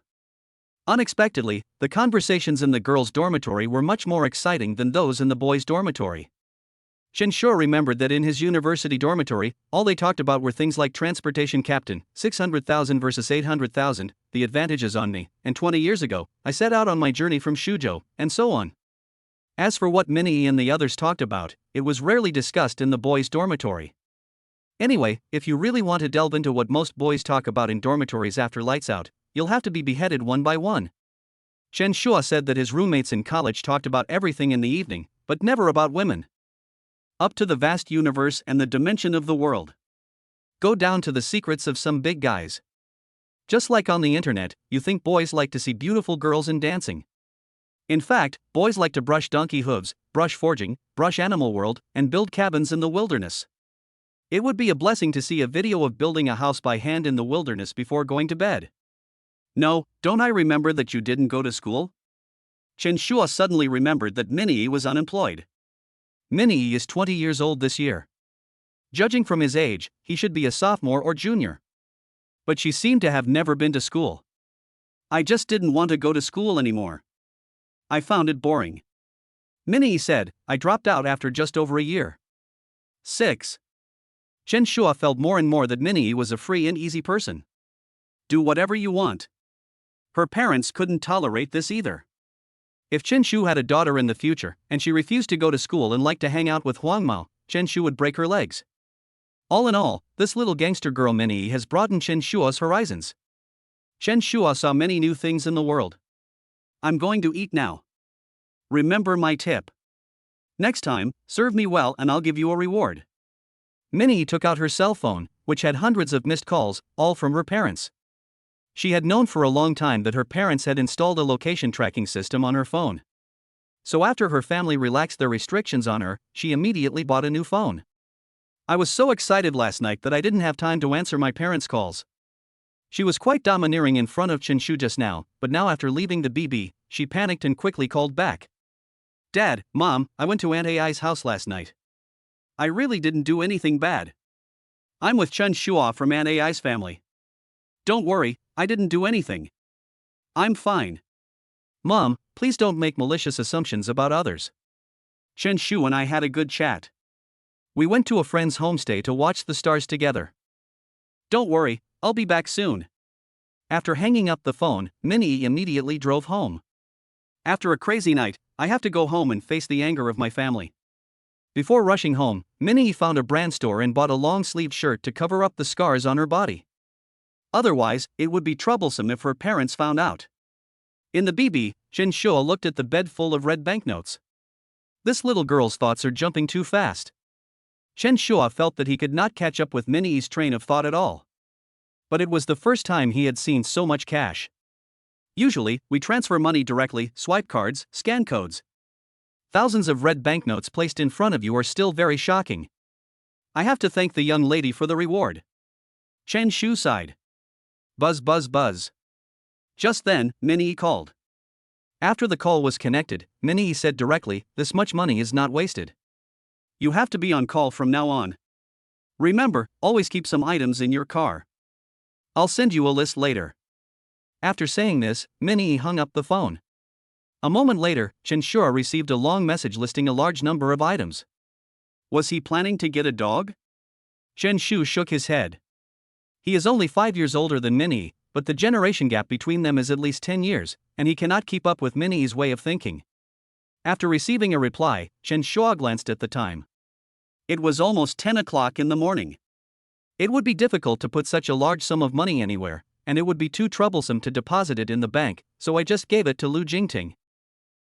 Unexpectedly, the conversations in the girls' dormitory were much more exciting than those in the boys' dormitory. Chen Shu remembered that in his university dormitory, all they talked about were things like transportation captain, 600,000 versus 800,000, the advantages on me, and 20 years ago, I set out on my journey from Shuzhou, and so on. As for what Minnie and the others talked about, it was rarely discussed in the boys' dormitory. Anyway, if you really want to delve into what most boys talk about in dormitories after lights out, you'll have to be beheaded one by one. Chen Shu said that his roommates in college talked about everything in the evening, but never about women. Up to the vast universe and the dimension of the world. Go down to the secrets of some big guys. Just like on the internet, you think boys like to see beautiful girls and dancing. In fact, boys like to brush donkey hooves, brush forging, brush Animal World, and build cabins in the wilderness. It would be a blessing to see a video of building a house by hand in the wilderness before going to bed. No, don't I remember that you didn't go to school? Chen Shu suddenly remembered that Minnie was unemployed. Minnie is 20 years old this year. Judging from his age, he should be a sophomore or junior. But she seemed to have never been to school. I just didn't want to go to school anymore. I found it boring. Minnie said, I dropped out after just over a year. 6. Chen Shu felt more and more that Minnie was a free and easy person. Do whatever you want. Her parents couldn't tolerate this either. If Chen Shu had a daughter in the future, and she refused to go to school and liked to hang out with Huang Mao, Chen Shu would break her legs. All in all, this little gangster girl Minnie has broadened Chen Shu's horizons. Chen Shu saw many new things in the world. I'm going to eat now. Remember my tip. Next time, serve me well and I'll give you a reward. Minnie took out her cell phone, which had hundreds of missed calls, all from her parents. She had known for a long time that her parents had installed a location tracking system on her phone. So after her family relaxed their restrictions on her, she immediately bought a new phone. I was so excited last night that I didn't have time to answer my parents' calls. She was quite domineering in front of Chen Shu just now, but now after leaving the BB, she panicked and quickly called back. Dad, Mom, I went to Aunt Ai's house last night. I really didn't do anything bad. I'm with Chen Shu from Aunt Ai's family. Don't worry, I didn't do anything. I'm fine. Mom, please don't make malicious assumptions about others. Chen Shu and I had a good chat. We went to a friend's homestay to watch the stars together. Don't worry, I'll be back soon. After hanging up the phone, Minnie immediately drove home. After a crazy night, I have to go home and face the anger of my family. Before rushing home, Minnie found a brand store and bought a long-sleeved shirt to cover up the scars on her body. Otherwise, it would be troublesome if her parents found out. In the BB, Chen Shua looked at the bed full of red banknotes. This little girl's thoughts are jumping too fast. Chen Shua felt that he could not catch up with Minnie's train of thought at all. But it was the first time he had seen so much cash. Usually, we transfer money directly, swipe cards, scan codes. Thousands of red banknotes placed in front of you are still very shocking. I have to thank the young lady for the reward. Chen Shu sighed. Buzz buzz buzz. Just then, Minnie called. After the call was connected, Minnie said directly, "This much money is not wasted. You have to be on call from now on. Remember, always keep some items in your car. I'll send you a list later." After saying this, Minnie hung up the phone. A moment later, Chen Shua received a long message listing a large number of items. Was he planning to get a dog? Chen Shu shook his head. He is only 5 years older than Minnie, but the generation gap between them is at least 10 years, and he cannot keep up with Minnie's way of thinking. After receiving a reply, Chen Shua glanced at the time. It was almost 10 o'clock in the morning. It would be difficult to put such a large sum of money anywhere, and it would be too troublesome to deposit it in the bank, so I just gave it to Lu Jingting.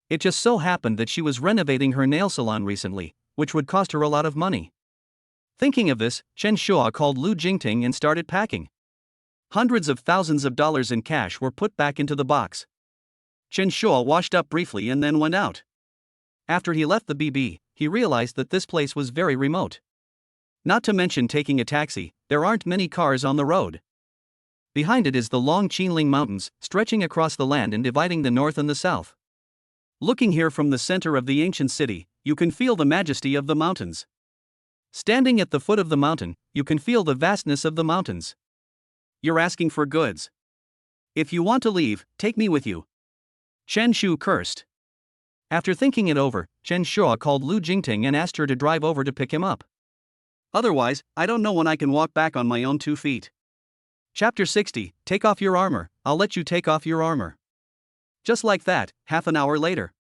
It just so happened that she was renovating her nail salon recently, which would cost her a lot of money. Thinking of this, Chen Shua called Lu Jingting and started packing. Hundreds of thousands of dollars in cash were put back into the box. Chen Shua washed up briefly and then went out. After he left the BB, he realized that this place was very remote. Not to mention taking a taxi, there aren't many cars on the road. Behind it is the long Qinling Mountains, stretching across the land and dividing the north and the south. Looking here from the center of the ancient city, you can feel the majesty of the mountains. Standing at the foot of the mountain, you can feel the vastness of the mountains. You're asking for goods. If you want to leave, take me with you. Chen Shu cursed. After thinking it over, Chen Shua called Lu Jingting and asked her to drive over to pick him up. Otherwise, I don't know when I can walk back on my own 2 feet. Chapter 60, Take off your armor, I'll let you take off your armor. Just like that, half an hour later.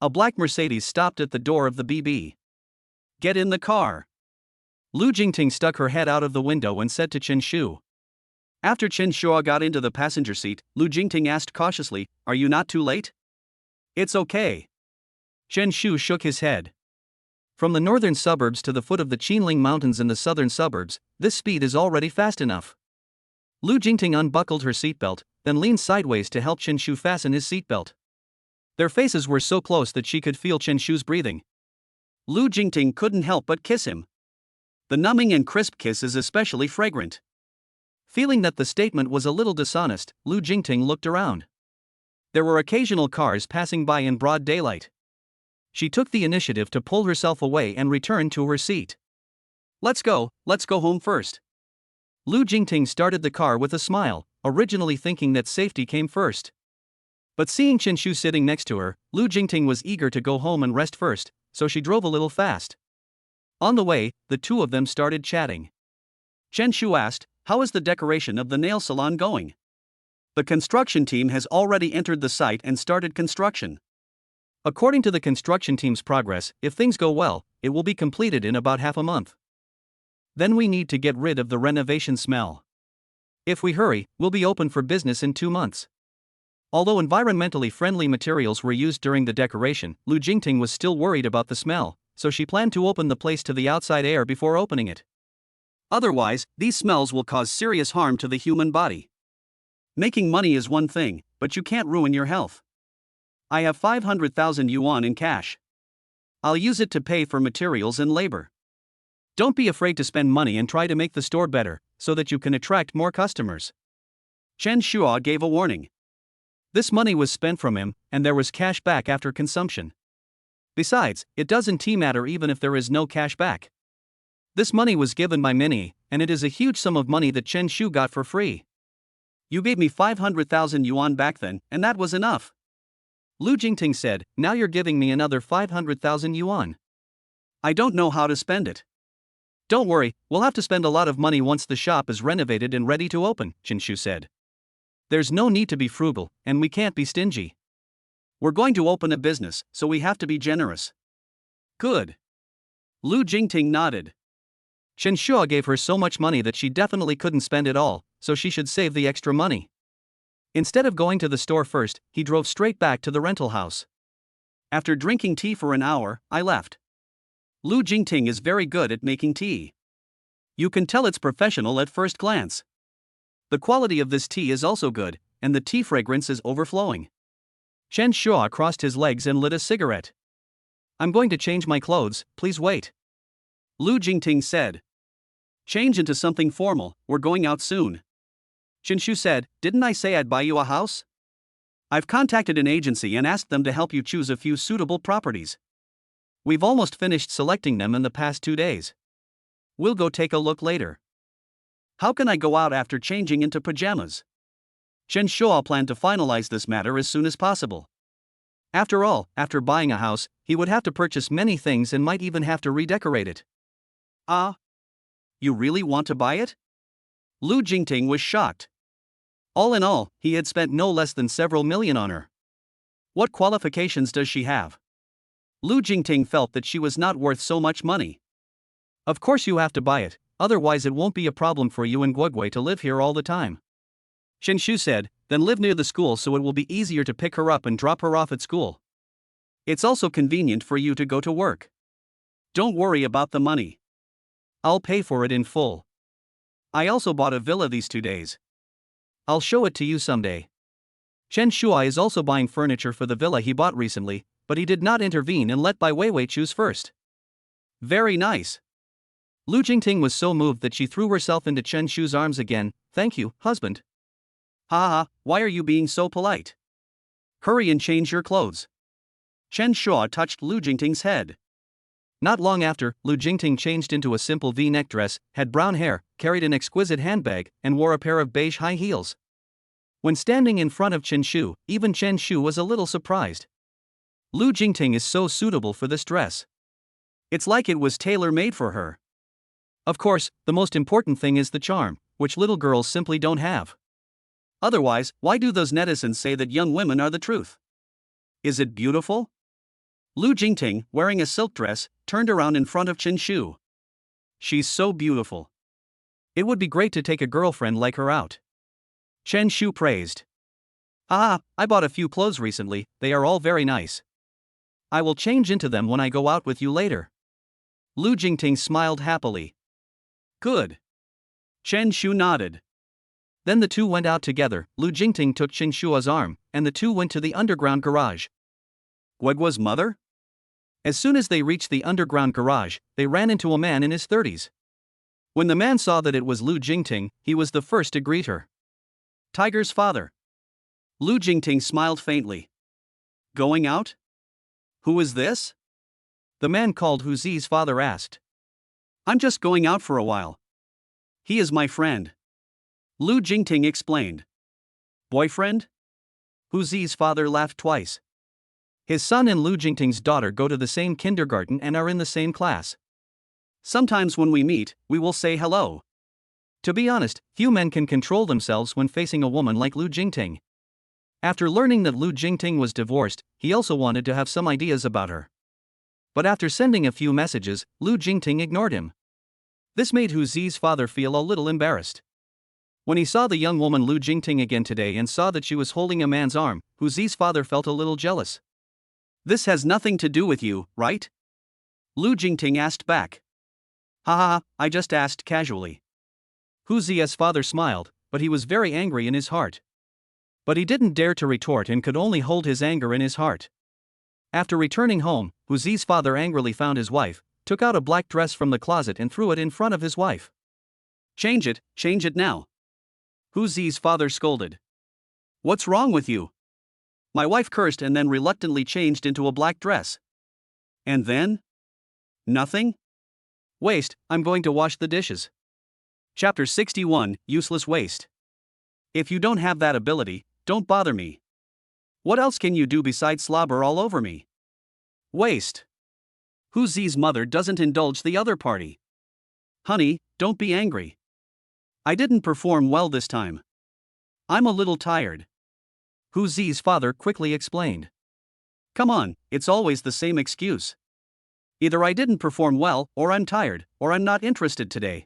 A black Mercedes stopped at the door of the BB. Get in the car. Lu Jingting stuck her head out of the window and said to Chen Shu. After Chen Shua got into the passenger seat, Lu Jingting asked cautiously, "Are you not too late?" "It's okay." Chen Shu shook his head. From the northern suburbs to the foot of the Qinling Mountains in the southern suburbs, this speed is already fast enough. Lu Jingting unbuckled her seatbelt, then leaned sideways to help Chen Shu fasten his seatbelt. Their faces were so close that she could feel Chen Shu's breathing. Lu Jingting couldn't help but kiss him. The numbing and crisp kiss is especially fragrant. Feeling that the statement was a little dishonest, Lu Jingting looked around. There were occasional cars passing by in broad daylight. She took the initiative to pull herself away and return to her seat. Let's go home first." Lu Jingting started the car with a smile, originally thinking that safety came first. But seeing Chen Shu sitting next to her, Lu Jingting was eager to go home and rest first, so she drove a little fast. On the way, the two of them started chatting. Chen Shu asked, "How is the decoration of the nail salon going?" "The construction team has already entered the site and started construction." According to the construction team's progress, if things go well, it will be completed in about half a month. Then we need to get rid of the renovation smell. If we hurry, we'll be open for business in 2 months. Although environmentally friendly materials were used during the decoration, Lu Jingting was still worried about the smell, so she planned to open the place to the outside air before opening it. Otherwise, these smells will cause serious harm to the human body. Making money is one thing, but you can't ruin your health. I have 500,000 yuan in cash. I'll use it to pay for materials and labor. Don't be afraid to spend money and try to make the store better, so that you can attract more customers. Chen Shua gave a warning. This money was spent from him, and there was cash back after consumption. Besides, it doesn't matter even if there is no cash back. This money was given by Minnie, and it is a huge sum of money that Chen Shu got for free. You gave me 500,000 yuan back then, and that was enough. Lu Jingting said, "Now you're giving me another 500,000 yuan. I don't know how to spend it." "Don't worry, we'll have to spend a lot of money once the shop is renovated and ready to open," Chen Shu said. There's no need to be frugal, and we can't be stingy. We're going to open a business, so we have to be generous. Good. Lu Jingting nodded. Chen Shua gave her so much money that she definitely couldn't spend it all, so she should save the extra money. Instead of going to the store first, he drove straight back to the rental house. After drinking tea for an hour, I left. Lu Jingting is very good at making tea. You can tell it's professional at first glance. The quality of this tea is also good, and the tea fragrance is overflowing. Chen Shua crossed his legs and lit a cigarette. I'm going to change my clothes, please wait. Lu Jingting said. Change into something formal, we're going out soon. Chen Shu said, didn't I say I'd buy you a house? I've contacted an agency and asked them to help you choose a few suitable properties. We've almost finished selecting them in the past 2 days. We'll go take a look later. How can I go out after changing into pajamas? Chen Shua planned to finalize this matter as soon as possible. After all, after buying a house, he would have to purchase many things and might even have to redecorate it. You really want to buy it? Lu Jingting was shocked. All in all, he had spent no less than several million on her. What qualifications does she have? Lu Jingting felt that she was not worth so much money. Of course you have to buy it, otherwise it won't be a problem for you and Guogui to live here all the time. Chen Shu said, then live near the school so it will be easier to pick her up and drop her off at school. It's also convenient for you to go to work. Don't worry about the money. I'll pay for it in full. I also bought a villa these 2 days. I'll show it to you someday. Chen Shua is also buying furniture for the villa he bought recently, but he did not intervene and let Bai Weiwei choose first. Very nice. Lu Jingting was so moved that she threw herself into Chen Shu's arms again. Thank you, husband. Why are you being so polite? Hurry and change your clothes. Chen Shua touched Lu Jingting's head. Not long after, Lu Jingting changed into a simple V-neck dress, had brown hair, carried an exquisite handbag, and wore a pair of beige high heels. When standing in front of Chen Shu, even Chen Shu was a little surprised. Lu Jingting is so suitable for this dress. It's like it was tailor-made for her. Of course, the most important thing is the charm, which little girls simply don't have. Otherwise, why do those netizens say that young women are the truth? Is it beautiful? Lu Jingting, wearing a silk dress, turned around in front of Chen Shu. She's so beautiful. It would be great to take a girlfriend like her out. Chen Shu praised. I bought a few clothes recently, they are all very nice. I will change into them when I go out with you later. Lu Jingting smiled happily. Good. Chen Shu nodded. Then the two went out together. Lu Jingting took Chen Shua's arm, and the two went to the underground garage. Guoguo's mother? As soon as they reached the underground garage, they ran into a man in his 30s. When the man saw that it was Lu Jingting, he was the first to greet her. Tiger's father. Lu Jingting smiled faintly. Going out? Who is this? The man called Hu Zi's father asked. I'm just going out for a while. He is my friend. Lu Jingting explained. Boyfriend? Hu Zi's father laughed twice. His son and Lu Jingting's daughter go to the same kindergarten and are in the same class. Sometimes when we meet, we will say hello. To be honest, few men can control themselves when facing a woman like Lu Jingting. After learning that Lu Jingting was divorced, he also wanted to have some ideas about her. But after sending a few messages, Lu Jingting ignored him. This made Hu Zi's father feel a little embarrassed. When he saw the young woman Lu Jingting again today and saw that she was holding a man's arm, Hu Zi's father felt a little jealous. This has nothing to do with you, right? Lu Jingting asked back. I just asked casually. Hu Zi's father smiled, but he was very angry in his heart. But he didn't dare to retort and could only hold his anger in his heart. After returning home, Hu Zi's father angrily found his wife, took out a black dress from the closet and threw it in front of his wife. Change it now. Hu Zi's father scolded. What's wrong with you? My wife cursed and then reluctantly changed into a black dress. And then? Nothing? Waste, I'm going to wash the dishes. Chapter 61, Useless Waste. If you don't have that ability, don't bother me. What else can you do besides slobber all over me? Waste. Hu Zi's mother doesn't indulge the other party. Honey, don't be angry. I didn't perform well this time. I'm a little tired. Hu Zi's father quickly explained. Come on, it's always the same excuse. Either I didn't perform well, or I'm tired, or I'm not interested today.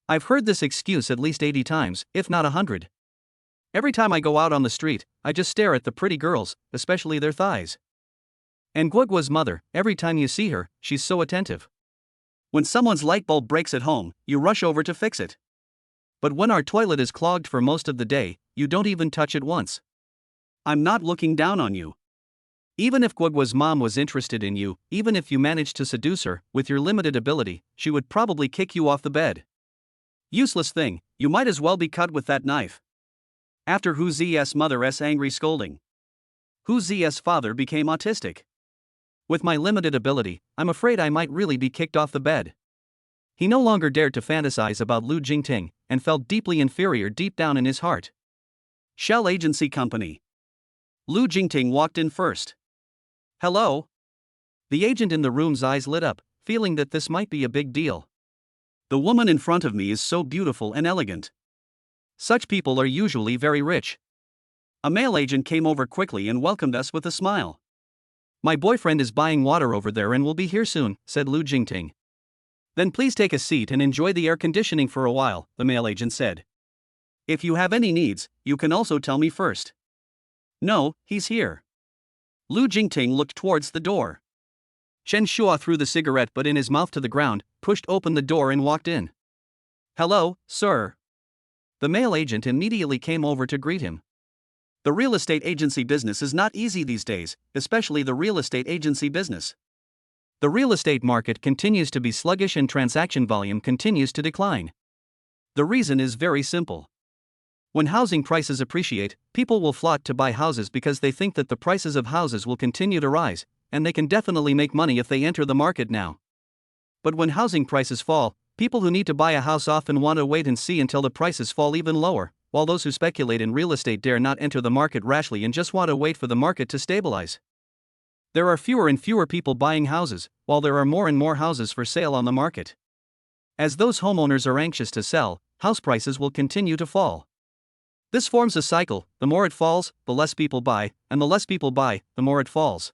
I've heard this excuse at least 80 times, if not 100. Every time I go out on the street, I just stare at the pretty girls, especially their thighs. And Guoguo's mother, every time you see her, she's so attentive. When someone's light bulb breaks at home, you rush over to fix it. But when our toilet is clogged for most of the day, you don't even touch it once. I'm not looking down on you. Even if Guoguo's mom was interested in you, even if you managed to seduce her, with your limited ability, she would probably kick you off the bed. Useless thing, you might as well be cut with that knife. After Hu Zi's mother's angry scolding, Hu Zi's father became autistic. With my limited ability, I'm afraid I might really be kicked off the bed. He no longer dared to fantasize about Lu Jingting, and felt deeply inferior deep down in his heart. Shell Agency Company. Lu Jingting walked in first. Hello? The agent in the room's eyes lit up, feeling that this might be a big deal. The woman in front of me is so beautiful and elegant. Such people are usually very rich. A male agent came over quickly and welcomed us with a smile. My boyfriend is buying water over there and will be here soon, said Lu Jingting. Then please take a seat and enjoy the air conditioning for a while, the male agent said. If you have any needs, you can also tell me first. No, he's here. Lu Jingting looked towards the door. Chen Shua threw the cigarette butt in his mouth to the ground, pushed open the door and walked in. Hello, sir. The male agent immediately came over to greet him. The real estate agency business is not easy these days, especially the real estate agency business. The real estate market continues to be sluggish and transaction volume continues to decline. The reason is very simple. When housing prices appreciate, people will flock to buy houses because they think that the prices of houses will continue to rise, and they can definitely make money if they enter the market now. But when housing prices fall, people who need to buy a house often want to wait and see until the prices fall even lower, while those who speculate in real estate dare not enter the market rashly and just want to wait for the market to stabilize. There are fewer and fewer people buying houses, while there are more and more houses for sale on the market. As those homeowners are anxious to sell, house prices will continue to fall. This forms a cycle: the more it falls, the less people buy, and the less people buy, the more it falls.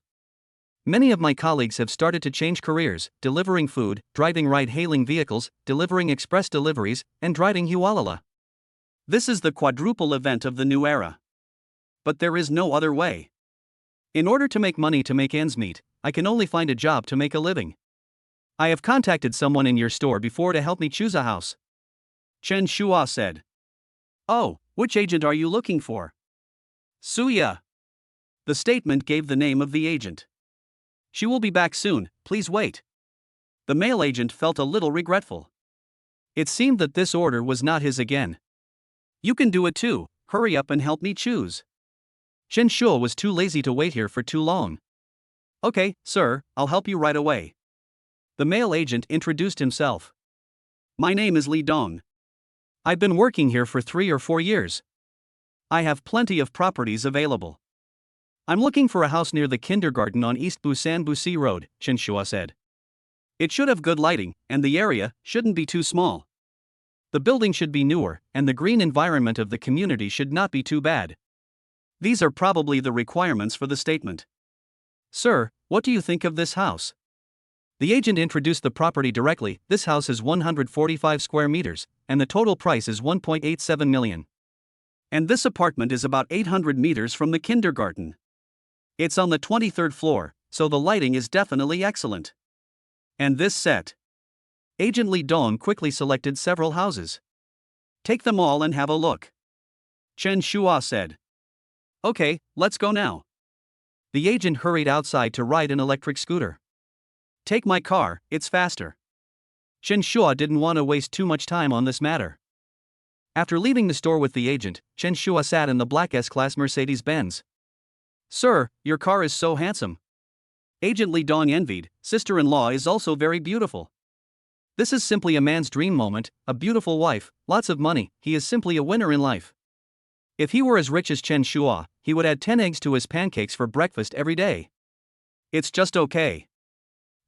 Many of my colleagues have started to change careers, delivering food, driving ride-hailing vehicles, delivering express deliveries, and driving Hualala. This is the quadruple event of the new era. But there is no other way. In order to make money to make ends meet, I can only find a job to make a living. I have contacted someone in your store before to help me choose a house. Chen Shua said. Oh, which agent are you looking for? Suya. The statement gave the name of the agent. She will be back soon, please wait. The male agent felt a little regretful. It seemed that this order was not his again. You can do it too, hurry up and help me choose. Chen Shua was too lazy to wait here for too long. Okay, sir, I'll help you right away. The male agent introduced himself. My name is Li Dong. I've been working here for 3 or 4 years. I have plenty of properties available. I'm looking for a house near the kindergarten on East Busan Busi Road, Chen Shua said. It should have good lighting, and the area shouldn't be too small. The building should be newer, and the green environment of the community should not be too bad. These are probably the requirements for the statement. Sir, what do you think of this house? The agent introduced the property directly. This house is 145 square meters, and the total price is 1.87 million. And this apartment is about 800 meters from the kindergarten. It's on the 23rd floor, so the lighting is definitely excellent. And this set. Agent Li Dong quickly selected several houses. Take them all and have a look. Chen Shua said. Okay, let's go now. The agent hurried outside to ride an electric scooter. Take my car, it's faster. Chen Shua didn't want to waste too much time on this matter. After leaving the store with the agent, Chen Shua sat in the black S-Class Mercedes-Benz. Sir, your car is so handsome. Agent Li Dong envied. Sister-in-law is also very beautiful. This is simply a man's dream moment, a beautiful wife, lots of money, he is simply a winner in life. If he were as rich as Chen Shua, he would add 10 eggs to his pancakes for breakfast every day. It's just okay.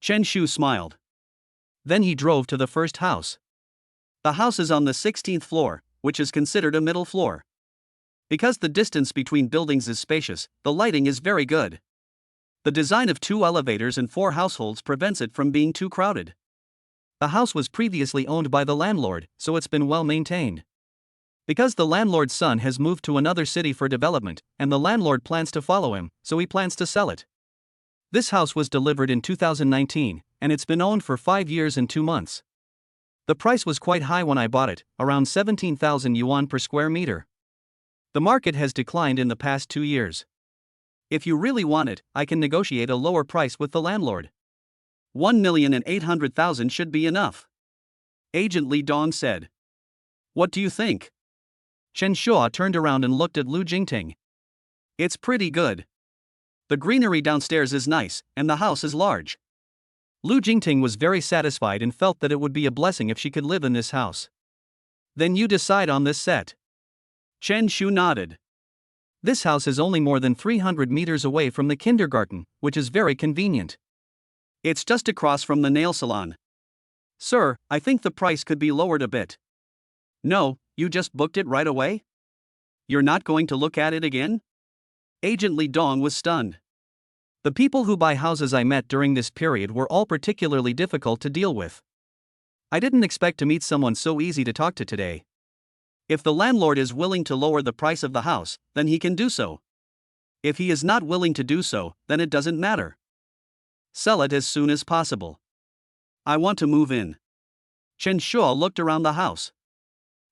Chen Shu smiled. Then he drove to the first house. The house is on the 16th floor, which is considered a middle floor. Because the distance between buildings is spacious, the lighting is very good. The design of 2 elevators and 4 households prevents it from being too crowded. The house was previously owned by the landlord, so it's been well maintained. Because the landlord's son has moved to another city for development, and the landlord plans to follow him, so he plans to sell it. This house was delivered in 2019, and it's been owned for 5 years and 2 months. The price was quite high when I bought it, around 17,000 yuan per square meter. The market has declined in the past 2 years. If you really want it, I can negotiate a lower price with the landlord. 1,800,000 should be enough. Agent Li Dong said. What do you think? Chen Shua turned around and looked at Lu Jingting. It's pretty good. The greenery downstairs is nice, and the house is large. Lu Jingting was very satisfied and felt that it would be a blessing if she could live in this house. Then you decide on this set. Chen Shu nodded. This house is only more than 300 meters away from the kindergarten, which is very convenient. It's just across from the nail salon. Sir, I think the price could be lowered a bit. No, you just booked it right away? You're not going to look at it again? Agent Li Dong was stunned. The people who buy houses I met during this period were all particularly difficult to deal with. I didn't expect to meet someone so easy to talk to today. If the landlord is willing to lower the price of the house, then he can do so. If he is not willing to do so, then it doesn't matter. Sell it as soon as possible. I want to move in. Chen Shua looked around the house.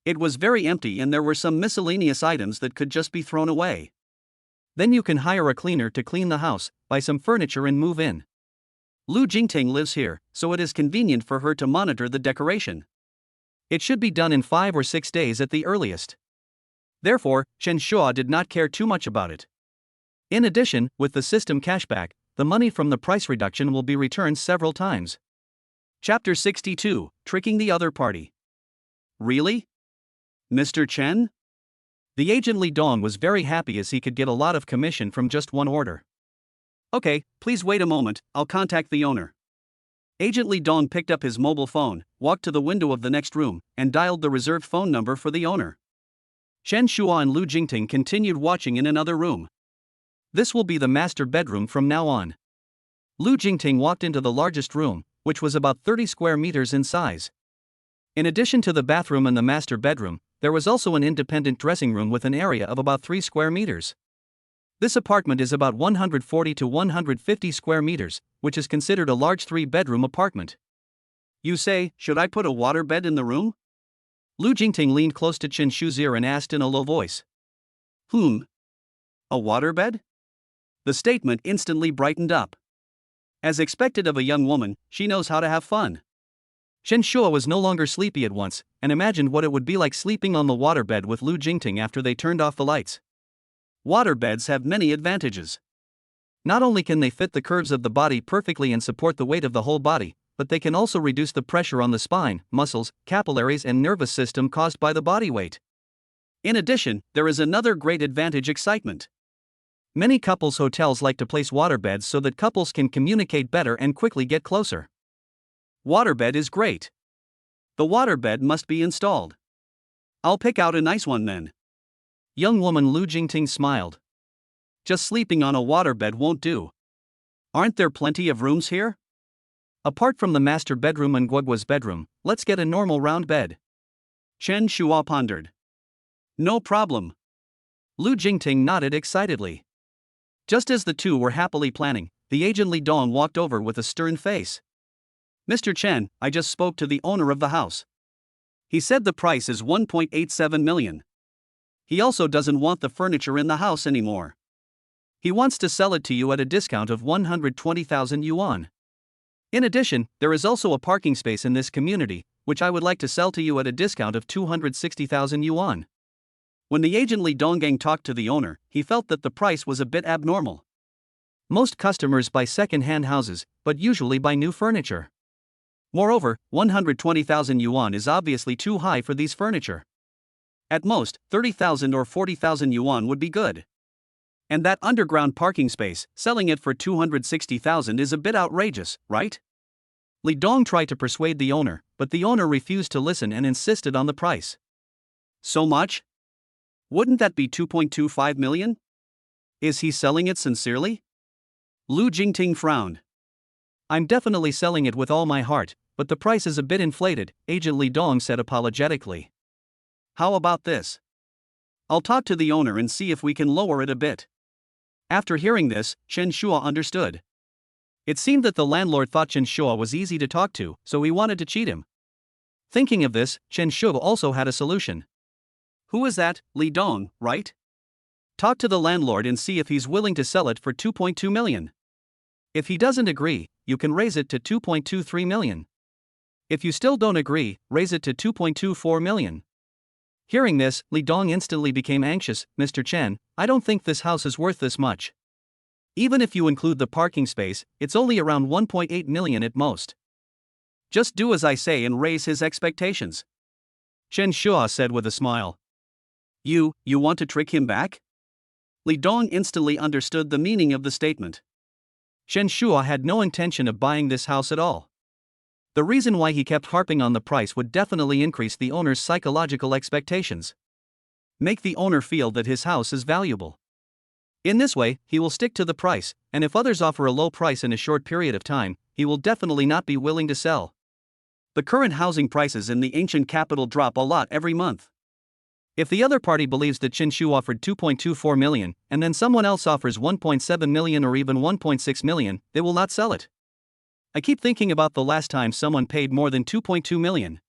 It was very empty and there were some miscellaneous items that could just be thrown away. Then you can hire a cleaner to clean the house, buy some furniture and move in. Lu Jingting lives here, so it is convenient for her to monitor the decoration. It should be done in 5 or 6 days at the earliest. Therefore, Chen Shua did not care too much about it. In addition, with the system cashback, the money from the price reduction will be returned several times. Chapter 62, Tricking the Other Party. Really? Mr. Chen? The agent Li Dong was very happy as he could get a lot of commission from just one order. Okay, please wait a moment, I'll contact the owner. Agent Li Dong picked up his mobile phone, walked to the window of the next room, and dialed the reserved phone number for the owner. Chen Shua and Lu Jingting continued watching in another room. This will be the master bedroom from now on. Lu Jingting walked into the largest room, which was about 30 square meters in size. In addition to the bathroom and the master bedroom, there was also an independent dressing room with an area of about 3 square meters. This apartment is about 140 to 150 square meters, which is considered a large 3-bedroom apartment. You say, should I put a water bed in the room? Lu Jingting leaned close to Chen Shu's ear and asked in a low voice. A water bed? The statement instantly brightened up. As expected of a young woman, she knows how to have fun. Chen Shua was no longer sleepy at once, and imagined what it would be like sleeping on the waterbed with Lu Jingting after they turned off the lights. Waterbeds have many advantages. Not only can they fit the curves of the body perfectly and support the weight of the whole body, but they can also reduce the pressure on the spine, muscles, capillaries and nervous system caused by the body weight. In addition, there is another great advantage: excitement. Many couples hotels like to place waterbeds so that couples can communicate better and quickly get closer. Waterbed is great. The waterbed must be installed. I'll pick out a nice one then. Young woman Lu Jingting smiled. Just sleeping on a waterbed won't do. Aren't there plenty of rooms here? Apart from the master bedroom and Guogua's bedroom, let's get a normal round bed. Chen Shua pondered. No problem. Lu Jingting nodded excitedly. Just as the two were happily planning, the agent Li Dong walked over with a stern face. Mr. Chen, I just spoke to the owner of the house. He said the price is 1.87 million. He also doesn't want the furniture in the house anymore. He wants to sell it to you at a discount of 120,000 yuan. In addition, there is also a parking space in this community, which I would like to sell to you at a discount of 260,000 yuan. When the agent Li Donggang talked to the owner, he felt that the price was a bit abnormal. Most customers buy second-hand houses, but usually buy new furniture. Moreover, 120,000 yuan is obviously too high for these furniture. At most, 30,000 or 40,000 yuan would be good. And that underground parking space, selling it for 260,000 is a bit outrageous, right? Li Dong tried to persuade the owner, but the owner refused to listen and insisted on the price. So much? Wouldn't that be 2.25 million? Is he selling it sincerely? Lu Jingting frowned. I'm definitely selling it with all my heart, but the price is a bit inflated, Agent Li Dong said apologetically. How about this? I'll talk to the owner and see if we can lower it a bit. After hearing this, Chen Shua understood. It seemed that the landlord thought Chen Shua was easy to talk to, so he wanted to cheat him. Thinking of this, Chen Shua also had a solution. Who is that? Li Dong, right? Talk to the landlord and see if he's willing to sell it for 2.2 million. If he doesn't agree, you can raise it to 2.23 million. If you still don't agree, raise it to 2.24 million. Hearing this, Li Dong instantly became anxious. Mr. Chen, I don't think this house is worth this much. Even if you include the parking space, it's only around 1.8 million at most. Just do as I say and raise his expectations. Chen Shua said with a smile. You want to trick him back? Li Dong instantly understood the meaning of the statement. Chen Shua had no intention of buying this house at all. The reason why he kept harping on the price would definitely increase the owner's psychological expectations. Make the owner feel that his house is valuable. In this way, he will stick to the price, and if others offer a low price in a short period of time, he will definitely not be willing to sell. The current housing prices in the ancient capital drop a lot every month. If the other party believes that Chen Shu offered 2.24 million, and then someone else offers 1.7 million or even 1.6 million, they will not sell it. I keep thinking about the last time someone paid more than 2.2 million.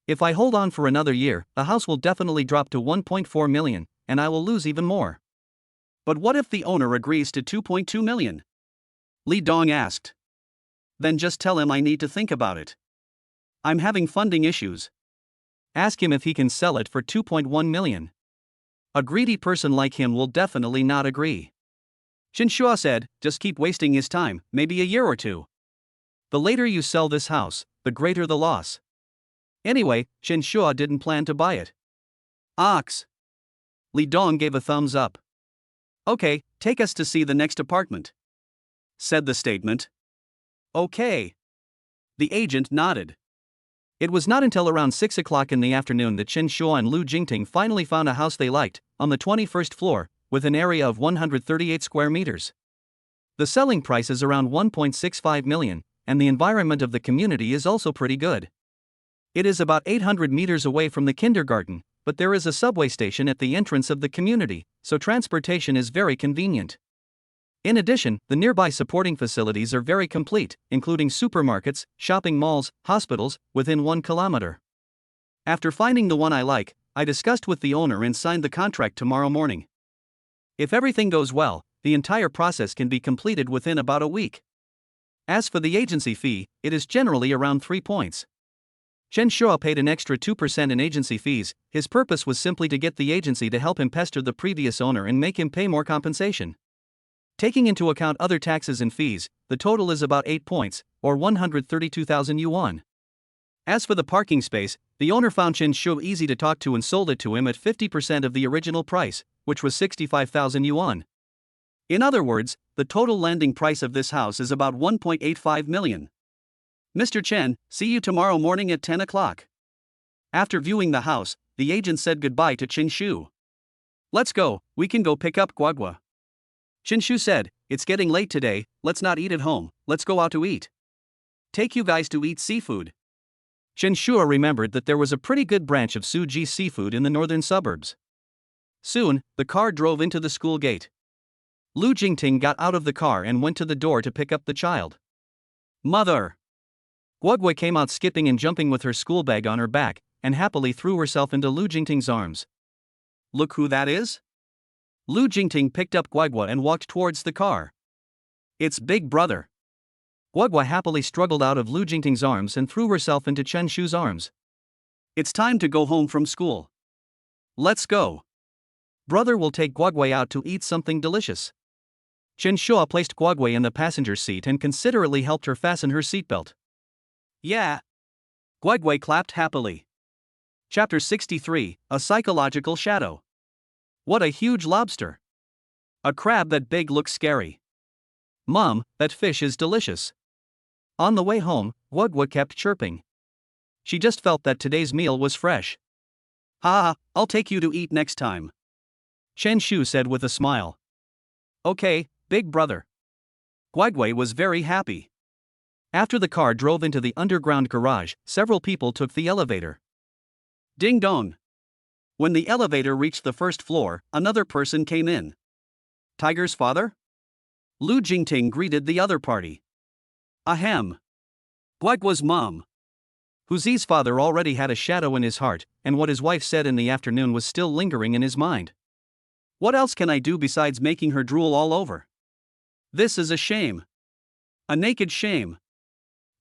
If I hold on for another year, the house will definitely drop to 1.4 million, and I will lose even more. But what if the owner agrees to 2.2 million? Li Dong asked. Then just tell him I need to think about it. I'm having funding issues. Ask him if he can sell it for 2.1 million. A greedy person like him will definitely not agree. Chen Shua said, just keep wasting his time, maybe a year or two. The later you sell this house, the greater the loss. Anyway, Chen Shua didn't plan to buy it. Ox. Li Dong gave a thumbs up. Okay, take us to see the next apartment, said the statement. Okay. The agent nodded. It was not until around 6 o'clock in the afternoon that Chen Shua and Lu Jingting finally found a house they liked, on the 21st floor, with an area of 138 square meters. The selling price is around 1.65 million, and the environment of the community is also pretty good. It is about 800 meters away from the kindergarten, but there is a subway station at the entrance of the community, so transportation is very convenient. In addition, the nearby supporting facilities are very complete, including supermarkets, shopping malls, hospitals, within 1 kilometer. After finding the one I like, I discussed with the owner and signed the contract tomorrow morning. If everything goes well, the entire process can be completed within about a week. As for the agency fee, it is generally around 3 points. Chen Shua paid an extra 2% in agency fees. His purpose was simply to get the agency to help him pester the previous owner and make him pay more compensation. Taking into account other taxes and fees, the total is about 8 points, or 132,000 yuan. As for the parking space, the owner found Chen Shua easy to talk to and sold it to him at 50% of the original price, which was 65,000 yuan. In other words, the total landing price of this house is about 1.85 million. Mr. Chen, see you tomorrow morning at 10 o'clock. After viewing the house, the agent said goodbye to Chen Shu. Let's go, we can go pick up guagua. Chen Shu said, it's getting late today, let's not eat at home, let's go out to eat. Take you guys to eat seafood. Chen Shua remembered that there was a pretty good branch of Suji seafood in the northern suburbs. Soon, the car drove into the school gate. Lu Jingting got out of the car and went to the door to pick up the child. Mother! Guagua came out skipping and jumping with her school bag on her back, and happily threw herself into Lu Jingting's arms. Look who that is? Lu Jingting picked up Guagua and walked towards the car. It's Big Brother. Guagua happily struggled out of Lu Jingting's arms and threw herself into Chen Shu's arms. It's time to go home from school. Let's go. Brother will take Guagua out to eat something delicious. Chen Shua placed Guagua in the passenger seat and considerately helped her fasten her seatbelt. Yeah. Guagua clapped happily. Chapter 63, A Psychological Shadow. What a huge lobster. A crab that big looks scary. Mom, that fish is delicious. On the way home, Guagua kept chirping. She just felt that today's meal was fresh. Ha, I'll take you to eat next time. Chen Shu said with a smile. Okay, big brother. Guagui was very happy. After the car drove into the underground garage, several people took the elevator. Ding dong. When the elevator reached the first floor, another person came in. Tiger's father? Lu Jingting greeted the other party. Ahem. Guagua's mom. Huzi's father already had a shadow in his heart, and what his wife said in the afternoon was still lingering in his mind. What else can I do besides making her drool all over? This is a shame. A naked shame.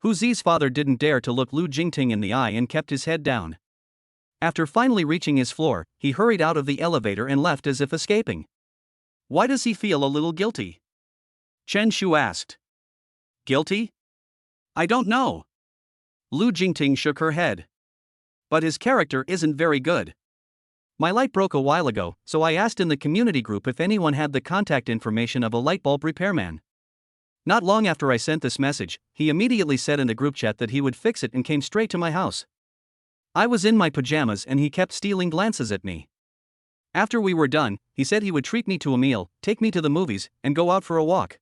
Huzi's father didn't dare to look Lu Jingting in the eye and kept his head down. After finally reaching his floor, he hurried out of the elevator and left as if escaping. Why does he feel a little guilty? Chen Shu asked. Guilty? I don't know. Lu Jingting shook her head. But his character isn't very good. My light broke a while ago, so I asked in the community group if anyone had the contact information of a light bulb repairman. Not long after I sent this message, he immediately said in the group chat that he would fix it and came straight to my house. I was in my pajamas and he kept stealing glances at me. After we were done, he said he would treat me to a meal, take me to the movies, and go out for a walk.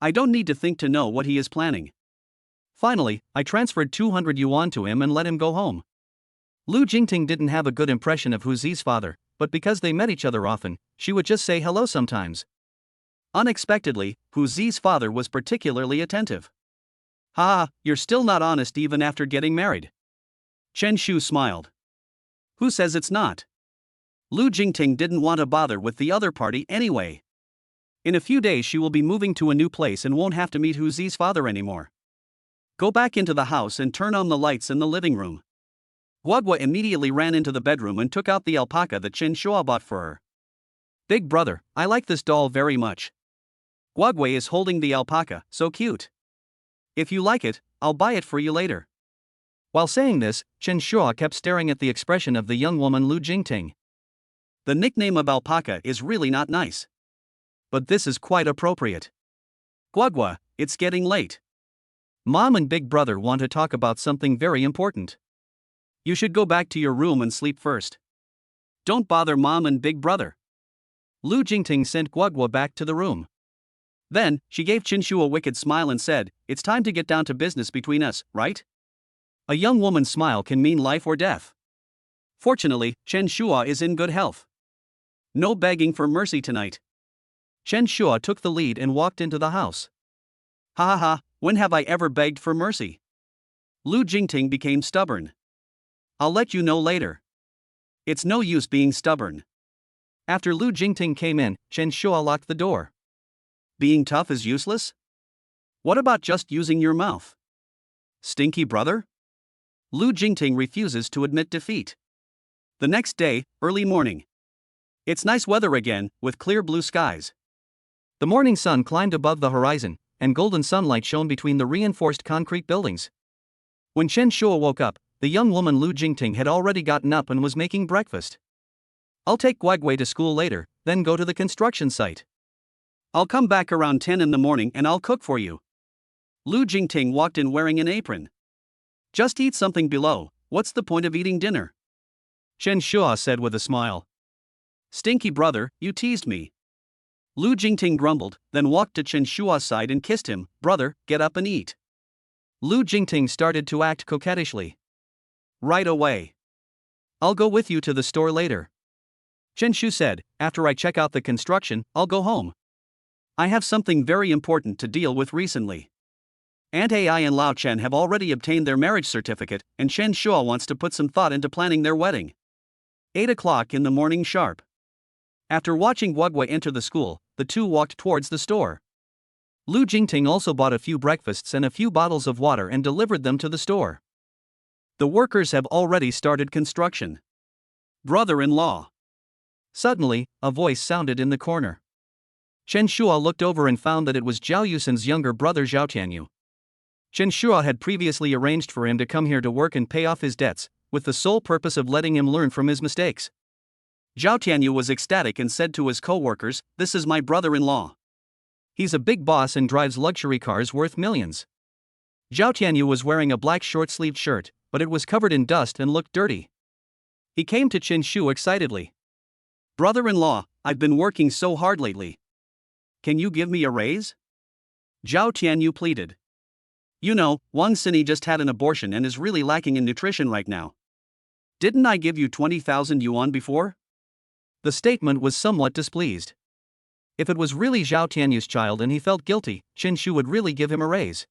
I don't need to think to know what he is planning. Finally, I transferred 200 yuan to him and let him go home. Lu Jingting didn't have a good impression of Huzi's father, but because they met each other often, she would just say hello sometimes. Unexpectedly, Huzi's father was particularly attentive. Ha, you're still not honest even after getting married. Chen Shu smiled. Who says it's not? Lu Jingting didn't want to bother with the other party anyway. In a few days she will be moving to a new place and won't have to meet Huzi's father anymore. Go back into the house and turn on the lights in the living room. Guagua immediately ran into the bedroom and took out the alpaca that Chen Shu bought for her. Big brother, I like this doll very much. Guagua is holding the alpaca, so cute. If you like it, I'll buy it for you later. While saying this, Chen Shu kept staring at the expression of the young woman Lu Jingting. The nickname of alpaca is really not nice. But this is quite appropriate. Guagua, it's getting late. Mom and big brother want to talk about something very important. You should go back to your room and sleep first. Don't bother mom and big brother. Lu Jingting sent Guagua back to the room. Then, she gave Chen Shu a wicked smile and said, it's time to get down to business between us, right? A young woman's smile can mean life or death. Fortunately, Chen Shu is in good health. No begging for mercy tonight. Chen Shu took the lead and walked into the house. Ha ha ha, when have I ever begged for mercy? Lu Jingting became stubborn. I'll let you know later. It's no use being stubborn. After Lu Jingting came in, Chen Shu locked the door. Being tough is useless? What about just using your mouth? Stinky brother? Lu Jingting refuses to admit defeat. The next day, early morning. It's nice weather again, with clear blue skies. The morning sun climbed above the horizon, and golden sunlight shone between the reinforced concrete buildings. When Chen Shu woke up, the young woman Lu Jingting had already gotten up and was making breakfast. I'll take Guagui to school later, then go to the construction site. I'll come back around 10 in the morning and I'll cook for you. Lu Jingting walked in wearing an apron. Just eat something below, what's the point of eating dinner? Chen Shu said with a smile. Stinky brother, you teased me. Lu Jingting grumbled, then walked to Chen Shua's side and kissed him. Brother, get up and eat. Lu Jingting started to act coquettishly. Right away. I'll go with you to the store later. Chen Shu said, after I check out the construction, I'll go home. I have something very important to deal with recently. Aunt Ai and Lao Chen have already obtained their marriage certificate, and Chen Shu wants to put some thought into planning their wedding. 8 o'clock in the morning sharp. After watching Guagui enter the school, the two walked towards the store. Lu Jingting also bought a few breakfasts and a few bottles of water and delivered them to the store. The workers have already started construction. Brother-in-law. Suddenly, a voice sounded in the corner. Chen Shu looked over and found that it was Zhao Yusen's younger brother Zhao Tianyu. Chen Shu had previously arranged for him to come here to work and pay off his debts, with the sole purpose of letting him learn from his mistakes. Zhao Tianyu was ecstatic and said to his co-workers, "This is my brother-in-law. He's a big boss and drives luxury cars worth millions." Zhao Tianyu was wearing a black short-sleeved shirt, but it was covered in dust and looked dirty. He came to Chen Shu excitedly. "Brother-in-law, I've been working so hard lately. Can you give me a raise? Zhao Tianyu pleaded. You know, Wang Sini just had an abortion and is really lacking in nutrition right now. Didn't I give you 20,000 yuan before? The statement was somewhat displeased. If it was really Zhao Tianyu's child and he felt guilty, Chen Shu would really give him a raise.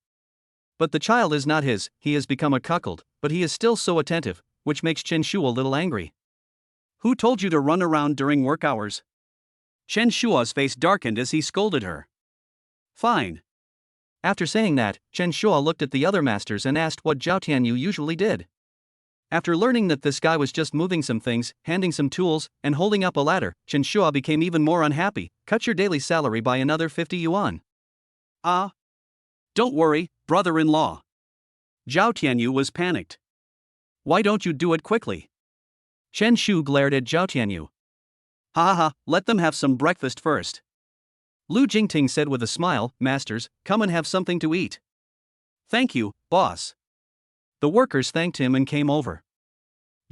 But the child is not his, he has become a cuckold, but he is still so attentive, which makes Chen Shu a little angry. Who told you to run around during work hours? Chen Shua's face darkened as he scolded her. Fine. After saying that, Chen Shua looked at the other masters and asked what Zhao Tianyu usually did. After learning that this guy was just moving some things, handing some tools, and holding up a ladder, Chen Shua became even more unhappy. Cut your daily salary by another 50 yuan. Don't worry, brother-in-law. Zhao Tianyu was panicked. Why don't you do it quickly? Chen Shu glared at Zhao Tianyu. Let them have some breakfast first. Lu Jingting said with a smile, Masters, come and have something to eat. Thank you, boss. The workers thanked him and came over.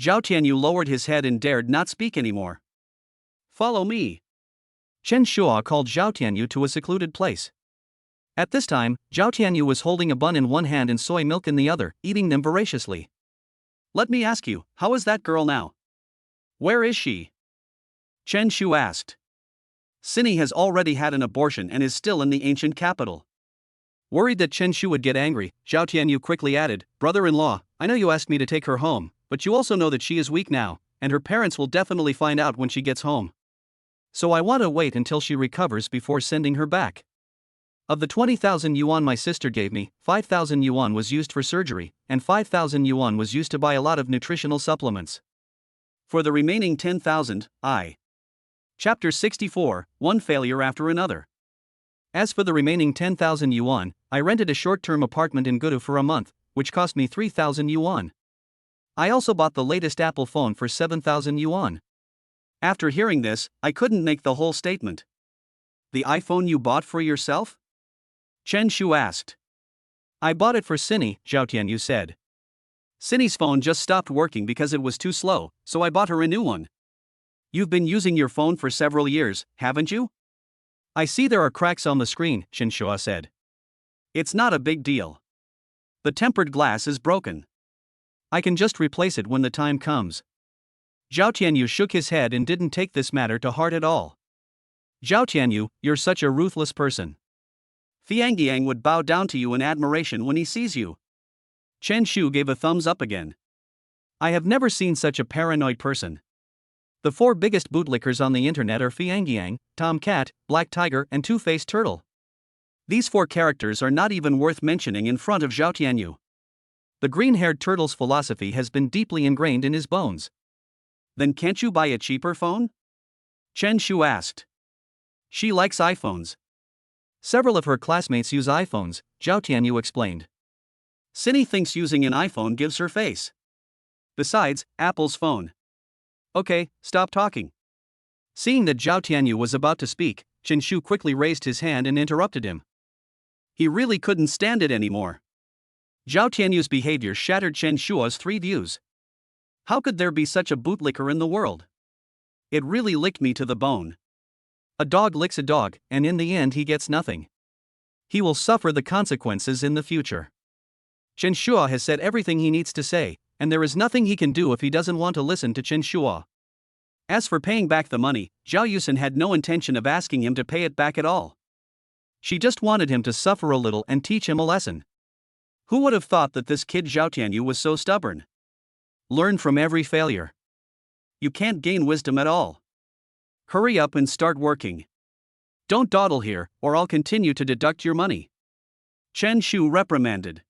Zhao Tianyu lowered his head and dared not speak anymore. Follow me. Chen Shua called Zhao Tianyu to a secluded place. At this time, Zhao Tianyu was holding a bun in one hand and soy milk in the other, eating them voraciously. Let me ask you, how is that girl now? Where is she? Chen Shu asked. Sini has already had an abortion and is still in the ancient capital. Worried that Chen Shu would get angry, Zhao Tianyu quickly added, Brother-in-law, I know you asked me to take her home, but you also know that she is weak now, and her parents will definitely find out when she gets home. So I want to wait until she recovers before sending her back. Of the 20,000 yuan my sister gave me, 5,000 yuan was used for surgery, and 5,000 yuan was used to buy a lot of nutritional supplements. For the remaining 10,000, Chapter 64, One Failure After Another. As for the remaining 10,000 yuan, I rented a short-term apartment in Gudu for a month, which cost me 3,000 yuan. I also bought the latest Apple phone for 7,000 yuan. After hearing this, I couldn't make the whole statement. The iPhone you bought for yourself? Chen Shu asked. I bought it for Sini, Zhao Tianyu said. Sini's phone just stopped working because it was too slow, so I bought her a new one. You've been using your phone for several years, haven't you? I see there are cracks on the screen, Chen Shua said. It's not a big deal. The tempered glass is broken. I can just replace it when the time comes. Zhao Tianyu shook his head and didn't take this matter to heart at all. Zhao Tianyu, you're such a ruthless person. Fiangyang would bow down to you in admiration when he sees you. Chen Shu gave a thumbs up again. I have never seen such a paranoid person. The four biggest bootlickers on the internet are Fiangyang, Tomcat, Black Tiger, and Two-Faced Turtle. These four characters are not even worth mentioning in front of Zhao Tianyu. The green-haired turtle's philosophy has been deeply ingrained in his bones. Then can't you buy a cheaper phone? Chen Shu asked. She likes iPhones. Several of her classmates use iPhones, Zhao Tianyu explained. Sini thinks using an iPhone gives her face. Besides, Apple's phone. Okay, stop talking. Seeing that Zhao Tianyu was about to speak, Chen Shu quickly raised his hand and interrupted him. He really couldn't stand it anymore. Zhao Tianyu's behavior shattered Chen Shua's three views. How could there be such a bootlicker in the world? It really licked me to the bone. A dog licks a dog, and in the end he gets nothing. He will suffer the consequences in the future. Chen Shua has said everything he needs to say, and there is nothing he can do if he doesn't want to listen to Chen Shua. As for paying back the money, Zhao Yusen had no intention of asking him to pay it back at all. She just wanted him to suffer a little and teach him a lesson. Who would have thought that this kid Zhao Tianyu was so stubborn? Learn from every failure. You can't gain wisdom at all. Hurry up and start working. Don't dawdle here, or I'll continue to deduct your money. Chen Shu reprimanded.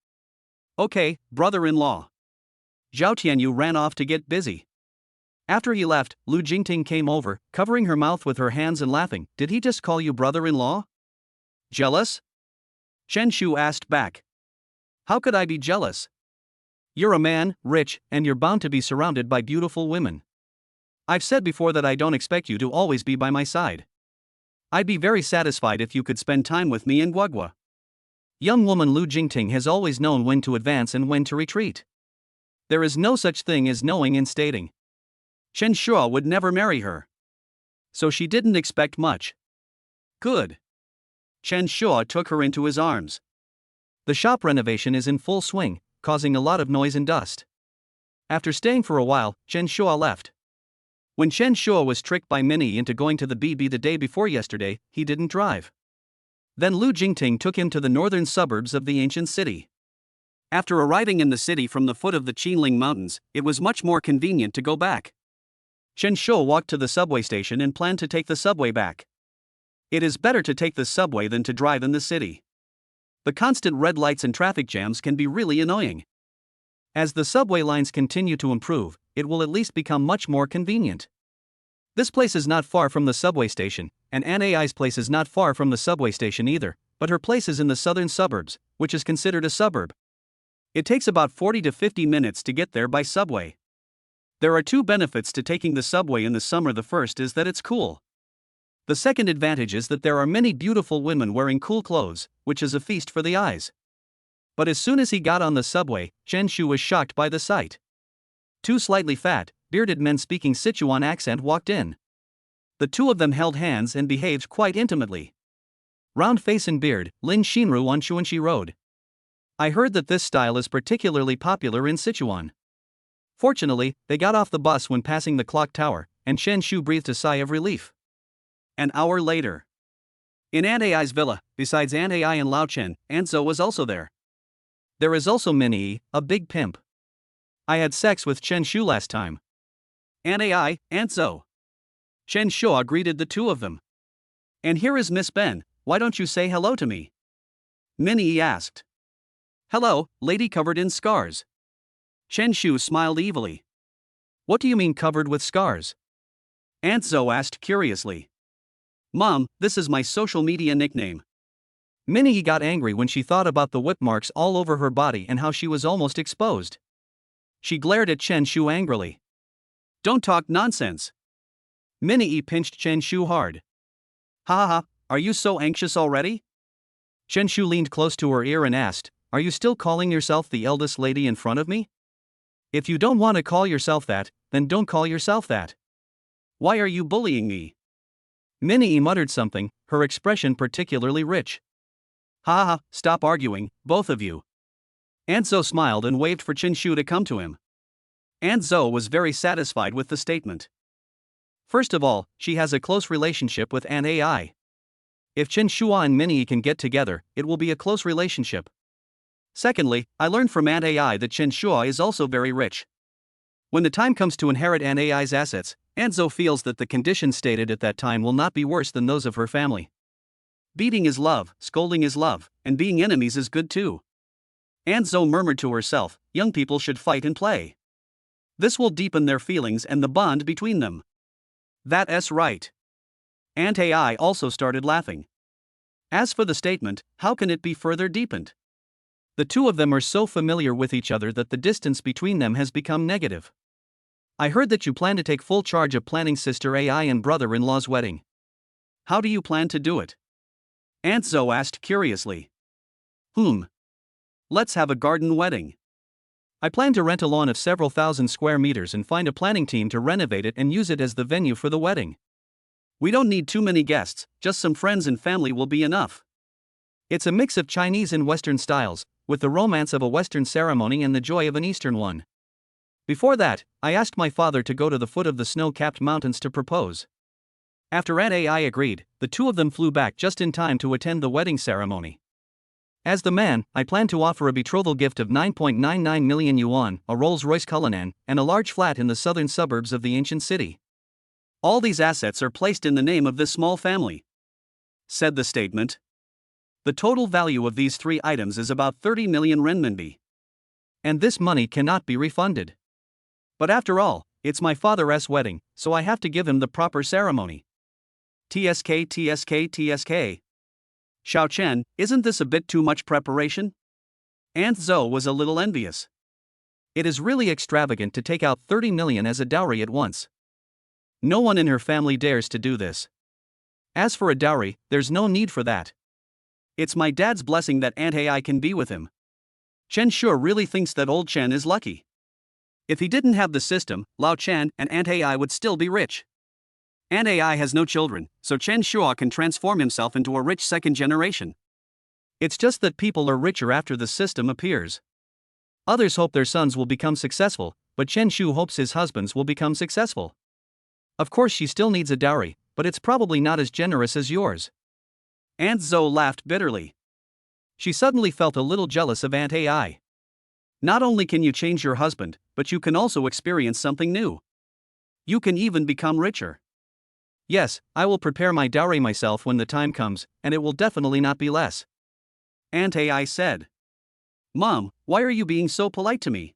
Okay, brother-in-law. Zhao Tianyu ran off to get busy. After he left, Lu Jingting came over, covering her mouth with her hands and laughing. Did he just call you brother-in-law? Jealous? Chen Shu asked back. How could I be jealous? You're a man, rich, and you're bound to be surrounded by beautiful women. I've said before that I don't expect you to always be by my side. I'd be very satisfied if you could spend time with me in Guagua. Young woman Lu Jingting has always known when to advance and when to retreat. There is no such thing as knowing and stating. Chen Shua would never marry her. So she didn't expect much. Good. Chen Shua took her into his arms. The shop renovation is in full swing, causing a lot of noise and dust. After staying for a while, Chen Shua left. When Chen Shua was tricked by Minnie into going to the BB the day before yesterday, he didn't drive. Then Lu Jingting took him to the northern suburbs of the ancient city. After arriving in the city from the foot of the Qinling Mountains, it was much more convenient to go back. Chen Shua walked to the subway station and planned to take the subway back. It is better to take the subway than to drive in the city. The constant red lights and traffic jams can be really annoying. As the subway lines continue to improve, it will at least become much more convenient. This place is not far from the subway station, and Aunt Ai's place is not far from the subway station either, but her place is in the southern suburbs, which is considered a suburb. It takes about 40 to 50 minutes to get there by subway. There are two benefits to taking the subway in the summer. The first is that it's cool. The second advantage is that there are many beautiful women wearing cool clothes, which is a feast for the eyes. But as soon as he got on the subway, Chen Shu was shocked by the sight. Two slightly fat, bearded men speaking Sichuan accent walked in. The two of them held hands and behaved quite intimately. Round face and beard, Lin Xinru on Chuanxi Road. I heard that this style is particularly popular in Sichuan. Fortunately, they got off the bus when passing the clock tower, and Chen Shu breathed a sigh of relief. An hour later. In Aunt Ai's villa, besides Aunt Ai and Lao Chen, Aunt Zhou was also there. There is also Minnie, a big pimp. I had sex with Chen Shu last time. Aunt Ai, Aunt Zhou. Chen Shua greeted the two of them. And here is Miss Ben, why don't you say hello to me? Minnie asked. Hello, lady covered in scars. Chen Shu smiled evilly. What do you mean covered with scars? Aunt Zhou asked curiously. Mom, this is my social media nickname. Minnie got angry when she thought about the whip marks all over her body and how she was almost exposed. She glared at Chen Shu angrily. Don't talk nonsense. Minnie pinched Chen Shu hard. Ha ha ha, are you so anxious already? Chen Shu leaned close to her ear and asked, Are you still calling yourself the eldest lady in front of me? If you don't want to call yourself that, then don't call yourself that. Why are you bullying me? Minnie muttered something, her expression particularly rich. Ha ha ha, stop arguing, both of you. Aunt Zhou smiled and waved for Chen Shu to come to him. Aunt Zhou was very satisfied with the statement. First of all, she has a close relationship with Aunt Ai. If Chen Shua and Minnie can get together, it will be a close relationship. Secondly, I learned from Aunt Ai that Chen Shua is also very rich. When the time comes to inherit Aunt Ai's assets, Aunt Zhou feels that the conditions stated at that time will not be worse than those of her family. Beating is love, scolding is love, and being enemies is good too. Aunt Zhou murmured to herself, young people should fight and play. This will deepen their feelings and the bond between them. That's right. Aunt Ai also started laughing. As for the statement, how can it be further deepened? The two of them are so familiar with each other that the distance between them has become negative. I heard that you plan to take full charge of planning sister Ai and brother-in-law's wedding. How do you plan to do it? Aunt Zhou asked curiously. Let's have a garden wedding. I plan to rent a lawn of several thousand square meters and find a planning team to renovate it and use it as the venue for the wedding. We don't need too many guests, just some friends and family will be enough. It's a mix of Chinese and Western styles, with the romance of a Western ceremony and the joy of an Eastern one. Before that, I asked my father to go to the foot of the snow-capped mountains to propose. After Aunt Ai agreed, the two of them flew back just in time to attend the wedding ceremony. As the man, I plan to offer a betrothal gift of 9.99 million yuan, a Rolls-Royce Cullinan, and a large flat in the southern suburbs of the ancient city. All these assets are placed in the name of this small family, said the statement. The total value of these three items is about 30 million renminbi. And this money cannot be refunded. But after all, it's my father's wedding, so I have to give him the proper ceremony. TSK. Xiao Chen, isn't this a bit too much preparation? Aunt Zhou was a little envious. It is really extravagant to take out 30 million as a dowry at once. No one in her family dares to do this. As for a dowry, there's no need for that. It's my dad's blessing that Aunt Ai can be with him. Chen sure really thinks that old Chen is lucky. If he didn't have the system, Lao Chen and Aunt Ai would still be rich. Aunt AI has no children, so Chen Shua can transform himself into a rich second generation. It's just that people are richer after the system appears. Others hope their sons will become successful, but Chen Shu hopes his husbands will become successful. Of course, she still needs a dowry, but it's probably not as generous as yours. Aunt Zhou laughed bitterly. She suddenly felt a little jealous of Aunt AI. Not only can you change your husband, but you can also experience something new. You can even become richer. Yes, I will prepare my dowry myself when the time comes, and it will definitely not be less. Aunt AI said. Mom, why are you being so polite to me?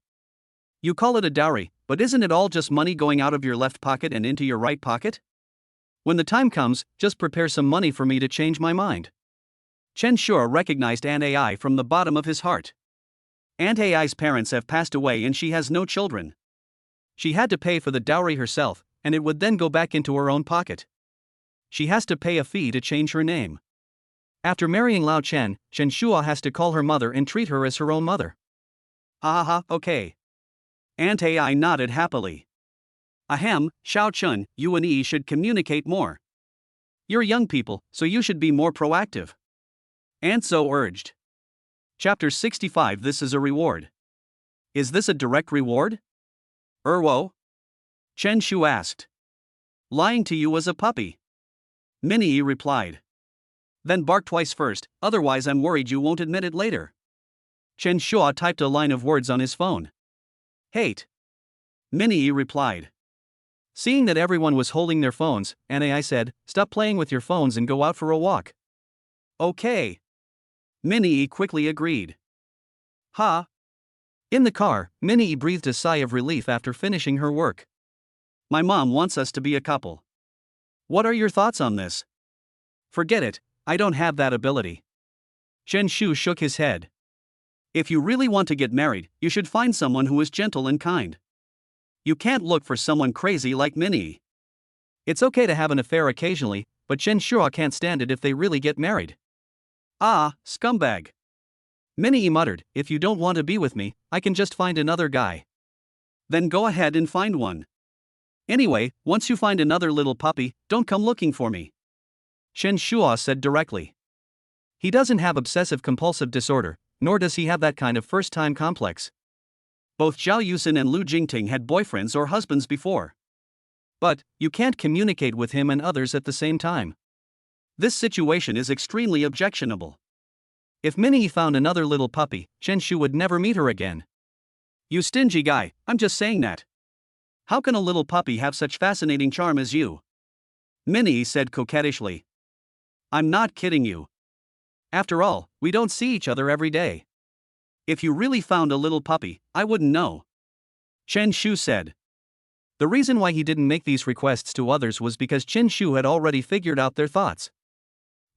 You call it a dowry, but isn't it all just money going out of your left pocket and into your right pocket? When the time comes, just prepare some money for me to change my mind. Chen Shua recognized Aunt AI from the bottom of his heart. Aunt AI's parents have passed away and she has no children. She had to pay for the dowry herself, and it would then go back into her own pocket. She has to pay a fee to change her name. After marrying Lao Chen, Chen Shua has to call her mother and treat her as her own mother. Ha ha ha, okay. Aunt AI nodded happily. Ahem, Xiao Chun, you and E should communicate more. You're young people, so you should be more proactive. Aunt Zhou urged. Chapter 65. This is a reward. Is this a direct reward? Erwo? Chen Shu asked. Lying to you as a puppy. Minnie replied. Then bark twice first, otherwise I'm worried you won't admit it later. Chen Shua typed a line of words on his phone. Hate. Minnie replied. Seeing that everyone was holding their phones, Aunt AI said, stop playing with your phones and go out for a walk. Okay. Minnie quickly agreed. Ha. In the car, Minnie breathed a sigh of relief after finishing her work. My mom wants us to be a couple. What are your thoughts on this? Forget it, I don't have that ability. Chen Shu shook his head. If you really want to get married, you should find someone who is gentle and kind. You can't look for someone crazy like Minnie. It's okay to have an affair occasionally, but Chen Shua can't stand it if they really get married. Ah, scumbag. Minnie muttered, if you don't want to be with me, I can just find another guy. Then go ahead and find one. Anyway, once you find another little puppy, don't come looking for me. Chen Shua said directly. He doesn't have obsessive-compulsive disorder, nor does he have that kind of first-time complex. Both Zhao Yusin and Lu Jingting had boyfriends or husbands before. But, you can't communicate with him and others at the same time. This situation is extremely objectionable. If Minnie found another little puppy, Chen Shu would never meet her again. You stingy guy, I'm just saying that. How can a little puppy have such fascinating charm as you? Minnie said coquettishly. I'm not kidding you. After all, we don't see each other every day. If you really found a little puppy, I wouldn't know. Chen Shu said. The reason why he didn't make these requests to others was because Chen Shu had already figured out their thoughts.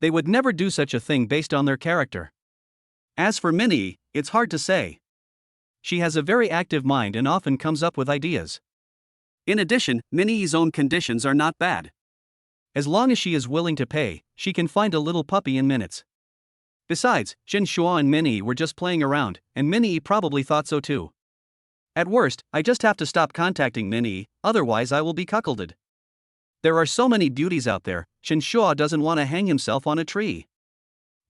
They would never do such a thing based on their character. As for Minnie, it's hard to say. She has a very active mind and often comes up with ideas. In addition, Minnie's own conditions are not bad. As long as she is willing to pay, she can find a little puppy in minutes. Besides, Chen Shua and Minnie were just playing around, and Minnie probably thought so too. At worst, I just have to stop contacting Minnie, otherwise I will be cuckolded. There are so many beauties out there, Chen Shua doesn't want to hang himself on a tree.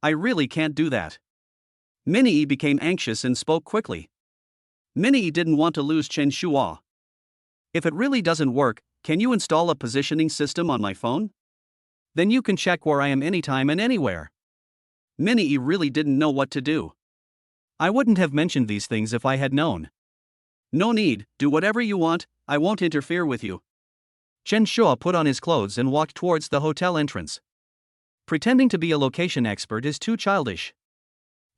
I really can't do that. Minnie became anxious and spoke quickly. Minnie didn't want to lose Chen Shua. If it really doesn't work, can you install a positioning system on my phone? Then you can check where I am anytime and anywhere. Minnie really didn't know what to do. I wouldn't have mentioned these things if I had known. No need, do whatever you want, I won't interfere with you. Chen Shua put on his clothes and walked towards the hotel entrance. Pretending to be a location expert is too childish.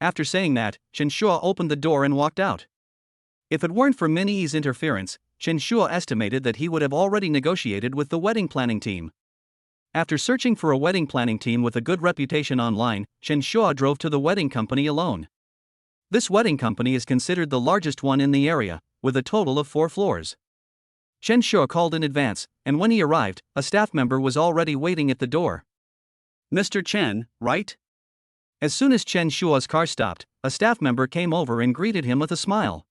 After saying that, Chen Shua opened the door and walked out. If it weren't for Minnie's interference, Chen Shua estimated that he would have already negotiated with the wedding planning team. After searching for a wedding planning team with a good reputation online, Chen Shua drove to the wedding company alone. This wedding company is considered the largest one in the area, with a total of 4 floors. Chen Shua called in advance, and when he arrived, a staff member was already waiting at the door. Mr. Chen, right? As soon as Chen Shua's car stopped, a staff member came over and greeted him with a smile.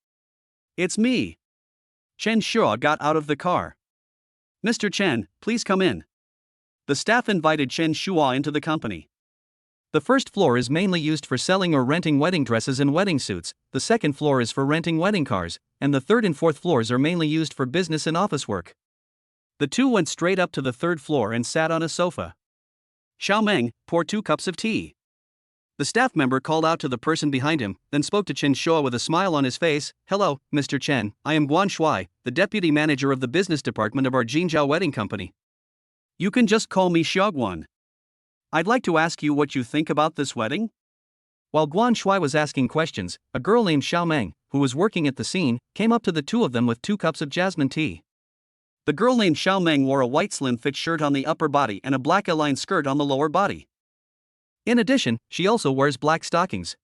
It's me. Chen Shua got out of the car. Mr. Chen, please come in. The staff invited Chen Shua into the company. The first floor is mainly used for selling or renting wedding dresses and wedding suits, the second floor is for renting wedding cars, and the third and fourth floors are mainly used for business and office work. The two went straight up to the third floor and sat on a sofa. Xiaomeng, pour 2 cups of tea. The staff member called out to the person behind him, then spoke to Chen Shua with a smile on his face. Hello, Mr. Chen, I am Guan Shuai, the deputy manager of the business department of our Jinzhou wedding company. You can just call me Xiaoguan. I'd like to ask you what you think about this wedding? While Guan Shuai was asking questions, a girl named Xiaomeng, who was working at the scene, came up to the two of them with 2 cups of jasmine tea. The girl named Xiaomeng wore a white slim-fit shirt on the upper body and a black aligned skirt on the lower body. In addition, she also wears black stockings.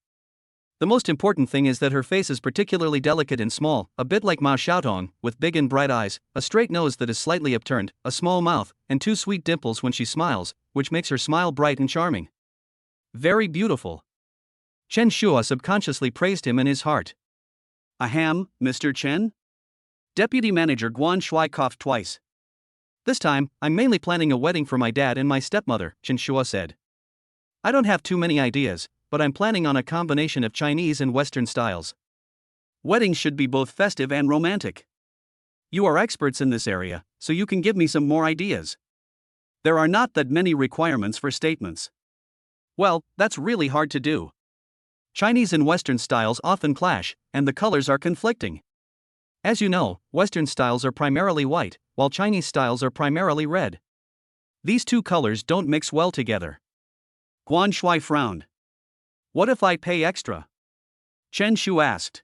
The most important thing is that her face is particularly delicate and small, a bit like Ma Xiaotong, with big and bright eyes, a straight nose that is slightly upturned, a small mouth, and 2 sweet dimples when she smiles, which makes her smile bright and charming. Very beautiful. Chen Shua subconsciously praised him in his heart. Ahem, Mr. Chen? Deputy Manager Guan Shuai coughed twice. This time, I'm mainly planning a wedding for my dad and my stepmother, Chen Shua said. I don't have too many ideas, but I'm planning on a combination of Chinese and Western styles. Weddings should be both festive and romantic. You are experts in this area, so you can give me some more ideas. There are not that many requirements for statements. Well, that's really hard to do. Chinese and Western styles often clash, and the colors are conflicting. As you know, Western styles are primarily white, while Chinese styles are primarily red. These two colors don't mix well together. Guan Shuai frowned. What if I pay extra? Chen Shu asked.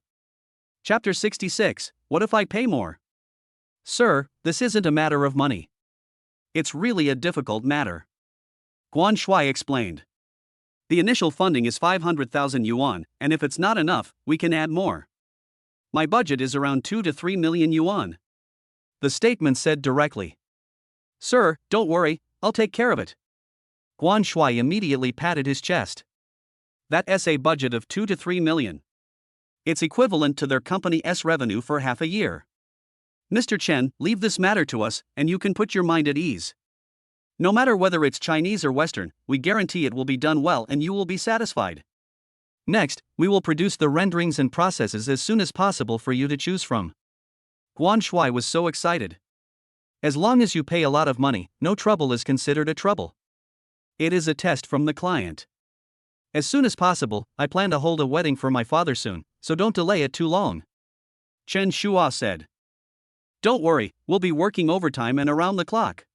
Chapter 66, What if I pay more? Sir, this isn't a matter of money. It's really a difficult matter. Guan Shuai explained. The initial funding is 500,000 yuan, and if it's not enough, we can add more. My budget is around 2 to 3 million yuan. The statement said directly. Sir, don't worry, I'll take care of it. Guan Shuai immediately patted his chest. That's a budget of 2 to 3 million. It's equivalent to their company's revenue for half a year. Mr. Chen, leave this matter to us, and you can put your mind at ease. No matter whether it's Chinese or Western, we guarantee it will be done well and you will be satisfied. Next, we will produce the renderings and processes as soon as possible for you to choose from. Guan Shuai was so excited. As long as you pay a lot of money, no trouble is considered a trouble. It is a test from the client. As soon as possible, I plan to hold a wedding for my father soon, so don't delay it too long. Chen Shua said. Don't worry, we'll be working overtime and around the clock.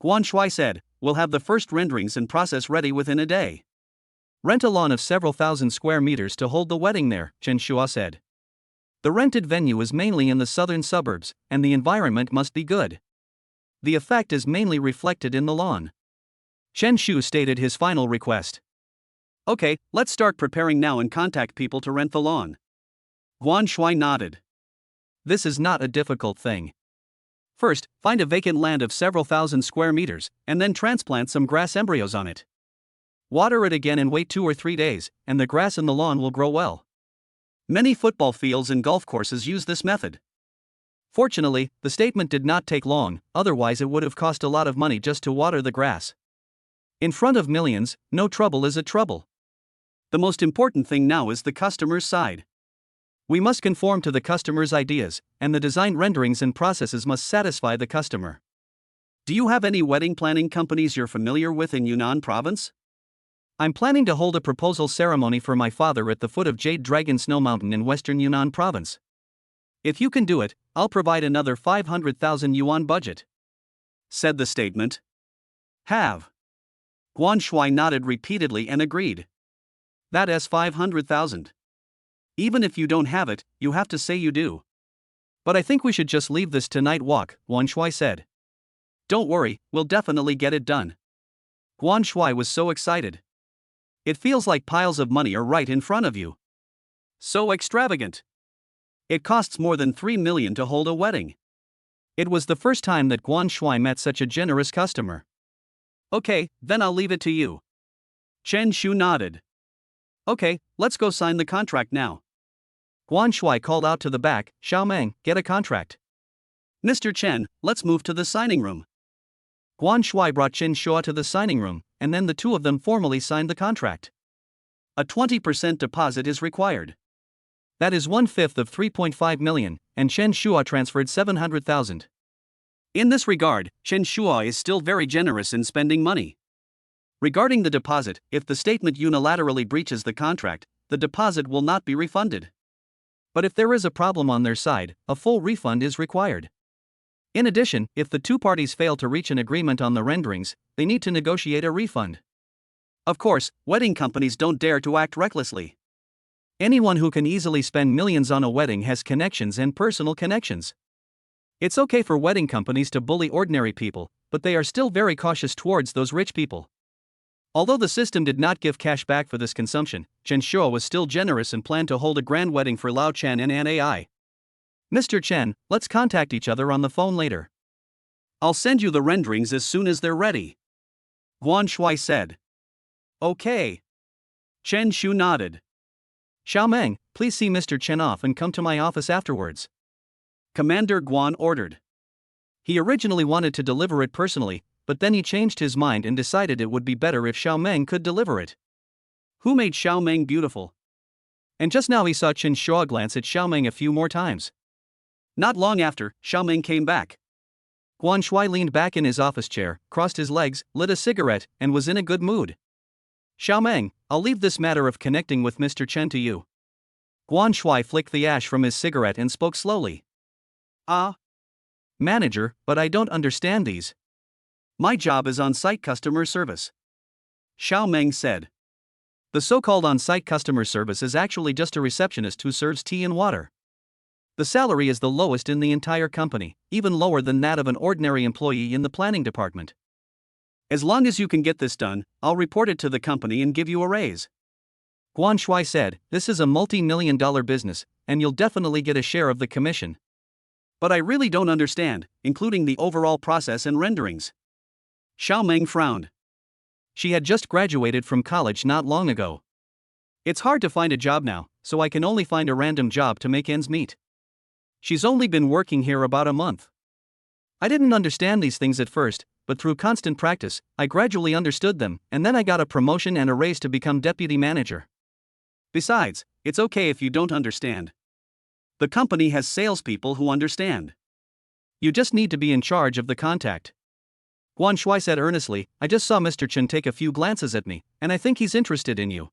Guan Shuai said, we'll have the first renderings and process ready within a day. Rent a lawn of several thousand square meters to hold the wedding there, Chen Shua said. The rented venue is mainly in the southern suburbs, and the environment must be good. The effect is mainly reflected in the lawn. Chen Shu stated his final request. Okay, let's start preparing now and contact people to rent the lawn. Guan Shuai nodded. This is not a difficult thing. First, find a vacant land of several thousand square meters, and then transplant some grass embryos on it. Water it again and wait 2 or 3 days, and the grass in the lawn will grow well. Many football fields and golf courses use this method. Fortunately, the statement did not take long, otherwise it would have cost a lot of money just to water the grass. In front of millions, no trouble is a trouble. The most important thing now is the customer's side. We must conform to the customer's ideas, and the design renderings and processes must satisfy the customer. Do you have any wedding planning companies you're familiar with in Yunnan province? I'm planning to hold a proposal ceremony for my father at the foot of Jade Dragon Snow Mountain in western Yunnan province. If you can do it, I'll provide another 500,000 yuan budget, said the statement. Have. Guan Shuai nodded repeatedly and agreed. That's 500,000. Even if you don't have it, you have to say you do. But I think we should just leave this to night walk, Guan Shuai said. Don't worry, we'll definitely get it done. Guan Shuai was so excited. It feels like piles of money are right in front of you. So extravagant. It costs more than 3 million to hold a wedding. It was the first time that Guan Shuai met such a generous customer. Okay, then I'll leave it to you. Chen Shu nodded. Okay, let's go sign the contract now. Guan Shuai called out to the back, Xiaomeng, get a contract. Mr. Chen, let's move to the signing room. Guan Shui brought Chen Shua to the signing room, and then the two of them formally signed the contract. A 20% deposit is required. That is 1/5 of 3.5 million, and Chen Shua transferred 700,000. In this regard, Chen Shua is still very generous in spending money. Regarding the deposit, if the statement unilaterally breaches the contract, the deposit will not be refunded. But if there is a problem on their side, a full refund is required. In addition, if the two parties fail to reach an agreement on the renderings, they need to negotiate a refund. Of course, wedding companies don't dare to act recklessly. Anyone who can easily spend millions on a wedding has connections and personal connections. It's okay for wedding companies to bully ordinary people, but they are still very cautious towards those rich people. Although the system did not give cash back for this consumption, Chen Shua was still generous and planned to hold a grand wedding for Lao Chen and An Ai. Mr. Chen, let's contact each other on the phone later. I'll send you the renderings as soon as they're ready. Guan Shui said. Okay. Chen Shu nodded. Xiaomeng, please see Mr. Chen off and come to my office afterwards. Commander Guan ordered. He originally wanted to deliver it personally, but then he changed his mind and decided it would be better if Xiaomeng could deliver it. Who made Xiaomeng beautiful? And just now he saw Chen Shua glance at Xiaomeng a few more times. Not long after, Xiaomeng came back. Guan Shui leaned back in his office chair, crossed his legs, lit a cigarette, and was in a good mood. Xiaomeng, I'll leave this matter of connecting with Mr. Chen to you. Guan Shui flicked the ash from his cigarette and spoke slowly. Manager, but I don't understand these. My job is on-site customer service. Xiaomeng said. The so-called on-site customer service is actually just a receptionist who serves tea and water. The salary is the lowest in the entire company, even lower than that of an ordinary employee in the planning department. As long as you can get this done, I'll report it to the company and give you a raise. Guan Shui said, this is a multi-million-dollar business, and you'll definitely get a share of the commission. But I really don't understand, including the overall process and renderings. Xiaomeng frowned. She had just graduated from college not long ago. It's hard to find a job now, so I can only find a random job to make ends meet. She's only been working here about a month. I didn't understand these things at first, but through constant practice, I gradually understood them, and then I got a promotion and a raise to become deputy manager. Besides, it's okay if you don't understand. The company has salespeople who understand. You just need to be in charge of the contact. Guan Shui said earnestly, I just saw Mr. Chen take a few glances at me, and I think he's interested in you.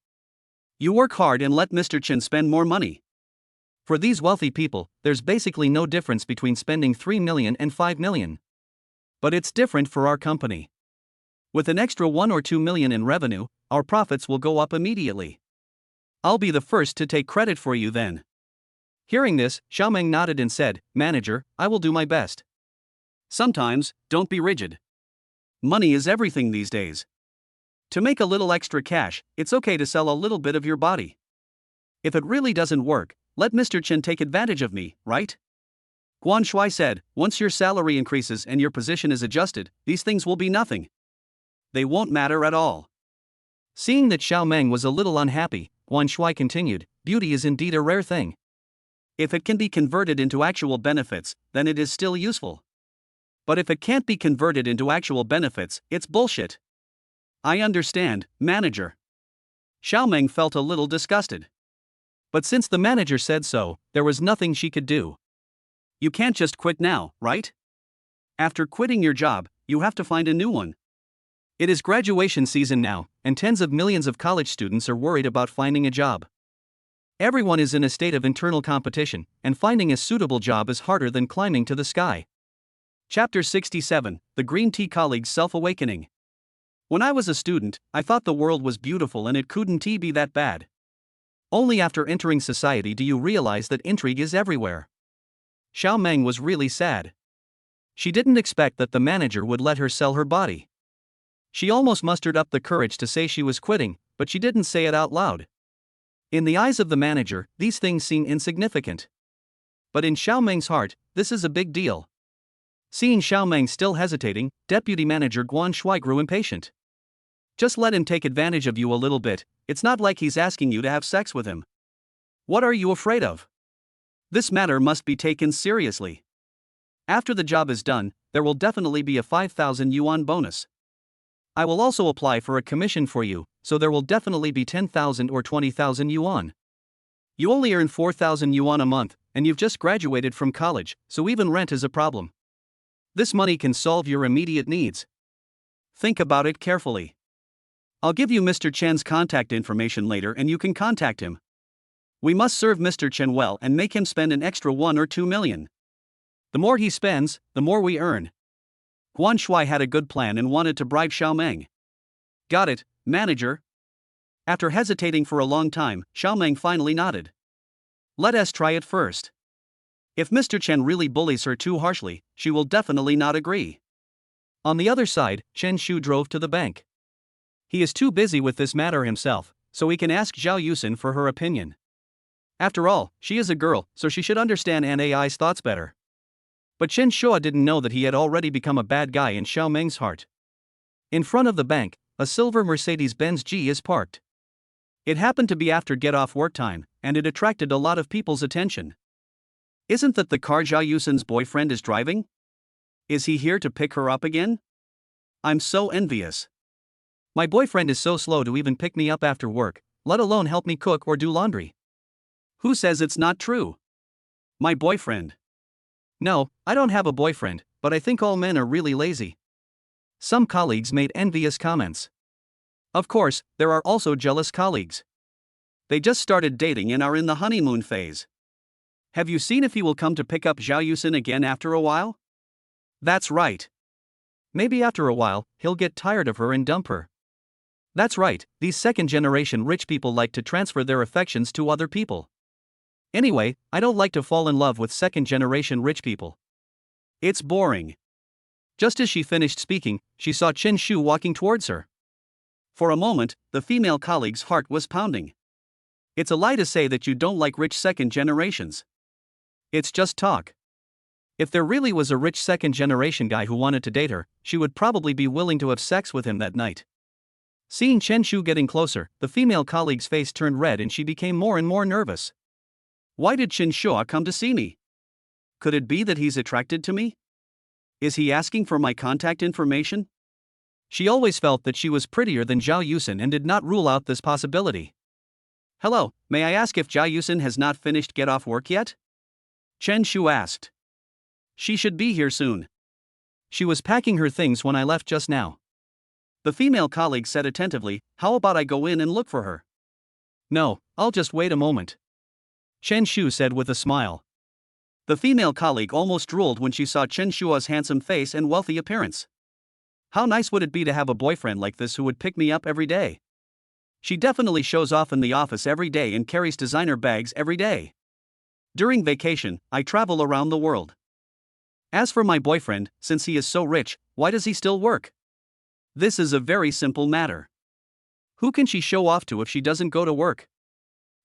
You work hard and let Mr. Chen spend more money. For these wealthy people, there's basically no difference between spending 3 million and 5 million. But it's different for our company. With an extra 1 or 2 million in revenue, our profits will go up immediately. I'll be the first to take credit for you then. Hearing this, Xiaomeng nodded and said, Manager, I will do my best. Sometimes, don't be rigid. Money is everything these days. To make a little extra cash, it's okay to sell a little bit of your body. If it really doesn't work, let Mr. Chen take advantage of me, right? Guan Shui said, once your salary increases and your position is adjusted, these things will be nothing. They won't matter at all. Seeing that Xiaomeng was a little unhappy, Guan Shui continued, beauty is indeed a rare thing. If it can be converted into actual benefits, then it is still useful. But if it can't be converted into actual benefits, it's bullshit. I understand, manager. Xiaomeng felt a little disgusted. But since the manager said so, there was nothing she could do. You can't just quit now, right? After quitting your job, you have to find a new one. It is graduation season now, and tens of millions of college students are worried about finding a job. Everyone is in a state of internal competition, and finding a suitable job is harder than climbing to the sky. Chapter 67, The Green Tea Colleague's Self-Awakening. When I was a student, I thought the world was beautiful and it couldn't be that bad. Only after entering society do you realize that intrigue is everywhere. Xiaomeng was really sad. She didn't expect that the manager would let her sell her body. She almost mustered up the courage to say she was quitting, but she didn't say it out loud. In the eyes of the manager, these things seem insignificant. But in Xiaomeng's heart, this is a big deal. Seeing Xiaomeng still hesitating, Deputy Manager Guan Shui grew impatient. Just let him take advantage of you a little bit, it's not like he's asking you to have sex with him. What are you afraid of? This matter must be taken seriously. After the job is done, there will definitely be a 5,000 yuan bonus. I will also apply for a commission for you, so there will definitely be 10,000 or 20,000 yuan. You only earn 4,000 yuan a month, and you've just graduated from college, so even rent is a problem. This money can solve your immediate needs. Think about it carefully. I'll give you Mr. Chen's contact information later and you can contact him. We must serve Mr. Chen well and make him spend an extra 1 or 2 million. The more he spends, the more we earn. Guan Shui had a good plan and wanted to bribe Xiaomeng. Got it, manager. After hesitating for a long time, Xiaomeng finally nodded. Let us try it first. If Mr. Chen really bullies her too harshly, she will definitely not agree. On the other side, Chen Shu drove to the bank. He is too busy with this matter himself, so he can ask Zhao Yusin for her opinion. After all, she is a girl, so she should understand An Ai's thoughts better. But Chen Shua didn't know that he had already become a bad guy in Xiaomeng's heart. In front of the bank, a silver Mercedes-Benz G is parked. It happened to be after get-off work time, and it attracted a lot of people's attention. Isn't that the car Zhao Yusin's boyfriend is driving? Is he here to pick her up again? I'm so envious. My boyfriend is so slow to even pick me up after work, let alone help me cook or do laundry. Who says it's not true? My boyfriend. No, I don't have a boyfriend, but I think all men are really lazy. Some colleagues made envious comments. Of course, there are also jealous colleagues. They just started dating and are in the honeymoon phase. Have you seen if he will come to pick up Zhao Yusin again after a while? That's right. Maybe after a while, he'll get tired of her and dump her. That's right, these second-generation rich people like to transfer their affections to other people. Anyway, I don't like to fall in love with second-generation rich people. It's boring. Just as she finished speaking, she saw Chen Shu walking towards her. For a moment, the female colleague's heart was pounding. It's a lie to say that you don't like rich second generations. It's just talk. If there really was a rich second-generation guy who wanted to date her, she would probably be willing to have sex with him that night. Seeing Chen Shu getting closer, the female colleague's face turned red and she became more and more nervous. Why did Chen Shua come to see me? Could it be that he's attracted to me? Is he asking for my contact information? She always felt that she was prettier than Zhao Yusin and did not rule out this possibility. Hello, may I ask if Zhao Yusin has not finished get-off work yet? Chen Shu asked. She should be here soon. She was packing her things when I left just now. The female colleague said attentively, how about I go in and look for her? No, I'll just wait a moment. Chen Shu said with a smile. The female colleague almost drooled when she saw Chen Shua's handsome face and wealthy appearance. How nice would it be to have a boyfriend like this who would pick me up every day? She definitely shows off in the office every day and carries designer bags every day. During vacation, I travel around the world. As for my boyfriend, since he is so rich, why does he still work? This is a very simple matter. Who can she show off to if she doesn't go to work?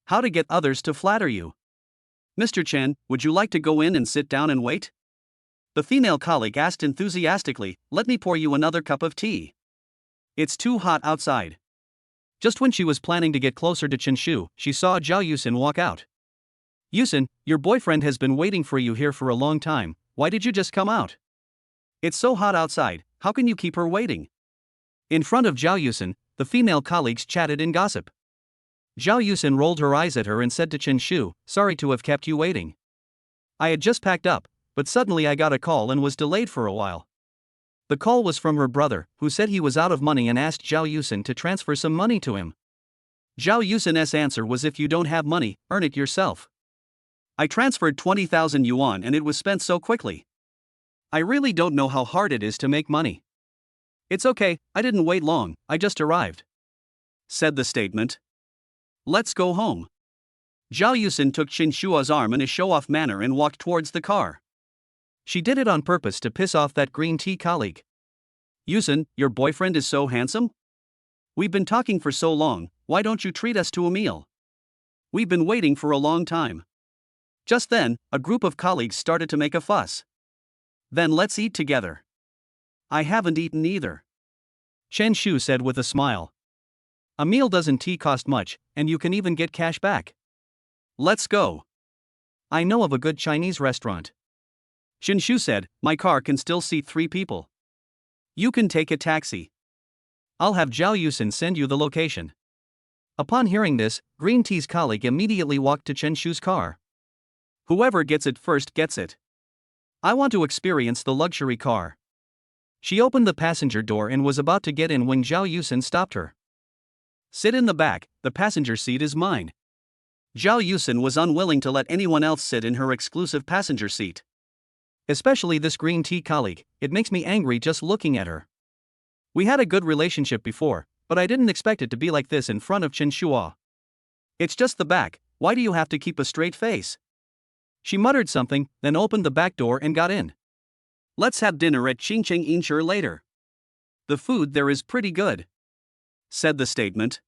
How to get others to flatter you? Mr. Chen, would you like to go in and sit down and wait? The female colleague asked enthusiastically, let me pour you another cup of tea. It's too hot outside. Just when she was planning to get closer to Chen Shu, she saw Zhao Yusin walk out. Yusin, your boyfriend has been waiting for you here for a long time, why did you just come out? It's so hot outside, how can you keep her waiting? In front of Zhao Yusin, the female colleagues chatted in gossip. Zhao Yusin rolled her eyes at her and said to Chen Shu, sorry to have kept you waiting. I had just packed up, but suddenly I got a call and was delayed for a while. The call was from her brother, who said he was out of money and asked Zhao Yusin to transfer some money to him. Zhao Yusin's answer was if you don't have money, earn it yourself. I transferred 20,000 yuan and it was spent so quickly. I really don't know how hard it is to make money. It's okay, I didn't wait long, I just arrived. Said the statement. Let's go home. Zhao Yusin took Chen Shua's arm in a show-off manner and walked towards the car. She did it on purpose to piss off that green tea colleague. Yusin, your boyfriend is so handsome? We've been talking for so long, why don't you treat us to a meal? We've been waiting for a long time. Just then, a group of colleagues started to make a fuss. Then let's eat together. I haven't eaten either. Chen Shu said with a smile. A meal doesn't cost much, and you can even get cash back. Let's go. I know of a good Chinese restaurant. Shin Shu said, my car can still seat 3 people. You can take a taxi. I'll have Zhao Yusin send you the location. Upon hearing this, Green Tea's colleague immediately walked to Chen Shu's car. Whoever gets it first gets it. I want to experience the luxury car. She opened the passenger door and was about to get in when Zhao Yusin stopped her. Sit in the back, the passenger seat is mine. Zhao Yusin was unwilling to let anyone else sit in her exclusive passenger seat. Especially this Green Tea colleague, it makes me angry just looking at her. We had a good relationship before, but I didn't expect it to be like this in front of Chen Shua. It's just the back, why do you have to keep a straight face? She muttered something, then opened the back door and got in. Let's have dinner at Qingcheng Inshur later. The food there is pretty good, said the statement.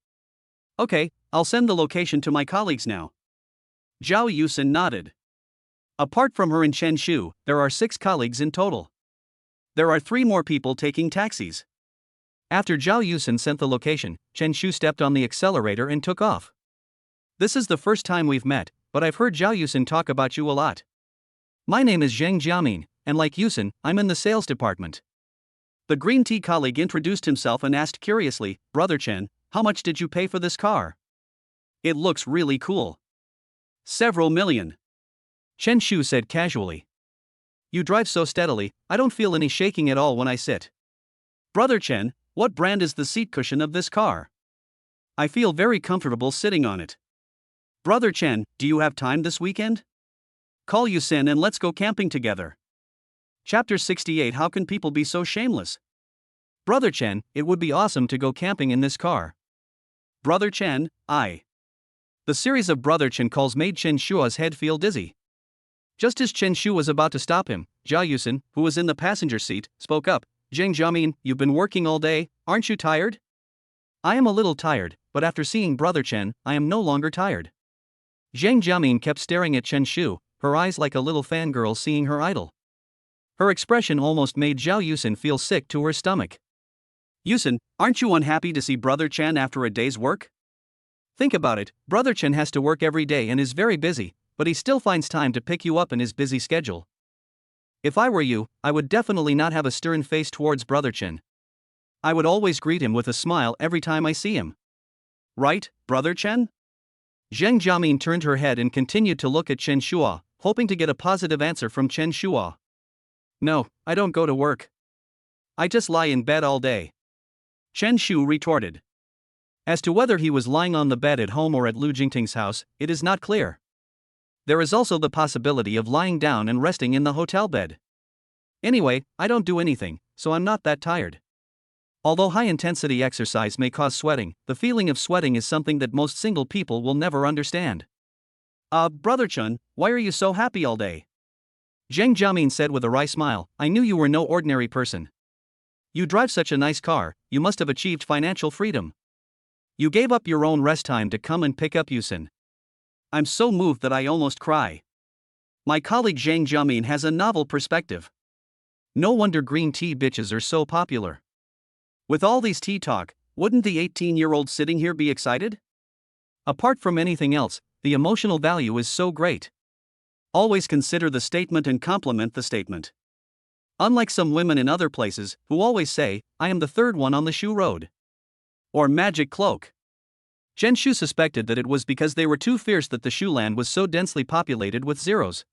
Okay, I'll send the location to my colleagues now. Zhao Yusin nodded. Apart from her and Chen Shu, there are 6 colleagues in total. There are 3 more people taking taxis. After Zhao Yusin sent the location, Chen Shu stepped on the accelerator and took off. This is the first time we've met, but I've heard Zhao Yusin talk about you a lot. My name is Zhang Jiamin, and like Yusin, I'm in the sales department. The green tea colleague introduced himself and asked curiously, Brother Chen, how much did you pay for this car? It looks really cool. Several million. Chen Shu said casually. You drive so steadily, I don't feel any shaking at all when I sit. Brother Chen, what brand is the seat cushion of this car? I feel very comfortable sitting on it. Brother Chen, do you have time this weekend? Call Yusin and let's go camping together. Chapter 68. How can people be so shameless? Brother Chen, it would be awesome to go camping in this car. Brother Chen, The series of Brother Chen calls made Chen Shua's head feel dizzy. Just as Chen Shu was about to stop him, Zhao Yusin, who was in the passenger seat, spoke up. Zhang Jiamin, you've been working all day, aren't you tired? I am a little tired, but after seeing Brother Chen, I am no longer tired. Zhang Jiamin kept staring at Chen Shu, her eyes like a little fangirl seeing her idol. Her expression almost made Zhao Yusin feel sick to her stomach. Yusin, aren't you unhappy to see Brother Chen after a day's work? Think about it, Brother Chen has to work every day and is very busy, but he still finds time to pick you up in his busy schedule. If I were you, I would definitely not have a stern face towards Brother Chen. I would always greet him with a smile every time I see him. Right, Brother Chen? Zhang Jiamin turned her head and continued to look at Chen Shua, hoping to get a positive answer from Chen Shua. No, I don't go to work. I just lie in bed all day. Chen Shu retorted. As to whether he was lying on the bed at home or at Lu Jingting's house, it is not clear. There is also the possibility of lying down and resting in the hotel bed. Anyway, I don't do anything, so I'm not that tired. Although high-intensity exercise may cause sweating, the feeling of sweating is something that most single people will never understand. Brother Chen, why are you so happy all day? Zhang Jiamin said with a wry smile, I knew you were no ordinary person. You drive such a nice car, you must have achieved financial freedom. You gave up your own rest time to come and pick up Yusin. I'm so moved that I almost cry. My colleague Zhang Jiamin has a novel perspective. No wonder green tea bitches are so popular. With all these tea talk, wouldn't the 18-year-old sitting here be excited? Apart from anything else, the emotional value is so great. Always consider the statement and complement the statement. Unlike some women in other places, who always say, I am the third one on the shoe road. Or magic cloak. Chen Shu suspected that it was because they were too fierce that the shoe land was so densely populated with zeros.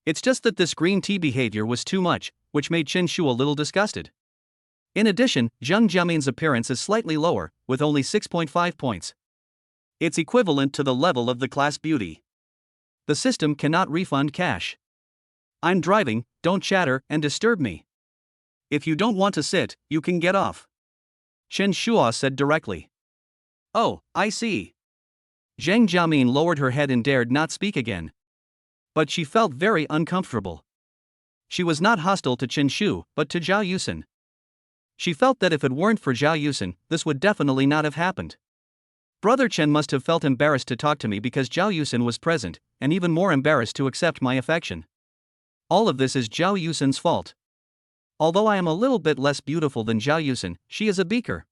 It's just that this green tea behavior was too much, which made Chen Shu a little disgusted. In addition, Zhang Jiamin's appearance is slightly lower, with only 6.5 points. It's equivalent to the level of the class beauty. The system cannot refund cash. I'm driving, don't chatter and disturb me. If you don't want to sit, you can get off. Chen Shua said directly. Oh, I see. Zhang Jiamin lowered her head and dared not speak again. But she felt very uncomfortable. She was not hostile to Chen Shu, but to Zhao Yusin. She felt that if it weren't for Zhao Yusin, this would definitely not have happened. Brother Chen must have felt embarrassed to talk to me because Zhao Yusin was present, and even more embarrassed to accept my affection. All of this is Zhao Yusin's fault. Although I am a little bit less beautiful than Zhao Yusin, she is a beaker.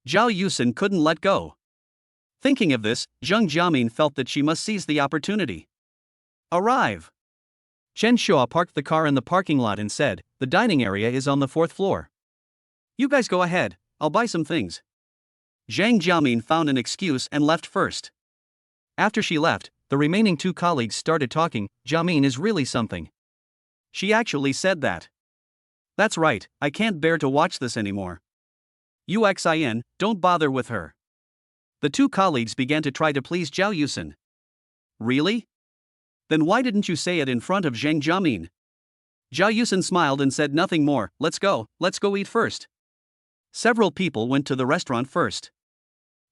Zhao Yusin couldn't let go. Thinking of this, Zhang Jiamin felt that she must seize the opportunity. Arrive. Chen Shua parked the car in the parking lot and said, "The dining area is on the 4th floor. You guys go ahead, I'll buy some things." Zhang Jiamin found an excuse and left first. After she left, the remaining 2 colleagues started talking. "Jiamin is really something. She actually said that. That's right, I can't bear to watch this anymore. Uxin, don't bother with her." The 2 colleagues began to try to please Zhao Yusin. Really? Then why didn't you say it in front of Zhang Jiamin? Zhao Yusin smiled and said nothing more. Let's go eat first." Several people went to the restaurant first.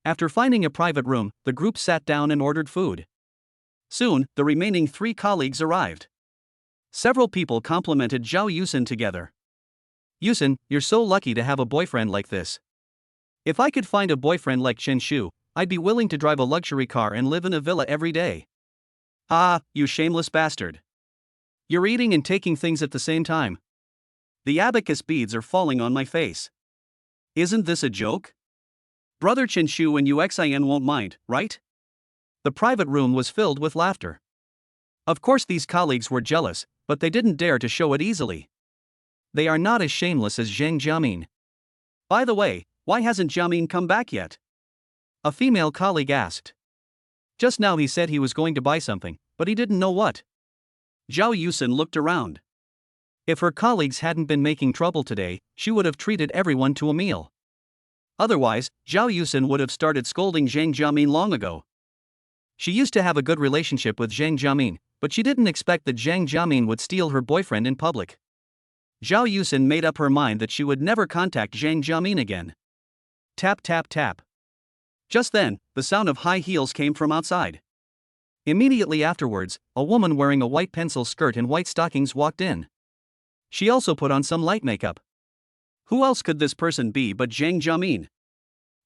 After finding a private room, the group sat down and ordered food. Soon, the remaining 3 colleagues arrived. Several people complimented Zhao Yusin together. "Yusin, you're so lucky to have a boyfriend like this. If I could find a boyfriend like Chen Shu, I'd be willing to drive a luxury car and live in a villa every day." "Ah, you shameless bastard. You're eating and taking things at the same time. The abacus beads are falling on my face. Isn't this a joke? Brother Chen Shu and Uxin won't mind, right?" The private room was filled with laughter. Of course, these colleagues were jealous, but they didn't dare to show it easily. They are not as shameless as Zhang Jiamin. "By the way, why hasn't Jiamin come back yet?" A female colleague asked. "Just now he said he was going to buy something, but he didn't know what." Zhao Yusin looked around. If her colleagues hadn't been making trouble today, she would have treated everyone to a meal. Otherwise, Zhao Yusin would have started scolding Zhang Jiamin long ago. She used to have a good relationship with Zhang Jiamin, but she didn't expect that Zhang Jiamin would steal her boyfriend in public. Zhao Yusin made up her mind that she would never contact Zhang Jiamin again. Tap tap tap. Just then, the sound of high heels came from outside. Immediately afterwards, a woman wearing a white pencil skirt and white stockings walked in. She also put on some light makeup. Who else could this person be but Zhang Jiamin?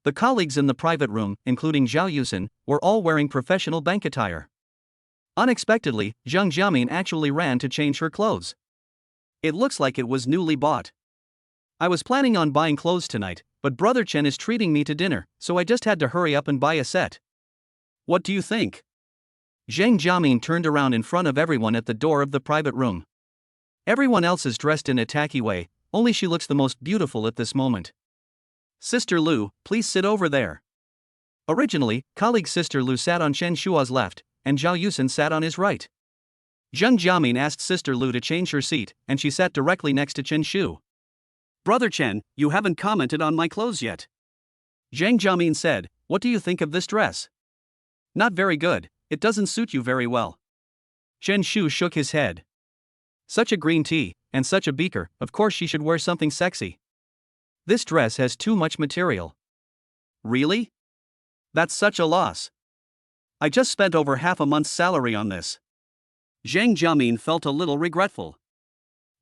The colleagues in the private room, including Zhao Yusin, were all wearing professional bank attire. Unexpectedly, Zhang Jiamin actually ran to change her clothes. It looks like it was newly bought. "I was planning on buying clothes tonight, but Brother Chen is treating me to dinner, so I just had to hurry up and buy a set." "What do you think?" Zhang Jiamin turned around in front of everyone at the door of the private room. Everyone else is dressed in a tacky way, only she looks the most beautiful at this moment. "Sister Lu, please sit over there." Originally, colleague Sister Lu sat on Chen Shua's left, and Zhao Yusin sat on his right. Zhang Jiamin asked Sister Lu to change her seat, and she sat directly next to Chen Shu. "Brother Chen, you haven't commented on my clothes yet." Zhang Jiamin said, "What do you think of this dress?" "Not very good, it doesn't suit you very well." Chen Shu shook his head. "Such a green tea, and such a beaker, of course she should wear something sexy. This dress has too much material." "Really? That's such a loss. I just spent over half a month's salary on this." Zhang Jiamin felt a little regretful.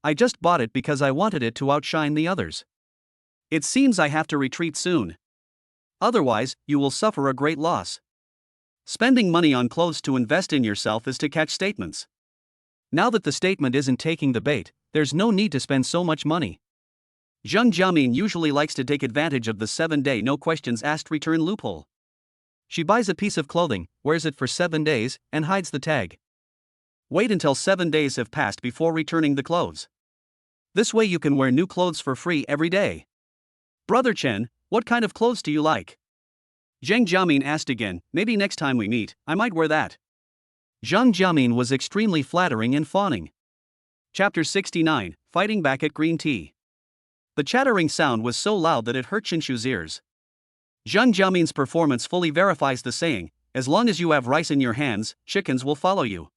"I just bought it because I wanted it to outshine the others. It seems I have to retreat soon. Otherwise, you will suffer a great loss. Spending money on clothes to invest in yourself is to catch statements. Now that the statement isn't taking the bait, there's no need to spend so much money." Zhang Jiamin usually likes to take advantage of the 7-day no questions asked return loophole. She buys a piece of clothing, wears it for 7 days, and hides the tag. Wait until 7 days have passed before returning the clothes. This way you can wear new clothes for free every day. "Brother Chen, what kind of clothes do you like?" Zhang Jiamin asked again. "Maybe next time we meet, I might wear that." Zhang Jiamin was extremely flattering and fawning. Chapter 69, Fighting Back at Green Tea. The chattering sound was so loud that it hurt Chinshu's ears. Zhang Jiamin's performance fully verifies the saying, "As long as you have rice in your hands, chickens will follow you."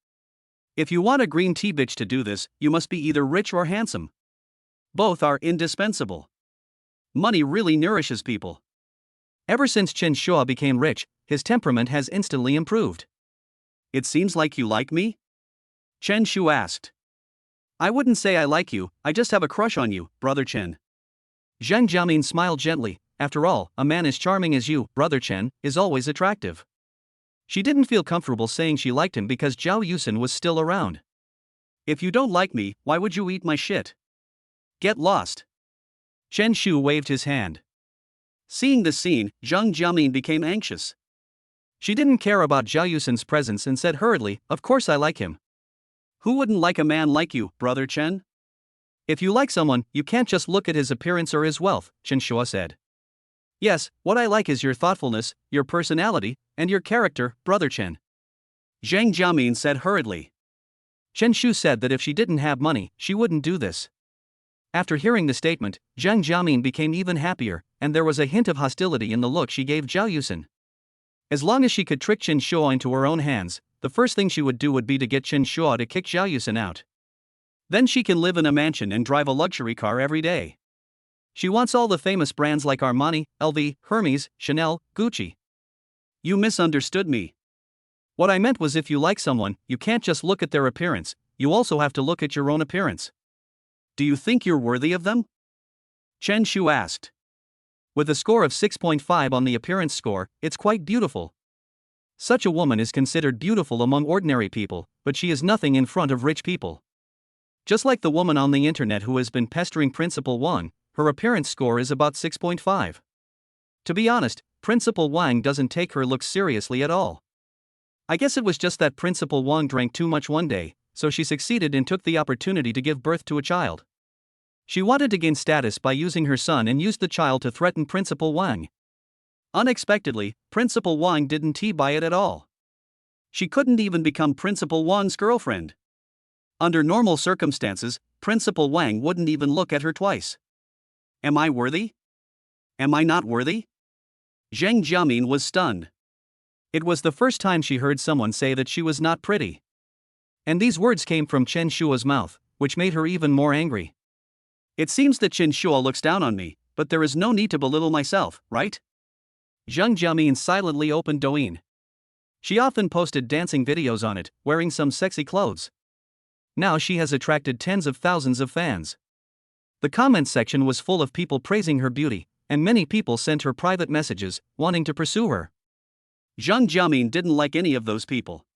If you want a green tea bitch to do this, you must be either rich or handsome. Both are indispensable. Money really nourishes people. Ever since Chen Shua became rich, his temperament has instantly improved. "It seems like you like me?" Chen Shu asked. "I wouldn't say I like you, I just have a crush on you, Brother Chen." Zhang Jiamin smiled gently. After all, a man as charming as you, Brother Chen, is always attractive. She didn't feel comfortable saying she liked him because Zhao Yusin was still around. "If you don't like me, why would you eat my shit? Get lost." Chen Shu waved his hand. Seeing this scene, Zhang Jiamin became anxious. She didn't care about Zhao Yusin's presence and said hurriedly, "Of course I like him." Who wouldn't like a man like you, brother Chen? If you like someone, you can't just look at his appearance or his wealth, Chen Shua said. Yes, what I like is your thoughtfulness, your personality, and your character, brother Chen. Zhang Jiamin said hurriedly. Chen Shu said that if she didn't have money, she wouldn't do this. After hearing the statement, Zhang Jiamin became even happier, and there was a hint of hostility in the look she gave Zhao Yusin. As long as she could trick Chen Shua into her own hands, the first thing she would do would be to get Chen Shua to kick Zhao Yusin out. Then she can live in a mansion and drive a luxury car every day. She wants all the famous brands like Armani, LV, Hermes, Chanel, Gucci. You misunderstood me. What I meant was if you like someone, you can't just look at their appearance, you also have to look at your own appearance. Do you think you're worthy of them? Chen Shu asked. With a score of 6.5 on the appearance score, it's quite beautiful. Such a woman is considered beautiful among ordinary people, but she is nothing in front of rich people. Just like the woman on the internet who has been pestering Principal Wang, her appearance score is about 6.5. To be honest, Principal Wang doesn't take her looks seriously at all. I guess it was just that Principal Wang drank too much one day, so she succeeded and took the opportunity to give birth to a child. She wanted to gain status by using her son and used the child to threaten Principal Wang. Unexpectedly, Principal Wang didn't buy it at all. She couldn't even become Principal Wang's girlfriend. Under normal circumstances, Principal Wang wouldn't even look at her twice. Am I worthy? Am I not worthy? Zhang Jiamin was stunned. It was the first time she heard someone say that she was not pretty. And these words came from Chen Shua's mouth, which made her even more angry. It seems that Chen Shua looks down on me, but there is no need to belittle myself, right? Zhang Jiamin silently opened Douyin. She often posted dancing videos on it, wearing some sexy clothes. Now she has attracted tens of thousands of fans. The comments section was full of people praising her beauty, and many people sent her private messages, wanting to pursue her. Zhang Jiamin didn't like any of those people.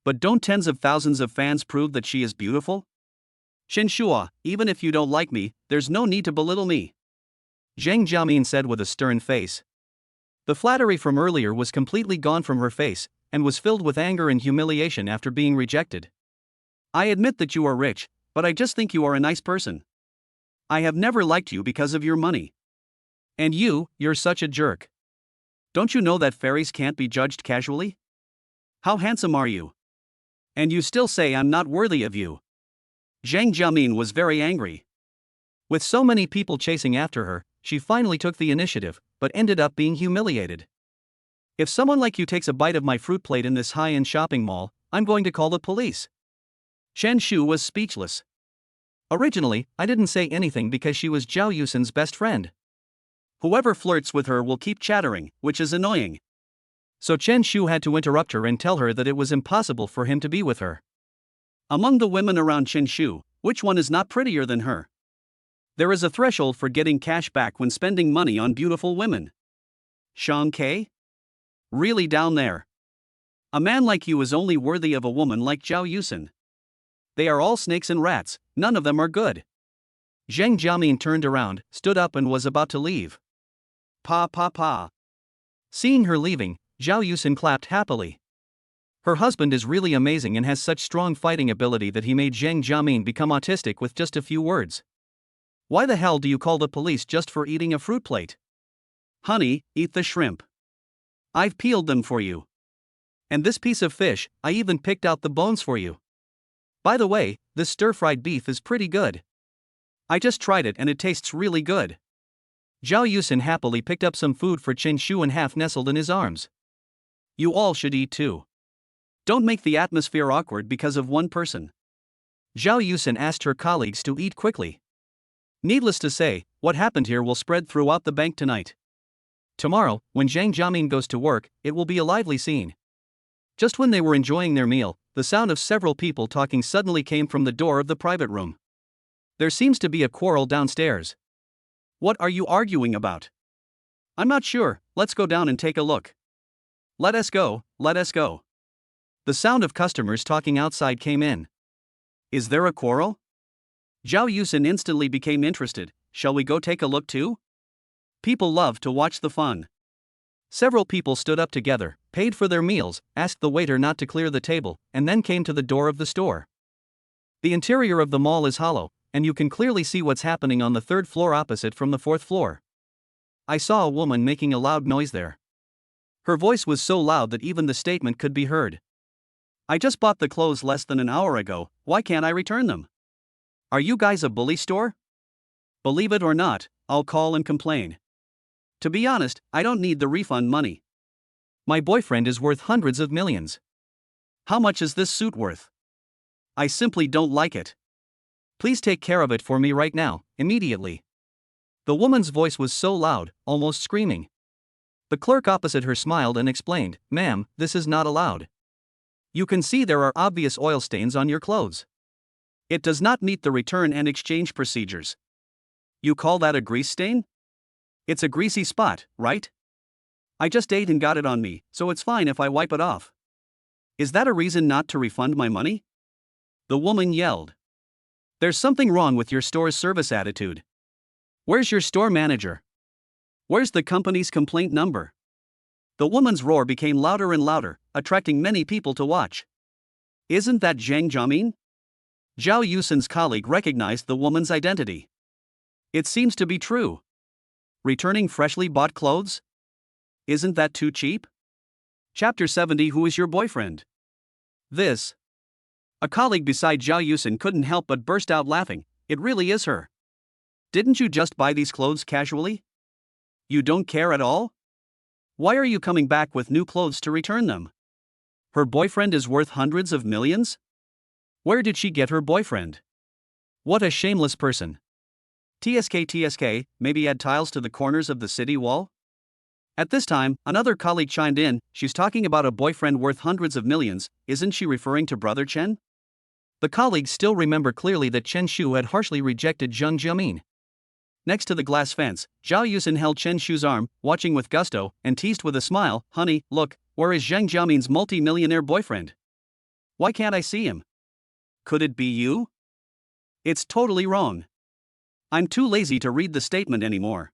But don't tens of thousands of fans prove that she is beautiful? Chen Shua, even if you don't like me, there's no need to belittle me. Zhang Jiamin said with a stern face. The flattery from earlier was completely gone from her face, and was filled with anger and humiliation after being rejected. I admit that you are rich, but I just think you are a nice person. I have never liked you because of your money. And you're such a jerk. Don't you know that fairies can't be judged casually? How handsome are you? And you still say I'm not worthy of you. Zhang Jiamin was very angry. With so many people chasing after her, she finally took the initiative, but ended up being humiliated. If someone like you takes a bite of my fruit plate in this high-end shopping mall, I'm going to call the police. Chen Shu was speechless. Originally, I didn't say anything because she was Zhao Yusin's best friend. Whoever flirts with her will keep chattering, which is annoying. So Chen Shu had to interrupt her and tell her that it was impossible for him to be with her. Among the women around Chen Shu, which one is not prettier than her? There is a threshold for getting cash back when spending money on beautiful women. Shang Ke? Really down there? A man like you is only worthy of a woman like Zhao Yusin. They are all snakes and rats, none of them are good. Zhang Jiamin turned around, stood up and was about to leave. Pa. Seeing her leaving, Zhao Yusin clapped happily. Her husband is really amazing and has such strong fighting ability that he made Zhang Jiamin become autistic with just a few words. Why the hell do you call the police just for eating a fruit plate? Honey, eat the shrimp. I've peeled them for you. And this piece of fish, I even picked out the bones for you. By the way, this stir-fried beef is pretty good. I just tried it and it tastes really good. Zhao Yusin happily picked up some food for Chen Shu and half nestled in his arms. You all should eat too. Don't make the atmosphere awkward because of one person. Zhao Yusin asked her colleagues to eat quickly. Needless to say, what happened here will spread throughout the bank tonight. Tomorrow, when Zhang Jiamin goes to work, it will be a lively scene. Just when they were enjoying their meal, the sound of several people talking suddenly came from the door of the private room. There seems to be a quarrel downstairs. What are you arguing about? I'm not sure, let's go down and take a look. Let us go. The sound of customers talking outside came in. Is there a quarrel? Zhao Yusin instantly became interested. Shall we go take a look too? People love to watch the fun. Several people stood up together, paid for their meals, asked the waiter not to clear the table, and then came to the door of the store. The interior of the mall is hollow, and you can clearly see what's happening on the third floor opposite from the fourth floor. I saw a woman making a loud noise there. Her voice was so loud that even the statement could be heard. I just bought the clothes less than an hour ago, why can't I return them? Are you guys a bully store? Believe it or not, I'll call and complain. To be honest, I don't need the refund money. My boyfriend is worth hundreds of millions. How much is this suit worth? I simply don't like it. Please take care of it for me right now, immediately. The woman's voice was so loud, almost screaming. The clerk opposite her smiled and explained, "Ma'am, this is not allowed. You can see there are obvious oil stains on your clothes. It does not meet the return and exchange procedures." You call that a grease stain? It's a greasy spot, right? I just ate and got it on me, so it's fine if I wipe it off. Is that a reason not to refund my money? The woman yelled. There's something wrong with your store's service attitude. Where's your store manager? Where's the company's complaint number? The woman's roar became louder and louder, attracting many people to watch. Isn't that Zhang Jiamin? Zhao Yusin's colleague recognized the woman's identity. It seems to be true. Returning freshly bought clothes? Isn't that too cheap? Chapter 70. Who is your boyfriend? This. A colleague beside Zhao Yusin couldn't help but burst out laughing. It really is her. Didn't you just buy these clothes casually? You don't care at all? Why are you coming back with new clothes to return them? Her boyfriend is worth hundreds of millions? Where did she get her boyfriend? What a shameless person. TSK, maybe add tiles to the corners of the city wall? At this time, another colleague chimed in. She's talking about a boyfriend worth hundreds of millions, isn't she referring to brother Chen? The colleagues still remember clearly that Chen Shu had harshly rejected Zhang Jiamin. Next to the glass fence, Zhao Yusin held Chen Shu's arm, watching with gusto, and teased with a smile, "Honey, look, where is Zhang Jiamin's multi-millionaire boyfriend? Why can't I see him? Could it be you?" It's totally wrong. I'm too lazy to read the statement anymore.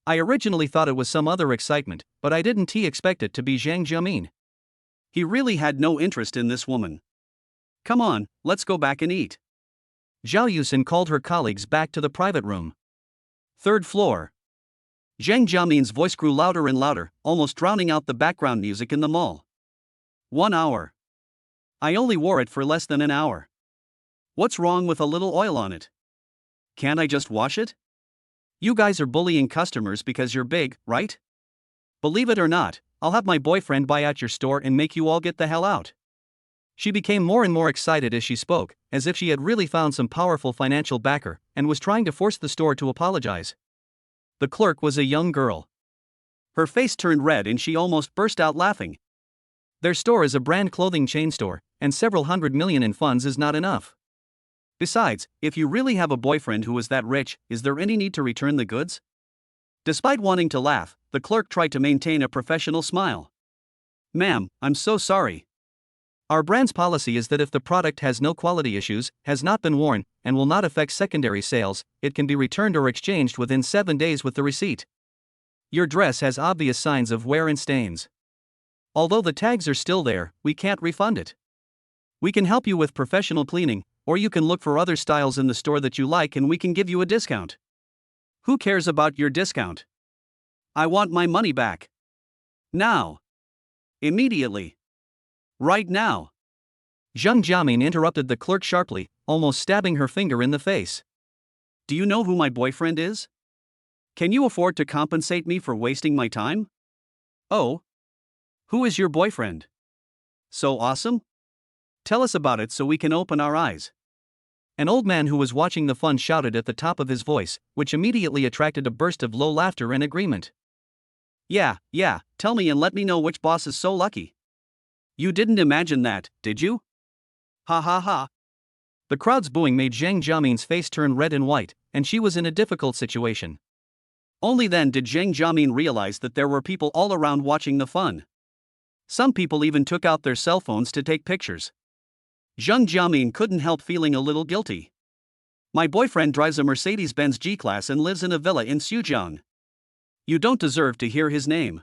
I originally thought it was some other excitement, but I didn't expect it to be Zhang Jiamin. He really had no interest in this woman. Come on, let's go back and eat. Zhao Yusin called her colleagues back to the private room. Third floor. Zhang Jiamin's voice grew louder and louder, almost drowning out the background music in the mall. 1 hour. I only wore it for less than an hour. What's wrong with a little oil on it? Can't I just wash it? You guys are bullying customers because you're big, right? Believe it or not, I'll have my boyfriend buy out your store and make you all get the hell out. She became more and more excited as she spoke, as if she had really found some powerful financial backer, and was trying to force the store to apologize. The clerk was a young girl. Her face turned red and she almost burst out laughing. Their store is a brand clothing chain store, and several hundred million in funds is not enough. Besides, if you really have a boyfriend who is that rich, is there any need to return the goods? Despite wanting to laugh, the clerk tried to maintain a professional smile. Ma'am, I'm so sorry. Our brand's policy is that if the product has no quality issues, has not been worn, and will not affect secondary sales, it can be returned or exchanged within 7 days with the receipt. Your dress has obvious signs of wear and stains. Although the tags are still there, we can't refund it. We can help you with professional cleaning, or you can look for other styles in the store that you like and we can give you a discount. Who cares about your discount? I want my money back. Now. Immediately. Right now. Zhang Jiamin interrupted the clerk sharply, almost stabbing her finger in the face. Do you know who my boyfriend is? Can you afford to compensate me for wasting my time? Oh. Who is your boyfriend? So awesome? Tell us about it so we can open our eyes. An old man who was watching the fun shouted at the top of his voice, which immediately attracted a burst of low laughter and agreement. Yeah, tell me and let me know which boss is so lucky. You didn't imagine that, did you? Ha ha ha. The crowd's booing made Zhang Jiamin's face turn red and white, and she was in a difficult situation. Only then did Zhang Jiamin realize that there were people all around watching the fun. Some people even took out their cell phones to take pictures. Zhang Jiamin couldn't help feeling a little guilty. My boyfriend drives a Mercedes-Benz G-Class and lives in a villa in Sujiang. You don't deserve to hear his name.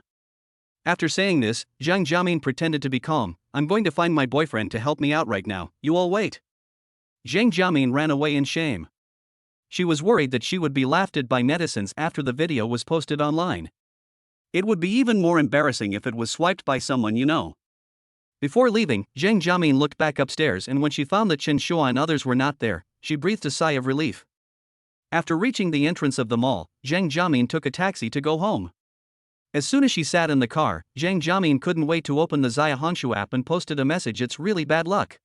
After saying this, Zhang Jiamin pretended to be calm. I'm going to find my boyfriend to help me out right now, you all wait. Zhang Jiamin ran away in shame. She was worried that she would be laughed at by netizens after the video was posted online. It would be even more embarrassing if it was swiped by someone you know. Before leaving, Zhang Jiamin looked back upstairs, and when she found that Chen Shua and others were not there, she breathed a sigh of relief. After reaching the entrance of the mall, Zhang Jiamin took a taxi to go home. As soon as she sat in the car, Zhang Jiamin couldn't wait to open the Zaya Honshu app and posted a message. It's really bad luck.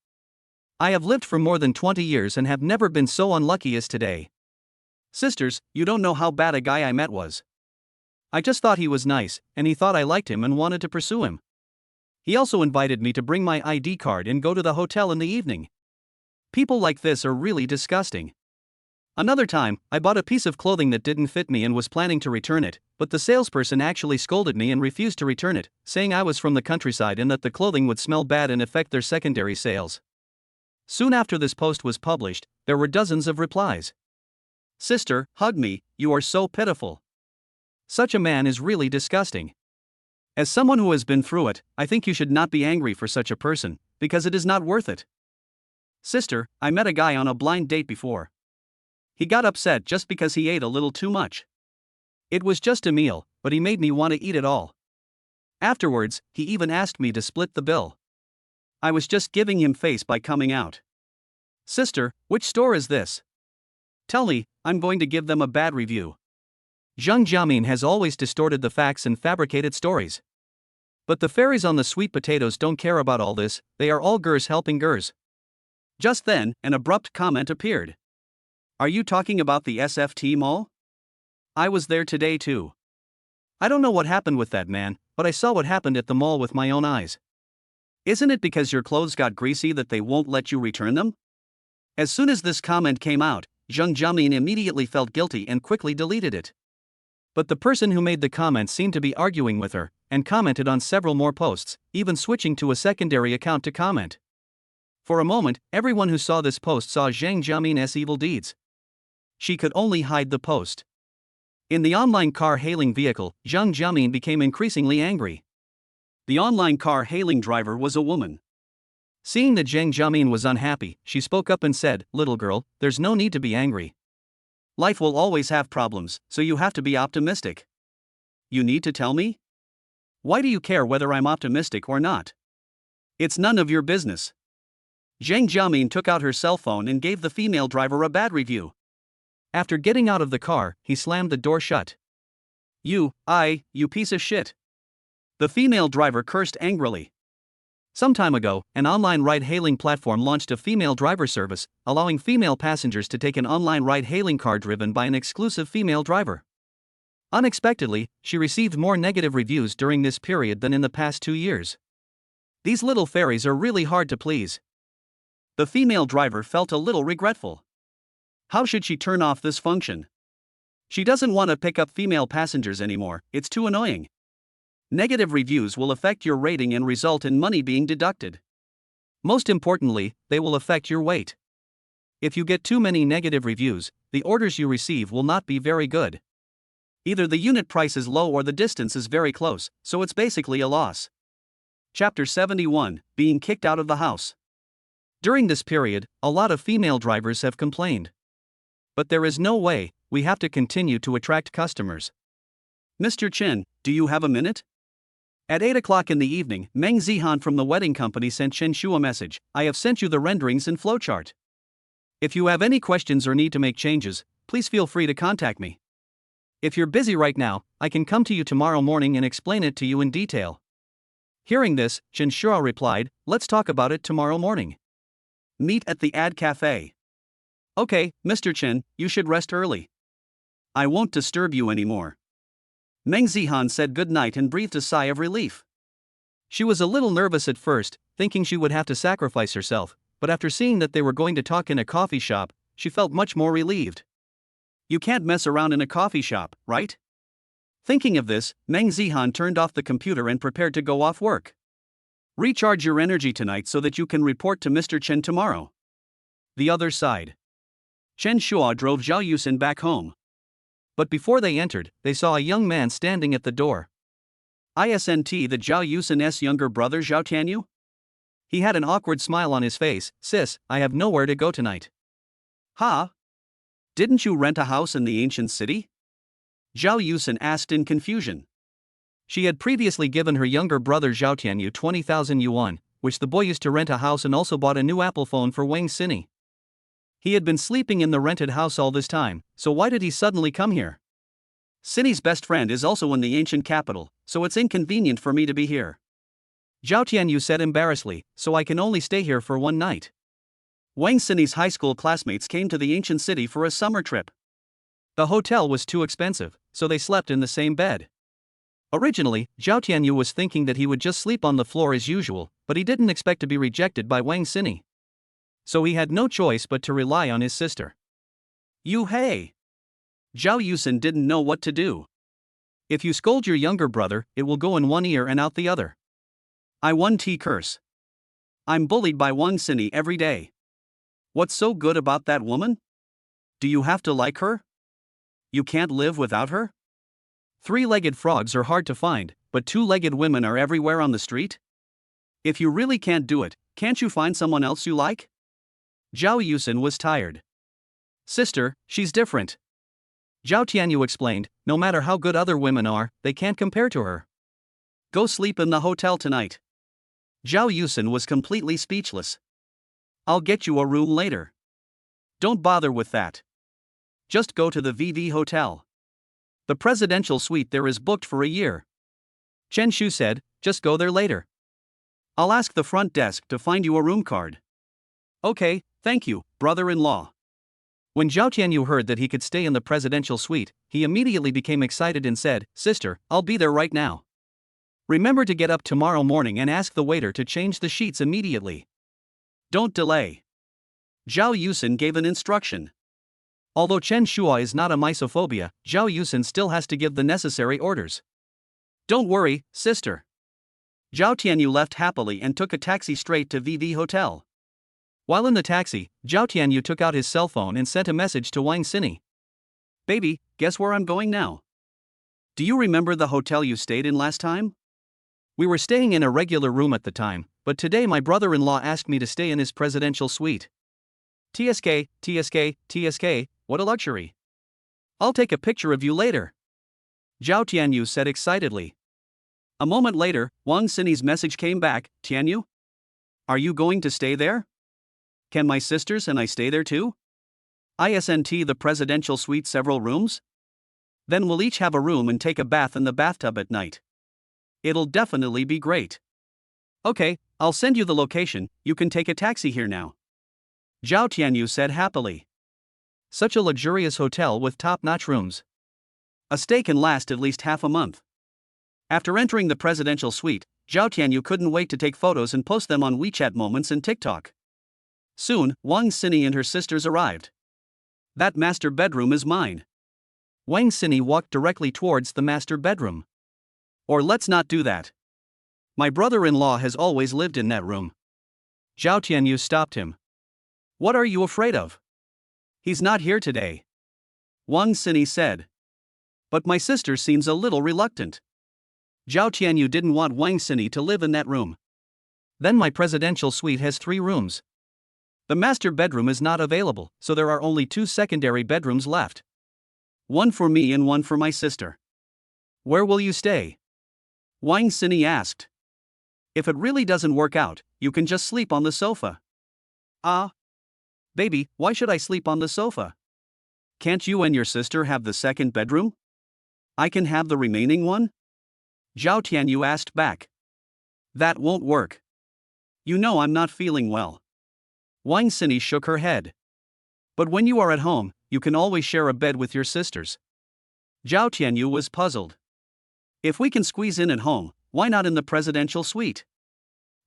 I have lived for more than 20 years and have never been so unlucky as today. Sisters, you don't know how bad a guy I met was. I just thought he was nice, and he thought I liked him and wanted to pursue him. He also invited me to bring my ID card and go to the hotel in the evening. People like this are really disgusting. Another time, I bought a piece of clothing that didn't fit me and was planning to return it, but the salesperson actually scolded me and refused to return it, saying I was from the countryside and that the clothing would smell bad and affect their secondary sales. Soon after this post was published, there were dozens of replies. Sister, hug me, you are so pitiful. Such a man is really disgusting. As someone who has been through it, I think you should not be angry for such a person, because it is not worth it. Sister, I met a guy on a blind date before. He got upset just because he ate a little too much. It was just a meal, but he made me want to eat it all. Afterwards, he even asked me to split the bill. I was just giving him face by coming out. Sister, which store is this? Tell me, I'm going to give them a bad review. Zhang Jiamin has always distorted the facts and fabricated stories. But the fairies on the sweet potatoes don't care about all this, they are all girls helping girls. Just then, an abrupt comment appeared. Are you talking about the SFT mall? I was there today too. I don't know what happened with that man, but I saw what happened at the mall with my own eyes. Isn't it because your clothes got greasy that they won't let you return them? As soon as this comment came out, Zhang Jiamin immediately felt guilty and quickly deleted it. But the person who made the comment seemed to be arguing with her, and commented on several more posts, even switching to a secondary account to comment. For a moment, everyone who saw this post saw Zhang Jiamin's evil deeds. She could only hide the post. In the online car hailing vehicle, Zhang Jiamin became increasingly angry. The online car hailing driver was a woman. Seeing that Zhang Jiamin was unhappy, she spoke up and said, "Little girl, there's no need to be angry. Life will always have problems, so you have to be optimistic." You need to tell me? Why do you care whether I'm optimistic or not? It's none of your business. Zhang Jiamin took out her cell phone and gave the female driver a bad review. After getting out of the car, he slammed the door shut. You piece of shit. The female driver cursed angrily. Some time ago, an online ride-hailing platform launched a female driver service, allowing female passengers to take an online ride-hailing car driven by an exclusive female driver. Unexpectedly, she received more negative reviews during this period than in the past 2 years. These little fairies are really hard to please. The female driver felt a little regretful. How should she turn off this function? She doesn't want to pick up female passengers anymore, it's too annoying. Negative reviews will affect your rating and result in money being deducted. Most importantly, they will affect your weight. If you get too many negative reviews, the orders you receive will not be very good. Either the unit price is low or the distance is very close, so it's basically a loss. Chapter 71, Being Kicked Out of the House. During this period, a lot of female drivers have complained. But there is no way, we have to continue to attract customers. Mr. Chen, do you have a minute? At 8 o'clock in the evening, Meng Zihan from the wedding company sent Chen Shu a message. I have sent you the renderings and flowchart. If you have any questions or need to make changes, please feel free to contact me. If you're busy right now, I can come to you tomorrow morning and explain it to you in detail. Hearing this, Chen Shu replied, let's talk about it tomorrow morning. Meet at the ad cafe. Okay, Mr. Chen, you should rest early. I won't disturb you anymore. Meng Zihan said good night and breathed a sigh of relief. She was a little nervous at first, thinking she would have to sacrifice herself, but after seeing that they were going to talk in a coffee shop, she felt much more relieved. You can't mess around in a coffee shop, right? Thinking of this, Meng Zihan turned off the computer and prepared to go off work. Recharge your energy tonight so that you can report to Mr. Chen tomorrow. The other side. Chen Shua drove Zhao Yusin back home. But before they entered, they saw a young man standing at the door. Isn't the Zhao Yusin's younger brother Zhao Tianyu? He had an awkward smile on his face. Sis, I have nowhere to go tonight. Huh? Didn't you rent a house in the ancient city? Zhao Yusen asked in confusion. She had previously given her younger brother Zhao Tianyu 20,000 yuan, which the boy used to rent a house, and also bought a new Apple phone for Wang Xini. He had been sleeping in the rented house all this time, so why did he suddenly come here? Xini's best friend is also in the ancient capital, so it's inconvenient for me to be here. Zhao Tianyu said embarrassedly, so I can only stay here for one night. Wang Xini's high school classmates came to the ancient city for a summer trip. The hotel was too expensive, so they slept in the same bed. Originally, Zhao Tianyu was thinking that he would just sleep on the floor as usual, but he didn't expect to be rejected by Wang Xini. So he had no choice but to rely on his sister. Hey! Zhao Yusen didn't know what to do. If you scold your younger brother, it will go in one ear and out the other. I won curse. I'm bullied by Wang Xini every day. What's so good about that woman? Do you have to like her? You can't live without her? Three-legged frogs are hard to find, but two-legged women are everywhere on the street? If you really can't do it, can't you find someone else you like? Zhao Yusen was tired. Sister, she's different. Zhao Tianyu explained, no matter how good other women are, they can't compare to her. Go sleep in the hotel tonight. Zhao Yusen was completely speechless. I'll get you a room later. Don't bother with that. Just go to the VV Hotel. The presidential suite there is booked for a year. Chen Shu said, just go there later. I'll ask the front desk to find you a room card. Okay, thank you, brother-in-law. When Zhao Tianyu heard that he could stay in the presidential suite, he immediately became excited and said, Sister, I'll be there right now. Remember to get up tomorrow morning and ask the waiter to change the sheets immediately. Don't delay. Zhao Yusen gave an instruction. Although Chen Shua is not a misophobia, Zhao Yusen still has to give the necessary orders. Don't worry, sister. Zhao Tianyu left happily and took a taxi straight to VV Hotel. While in the taxi, Zhao Tianyu took out his cell phone and sent a message to Wang Xini. Baby, guess where I'm going now? Do you remember the hotel you stayed in last time? We were staying in a regular room at the time, but today my brother-in-law asked me to stay in his presidential suite. TSK, what a luxury. I'll take a picture of you later. Zhao Tianyu said excitedly. A moment later, Wang Xini's message came back, Tianyu? Are you going to stay there? Can my sisters and I stay there too? Isn't the presidential suite several rooms? Then we'll each have a room and take a bath in the bathtub at night. It'll definitely be great. Okay, I'll send you the location, you can take a taxi here now. Zhao Tianyu said happily. Such a luxurious hotel with top-notch rooms. A stay can last at least half a month. After entering the presidential suite, Zhao Tianyu couldn't wait to take photos and post them on WeChat Moments and TikTok. Soon, Wang Xini and her sisters arrived. That master bedroom is mine. Wang Xini walked directly towards the master bedroom. Or let's not do that. My brother-in-law has always lived in that room. Zhao Tianyu stopped him. What are you afraid of? He's not here today. Wang Xini said. But my sister seems a little reluctant. Zhao Tianyu didn't want Wang Xini to live in that room. Then my presidential suite has 3 rooms. The master bedroom is not available, so there are only 2 secondary bedrooms left. One for me and one for my sister. Where will you stay? Wang Xini asked. If it really doesn't work out, you can just sleep on the sofa. Baby, why should I sleep on the sofa? Can't you and your sister have the second bedroom? I can have the remaining one? Zhao Tianyu asked back. That won't work. You know I'm not feeling well. Wang Xini shook her head. But when you are at home, you can always share a bed with your sisters. Zhao Tianyu was puzzled. If we can squeeze in at home, why not in the presidential suite?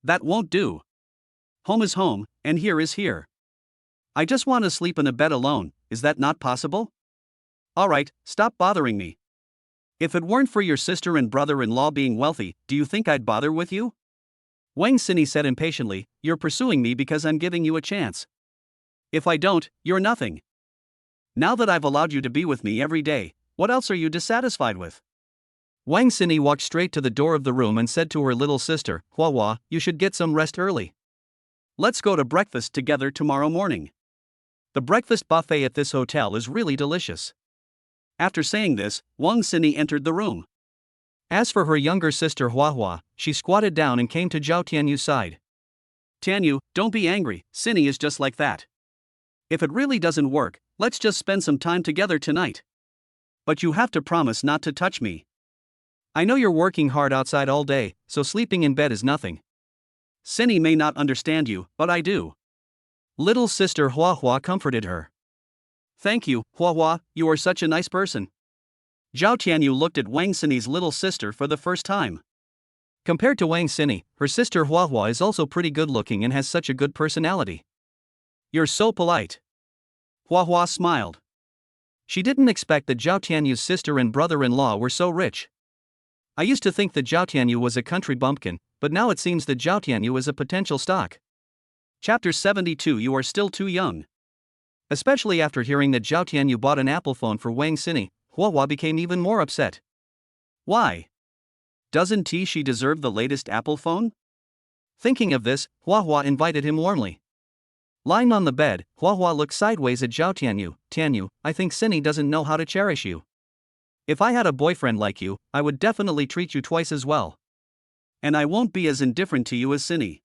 That won't do. Home is home, and here is here. I just want to sleep in a bed alone, is that not possible? Alright, stop bothering me. If it weren't for your sister and brother-in-law being wealthy, do you think I'd bother with you? Wang Xini said impatiently, you're pursuing me because I'm giving you a chance. If I don't, you're nothing. Now that I've allowed you to be with me every day, what else are you dissatisfied with? Wang Xini walked straight to the door of the room and said to her little sister, Hua Hua, you should get some rest early. Let's go to breakfast together tomorrow morning. The breakfast buffet at this hotel is really delicious. After saying this, Wang Xini entered the room. As for her younger sister Huahua, she squatted down and came to Zhao Tianyu's side. Tianyu, don't be angry, Xini is just like that. If it really doesn't work, let's just spend some time together tonight. But you have to promise not to touch me. I know you're working hard outside all day, so sleeping in bed is nothing. Xini may not understand you, but I do. Little sister Huahua comforted her. Thank you, Huahua, you are such a nice person. Zhao Tianyu looked at Wang Xini's little sister for the first time. Compared to Wang Xini, her sister Huahua is also pretty good looking and has such a good personality. You're so polite. Huahua smiled. She didn't expect that Zhao Tianyu's sister and brother-in-law were so rich. I used to think that Zhao Tianyu was a country bumpkin, but now it seems that Zhao Tianyu is a potential stock. Chapter 72. You are still too young. Especially after hearing that Zhao Tianyu bought an Apple phone for Wang Xini, Huahua became even more upset. Why? Doesn't she deserve the latest Apple phone? Thinking of this, Huahua invited him warmly. Lying on the bed, Huahua looked sideways at Zhao Tianyu. Tianyu, I think Xini doesn't know how to cherish you. If I had a boyfriend like you, I would definitely treat you twice as well. And I won't be as indifferent to you as Xini.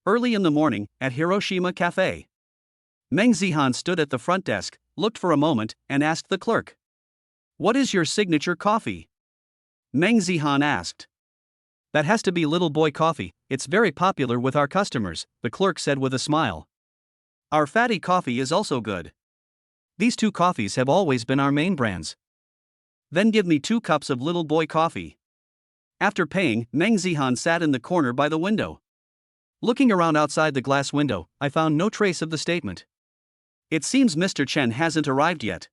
Early in the morning, at Hiroshima Cafe. Meng Zihan stood at the front desk, looked for a moment, and asked the clerk. What is your signature coffee? Meng Zihan asked. That has to be Little Boy Coffee, it's very popular with our customers, the clerk said with a smile. Our fatty coffee is also good. These two coffees have always been our main brands. Then give me 2 cups of Little Boy Coffee. After paying, Meng Zihan sat in the corner by the window. Looking around outside the glass window, I found no trace of the statement. It seems Mr. Chen hasn't arrived yet.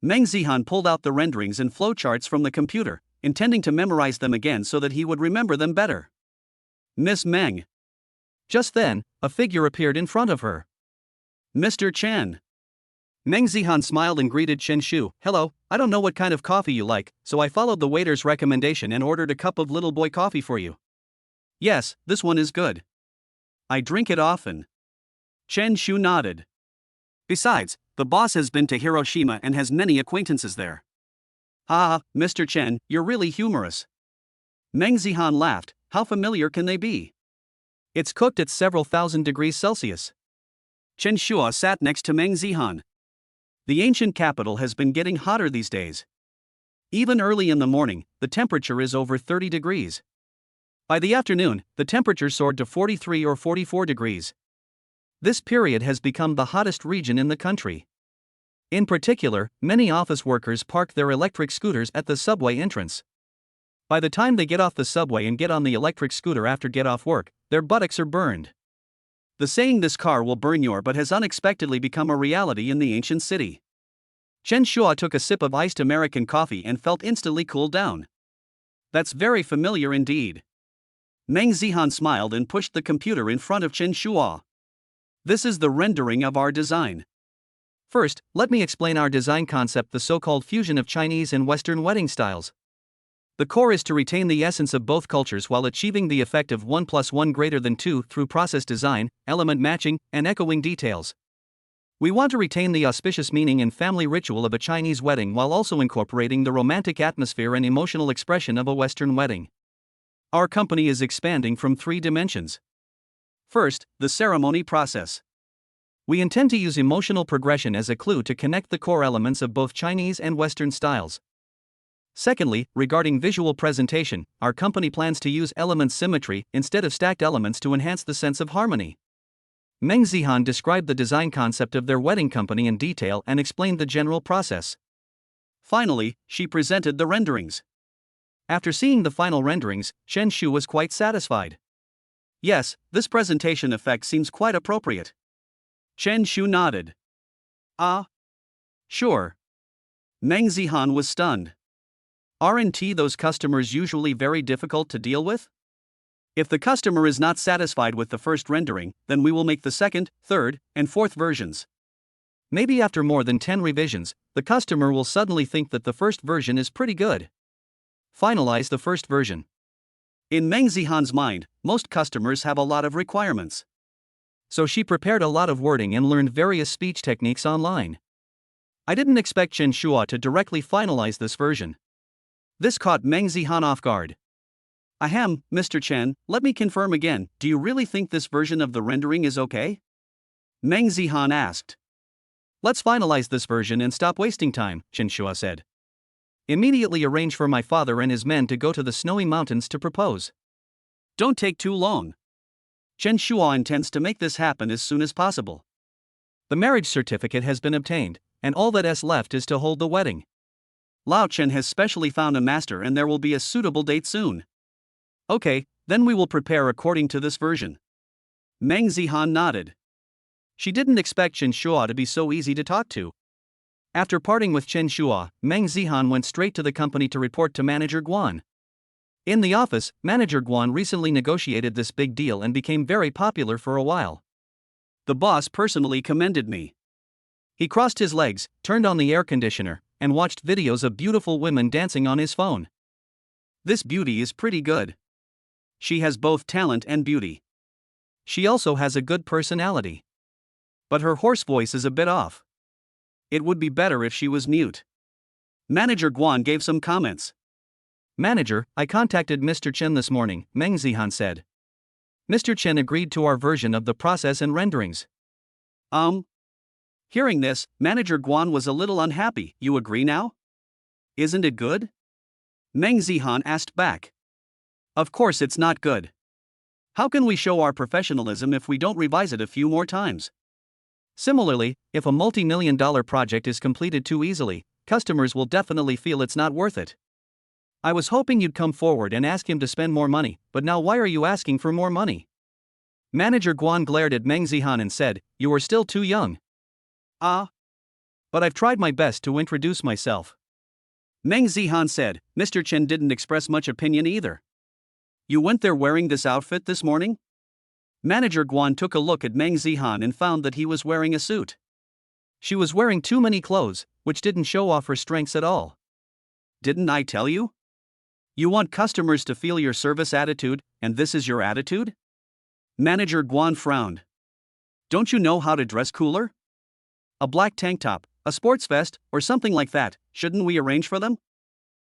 Meng Zihan pulled out the renderings and flowcharts from the computer, intending to memorize them again so that he would remember them better. Miss Meng. Just then, a figure appeared in front of her. Mr. Chen. Meng Zihan smiled and greeted Chen Shu. Hello, I don't know what kind of coffee you like, so I followed the waiter's recommendation and ordered a cup of Little Boy Coffee for you. Yes, this one is good. I drink it often. Chen Shu nodded. Besides, the boss has been to Hiroshima and has many acquaintances there. Ah, Mr. Chen, you're really humorous. Meng Zihan laughed. How familiar can they be? It's cooked at several thousand degrees Celsius. Chen Shua sat next to Meng Zihan. The ancient capital has been getting hotter these days. Even early in the morning, the temperature is over 30 degrees. By the afternoon, the temperature soared to 43 or 44 degrees. This period has become the hottest region in the country. In particular, many office workers park their electric scooters at the subway entrance. By the time they get off the subway and get on the electric scooter after get off work, their buttocks are burned. The saying "this car will burn your butt" has unexpectedly become a reality in the ancient city. Chen Shua took a sip of iced American coffee and felt instantly cooled down. That's very familiar indeed. Meng Zihan smiled and pushed the computer in front of Chen Shua. This is the rendering of our design. First, let me explain our design concept, the so-called fusion of Chinese and Western wedding styles. The core is to retain the essence of both cultures while achieving the effect of 1 + 1 > 2 through process design, element matching, and echoing details. We want to retain the auspicious meaning and family ritual of a Chinese wedding while also incorporating the romantic atmosphere and emotional expression of a Western wedding. Our company is expanding from 3 dimensions. First, the ceremony process. We intend to use emotional progression as a clue to connect the core elements of both Chinese and Western styles. Secondly, regarding visual presentation, our company plans to use element symmetry instead of stacked elements to enhance the sense of harmony. Meng Zihan described the design concept of their wedding company in detail and explained the general process. Finally, she presented the renderings. After seeing the final renderings, Chen Shu was quite satisfied. Yes, this presentation effect seems quite appropriate. Chen Shu nodded. Ah. Sure. Meng Zihan was stunned. Aren't those customers usually very difficult to deal with? If the customer is not satisfied with the first rendering, then we will make the second, third, and fourth versions. Maybe after more than 10 revisions, the customer will suddenly think that the first version is pretty good. Finalize the first version. In Meng Zihan's mind, most customers have a lot of requirements. So she prepared a lot of wording and learned various speech techniques online. I didn't expect Chen Shua to directly finalize this version. This caught Meng Zihan off guard. Ahem, Mr. Chen, let me confirm again, do you really think this version of the rendering is okay? Meng Zihan asked. Let's finalize this version and stop wasting time, Chen Shua said. Immediately arrange for my father and his men to go to the snowy mountains to propose. Don't take too long. Chen Shua intends to make this happen as soon as possible. The marriage certificate has been obtained, and all that is left is to hold the wedding. Lao Chen has specially found a master and there will be a suitable date soon. Okay, then we will prepare according to this version. Meng Zihan nodded. She didn't expect Chen Shua to be so easy to talk to. After parting with Chen Shua, Meng Zihan went straight to the company to report to Manager Guan. In the office, Manager Guan recently negotiated this big deal and became very popular for a while. The boss personally commended me. He crossed his legs, turned on the air conditioner, and watched videos of beautiful women dancing on his phone. This beauty is pretty good. She has both talent and beauty. She also has a good personality. But her hoarse voice is a bit off. It would be better if she was mute. Manager Guan gave some comments. Manager, I contacted Mr. Chen this morning, Meng Zihan said. Mr. Chen agreed to our version of the process and renderings. Hearing this, Manager Guan was a little unhappy. You agree now? Isn't it good? Meng Zihan asked back. Of course it's not good. How can we show our professionalism if we don't revise it a few more times? Similarly, if a multi-million-dollar project is completed too easily, customers will definitely feel it's not worth it. I was hoping you'd come forward and ask him to spend more money, but now why are you asking for more money? Manager Guan glared at Meng Zihan and said, You are still too young. But I've tried my best to introduce myself. Meng Zihan said. Mr. Chen didn't express much opinion either. You went there wearing this outfit this morning? Manager Guan took a look at Meng Zihan and found that he was wearing a suit. She was wearing too many clothes, which didn't show off her strengths at all. Didn't I tell you? You want customers to feel your service attitude, and this is your attitude? Manager Guan frowned. Don't you know how to dress cooler? A black tank top, a sports vest, or something like that, shouldn't we arrange for them?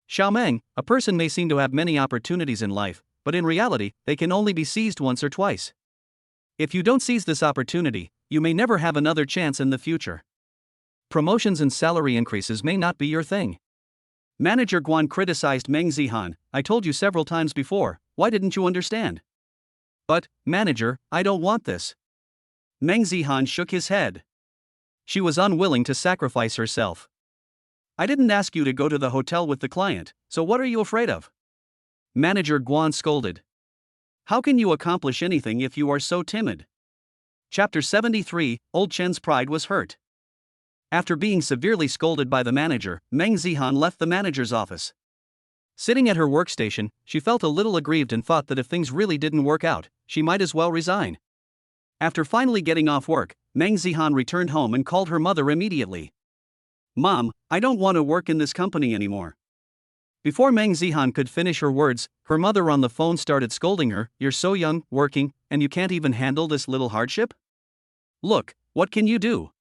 Xiaomeng, a person may seem to have many opportunities in life, but in reality, they can only be seized once or twice. If you don't seize this opportunity, you may never have another chance in the future. Promotions and salary increases may not be your thing. Manager Guan criticized Meng Zihan. I told you several times before, why didn't you understand? But, manager, I don't want this. Meng Zihan shook his head. She was unwilling to sacrifice herself. I didn't ask you to go to the hotel with the client, so what are you afraid of? Manager Guan scolded. How can you accomplish anything if you are so timid? Chapter 73, Old Chen's pride was hurt. After being severely scolded by the manager, Meng Zihan left the manager's office. Sitting at her workstation, she felt a little aggrieved and thought that if things really didn't work out, she might as well resign. After finally getting off work, Meng Zihan returned home and called her mother immediately. Mom, I don't want to work in this company anymore. Before Meng Zihan could finish her words, her mother on the phone started scolding her. You're so young, working, and you can't even handle this little hardship? Look, what can you do?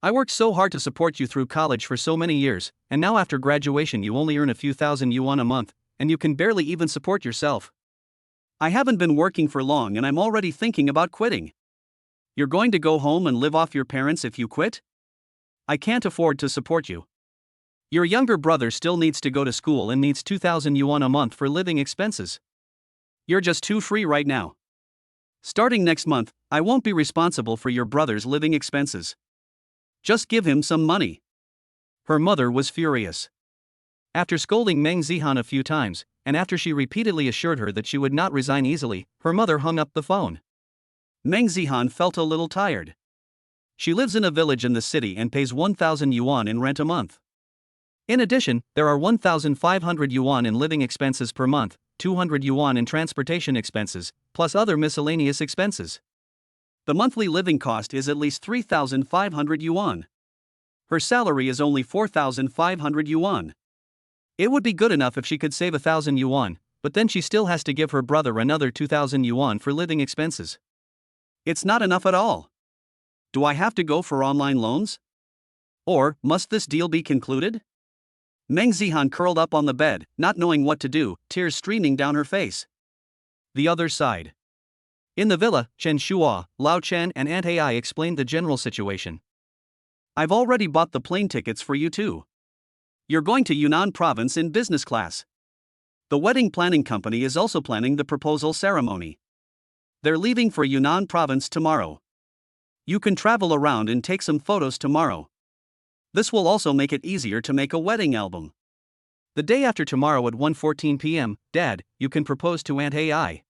I worked so hard to support you through college for so many years, and now after graduation you only earn a few thousand yuan a month, and you can barely even support yourself. I haven't been working for long and I'm already thinking about quitting. You're going to go home and live off your parents if you quit? I can't afford to support you. Your younger brother still needs to go to school and needs 2,000 yuan a month for living expenses. You're just too free right now. Starting next month, I won't be responsible for your brother's living expenses. Just give him some money. Her mother was furious. After scolding Meng Zihan a few times, and after she repeatedly assured her that she would not resign easily, her mother hung up the phone. Meng Zihan felt a little tired. She lives in a village in the city and pays 1,000 yuan in rent a month. In addition, there are 1,500 yuan in living expenses per month, 200 yuan in transportation expenses, plus other miscellaneous expenses. The monthly living cost is at least 3,500 yuan. Her salary is only 4,500 yuan. It would be good enough if she could save 1,000 yuan, but then she still has to give her brother another 2,000 yuan for living expenses. It's not enough at all. Do I have to go for online loans? Or, must this deal be concluded? Meng Zihan curled up on the bed, not knowing what to do, tears streaming down her face. The other side. In the villa, Chen Shua, Lao Chen and Aunt Ai explained the general situation. I've already bought the plane tickets for you too. You're going to Yunnan province in business class. The wedding planning company is also planning the proposal ceremony. They're leaving for Yunnan province tomorrow. You can travel around and take some photos tomorrow. This will also make it easier to make a wedding album. The day after tomorrow at 1:14 p.m., Dad, you can propose to Aunt Ai.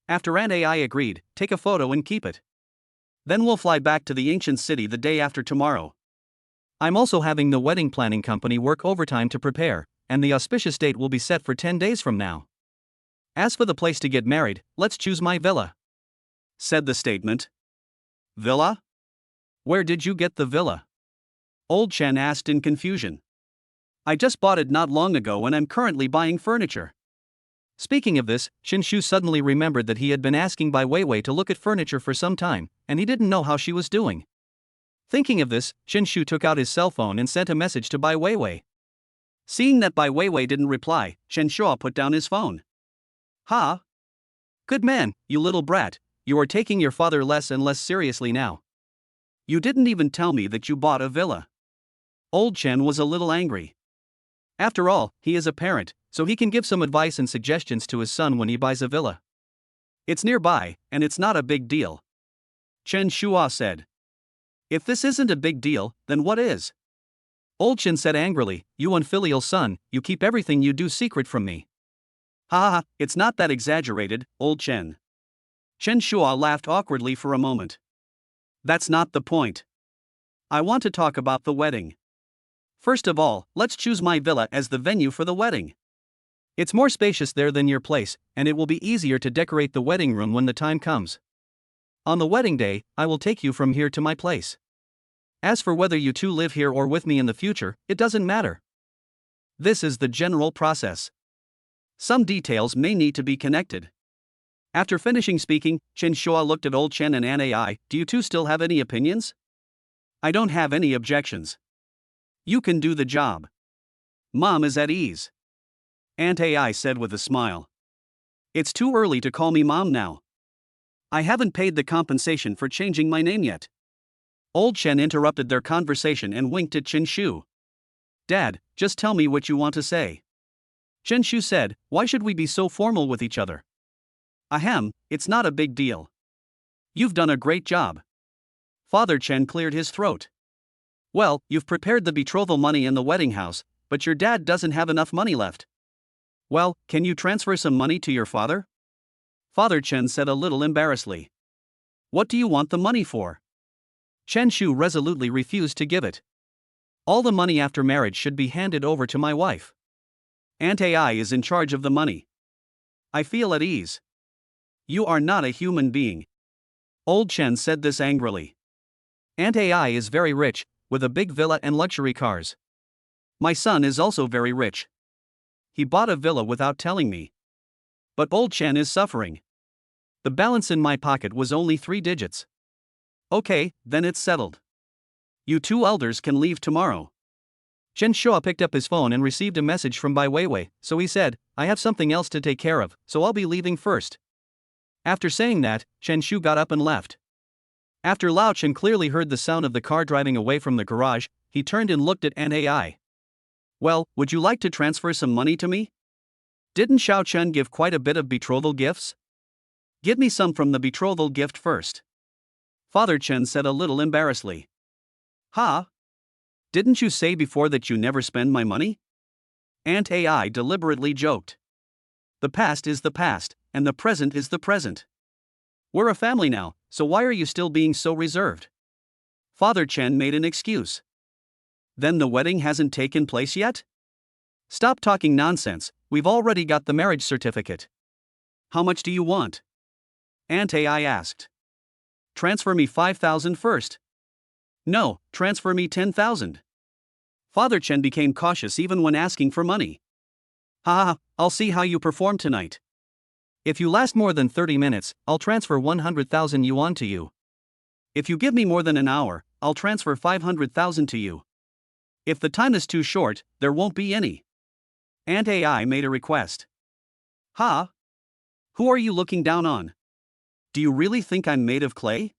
After Aunt Ai agreed, take a photo and keep it. Then we'll fly back to the ancient city the day after tomorrow. I'm also having the wedding planning company work overtime to prepare, and the auspicious date will be set for 10 days from now. As for the place to get married, let's choose my villa," said the statement. Villa? Where did you get the villa? Old Chen asked in confusion. I just bought it not long ago and I'm currently buying furniture. Speaking of this, Shin Shu suddenly remembered that he had been asking Bai Weiwei to look at furniture for some time, and he didn't know how she was doing. Thinking of this, Shin Shu took out his cell phone and sent a message to Bai Weiwei. Seeing that Bai Weiwei didn't reply, Chen Shua put down his phone. Ha! Good man, you little brat, you are taking your father less and less seriously now. You didn't even tell me that you bought a villa. Old Chen was a little angry. After all, he is a parent, so he can give some advice and suggestions to his son when he buys a villa. It's nearby, and it's not a big deal. Chen Shua said. If this isn't a big deal, then what is? Old Chen said angrily, you unfilial son, you keep everything you do secret from me. Ha ha ha, it's not that exaggerated, Old Chen. Chen Shua laughed awkwardly for a moment. That's not the point. I want to talk about the wedding. First of all, let's choose my villa as the venue for the wedding. It's more spacious there than your place, and it will be easier to decorate the wedding room when the time comes. On the wedding day, I will take you from here to my place. As for whether you two live here or with me in the future, it doesn't matter. This is the general process. Some details may need to be connected. After finishing speaking, Chen Shua looked at Old Chen and Aunt Ai. Do you two still have any opinions? I don't have any objections. You can do the job. Mom is at ease. Aunt Ai said with a smile. It's too early to call me Mom now. I haven't paid the compensation for changing my name yet. Old Chen interrupted their conversation and winked at Chen Shu. Dad, just tell me what you want to say. Chen Shu said, why should we be so formal with each other? Ahem, it's not a big deal. You've done a great job. Father Chen cleared his throat. Well, you've prepared the betrothal money in the wedding house, but your dad doesn't have enough money left. Well, can you transfer some money to your father? Father Chen said a little embarrassedly. What do you want the money for? Chen Shu resolutely refused to give it. All the money after marriage should be handed over to my wife. Aunt Ai is in charge of the money. I feel at ease. You are not a human being. Old Chen said this angrily. Aunt Ai is very rich, with a big villa and luxury cars. My son is also very rich. He bought a villa without telling me. But Old Chen is suffering. The balance in my pocket was only 3 digits. Okay, then it's settled. You two elders can leave tomorrow. Chen Shua picked up his phone and received a message from Bai Weiwei, so he said, I have something else to take care of, so I'll be leaving first. After saying that, Chen Shu got up and left. After Lao Chen clearly heard the sound of the car driving away from the garage, he turned and looked at Aunt Ai. Well, would you like to transfer some money to me? Didn't Xiao Chen give quite a bit of betrothal gifts? Give me some from the betrothal gift first. Father Chen said a little embarrassedly. Ha? Didn't you say before that you never spend my money? Aunt Ai deliberately joked. The past is the past, and the present is the present. We're a family now, so why are you still being so reserved? Father Chen made an excuse. Then the wedding hasn't taken place yet? Stop talking nonsense, we've already got the marriage certificate. How much do you want? Aunt Ai asked. Transfer me 5,000 first. No, transfer me 10,000. Father Chen became cautious even when asking for money. Ha ha, I'll see how you perform tonight. If you last more than 30 minutes, I'll transfer 100,000 yuan to you. If you give me more than an hour, I'll transfer 500,000 to you. If the time is too short, there won't be any. Ant AI made a request. Ha! Who are you looking down on? Do you really think I'm made of clay?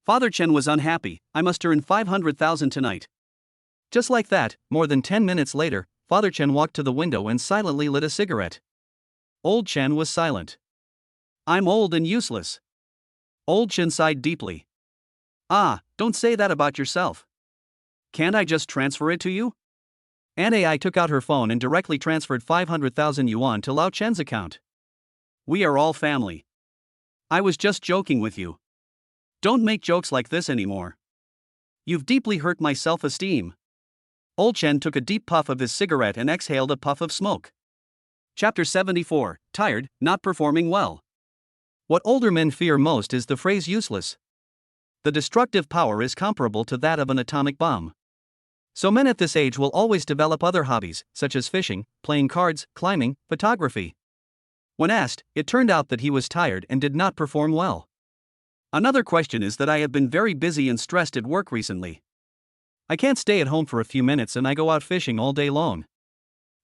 Father Chen was unhappy. I must earn 500,000 tonight. Just like that, more than 10 minutes later, Father Chen walked to the window and silently lit a cigarette. Old Chen was silent. I'm old and useless. Old Chen sighed deeply. Ah, don't say that about yourself. Can't I just transfer it to you? Ant AI took out her phone and directly transferred 500,000 yuan to Lao Chen's account. We are all family. I was just joking with you. Don't make jokes like this anymore. You've deeply hurt my self-esteem. Old Chen took a deep puff of his cigarette and exhaled a puff of smoke. Chapter 74, Tired, Not Performing Well. What older men fear most is the phrase useless. The destructive power is comparable to that of an atomic bomb. So men at this age will always develop other hobbies, such as fishing, playing cards, climbing, photography. When asked, it turned out that he was tired and did not perform well. Another question is that I have been very busy and stressed at work recently. I can't stay at home for a few minutes and I go out fishing all day long.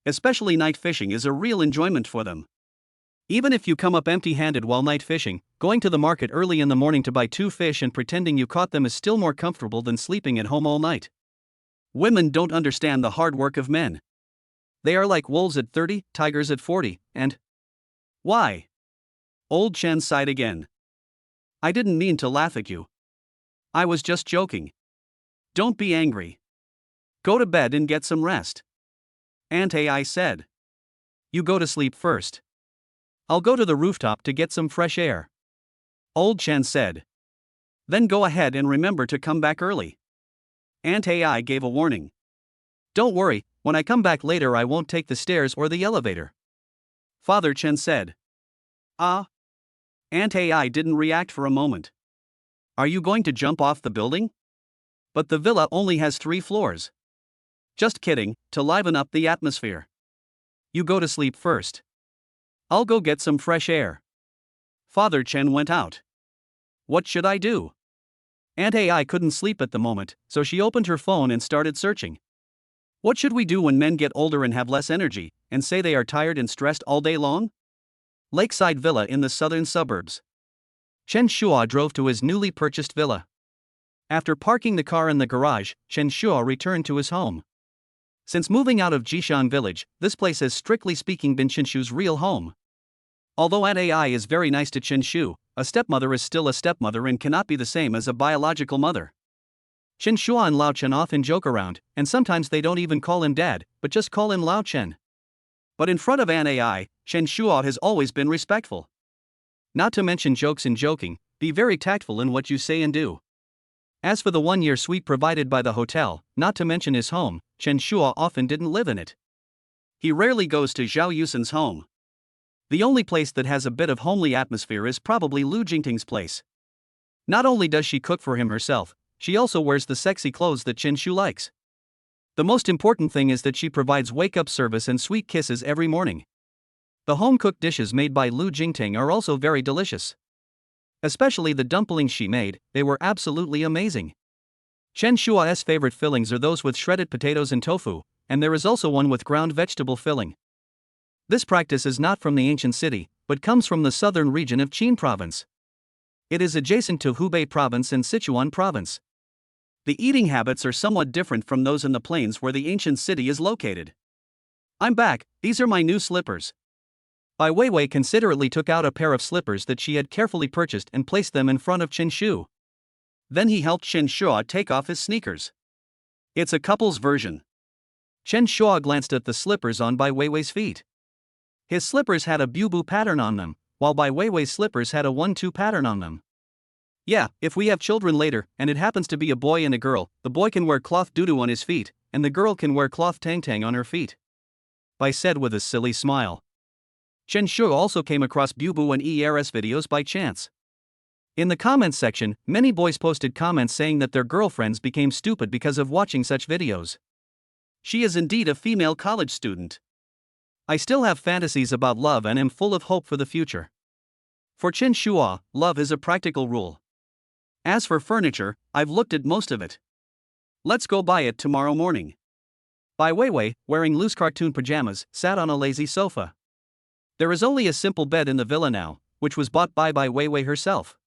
Especially night fishing is a real enjoyment for them. Even if you come up empty-handed while night fishing, going to the market early in the morning to buy 2 fish and pretending you caught them is still more comfortable than sleeping at home all night. Women don't understand the hard work of men. They are like wolves at 30, tigers at 40, and... Why? Old Chen sighed again. I didn't mean to laugh at you. I was just joking. Don't be angry. Go to bed and get some rest. Ant AI said. You go to sleep first. I'll go to the rooftop to get some fresh air. Old Chen said. Then go ahead and remember to come back early. Ant AI gave a warning. Don't worry, when I come back later I won't take the stairs or the elevator. Father Chen said. Ah? Ant AI didn't react for a moment. Are you going to jump off the building? But the villa only has 3 floors. Just kidding, to liven up the atmosphere. You go to sleep first. I'll go get some fresh air. Father Chen went out. What should I do? Ant AI couldn't sleep at the moment, so she opened her phone and started searching. What should we do when men get older and have less energy, and say they are tired and stressed all day long? Lakeside villa in the southern suburbs. Chen Shua drove to his newly purchased villa. After parking the car in the garage, Chen Shua returned to his home. Since moving out of Jishan village, this place has strictly speaking been Chen Shu's real home. Although Ant AI is very nice to Chen Shu, a stepmother is still a stepmother and cannot be the same as a biological mother. Chen Shua and Lao Chen often joke around, and sometimes they don't even call him dad, but just call him Lao Chen. But in front of Ant AI, Chen Shua has always been respectful. Not to mention jokes and joking, be very tactful in what you say and do. As for the 1-year suite provided by the hotel, not to mention his home, Chen Shua often didn't live in it. He rarely goes to Zhao Yusen's home. The only place that has a bit of homely atmosphere is probably Lu Jingting's place. Not only does she cook for him herself, she also wears the sexy clothes that Chen Shu likes. The most important thing is that she provides wake-up service and sweet kisses every morning. The home-cooked dishes made by Lu Jingting are also very delicious. Especially the dumplings she made, they were absolutely amazing. Chen Shua's favorite fillings are those with shredded potatoes and tofu, and there is also one with ground vegetable filling. This practice is not from the ancient city, but comes from the southern region of Qin province. It is adjacent to Hubei province and Sichuan province. The eating habits are somewhat different from those in the plains where the ancient city is located. I'm back, these are my new slippers. Bai Weiwei considerately took out a pair of slippers that she had carefully purchased and placed them in front of Chen Shu. Then he helped Chen Shua take off his sneakers. It's a couple's version. Chen Shua glanced at the slippers on Bai Weiwei's feet. His slippers had a bubu pattern on them, while Bai Weiwei's slippers had a 1-2 pattern on them. Yeah, if we have children later, and it happens to be a boy and a girl, the boy can wear cloth dudu on his feet, and the girl can wear cloth tang-tang on her feet. Bai said with a silly smile. Chen Shu also came across bubu and ERS videos by chance. In the comments section, many boys posted comments saying that their girlfriends became stupid because of watching such videos. She is indeed a female college student. I still have fantasies about love and am full of hope for the future. For Chen Shua, love is a practical rule. As for furniture, I've looked at most of it. Let's go buy it tomorrow morning. Bai Weiwei, wearing loose cartoon pajamas, sat on a lazy sofa. There is only a simple bed in the villa now, which was bought by Bai Weiwei herself.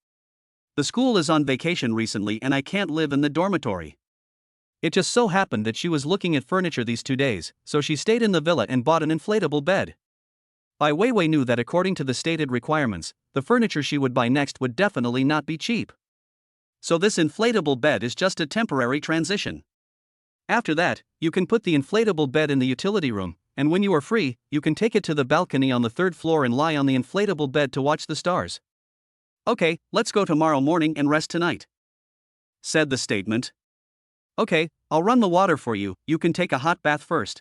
The school is on vacation recently and I can't live in the dormitory. It just so happened that she was looking at furniture these 2 days, so she stayed in the villa and bought an inflatable bed. Bai Weiwei knew that according to the stated requirements, the furniture she would buy next would definitely not be cheap. So this inflatable bed is just a temporary transition. After that, you can put the inflatable bed in the utility room, and when you are free, you can take it to the balcony on the 3rd floor and lie on the inflatable bed to watch the stars. Okay, let's go tomorrow morning and rest tonight, said the statement. Okay, I'll run the water for you, you can take a hot bath first.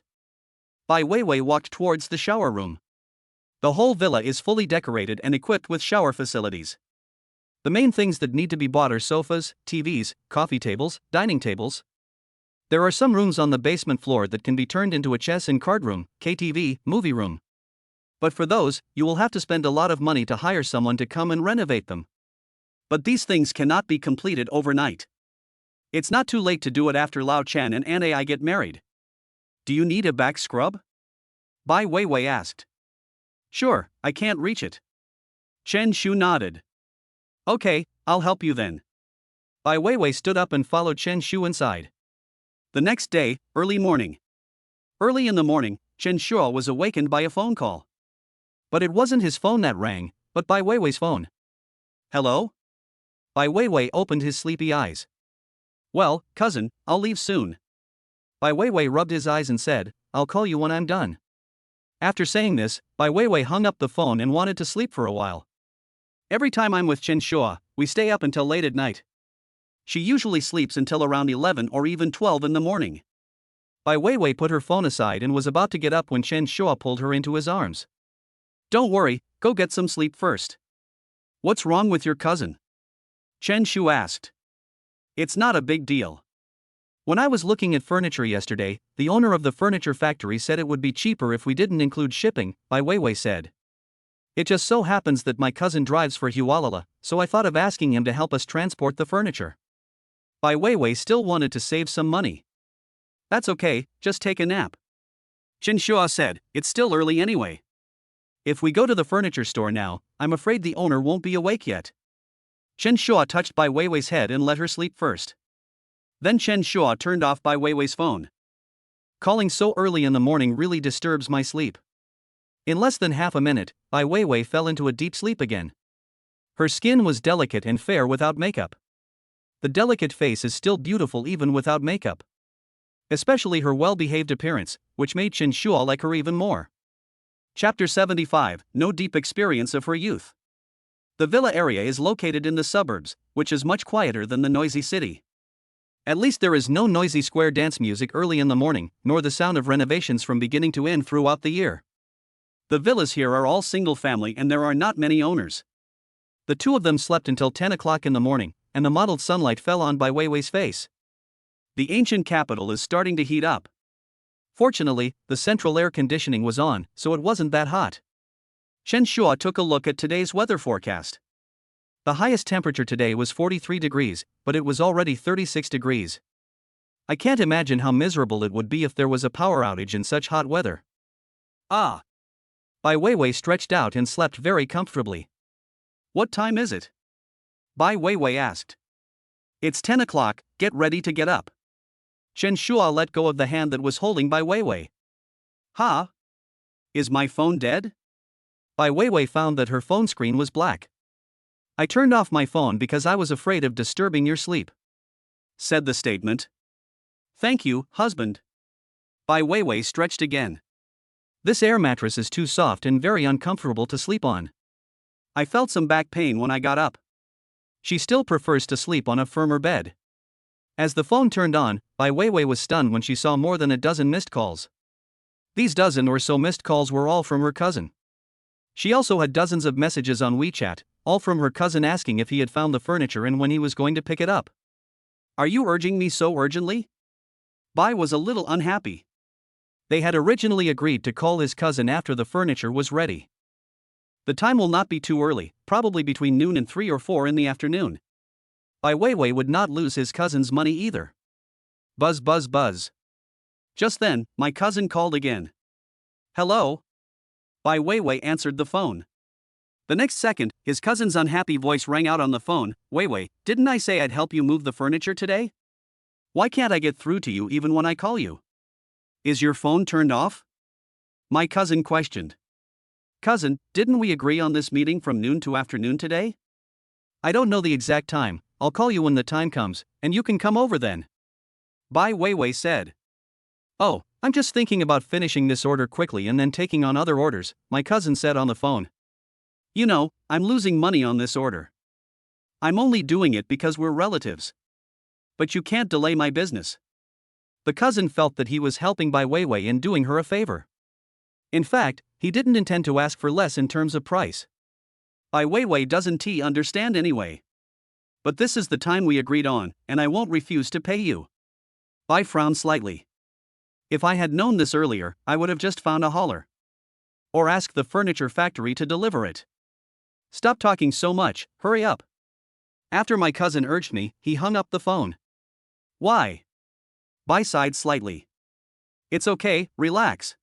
Bai Weiwei walked towards the shower room. The whole villa is fully decorated and equipped with shower facilities. The main things that need to be bought are sofas, TVs, coffee tables, dining tables. There are some rooms on the basement floor that can be turned into a chess and card room, KTV, movie room. But for those, you will have to spend a lot of money to hire someone to come and renovate them. But these things cannot be completed overnight. It's not too late to do it after Lao Chen and Anne I get married. Do you need a back scrub? Bai Weiwei asked. Sure, I can't reach it. Chen Shu nodded. Okay, I'll help you then. Bai Weiwei stood up and followed Chen Shu inside. The next day, early morning. Early in the morning, Chen Shu was awakened by a phone call. But it wasn't his phone that rang, but Bai Weiwei's phone. Hello? Bai Weiwei opened his sleepy eyes. Well, cousin, I'll leave soon. Bai Weiwei rubbed his eyes and said, I'll call you when I'm done. After saying this, Bai Weiwei hung up the phone and wanted to sleep for a while. Every time I'm with Chen Shua, we stay up until late at night. She usually sleeps until around 11 or even 12 in the morning. Bai Weiwei put her phone aside and was about to get up when Chen Shua pulled her into his arms. Don't worry, go get some sleep first. What's wrong with your cousin? Chen Shu asked. It's not a big deal. When I was looking at furniture yesterday, the owner of the furniture factory said it would be cheaper if we didn't include shipping, Bai Weiwei said. It just so happens that my cousin drives for Hualala, so I thought of asking him to help us transport the furniture. Bai Weiwei still wanted to save some money. That's okay, just take a nap. Chen Shua said, it's still early anyway. If we go to the furniture store now, I'm afraid the owner won't be awake yet. Chen Shua touched Bai Weiwei's head and let her sleep first. Then Chen Shua turned off Bai Weiwei's phone. Calling so early in the morning really disturbs my sleep. In less than half a minute, Bai Weiwei fell into a deep sleep again. Her skin was delicate and fair without makeup. The delicate face is still beautiful even without makeup. Especially her well-behaved appearance, which made Chen Shua like her even more. Chapter 75, No Deep Experience of Her Youth. The villa area is located in the suburbs, which is much quieter than the noisy city. At least there is no noisy square dance music early in the morning, nor the sound of renovations from beginning to end throughout the year. The villas here are all single family and there are not many owners. The two of them slept until 10 o'clock in the morning, and the mottled sunlight fell on Bai Weiwei's face. The ancient capital is starting to heat up. Fortunately, the central air conditioning was on, so it wasn't that hot. Chen Shua took a look at today's weather forecast. The highest temperature today was 43 degrees, but it was already 36 degrees. I can't imagine how miserable it would be if there was a power outage in such hot weather. Ah! Bai Weiwei stretched out and slept very comfortably. What time is it? Bai Weiwei asked. It's 10 o'clock, get ready to get up. Chen Shua let go of the hand that was holding Bai Weiwei. Ha! Is my phone dead? Bai Weiwei found that her phone screen was black. I turned off my phone because I was afraid of disturbing your sleep, said the statement. Thank you, husband. Bai Weiwei stretched again. This air mattress is too soft and very uncomfortable to sleep on. I felt some back pain when I got up. She still prefers to sleep on a firmer bed. As the phone turned on, Bai Weiwei was stunned when she saw more than a dozen missed calls. These dozen or so missed calls were all from her cousin. She also had dozens of messages on WeChat, all from her cousin asking if he had found the furniture and when he was going to pick it up. Are you urging me so urgently? Bai was a little unhappy. They had originally agreed to call his cousin after the furniture was ready. The time will not be too early, probably between noon and 3 or 4 in the afternoon. Bai Weiwei would not lose his cousin's money either. Buzz buzz buzz. Just then, my cousin called again. Hello? Bai Weiwei answered the phone. The next second, his cousin's unhappy voice rang out on the phone. Weiwei, didn't I say I'd help you move the furniture today? Why can't I get through to you even when I call you? Is your phone turned off? My cousin questioned. Cousin, didn't we agree on this meeting from noon to afternoon today? I don't know the exact time. I'll call you when the time comes, and you can come over then. Bai Weiwei said. Oh, I'm just thinking about finishing this order quickly and then taking on other orders, my cousin said on the phone. You know, I'm losing money on this order. I'm only doing it because we're relatives. But you can't delay my business. The cousin felt that he was helping Bai Weiwei in doing her a favor. In fact, he didn't intend to ask for less in terms of price. Bai Weiwei doesn't understand anyway. But this is the time we agreed on, and I won't refuse to pay you. Bai frowned slightly. If I had known this earlier, I would have just found a hauler. Or asked the furniture factory to deliver it. Stop talking so much, hurry up. After my cousin urged me, he hung up the phone. Why? Bai sighed slightly. It's okay, relax.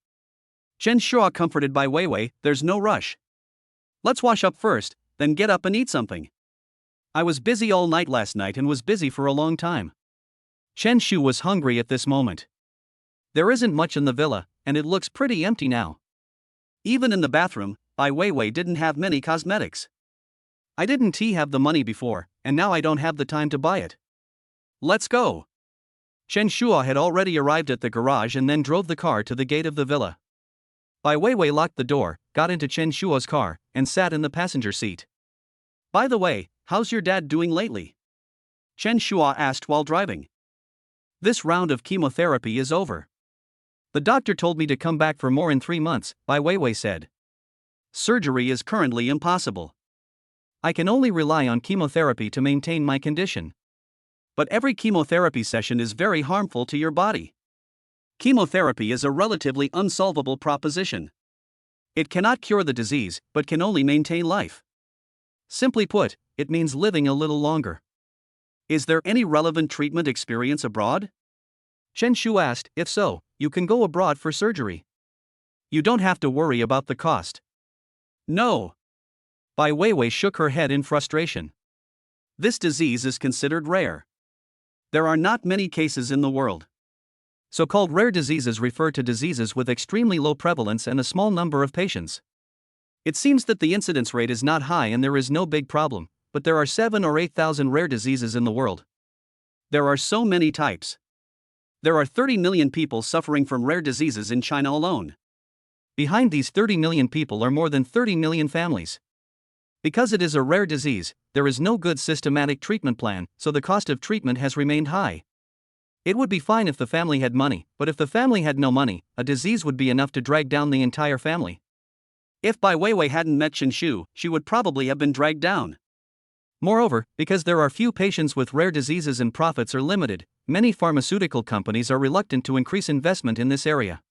Chen Shua comforted Bai Weiwei, there's no rush. Let's wash up first, then get up and eat something. I was busy all night last night and was busy for a long time. Chen Shu was hungry at this moment. There isn't much in the villa, and it looks pretty empty now. Even in the bathroom, Bai Weiwei didn't have many cosmetics. I didn't have the money before, and now I don't have the time to buy it. Let's go. Chen Shua had already arrived at the garage and then drove the car to the gate of the villa. Bai Weiwei locked the door, got into Chen Shua's car, and sat in the passenger seat. By the way, how's your dad doing lately? Chen Shua asked while driving. This round of chemotherapy is over. The doctor told me to come back for more in 3 months, Bai Weiwei said. Surgery is currently impossible. I can only rely on chemotherapy to maintain my condition. But every chemotherapy session is very harmful to your body. Chemotherapy is a relatively unsolvable proposition. It cannot cure the disease, but can only maintain life. Simply put, it means living a little longer. Is there any relevant treatment experience abroad? Chen Shu asked. If so, you can go abroad for surgery. You don't have to worry about the cost. No. Bai Weiwei shook her head in frustration. This disease is considered rare. There are not many cases in the world. So-called rare diseases refer to diseases with extremely low prevalence and a small number of patients. It seems that the incidence rate is not high and there is no big problem, but there are 7,000 or 8,000 rare diseases in the world. There are so many types. There are 30 million people suffering from rare diseases in China alone. Behind these 30 million people are more than 30 million families. Because it is a rare disease, there is no good systematic treatment plan, so the cost of treatment has remained high. It would be fine if the family had money, but if the family had no money, a disease would be enough to drag down the entire family. If Bai Weiwei hadn't met Chen Shu, she would probably have been dragged down. Moreover, because there are few patients with rare diseases and profits are limited, many pharmaceutical companies are reluctant to increase investment in this area.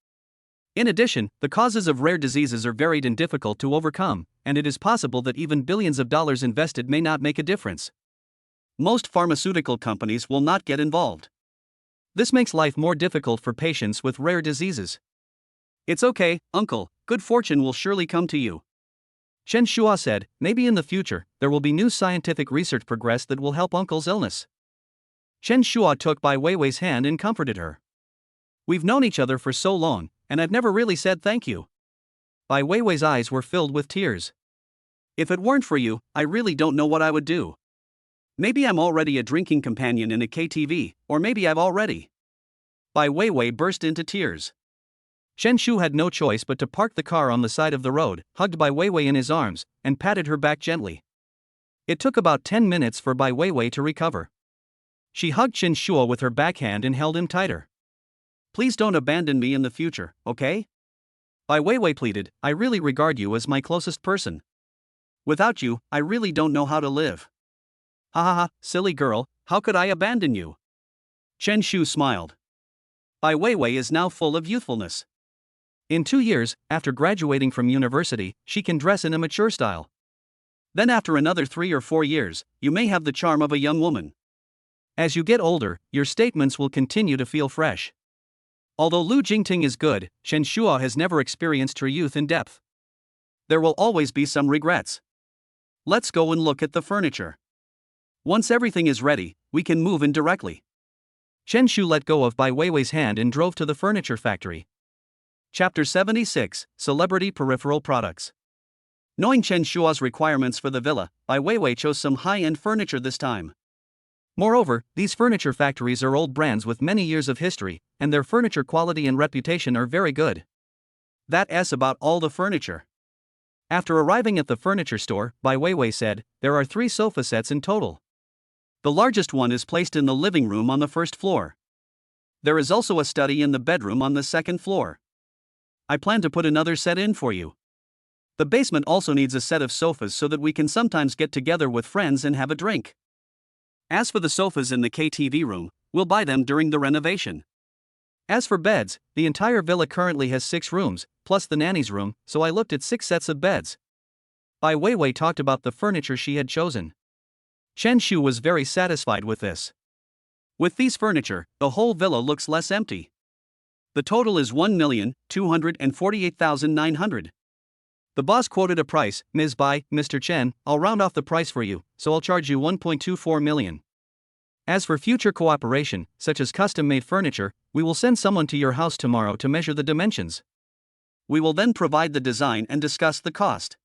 In addition, the causes of rare diseases are varied and difficult to overcome, and it is possible that even billions of dollars invested may not make a difference. Most pharmaceutical companies will not get involved. This makes life more difficult for patients with rare diseases. It's okay, uncle, good fortune will surely come to you. Chen Shua said, maybe in the future, there will be new scientific research progress that will help uncle's illness. Chen Shua took Bai Weiwei's hand and comforted her. We've known each other for so long, and I've never really said thank you. Bai Weiwei's eyes were filled with tears. If it weren't for you, I really don't know what I would do. Maybe I'm already a drinking companion in a KTV, or maybe I've already. Bai Weiwei burst into tears. Chen Shu had no choice but to park the car on the side of the road, hugged Bai Weiwei in his arms, and patted her back gently. It took about 10 minutes for Bai Weiwei to recover. She hugged Chen Shua with her backhand and held him tighter. Please don't abandon me in the future, okay? Bai Weiwei pleaded, I really regard you as my closest person. Without you, I really don't know how to live. Ha ha ha, silly girl, how could I abandon you? Chen Shu smiled. Bai Weiwei is now full of youthfulness. In 2 years, after graduating from university, she can dress in a mature style. Then after another 3 or 4 years, you may have the charm of a young woman. As you get older, your statements will continue to feel fresh. Although Lu Jingting is good, Shen Shua has never experienced her youth in depth. There will always be some regrets. Let's go and look at the furniture. Once everything is ready, we can move in directly. Chen Shu let go of Bai Weiwei's hand and drove to the furniture factory. Chapter 76, Celebrity Peripheral Products. Knowing Chen Shua's requirements for the villa, Bai Weiwei chose some high-end furniture this time. Moreover, these furniture factories are old brands with many years of history, and their furniture quality and reputation are very good. That's about all the furniture. After arriving at the furniture store, Bai Weiwei said, there are 3 sofa sets in total. The largest one is placed in the living room on the first floor. There is also a study in the bedroom on the second floor. I plan to put another set in for you. The basement also needs a set of sofas so that we can sometimes get together with friends and have a drink. As for the sofas in the KTV room, we'll buy them during the renovation. As for beds, the entire villa currently has 6 rooms, plus the nanny's room, so I looked at 6 sets of beds. Bai Weiwei talked about the furniture she had chosen. Chen Shu was very satisfied with this. With these furniture, the whole villa looks less empty. The total is 1,248,900. The boss quoted a price, Ms. Bai, Mr. Chen, I'll round off the price for you, so I'll charge you 1.24 million. As for future cooperation, such as custom-made furniture, we will send someone to your house tomorrow to measure the dimensions. We will then provide the design and discuss the cost.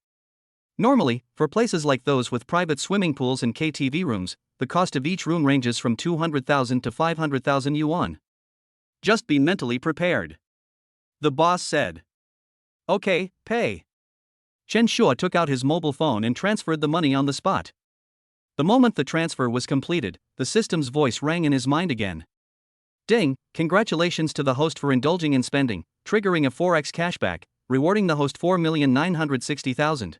Normally, for places like those with private swimming pools and KTV rooms, the cost of each room ranges from 200,000 to 500,000 yuan. Just be mentally prepared. The boss said. Okay, pay. Chen Shua took out his mobile phone and transferred the money on the spot. The moment the transfer was completed, the system's voice rang in his mind again. Ding, congratulations to the host for indulging in spending, triggering a 4x cashback, rewarding the host 4,960,000.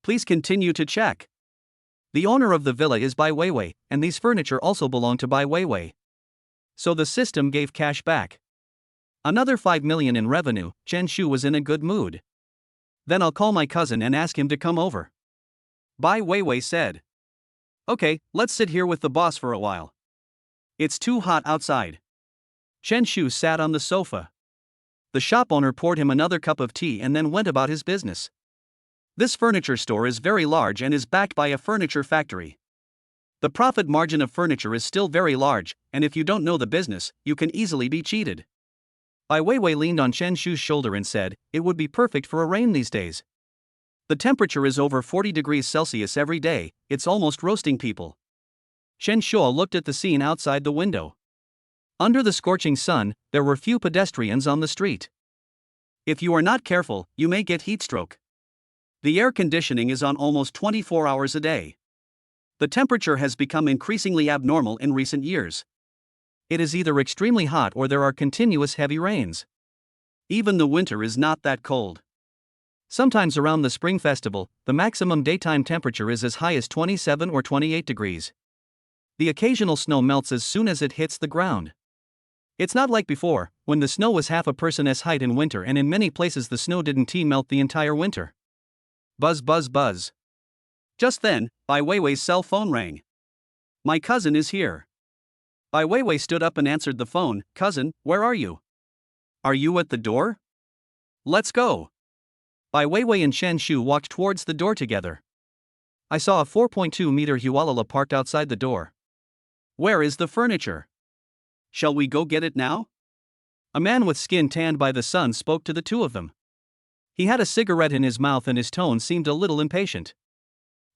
Please continue to check. The owner of the villa is Bai Weiwei, and these furniture also belong to Bai Weiwei. So the system gave cash back. Another 5 million in revenue. Chen Shu was in a good mood. Then I'll call my cousin and ask him to come over. Bai Weiwei said. Okay, let's sit here with the boss for a while. It's too hot outside. Chen Shu sat on the sofa. The shop owner poured him another cup of tea and then went about his business. This furniture store is very large and is backed by a furniture factory. The profit margin of furniture is still very large, and if you don't know the business, you can easily be cheated. Bai Weiwei leaned on Chen Shu's shoulder and said, it would be perfect for a rain these days. The temperature is over 40 degrees Celsius every day, it's almost roasting people. Chen Shua looked at the scene outside the window. Under the scorching sun, there were few pedestrians on the street. If you are not careful, you may get heat stroke. The air conditioning is on almost 24 hours a day. The temperature has become increasingly abnormal in recent years. It is either extremely hot or there are continuous heavy rains. Even the winter is not that cold. Sometimes around the Spring Festival, the maximum daytime temperature is as high as 27 or 28 degrees. The occasional snow melts as soon as it hits the ground. It's not like before, when the snow was half a person's height in winter and in many places the snow didn't melt the entire winter. Buzz buzz buzz. Just then, Bai Weiwei's cell phone rang. My cousin is here. Bai Weiwei stood up and answered the phone. Cousin, where are you? Are you at the door? Let's go. Bai Weiwei and Chen Shu walked towards the door together. I saw a 4.2-meter Hualala parked outside the door. Where is the furniture? Shall we go get it now? A man with skin tanned by the sun spoke to the two of them. He had a cigarette in his mouth and his tone seemed a little impatient.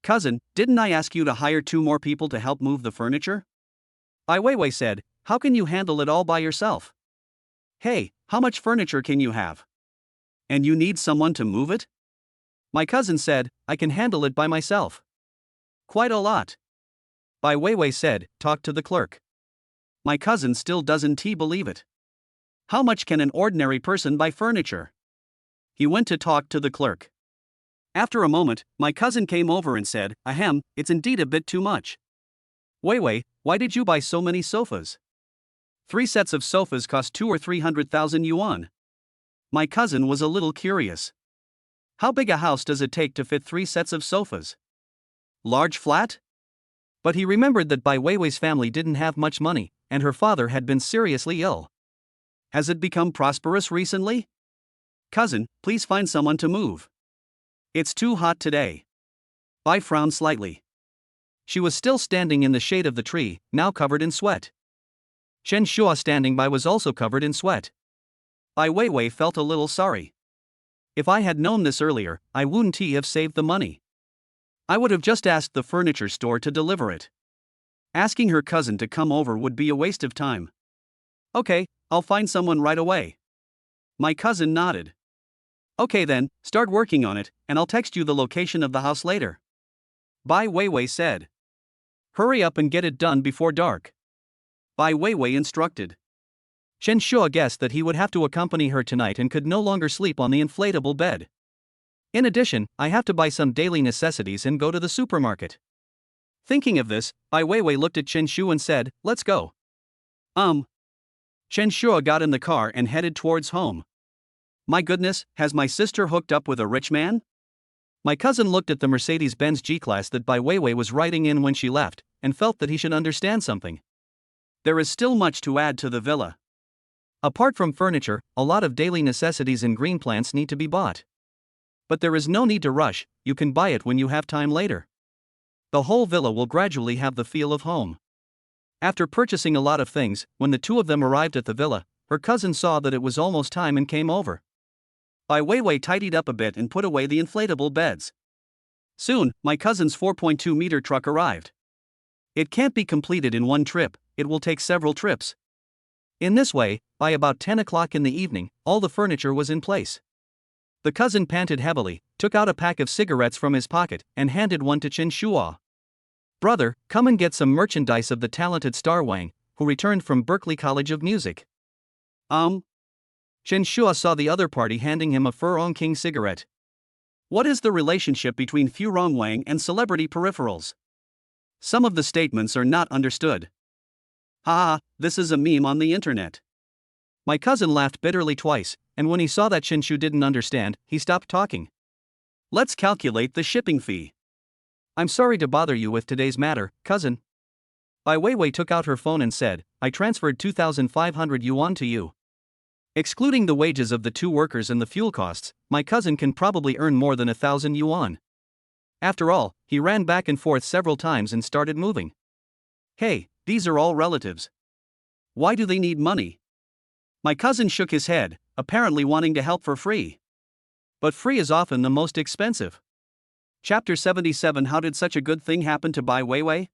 Cousin, didn't I ask you to hire 2 more people to help move the furniture? Bai Weiwei said, how can you handle it all by yourself? Hey, how much furniture can you have? And you need someone to move it? My cousin said, I can handle it by myself. Quite a lot. Bai Weiwei said, talk to the clerk. My cousin still doesn't believe it. How much can an ordinary person buy furniture? He went to talk to the clerk. After a moment, my cousin came over and said, ahem, it's indeed a bit too much. Weiwei, why did you buy so many sofas? 3 sets of sofas cost 200,000 or 300,000 yuan. My cousin was a little curious. How big a house does it take to fit 3 sets of sofas? Large flat? But he remembered that Bai Weiwei's family didn't have much money, and her father had been seriously ill. Has it become prosperous recently? Cousin, please find someone to move. It's too hot today. Bai frowned slightly. She was still standing in the shade of the tree, now covered in sweat. Chen Shua standing by was also covered in sweat. Bai Weiwei felt a little sorry. If I had known this earlier, I wouldn't have saved the money. I would have just asked the furniture store to deliver it. Asking her cousin to come over would be a waste of time. Okay, I'll find someone right away. My cousin nodded. Okay then, start working on it, and I'll text you the location of the house later. Bai Weiwei said. Hurry up and get it done before dark. Bai Weiwei instructed. Chen Shua guessed that he would have to accompany her tonight and could no longer sleep on the inflatable bed. In addition, I have to buy some daily necessities and go to the supermarket. Thinking of this, Bai Weiwei looked at Chen Shua and said, let's go. Chen Shua got in the car and headed towards home. My goodness, has my sister hooked up with a rich man? My cousin looked at the Mercedes-Benz G-Class that Bai Weiwei was riding in when she left, and felt that he should understand something. There is still much to add to the villa. Apart from furniture, a lot of daily necessities and green plants need to be bought. But there is no need to rush, you can buy it when you have time later. The whole villa will gradually have the feel of home. After purchasing a lot of things, when the two of them arrived at the villa, her cousin saw that it was almost time and came over. Bai Weiwei tidied up a bit and put away the inflatable beds. Soon, my cousin's 4.2-meter truck arrived. It can't be completed in one trip, it will take several trips. In this way, by about 10 o'clock in the evening, all the furniture was in place. The cousin panted heavily, took out a pack of cigarettes from his pocket, and handed one to Chen Shua. Brother, come and get some merchandise of the talented Star Wang, who returned from Berkeley College of Music. Chen Shua saw the other party handing him a Furong King cigarette. What is the relationship between Furong Wang and celebrity peripherals? Some of the statements are not understood. Haha, this is a meme on the internet. My cousin laughed bitterly twice, and when he saw that Chen Shu didn't understand, he stopped talking. Let's calculate the shipping fee. I'm sorry to bother you with today's matter, cousin. Bai Weiwei took out her phone and said, I transferred 2,500 yuan to you. Excluding the wages of the 2 workers and the fuel costs, my cousin can probably earn more than 1,000 yuan. After all, he ran back and forth several times and started moving. Hey, these are all relatives. Why do they need money? My cousin shook his head, apparently wanting to help for free. But free is often the most expensive. Chapter 77. How did such a good thing happen to Bai Weiwei?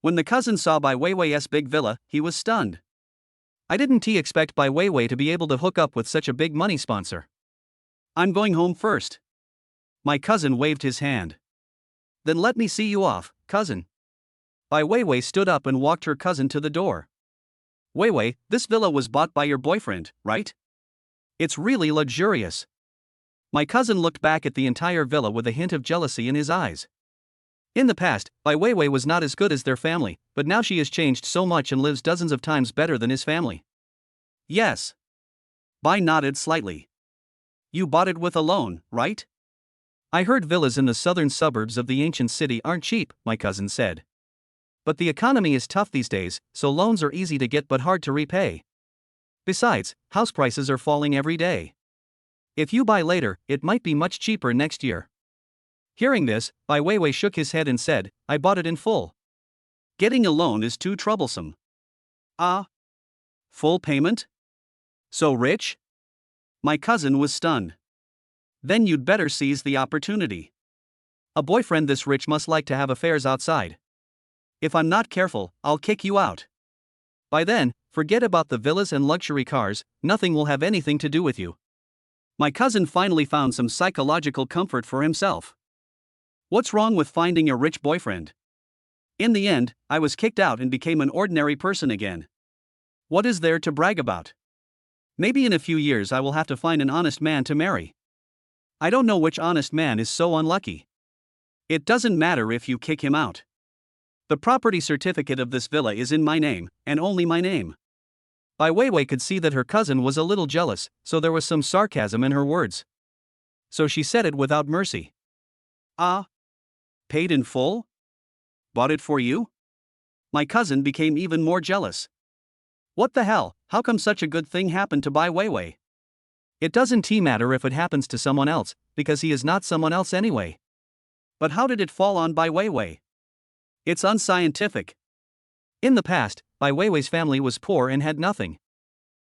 When the cousin saw Bai Weiwei's big villa, he was stunned. I didn't expect Bai Weiwei to be able to hook up with such a big money sponsor. I'm going home first. My cousin waved his hand. Then let me see you off, cousin. Bai Weiwei stood up and walked her cousin to the door. Weiwei, this villa was bought by your boyfriend, right? It's really luxurious. My cousin looked back at the entire villa with a hint of jealousy in his eyes. In the past, Bai Weiwei was not as good as their family, but now she has changed so much and lives dozens of times better than his family. Yes. Bai nodded slightly. You bought it with a loan, right? I heard villas in the southern suburbs of the ancient city aren't cheap, my cousin said. But the economy is tough these days, so loans are easy to get but hard to repay. Besides, house prices are falling every day. If you buy later, it might be much cheaper next year. Hearing this, Bai Weiwei shook his head and said, I bought it in full. Getting a loan is too troublesome. Full payment? So rich? My cousin was stunned. Then you'd better seize the opportunity. A boyfriend this rich must like to have affairs outside. If I'm not careful, I'll kick you out. By then, forget about the villas and luxury cars, nothing will have anything to do with you. My cousin finally found some psychological comfort for himself. What's wrong with finding a rich boyfriend? In the end, I was kicked out and became an ordinary person again. What is there to brag about? Maybe in a few years I will have to find an honest man to marry. I don't know which honest man is so unlucky. It doesn't matter if you kick him out. The property certificate of this villa is in my name, and only my name. Bai Weiwei could see that her cousin was a little jealous, so there was some sarcasm in her words. So she said it without mercy. Ah? Paid in full? Bought it for you? My cousin became even more jealous. What the hell, how come such a good thing happened to Bai Weiwei? It doesn't matter if it happens to someone else, because he is not someone else anyway. But how did it fall on Bai Weiwei? It's unscientific. In the past, Bai Weiwei's family was poor and had nothing.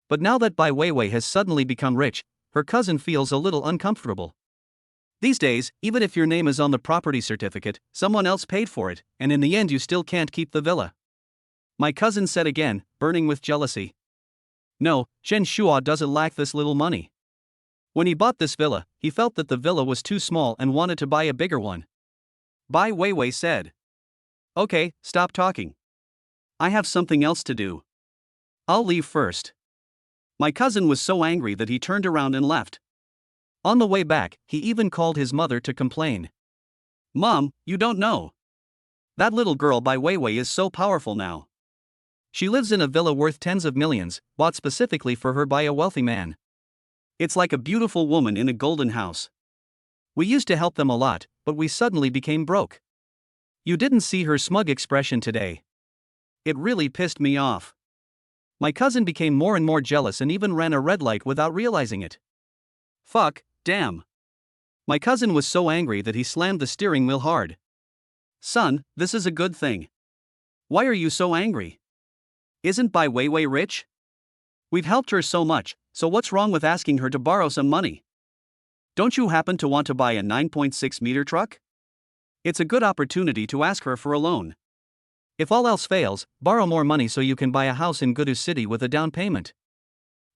But now that Bai Weiwei has suddenly become rich, her cousin feels a little uncomfortable. These days, even if your name is on the property certificate, someone else paid for it, and in the end you still can't keep the villa. My cousin said again, burning with jealousy. No, Chen Shua doesn't lack this little money. When he bought this villa, he felt that the villa was too small and wanted to buy a bigger one. Bai Weiwei said. Okay, stop talking. I have something else to do. I'll leave first. My cousin was so angry that he turned around and left. On the way back, he even called his mother to complain. Mom, you don't know. That little girl Bai Weiwei is so powerful now. She lives in a villa worth tens of millions, bought specifically for her by a wealthy man. It's like a beautiful woman in a golden house. We used to help them a lot, but we suddenly became broke. You didn't see her smug expression today. It really pissed me off. My cousin became more and more jealous and even ran a red light without realizing it. Fuck, damn. My cousin was so angry that he slammed the steering wheel hard. Son, this is a good thing. Why are you so angry? Isn't Bai Weiwei rich? We've helped her so much, so what's wrong with asking her to borrow some money? Don't you happen to want to buy a 9.6-meter truck? It's a good opportunity to ask her for a loan. If all else fails, borrow more money so you can buy a house in Gudu City with a down payment.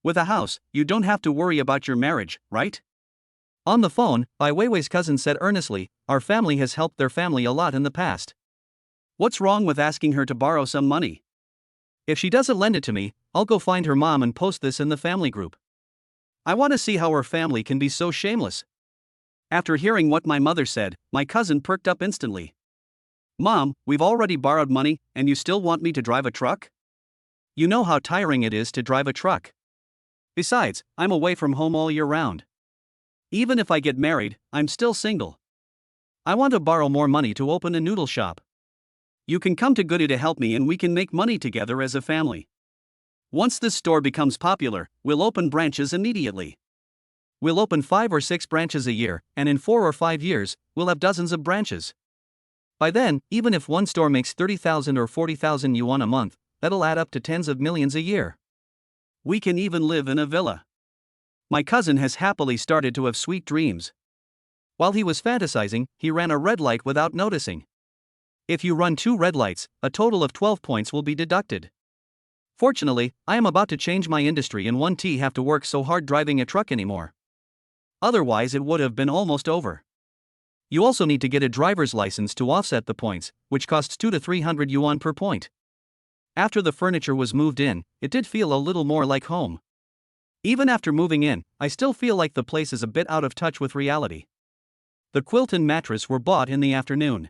With a house, you don't have to worry about your marriage, right? On the phone, Bai Weiwei's cousin said earnestly, our family has helped their family a lot in the past. What's wrong with asking her to borrow some money? If she doesn't lend it to me, I'll go find her mom and post this in the family group. I want to see how her family can be so shameless. After hearing what my mother said, my cousin perked up instantly. Mom, we've already borrowed money, and you still want me to drive a truck? You know how tiring it is to drive a truck. Besides, I'm away from home all year round. Even if I get married, I'm still single. I want to borrow more money to open a noodle shop. You can come to Goody to help me and we can make money together as a family. Once this store becomes popular, we'll open branches immediately. We'll open 5 or 6 branches a year, and in 4 or 5 years, we'll have dozens of branches. By then, even if one store makes 30,000 or 40,000 yuan a month, that'll add up to tens of millions a year. We can even live in a villa. My cousin has happily started to have sweet dreams. While he was fantasizing, he ran a red light without noticing. If you run 2 red lights, a total of 12 points will be deducted. Fortunately, I am about to change my industry and won't have to work so hard driving a truck anymore. Otherwise it would have been almost over. You also need to get a driver's license to offset the points, which costs 200 to 300 yuan per point. After the furniture was moved in, it did feel a little more like home. Even after moving in, I still feel like the place is a bit out of touch with reality. The quilt and mattress were bought in the afternoon.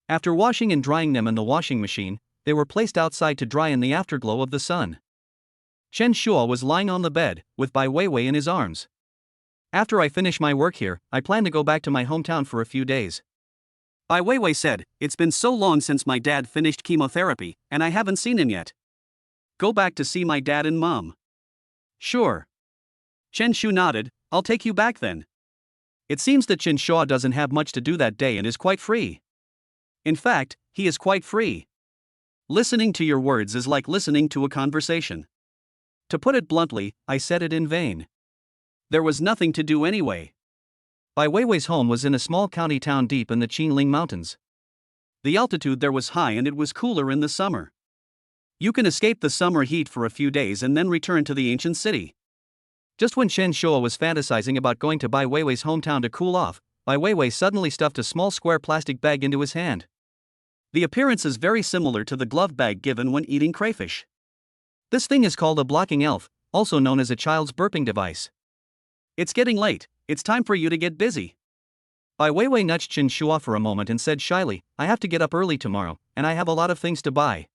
After washing and drying them in the washing machine, they were placed outside to dry in the afterglow of the sun. Chen Shua was lying on the bed, with Bai Weiwei in his arms. After I finish my work here, I plan to go back to my hometown for a few days. Bai Weiwei said, it's been so long since my dad finished chemotherapy, and I haven't seen him yet. Go back to see my dad and mom. Sure. Chen Shu nodded, I'll take you back then. It seems that Chen Shua doesn't have much to do that day and is quite free. In fact, he is quite free. Listening to your words is like listening to a conversation. To put it bluntly, I said it in vain. There was nothing to do anyway. Bai Weiwei's home was in a small county town deep in the Qinling Mountains. The altitude there was high and it was cooler in the summer. You can escape the summer heat for a few days and then return to the ancient city. Just when Chen Shua was fantasizing about going to Bai Weiwei's hometown to cool off, Bai Weiwei suddenly stuffed a small square plastic bag into his hand. The appearance is very similar to the glove bag given when eating crayfish. This thing is called a blocking elf, also known as a child's burping device. It's getting late, it's time for you to get busy. Bai Weiwei nudged Chen Shua for a moment and said shyly, I have to get up early tomorrow, and I have a lot of things to buy.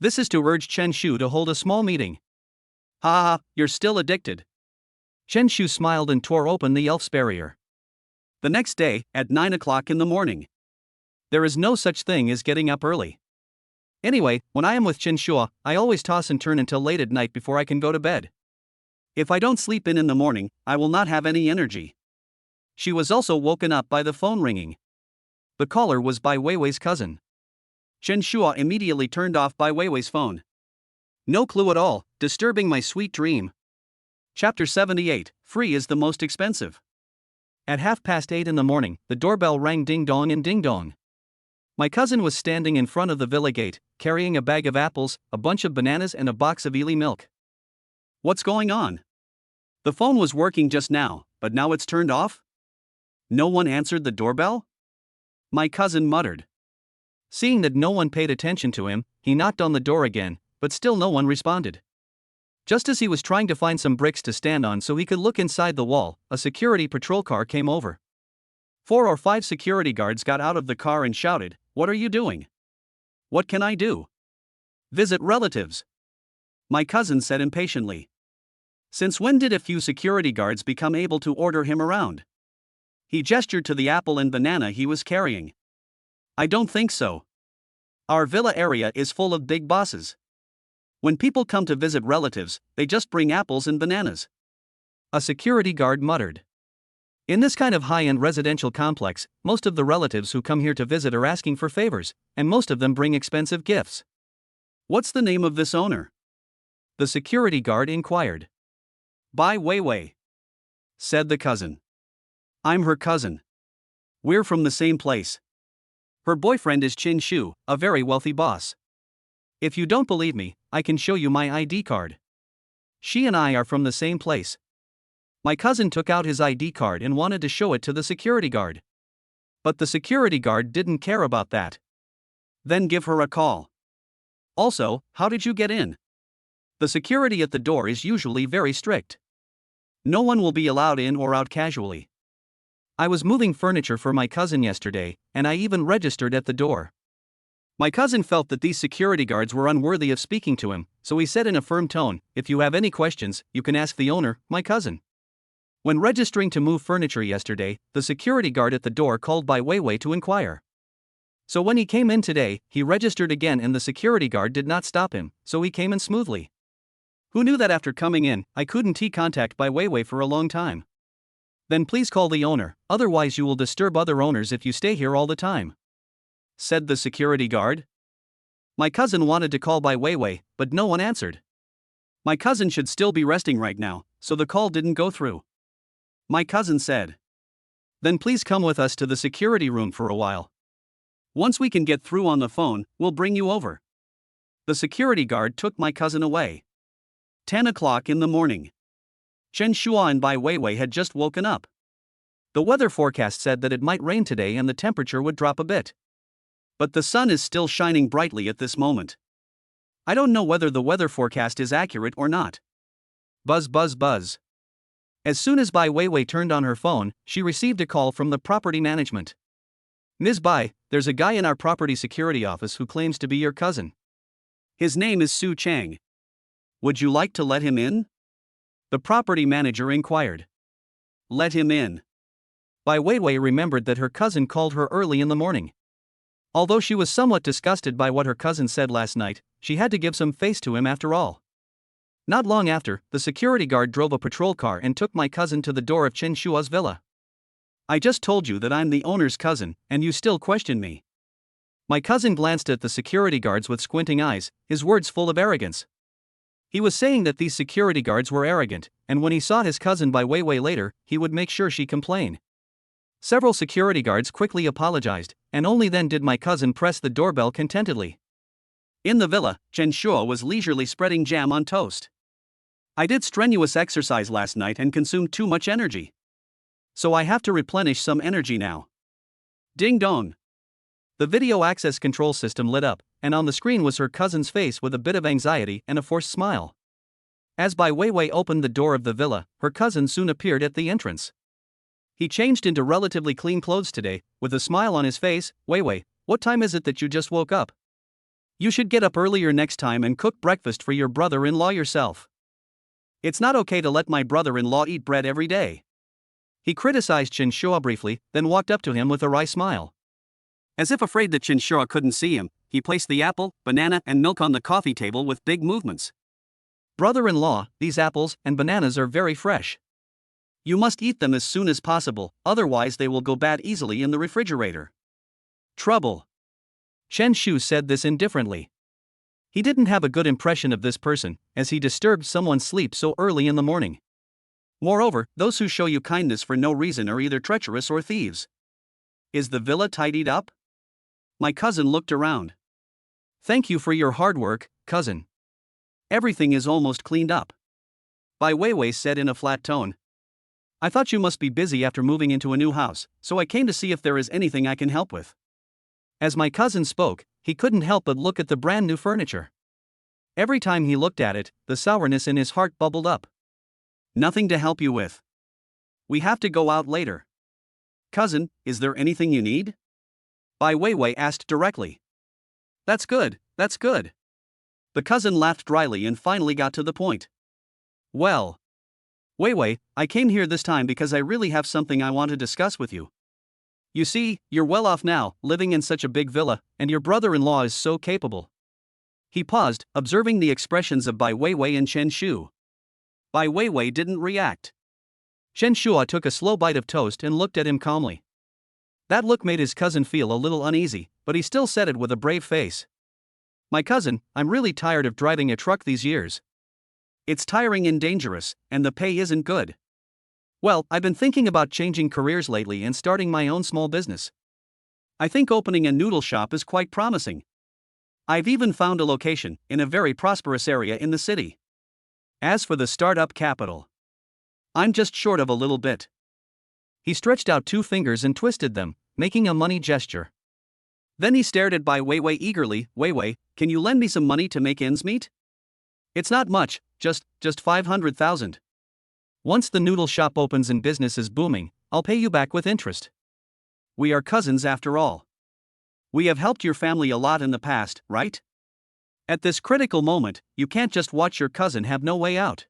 This is to urge Chen Shu to hold a small meeting. Ha ha, you're still addicted. Chen Shu smiled and tore open the elf's barrier. The next day, at 9 o'clock in the morning. There is no such thing as getting up early. Anyway, when I am with Chen Shua, I always toss and turn until late at night before I can go to bed. If I don't sleep in the morning, I will not have any energy. She was also woken up by the phone ringing. The caller was Bai Weiwei's cousin. Chen Shua immediately turned off Bai Weiwei's phone. No clue at all, disturbing my sweet dream. Chapter 78, Free is the most expensive. At 8:30 in the morning, the doorbell rang ding-dong and ding-dong. My cousin was standing in front of the villa gate, carrying a bag of apples, a bunch of bananas and a box of Ely milk. What's going on? The phone was working just now, but now it's turned off? No one answered the doorbell? My cousin muttered. Seeing that no one paid attention to him, he knocked on the door again, but still no one responded. Just as he was trying to find some bricks to stand on so he could look inside the wall, a security patrol car came over. 4 or 5 security guards got out of the car and shouted, "What are you doing?" "What can I do?" "Visit relatives," my cousin said impatiently. Since when did a few security guards become able to order him around? He gestured to the apple and banana he was carrying. "I don't think so. Our villa area is full of big bosses. When people come to visit relatives, they just bring apples and bananas," a security guard muttered. In this kind of high-end residential complex, most of the relatives who come here to visit are asking for favors, and most of them bring expensive gifts. "What's the name of this owner?" the security guard inquired. "Bai Weiwei," said the cousin. "I'm her cousin. We're from the same place. Her boyfriend is Chen Shu, a very wealthy boss. If you don't believe me, I can show you my ID card. She and I are from the same place." My cousin took out his ID card and wanted to show it to the security guard. But the security guard didn't care about that. "Then give her a call. Also, how did you get in? The security at the door is usually very strict. No one will be allowed in or out casually." "I was moving furniture for my cousin yesterday, and I even registered at the door." My cousin felt that these security guards were unworthy of speaking to him, so he said in a firm tone, "If you have any questions, you can ask the owner, my cousin." When registering to move furniture yesterday, the security guard at the door called Bai Weiwei to inquire. So when he came in today, he registered again and the security guard did not stop him, so he came in smoothly. Who knew that after coming in, I couldn't contact Bai Weiwei for a long time? "Then please call the owner, otherwise you will disturb other owners if you stay here all the time," said the security guard. My cousin wanted to call Bai Weiwei, but no one answered. My cousin should still be resting right now, so the call didn't go through. My cousin said, "Then please come with us to the security room for a while. Once we can get through on the phone, we'll bring you over." The security guard took my cousin away. 10 o'clock in the morning. Chen Shua and Bai Weiwei had just woken up. The weather forecast said that it might rain today and the temperature would drop a bit. But the sun is still shining brightly at this moment. I don't know whether the weather forecast is accurate or not. Buzz buzz buzz. As soon as Bai Weiwei turned on her phone, she received a call from the property management. "Ms. Bai, there's a guy in our property security office who claims to be your cousin. His name is Su Chang. Would you like to let him in?" the property manager inquired. "Let him in." Bai Weiwei remembered that her cousin called her early in the morning. Although she was somewhat disgusted by what her cousin said last night, she had to give some face to him after all. Not long after, the security guard drove a patrol car and took my cousin to the door of Chen Shua's villa. "I just told you that I'm the owner's cousin, and you still question me." My cousin glanced at the security guards with squinting eyes, his words full of arrogance. He was saying that these security guards were arrogant, and when he saw his cousin Bai Weiwei later, he would make sure she complained. Several security guards quickly apologized, and only then did my cousin press the doorbell contentedly. In the villa, Chen Shua was leisurely spreading jam on toast. "I did strenuous exercise last night and consumed too much energy. So I have to replenish some energy now." Ding dong. The video access control system lit up, and on the screen was her cousin's face with a bit of anxiety and a forced smile. As Bai Weiwei opened the door of the villa, her cousin soon appeared at the entrance. He changed into relatively clean clothes today, with a smile on his face. "Weiwei, what time is it that you just woke up? You should get up earlier next time and cook breakfast for your brother-in-law yourself." It's not okay to let my brother-in-law eat bread every day. He criticized Chen Shua briefly, then walked up to him with a wry smile. As if afraid that Chen Shua couldn't see him, he placed the apple, banana, and milk on the coffee table with big movements. Brother-in-law, these apples and bananas are very fresh. You must eat them as soon as possible, otherwise they will go bad easily in the refrigerator. Trouble. Chen Shu said this indifferently. He didn't have a good impression of this person, as he disturbed someone's sleep so early in the morning. Moreover, those who show you kindness for no reason are either treacherous or thieves. Is the villa tidied up? My cousin looked around. Thank you for your hard work, cousin. Everything is almost cleaned up. Bai Weiwei said in a flat tone. I thought you must be busy after moving into a new house, so I came to see if there is anything I can help with. As my cousin spoke, he couldn't help but look at the brand new furniture. Every time he looked at it, the sourness in his heart bubbled up. Nothing to help you with. We have to go out later. Cousin, is there anything you need? Bai Weiwei asked directly. That's good, that's good. The cousin laughed dryly and finally got to the point. Well, Weiwei, I came here this time because I really have something I want to discuss with you. You see, you're well off now, living in such a big villa, and your brother-in-law is so capable. He paused, observing the expressions of Bai Weiwei and Chen Shu. Bai Weiwei didn't react. Chen Shua took a slow bite of toast and looked at him calmly. That look made his cousin feel a little uneasy, but he still said it with a brave face. My cousin, I'm really tired of driving a truck these years. It's tiring and dangerous, and the pay isn't good. Well, I've been thinking about changing careers lately and starting my own small business. I think opening a noodle shop is quite promising. I've even found a location in a very prosperous area in the city. As for the startup capital, I'm just short of a little bit. He stretched out 2 fingers and twisted them, making a money gesture. Then he stared at Bai Weiwei eagerly. Weiwei, can you lend me some money to make ends meet? It's not much, just 500,000. Once the noodle shop opens and business is booming, I'll pay you back with interest. We are cousins after all. We have helped your family a lot in the past, right? At this critical moment, you can't just watch your cousin have no way out.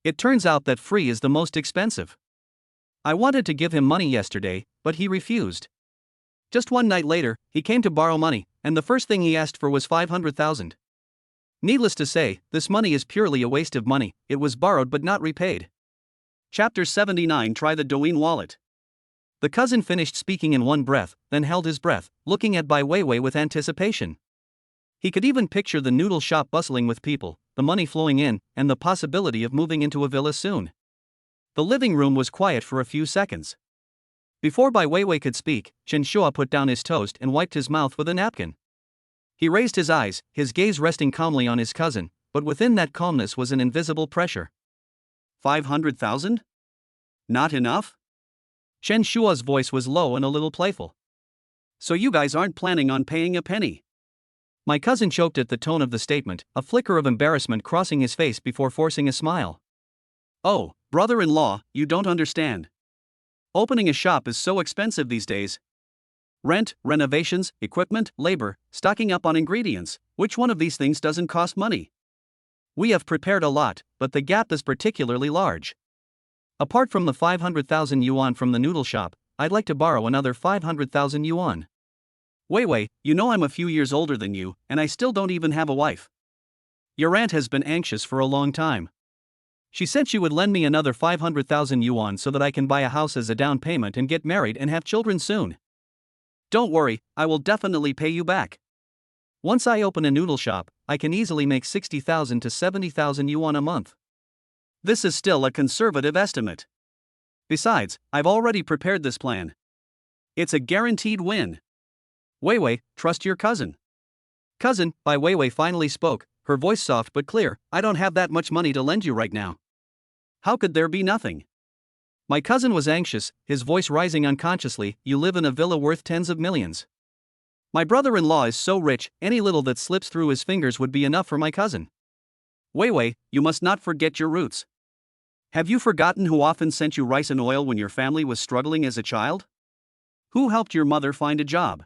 It turns out that free is the most expensive. I wanted to give him money yesterday, but he refused. Just one night later, he came to borrow money, and the first thing he asked for was 500,000. Needless to say, this money is purely a waste of money. It was borrowed but not repaid. Chapter 79. Try the Douyin wallet. The cousin finished speaking in one breath, then held his breath, looking at Bai Weiwei with anticipation. He could even picture the noodle shop bustling with people, the money flowing in, and the possibility of moving into a villa soon. The living room was quiet for a few seconds. Before Bai Weiwei could speak, Chen Shua put down his toast and wiped his mouth with a napkin. He raised his eyes, his gaze resting calmly on his cousin, but within that calmness was an invisible pressure. 500,000? Not enough? Chen Shua's voice was low and a little playful. So you guys aren't planning on paying a penny? My cousin choked at the tone of the statement, a flicker of embarrassment crossing his face before forcing a smile. Oh, brother-in-law, you don't understand. Opening a shop is so expensive these days. Rent, renovations, equipment, labor, stocking up on ingredients, which one of these things doesn't cost money? We have prepared a lot, but the gap is particularly large. Apart from the 500,000 yuan from the noodle shop, I'd like to borrow another 500,000 yuan. Weiwei, you know I'm a few years older than you, and I still don't even have a wife. Your aunt has been anxious for a long time. She said she would lend me another 500,000 yuan so that I can buy a house as a down payment and get married and have children soon. Don't worry, I will definitely pay you back. Once I open a noodle shop, I can easily make 60,000 to 70,000 yuan a month. This is still a conservative estimate. Besides, I've already prepared this plan. It's a guaranteed win. Weiwei, trust your cousin. Cousin, Bai Weiwei finally spoke, her voice soft but clear. I don't have that much money to lend you right now. How could there be nothing? My cousin was anxious, his voice rising unconsciously. You live in a villa worth tens of millions. My brother-in-law is so rich, any little that slips through his fingers would be enough for my cousin. Weiwei, you must not forget your roots. Have you forgotten who often sent you rice and oil when your family was struggling as a child? Who helped your mother find a job?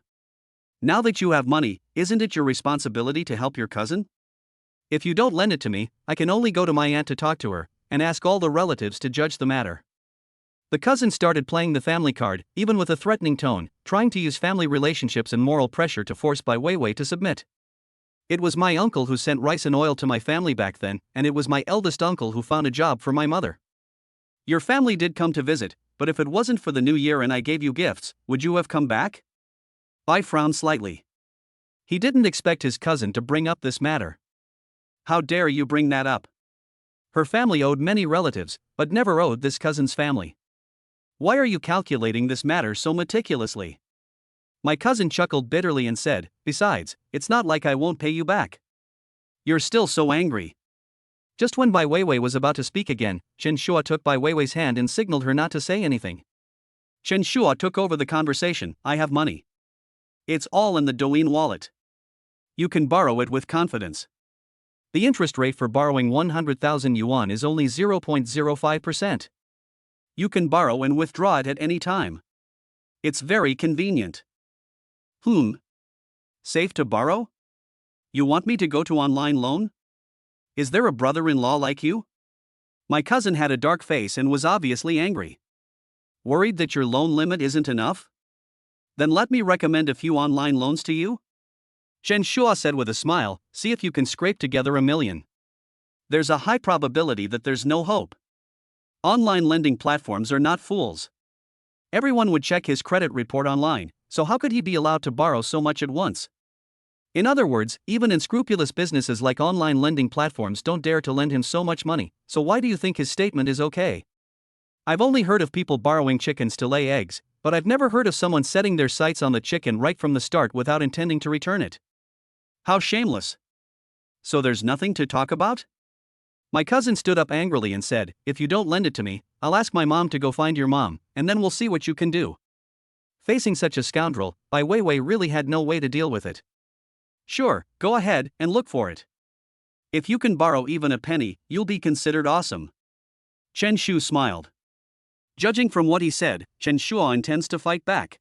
Now that you have money, isn't it your responsibility to help your cousin? If you don't lend it to me, I can only go to my aunt to talk to her, and ask all the relatives to judge the matter. The cousin started playing the family card, even with a threatening tone, trying to use family relationships and moral pressure to force Bai Weiwei to submit. It was my uncle who sent rice and oil to my family back then, and it was my eldest uncle who found a job for my mother. Your family did come to visit, but if it wasn't for the new year and I gave you gifts, would you have come back? Bai frowned slightly. He didn't expect his cousin to bring up this matter. How dare you bring that up? Her family owed many relatives, but never owed this cousin's family. Why are you calculating this matter so meticulously? My cousin chuckled bitterly and said, besides, it's not like I won't pay you back. You're still so angry. Just when Bai Weiwei was about to speak again, Chen Shua took Bai Weiwei's hand and signaled her not to say anything. Chen Shua took over the conversation. I have money. It's all in the Douyin wallet. You can borrow it with confidence. The interest rate for borrowing 100,000 yuan is only 0.05%. You can borrow and withdraw it at any time. It's very convenient. Safe to borrow? You want me to go to online loan? Is there a brother-in-law like you? My cousin had a dark face and was obviously angry. Worried that your loan limit isn't enough? Then let me recommend a few online loans to you? Chen Shua said with a smile, see if you can scrape together $1 million. There's a high probability that there's no hope. Online lending platforms are not fools. Everyone would check his credit report online, so how could he be allowed to borrow so much at once? In other words, even unscrupulous businesses like online lending platforms don't dare to lend him so much money, so why do you think his statement is okay? I've only heard of people borrowing chickens to lay eggs, but I've never heard of someone setting their sights on the chicken right from the start without intending to return it. How shameless. So there's nothing to talk about? My cousin stood up angrily and said, if you don't lend it to me, I'll ask my mom to go find your mom, and then we'll see what you can do. Facing such a scoundrel, Bai Weiwei really had no way to deal with it. Sure, go ahead and look for it. If you can borrow even a penny, you'll be considered awesome. Chen Shu smiled. Judging from what he said, Chen Shua intends to fight back.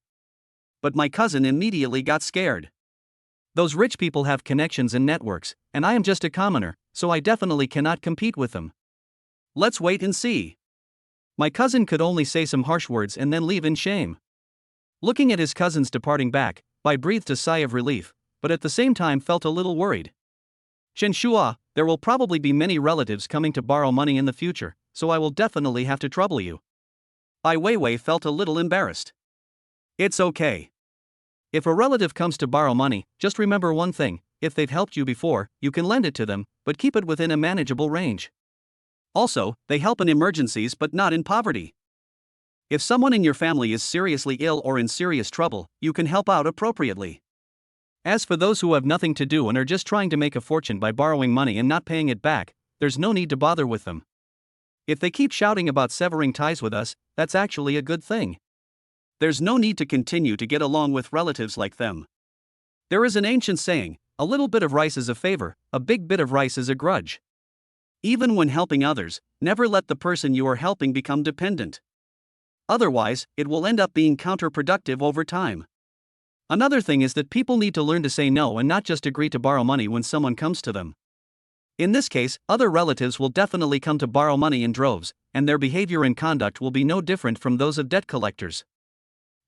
But my cousin immediately got scared. Those rich people have connections and networks, and I am just a commoner, so I definitely cannot compete with them. Let's wait and see. My cousin could only say some harsh words and then leave in shame. Looking at his cousins departing back, Bai breathed a sigh of relief, but at the same time felt a little worried. Chen Shua, there will probably be many relatives coming to borrow money in the future, so I will definitely have to trouble you. Bai Weiwei felt a little embarrassed. It's okay. If a relative comes to borrow money, just remember one thing, if they've helped you before, you can lend it to them, but keep it within a manageable range. Also, they help in emergencies but not in poverty. If someone in your family is seriously ill or in serious trouble, you can help out appropriately. As for those who have nothing to do and are just trying to make a fortune by borrowing money and not paying it back, there's no need to bother with them. If they keep shouting about severing ties with us, that's actually a good thing. There's no need to continue to get along with relatives like them. There is an ancient saying, a little bit of rice is a favor, a big bit of rice is a grudge. Even when helping others, never let the person you are helping become dependent. Otherwise, it will end up being counterproductive over time. Another thing is that people need to learn to say no and not just agree to borrow money when someone comes to them. In this case, other relatives will definitely come to borrow money in droves, and their behavior and conduct will be no different from those of debt collectors.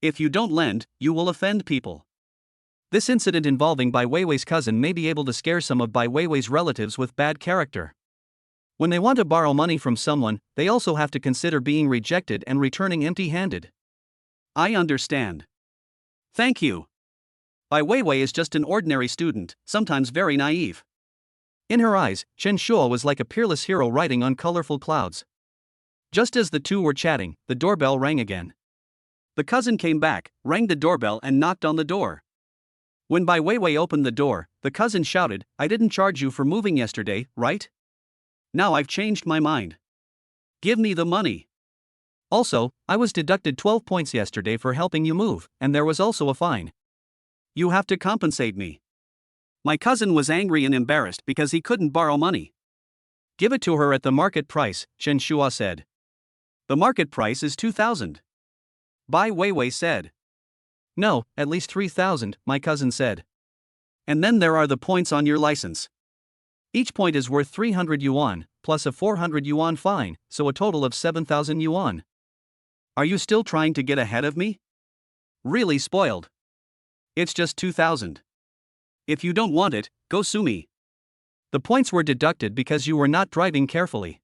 If you don't lend, you will offend people. This incident involving Bai Weiwei's cousin may be able to scare some of Bai Weiwei's relatives with bad character. When they want to borrow money from someone, they also have to consider being rejected and returning empty-handed. I understand. Thank you. Bai Weiwei is just an ordinary student, sometimes very naive. In her eyes, Chen Shua was like a peerless hero riding on colorful clouds. Just as the two were chatting, the doorbell rang again. The cousin came back, rang the doorbell and knocked on the door. When Bai Weiwei opened the door, the cousin shouted, I didn't charge you for moving yesterday, right? Now I've changed my mind. Give me the money. Also, I was deducted 12 points yesterday for helping you move, and there was also a fine. You have to compensate me. My cousin was angry and embarrassed because he couldn't borrow money. Give it to her at the market price, Chen Shua said. The market price is 2,000. Bai Weiwei said. No, at least 3,000, my cousin said. And then there are the points on your license. Each point is worth 300 yuan, plus a 400 yuan fine, so a total of 7,000 yuan. Are you still trying to get ahead of me? Really spoiled. It's just 2,000. If you don't want it, go sue me. The points were deducted because you were not driving carefully.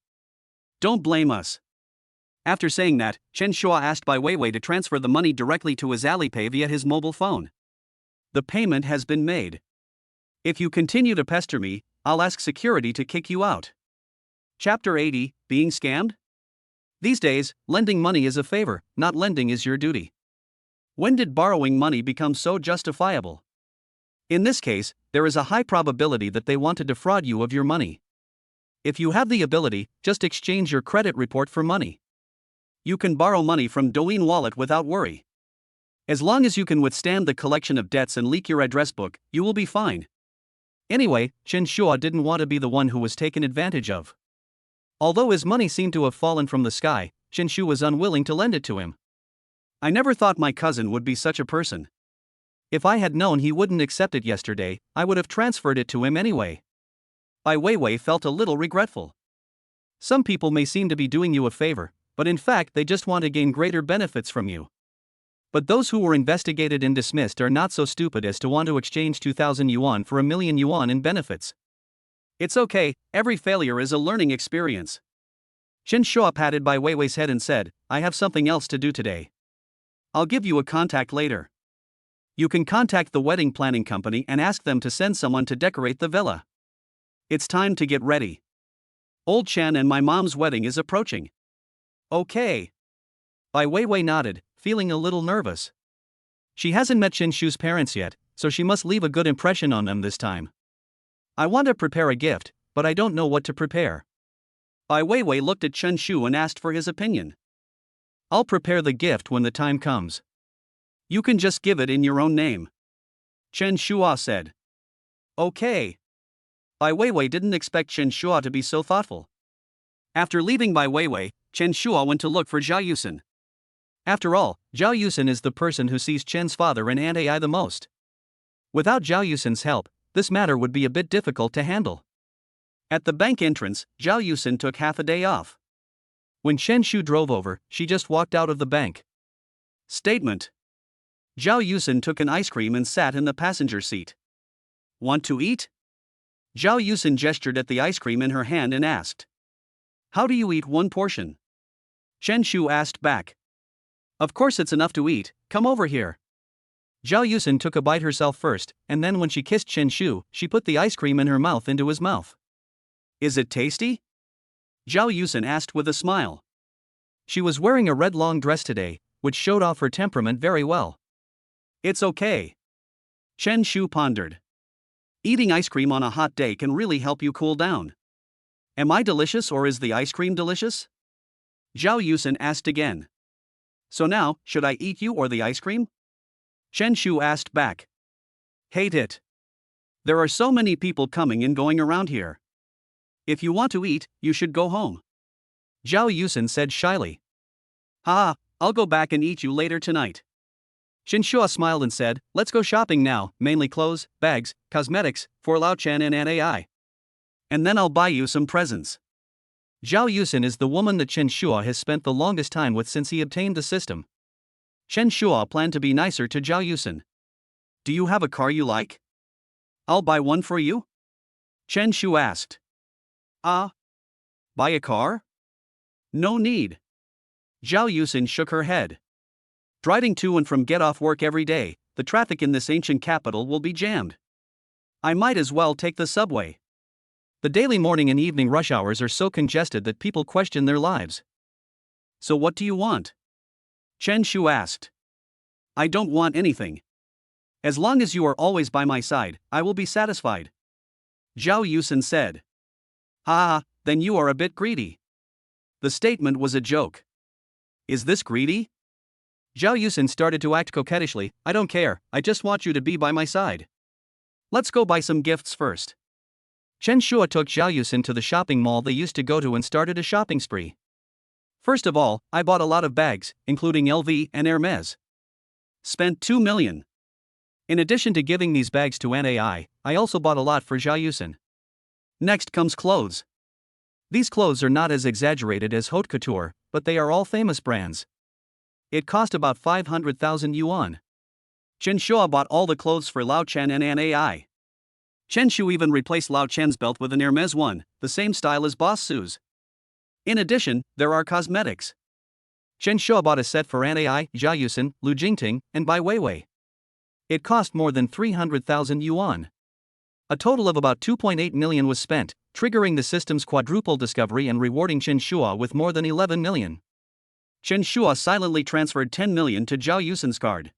Don't blame us. After saying that, Chen Shua asked Bai Weiwei to transfer the money directly to his Alipay via his mobile phone. The payment has been made. If you continue to pester me, I'll ask security to kick you out. Chapter 80, Being Scammed? These days, lending money is a favor, not lending is your duty. When did borrowing money become so justifiable? In this case, there is a high probability that they want to defraud you of your money. If you have the ability, just exchange your credit report for money. You can borrow money from Douyin Wallet without worry. As long as you can withstand the collection of debts and leak your address book, you will be fine. Anyway, Chen Shua didn't want to be the one who was taken advantage of. Although his money seemed to have fallen from the sky, Chen Shua was unwilling to lend it to him. I never thought my cousin would be such a person. If I had known he wouldn't accept it yesterday, I would have transferred it to him anyway. Bai Weiwei felt a little regretful. Some people may seem to be doing you a favor, but in fact they just want to gain greater benefits from you. But those who were investigated and dismissed are not so stupid as to want to exchange 2,000 yuan for 1,000,000 yuan in benefits. It's okay, every failure is a learning experience. Chen Shua patted Bai Weiwei's head and said, I have something else to do today. I'll give you a contact later. You can contact the wedding planning company and ask them to send someone to decorate the villa. It's time to get ready. Old Chen and my mom's wedding is approaching. Okay. Bai Weiwei nodded, feeling a little nervous. She hasn't met Chen Shu's parents yet, so she must leave a good impression on them this time. I want to prepare a gift, but I don't know what to prepare. Bai Weiwei looked at Chen Shu and asked for his opinion. I'll prepare the gift when the time comes. You can just give it in your own name. Chen Shua said. Okay. Bai Weiwei didn't expect Chen Shua to be so thoughtful. After leaving Bai Weiwei, Chen Shua went to look for Zhao Yusen. After all, Zhao Yusen is the person who sees Chen's father and Aunt Ai the most. Without Zhao Yusen's help, this matter would be a bit difficult to handle. At the bank entrance, Zhao Yusen took half a day off. When Chen Shu drove over, she just walked out of the bank. Statement. Zhao Yusen took an ice cream and sat in the passenger seat. Want to eat? Zhao Yusen gestured at the ice cream in her hand and asked. How do you eat one portion? Chen Shu asked back. Of course it's enough to eat, come over here. Zhao Yusen took a bite herself first, and then when she kissed Chen Shu, she put the ice cream in her mouth into his mouth. Is it tasty? Zhao Yusen asked with a smile. She was wearing a red long dress today, which showed off her temperament very well. It's okay. Chen Shu pondered. Eating ice cream on a hot day can really help you cool down. Am I delicious or is the ice cream delicious? Zhao Yusen asked again. So now, should I eat you or the ice cream? Chen Shu asked back. Hate it. There are so many people coming and going around here. If you want to eat, you should go home. Zhao Yusen said shyly. Ha, I'll go back and eat you later tonight. Chen Shua smiled and said, let's go shopping now, mainly clothes, bags, cosmetics, for Lao Chen and Aunt Ai. And then I'll buy you some presents. Zhao Yusen is the woman that Chen Shua has spent the longest time with since he obtained the system. Chen Shua planned to be nicer to Zhao Yusen. Do you have a car you like? I'll buy one for you? Chen Shu asked. Buy a car? No need. Zhao Yusen shook her head. Driving to and from get off work every day, the traffic in this ancient capital will be jammed. I might as well take the subway. The daily morning and evening rush hours are so congested that people question their lives. So what do you want? Chen Shu asked. I don't want anything. As long as you are always by my side, I will be satisfied. Zhao Yusen said. Then you are a bit greedy. The statement was a joke. Is this greedy? Zhao Yusen started to act coquettishly. I don't care, I just want you to be by my side. Let's go buy some gifts first. Chen Shua took Zhao Yusen to the shopping mall they used to go to and started a shopping spree. First of all, I bought a lot of bags, including LV and Hermes. Spent 2 million. In addition to giving these bags to Aunt Ai, I also bought a lot for Zhao Yusen. Next comes clothes. These clothes are not as exaggerated as haute couture, but they are all famous brands. It cost about 500,000 yuan. Chen Shua bought all the clothes for Lao Chen and an AI. Chen Shu even replaced Lao Chen's belt with an Hermes one, the same style as Boss Su's. In addition, there are cosmetics. Chen Shua bought a set for An Ai, Zhao Yusin, Lu Jingting, and Bai Weiwei. It cost more than 300,000 yuan. A total of about 2.8 million was spent, triggering the system's quadruple discovery and rewarding Chen Shua with more than 11 million. Chen Shua silently transferred 10 million to Zhao Yusin's card.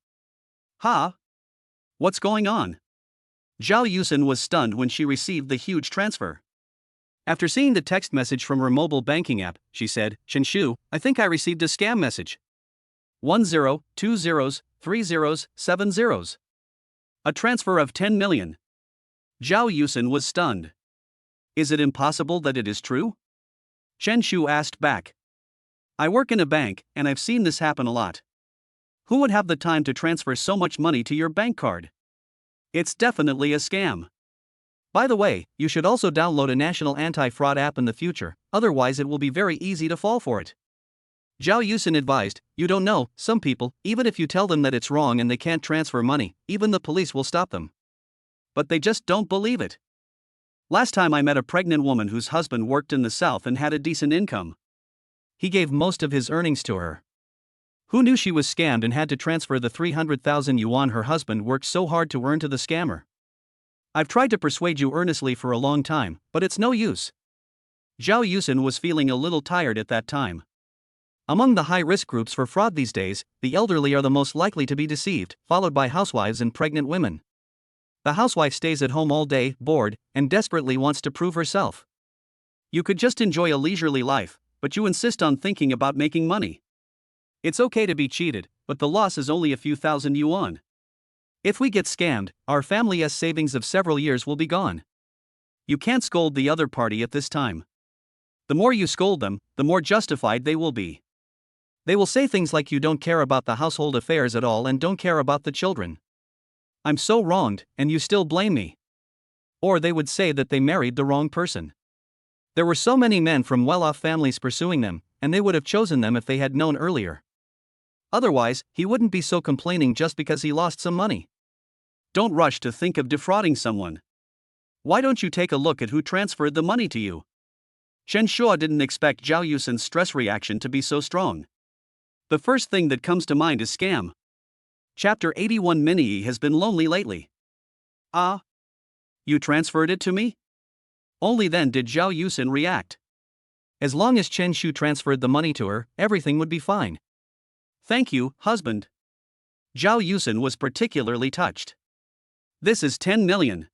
Ha! What's going on? Zhao Yusin was stunned when she received the huge transfer. After seeing the text message from her mobile banking app, she said, "Chen Shu, I think I received a scam message. 10, 2 zeros, 3 zeros, 7 zeros. A transfer of 10 million. Zhao Yusin was stunned. Is it impossible that it is true? Chen Shu asked back. I work in a bank, and I've seen this happen a lot. Who would have the time to transfer so much money to your bank card? It's definitely a scam. By the way, you should also download a national anti-fraud app in the future, otherwise it will be very easy to fall for it. Zhao Yusin advised, you don't know, some people, even if you tell them that it's wrong and they can't transfer money, even the police will stop them. But they just don't believe it. Last time I met a pregnant woman whose husband worked in the south and had a decent income. He gave most of his earnings to her. Who knew she was scammed and had to transfer the 300,000 yuan her husband worked so hard to earn to the scammer? I've tried to persuade you earnestly for a long time, but it's no use. Zhao Yusin was feeling a little tired at that time. Among the high-risk groups for fraud these days, the elderly are the most likely to be deceived, followed by housewives and pregnant women. The housewife stays at home all day, bored, and desperately wants to prove herself. You could just enjoy a leisurely life, but you insist on thinking about making money. It's okay to be cheated, but the loss is only a few thousand yuan. If we get scammed, our family's savings of several years will be gone. You can't scold the other party at this time. The more you scold them, the more justified they will be. They will say things like you don't care about the household affairs at all and don't care about the children. I'm so wronged, and you still blame me. Or they would say that they married the wrong person. There were so many men from well-off families pursuing them, and they would have chosen them if they had known earlier. Otherwise, he wouldn't be so complaining just because he lost some money. Don't rush to think of defrauding someone. Why don't you take a look at who transferred the money to you? Chen Shua didn't expect Zhao Yusin's stress reaction to be so strong. The first thing that comes to mind is scam. Chapter 81 Minnie has been lonely lately. Ah? You transferred it to me? Only then did Zhao Yusin react. As long as Chen Shu transferred the money to her, everything would be fine. Thank you, husband. Zhao Yusin was particularly touched. This is 10 million.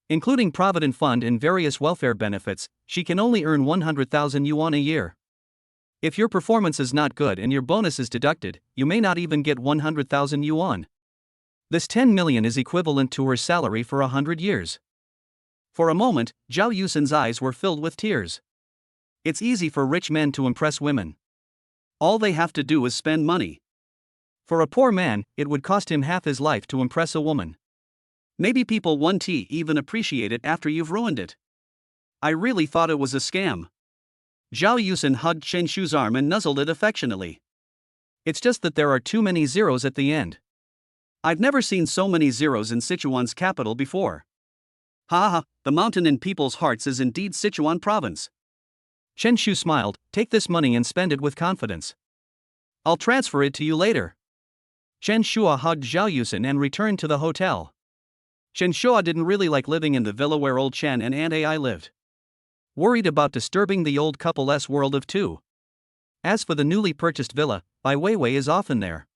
Including Provident Fund and various welfare benefits, she can only earn 100,000 yuan a year. If your performance is not good and your bonus is deducted, you may not even get 100,000 yuan. This 10 million is equivalent to her salary for 100 years. For a moment, Zhao Yusin's eyes were filled with tears. It's easy for rich men to impress women. All they have to do is spend money. For a poor man, it would cost him half his life to impress a woman. Maybe people won't even appreciate it after you've ruined it. I really thought it was a scam. Zhao Yusin hugged Chen Shu's arm and nuzzled it affectionately. It's just that there are too many zeros at the end. I've never seen so many zeros in Sichuan's capital before. Ha ha, the mountain in people's hearts is indeed Sichuan province. Chen Shu smiled, take this money and spend it with confidence. I'll transfer it to you later. Chen Shua hugged Zhao Yusin and returned to the hotel. Chen Shua didn't really like living in the villa where old Chen and Aunt Ai lived. Worried about disturbing the old couple's world of two. As for the newly purchased villa, Bai Weiwei is often there.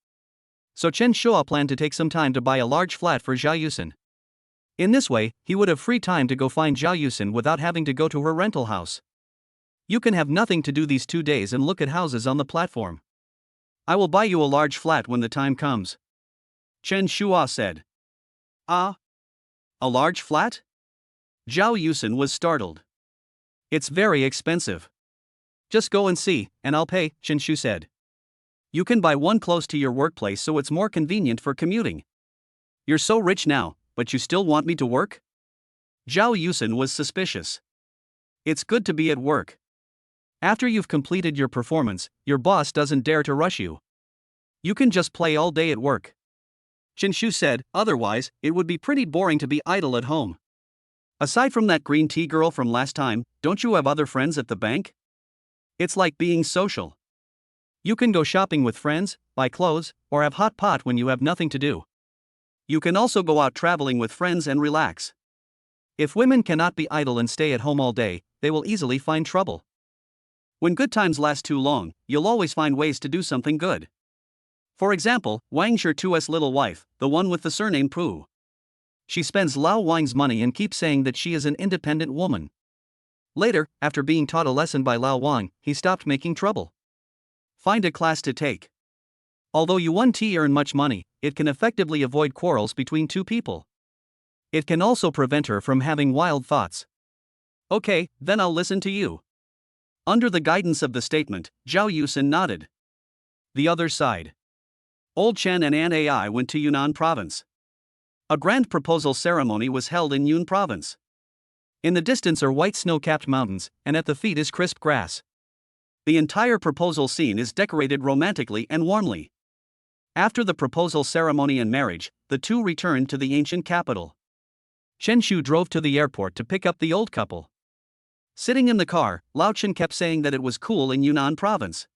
So Chen Shua planned to take some time to buy a large flat for Zhao Yusin. In this way, he would have free time to go find Zhao Yusin without having to go to her rental house. You can have nothing to do these 2 days and look at houses on the platform. I will buy you a large flat when the time comes. Chen Shua said. Ah? A large flat? Zhao Yusin was startled. It's very expensive. Just go and see, and I'll pay, Chen Shu said. You can buy one close to your workplace so it's more convenient for commuting. You're so rich now, but you still want me to work? Zhao Yusin was suspicious. It's good to be at work. After you've completed your performance, your boss doesn't dare to rush you. You can just play all day at work. Chen Shu said, otherwise, it would be pretty boring to be idle at home. Aside from that green tea girl from last time, don't you have other friends at the bank? It's like being social. You can go shopping with friends, buy clothes, or have hot pot when you have nothing to do. You can also go out traveling with friends and relax. If women cannot be idle and stay at home all day, they will easily find trouble. When good times last too long, you'll always find ways to do something good. For example, Wang Shitu's little wife, the one with the surname Pu. She spends Lao Wang's money and keeps saying that she is an independent woman. Later, after being taught a lesson by Lao Wang, he stopped making trouble. Find a class to take. Although yuan tea earn much money, it can effectively avoid quarrels between two people. It can also prevent her from having wild thoughts. Okay, then I'll listen to you. Under the guidance of the statement, Zhao Yusin nodded. The other side. Old Chen and Aunt Ai went to Yunnan province. A grand proposal ceremony was held in Yun province. In the distance are white snow-capped mountains, and at the feet is crisp grass. The entire proposal scene is decorated romantically and warmly. After the proposal ceremony and marriage, the two returned to the ancient capital. Chen Shu drove to the airport to pick up the old couple. Sitting in the car, Lao Chen kept saying that it was cool in Yunnan province.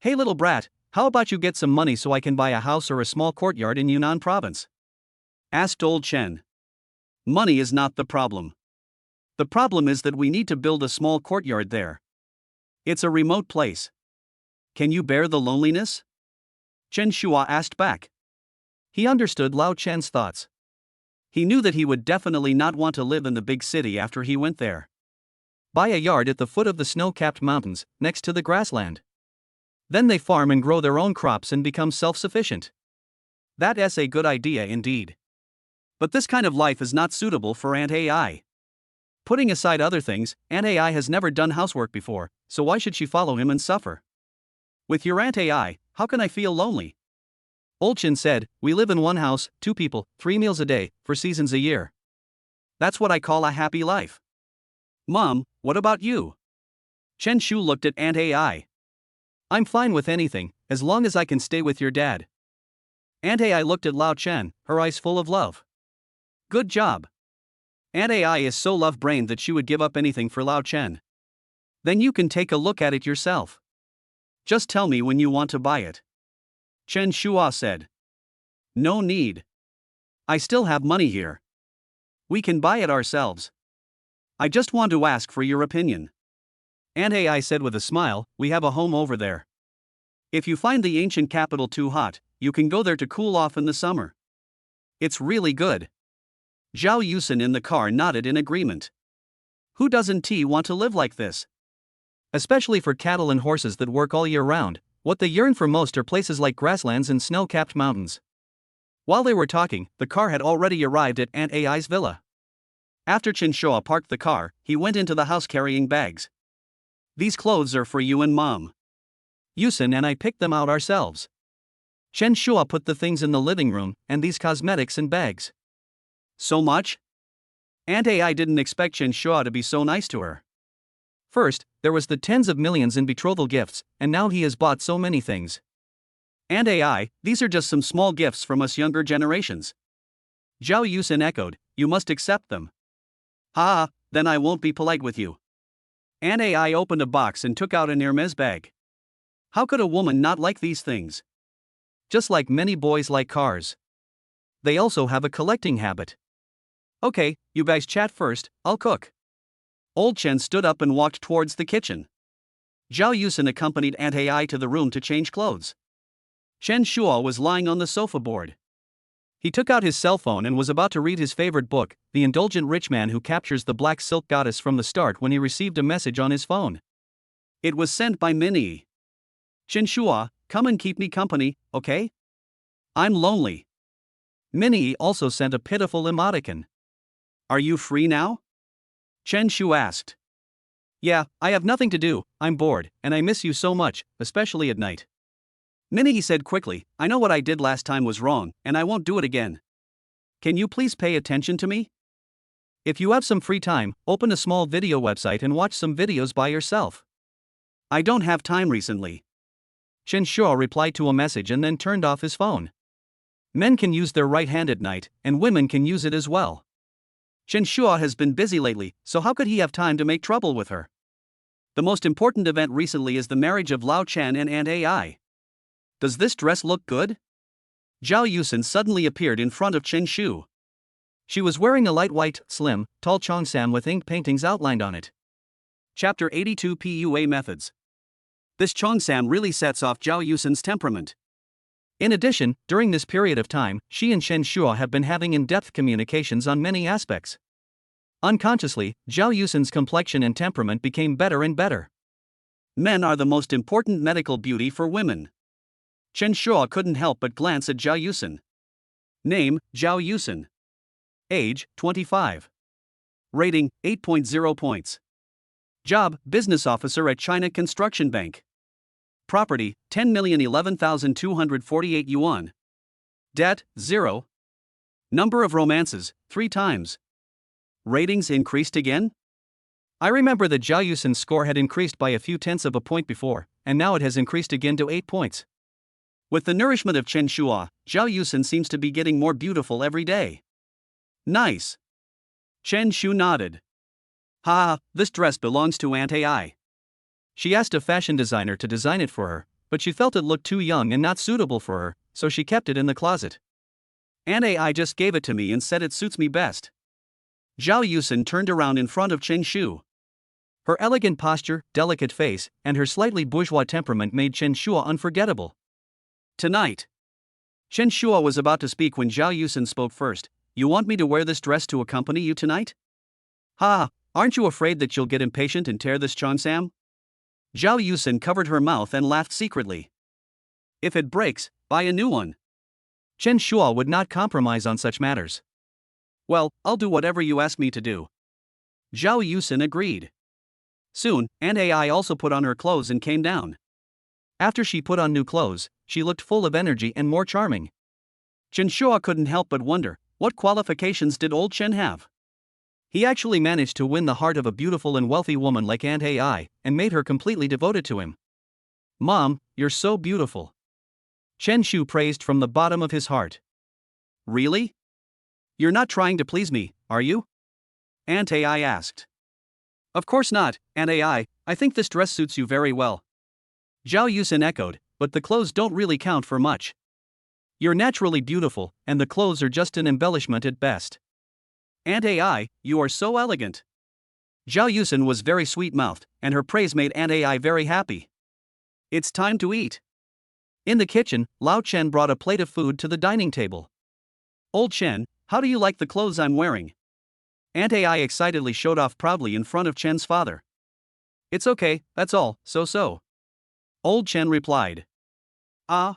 Hey little brat, how about you get some money so I can buy a house or a small courtyard in Yunnan province? Asked old Chen. Money is not the problem. The problem is that we need to build a small courtyard there. It's a remote place. Can you bear the loneliness? Chen Shua asked back. He understood Lao Chen's thoughts. He knew that he would definitely not want to live in the big city after he went there. Buy a yard at the foot of the snow-capped mountains, next to the grassland. Then they farm and grow their own crops and become self-sufficient. That's a good idea indeed. But this kind of life is not suitable for Aunt Ai. Putting aside other things, Aunt Ai has never done housework before, so why should she follow him and suffer? With your Aunt Ai, how can I feel lonely? Old Chen said, we live in one house, 2 people, 3 meals a day, 4 seasons a year. That's what I call a happy life. Mom, what about you? Chen Shu looked at Aunt Ai. I'm fine with anything, as long as I can stay with your dad. Aunt Ai looked at Lao Chen, her eyes full of love. Good job. Aunt Ai is so love-brained that she would give up anything for Lao Chen. Then you can take a look at it yourself. Just tell me when you want to buy it. Chen Shua said. No need. I still have money here. We can buy it ourselves. I just want to ask for your opinion. Aunt Ai said with a smile, we have a home over there. If you find the ancient capital too hot, you can go there to cool off in the summer. It's really good. Zhao Yusin in the car nodded in agreement. Who doesn't want to live like this? Especially for cattle and horses that work all year round, what they yearn for most are places like grasslands and snow-capped mountains. While they were talking, the car had already arrived at Aunt Ai's villa. After Chen Shua parked the car, he went into the house carrying bags. These clothes are for you and Mom. Yusin and I picked them out ourselves. Chen Shua put the things in the living room, and these cosmetics in bags. So much? Aunt Ai didn't expect Chen Shua to be so nice to her. First, there was the tens of millions in betrothal gifts, and now he has bought so many things. Aunt Ai, these are just some small gifts from us younger generations. Zhao Yusin echoed, you must accept them. Ha, then I won't be polite with you. Aunt Ai opened a box and took out an Hermes bag. How could a woman not like these things? Just like many boys like cars. They also have a collecting habit. Okay, you guys chat first, I'll cook. Old Chen stood up and walked towards the kitchen. Zhao Yusin accompanied Aunt Ai to the room to change clothes. Chen Shua was lying on the sofa board. He took out his cell phone and was about to read his favorite book, The Indulgent Rich Man Who Captures the Black Silk Goddess, from the start when he received a message on his phone. It was sent by Minnie. Chen Shua, come and keep me company, okay? I'm lonely. Minnie also sent a pitiful emoticon. Are you free now? Chen Shu asked. Yeah, I have nothing to do, I'm bored, and I miss you so much, especially at night. Minnie said quickly, I know what I did last time was wrong, and I won't do it again. Can you please pay attention to me? If you have some free time, open a small video website and watch some videos by yourself. I don't have time recently. Chen Shuo replied to a message and then turned off his phone. Men can use their right hand at night, and women can use it as well. Chen Shuo has been busy lately, so how could he have time to make trouble with her? The most important event recently is the marriage of Lao Chen and Ant AI. Does this dress look good? Zhao Yusen suddenly appeared in front of Chen Shu. She was wearing a light white, slim, tall cheongsam with ink paintings outlined on it. Chapter 82 PUA Methods. This cheongsam really sets off Zhao Yusen's temperament. In addition, during this period of time, she and Chen Shuo have been having in-depth communications on many aspects. Unconsciously, Zhao Yusen's complexion and temperament became better and better. Men are the most important medical beauty for women. Chen Shuo couldn't help but glance at Zhao Yusen. Name, Zhao Yusen. Age, 25. Rating, 8.0 points. Job, business officer at China Construction Bank. Property, 10,011,248 yuan. Debt, 0. Number of romances, 3 times. Ratings increased again? I remember that Zhao Yusen's score had increased by a few tenths of a point before, and now it has increased again to 8 points. With the nourishment of Chen Shuo, Zhao Yusen seems to be getting more beautiful every day. Nice. Chen Shu nodded. Ha, this dress belongs to Ant AI. She asked a fashion designer to design it for her, but she felt it looked too young and not suitable for her, so she kept it in the closet. Ant AI just gave it to me and said it suits me best. Zhao Yusen turned around in front of Chen Shu. Her elegant posture, delicate face, and her slightly bourgeois temperament made Chen Shuo unforgettable. Tonight. Chen Shuo was about to speak when Zhao Yusen spoke first. You want me to wear this dress to accompany you tonight? Ha, aren't you afraid that you'll get impatient and tear this cheongsam? Zhao Yusen covered her mouth and laughed secretly. If it breaks, buy a new one. Chen Shuo would not compromise on such matters. Well, I'll do whatever you ask me to do. Zhao Yusen agreed. Soon, Ant AI also put on her clothes and came down. After she put on new clothes, she looked full of energy and more charming. Chen Shuo couldn't help but wonder, what qualifications did old Chen have? He actually managed to win the heart of a beautiful and wealthy woman like Ant AI, and made her completely devoted to him. Mom, you're so beautiful. Chen Shu praised from the bottom of his heart. Really? You're not trying to please me, are you? Ant AI asked. Of course not, Ant AI, I think this dress suits you very well. Zhao Yusen echoed, but the clothes don't really count for much. You're naturally beautiful, and the clothes are just an embellishment at best. Ant AI, you are so elegant. Zhao Yusen was very sweet-mouthed, and her praise made Ant AI very happy. It's time to eat. In the kitchen, Lao Chen brought a plate of food to the dining table. Old Chen, how do you like the clothes I'm wearing? Ant AI excitedly showed off proudly in front of Chen's father. It's okay, that's all, so. Old Chen replied. Ah.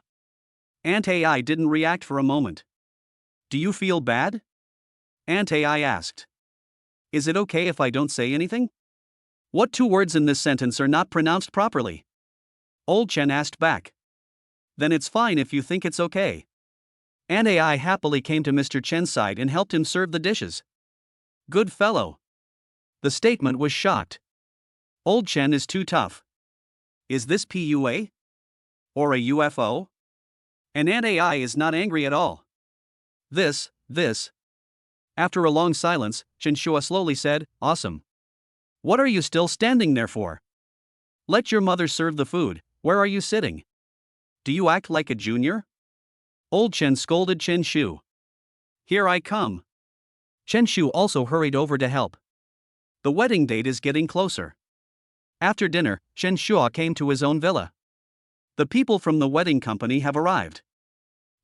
Ant AI didn't react for a moment. Do you feel bad? Ant AI asked. Is it okay if I don't say anything? What 2 words in this sentence are not pronounced properly? Old Chen asked back. Then it's fine if you think it's okay. Ant AI happily came to Mr. Chen's side and helped him serve the dishes. Good fellow. The statement was shocked. Old Chen is too tough. Is this PUA? Or a UFO? And Ant AI is not angry at all. This. After a long silence, Chen Shuo slowly said, Awesome. What are you still standing there for? Let your mother serve the food, where are you sitting? Do you act like a junior? Old Chen scolded Chen Shu. Here I come. Chen Shu also hurried over to help. The wedding date is getting closer. After dinner, Chen Shuo came to his own villa. The people from the wedding company have arrived.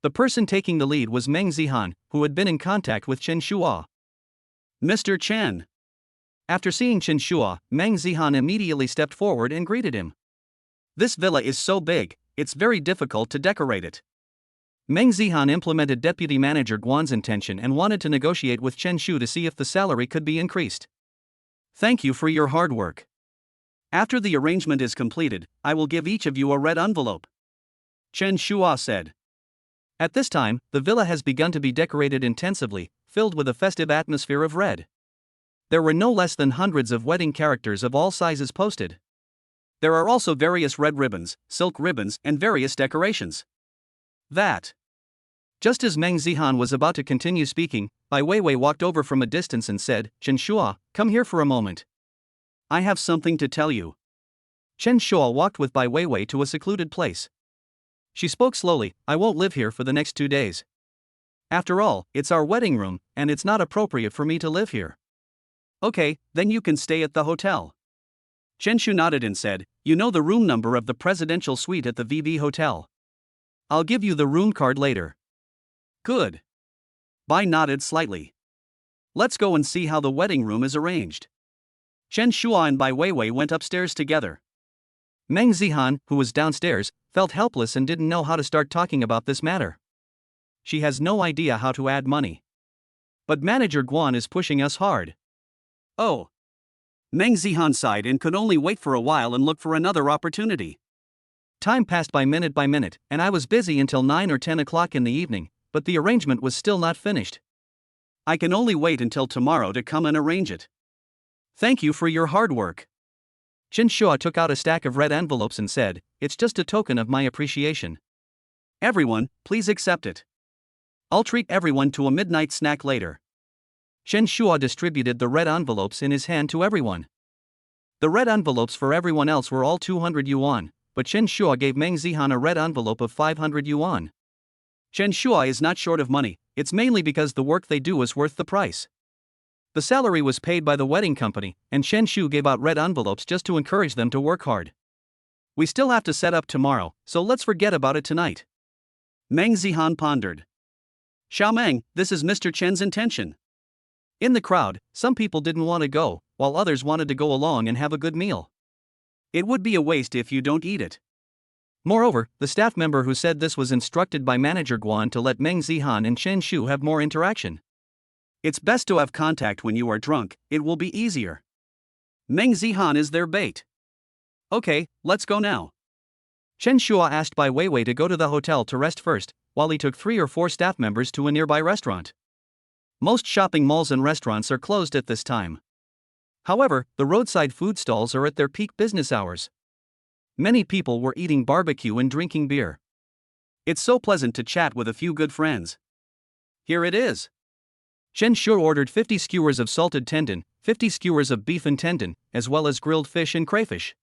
The person taking the lead was Meng Zihan, who had been in contact with Chen Shuo. Mr. Chen. After seeing Chen Shuo, Meng Zihan immediately stepped forward and greeted him. This villa is so big, it's very difficult to decorate it. Meng Zihan implemented Deputy Manager Guan's intention and wanted to negotiate with Chen Shu to see if the salary could be increased. Thank you for your hard work. After the arrangement is completed, I will give each of you a red envelope. Chen Shuo said. At this time, the villa has begun to be decorated intensively, filled with a festive atmosphere of red. There were no less than hundreds of wedding characters of all sizes posted. There are also various red ribbons, silk ribbons, and various decorations. That. Just as Meng Zihan was about to continue speaking, Bai Weiwei walked over from a distance and said, "Chen Shua, come here for a moment. I have something to tell you." Chen Shua walked with Bai Weiwei to a secluded place. She spoke slowly, "I won't live here for the next 2 days. After all, it's our wedding room, and it's not appropriate for me to live here." Okay, then you can stay at the hotel. Chen Shu nodded and said, "You know the room number of the presidential suite at the VV Hotel. I'll give you the room card later." Good. Bai nodded slightly. Let's go and see how the wedding room is arranged. Chen Shua and Bai Weiwei went upstairs together. Meng Zihan, who was downstairs, felt helpless and didn't know how to start talking about this matter. She has no idea how to add money. But Manager Guan is pushing us hard. Oh. Meng Zihan sighed and could only wait for a while and look for another opportunity. Time passed by minute, and I was busy until 9 or 10 o'clock in the evening, but the arrangement was still not finished. I can only wait until tomorrow to come and arrange it. Thank you for your hard work. Chen Shua took out a stack of red envelopes and said, "It's just a token of my appreciation. Everyone, please accept it. I'll treat everyone to a midnight snack later." Chen Shua distributed the red envelopes in his hand to everyone. The red envelopes for everyone else were all 200 yuan, but Chen Shua gave Meng Zihan a red envelope of 500 yuan. Chen Shua is not short of money, it's mainly because the work they do is worth the price. The salary was paid by the wedding company, and Chen Shu gave out red envelopes just to encourage them to work hard. We still have to set up tomorrow, so let's forget about it tonight. Meng Zihan pondered. Xiaomeng, this is Mr. Chen's intention. In the crowd, some people didn't want to go, while others wanted to go along and have a good meal. It would be a waste if you don't eat it. Moreover, the staff member who said this was instructed by Manager Guan to let Meng Zihan and Chen Shu have more interaction. It's best to have contact when you are drunk, it will be easier. Meng Zihan is their bait. Okay, let's go now. Chen Shua asked Bai Weiwei to go to the hotel to rest first, while he took 3 or 4 staff members to a nearby restaurant. Most shopping malls and restaurants are closed at this time. However, the roadside food stalls are at their peak business hours. Many people were eating barbecue and drinking beer. It's so pleasant to chat with a few good friends. Here it is. Chen Shu ordered 50 skewers of salted tendon, 50 skewers of beef and tendon, as well as grilled fish and crayfish.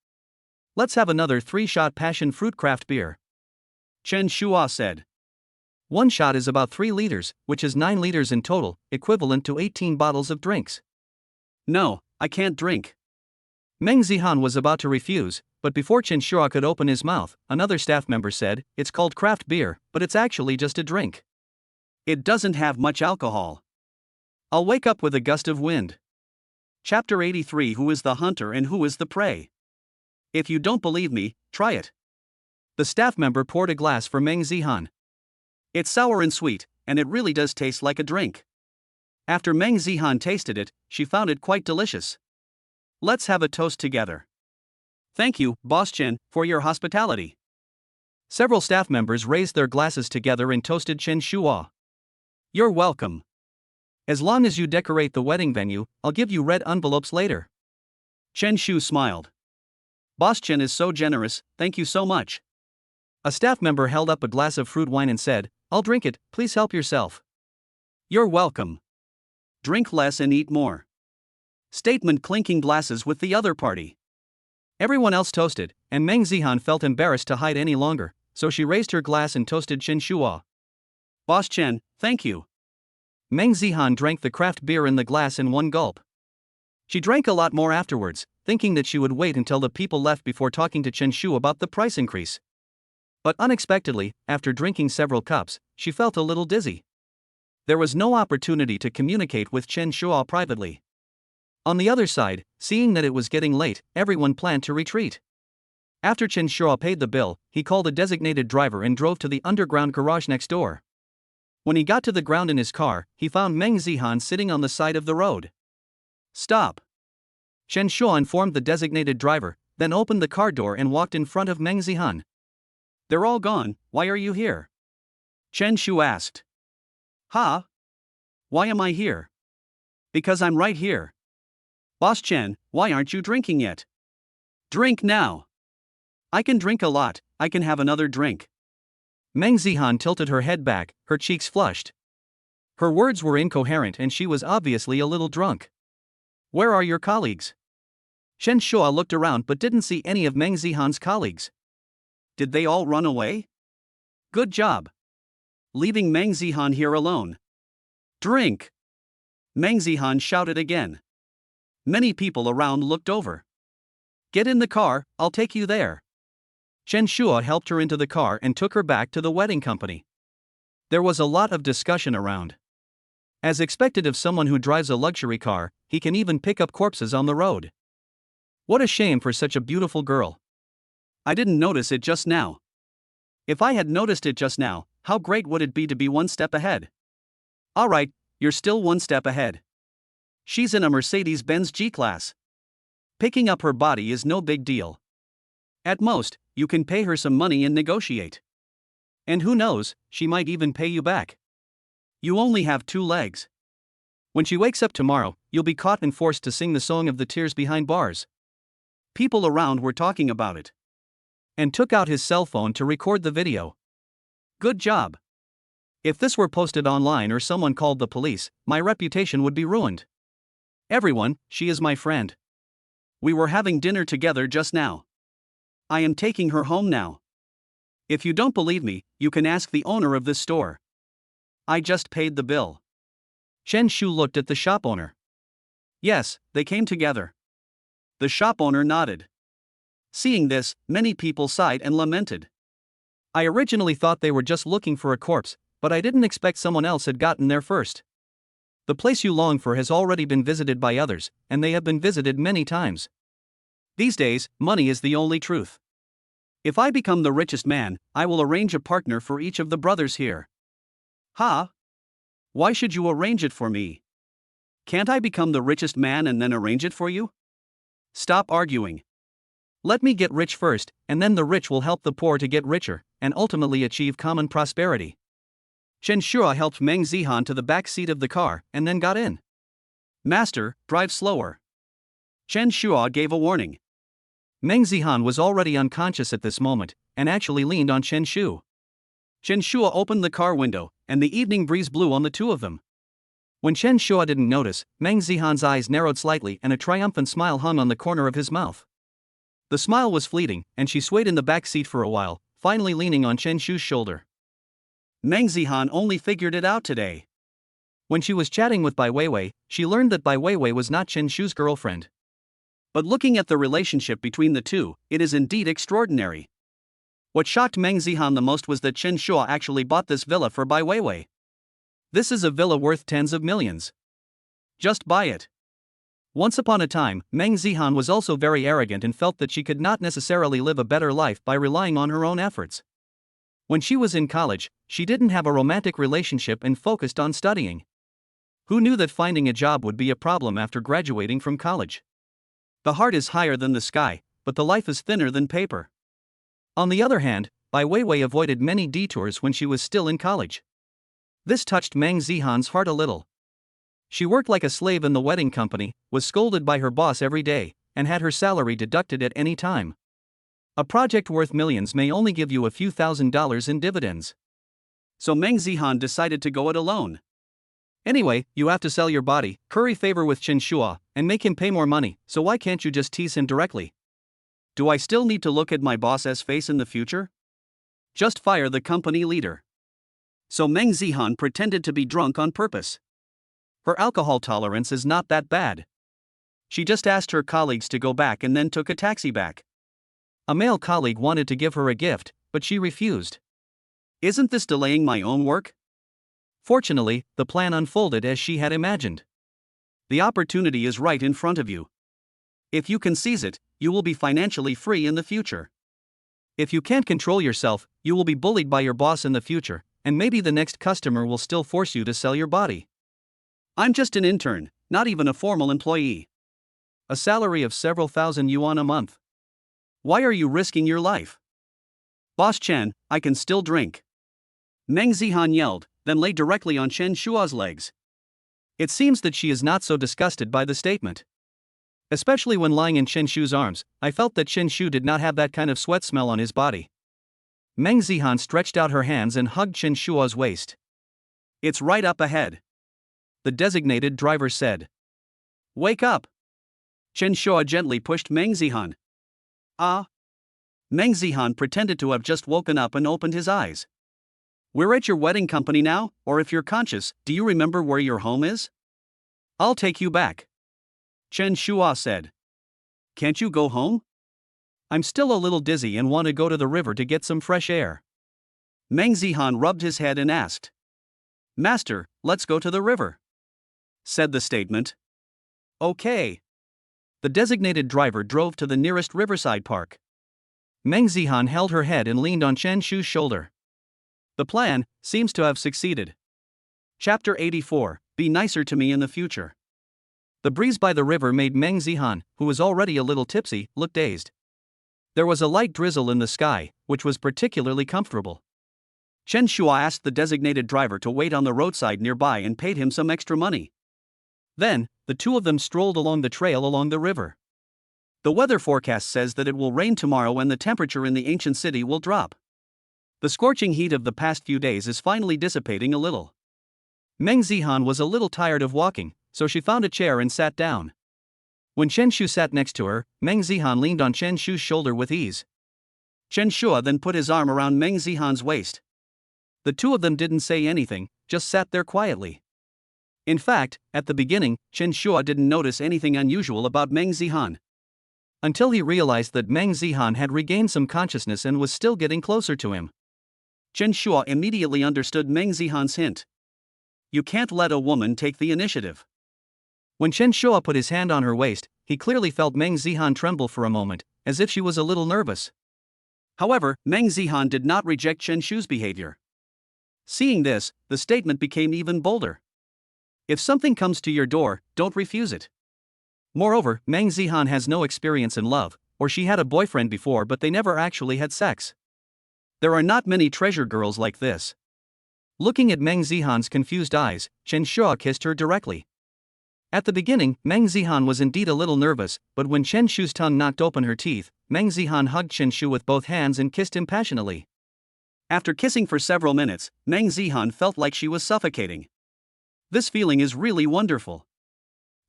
Let's have another 3-shot passion fruit craft beer. Chen Shua said. 1 shot is about 3 liters, which is 9 liters in total, equivalent to 18 bottles of drinks. No, I can't drink. Meng Zihan was about to refuse, but before Chen Shua could open his mouth, another staff member said, "It's called craft beer, but it's actually just a drink. It doesn't have much alcohol. I'll wake up with a gust of wind." Chapter 83. Who is the hunter and who is the prey? If you don't believe me, try it. The staff member poured a glass for Meng Zihan. It's sour and sweet, and it really does taste like a drink. After Meng Zihan tasted it, she found it quite delicious. Let's have a toast together. Thank you, Boss Chen, for your hospitality. Several staff members raised their glasses together and toasted Chen Shua. You're welcome. As long as you decorate the wedding venue, I'll give you red envelopes later. Chen Shu smiled. Boss Chen is so generous, thank you so much. A staff member held up a glass of fruit wine and said, "I'll drink it, please help yourself." You're welcome. Drink less and eat more. Statement clinking glasses with the other party. Everyone else toasted, and Meng Zihan felt embarrassed to hide any longer, so she raised her glass and toasted Chen Shua. Boss Chen, thank you. Meng Zihan drank the craft beer in the glass in one gulp. She drank a lot more afterwards, thinking that she would wait until the people left before talking to Chen Shu about the price increase. But unexpectedly, after drinking several cups, she felt a little dizzy. There was no opportunity to communicate with Chen Shua privately. On the other side, seeing that it was getting late, everyone planned to retreat. After Chen Shua paid the bill, he called a designated driver and drove to the underground garage next door. When he got to the ground in his car, he found Meng Zihan sitting on the side of the road. Stop. Chen Shua informed the designated driver, then opened the car door and walked in front of Meng Zihan. They're all gone, why are you here? Chen Shu asked. Ha? Why am I here? Because I'm right here. Boss Chen, why aren't you drinking yet? Drink now. I can drink a lot, I can have another drink. Meng Zihan tilted her head back, her cheeks flushed. Her words were incoherent and she was obviously a little drunk. Where are your colleagues? Chen Shua looked around but didn't see any of Meng Zihan's colleagues. Did they all run away? Good job. Leaving Meng Zihan here alone. Drink! Meng Zihan shouted again. Many people around looked over. Get in the car, I'll take you there. Chen Shua helped her into the car and took her back to the wedding company. There was a lot of discussion around. As expected of someone who drives a luxury car, he can even pick up corpses on the road. What a shame for such a beautiful girl. I didn't notice it just now. If I had noticed it just now, how great would it be to be one step ahead? Alright, you're still one step ahead. She's in a Mercedes-Benz G-Class. Picking up her body is no big deal. At most, you can pay her some money and negotiate. And who knows, she might even pay you back. You only have 2 legs. When she wakes up tomorrow, you'll be caught and forced to sing the song of the tears behind bars. People around were talking about it. And took out his cell phone to record the video. Good job. If this were posted online or someone called the police, my reputation would be ruined. Everyone, she is my friend. We were having dinner together just now. I am taking her home now. If you don't believe me, you can ask the owner of this store. I just paid the bill. Chen Shu looked at the shop owner. Yes, they came together. The shop owner nodded. Seeing this, many people sighed and lamented. I originally thought they were just looking for a corpse, but I didn't expect someone else had gotten there first. The place you long for has already been visited by others, and they have been visited many times. These days, money is the only truth. If I become the richest man, I will arrange a partner for each of the brothers here. Ha! Why should you arrange it for me? Can't I become the richest man and then arrange it for you? Stop arguing. Let me get rich first, and then the rich will help the poor to get richer, and ultimately achieve common prosperity. Chen Shua helped Meng Zihan to the back seat of the car and then got in. Master, drive slower. Chen Shua gave a warning. Meng Zihan was already unconscious at this moment, and actually leaned on Chen Shu. Chen Shua opened the car window, and the evening breeze blew on the two of them. When Chen Shua didn't notice, Meng Zihan's eyes narrowed slightly and a triumphant smile hung on the corner of his mouth. The smile was fleeting, and she swayed in the back seat for a while, finally leaning on Chen Shu's shoulder. Meng Zihan only figured it out today. When she was chatting with Bai Weiwei, she learned that Bai Weiwei was not Chen Shu's girlfriend. But looking at the relationship between the two, it is indeed extraordinary. What shocked Meng Zihan the most was that Chen Shua actually bought this villa for Bai Weiwei. This is a villa worth tens of millions. Just buy it. Once upon a time, Meng Zihan was also very arrogant and felt that she could not necessarily live a better life by relying on her own efforts. When she was in college, she didn't have a romantic relationship and focused on studying. Who knew that finding a job would be a problem after graduating from college? The heart is higher than the sky, but the life is thinner than paper. On the other hand, Bai Weiwei avoided many detours when she was still in college. This touched Meng Zihan's heart a little. She worked like a slave in the wedding company, was scolded by her boss every day, and had her salary deducted at any time. A project worth millions may only give you a few $1,000s in dividends. So Meng Zihan decided to go it alone. Anyway, you have to sell your body, curry favor with Chen Shua, and make him pay more money, so why can't you just tease him directly? Do I still need to look at my boss's face in the future? Just fire the company leader. So Meng Zihan pretended to be drunk on purpose. Her alcohol tolerance is not that bad. She just asked her colleagues to go back and then took a taxi back. A male colleague wanted to give her a gift, but she refused. Isn't this delaying my own work? Fortunately, the plan unfolded as she had imagined. The opportunity is right in front of you. If you can seize it, you will be financially free in the future. If you can't control yourself, you will be bullied by your boss in the future, and maybe the next customer will still force you to sell your body. I'm just an intern, not even a formal employee. A salary of several thousand yuan a month. Why are you risking your life? Boss Chen, I can still drink. Meng Zihan yelled, then lay directly on Chen Shua's legs. It seems that she is not so disgusted by the statement. Especially when lying in Chen Shu's arms, I felt that Chen Shu did not have that kind of sweat smell on his body. Meng Zihan stretched out her hands and hugged Chen Shua's waist. It's right up ahead, the designated driver said. Wake up. Chen Shua gently pushed Meng Zihan. Ah. Meng Zihan pretended to have just woken up and opened his eyes. We're at your wedding company now, or if you're conscious, do you remember where your home is? I'll take you back, Chen Shua said. Can't you go home? I'm still a little dizzy and want to go to the river to get some fresh air. Meng Zihan rubbed his head and asked. Master, let's go to the river, said the statement. Okay. The designated driver drove to the nearest riverside park. Meng Zihan held her head and leaned on Chen Shu's shoulder. The plan seems to have succeeded. Chapter 84, Be nicer to me in the future. The breeze by the river made Meng Zihan, who was already a little tipsy, look dazed. There was a light drizzle in the sky, which was particularly comfortable. Chen Shua asked the designated driver to wait on the roadside nearby and paid him some extra money. Then, the two of them strolled along the trail along the river. The weather forecast says that it will rain tomorrow and the temperature in the ancient city will drop. The scorching heat of the past few days is finally dissipating a little. Meng Zihan was a little tired of walking, so she found a chair and sat down. When Chen Shu sat next to her, Meng Zihan leaned on Chen Shu's shoulder with ease. Chen Shua then put his arm around Meng Zihan's waist. The two of them didn't say anything, just sat there quietly. In fact, at the beginning, Chen Shua didn't notice anything unusual about Meng Zihan. Until he realized that Meng Zihan had regained some consciousness and was still getting closer to him. Chen Shua immediately understood Meng Zihan's hint. You can't let a woman take the initiative. When Chen Shua put his hand on her waist, he clearly felt Meng Zihan tremble for a moment, as if she was a little nervous. However, Meng Zihan did not reject Chen Shu's behavior. Seeing this, the statement became even bolder. If something comes to your door, don't refuse it. Moreover, Meng Zihan has no experience in love, or she had a boyfriend before but they never actually had sex. There are not many treasure girls like this. Looking at Meng Zihan's confused eyes, Chen Shua kissed her directly. At the beginning, Meng Zihan was indeed a little nervous, but when Chen Shu's tongue knocked open her teeth, Meng Zihan hugged Chen Shu with both hands and kissed him passionately. After kissing for several minutes, Meng Zihan felt like she was suffocating. This feeling is really wonderful.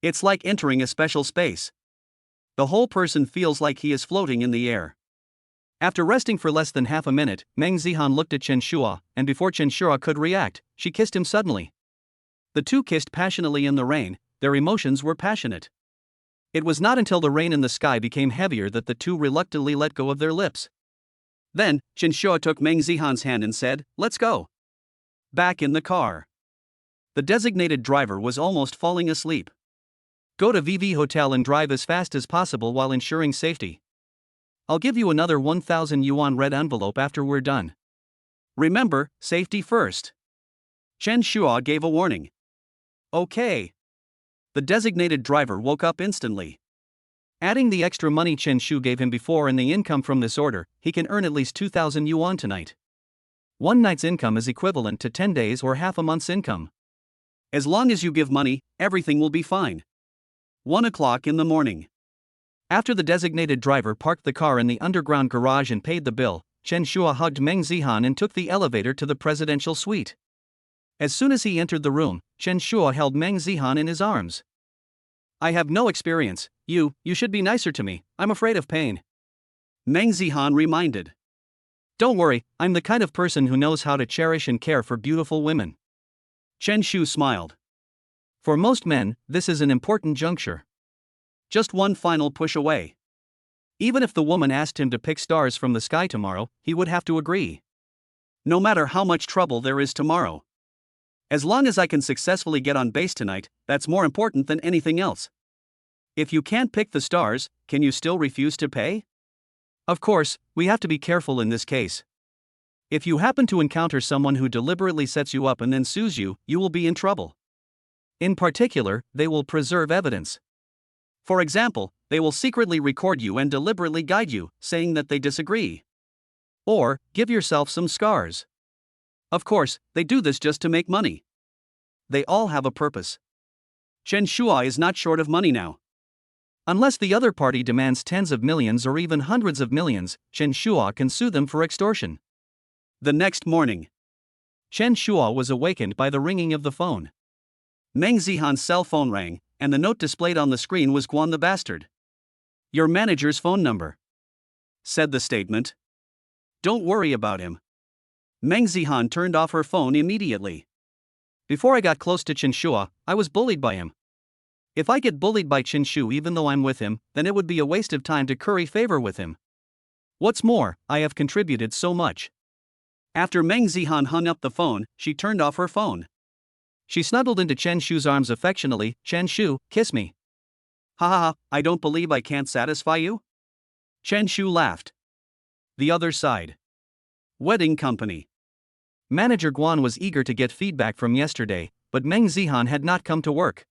It's like entering a special space. The whole person feels like he is floating in the air. After resting for less than half a minute, Meng Zihan looked at Chen Shua, and before Chen Shua could react, she kissed him suddenly. The two kissed passionately in the rain. Their emotions were passionate. It was not until the rain in the sky became heavier that the two reluctantly let go of their lips. Then, Chen Shua took Meng Zihan's hand and said, "Let's go." Back in the car. The designated driver was almost falling asleep. Go to VV Hotel and drive as fast as possible while ensuring safety. I'll give you another 1,000 yuan red envelope after we're done. Remember, safety first. Chen Shua gave a warning. Okay. The designated driver woke up instantly. Adding the extra money Chen Shu gave him before and the income from this order, he can earn at least 2,000 yuan tonight. One night's income is equivalent to 10 days or half a month's income. As long as you give money, everything will be fine. 1 o'clock in the morning. After the designated driver parked the car in the underground garage and paid the bill, Chen Shua hugged Meng Zihan and took the elevator to the presidential suite. As soon as he entered the room, Chen Shua held Meng Zihan in his arms. I have no experience, you should be nicer to me, I'm afraid of pain. Meng Zihan reminded. Don't worry, I'm the kind of person who knows how to cherish and care for beautiful women. Chen Shu smiled. For most men, this is an important juncture. Just one final push away. Even if the woman asked him to pick stars from the sky tomorrow, he would have to agree. No matter how much trouble there is tomorrow. As long as I can successfully get on base tonight, that's more important than anything else. If you can't pick the stars, can you still refuse to pay? Of course, we have to be careful in this case. If you happen to encounter someone who deliberately sets you up and then sues you, you will be in trouble. In particular, they will preserve evidence. For example, they will secretly record you and deliberately guide you, saying that they disagree. Or, give yourself some scars. Of course, they do this just to make money. They all have a purpose. Chen Shua is not short of money now. Unless the other party demands tens of millions or even hundreds of millions, Chen Shua can sue them for extortion. The next morning, Chen Shua was awakened by the ringing of the phone. Meng Zihan's cell phone rang, and the note displayed on the screen was Guan the bastard. "Your manager's phone number," said the statement. "Don't worry about him." Meng Zihan turned off her phone immediately. Before I got close to Chen Shua, I was bullied by him. If I get bullied by Chen Shu even though I'm with him, then it would be a waste of time to curry favor with him. What's more, I have contributed so much. After Meng Zihan hung up the phone, she turned off her phone. She snuggled into Chen Shu's arms affectionately. "Chen Shu, kiss me." "Ha ha ha, I don't believe I can't satisfy you?" Chen Shu laughed. The other side. Wedding company. Manager Guan was eager to get feedback from yesterday, but Meng Zihan had not come to work.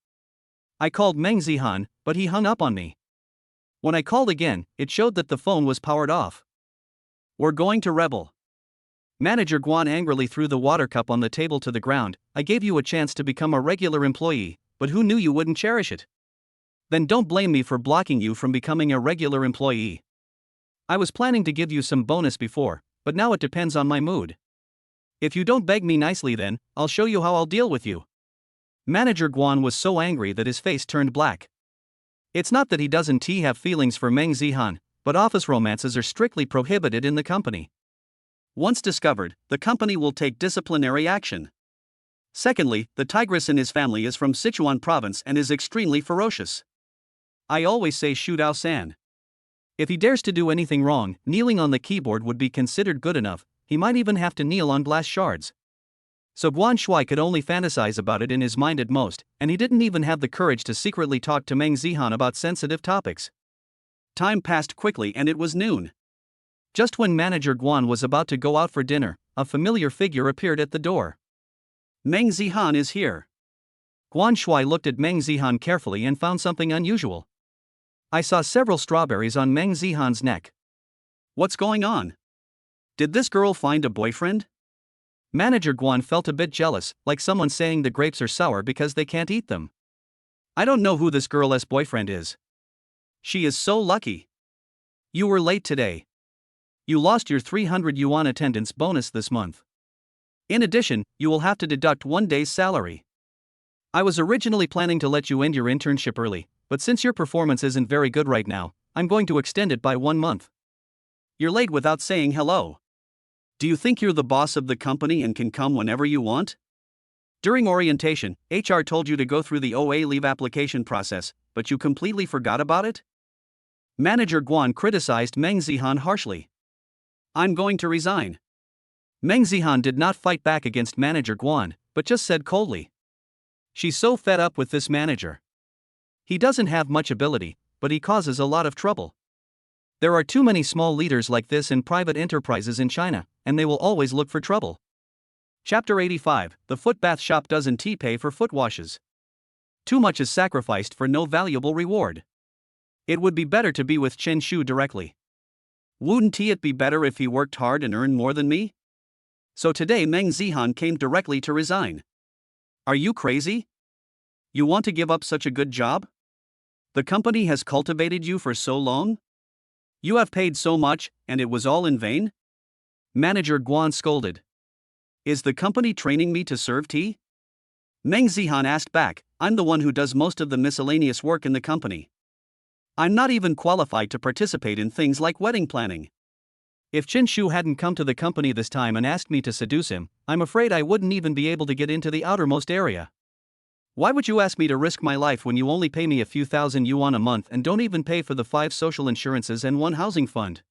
I called Meng Zihan, but he hung up on me. When I called again, it showed that the phone was powered off. "We're going to rebel." Manager Guan angrily threw the water cup on the table to the ground. "I gave you a chance to become a regular employee, but who knew you wouldn't cherish it? Then don't blame me for blocking you from becoming a regular employee. I was planning to give you some bonus before, but now it depends on my mood. If you don't beg me nicely, then I'll show you how I'll deal with you." Manager Guan was so angry that his face turned black. It's not that he doesn't have feelings for Meng Zihan, but office romances are strictly prohibited in the company. Once discovered, the company will take disciplinary action. Secondly, the tigress in his family is from Sichuan province and is extremely ferocious. I always say Shu Dao San. If he dares to do anything wrong, kneeling on the keyboard would be considered good enough. He might even have to kneel on glass shards. So Guan Shui could only fantasize about it in his mind at most, and he didn't even have the courage to secretly talk to Meng Zihan about sensitive topics. Time passed quickly and it was noon. Just when Manager Guan was about to go out for dinner, a familiar figure appeared at the door. "Meng Zihan is here." Guan Shui looked at Meng Zihan carefully and found something unusual. I saw several strawberries on Meng Zihan's neck. "What's going on? Did this girl find a boyfriend?" Manager Guan felt a bit jealous, like someone saying the grapes are sour because they can't eat them. "I don't know who this girl's boyfriend is. She is so lucky. You were late today. You lost your 300 yuan attendance bonus this month. In addition, you will have to deduct 1 day's salary. I was originally planning to let you end your internship early, but since your performance isn't very good right now, I'm going to extend it by 1 month. You're late without saying hello. Do you think you're the boss of the company and can come whenever you want? During orientation, HR told you to go through the OA leave application process, but you completely forgot about it?" Manager Guan criticized Meng Zihan harshly. "I'm going to resign." Meng Zihan did not fight back against Manager Guan, but just said coldly. She's so fed up with this manager. He doesn't have much ability, but he causes a lot of trouble. There are too many small leaders like this in private enterprises in China, and they will always look for trouble. Chapter 85, The Foot Bath Shop Doesn't Pay for Foot Washes. Too much is sacrificed for no valuable reward. It would be better to be with Chen Shu directly. Wouldn't it be better if he worked hard and earned more than me? So today Meng Zihan came directly to resign. Are you crazy? You want to give up such a good job? The company has cultivated you for so long? You have paid so much, and it was all in vain? Manager Guan scolded. Is the company training me to serve tea? Meng Zihan asked back, I'm the one who does most of the miscellaneous work in the company. I'm not even qualified to participate in things like wedding planning. If Chen Shu hadn't come to the company this time and asked me to seduce him, I'm afraid I wouldn't even be able to get into the outermost area. Why would you ask me to risk my life when you only pay me a few thousand yuan a month and don't even pay for the 5 social insurances and 1 housing fund?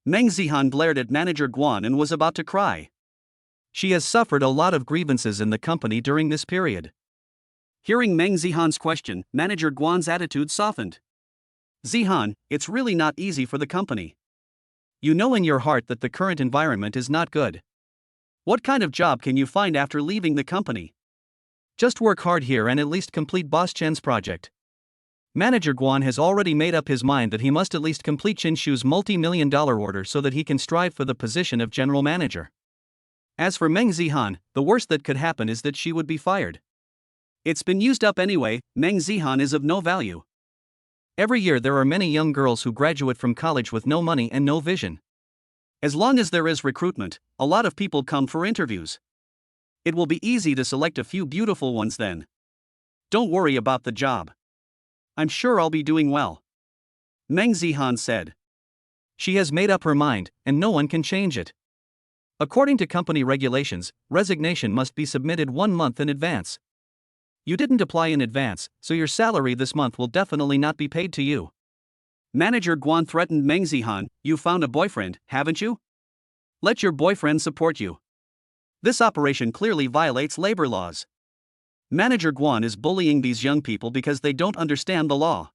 Meng Zihan glared at Manager Guan and was about to cry. She has suffered a lot of grievances in the company during this period. Hearing Meng Zihan's question, Manager Guan's attitude softened. Zihan, it's really not easy for the company. You know in your heart that the current environment is not good. What kind of job can you find after leaving the company? Just work hard here and at least complete Boss Chen's project. Manager Guan has already made up his mind that he must at least complete Chen Shu's multi-million-dollar order so that he can strive for the position of general manager. As for Meng Zihan, the worst that could happen is that she would be fired. It's been used up anyway, Meng Zihan is of no value. Every year there are many young girls who graduate from college with no money and no vision. As long as there is recruitment, a lot of people come for interviews. It will be easy to select a few beautiful ones then. Don't worry about the job. I'm sure I'll be doing well. Meng Zihan said. She has made up her mind, and no one can change it. According to company regulations, resignation must be submitted 1 month in advance. You didn't apply in advance, so your salary this month will definitely not be paid to you. Manager Guan threatened Meng Zihan, "You found a boyfriend, haven't you? Let your boyfriend support you." This operation clearly violates labor laws. Manager Guan is bullying these young people because they don't understand the law.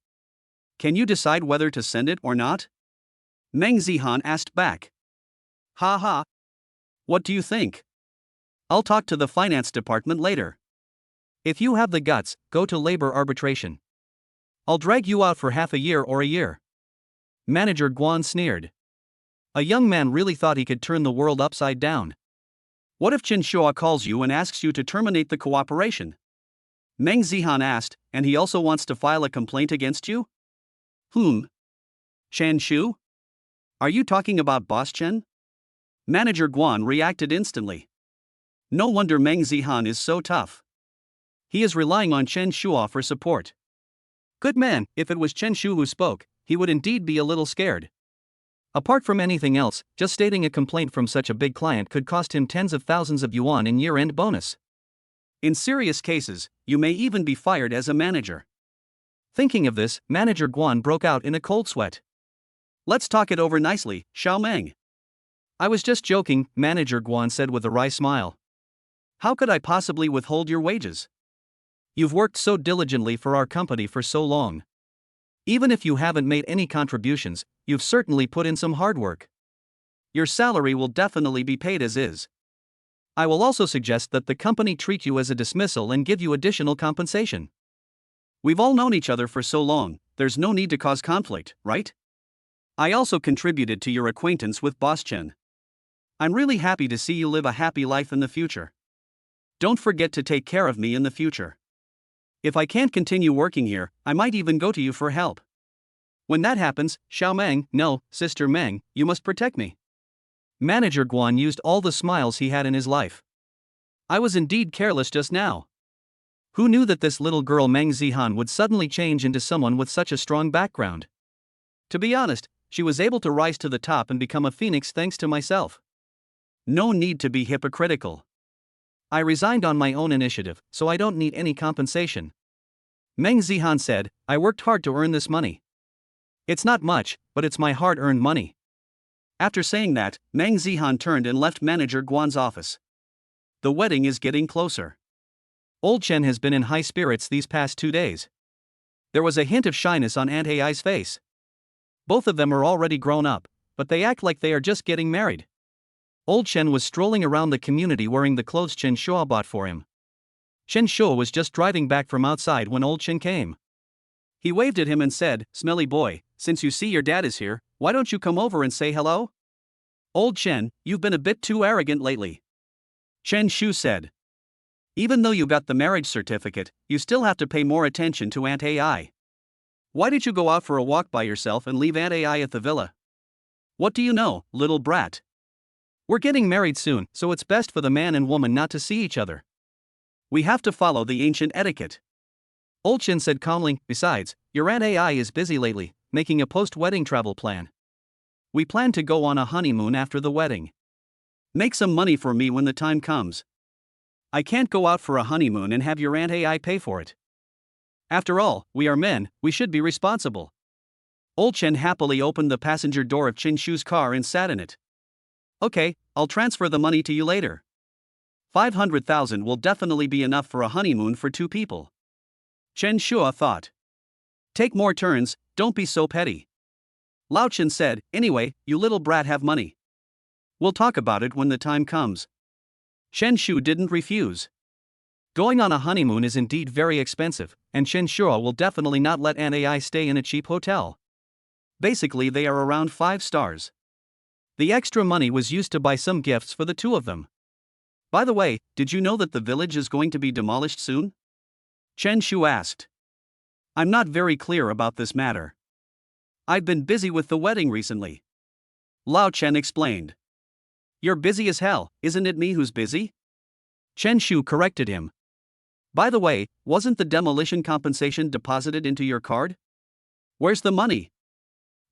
Can you decide whether to send it or not? Meng Zihan asked back. Ha ha. What do you think? I'll talk to the finance department later. If you have the guts, go to labor arbitration. I'll drag you out for half a year or a year. Manager Guan sneered. A young man really thought he could turn the world upside down. What if Chen Shua calls you and asks you to terminate the cooperation? Meng Zihan asked, and he also wants to file a complaint against you? Whom? Chen Shu? Are you talking about Boss Chen? Manager Guan reacted instantly. No wonder Meng Zihan is so tough. He is relying on Chen Shua for support. Good man, if it was Chen Shu who spoke, he would indeed be a little scared. Apart from anything else, just stating a complaint from such a big client could cost him tens of thousands of yuan in year-end bonus. In serious cases, you may even be fired as a manager. Thinking of this, Manager Guan broke out in a cold sweat. Let's talk it over nicely, Xiao Meng. I was just joking, Manager Guan said with a wry smile. How could I possibly withhold your wages? You've worked so diligently for our company for so long. Even if you haven't made any contributions, you've certainly put in some hard work. Your salary will definitely be paid as is. I will also suggest that the company treat you as a dismissal and give you additional compensation. We've all known each other for so long, there's no need to cause conflict, right? I also contributed to your acquaintance with Boss Chen. I'm really happy to see you live a happy life in the future. Don't forget to take care of me in the future. If I can't continue working here, I might even go to you for help. When that happens, Xiao Meng, no, Sister Meng, you must protect me. Manager Guan used all the smiles he had in his life. I was indeed careless just now. Who knew that this little girl Meng Zihan would suddenly change into someone with such a strong background? To be honest, she was able to rise to the top and become a phoenix thanks to myself. No need to be hypocritical. I resigned on my own initiative, so I don't need any compensation. Meng Zihan said, I worked hard to earn this money. It's not much, but it's my hard-earned money. After saying that, Meng Zihan turned and left Manager Guan's office. The wedding is getting closer. Old Chen has been in high spirits these past 2 days. There was a hint of shyness on Aunt Ai's face. Both of them are already grown up, but they act like they are just getting married. Old Chen was strolling around the community wearing the clothes Chen Shua bought for him. Chen Shua was just driving back from outside when Old Chen came. He waved at him and said, "Smelly boy, since you see your dad is here, why don't you come over and say hello?" "Old Chen, you've been a bit too arrogant lately," Chen Shu said. "Even though you got the marriage certificate, you still have to pay more attention to Aunt Ai. Why did you go out for a walk by yourself and leave Aunt Ai at the villa? What do you know, little brat? We're getting married soon, so it's best for the man and woman not to see each other. We have to follow the ancient etiquette," Old Chen said calmly. Besides, your Aunt Ai is busy lately, making a post-wedding travel plan. We plan to go on a honeymoon after the wedding. Make some money for me when the time comes. I can't go out for a honeymoon and have your Aunt Ai pay for it. After all, we are men, we should be responsible. Old Chen happily opened the passenger door of Chen Shu's car and sat in it. Okay, I'll transfer the money to you later. 500,000 will definitely be enough for a honeymoon for 2 people. Chen Shua thought. Take more turns, don't be so petty. Lao Chen said, anyway, you little brat have money. We'll talk about it when the time comes. Chen Shu didn't refuse. Going on a honeymoon is indeed very expensive, and Chen Shua will definitely not let Aunt Ai stay in a cheap hotel. Basically, they are around 5 stars. The extra money was used to buy some gifts for the 2 of them. By the way, did you know that the village is going to be demolished soon? Chen Shu asked. I'm not very clear about this matter. I've been busy with the wedding recently. Lao Chen explained. You're busy as hell, isn't it me who's busy? Chen Shu corrected him. By the way, wasn't the demolition compensation deposited into your card? Where's the money?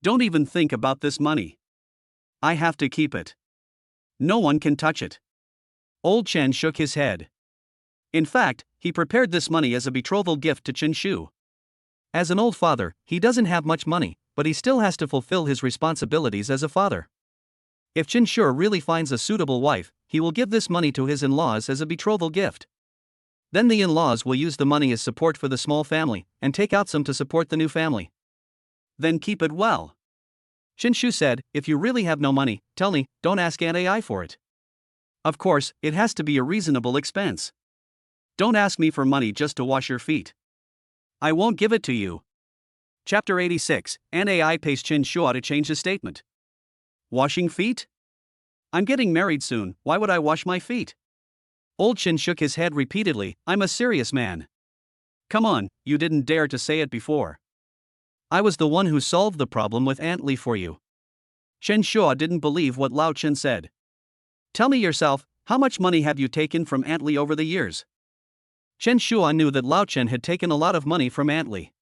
Don't even think about this money. I have to keep it. No one can touch it. Old Chen shook his head. In fact, he prepared this money as a betrothal gift to Chen Shu. As an old father, he doesn't have much money, but he still has to fulfill his responsibilities as a father. If Chen Shu really finds a suitable wife, he will give this money to his in-laws as a betrothal gift. Then the in-laws will use the money as support for the small family, and take out some to support the new family. Then keep it well. Chen Shu said, if you really have no money, tell me, don't ask Aunt AI for it. Of course, it has to be a reasonable expense. Don't ask me for money just to wash your feet. I won't give it to you. Chapter 86, Aunt AI pays Chen Shu to change his statement. Washing feet? I'm getting married soon, why would I wash my feet? Old Chen shook his head repeatedly, I'm a serious man. Come on, you didn't dare to say it before. I was the one who solved the problem with Aunt Li for you. Chen Shu didn't believe what Lao Chen said. Tell me yourself, how much money have you taken from Aunt Li over the years? Chen Shu knew that Lao Chen had taken a lot of money from Aunt Li.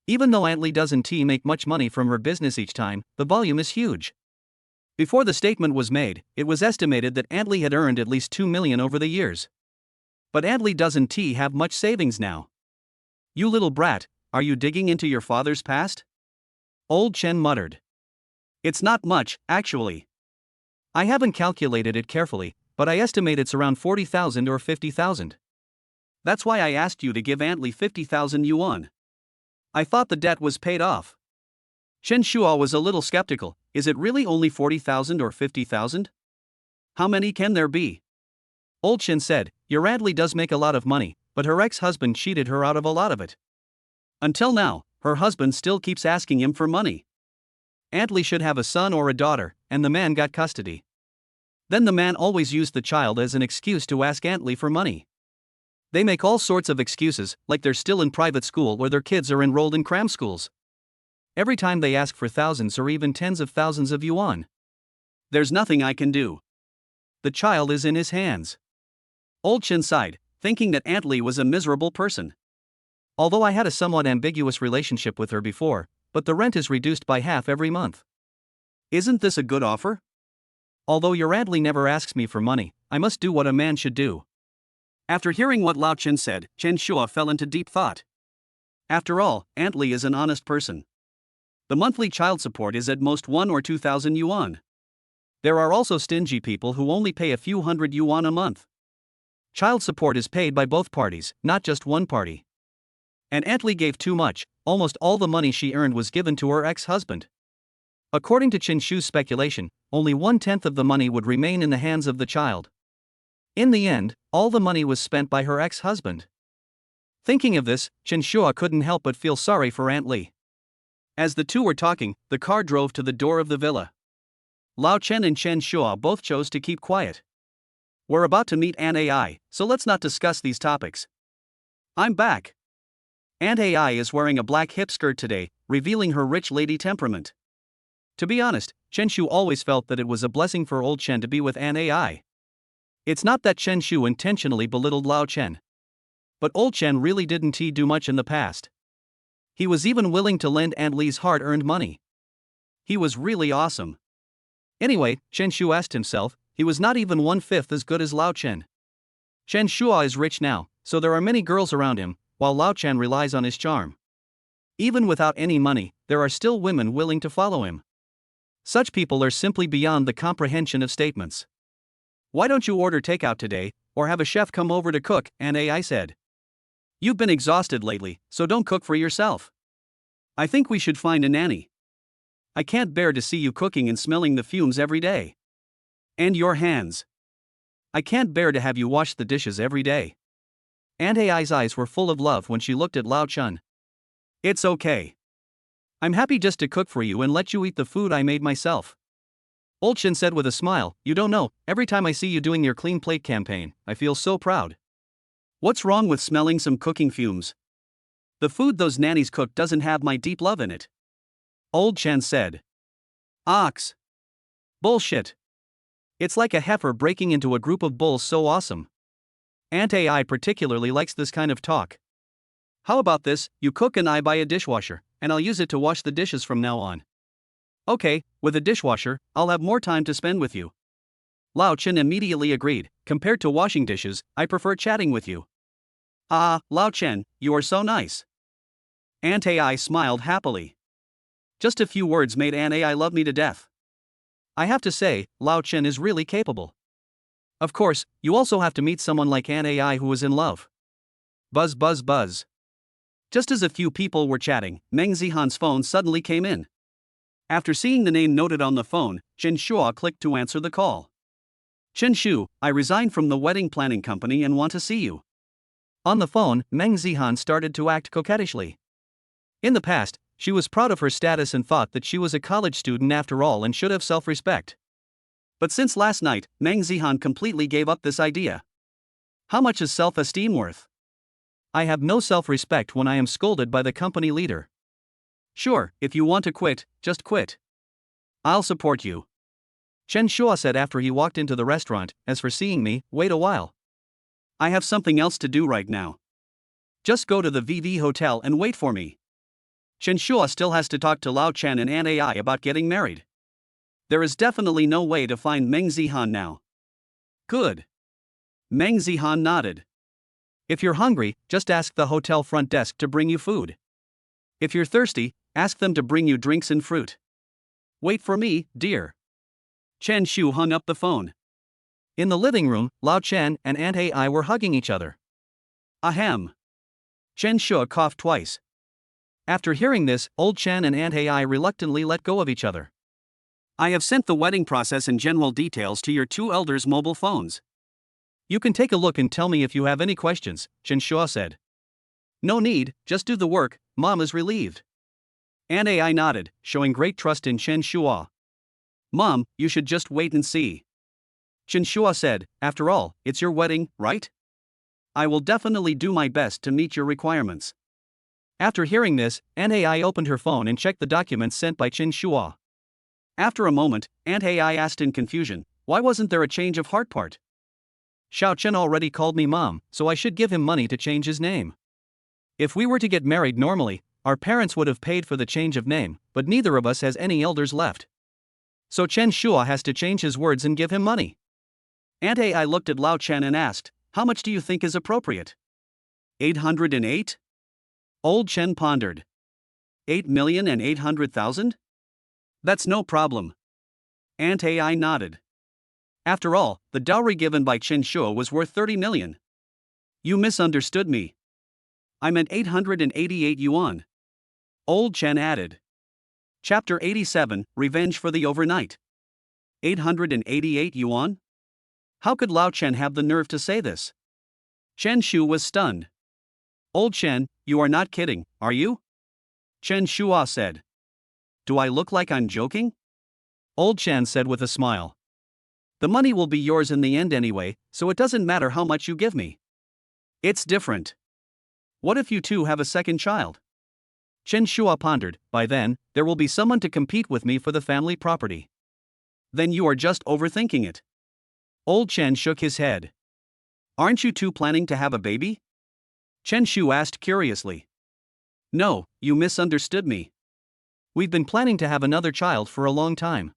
Even though Aunt Li doesn't make much money from her business each time, the volume is huge. Before the statement was made, it was estimated that Aunt Li had earned at least 2 million over the years. But Aunt Li doesn't have much savings now. You little brat, are you digging into your father's past? Old Chen muttered. It's not much, actually. I haven't calculated it carefully, but I estimate it's around 40,000 or 50,000. That's why I asked you to give Aunt Li 50,000 yuan. I thought the debt was paid off. Chen Shu was a little skeptical. Is it really only 40,000 or 50,000? How many can there be? Old Chen said, your Aunt Li does make a lot of money, but her ex-husband cheated her out of a lot of it. Until now, her husband still keeps asking him for money. Aunt Li should have a son or a daughter, and the man got custody. Then the man always used the child as an excuse to ask Aunt Li for money. They make all sorts of excuses, like they're still in private school or their kids are enrolled in cram schools. Every time they ask for thousands or even tens of thousands of yuan. There's nothing I can do. The child is in his hands. Old Chen sighed, thinking that Aunt Li was a miserable person. Although I had a somewhat ambiguous relationship with her before, but the rent is reduced by half every month. Isn't this a good offer? Although your Aunt Li never asks me for money, I must do what a man should do. After hearing what Lao Chen said, Chen Shu fell into deep thought. After all, Aunt Li is an honest person. The monthly child support is at most 1 or 2,000 yuan. There are also stingy people who only pay a few hundred yuan a month. Child support is paid by both parties, not just one party. And Aunt Li gave too much, almost all the money she earned was given to her ex-husband. According to Chen Shu's speculation, only 1/10 of the money would remain in the hands of the child. In the end, all the money was spent by her ex-husband. Thinking of this, Chen Shu couldn't help but feel sorry for Aunt Li. As the two were talking, the car drove to the door of the villa. Lao Chen and Chen Shu both chose to keep quiet. We're about to meet Aunt AI, so let's not discuss these topics. I'm back. Aunt AI is wearing a black hip skirt today, revealing her rich lady temperament. To be honest, Chen Shu always felt that it was a blessing for old Chen to be with Aunt AI. It's not that Chen Shu intentionally belittled Lao Chen. But old Chen really didn't do much in the past. He was even willing to lend Aunt Li's hard-earned money. He was really awesome. Anyway, Chen Shu asked himself, he was not even 1/5 as good as Lao Chen. Chen Shu is rich now, so there are many girls around him, while Lao Chen relies on his charm. Even without any money, there are still women willing to follow him. Such people are simply beyond the comprehension of statements. Why don't you order takeout today, or have a chef come over to cook, Aunt AI said. You've been exhausted lately, so don't cook for yourself. I think we should find a nanny. I can't bear to see you cooking and smelling the fumes every day. And your hands. I can't bear to have you wash the dishes every day. Aunt AI's eyes were full of love when she looked at Lao Chen. It's okay. I'm happy just to cook for you and let you eat the food I made myself. Old Chen said with a smile, you don't know, every time I see you doing your clean plate campaign, I feel so proud. What's wrong with smelling some cooking fumes? The food those nannies cook doesn't have my deep love in it. Old Chen said. Ox. Bullshit. It's like a heifer breaking into a group of bulls so awesome. Aunt AI particularly likes this kind of talk. How about this, you cook and I buy a dishwasher, and I'll use it to wash the dishes from now on. Okay, with a dishwasher, I'll have more time to spend with you. Lao Chen immediately agreed. Compared to washing dishes, I prefer chatting with you. Ah, Lao Chen, you are so nice. Aunt AI smiled happily. Just a few words made Aunt AI love me to death. I have to say, Lao Chen is really capable. Of course, you also have to meet someone like Aunt AI who is in love. Buzz buzz buzz. Just as a few people were chatting, Meng Zihan's phone suddenly came in. After seeing the name noted on the phone, Chen Shua clicked to answer the call. Chen Shu, I resigned from the wedding planning company and want to see you. On the phone, Meng Zihan started to act coquettishly. In the past, she was proud of her status and thought that she was a college student after all and should have self-respect. But since last night, Meng Zihan completely gave up this idea. How much is self-esteem worth? I have no self-respect when I am scolded by the company leader. Sure, if you want to quit, just quit. I'll support you. Chen Shua said after he walked into the restaurant. As for seeing me, wait a while. I have something else to do right now. Just go to the VV hotel and wait for me. Chen Shua still has to talk to Lao Chen and Aunt AI about getting married. There is definitely no way to find Meng Zihan now. Good. Meng Zihan nodded. If you're hungry, just ask the hotel front desk to bring you food. If you're thirsty, ask them to bring you drinks and fruit. Wait for me, dear. Chen Shu hung up the phone. In the living room, Lao Chen and Aunt AI were hugging each other. Ahem. Chen Shu coughed twice. After hearing this, old Chen and Aunt AI reluctantly let go of each other. I have sent the wedding process and general details to your two elders' mobile phones. You can take a look and tell me if you have any questions, Chen Shua said. No need, just do the work, Mom is relieved. Aunt AI nodded, showing great trust in Chen Shua. Mom, you should just wait and see. Chen Shua said, after all, it's your wedding, right? I will definitely do my best to meet your requirements. After hearing this, Aunt AI opened her phone and checked the documents sent by Chen Shua. After a moment, Aunt AI asked in confusion, why wasn't there a change of heart part? Xiao Chen already called me Mom, so I should give him money to change his name. If we were to get married normally, our parents would have paid for the change of name, but neither of us has any elders left. So Chen Shua has to change his words and give him money. Aunt AI looked at Lao Chen and asked, how much do you think is appropriate? 808? Old Chen pondered. 8,800,000? That's no problem. Aunt AI nodded. After all, the dowry given by Chen Shua was worth 30 million. You misunderstood me. I meant 888 yuan. Old Chen added. Chapter 87, Revenge for the Overnight. 888 yuan? How could Lao Chen have the nerve to say this? Chen Shu was stunned. Old Chen, you are not kidding, are you? Chen Shua said. Do I look like I'm joking? Old Chen said with a smile. The money will be yours in the end anyway, so it doesn't matter how much you give me. It's different. What if you two have a second child? Chen Shua pondered, by then, there will be someone to compete with me for the family property. Then you are just overthinking it. Old Chen shook his head. Aren't you two planning to have a baby? Chen Shu asked curiously. No, you misunderstood me. We've been planning to have another child for a long time.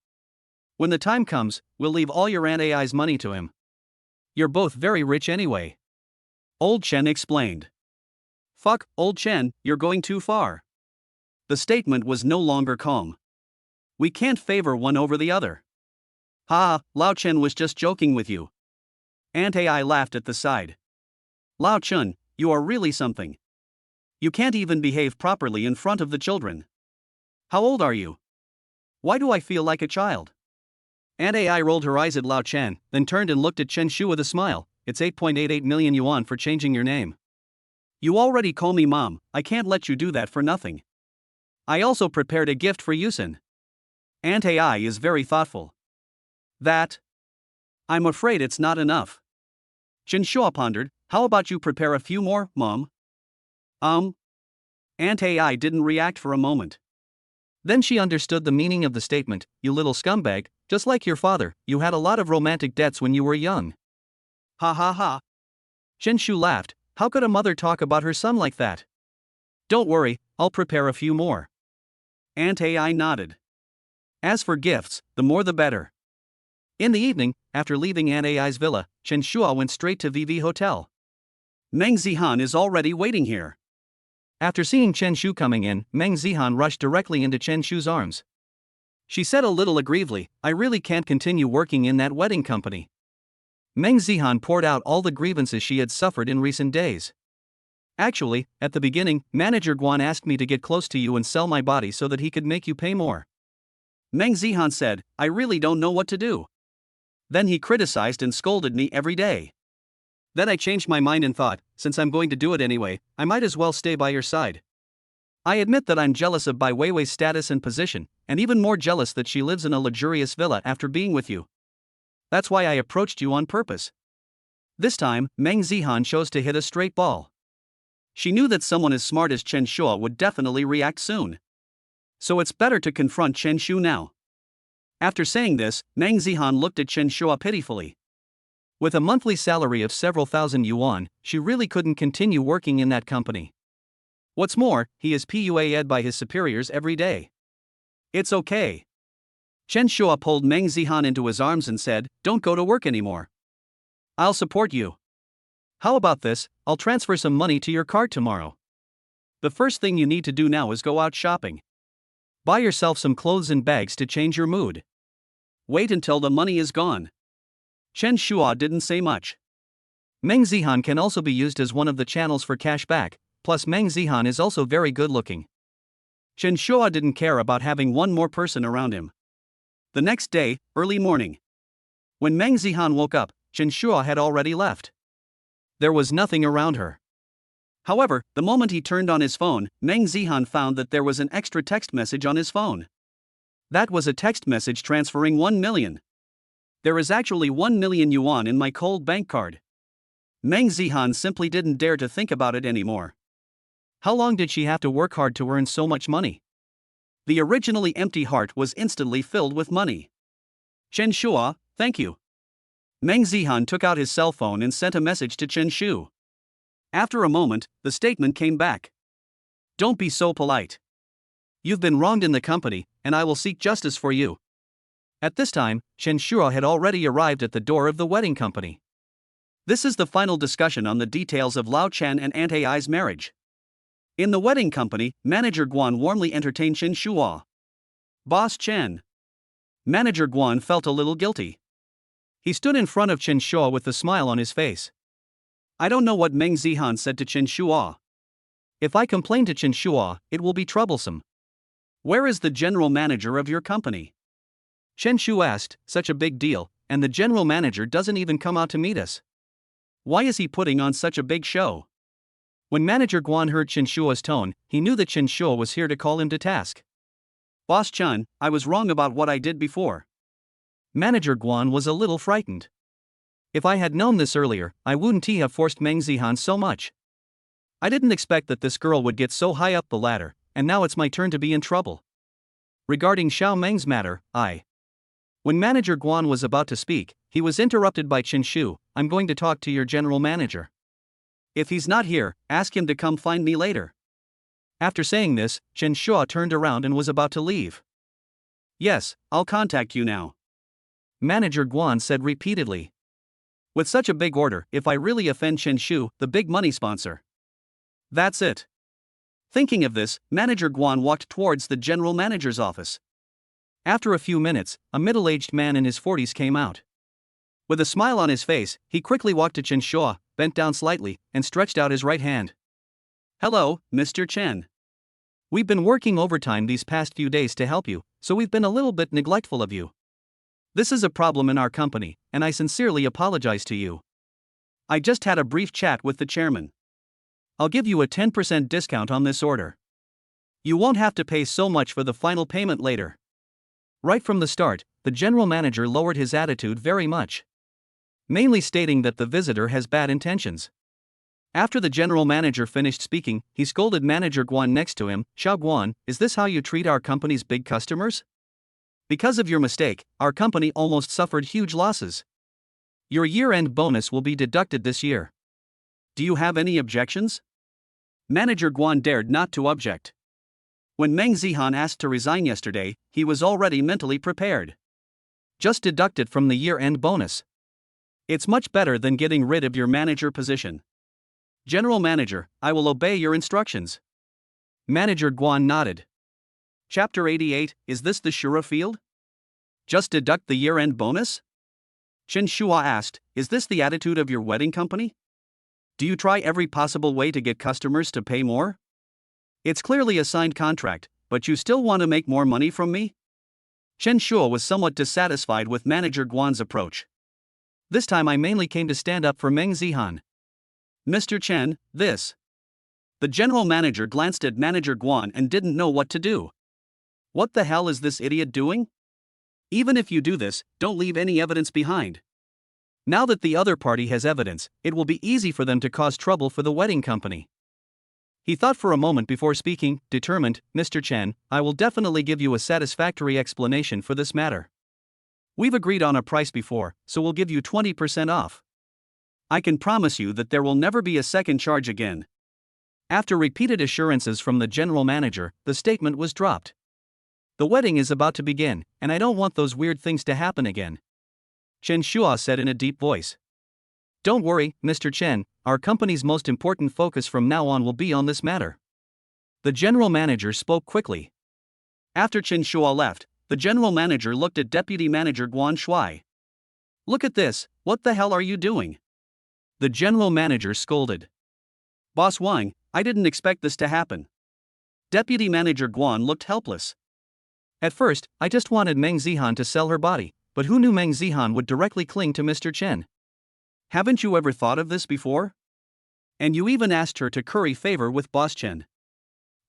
When the time comes, we'll leave all your Aunt AI's money to him. You're both very rich anyway. Old Chen explained. Fuck, Old Chen, you're going too far. The statement was no longer calm. We can't favor one over the other. Ha, Lao Chen was just joking with you. Aunt AI laughed at the side. Lao Chen, you are really something. You can't even behave properly in front of the children. How old are you? Why do I feel like a child? Aunt AI rolled her eyes at Lao Chen, then turned and looked at Chen Shu with a smile. It's 8.88 million yuan for changing your name. You already call me Mom, I can't let you do that for nothing. I also prepared a gift for Yusin. Aunt AI is very thoughtful. That? I'm afraid it's not enough. Chen Shua pondered, how about you prepare a few more, Mom? Aunt AI didn't react for a moment. Then she understood the meaning of the statement, "You little scumbag, just like your father, you had a lot of romantic debts when you were young." Ha ha ha. Chen Shu laughed. How could a mother talk about her son like that? Don't worry, I'll prepare a few more. Aunt AI nodded. As for gifts, the more the better. In the evening, after leaving Aunt AI's villa, Chen Shua went straight to VV Hotel. Meng Zihan is already waiting here. After seeing Chen Shu coming in, Meng Zihan rushed directly into Chen Shu's arms. She said a little aggrievedly, "I really can't continue working in that wedding company." Meng Zihan poured out all the grievances she had suffered in recent days. Actually, at the beginning, Manager Guan asked me to get close to you and sell my body so that he could make you pay more. Meng Zihan said, "I really don't know what to do." Then he criticized and scolded me every day. Then I changed my mind and thought, since I'm going to do it anyway, I might as well stay by your side. I admit that I'm jealous of Bai Weiwei's status and position, and even more jealous that she lives in a luxurious villa after being with you. That's why I approached you on purpose. This time, Meng Zihan chose to hit a straight ball. She knew that someone as smart as Chen Shua would definitely react soon. So it's better to confront Chen Shu now. After saying this, Meng Zihan looked at Chen Shua pitifully. With a monthly salary of several thousand yuan, she really couldn't continue working in that company. What's more, he is PUA'd by his superiors every day. It's okay. Chen Shua pulled Meng Zihan into his arms and said, "Don't go to work anymore. I'll support you. How about this, I'll transfer some money to your card tomorrow. The first thing you need to do now is go out shopping. Buy yourself some clothes and bags to change your mood. Wait until the money is gone." Chen Shua didn't say much. Meng Zihan can also be used as one of the channels for cashback, plus Meng Zihan is also very good looking. Chen Shua didn't care about having one more person around him. The next day, early morning. When Meng Zihan woke up, Chen Shua had already left. There was nothing around her. However, the moment he turned on his phone, Meng Zihan found that there was an extra text message on his phone. That was a text message transferring 1 million. There is actually 1 million yuan in my cold bank card. Meng Zihan simply didn't dare to think about it anymore. How long did she have to work hard to earn so much money? The originally empty heart was instantly filled with money. "Chen Shua, thank you." Meng Zihan took out his cell phone and sent a message to Chen Shu. After a moment, the statement came back. "Don't be so polite. You've been wronged in the company, and I will seek justice for you." At this time, Chen Shua had already arrived at the door of the wedding company. This is the final discussion on the details of Lao Chen and Aunt AI's marriage. In the wedding company, Manager Guan warmly entertained Chen Shua. "Boss Chen." Manager Guan felt a little guilty. He stood in front of Chen Shua with a smile on his face. "I don't know what Meng Zihan said to Chen Shua. If I complain to Chen Shua, it will be troublesome. Where is the general manager of your company?" Chen Shu asked, "Such a big deal, and the general manager doesn't even come out to meet us. Why is he putting on such a big show?" When Manager Guan heard Chen Shua's tone, he knew that Chen Shua was here to call him to task. "Boss Chen, I was wrong about what I did before." Manager Guan was a little frightened. "If I had known this earlier, I wouldn't have forced Meng Zihan so much. I didn't expect that this girl would get so high up the ladder, and now it's my turn to be in trouble. Regarding Xiao Meng's matter, When Manager Guan was about to speak, he was interrupted by Chen Shu. "I'm going to talk to your general manager. If he's not here, ask him to come find me later." After saying this, Chen Shua turned around and was about to leave. "Yes, I'll contact you now," Manager Guan said repeatedly. "With such a big order, if I really offend Chen Shu, the big money sponsor. That's it." Thinking of this, Manager Guan walked towards the general manager's office. After a few minutes, a middle-aged man in his 40s came out. With a smile on his face, he quickly walked to Chen Shua, bent down slightly, and stretched out his right hand. "Hello, Mr. Chen. We've been working overtime these past few days to help you, so we've been a little bit neglectful of you. This is a problem in our company, and I sincerely apologize to you. I just had a brief chat with the chairman. I'll give you a 10% discount on this order. You won't have to pay so much for the final payment later." Right from the start, the general manager lowered his attitude very much, mainly stating that the visitor has bad intentions. After the general manager finished speaking, he scolded manager Guan next to him. "Xiao Guan, is this how you treat our company's big customers? Because of your mistake, our company almost suffered huge losses. Your year-end bonus will be deducted this year." Do you have any objections? Manager Guan dared not to object. When Meng Zihan asked to resign yesterday, he was already mentally prepared. Just deduct it from the year-end bonus. It's much better than getting rid of your manager position. General Manager, I will obey your instructions. Manager Guan nodded. Chapter 88, is this the Shura field? Just deduct the year-end bonus? Chen Shua asked, is this the attitude of your wedding company? Do you try every possible way to get customers to pay more? It's clearly a signed contract, but you still want to make more money from me? Chen Shua was somewhat dissatisfied with Manager Guan's approach. This time I mainly came to stand up for Meng Zihan. Mr. Chen, this. The general manager glanced at Manager Guan and didn't know what to do. What the hell is this idiot doing? Even if you do this, don't leave any evidence behind. Now that the other party has evidence, it will be easy for them to cause trouble for the wedding company. He thought for a moment before speaking, determined. "Mr. Chen, I will definitely give you a satisfactory explanation for this matter. We've agreed on a price before, so we'll give you 20% off. I can promise you that there will never be a second charge again." After repeated assurances from the general manager, the statement was dropped. The wedding is about to begin, and I don't want those weird things to happen again, Chen Shua said in a deep voice. "Don't worry, Mr. Chen, our company's most important focus from now on will be on this matter." The general manager spoke quickly. After Chen Shua left, the general manager looked at Deputy Manager Guan Shuai. "Look at this, what the hell are you doing?" The general manager scolded. "Boss Wang, I didn't expect this to happen." Deputy Manager Guan looked helpless. "At first, I just wanted Meng Zihan to sell her body, but who knew Meng Zihan would directly cling to Mr. Chen? Haven't you ever thought of this before? And you even asked her to curry favor with Boss Chen.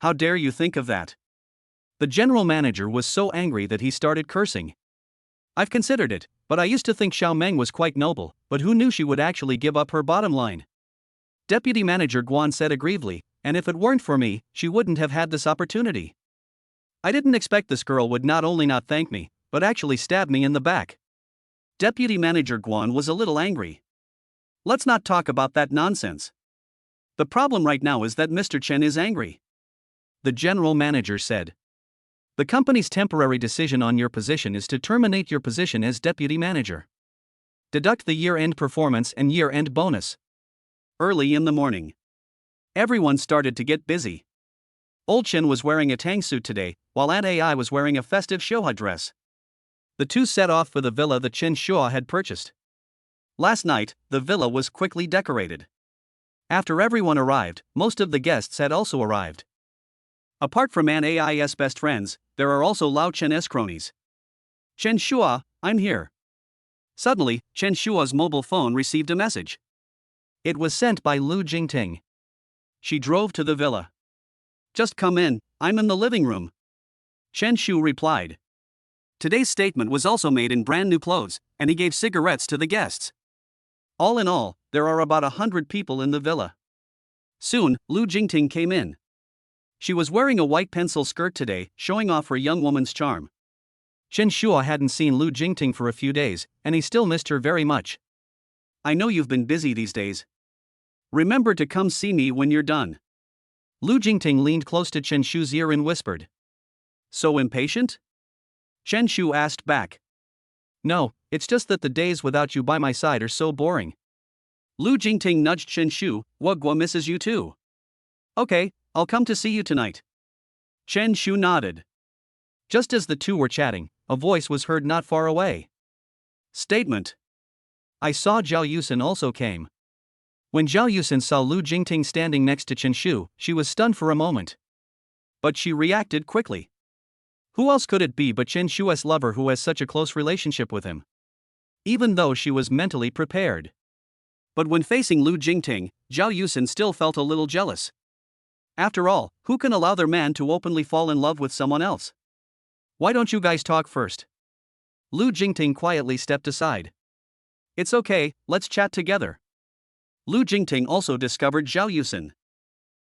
How dare you think of that?" The general manager was so angry that he started cursing. "I've considered it, but I used to think Xiao Meng was quite noble, but who knew she would actually give up her bottom line?" Deputy Manager Guan said aggrievedly, "And if it weren't for me, she wouldn't have had this opportunity. I didn't expect this girl would not only not thank me, but actually stab me in the back." Deputy Manager Guan was a little angry. "Let's not talk about that nonsense. The problem right now is that Mr. Chen is angry," the general manager said. "The company's temporary decision on your position is to terminate your position as deputy manager. Deduct the year-end performance and year-end bonus." Early in the morning, everyone started to get busy. Old Chen was wearing a tang suit today, while Aunt Ai was wearing a festive shoha dress. The two set off for the villa that Chen Shua had purchased. Last night, the villa was quickly decorated. After everyone arrived, most of the guests had also arrived. Apart from Aunt Ai's best friends, there are also Lao Chen's cronies. "Chen Shua, I'm here." Suddenly, Chen Shua's mobile phone received a message. It was sent by Lu Jingting. She drove to the villa. "Just come in, I'm in the living room," Chen Shu replied. Today's statement was also made in brand new clothes, and he gave cigarettes to the guests. All in all, there are about 100 people in the villa. Soon, Lu Jingting came in. She was wearing a white pencil skirt today, showing off her young woman's charm. Chen Shua hadn't seen Lu Jingting for a few days, and he still missed her very much. "I know you've been busy these days. Remember to come see me when you're done." Lu Jingting leaned close to Chen Shu's ear and whispered. "So impatient?" Chen Shu asked back. "No, it's just that the days without you by my side are so boring." Lu Jingting nudged Chen Shu. "Wagua misses you too." "Okay, I'll come to see you tonight." Chen Shu nodded. Just as the two were chatting, a voice was heard not far away. Statement. "I saw Zhao Yusin also came." When Zhao Yusin saw Lu Jingting standing next to Chen Shu, she was stunned for a moment. But she reacted quickly. Who else could it be but Chen Shu's lover who has such a close relationship with him? Even though she was mentally prepared. But when facing Lu Jingting, Zhao Yusin still felt a little jealous. After all, who can allow their man to openly fall in love with someone else? "Why don't you guys talk first?" Lu Jingting quietly stepped aside. "It's okay, let's chat together." Lu Jingting also discovered Zhao Yusen.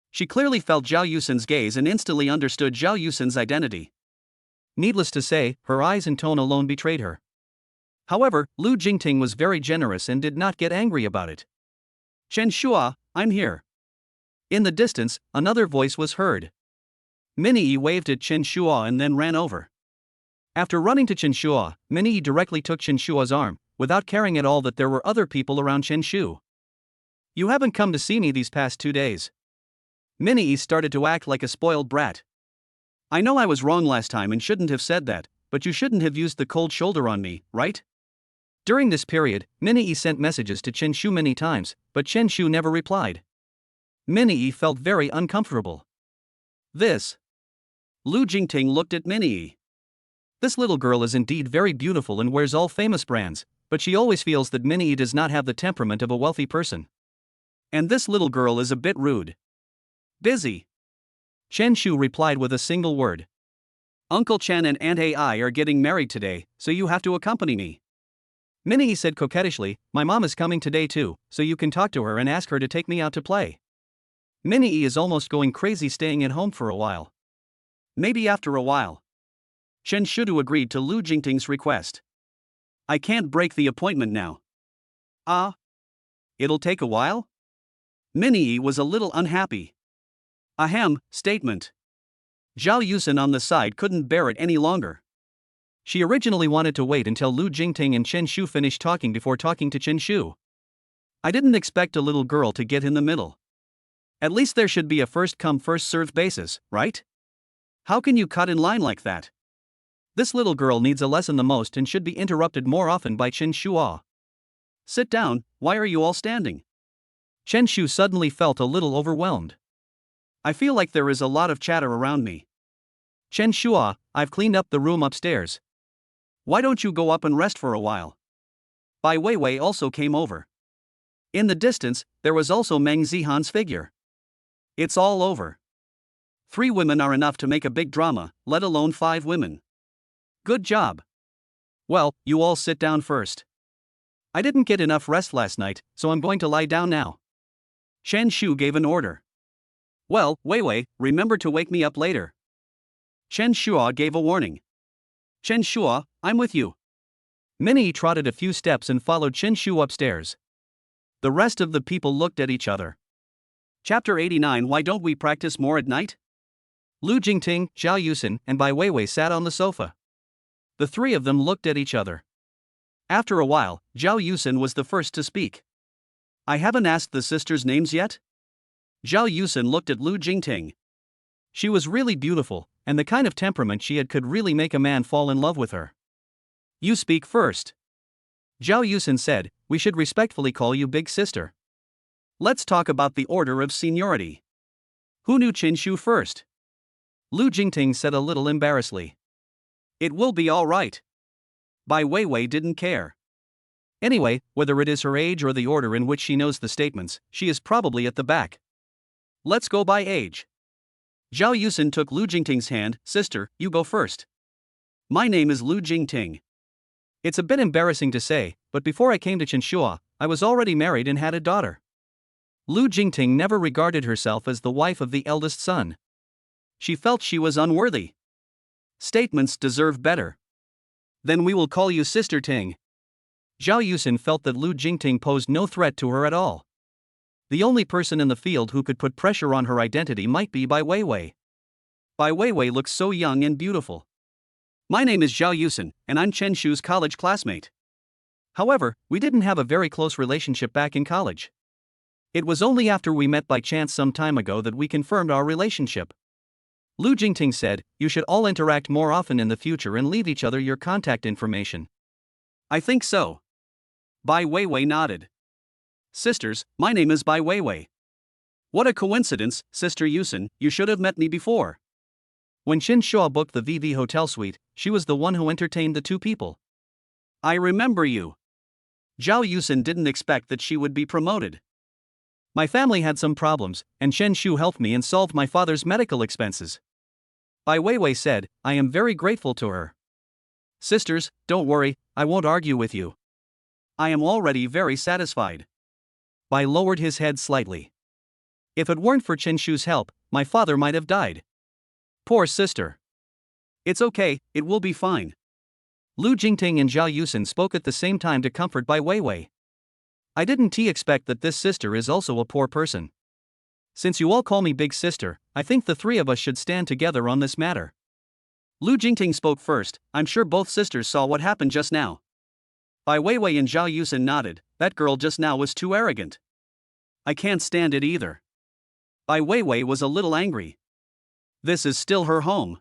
She clearly felt Zhao Yusen's gaze and instantly understood Zhao Yusen's identity. Needless to say, her eyes and tone alone betrayed her. However, Lu Jingting was very generous and did not get angry about it. Chen Shua, I'm here. In the distance, another voice was heard. Minnie waved at Chen Shua and then ran over. After running to Chen Shua, Minnie directly took Chen Shua's arm, without caring at all that there were other people around Chen Shu. You haven't come to see me these past 2 days. Minnie started to act like a spoiled brat. I know I was wrong last time and shouldn't have said that, but you shouldn't have used the cold shoulder on me, right? During this period, Minnie sent messages to Chen Shu many times, but Chen Shu never replied. Minnie felt very uncomfortable. Lu Jingting looked at Minnie. This little girl is indeed very beautiful and wears all famous brands, but she always feels that Minnie does not have the temperament of a wealthy person. And this little girl is a bit rude. Busy. Chen Shu replied with a single word. Uncle Chen and Aunt Ai are getting married today, so you have to accompany me. Minnie said coquettishly, my mom is coming today too, so you can talk to her and ask her to take me out to play. Minnie is almost going crazy staying at home for a while. Maybe after a while. Chen Shudu agreed to Lu Jingting's request. I can't break the appointment now. It'll take a while? Minnie was a little unhappy. Ahem, statement. Zhao Yusen on the side couldn't bear it any longer. She originally wanted to wait until Lu Jingting and Chen Shu finished talking before talking to Chen Shu. I didn't expect a little girl to get in the middle. At least there should be a first-come first-served basis, right? How can you cut in line like that? This little girl needs a lesson the most and should be interrupted more often by Chen Shua. Sit down, why are you all standing? Chen Shu suddenly felt a little overwhelmed. I feel like there is a lot of chatter around me. Chen Shua, I've cleaned up the room upstairs. Why don't you go up and rest for a while? Bai Weiwei also came over. In the distance, there was also Meng Zihan's figure. It's all over. 3 women are enough to make a big drama, let alone 5 women. Good job. Well, you all sit down first. I didn't get enough rest last night, so I'm going to lie down now. Chen Shu gave an order. Well, Weiwei, remember to wake me up later. Chen Shua gave a warning. Chen Shua, I'm with you. Minnie trotted a few steps and followed Chen Shu upstairs. The rest of the people looked at each other. Chapter 89. Why don't we practice more at night? Lu Jingting, Zhao Yusen, and Bai Weiwei sat on the sofa. The 3 of them looked at each other. After a while, Zhao Yusen was the first to speak. I haven't asked the sisters' names yet? Zhao Yusen looked at Lu Jingting. She was really beautiful, and the kind of temperament she had could really make a man fall in love with her. You speak first. Zhao Yusen said, we should respectfully call you big sister. Let's talk about the order of seniority. Who knew Chen Shu first? Lu Jingting said a little embarrassedly. It will be all right. Bai Weiwei didn't care. Anyway, whether it is her age or the order in which she knows the statements, she is probably at the back. Let's go by age. Zhao Yusen took Lu Jingting's hand. Sister, you go first. My name is Lu Jingting. It's a bit embarrassing to say, but before I came to Chen Shua, I was already married and had a daughter. Lu Jingting never regarded herself as the wife of the eldest son. She felt she was unworthy. Statements deserve better. Then we will call you Sister Ting. Zhao Yusen felt that Lu Jingting posed no threat to her at all. The only person in the field who could put pressure on her identity might be Bai Weiwei. Bai Weiwei looks so young and beautiful. My name is Zhao Yusen, and I'm Chen Shu's college classmate. However, we didn't have a very close relationship back in college. It was only after we met by chance some time ago that we confirmed our relationship. Lu Jingting said, you should all interact more often in the future and leave each other your contact information. I think so. Bai Weiwei nodded. Sisters, my name is Bai Weiwei. What a coincidence, Sister Yusen, you should have met me before. When Chen Shua booked the VV hotel suite, she was the one who entertained the 2 people. I remember you. Zhao Yusen didn't expect that she would be promoted. My family had some problems, and Chen Shu helped me and solved my father's medical expenses. Bai Weiwei said, I am very grateful to her. Sisters, don't worry, I won't argue with you. I am already very satisfied. Bai lowered his head slightly. If it weren't for Chen Shu's help, my father might have died. Poor sister. It's okay, it will be fine. Lu Jingting and Zhao Yusin spoke at the same time to comfort Bai Weiwei. I didn't expect that this sister is also a poor person. Since you all call me big sister, I think the three of us should stand together on this matter. Lu Jingting spoke first. I'm sure both sisters saw what happened just now. Bai Weiwei and Zhao Yusin nodded. That girl just now was too arrogant. I can't stand it either. Bai Weiwei was a little angry. This is still her home.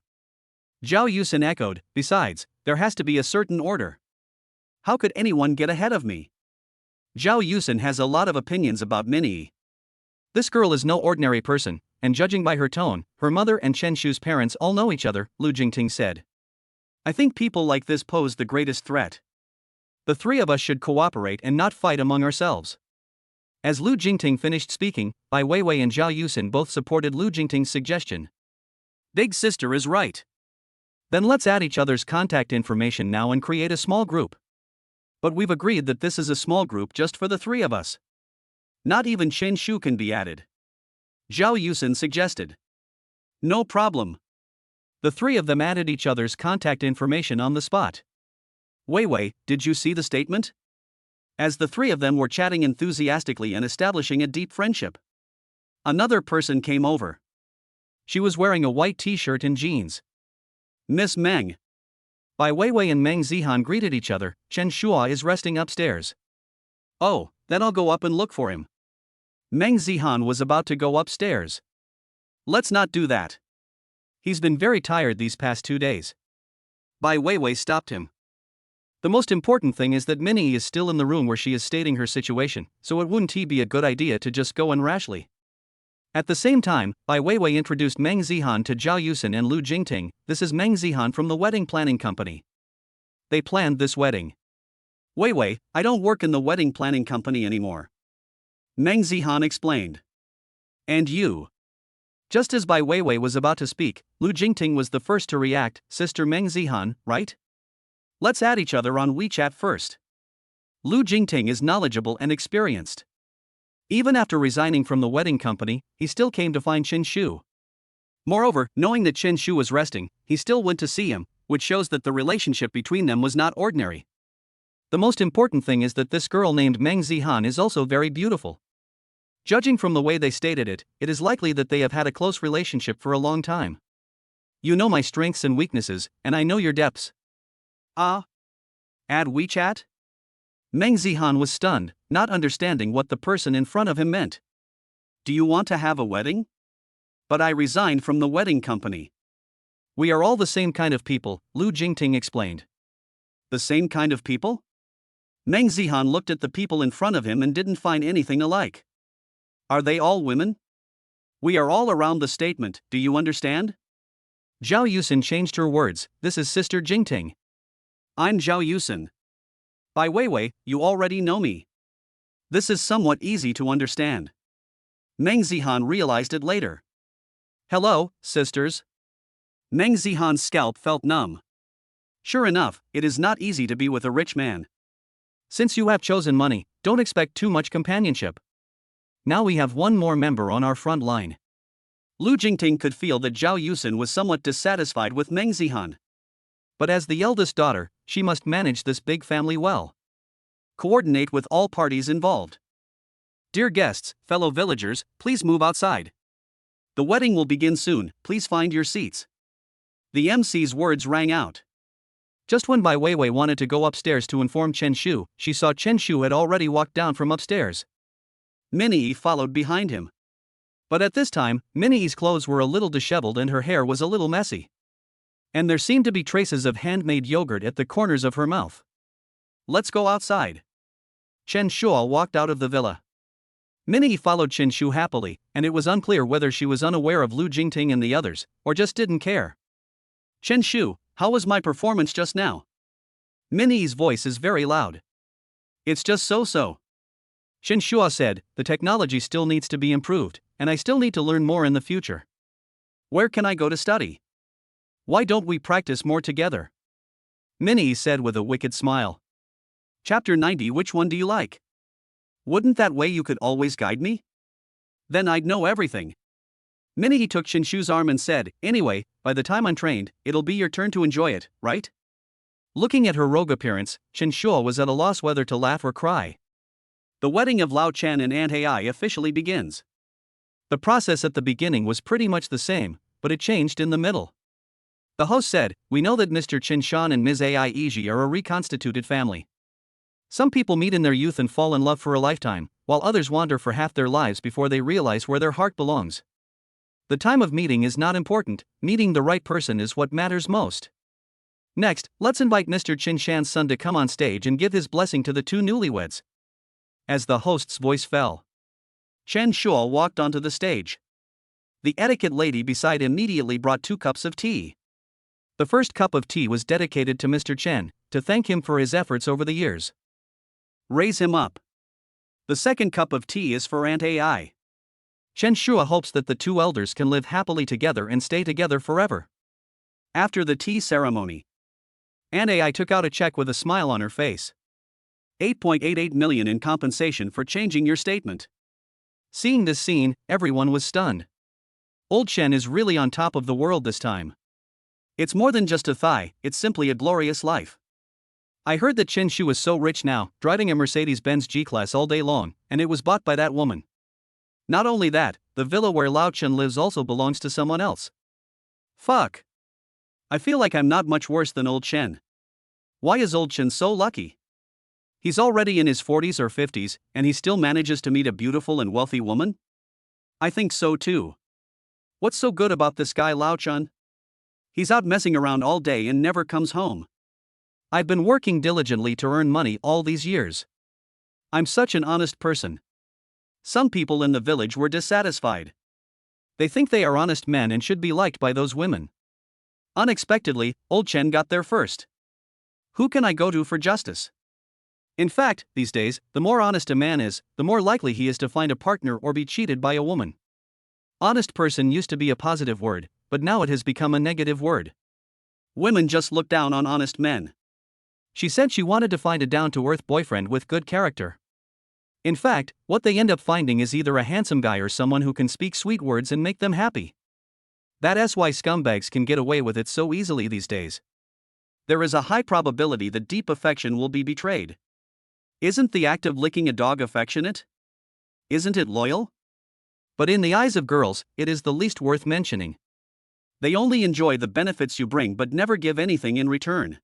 Zhao Yusin echoed, besides, there has to be a certain order. How could anyone get ahead of me? Zhao Yusin has a lot of opinions about Minnie. This girl is no ordinary person, and judging by her tone, her mother and Chen Shu's parents all know each other, Lu Jingting said. I think people like this pose the greatest threat. The three of us should cooperate and not fight among ourselves. As Lu Jingting finished speaking, Bai Weiwei and Zhao Yusin both supported Lu Jingting's suggestion. Big sister is right. Then let's add each other's contact information now and create a small group. But we've agreed that this is a small group just for the three of us. Not even Chen Shu can be added. Zhao Yusin suggested. No problem. The three of them added each other's contact information on the spot. Weiwei, did you see the statement? As the three of them were chatting enthusiastically and establishing a deep friendship, another person came over. She was wearing a white t-shirt and jeans. Miss Meng. Bai Weiwei and Meng Zihan greeted each other. Chen Shua is resting upstairs. Oh, then I'll go up and look for him. Meng Zihan was about to go upstairs. Let's not do that. He's been very tired these past 2 days. Bai Weiwei stopped him. The most important thing is that Minnie is still in the room where she is stating her situation, so it wouldn't be a good idea to just go in rashly. At the same time, Bai Weiwei introduced Meng Zihan to Zhao Yusin and Lu Jingting. This is Meng Zihan from the wedding planning company. They planned this wedding. Weiwei, I don't work in the wedding planning company anymore. Meng Zihan explained. And you? Just as Bai Weiwei was about to speak, Lu Jingting was the first to react. Sister Meng Zihan, right? Let's add each other on WeChat first. Lu Jingting is knowledgeable and experienced. Even after resigning from the wedding company, he still came to find Chen Shu. Moreover, knowing that Chen Shu was resting, he still went to see him, which shows that the relationship between them was not ordinary. The most important thing is that this girl named Meng Zihan is also very beautiful. Judging from the way they stated it, it is likely that they have had a close relationship for a long time. You know my strengths and weaknesses, and I know your depths. Add WeChat? Meng Zihan was stunned, not understanding what the person in front of him meant. Do you want to have a wedding? But I resigned from the wedding company. We are all the same kind of people, Lu Jingting explained. The same kind of people? Meng Zihan looked at the people in front of him and didn't find anything alike. Are they all women? We are all around the statement, do you understand? Zhao Yusin changed her words. This is Sister Jingting. I'm Zhao Yusin. Bai Weiwei, you already know me. This is somewhat easy to understand. Meng Zihan realized it later. Hello, sisters. Meng Zihan's scalp felt numb. Sure enough, it is not easy to be with a rich man. Since you have chosen money, don't expect too much companionship. Now we have one more member on our front line. Lu Jingting could feel that Zhao Yusin was somewhat dissatisfied with Meng Zihan. But as the eldest daughter, she must manage this big family well. Coordinate with all parties involved. Dear guests, fellow villagers, please move outside. The wedding will begin soon, please find your seats. The MC's words rang out. Just when Bai Weiwei wanted to go upstairs to inform Chen Shu, she saw Chen Shu had already walked down from upstairs. Minnie followed behind him. But at this time, Minnie's clothes were a little disheveled and her hair was a little messy. And there seemed to be traces of handmade yogurt at the corners of her mouth. Let's go outside. Chen Shua walked out of the villa. Minnie followed Chen Shu happily, and it was unclear whether she was unaware of Lu Jingting and the others, or just didn't care. Chen Shu, how was my performance just now? Minnie's voice is very loud. It's just so-so. Chen Shua said, the technology still needs to be improved, and I still need to learn more in the future. Where can I go to study? Why don't we practice more together? Minnie said with a wicked smile. Chapter 90. Which one do you like? Wouldn't that way you could always guide me? Then I'd know everything. Minnie took Qinshu's arm and said, anyway, by the time I'm trained, it'll be your turn to enjoy it, right? Looking at her rogue appearance, Qinshu was at a loss whether to laugh or cry. The wedding of Lao Chen and Aunt Ai officially begins. The process at the beginning was pretty much the same, but it changed in the middle. The host said, we know that Mr. Qinshan and Ms. Ai Iji are a reconstituted family. Some people meet in their youth and fall in love for a lifetime, while others wander for half their lives before they realize where their heart belongs. The time of meeting is not important, meeting the right person is what matters most. Next, let's invite Mr. Qinshan's son to come on stage and give his blessing to the two newlyweds. As the host's voice fell, Chen Shuo walked onto the stage. The etiquette lady beside immediately brought 2 cups of tea. The first cup of tea was dedicated to Mr. Chen, to thank him for his efforts over the years. Raise him up. The second cup of tea is for Aunt Ai. Chen Shua hopes that the 2 elders can live happily together and stay together forever. After the tea ceremony, Aunt Ai took out a check with a smile on her face. 8.88 million in compensation for changing your statement. Seeing this scene, everyone was stunned. Old Chen is really on top of the world this time. It's more than just a thigh, it's simply a glorious life. I heard that Chen Shu is so rich now, driving a Mercedes-Benz G-Class all day long, and it was bought by that woman. Not only that, the villa where Lao Chen lives also belongs to someone else. Fuck. I feel like I'm not much worse than old Chen. Why is old Chen so lucky? He's already in his 40s or 50s, and he still manages to meet a beautiful and wealthy woman? I think so too. What's so good about this guy Lao Chen? He's out messing around all day and never comes home. I've been working diligently to earn money all these years. I'm such an honest person. Some people in the village were dissatisfied. They think they are honest men and should be liked by those women. Unexpectedly, old Chen got there first. Who can I go to for justice? In fact, these days, the more honest a man is, the more likely he is to find a partner or be cheated by a woman. Honest person used to be a positive word, but now it has become a negative word. Women just look down on honest men. She said she wanted to find a down-to-earth boyfriend with good character. In fact, what they end up finding is either a handsome guy or someone who can speak sweet words and make them happy. That's why scumbags can get away with it so easily these days. There is a high probability that deep affection will be betrayed. Isn't the act of licking a dog affectionate? Isn't it loyal? But in the eyes of girls, it is the least worth mentioning. They only enjoy the benefits you bring but never give anything in return.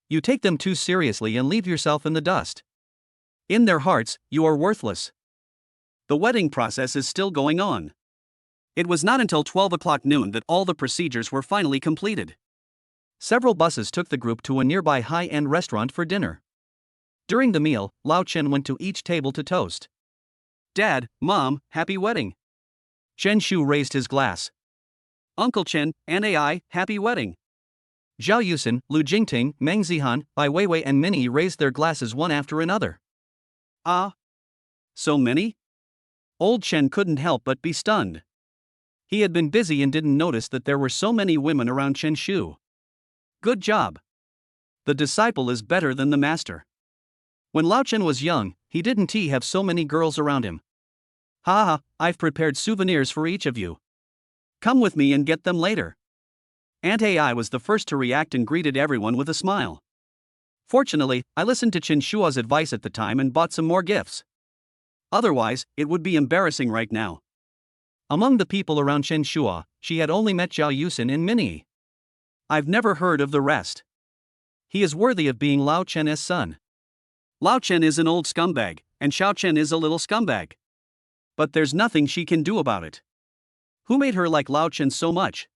You take them too seriously and leave yourself in the dust. In their hearts, you are worthless. The wedding process is still going on. It was not until 12 o'clock noon that all the procedures were finally completed. Several buses took the group to a nearby high-end restaurant for dinner. During the meal, Lao Chen went to each table to toast. Dad, Mom, happy wedding. Chen Shu raised his glass. Uncle Chen, Aunt Ai, happy wedding. Zhao Yusin, Lu Jingting, Meng Zihan, Bai Weiwei and Minnie raised their glasses one after another. Ah? So many? Old Chen couldn't help but be stunned. He had been busy and didn't notice that there were so many women around Chen Shu. Good job. The disciple is better than the master. When Lao Chen was young, he didn't have so many girls around him. Ha ha, I've prepared souvenirs for each of you. Come with me and get them later. Aunt Ai was the first to react and greeted everyone with a smile. Fortunately, I listened to Chen Shua's advice at the time and bought some more gifts. Otherwise, it would be embarrassing right now. Among the people around Chen Shua, she had only met Zhao Yusin and Minnie. I've never heard of the rest. He is worthy of being Lao Chen's son. Lao Chen is an old scumbag, and Xiao Chen is a little scumbag. But there's nothing she can do about it. Who made her like Lao Chen so much?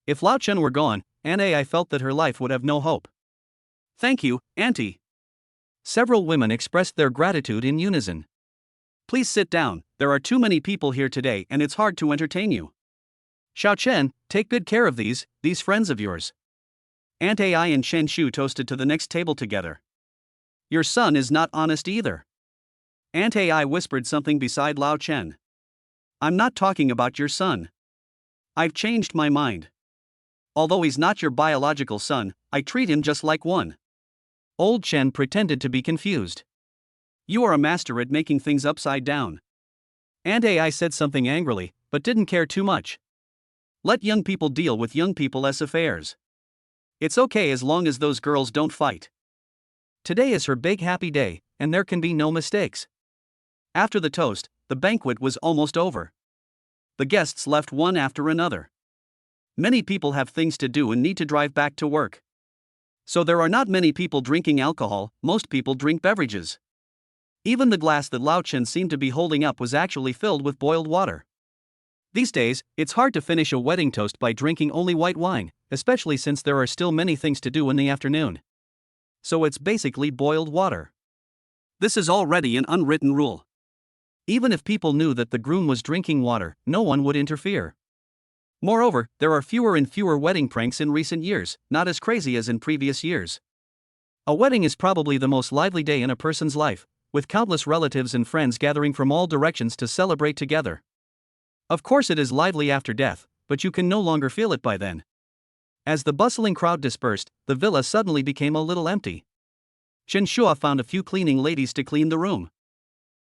If Lao Chen were gone, Aunt Ai felt that her life would have no hope. Thank you, Auntie. Several women expressed their gratitude in unison. Please sit down, there are too many people here today and it's hard to entertain you. Xiao Chen, take good care of these friends of yours. Aunt Ai and Chen Shu toasted to the next table together. Your son is not honest either. Aunt Ai whispered something beside Lao Chen. I'm not talking about your son. I've changed my mind. Although he's not your biological son, I treat him just like one. Old Chen pretended to be confused. You are a master at making things upside down. Aunt AI said something angrily, but didn't care too much. Let young people deal with young people's affairs. It's okay as long as those girls don't fight. Today is her big happy day, and there can be no mistakes. After the toast, the banquet was almost over. The guests left one after another. Many people have things to do and need to drive back to work. So there are not many people drinking alcohol, most people drink beverages. Even the glass that Lao Chen seemed to be holding up was actually filled with boiled water. These days, it's hard to finish a wedding toast by drinking only white wine, especially since there are still many things to do in the afternoon. So it's basically boiled water. This is already an unwritten rule. Even if people knew that the groom was drinking water, no one would interfere. Moreover, there are fewer and fewer wedding pranks in recent years, not as crazy as in previous years. A wedding is probably the most lively day in a person's life, with countless relatives and friends gathering from all directions to celebrate together. Of course, it is lively after death, but you can no longer feel it by then. As the bustling crowd dispersed, the villa suddenly became a little empty. Chen Shua found a few cleaning ladies to clean the room.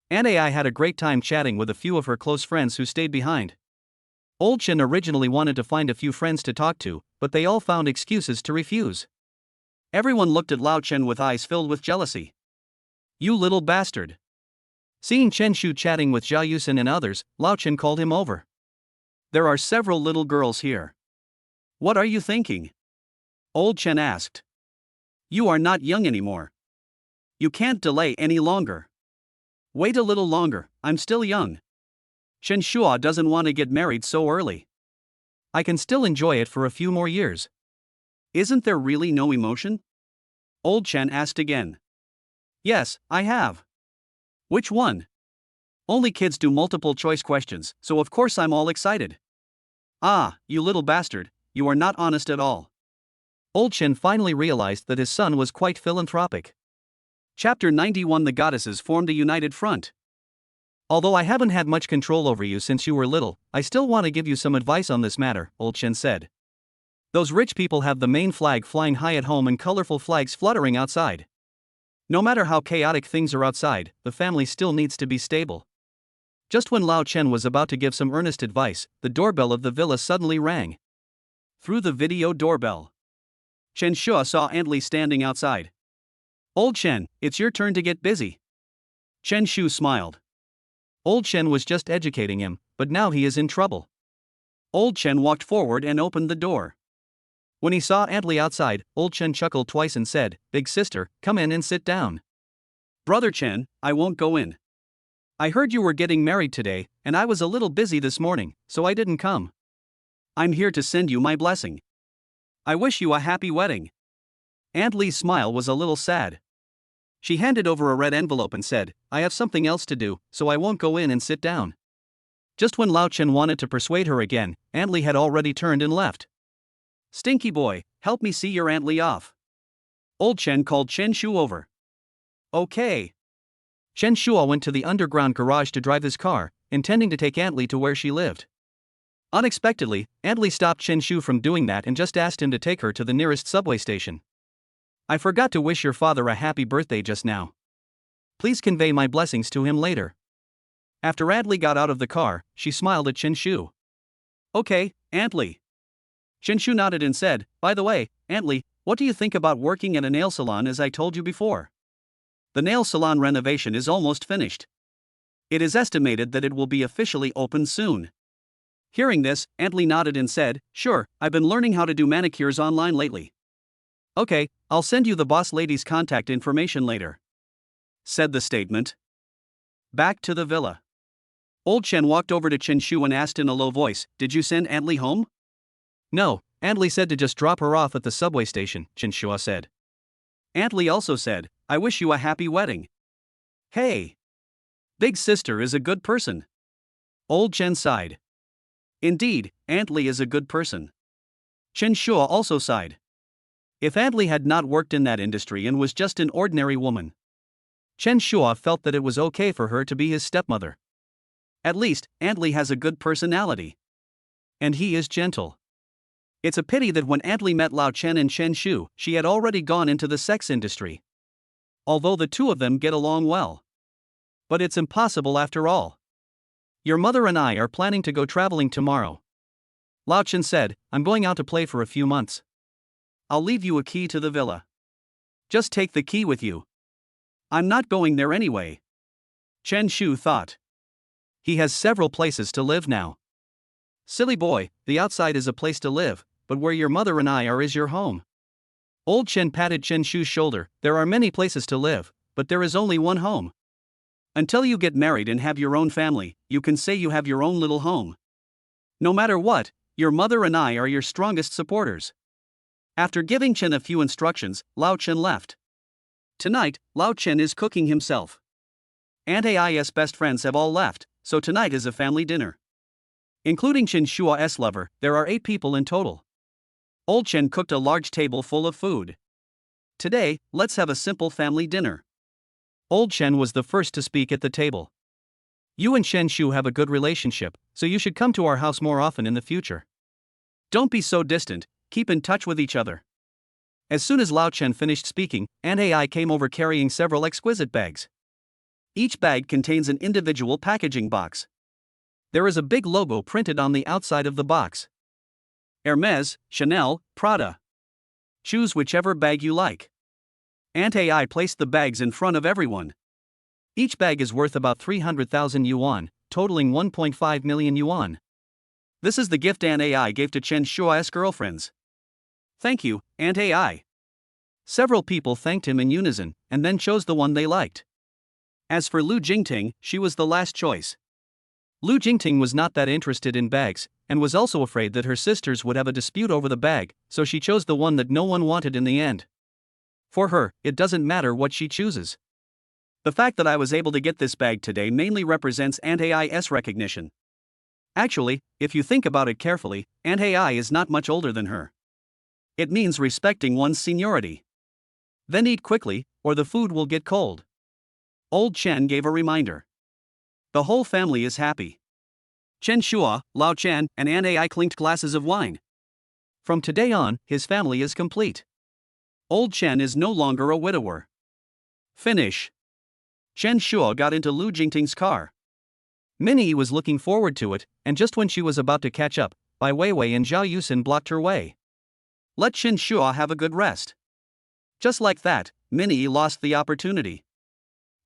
Aunt AI had a great time chatting with a few of her close friends who stayed behind. Old Chen originally wanted to find a few friends to talk to, but they all found excuses to refuse. Everyone looked at Lao Chen with eyes filled with jealousy. You little bastard. Seeing Chen Shu chatting with Jia Yusen and others, Lao Chen called him over. There are several little girls here. What are you thinking? Old Chen asked. You are not young anymore. You can't delay any longer. Wait a little longer, I'm still young. Chen Shua doesn't want to get married so early. I can still enjoy it for a few more years. Isn't there really no emotion? Old Chen asked again. Yes, I have. Which one? Only kids do multiple choice questions, so of course I'm all excited. Ah, you little bastard, you are not honest at all. Old Chen finally realized that his son was quite philanthropic. Chapter 91. The goddesses formed a united front. Although I haven't had much control over you since you were little, I still want to give you some advice on this matter, Old Chen said. Those rich people have the main flag flying high at home and colorful flags fluttering outside. No matter how chaotic things are outside, the family still needs to be stable. Just when Lao Chen was about to give some earnest advice, the doorbell of the villa suddenly rang. Through the video doorbell, Chen Shua saw Aunt Li standing outside. Old Chen, it's your turn to get busy. Chen Shu smiled. Old Chen was just educating him, but now he is in trouble. Old Chen walked forward and opened the door. When he saw Aunt Li outside, Old Chen chuckled twice and said, Big sister, come in and sit down. Brother Chen, I won't go in. I heard you were getting married today, and I was a little busy this morning, so I didn't come. I'm here to send you my blessing. I wish you a happy wedding. Aunt Li's smile was a little sad. She handed over a red envelope and said, I have something else to do, so I won't go in and sit down. Just when Lao Chen wanted to persuade her again, Aunt Li had already turned and left. Stinky boy, help me see your Aunt Li off. Old Chen called Chen Shu over. Okay. Chen Shua went to the underground garage to drive his car, intending to take Aunt Li to where she lived. Unexpectedly, Aunt Li stopped Chen Shu from doing that and just asked him to take her to the nearest subway station. I forgot to wish your father a happy birthday just now. Please convey my blessings to him later. After Aunt Li got out of the car, she smiled at Chen Shu. Okay, Aunt Li. Chen Shu nodded and said, By the way, Aunt Li, what do you think about working at a nail salon as I told you before? The nail salon renovation is almost finished. It is estimated that it will be officially open soon. Hearing this, Aunt Li nodded and said, Sure, I've been learning how to do manicures online lately. Okay, I'll send you the boss lady's contact information later, said the statement. Back to the villa. Old Chen walked over to Chen Shu and asked in a low voice, Did you send Aunt Li home? No, Aunt Li said to just drop her off at the subway station, Chen Shua said. Aunt Li also said, I wish you a happy wedding. Hey. Big sister is a good person. Old Chen sighed. Indeed, Aunt Li is a good person. Chen Shua also sighed. If Aunt Li had not worked in that industry and was just an ordinary woman, Chen Shua felt that it was okay for her to be his stepmother. At least, Aunt Li has a good personality. And he is gentle. It's a pity that when Aunt Li met Lao Chen and Chen Shu, she had already gone into the sex industry. Although the two of them get along well, But it's impossible after all. Your mother and I are planning to go traveling tomorrow. Lao Chen said, I'm going out to play for a few months. I'll leave you a key to the villa. Just take the key with you. I'm not going there anyway. Chen Shu thought. He has several places to live now. Silly boy, the outside is a place to live, but where your mother and I are is your home. Old Chen patted Chen Shu's shoulder. There are many places to live, but there is only one home. Until you get married and have your own family, you can say you have your own little home. No matter what, your mother and I are your strongest supporters. After giving Chen a few instructions, Lao Chen left. Tonight, Lao Chen is cooking himself. Aunt Ai's best friends have all left, so tonight is a family dinner. Including Chen Shua's lover, there are 8 people in total. Old Chen cooked a large table full of food. Today, let's have a simple family dinner. Old Chen was the first to speak at the table. You and Chen Shu have a good relationship, so you should come to our house more often in the future. Don't be so distant, keep in touch with each other. As soon as Lao Chen finished speaking, Aunt Ai came over carrying several exquisite bags. Each bag contains an individual packaging box. There is a big logo printed on the outside of the box. Hermes, Chanel, Prada. Choose whichever bag you like. Aunt Ai placed the bags in front of everyone. Each bag is worth about 300,000 yuan, totaling 1.5 million yuan. This is the gift Aunt Ai gave to Chen Shua's girlfriends. Thank you, Aunt Ai. Several people thanked him in unison, and then chose the one they liked. As for Lu Jingting, she was the last choice. Lu Jingting was not that interested in bags, and was also afraid that her sisters would have a dispute over the bag, so she chose the one that no one wanted in the end. For her, it doesn't matter what she chooses. The fact that I was able to get this bag today mainly represents Aunt Ai's recognition. Actually, if you think about it carefully, Aunt Ai is not much older than her. It means respecting one's seniority. Then eat quickly, or the food will get cold. Old Chen gave a reminder. The whole family is happy. Chen Shua, Lao Chen, and Aunt Ai clinked glasses of wine. From today on, his family is complete. Old Chen is no longer a widower. Finish. Chen Shua got into Lu Jingting's car. Minnie was looking forward to it, and just when she was about to catch up, Bai Weiwei and Zhao Yusin blocked her way. Let Chen Shua have a good rest. Just like that, Minnie lost the opportunity.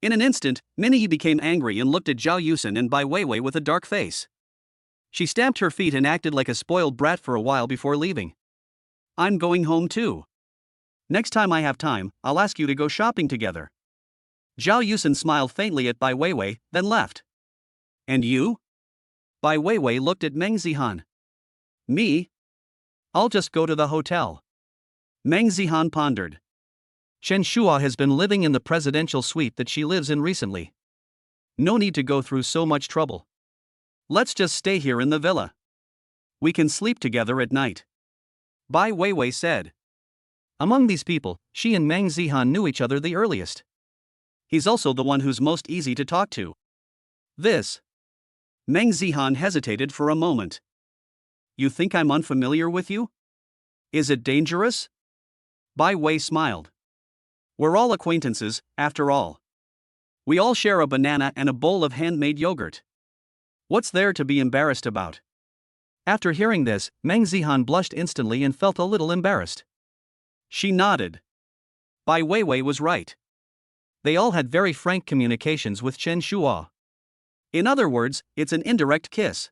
In an instant, Minnie became angry and looked at Zhao Yusin and Bai Weiwei with a dark face. She stamped her feet and acted like a spoiled brat for a while before leaving. I'm going home too. Next time I have time, I'll ask you to go shopping together. Zhao Yusin smiled faintly at Bai Weiwei, then left. And you? Bai Weiwei looked at Meng Zihan. Me? I'll just go to the hotel. Meng Zihan pondered. Chen Shua has been living in the presidential suite that she lives in recently. No need to go through so much trouble. Let's just stay here in the villa. We can sleep together at night. Bai Weiwei said. Among these people, she and Meng Zihan knew each other the earliest. He's also the one who's most easy to talk to. This. Meng Zihan hesitated for a moment. You think I'm unfamiliar with you? Is it dangerous? Bai Wei smiled. We're all acquaintances, after all. We all share a banana and a bowl of handmade yogurt. What's there to be embarrassed about? After hearing this, Meng Zihan blushed instantly and felt a little embarrassed. She nodded. Bai Weiwei was right. They all had very frank communications with Chen Shua. In other words, it's an indirect kiss.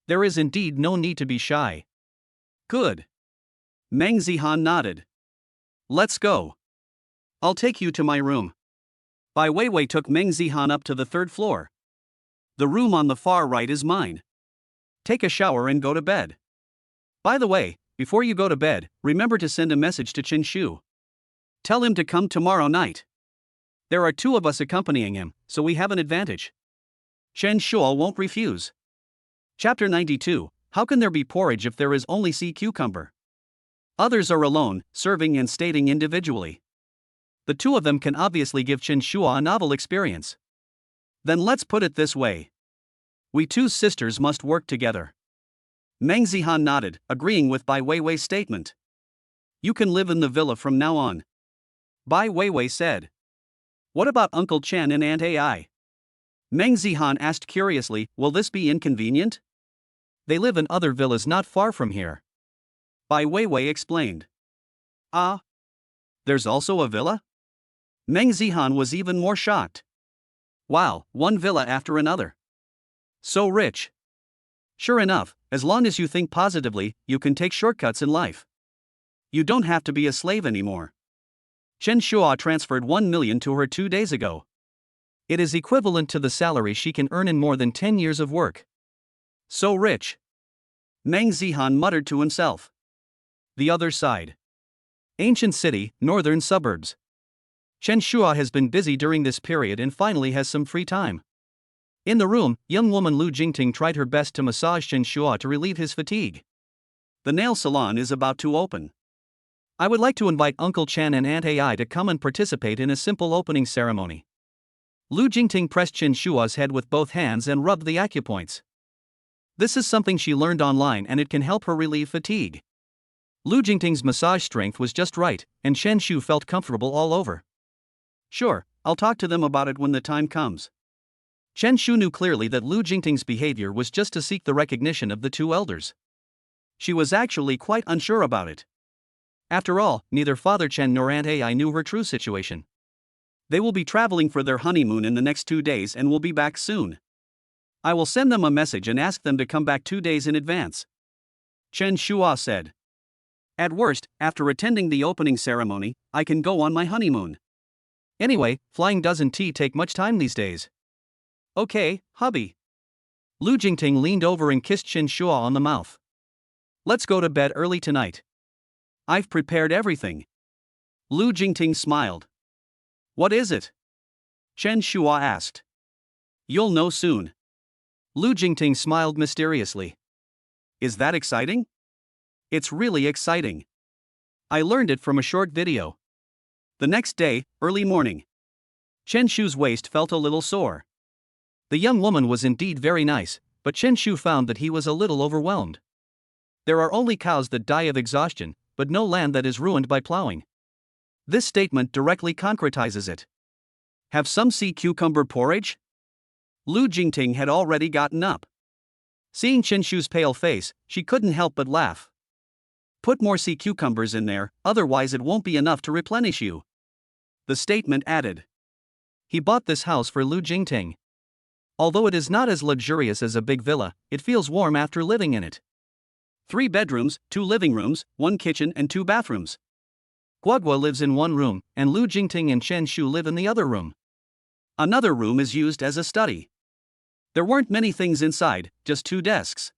There is indeed no need to be shy. Good. Meng Zihan nodded. Let's go. I'll take you to my room. Bai Weiwei took Meng Zihan up to the 3rd floor. The room on the far right is mine. Take a shower and go to bed. By the way, before you go to bed, remember to send a message to Chen Shu. Tell him to come tomorrow night. There are 2 of us accompanying him, so we have an advantage. Chen Shua won't refuse. Chapter 92, How can there be porridge if there is only sea cucumber? Others are alone, serving and stating individually. The 2 of them can obviously give Chen Shua a novel experience. Then let's put it this way. We 2 sisters must work together. Meng Zihan nodded, agreeing with Bai Weiwei's statement. You can live in the villa from now on. Bai Weiwei said. What about Uncle Chen and Aunt Ai? Meng Zihan asked curiously, will this be inconvenient? They live in other villas not far from here. Bai Weiwei explained. Ah? There's also a villa? Meng Zihan was even more shocked. Wow, one villa after another. So rich. Sure enough, as long as you think positively, you can take shortcuts in life. You don't have to be a slave anymore. Chen Shua transferred 1 million to her 2 days ago. It is equivalent to the salary she can earn in more than 10 years of work. So rich. Meng Zihan muttered to himself. The other side. Ancient city, northern suburbs. Chen Shua has been busy during this period and finally has some free time. In the room, young woman Lu Jingting tried her best to massage Chen Shua to relieve his fatigue. The nail salon is about to open. I would like to invite Uncle Chen and Aunt Ai to come and participate in a simple opening ceremony. Lu Jingting pressed Chen Shua's head with both hands and rubbed the acupoints. This is something she learned online and it can help her relieve fatigue. Lu Jingting's massage strength was just right, and Chen Shu felt comfortable all over. Sure, I'll talk to them about it when the time comes. Chen Shu knew clearly that Lu Jingting's behavior was just to seek the recognition of the two elders. She was actually quite unsure about it. After all, neither Father Chen nor Aunt Ai knew her true situation. They will be traveling for their honeymoon in the next 2 days and will be back soon. I will send them a message and ask them to come back 2 days in advance. Chen Shua said. At worst, after attending the opening ceremony, I can go on my honeymoon. Anyway, flying doesn't take much time these days. Okay, hubby. Lu Jingting leaned over and kissed Chen Shua on the mouth. Let's go to bed early tonight. I've prepared everything. Lu Jingting smiled. What is it? Chen Shua asked. You'll know soon. Lu Jingting smiled mysteriously. Is that exciting? It's really exciting. I learned it from a short video. The next day, early morning. Chen Shu's waist felt a little sore. The young woman was indeed very nice, but Chen Shu found that he was a little overwhelmed. There are only cows that die of exhaustion, but no land that is ruined by plowing. This statement directly concretizes it. Have some sea cucumber porridge? Lu Jingting had already gotten up. Seeing Chen Shu's pale face, she couldn't help but laugh. Put more sea cucumbers in there, otherwise it won't be enough to replenish you. The statement added. He bought this house for Lu Jingting. Although it is not as luxurious as a big villa, it feels warm after living in it. 3 bedrooms, 2 living rooms, 1 kitchen and 2 bathrooms. Guogua lives in one room, and Lu Jingting and Chen Shu live in the other room. Another room is used as a study. There weren't many things inside, just 2 desks.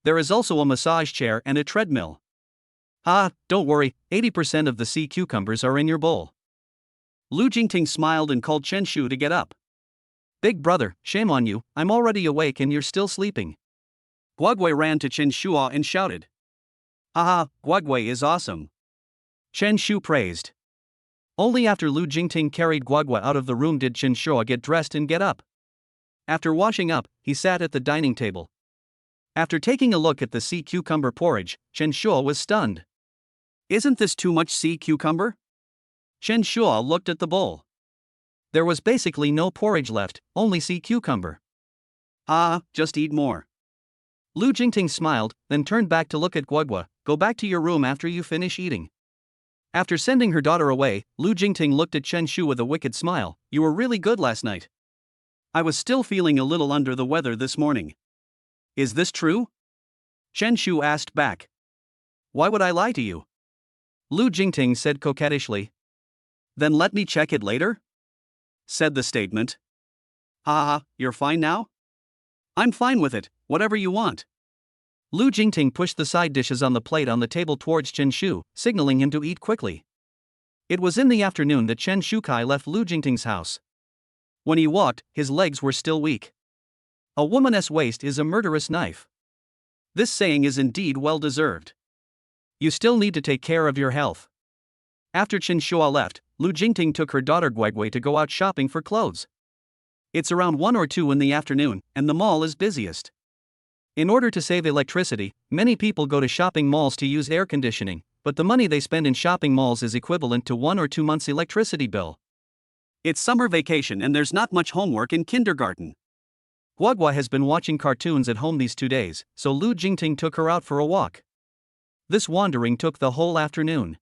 There is also a massage chair and a treadmill. Ah, don't worry, 80% of the sea cucumbers are in your bowl. Lu Jingting smiled and called Chen Shu to get up. Big brother, shame on you, I'm already awake and you're still sleeping. Guogui ran to Chen Shua and shouted. Haha, Guogui is awesome. Chen Shu praised. Only after Lu Jingting carried Guogua out of the room did Chen Shua get dressed and get up. After washing up, he sat at the dining table. After taking a look at the sea cucumber porridge, Chen Shua was stunned. Isn't this too much sea cucumber? Chen Shua looked at the bowl. There was basically no porridge left, only sea cucumber. Ah, just eat more. Lu Jingting smiled, then turned back to look at Guogua. Go back to your room after you finish eating. After sending her daughter away, Lu Jingting looked at Chen Shu with a wicked smile. You were really good last night. I was still feeling a little under the weather this morning. Is this true? Chen Shu asked back. Why would I lie to you? Lu Jingting said coquettishly. Then let me check it later? Said the statement. Haha, you're fine now? I'm fine with it, whatever you want. Lu Jingting pushed the side dishes on the plate on the table towards Chen Shu, signaling him to eat quickly. It was in the afternoon that Chen Shukai left Lu Jingting's house. When he walked, his legs were still weak. A woman's waist is a murderous knife. This saying is indeed well deserved. You still need to take care of your health. After Chen Shua left, Lu Jingting took her daughter Guigui to go out shopping for clothes. It's around 1 or 2 in the afternoon, and the mall is busiest. In order to save electricity, many people go to shopping malls to use air conditioning, but the money they spend in shopping malls is equivalent to 1 or 2 months' electricity bill. It's summer vacation and there's not much homework in kindergarten. Guagua has been watching cartoons at home these 2 days, so Lu Jingting took her out for a walk. This wandering took the whole afternoon.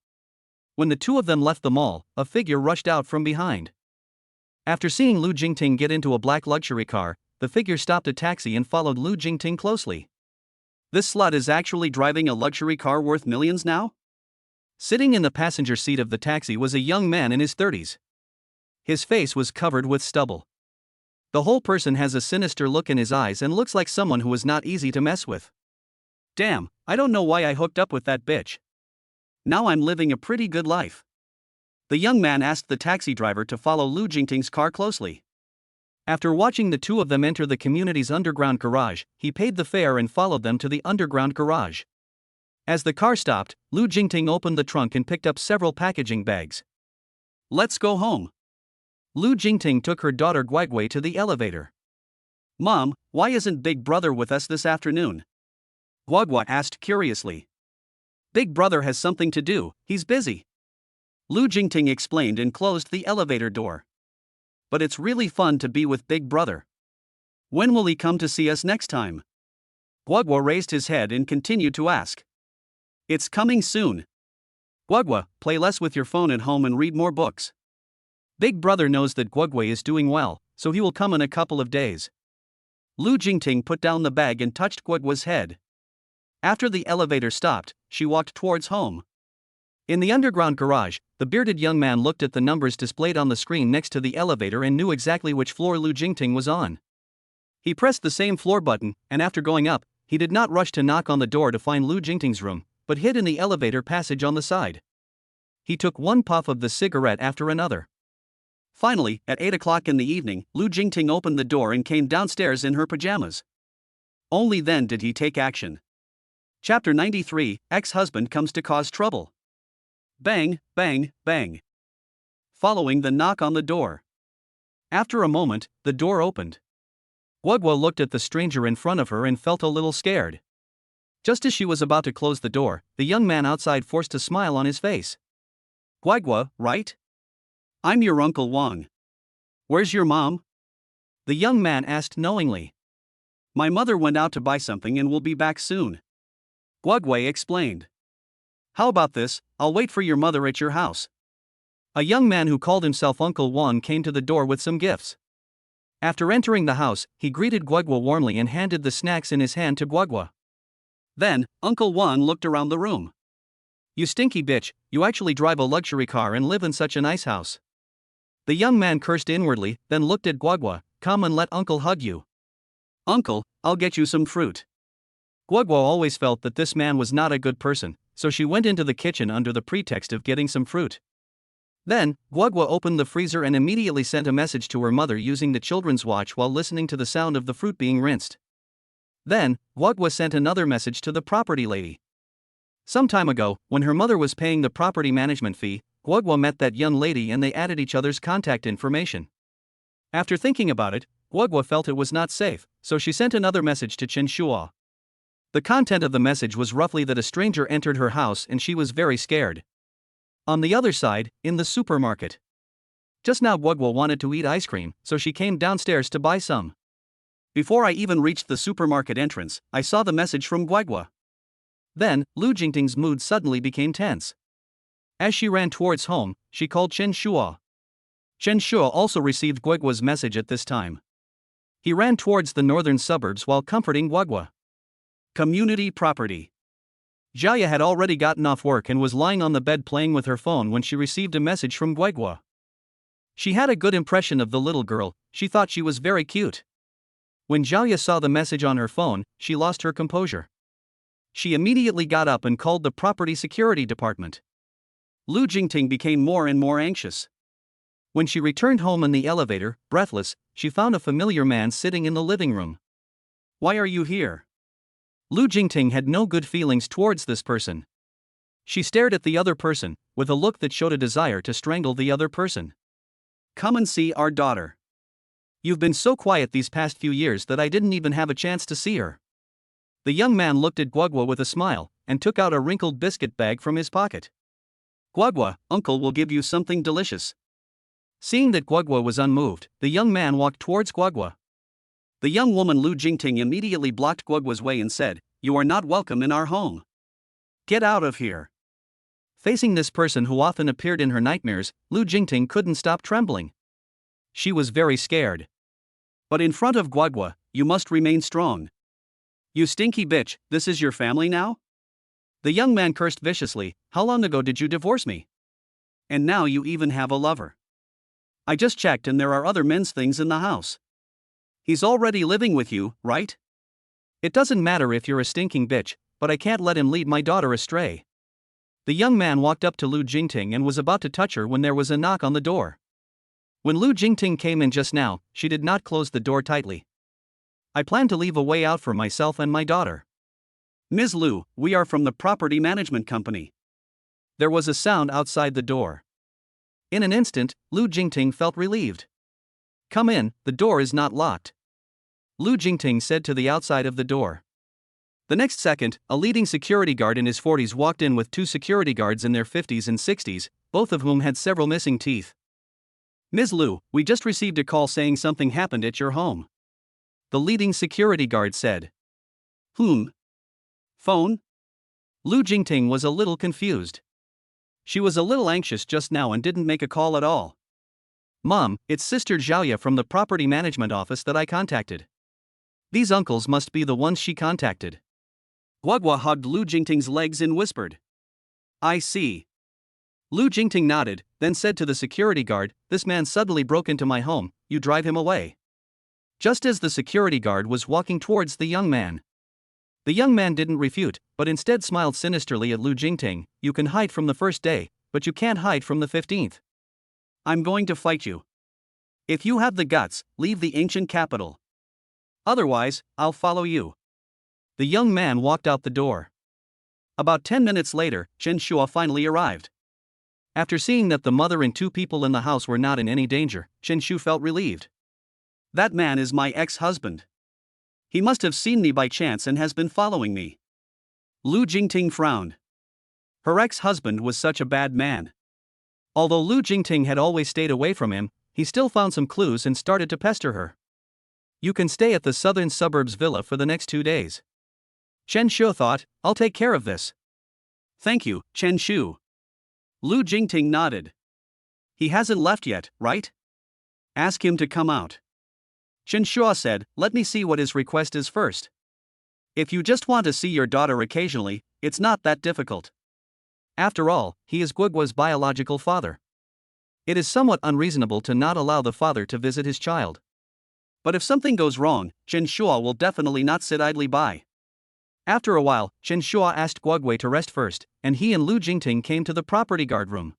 When the two of them left the mall, a figure rushed out from behind. After seeing Lu Jingting get into a black luxury car, the figure stopped a taxi and followed Lu Jingting closely. This slut is actually driving a luxury car worth millions now? Sitting in the passenger seat of the taxi was a young man in his 30s. His face was covered with stubble. The whole person has a sinister look in his eyes and looks like someone who is not easy to mess with. Damn, I don't know why I hooked up with that bitch. Now I'm living a pretty good life. The young man asked the taxi driver to follow Lu Jingting's car closely. After watching the two of them enter the community's underground garage, he paid the fare and followed them to the underground garage. As the car stopped, Lu Jingting opened the trunk and picked up several packaging bags. Let's go home. Lu Jingting took her daughter Guigui to the elevator. Mom, why isn't Big Brother with us this afternoon? Guagua asked curiously. Big Brother has something to do, he's busy. Lu Jingting explained and closed the elevator door. But it's really fun to be with Big Brother. When will he come to see us next time? Guagua raised his head and continued to ask. It's coming soon. Guagua, play less with your phone at home and read more books. Big Brother knows that Guigui is doing well, so he will come in a couple of days. Lu Jingting put down the bag and touched Guigua's head. After the elevator stopped, she walked towards home. In the underground garage, the bearded young man looked at the numbers displayed on the screen next to the elevator and knew exactly which floor Lu Jingting was on. He pressed the same floor button, and after going up, he did not rush to knock on the door to find Lu Jingting's room, but hid in the elevator passage on the side. He took one puff of the cigarette after another. Finally, at 8 o'clock in the evening, Lu Jingting opened the door and came downstairs in her pajamas. Only then did he take action. Chapter 93, Ex-Husband Comes to Cause Trouble. Bang, bang, bang. Following the knock on the door. After a moment, the door opened. Guagua looked at the stranger in front of her and felt a little scared. Just as she was about to close the door, the young man outside forced a smile on his face. Guagua, right? I'm your Uncle Wang. Where's your mom? The young man asked knowingly. My mother went out to buy something and will be back soon. Guagua explained. How about this, I'll wait for your mother at your house. A young man who called himself Uncle Wang came to the door with some gifts. After entering the house, he greeted Guagua warmly and handed the snacks in his hand to Guagua. Then, Uncle Wang looked around the room. You stinky bitch, you actually drive a luxury car and live in such a nice house. The young man cursed inwardly, then looked at Guagua. Come and let Uncle hug you. Uncle, I'll get you some fruit. Guagua always felt that this man was not a good person, so she went into the kitchen under the pretext of getting some fruit. Then, Guagua opened the freezer and immediately sent a message to her mother using the children's watch while listening to the sound of the fruit being rinsed. Then, Guagua sent another message to the property lady. Some time ago, when her mother was paying the property management fee, Guagua met that young lady and they added each other's contact information. After thinking about it, Guagua felt it was not safe, so she sent another message to Chen Shua. The content of the message was roughly that a stranger entered her house and she was very scared. On the other side, in the supermarket. Just now Guagua wanted to eat ice cream, so she came downstairs to buy some. Before I even reached the supermarket entrance, I saw the message from Guagua. Then, Lu Jingting's mood suddenly became tense. As she ran towards home, she called Chen Shua. Chen Shua also received Guagua's message at this time. He ran towards the northern suburbs while comforting Guagua. Community property. Jaya had already gotten off work and was lying on the bed playing with her phone when she received a message from Guagua. She had a good impression of the little girl, she thought she was very cute. When Jaya saw the message on her phone, she lost her composure. She immediately got up and called the property security department. Lu Jingting became more and more anxious. When she returned home in the elevator, breathless, she found a familiar man sitting in the living room. Why are you here? Lu Jingting had no good feelings towards this person. She stared at the other person, with a look that showed a desire to strangle the other person. Come and see our daughter. You've been so quiet these past few years that I didn't even have a chance to see her. The young man looked at Guagua with a smile, and took out a wrinkled biscuit bag from his pocket. Guagua, Uncle will give you something delicious. Seeing that Guogua was unmoved, the young man walked towards Guogua. The young woman Lu Jingting immediately blocked Guogua's way and said, "You are not welcome in our home. Get out of here." Facing this person who often appeared in her nightmares, Lu Jingting couldn't stop trembling. She was very scared. But in front of Guogua, you must remain strong. You stinky bitch, this is your family now? The young man cursed viciously. How long ago did you divorce me? And now you even have a lover. I just checked and there are other men's things in the house. He's already living with you, right? It doesn't matter if you're a stinking bitch, but I can't let him lead my daughter astray. The young man walked up to Lu Jingting and was about to touch her when there was a knock on the door. When Lu Jingting came in just now, she did not close the door tightly. I plan to leave a way out for myself and my daughter. Ms. Lu, we are from the property management company. There was a sound outside the door. In an instant, Lu Jingting felt relieved. Come in, the door is not locked. Lu Jingting said to the outside of the door. The next second, a leading security guard in his 40s walked in with two security guards in their 50s and 60s, both of whom had several missing teeth. Ms. Lu, we just received a call saying something happened at your home. The leading security guard said. Phone? Lu Jingting was a little confused. She was a little anxious just now and didn't make a call at all. Mom, it's Sister Zhaoya from the property management office that I contacted. These uncles must be the ones she contacted. Guogua hugged Lu Jingting's legs and whispered. I see. Lu Jingting nodded, then said to the security guard, "This man suddenly broke into my home, you drive him away." Just as the security guard was walking towards the young man. The young man didn't refute, but instead smiled sinisterly at Lu Jingting. You can hide from the first day, but you can't hide from the 15th. I'm going to fight you. If you have the guts, leave the ancient capital. Otherwise, I'll follow you. The young man walked out the door. About 10 minutes later, Chen Shua finally arrived. After seeing that the mother and two people in the house were not in any danger, Chen Shu felt relieved. That man is my ex-husband. He must have seen me by chance and has been following me. Lu Jingting frowned. Her ex-husband was such a bad man. Although Lu Jingting had always stayed away from him, he still found some clues and started to pester her. You can stay at the southern suburbs villa for the next 2 days. Chen Shu thought, I'll take care of this. Thank you, Chen Shu. Lu Jingting nodded. He hasn't left yet, right? Ask him to come out. Chen Shua said, let me see what his request is first. If you just want to see your daughter occasionally, it's not that difficult. After all, he is Guogua's biological father. It is somewhat unreasonable to not allow the father to visit his child. But if something goes wrong, Chen Shua will definitely not sit idly by. After a while, Chen Shua asked Guogui to rest first, and he and Lu Jingting came to the property guard room.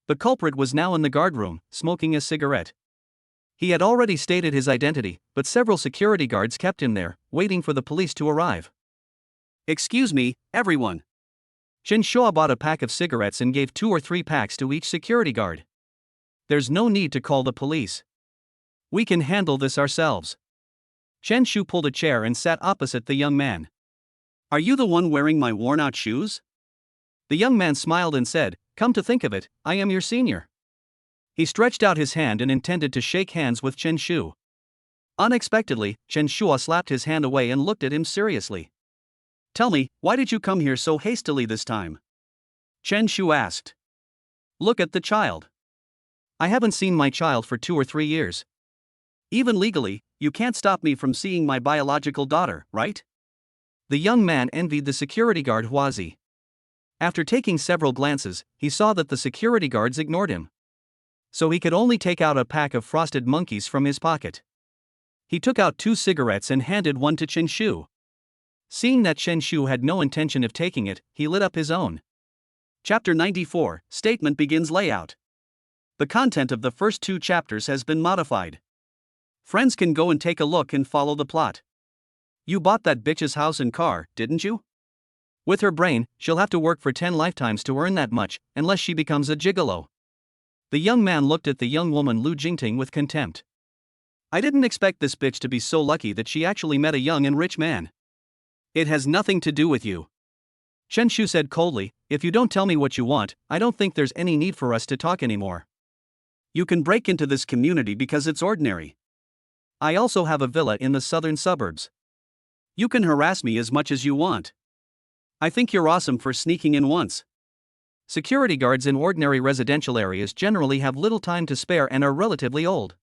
The culprit was now in the guard room, smoking a cigarette. He had already stated his identity, but several security guards kept him there, waiting for the police to arrive. Excuse me, everyone. Chen Shua bought a pack of cigarettes and gave 2 or 3 packs to each security guard. There's no need to call the police. We can handle this ourselves. Chen Shu pulled a chair and sat opposite the young man. Are you the one wearing my worn-out shoes? The young man smiled and said, come to think of it, I am your senior. He stretched out his hand and intended to shake hands with Chen Shu. Unexpectedly, Chen Shua slapped his hand away and looked at him seriously. Tell me, why did you come here so hastily this time? Chen Shu asked. Look at the child. I haven't seen my child for 2 or 3 years. Even legally, you can't stop me from seeing my biological daughter, right? The young man envied the security guard Huazi. After taking several glances, he saw that the security guards ignored him. So he could only take out a pack of frosted monkeys from his pocket. He took out 2 cigarettes and handed one to Chen Shu. Seeing that Chen Shu had no intention of taking it, he lit up his own. Chapter 94, Statement Begins Layout. The content of the first 2 chapters has been modified. Friends can go and take a look and follow the plot. You bought that bitch's house and car, didn't you? With her brain, she'll have to work for 10 lifetimes to earn that much, unless she becomes a gigolo. The young man looked at the young woman Lu Jingting with contempt. I didn't expect this bitch to be so lucky that she actually met a young and rich man. It has nothing to do with you. Chen Shu said coldly, if you don't tell me what you want, I don't think there's any need for us to talk anymore. You can break into this community because it's ordinary. I also have a villa in the southern suburbs. You can harass me as much as you want. I think you're awesome for sneaking in once. Security guards in ordinary residential areas generally have little time to spare and are relatively old.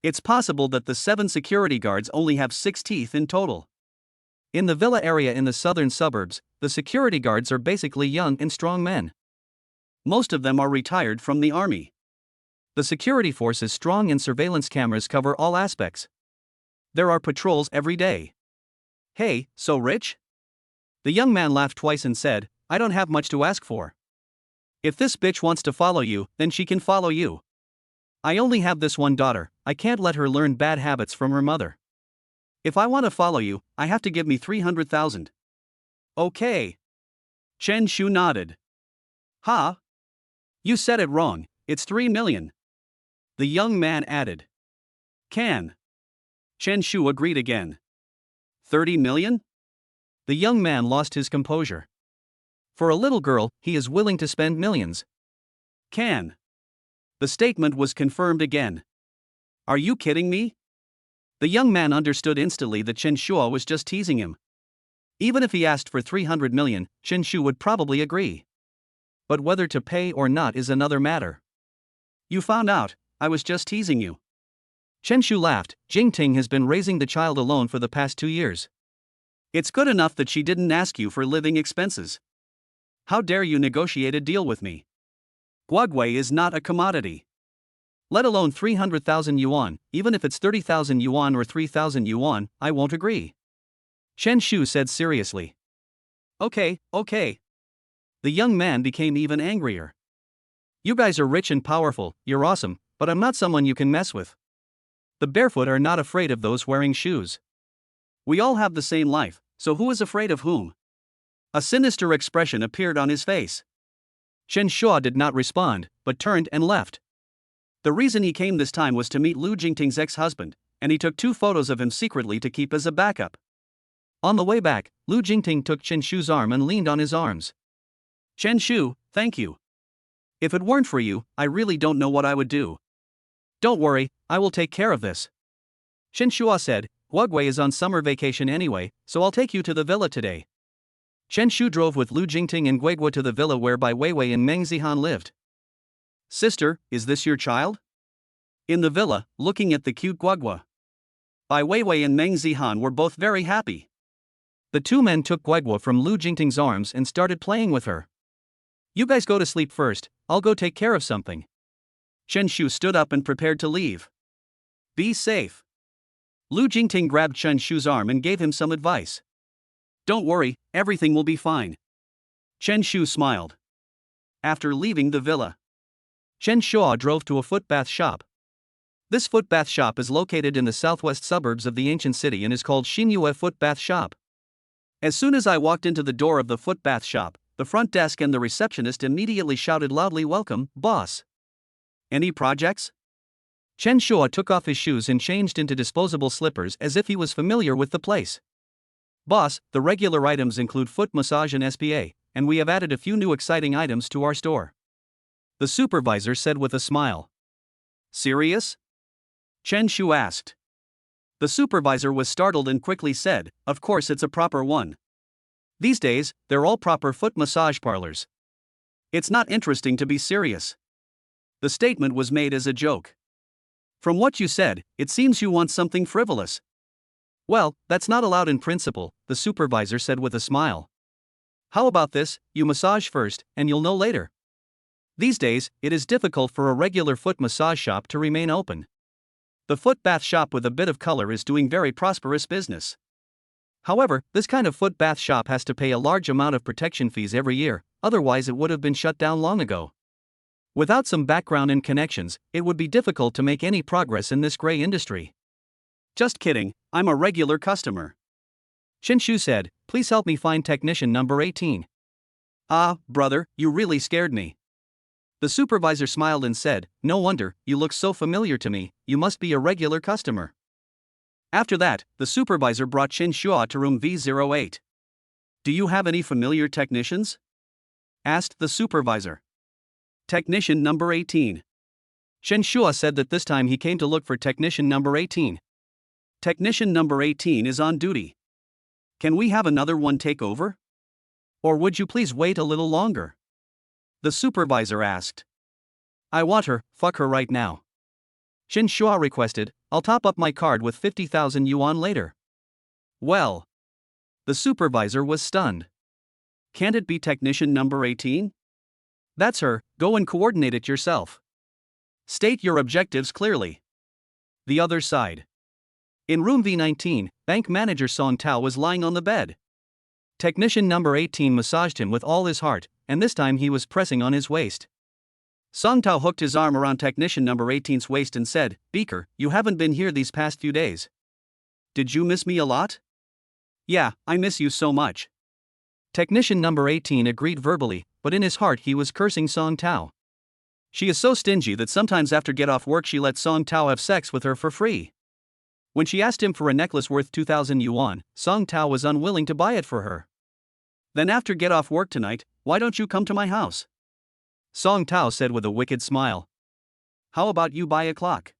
It's possible that the 7 security guards only have 6 teeth in total. In the villa area in the southern suburbs, the security guards are basically young and strong men. Most of them are retired from the army. The security force is strong and surveillance cameras cover all aspects. There are patrols every day. Hey, so rich? The young man laughed twice and said, I don't have much to ask for. If this bitch wants to follow you, then she can follow you. I only have this one daughter, I can't let her learn bad habits from her mother. If I want to follow you, I have to give me 300,000. Okay. Chen Shu nodded. Ha? You said it wrong, it's 3 million. The young man added. Can. Chen Shu agreed again. 30 million? The young man lost his composure. For a little girl, he is willing to spend millions. Can. The statement was confirmed again. Are you kidding me? The young man understood instantly that Chen Shu was just teasing him. Even if he asked for 300 million, Chen Shu would probably agree. But whether to pay or not is another matter. You found out, I was just teasing you. Chen Shu laughed. Jingting has been raising the child alone for the past 2 years. It's good enough that she didn't ask you for living expenses. How dare you negotiate a deal with me? Guagui is not a commodity. Let alone 300,000 yuan, even if it's 30,000 yuan or 3,000 yuan, I won't agree. Chen Shu said seriously. Okay. The young man became even angrier. You guys are rich and powerful, you're awesome, but I'm not someone you can mess with. The barefoot are not afraid of those wearing shoes. We all have the same life, so who is afraid of whom? A sinister expression appeared on his face. Chen Shu did not respond, but turned and left. The reason he came this time was to meet Lu Jingting's ex-husband, and he took 2 photos of him secretly to keep as a backup. On the way back, Lu Jingting took Chen Shu's arm and leaned on his arms. Chen Shu, thank you. If it weren't for you, I really don't know what I would do. Don't worry, I will take care of this. Chen Shu said, Guagui is on summer vacation anyway, so I'll take you to the villa today. Chen Shu drove with Lu Jingting and Guagua to the villa where Bai Weiwei and Meng Zihan lived. Sister, is this your child? In the villa, looking at the cute Guagua. Bai Weiwei and Meng Zihan were both very happy. The 2 men took Guagua from Lu Jingting's arms and started playing with her. You guys go to sleep first, I'll go take care of something. Chen Shu stood up and prepared to leave. Be safe. Lu Jingting grabbed Chen Shu's arm and gave him some advice. Don't worry, everything will be fine. Chen Shu smiled. After leaving the villa, Chen Shu drove to a footbath shop. This footbath shop is located in the southwest suburbs of the ancient city and is called Xinyue Footbath Shop. As soon as I walked into the door of the footbath shop, the front desk and the receptionist immediately shouted loudly, "Welcome, boss." Any projects? Chen Shu took off his shoes and changed into disposable slippers as if he was familiar with the place. Boss, the regular items include foot massage and SPA, and we have added a few new exciting items to our store. The supervisor said with a smile. Serious? Chen Shu asked. The supervisor was startled and quickly said, of course it's a proper one. These days, they're all proper foot massage parlors. It's not interesting to be serious. The statement was made as a joke. From what you said, it seems you want something frivolous. Well, that's not allowed in principle, the supervisor said with a smile. How about this, you massage first, and you'll know later. These days, it is difficult for a regular foot massage shop to remain open. The foot bath shop with a bit of color is doing very prosperous business. However, this kind of foot bath shop has to pay a large amount of protection fees every year, otherwise it would have been shut down long ago. Without some background and connections, it would be difficult to make any progress in this gray industry. Just kidding, I'm a regular customer. Chen Shu said, please help me find technician number 18. Ah, brother, you really scared me. The supervisor smiled and said, no wonder, you look so familiar to me, you must be a regular customer. After that, the supervisor brought Chen Shu to room V08. Do you have any familiar technicians? Asked the supervisor. Technician number 18. Chen Shua said that this time he came to look for technician number 18. Technician number 18 is on duty. Can we have another one take over? Or would you please wait a little longer? The supervisor asked. I want her, fuck her right now. Chen Shua requested, I'll top up my card with 50,000 yuan later. Well. The supervisor was stunned. Can't it be technician number 18? That's her, go and coordinate it yourself. State your objectives clearly. The other side. In room V19, bank manager Song Tao was lying on the bed. Technician number 18 massaged him with all his heart, and this time he was pressing on his waist. Song Tao hooked his arm around technician number 18's waist and said, Beaker, you haven't been here these past few days. Did you miss me a lot? Yeah, I miss you so much. Technician number 18 agreed verbally, but in his heart he was cursing Song Tao. She is so stingy that sometimes after get off work she lets Song Tao have sex with her for free. When she asked him for a necklace worth 2,000 yuan, Song Tao was unwilling to buy it for her. Then after get off work tonight, why don't you come to my house? Song Tao said with a wicked smile. How about you buy a clock?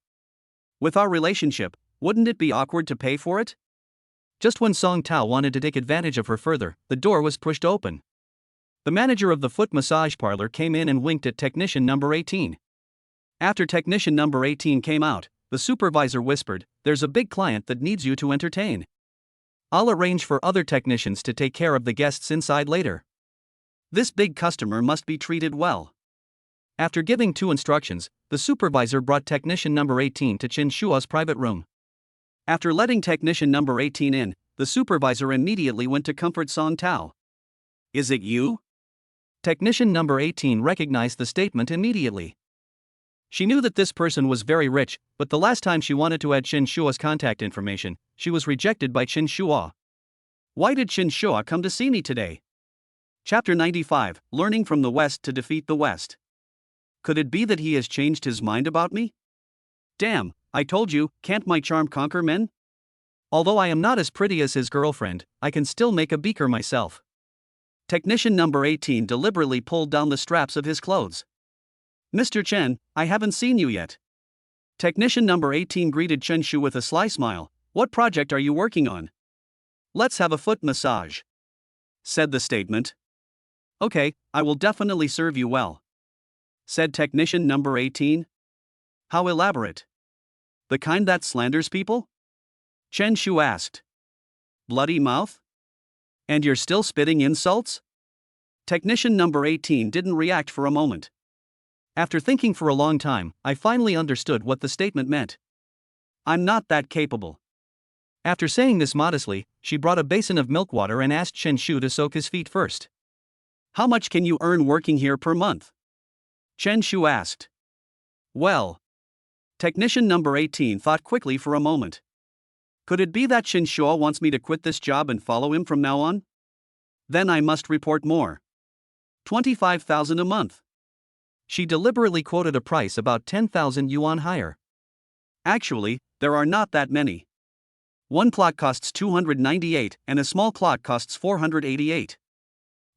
With our relationship, wouldn't it be awkward to pay for it? Just when Song Tao wanted to take advantage of her further, the door was pushed open. The manager of the foot massage parlor came in and winked at technician number 18. After technician number 18 came out, the supervisor whispered, There's a big client that needs you to entertain. I'll arrange for other technicians to take care of the guests inside later. This big customer must be treated well. After giving 2 instructions, the supervisor brought technician number 18 to Chen Shua's private room. After letting technician number 18 in, the supervisor immediately went to comfort Song Tao. Is it you? Technician number 18 recognized the statement immediately. She knew that this person was very rich, but the last time she wanted to add Chen Shua's contact information, she was rejected by Chen Shua. Why did Chen Shua come to see me today? Chapter 95, Learning from the West to Defeat the West. Could it be that he has changed his mind about me? Damn, I told you, can't my charm conquer men? Although I am not as pretty as his girlfriend, I can still make a beaker myself. Technician number 18 deliberately pulled down the straps of his clothes. Mr. Chen, I haven't seen you yet. Technician number 18 greeted Chen Shu with a sly smile. What project are you working on? Let's have a foot massage, said the statement. Okay, I will definitely serve you well, said technician number 18. How elaborate. The kind that slanders people? Chen Shu asked. Bloody mouth? And you're still spitting insults? Technician number 18 didn't react for a moment. After thinking for a long time, I finally understood what the statement meant. I'm not that capable. After saying this modestly, she brought a basin of milk water and asked Chen Shu to soak his feet first. How much can you earn working here per month? Chen Shu asked. Well. Technician number 18 thought quickly for a moment. Could it be that Chen Shua wants me to quit this job and follow him from now on? Then I must report more. 25,000 a month. She deliberately quoted a price about 10,000 yuan higher. Actually, there are not that many. One clock costs 298 and a small clock costs 488.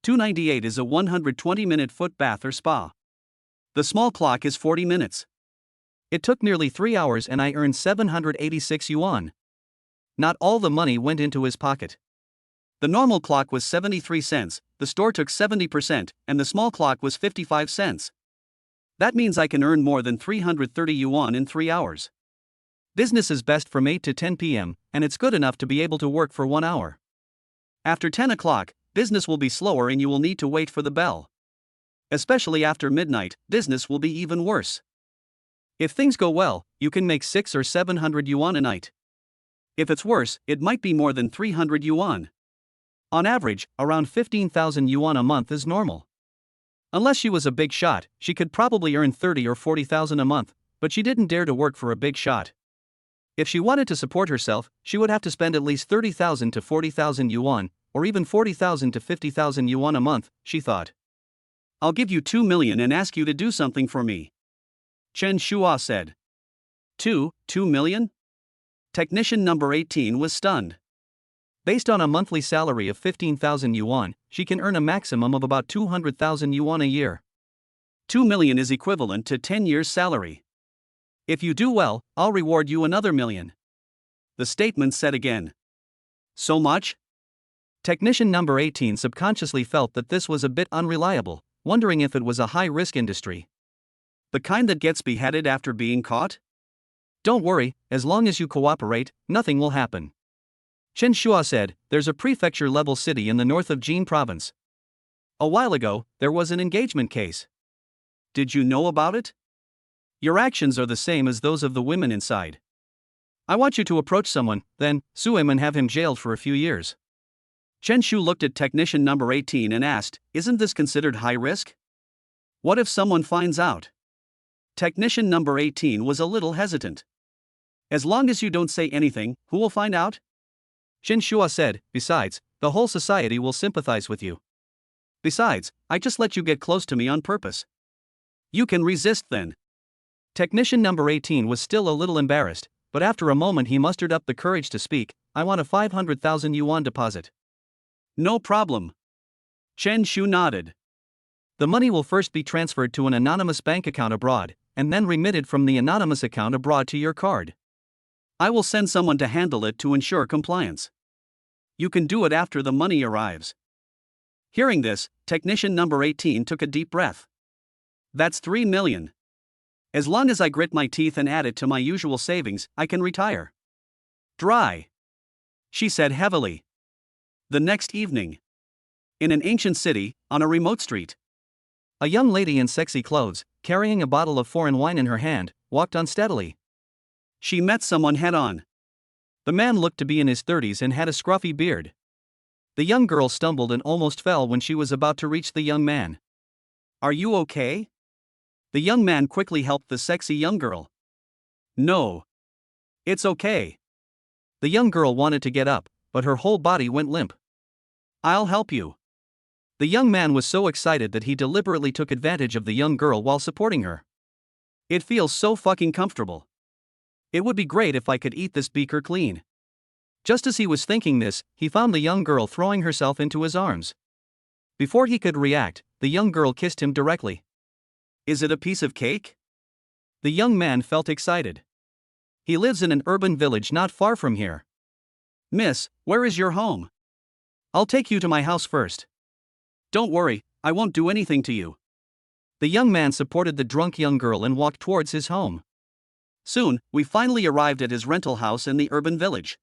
298 is a 120-minute foot bath or spa. The small clock is 40 minutes. It took nearly 3 hours and I earned 786 yuan. Not all the money went into his pocket. The normal clock was 73 cents, the store took 70%, and the small clock was 55 cents. That means I can earn more than 330 yuan in 3 hours. Business is best from 8 to 10 p.m., and it's good enough to be able to work for 1 hour. After 10 o'clock, business will be slower and you will need to wait for the bell. Especially after midnight, business will be even worse. If things go well, you can make 600 or 700 yuan a night. If it's worse, it might be more than 300 yuan. On average, around 15,000 yuan a month is normal. Unless she was a big shot, she could probably earn 30 or 40,000 a month, but she didn't dare to work for a big shot. If she wanted to support herself, she would have to spend at least 30,000 to 40,000 yuan, or even 40,000 to 50,000 yuan a month, she thought. I'll give you 2 million and ask you to do something for me, Chen Shua said. 2 million? Technician number 18 was stunned. Based on a monthly salary of 15,000 yuan, she can earn a maximum of about 200,000 yuan a year. 2 million is equivalent to 10 years' salary. If you do well, I'll reward you another million. The statement said again. So much? Technician number 18 subconsciously felt that this was a bit unreliable, wondering if it was a high-risk industry. The kind that gets beheaded after being caught? Don't worry, as long as you cooperate, nothing will happen. Chen Shua said, there's a prefecture-level city in the north of Jin province. A while ago, there was an engagement case. Did you know about it? Your actions are the same as those of the women inside. I want you to approach someone, then sue him and have him jailed for a few years. Chen Shu looked at technician number 18 and asked, isn't this considered high risk? What if someone finds out? Technician number 18 was a little hesitant. As long as you don't say anything, who will find out? Chen Shua said, besides, the whole society will sympathize with you. Besides, I just let you get close to me on purpose. You can resist then. Technician number 18 was still a little embarrassed, but after a moment he mustered up the courage to speak, I want a 500,000 yuan deposit. No problem. Chen Shu nodded. The money will first be transferred to an anonymous bank account abroad, and then remitted from the anonymous account abroad to your card. I will send someone to handle it to ensure compliance. You can do it after the money arrives. Hearing this, technician number 18 took a deep breath. That's 3 million. As long as I grit my teeth and add it to my usual savings, I can retire. Dry. She said heavily. The next evening. In an ancient city, on a remote street. A young lady in sexy clothes, carrying a bottle of foreign wine in her hand, walked unsteadily. She met someone head-on. The man looked to be in his 30s and had a scruffy beard. The young girl stumbled and almost fell when she was about to reach the young man. Are you okay? The young man quickly helped the sexy young girl. No. It's okay. The young girl wanted to get up, but her whole body went limp. I'll help you. The young man was so excited that he deliberately took advantage of the young girl while supporting her. It feels so fucking comfortable. It would be great if I could eat this beaker clean. Just as he was thinking this, he found the young girl throwing herself into his arms. Before he could react, the young girl kissed him directly. Is it a piece of cake? The young man felt excited. He lives in an urban village not far from here. Miss, where is your home? I'll take you to my house first. Don't worry, I won't do anything to you. The young man supported the drunk young girl and walked towards his home. Soon, we finally arrived at his rental house in the urban village.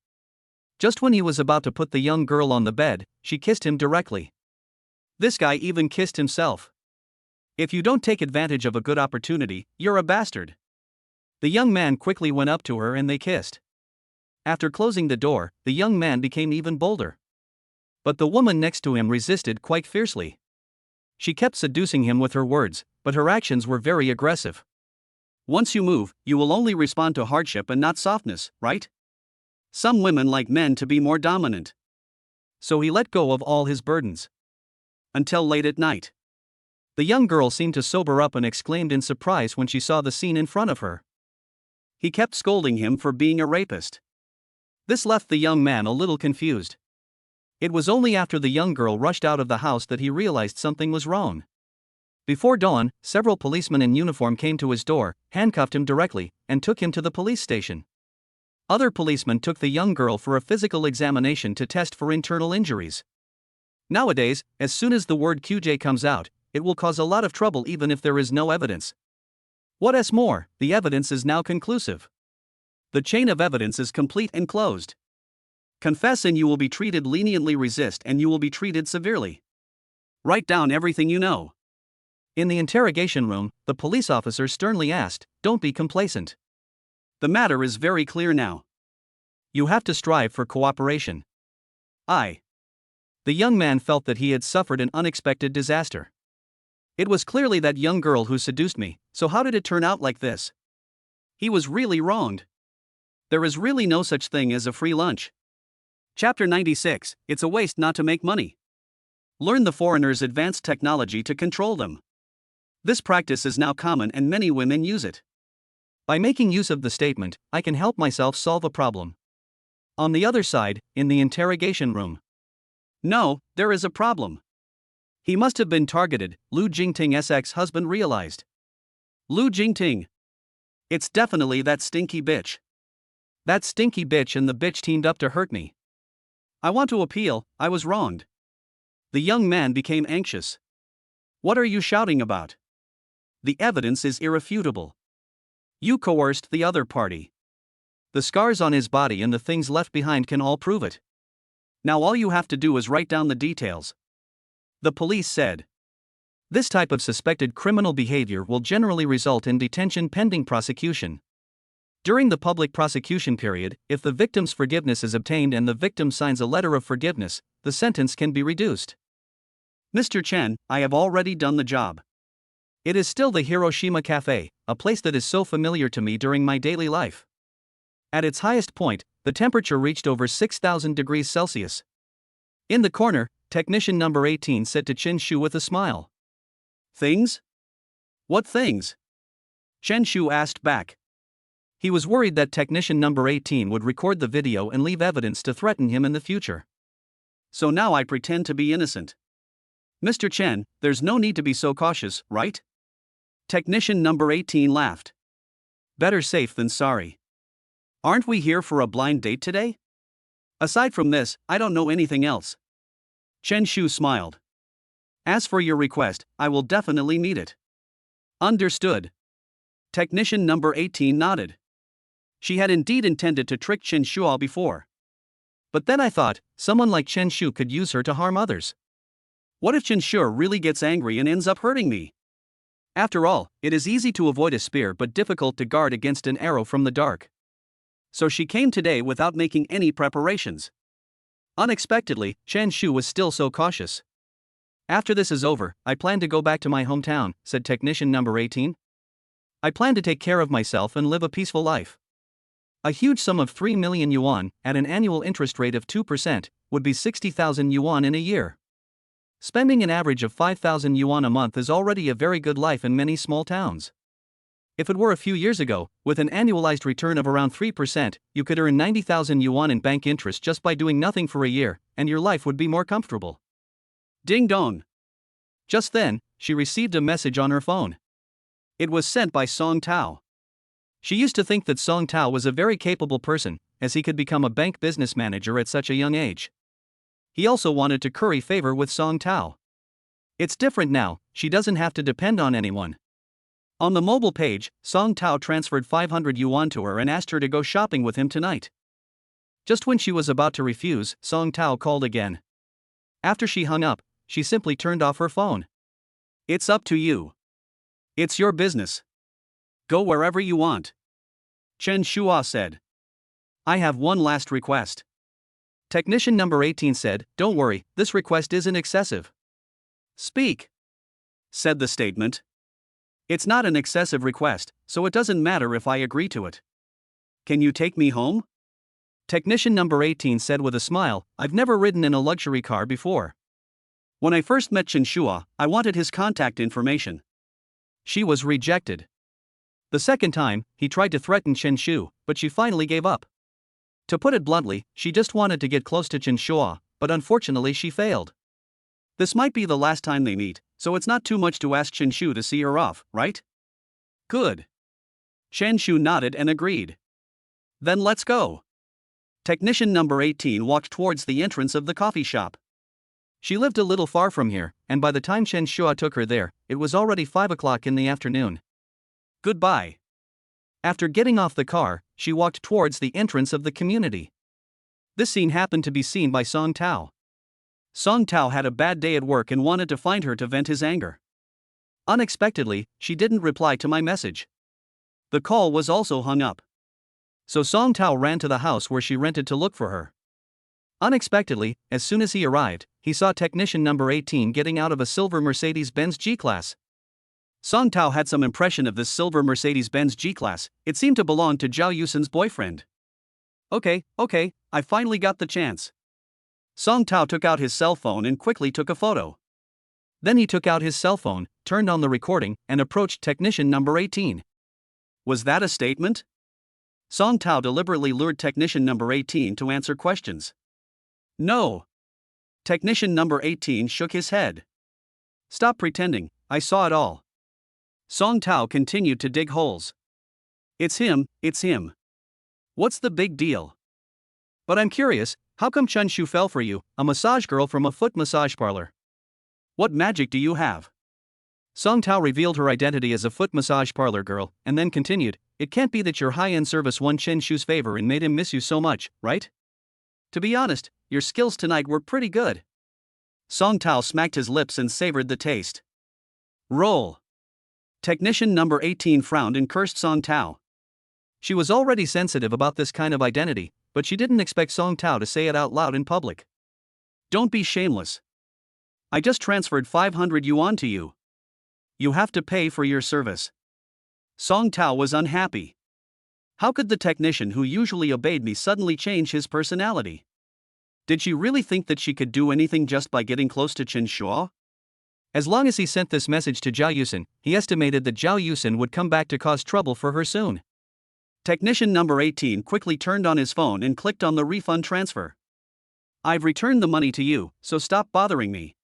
Just when he was about to put the young girl on the bed, she kissed him directly. This guy even kissed himself. If you don't take advantage of a good opportunity, you're a bastard. The young man quickly went up to her and they kissed. After closing the door, the young man became even bolder. But the woman next to him resisted quite fiercely. She kept seducing him with her words, but her actions were very aggressive. Once you move, you will only respond to hardship and not softness, right? Some women like men to be more dominant. So he let go of all his burdens. Until late at night. The young girl seemed to sober up and exclaimed in surprise when she saw the scene in front of her. He kept scolding him for being a rapist. This left the young man a little confused. It was only after the young girl rushed out of the house that he realized something was wrong. Before dawn, several policemen in uniform came to his door, handcuffed him directly, and took him to the police station. Other policemen took the young girl for a physical examination to test for internal injuries. Nowadays, as soon as the word QJ comes out, it will cause a lot of trouble even if there is no evidence. What's more, the evidence is now conclusive. The chain of evidence is complete and closed. Confess and you will be treated leniently, resist and you will be treated severely. Write down everything you know. In the interrogation room, the police officer sternly asked, "Don't be complacent. The matter is very clear now. You have to strive for cooperation." The young man felt that he had suffered an unexpected disaster. It was clearly that young girl who seduced me, so how did it turn out like this? He was really wronged. There is really no such thing as a free lunch. Chapter 96, It's a waste not to make money. Learn the foreigners' advanced technology to control them. This practice is now common and many women use it. By making use of the statement, I can help myself solve a problem. On the other side, in the interrogation room. No, there is a problem. He must have been targeted, Lu Jingting's ex-husband realized. Lu Jingting. It's definitely that stinky bitch. That stinky bitch and the bitch teamed up to hurt me. I want to appeal, I was wronged. The young man became anxious. What are you shouting about? The evidence is irrefutable. You coerced the other party. The scars on his body and the things left behind can all prove it. Now all you have to do is write down the details. The police said. This type of suspected criminal behavior will generally result in detention pending prosecution. During the public prosecution period, if the victim's forgiveness is obtained and the victim signs a letter of forgiveness, the sentence can be reduced. Mr. Chen, I have already done the job. It is still the Hiroshima Cafe, a place that is so familiar to me during my daily life. At its highest point, the temperature reached over 6,000 degrees Celsius. In the corner, technician number 18 said to Chen Shu with a smile. Things? What things? Chen Shu asked back. He was worried that technician number 18 would record the video and leave evidence to threaten him in the future. So now I pretend to be innocent. Mr. Chen, there's no need to be so cautious, right? Technician number 18 laughed. Better safe than sorry. Aren't we here for a blind date today? Aside from this, I don't know anything else. Chen Shu smiled. As for your request, I will definitely meet it. Understood. Technician number 18 nodded. She had indeed intended to trick Chen Shu before. But then I thought, someone like Chen Shu could use her to harm others. What if Chen Shu really gets angry and ends up hurting me? After all, it is easy to avoid a spear but difficult to guard against an arrow from the dark. So she came today without making any preparations. Unexpectedly, Chen Shu was still so cautious. After this is over, I plan to go back to my hometown, said technician number 18. I plan to take care of myself and live a peaceful life. A huge sum of 3 million yuan, at an annual interest rate of 2%, would be 60,000 yuan in a year. Spending an average of 5,000 yuan a month is already a very good life in many small towns. If it were a few years ago, with an annualized return of around 3%, you could earn 90,000 yuan in bank interest just by doing nothing for a year, and your life would be more comfortable. Ding dong. Just then, she received a message on her phone. It was sent by Song Tao. She used to think that Song Tao was a very capable person, as he could become a bank business manager at such a young age. He also wanted to curry favor with Song Tao. It's different now, she doesn't have to depend on anyone. On the mobile page, Song Tao transferred 500 yuan to her and asked her to go shopping with him tonight. Just when she was about to refuse, Song Tao called again. After she hung up, she simply turned off her phone. It's up to you. It's your business. Go wherever you want. Chen Shu said. I have one last request. Technician number 18 said, don't worry, this request isn't excessive. Speak, said the statement. It's not an excessive request, so it doesn't matter if I agree to it. Can you take me home? Technician number 18 said with a smile, I've never ridden in a luxury car before. When I first met Chen Shu, I wanted his contact information. She was rejected. The second time, he tried to threaten Chen Shu, but she finally gave up. To put it bluntly, she just wanted to get close to Chen Shu, but unfortunately she failed. This might be the last time they meet, so it's not too much to ask Chen Shu to see her off, right? Good. Chen Shu nodded and agreed. Then let's go. Technician number 18 walked towards the entrance of the coffee shop. She lived a little far from here, and by the time Chen Shu took her there, it was already 5 o'clock in the afternoon. Goodbye. After getting off the car, she walked towards the entrance of the community. This scene happened to be seen by Song Tao. Song Tao had a bad day at work and wanted to find her to vent his anger. Unexpectedly, she didn't reply to my message. The call was also hung up. So Song Tao ran to the house where she rented to look for her. Unexpectedly, as soon as he arrived, he saw technician number 18 getting out of a silver Mercedes-Benz G-Class. Song Tao had some impression of this silver Mercedes-Benz G-Class. It seemed to belong to Zhao Yusen's boyfriend. Okay, I finally got the chance. Song Tao took out his cell phone and quickly took a photo. Then he took out his cell phone, turned on the recording, and approached technician number 18. Was that a statement? Song Tao deliberately lured technician number 18 to answer questions. No. Technician number 18 shook his head. Stop pretending, I saw it all. Song Tao continued to dig holes. It's him, it's him. What's the big deal? But I'm curious, how come Chen Shu fell for you, a massage girl from a foot massage parlor? What magic do you have? Song Tao revealed her identity as a foot massage parlor girl, and then continued, "It can't be that your high-end service won Chen Shu's favor and made him miss you so much, right? To be honest, your skills tonight were pretty good." Song Tao smacked his lips and savored the taste. Roll. Technician number 18 frowned and cursed Song Tao. She was already sensitive about this kind of identity, but she didn't expect Song Tao to say it out loud in public. Don't be shameless. I just transferred 500 yuan to you. You have to pay for your service. Song Tao was unhappy. How could the technician who usually obeyed me suddenly change his personality? Did she really think that she could do anything just by getting close to Chen Shu? As long as he sent this message to Zhao Yusin, he estimated that Zhao Yusin would come back to cause trouble for her soon. Technician number 18 quickly turned on his phone and clicked on the refund transfer. I've returned the money to you, so stop bothering me.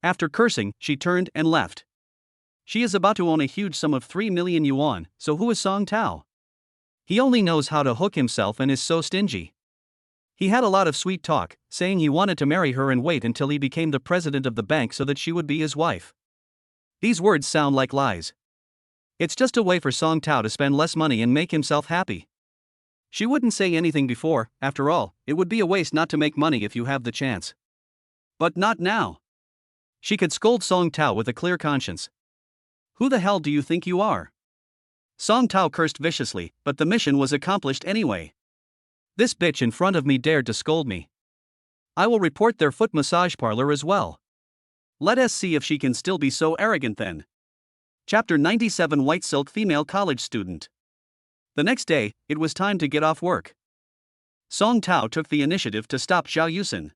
After cursing, she turned and left. She is about to own a huge sum of 3 million yuan, so who is Song Tao? He only knows how to hook himself and is so stingy. He had a lot of sweet talk, saying he wanted to marry her and wait until he became the president of the bank so that she would be his wife. These words sound like lies. It's just a way for Song Tao to spend less money and make himself happy. She wouldn't say anything before, after all, it would be a waste not to make money if you have the chance. But not now. She could scold Song Tao with a clear conscience. Who the hell do you think you are? Song Tao cursed viciously, but the mission was accomplished anyway. This bitch in front of me dared to scold me. I will report their foot massage parlor as well. Let us see if she can still be so arrogant then. Chapter 97 White Silk Female College Student. The next day, it was time to get off work. Song Tao took the initiative to stop Zhao Yusin.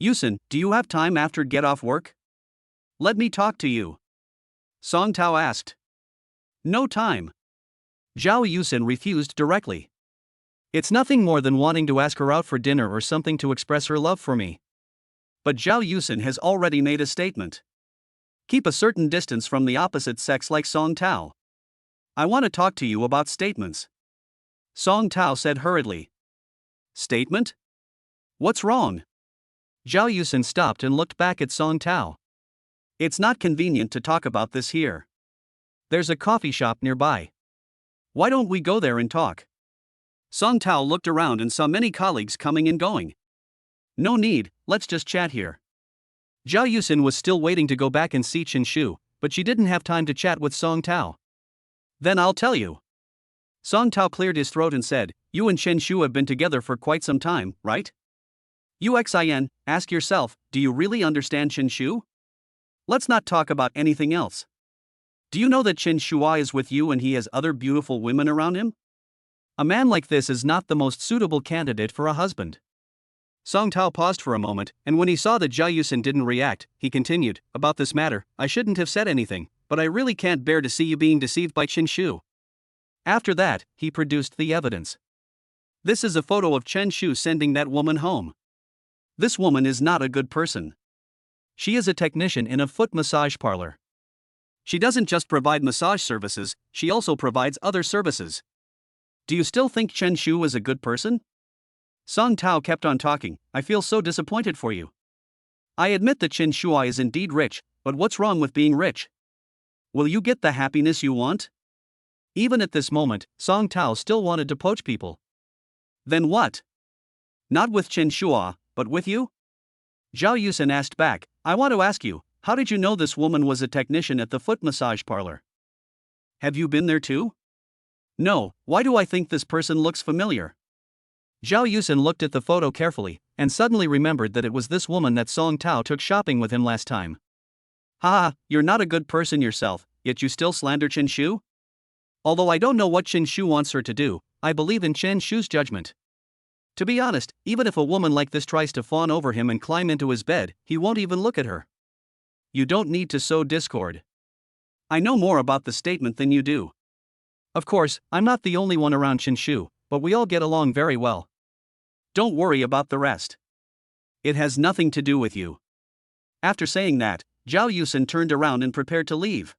Yusin, do you have time after get off work? Let me talk to you. Song Tao asked. No time. Zhao Yusin refused directly. It's nothing more than wanting to ask her out for dinner or something to express her love for me. But Zhao Yusin has already made a statement. Keep a certain distance from the opposite sex like Song Tao. I want to talk to you about statements. Song Tao said hurriedly. Statement? What's wrong? Zhao Yusin stopped and looked back at Song Tao. It's not convenient to talk about this here. There's a coffee shop nearby. Why don't we go there and talk? Song Tao looked around and saw many colleagues coming and going. No need, let's just chat here. Zhao Yusin was still waiting to go back and see Chen Shu, but she didn't have time to chat with Song Tao. Then I'll tell you. Song Tao cleared his throat and said, you and Chen Shu have been together for quite some time, right? UXIN, ask yourself, do you really understand Chen Shu? Let's not talk about anything else. Do you know that Chen Shua is with you and he has other beautiful women around him? A man like this is not the most suitable candidate for a husband. Song Tao paused for a moment, and when he saw that Zhao Yusin didn't react, he continued, about this matter, I shouldn't have said anything, but I really can't bear to see you being deceived by Chen Shu. After that, he produced the evidence. This is a photo of Chen Shu sending that woman home. This woman is not a good person. She is a technician in a foot massage parlor. She doesn't just provide massage services, she also provides other services. Do you still think Chen Shu is a good person? Song Tao kept on talking, I feel so disappointed for you. I admit that Chen Shua is indeed rich, but what's wrong with being rich? Will you get the happiness you want? Even at this moment, Song Tao still wanted to poach people. Then what? Not with Chen Shua, but with you? Zhao Yusin asked back, I want to ask you, how did you know this woman was a technician at the foot massage parlor? Have you been there too? No, why do I think this person looks familiar? Zhao Yusin looked at the photo carefully, and suddenly remembered that it was this woman that Song Tao took shopping with him last time. Haha, you're not a good person yourself, yet you still slander Chen Shu? Although I don't know what Chen Shu wants her to do, I believe in Chen Shu's judgment. To be honest, even if a woman like this tries to fawn over him and climb into his bed, he won't even look at her. You don't need to sow discord. I know more about the statement than you do. Of course, I'm not the only one around Chen Shu, but we all get along very well. Don't worry about the rest. It has nothing to do with you. After saying that, Zhao Yusin turned around and prepared to leave.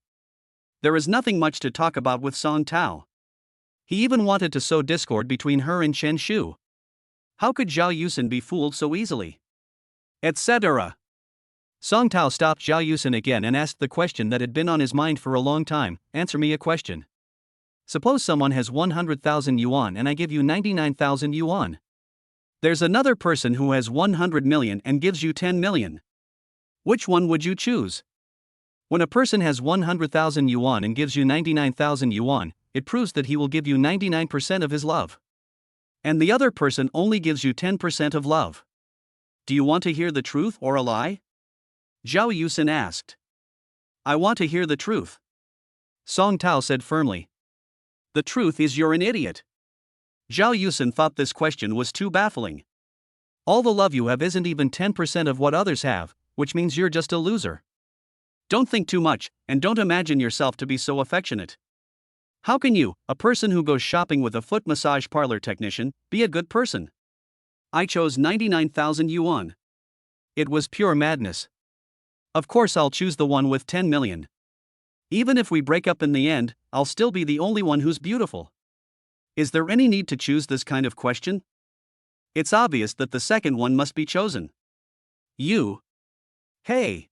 There is nothing much to talk about with Song Tao. He even wanted to sow discord between her and Chen Shu. How could Zhao Yusin be fooled so easily? Etc. Song Tao stopped Zhao Yusin again and asked the question that had been on his mind for a long time. Answer me a question. Suppose someone has 100,000 yuan and I give you 99,000 yuan. There's another person who has 100 million and gives you 10 million. Which one would you choose? When a person has 100,000 yuan and gives you 99,000 yuan, it proves that he will give you 99% of his love. And the other person only gives you 10% of love. Do you want to hear the truth or a lie? Zhao Yusin asked. I want to hear the truth. Song Tao said firmly. The truth is you're an idiot. Zhao Yusin thought this question was too baffling. All the love you have isn't even 10% of what others have, which means you're just a loser. Don't think too much, and don't imagine yourself to be so affectionate. How can you, a person who goes shopping with a foot massage parlor technician, be a good person? I chose 99,000 yuan. It was pure madness. Of course I'll choose the one with 10 million. Even if we break up in the end, I'll still be the only one who's beautiful. Is there any need to choose this kind of question? It's obvious that the second one must be chosen. You. Hey.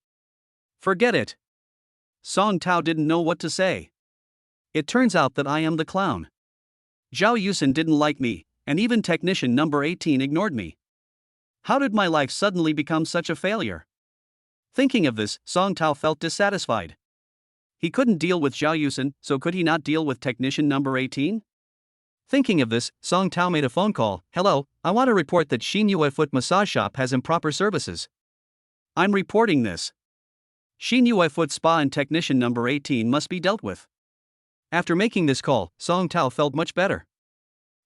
Forget it. Song Tao didn't know what to say. It turns out that I am the clown. Zhao Yusin didn't like me, and even technician number 18 ignored me. How did my life suddenly become such a failure? Thinking of this, Song Tao felt dissatisfied. He couldn't deal with Zhao Yusin, so could he not deal with technician number 18? Thinking of this, Song Tao made a phone call. Hello, I want to report that Xinyue Foot Massage Shop has improper services. I'm reporting this. Xinyue Foot Spa and technician number 18 must be dealt with. After making this call, Song Tao felt much better.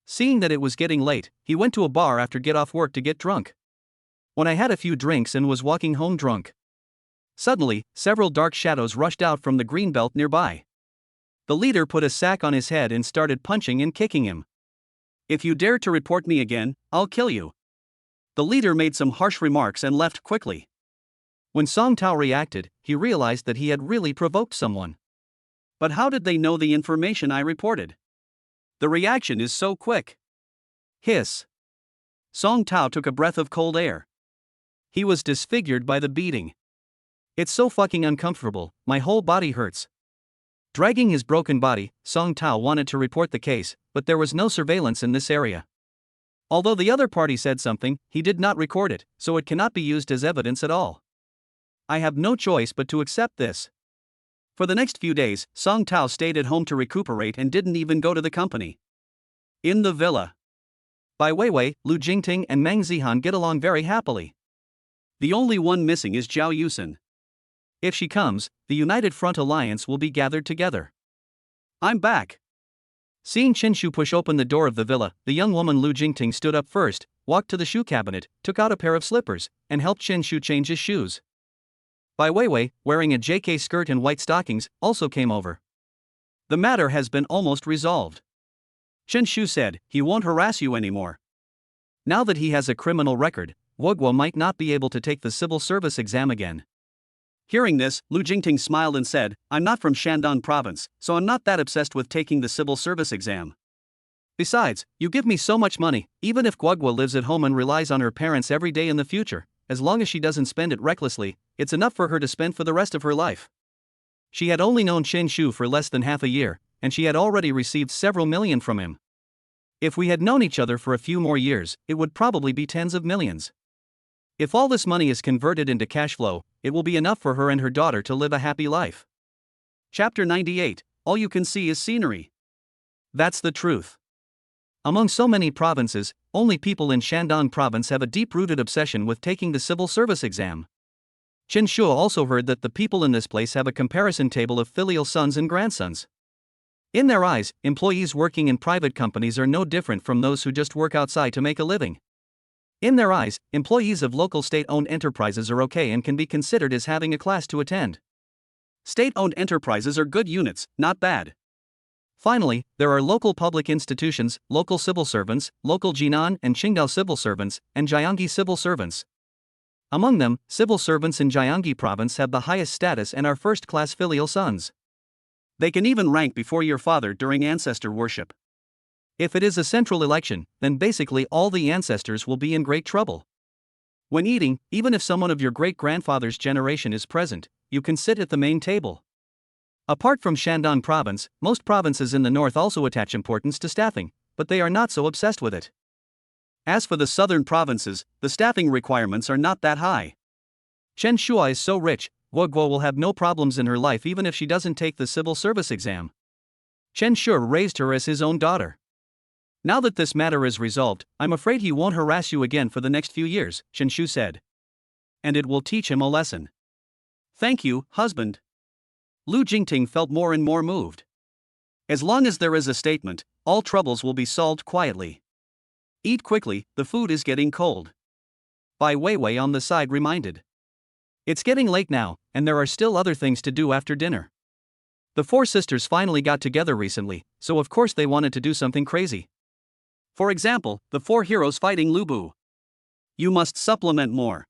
Seeing that it was getting late, he went to a bar after get off work to get drunk. When I had a few drinks and was walking home drunk, suddenly, several dark shadows rushed out from the green belt nearby. The leader put a sack on his head and started punching and kicking him. If you dare to report me again, I'll kill you. The leader made some harsh remarks and left quickly. When Song Tao reacted, he realized that he had really provoked someone. But how did they know the information I reported? The reaction is so quick. Hiss. Song Tao took a breath of cold air. He was disfigured by the beating. It's so fucking uncomfortable, my whole body hurts. Dragging his broken body, Song Tao wanted to report the case, but there was no surveillance in this area. Although the other party said something, he did not record it, so it cannot be used as evidence at all. I have no choice but to accept this. For the next few days, Song Tao stayed at home to recuperate and didn't even go to the company. In the villa. By Weiwei, Lu Jingting and Meng Zihan get along very happily. The only one missing is Zhao Yusin. If she comes, the United Front Alliance will be gathered together. I'm back. Seeing Chen Shu push open the door of the villa, the young woman Lu Jingting stood up first, walked to the shoe cabinet, took out a pair of slippers, and helped Chen Shu change his shoes. Bai Weiwei, wearing a JK skirt and white stockings, also came over. The matter has been almost resolved. Chen Shu said, he won't harass you anymore. Now that he has a criminal record, Guoguo might not be able to take the civil service exam again. Hearing this, Lu Jingting smiled and said, I'm not from Shandong province, so I'm not that obsessed with taking the civil service exam. Besides, you give me so much money, even if Guoguo lives at home and relies on her parents every day in the future, as long as she doesn't spend it recklessly, it's enough for her to spend for the rest of her life. She had only known Chen Shu for less than half a year, and she had already received several million from him. If we had known each other for a few more years, it would probably be tens of millions. If all this money is converted into cash flow, it will be enough for her and her daughter to live a happy life. Chapter 98, All you can see is scenery. That's the truth. Among so many provinces, only people in Shandong province have a deep-rooted obsession with taking the civil service exam. Chen Shu also heard that the people in this place have a comparison table of filial sons and grandsons. In their eyes, employees working in private companies are no different from those who just work outside to make a living. In their eyes, employees of local state-owned enterprises are okay and can be considered as having a class to attend. State-owned enterprises are good units, not bad. Finally, there are local public institutions, local civil servants, local Jinan and Qingdao civil servants, and Jiangxi civil servants. Among them, civil servants in Jiangxi province have the highest status and are first-class filial sons. They can even rank before your father during ancestor worship. If it is a central election, then basically all the ancestors will be in great trouble. When eating, even if someone of your great-grandfather's generation is present, you can sit at the main table. Apart from Shandong province, most provinces in the north also attach importance to staffing, but they are not so obsessed with it. As for the southern provinces, the staffing requirements are not that high. Chen Shua is so rich, Guo will have no problems in her life even if she doesn't take the civil service exam. Chen Shua raised her as his own daughter. Now that this matter is resolved, I'm afraid he won't harass you again for the next few years, Chen Shu said. And it will teach him a lesson. Thank you, husband. Lu Jingting felt more and more moved. As long as there is a statement, all troubles will be solved quietly. Eat quickly, the food is getting cold. Bai Weiwei on the side reminded. It's getting late now, and there are still other things to do after dinner. The four sisters finally got together recently, so of course they wanted to do something crazy. For example, the four heroes fighting Lu Bu. You must supplement more.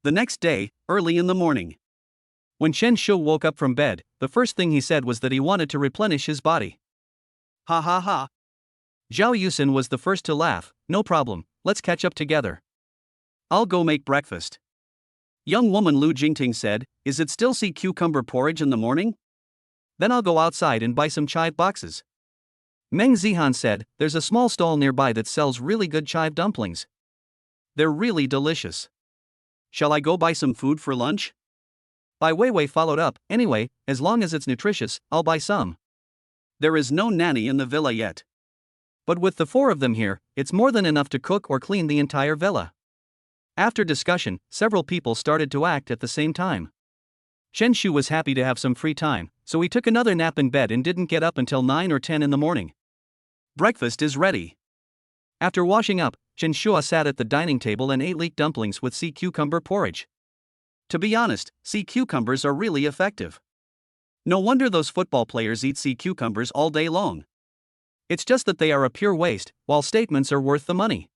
The next day, early in the morning. When Chen Shu woke up from bed, the first thing he said was that he wanted to replenish his body. Ha ha ha. Zhao Yusin was the first to laugh. No problem, let's catch up together. I'll go make breakfast. Young woman Lu Jingting said, is it still sea cucumber porridge in the morning? Then I'll go outside and buy some chive boxes. Meng Zihan said, there's a small stall nearby that sells really good chive dumplings. They're really delicious. Shall I go buy some food for lunch? Bai Weiwei followed up, anyway, as long as it's nutritious, I'll buy some. There is no nanny in the villa yet. But with the four of them here, it's more than enough to cook or clean the entire villa. After discussion, several people started to act at the same time. Chen Shu was happy to have some free time, so he took another nap in bed and didn't get up until 9 or 10 in the morning. Breakfast is ready. After washing up, Chen Shua sat at the dining table and ate leek dumplings with sea cucumber porridge. To be honest, sea cucumbers are really effective. No wonder those football players eat sea cucumbers all day long. It's just that they are a pure waste, while statements are worth the money.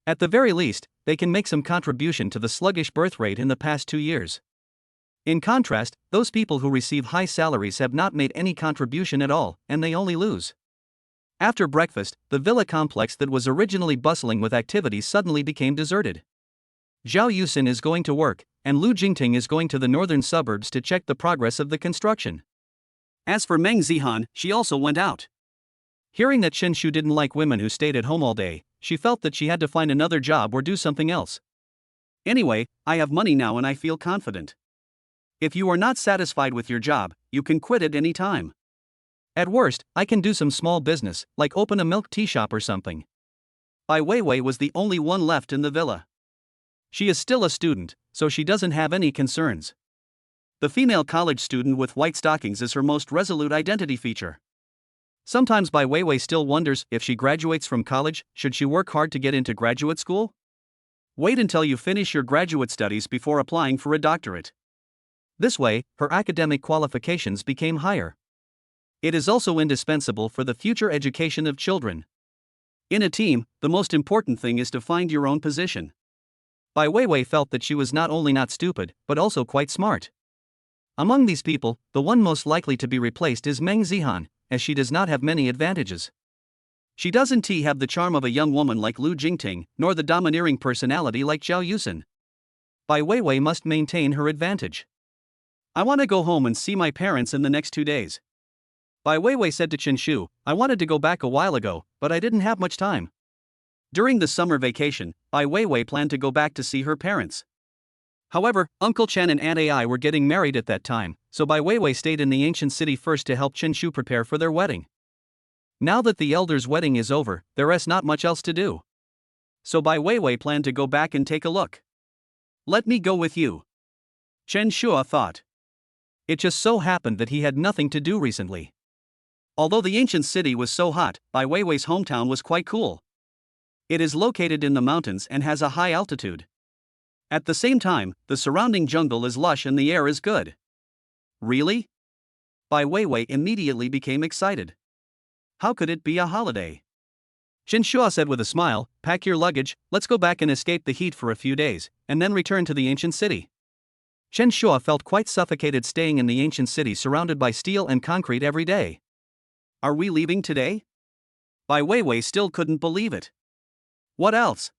At the very least, they can make some contribution to the sluggish birth rate in the past 2 years. In contrast, those people who receive high salaries have not made any contribution at all, and they only lose. After breakfast, the villa complex that was originally bustling with activities suddenly became deserted. Zhao Yusin is going to work, and Lu Jingting is going to the northern suburbs to check the progress of the construction. As for Meng Zihan, she also went out. Hearing that Chen Shu didn't like women who stayed at home all day, she felt that she had to find another job or do something else. Anyway, I have money now and I feel confident. If you are not satisfied with your job, you can quit at any time. At worst, I can do some small business, like open a milk tea shop or something. Bai Weiwei was the only one left in the villa. She is still a student, so she doesn't have any concerns. The female college student with white stockings is her most resolute identity feature. Sometimes Bai Weiwei still wonders if she graduates from college, should she work hard to get into graduate school? Wait until you finish your graduate studies before applying for a doctorate. This way, her academic qualifications became higher. It is also indispensable for the future education of children. In a team, the most important thing is to find your own position. Bai Weiwei felt that she was not only not stupid, but also quite smart. Among these people, the one most likely to be replaced is Meng Zihan, as she does not have many advantages. She doesn't have the charm of a young woman like Lu Jingting, nor the domineering personality like Zhao Yusin. Bai Weiwei must maintain her advantage. I want to go home and see my parents in the next 2 days. Bai Weiwei said to Chen Shu, I wanted to go back a while ago, but I didn't have much time. During the summer vacation, Bai Weiwei planned to go back to see her parents. However, Uncle Chen and Aunt Ai were getting married at that time, so Bai Weiwei stayed in the ancient city first to help Chen Shu prepare for their wedding. Now that the elder's wedding is over, there is not much else to do. So Bai Weiwei planned to go back and take a look. Let me go with you, Chen Shua thought. It just so happened that he had nothing to do recently. Although the ancient city was so hot, Bai Weiwei's hometown was quite cool. It is located in the mountains and has a high altitude. At the same time, the surrounding jungle is lush and the air is good. Really? Bai Weiwei immediately became excited. How could it be a holiday? Chen Shua said with a smile, pack your luggage, let's go back and escape the heat for a few days, and then return to the ancient city. Chen Shua felt quite suffocated staying in the ancient city surrounded by steel and concrete every day. Are we leaving today? Bai Weiwei still couldn't believe it. What else?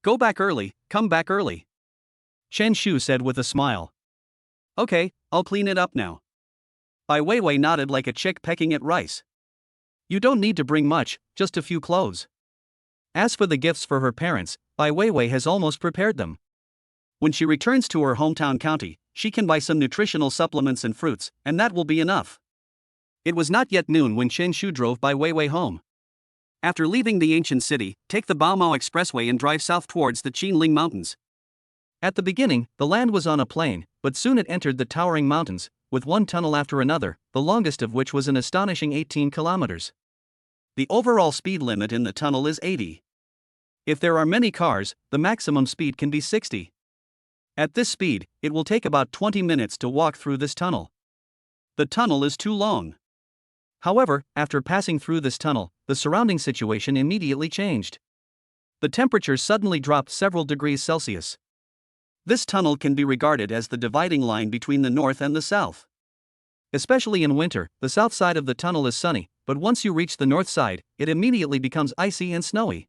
Go back early, come back early. Chen Shu said with a smile. Okay, I'll clean it up now. Bai Weiwei nodded like a chick pecking at rice. You don't need to bring much, just a few clothes. As for the gifts for her parents, Bai Weiwei has almost prepared them. When she returns to her hometown county, she can buy some nutritional supplements and fruits, and that will be enough. It was not yet noon when Chen Shu drove Bai Weiwei home. After leaving the ancient city, take the Baomao Expressway and drive south towards the Qinling Mountains. At the beginning, the land was on a plain, but soon it entered the towering mountains, with one tunnel after another, the longest of which was an astonishing 18 kilometers. The overall speed limit in the tunnel is 80. If there are many cars, the maximum speed can be 60. At this speed, it will take about 20 minutes to walk through this tunnel. The tunnel is too long. However, after passing through this tunnel, the surrounding situation immediately changed. The temperature suddenly dropped several degrees Celsius. This tunnel can be regarded as the dividing line between the north and the south. Especially in winter, the south side of the tunnel is sunny, but once you reach the north side, it immediately becomes icy and snowy.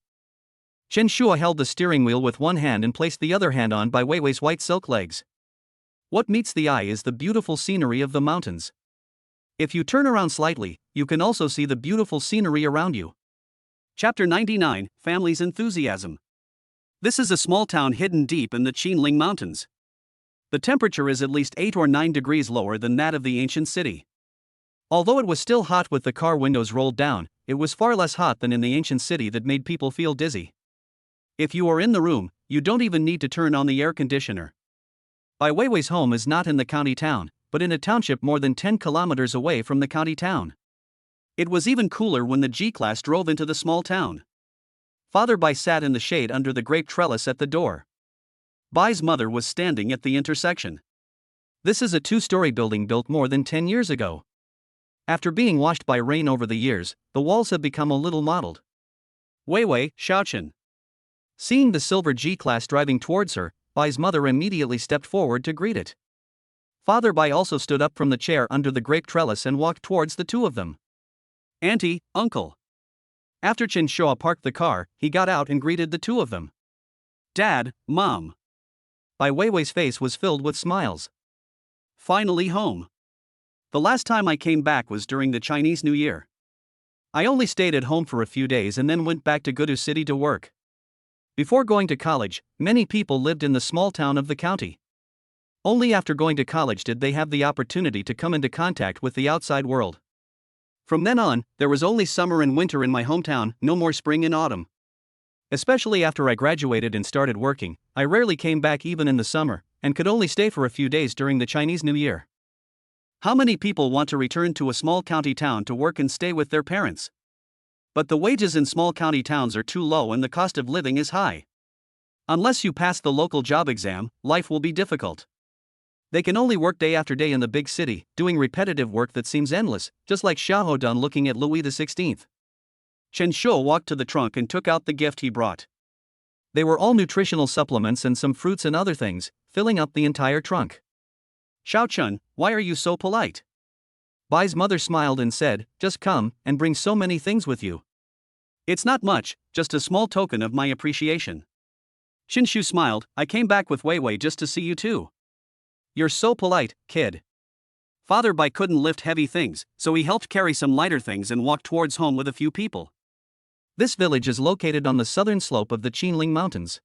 Chen Shua held the steering wheel with one hand and placed the other hand on Bai Weiwei's white silk legs. What meets the eye is the beautiful scenery of the mountains. If you turn around slightly, you can also see the beautiful scenery around you. Chapter 99, Family's Enthusiasm. This is a small town hidden deep in the Qinling Mountains. The temperature is at least 8 or 9 degrees lower than that of the ancient city. Although it was still hot with the car windows rolled down, it was far less hot than in the ancient city that made people feel dizzy. If you are in the room, you don't even need to turn on the air conditioner. Bai Weiwei's home is not in the county town, but in a township more than 10 kilometers away from the county town. It was even cooler when the G-Class drove into the small town. Father Bai sat in the shade under the grape trellis at the door. Bai's mother was standing at the intersection. This is a two-story building built more than 10 years ago. After being washed by rain over the years, the walls have become a little mottled. Weiwei, Xiaochen. Seeing the silver G-Class driving towards her, Bai's mother immediately stepped forward to greet it. Father Bai also stood up from the chair under the grape trellis and walked towards the two of them. Auntie, uncle. After Chen Shua parked the car, he got out and greeted the two of them. Dad, Mom. Bai Weiwei's face was filled with smiles. Finally home. The last time I came back was during the Chinese New Year. I only stayed at home for a few days and then went back to Gudu City to work. Before going to college, many people lived in the small town of the county. Only after going to college did they have the opportunity to come into contact with the outside world. From then on, there was only summer and winter in my hometown, no more spring and autumn. Especially after I graduated and started working, I rarely came back even in the summer, and could only stay for a few days during the Chinese New Year. How many people want to return to a small county town to work and stay with their parents? But the wages in small county towns are too low and the cost of living is high. Unless you pass the local job exam, life will be difficult. They can only work day after day in the big city, doing repetitive work that seems endless, just like Xiahou Dun looking at Louis XVI. Chen Shou walked to the trunk and took out the gift he brought. They were all nutritional supplements and some fruits and other things, filling up the entire trunk. Xiao Chun, why are you so polite? Bai's mother smiled and said, just come, and bring so many things with you. It's not much, just a small token of my appreciation. Xinshu smiled, I came back with Weiwei just to see you too. You're so polite, kid. Father Bai couldn't lift heavy things, so he helped carry some lighter things and walked towards home with a few people. This village is located on the southern slope of the Qinling Mountains.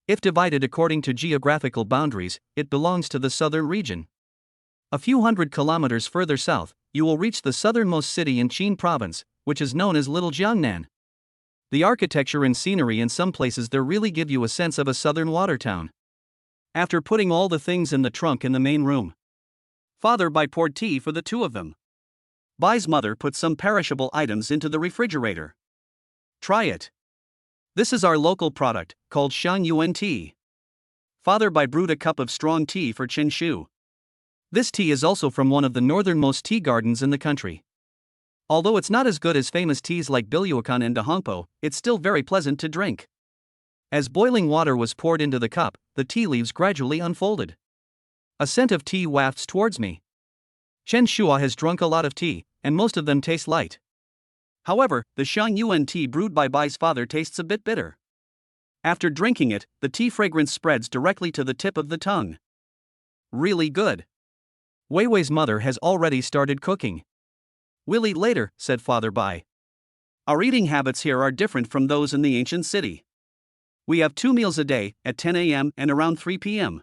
If divided according to geographical boundaries, it belongs to the southern region. A few hundred kilometers further south, you will reach the southernmost city in Qin province, which is known as Little Jiangnan. The architecture and scenery in some places there really give you a sense of a southern water town. After putting all the things in the trunk in the main room, Father Bai poured tea for the two of them. Bai's mother put some perishable items into the refrigerator. Try it. This is our local product, called Shang Yuan tea. Father Bai brewed a cup of strong tea for Chen Shu. This tea is also from one of the northernmost tea gardens in the country. Although it's not as good as famous teas like Biluokan and Dahongpo, it's still very pleasant to drink. As boiling water was poured into the cup, the tea leaves gradually unfolded. A scent of tea wafts towards me. Chen Shua has drunk a lot of tea, and most of them taste light. However, the Xiang Yuan tea brewed by Bai's father tastes a bit bitter. After drinking it, the tea fragrance spreads directly to the tip of the tongue. Really good. Wei Wei's mother has already started cooking. We'll eat later, said Father Bai. Our eating habits here are different from those in the ancient city. We have 2 meals a day, at 10 a.m. and around 3 p.m.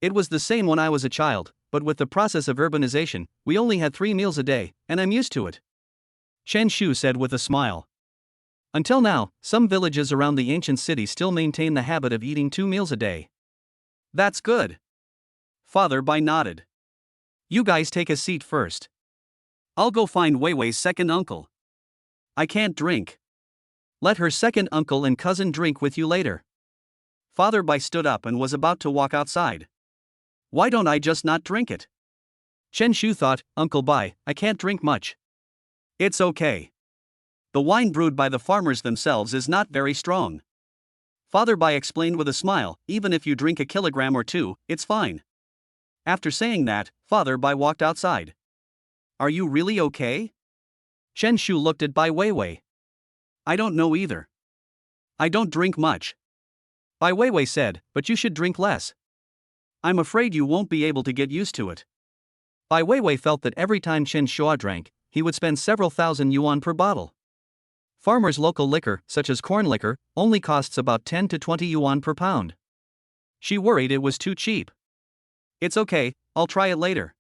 It was the same when I was a child, but with the process of urbanization, we only had 3 meals a day, and I'm used to it. Chen Shu said with a smile. Until now, some villages around the ancient city still maintain the habit of eating 2 meals a day. That's good. Father Bai nodded. You guys take a seat first. I'll go find Wei Wei's second uncle. I can't drink. Let her second uncle and cousin drink with you later. Father Bai stood up and was about to walk outside. Why don't I just not drink it? Chen Shu thought, Uncle Bai, I can't drink much. It's okay. The wine brewed by the farmers themselves is not very strong. Father Bai explained with a smile, even if you drink a kilogram or 2, it's fine. After saying that, Father Bai walked outside. Are you really okay? Chen Shu looked at Bai Weiwei. I don't know either. I don't drink much. Bai Weiwei said, but you should drink less. I'm afraid you won't be able to get used to it. Bai Weiwei felt that every time Chen Shua drank, he would spend several thousand yuan per bottle. Farmers' local liquor, such as corn liquor, only costs about 10 to 20 yuan per pound. She worried it was too cheap. It's okay, I'll try it later.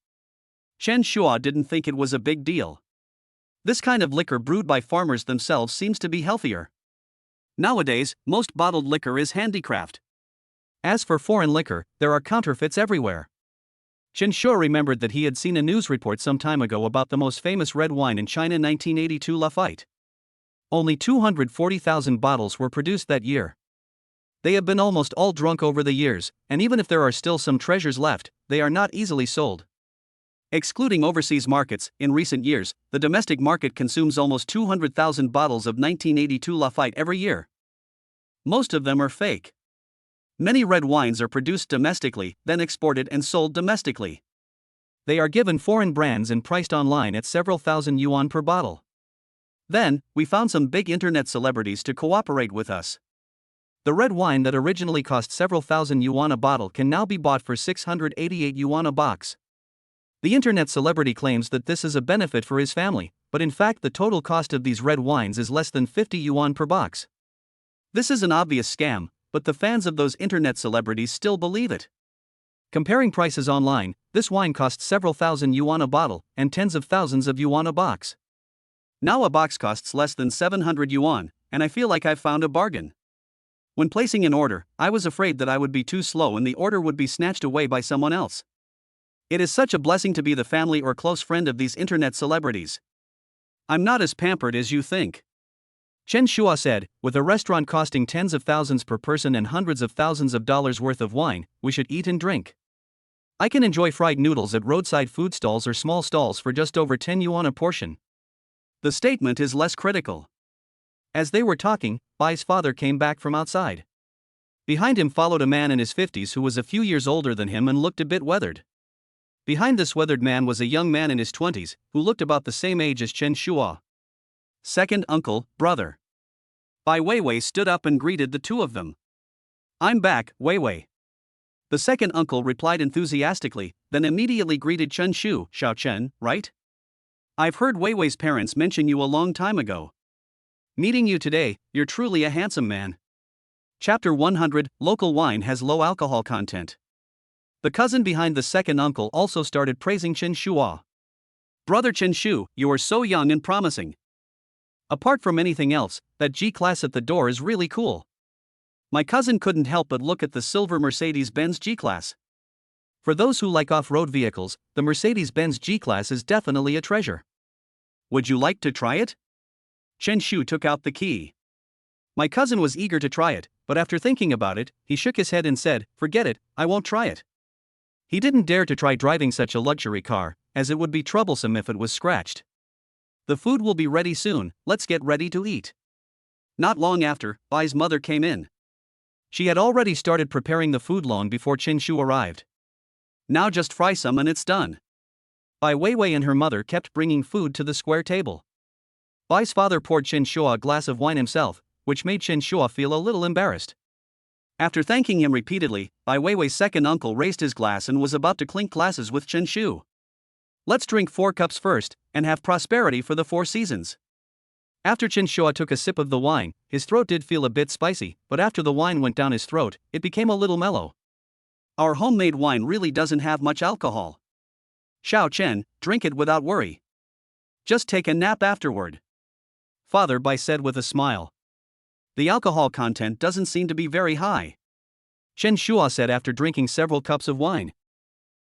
Chen Shua didn't think it was a big deal. This kind of liquor brewed by farmers themselves seems to be healthier. Nowadays, most bottled liquor is handicraft. As for foreign liquor, there are counterfeits everywhere. Chen Shua remembered that he had seen a news report some time ago about the most famous red wine in China 1982 Lafite. Only 240,000 bottles were produced that year. They have been almost all drunk over the years, and even if there are still some treasures left, they are not easily sold. Excluding overseas markets, in recent years, the domestic market consumes almost 200,000 bottles of 1982 Lafite every year. Most of them are fake. Many red wines are produced domestically, then exported and sold domestically. They are given foreign brands and priced online at several thousand yuan per bottle. Then, we found some big internet celebrities to cooperate with us. The red wine that originally cost several thousand yuan a bottle can now be bought for 688 yuan a box. The internet celebrity claims that this is a benefit for his family, but in fact the total cost of these red wines is less than 50 yuan per box. This is an obvious scam, but the fans of those internet celebrities still believe it. Comparing prices online, this wine costs several thousand yuan a bottle, and tens of thousands of yuan a box. Now a box costs less than 700 yuan, and I feel like I've found a bargain. When placing an order, I was afraid that I would be too slow and the order would be snatched away by someone else. It is such a blessing to be the family or close friend of these internet celebrities. I'm not as pampered as you think. Chen Shua said, with a restaurant costing tens of thousands per person and hundreds of thousands of dollars worth of wine, we should eat and drink. I can enjoy fried noodles at roadside food stalls or small stalls for just over 10 yuan a portion. The statement is less critical. As they were talking, Bai's father came back from outside. Behind him followed a man in his 50s who was a few years older than him and looked a bit weathered. Behind this weathered man was a young man in his 20s, who looked about the same age as Chen Shua. Second uncle, brother. Bai Weiwei stood up and greeted the two of them. I'm back, Weiwei. The second uncle replied enthusiastically, then immediately greeted Chen Shu, Xiao Chen, right? I've heard Weiwei's parents mention you a long time ago. Meeting you today, you're truly a handsome man. Chapter 100, Local wine has low alcohol content. The cousin behind the second uncle also started praising Chen Shua. Brother Chen Shu, you are so young and promising. Apart from anything else, that G-Class at the door is really cool. My cousin couldn't help but look at the silver Mercedes-Benz G-Class. For those who like off-road vehicles, the Mercedes-Benz G-Class is definitely a treasure. Would you like to try it? Chen Shu took out the key. My cousin was eager to try it, but after thinking about it, he shook his head and said, forget it, I won't try it. He didn't dare to try driving such a luxury car, as it would be troublesome if it was scratched. The food will be ready soon, let's get ready to eat. Not long after, Bai's mother came in. She had already started preparing the food long before Chen Shu arrived. Now just fry some and it's done. Bai Weiwei and her mother kept bringing food to the square table. Bai's father poured Chen Shua a glass of wine himself, which made Chen Shua feel a little embarrassed. After thanking him repeatedly, Bai Weiwei's second uncle raised his glass and was about to clink glasses with Chen Shu. Let's drink 4 cups first, and have prosperity for the 4 seasons. After Chen Shua took a sip of the wine, his throat did feel a bit spicy, but after the wine went down his throat, it became a little mellow. Our homemade wine really doesn't have much alcohol. Xiao Chen, drink it without worry. Just take a nap afterward. Father Bai said with a smile. The alcohol content doesn't seem to be very high. Chen Shua said after drinking several cups of wine.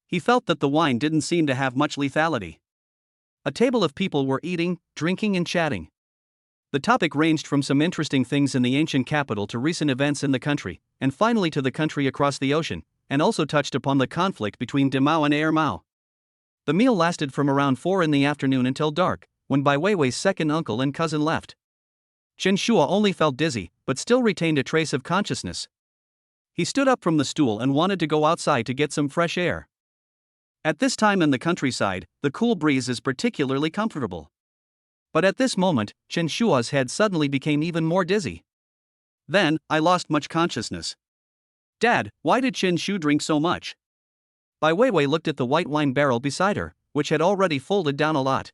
He felt that the wine didn't seem to have much lethality. A table of people were eating, drinking and chatting. The topic ranged from some interesting things in the ancient capital to recent events in the country, and finally to the country across the ocean, and also touched upon the conflict between Dimao and Air Mao. The meal lasted from around 4 in the afternoon until dark, when Bai Weiwei's second uncle and cousin left. Chen Shua only felt dizzy, but still retained a trace of consciousness. He stood up from the stool and wanted to go outside to get some fresh air. At this time in the countryside, the cool breeze is particularly comfortable. But at this moment, Chen Shua's head suddenly became even more dizzy. Then, I lost much consciousness. Dad, why did Chen Shu drink so much? Bai Weiwei looked at the white wine barrel beside her, which had already folded down a lot.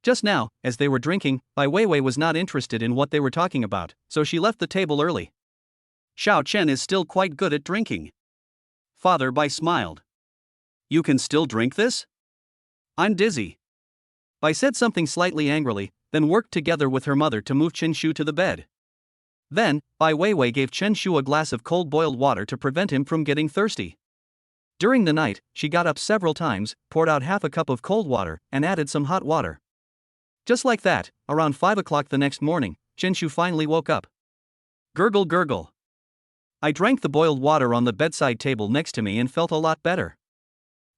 Just now, as they were drinking, Bai Weiwei was not interested in what they were talking about, so she left the table early. Xiao Chen is still quite good at drinking. Father Bai smiled. You can still drink this? I'm dizzy. Bai said something slightly angrily, then worked together with her mother to move Chen Shu to the bed. Then, Bai Weiwei gave Chen Shu a glass of cold boiled water to prevent him from getting thirsty. During the night, she got up several times, poured out half a cup of cold water, and added some hot water. Just like that, around 5 o'clock the next morning, Chen Shu finally woke up. Gurgle gurgle. I drank the boiled water on the bedside table next to me and felt a lot better.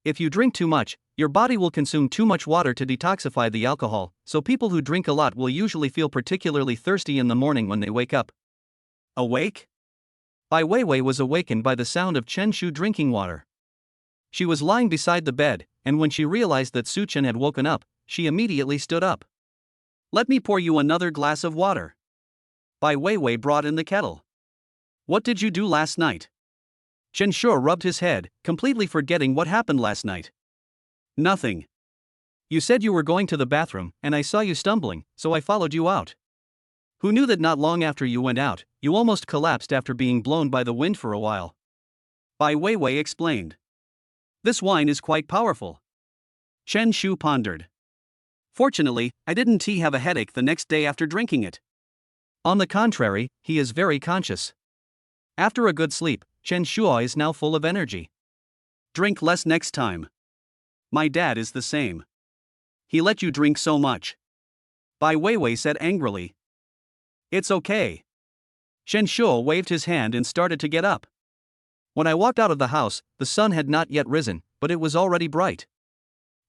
If you drink too much, your body will consume too much water to detoxify the alcohol, so people who drink a lot will usually feel particularly thirsty in the morning when they wake up. Awake? Bai Weiwei was awakened by the sound of Chen Shu drinking water. She was lying beside the bed, and when she realized that Su Chen had woken up, she immediately stood up. Let me pour you another glass of water. Bai Weiwei brought in the kettle. What did you do last night? Chen Shu rubbed his head, completely forgetting what happened last night. Nothing. You said you were going to the bathroom, and I saw you stumbling, so I followed you out. Who knew that not long after you went out, you almost collapsed after being blown by the wind for a while? Bai Weiwei explained. This wine is quite powerful. Chen Shu pondered. Fortunately, I didn't have a headache the next day after drinking it. On the contrary, he is very conscious. After a good sleep, Chen Shua is now full of energy. Drink less next time. My dad is the same. He let you drink so much. Bai Weiwei said angrily. It's okay. Chen Shua waved his hand and started to get up. When I walked out of the house, the sun had not yet risen, but it was already bright.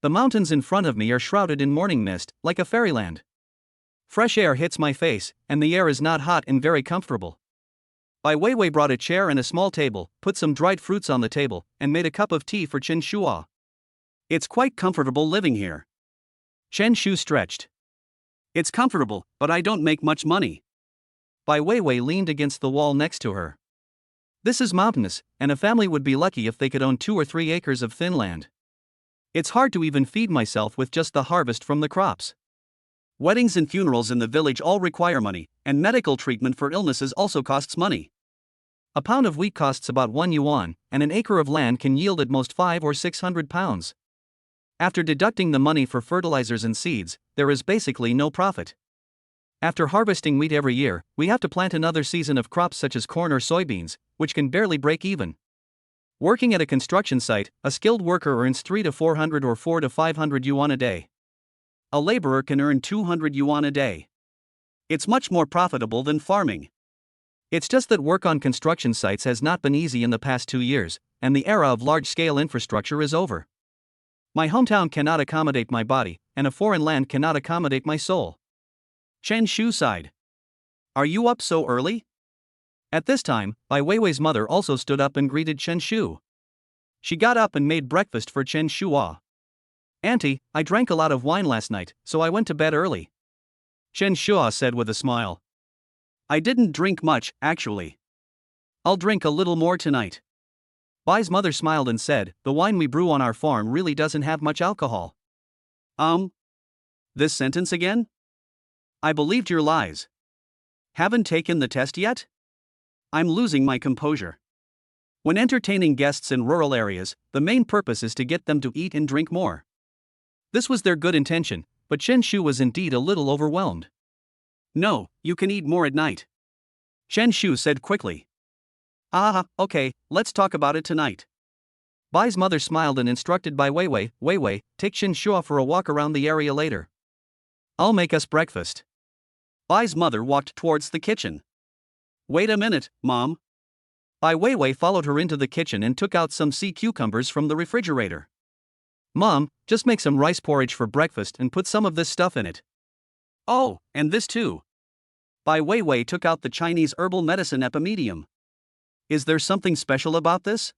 The mountains in front of me are shrouded in morning mist, like a fairyland. Fresh air hits my face, and the air is not hot and very comfortable. Bai Weiwei brought a chair and a small table, put some dried fruits on the table, and made a cup of tea for Chen Shua. It's quite comfortable living here. Chen Shu stretched. It's comfortable, but I don't make much money. Bai Weiwei leaned against the wall next to her. This is mountainous, and a family would be lucky if they could own 2 or 3 acres of thin land. It's hard to even feed myself with just the harvest from the crops. Weddings and funerals in the village all require money, and medical treatment for illnesses also costs money. A pound of wheat costs about 1 yuan, and an acre of land can yield at most 500 or 600 pounds. After deducting the money for fertilizers and seeds, there is basically no profit. After harvesting wheat every year, we have to plant another season of crops such as corn or soybeans, which can barely break even. Working at a construction site, a skilled worker earns 300 to 400 or 400 to 500 yuan a day. A laborer can earn 200 yuan a day. It's much more profitable than farming. It's just that work on construction sites has not been easy in the past 2 years, and the era of large-scale infrastructure is over. My hometown cannot accommodate my body, and a foreign land cannot accommodate my soul. Chen Shu sighed. Are you up so early? At this time, Bai Weiwei's mother also stood up and greeted Chen Shu. She got up and made breakfast for Chen Shua. Auntie, I drank a lot of wine last night, so I went to bed early. Chen Shua said with a smile. I didn't drink much, actually. I'll drink a little more tonight. Bai's mother smiled and said, the wine we brew on our farm really doesn't have much alcohol. This sentence again? I believed your lies. Haven't taken the test yet? I'm losing my composure. When entertaining guests in rural areas, the main purpose is to get them to eat and drink more. This was their good intention, but Chen Shu was indeed a little overwhelmed. No, you can eat more at night. Chen Shu said quickly. Okay, let's talk about it tonight. Bai's mother smiled and instructed Bai Weiwei, take Chen Shua for a walk around the area later. I'll make us breakfast. Bai's mother walked towards the kitchen. Wait a minute, Mom. Bai Weiwei followed her into the kitchen and took out some sea cucumbers from the refrigerator. Mom, just make some rice porridge for breakfast and put some of this stuff in it. Oh, and this too. Bai Weiwei took out the Chinese herbal medicine epimedium. Is there something special about this?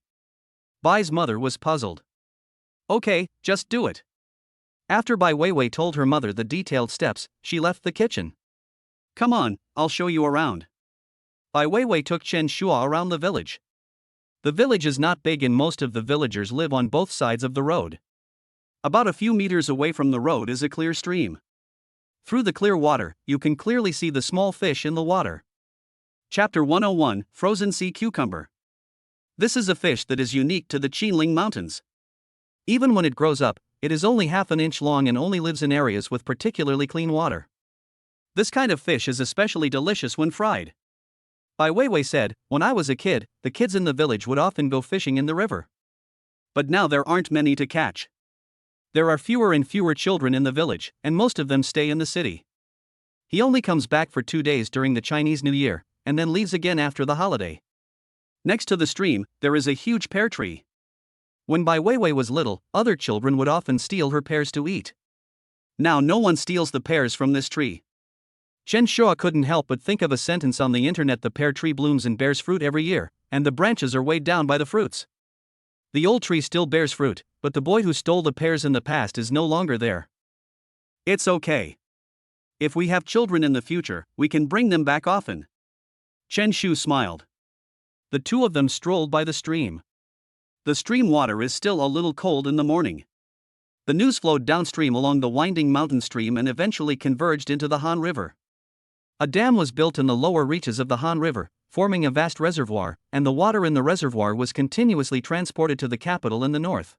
Bai's mother was puzzled. Okay, just do it. After Bai Weiwei told her mother the detailed steps, she left the kitchen. Come on, I'll show you around. Bai Weiwei took Chen Shua around the village. The village is not big and most of the villagers live on both sides of the road. About a few meters away from the road is a clear stream. Through the clear water, you can clearly see the small fish in the water. Chapter 101, Frozen Sea Cucumber. This is a fish that is unique to the Qinling Mountains. Even when it grows up, it is only half an inch long and only lives in areas with particularly clean water. This kind of fish is especially delicious when fried. Bai Weiwei said, when I was a kid, the kids in the village would often go fishing in the river. But now there aren't many to catch. There are fewer and fewer children in the village, and most of them stay in the city. He only comes back for 2 days during the Chinese New Year, and then leaves again after the holiday. Next to the stream, there is a huge pear tree. When Bai Weiwei was little, other children would often steal her pears to eat. Now no one steals the pears from this tree. Chen Shua couldn't help but think of a sentence on the internet: the pear tree blooms and bears fruit every year, and the branches are weighed down by the fruits. The old tree still bears fruit, but the boy who stole the pears in the past is no longer there. It's okay. If we have children in the future, we can bring them back often. Chen Shu smiled. The two of them strolled by the stream. The stream water is still a little cold in the morning. The news flowed downstream along the winding mountain stream and eventually converged into the Han River. A dam was built in the lower reaches of the Han River, forming a vast reservoir, and the water in the reservoir was continuously transported to the capital in the north.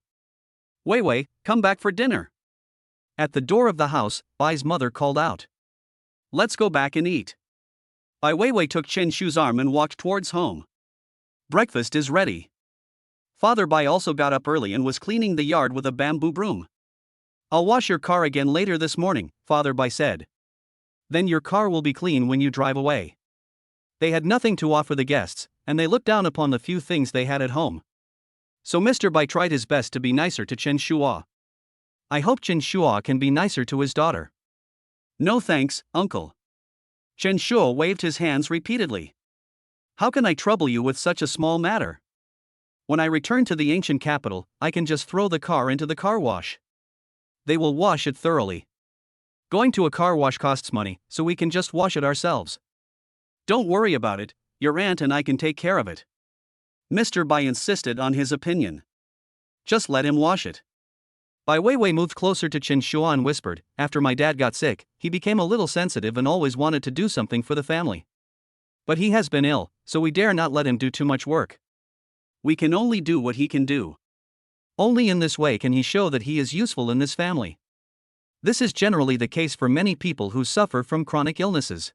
Weiwei, come back for dinner. At the door of the house, Bai's mother called out. Let's go back and eat. Bai Weiwei took Chen Shu's arm and walked towards home. Breakfast is ready. Father Bai also got up early and was cleaning the yard with a bamboo broom. I'll wash your car again later this morning, Father Bai said. Then your car will be clean when you drive away. They had nothing to offer the guests, and they looked down upon the few things they had at home. So Mr. Bai tried his best to be nicer to Chen Shua. I hope Chen Shua can be nicer to his daughter. No thanks, uncle. Chen Shua waved his hands repeatedly. How can I trouble you with such a small matter? When I return to the ancient capital, I can just throw the car into the car wash. They will wash it thoroughly. Going to a car wash costs money, so we can just wash it ourselves. Don't worry about it, your aunt and I can take care of it. Mr. Bai insisted on his opinion. Just let him wash it. Bai Weiwei moved closer to Chen Shua and whispered, after my dad got sick, he became a little sensitive and always wanted to do something for the family. But he has been ill, so we dare not let him do too much work. We can only do what he can do. Only in this way can he show that he is useful in this family. This is generally the case for many people who suffer from chronic illnesses.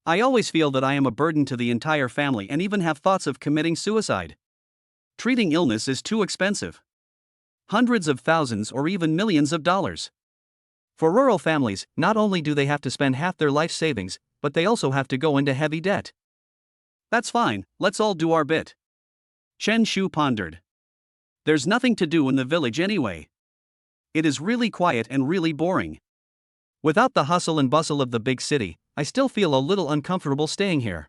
I always feel that I am a burden to the entire family and even have thoughts of committing suicide. Treating illness is too expensive. Hundreds of thousands or even millions of dollars. For rural families, not only do they have to spend half their life savings, but they also have to go into heavy debt. That's fine, let's all do our bit. Chen Shu pondered. There's nothing to do in the village anyway. It is really quiet and really boring. Without the hustle and bustle of the big city, I still feel a little uncomfortable staying here.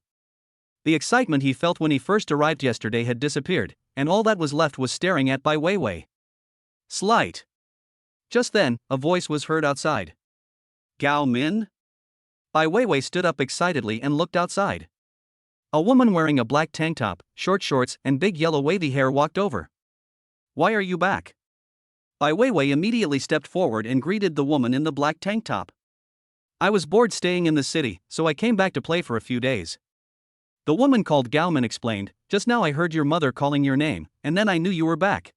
The excitement he felt when he first arrived yesterday had disappeared, and all that was left was staring at Bai Weiwei. Slight. Just then, a voice was heard outside. Gao Min? Bai Weiwei stood up excitedly and looked outside. A woman wearing a black tank top, short shorts, and big yellow wavy hair walked over. Why are you back? Bai Weiwei immediately stepped forward and greeted the woman in the black tank top. I was bored staying in the city, so I came back to play for a few days. The woman called Gaomin explained, just now I heard your mother calling your name, and then I knew you were back.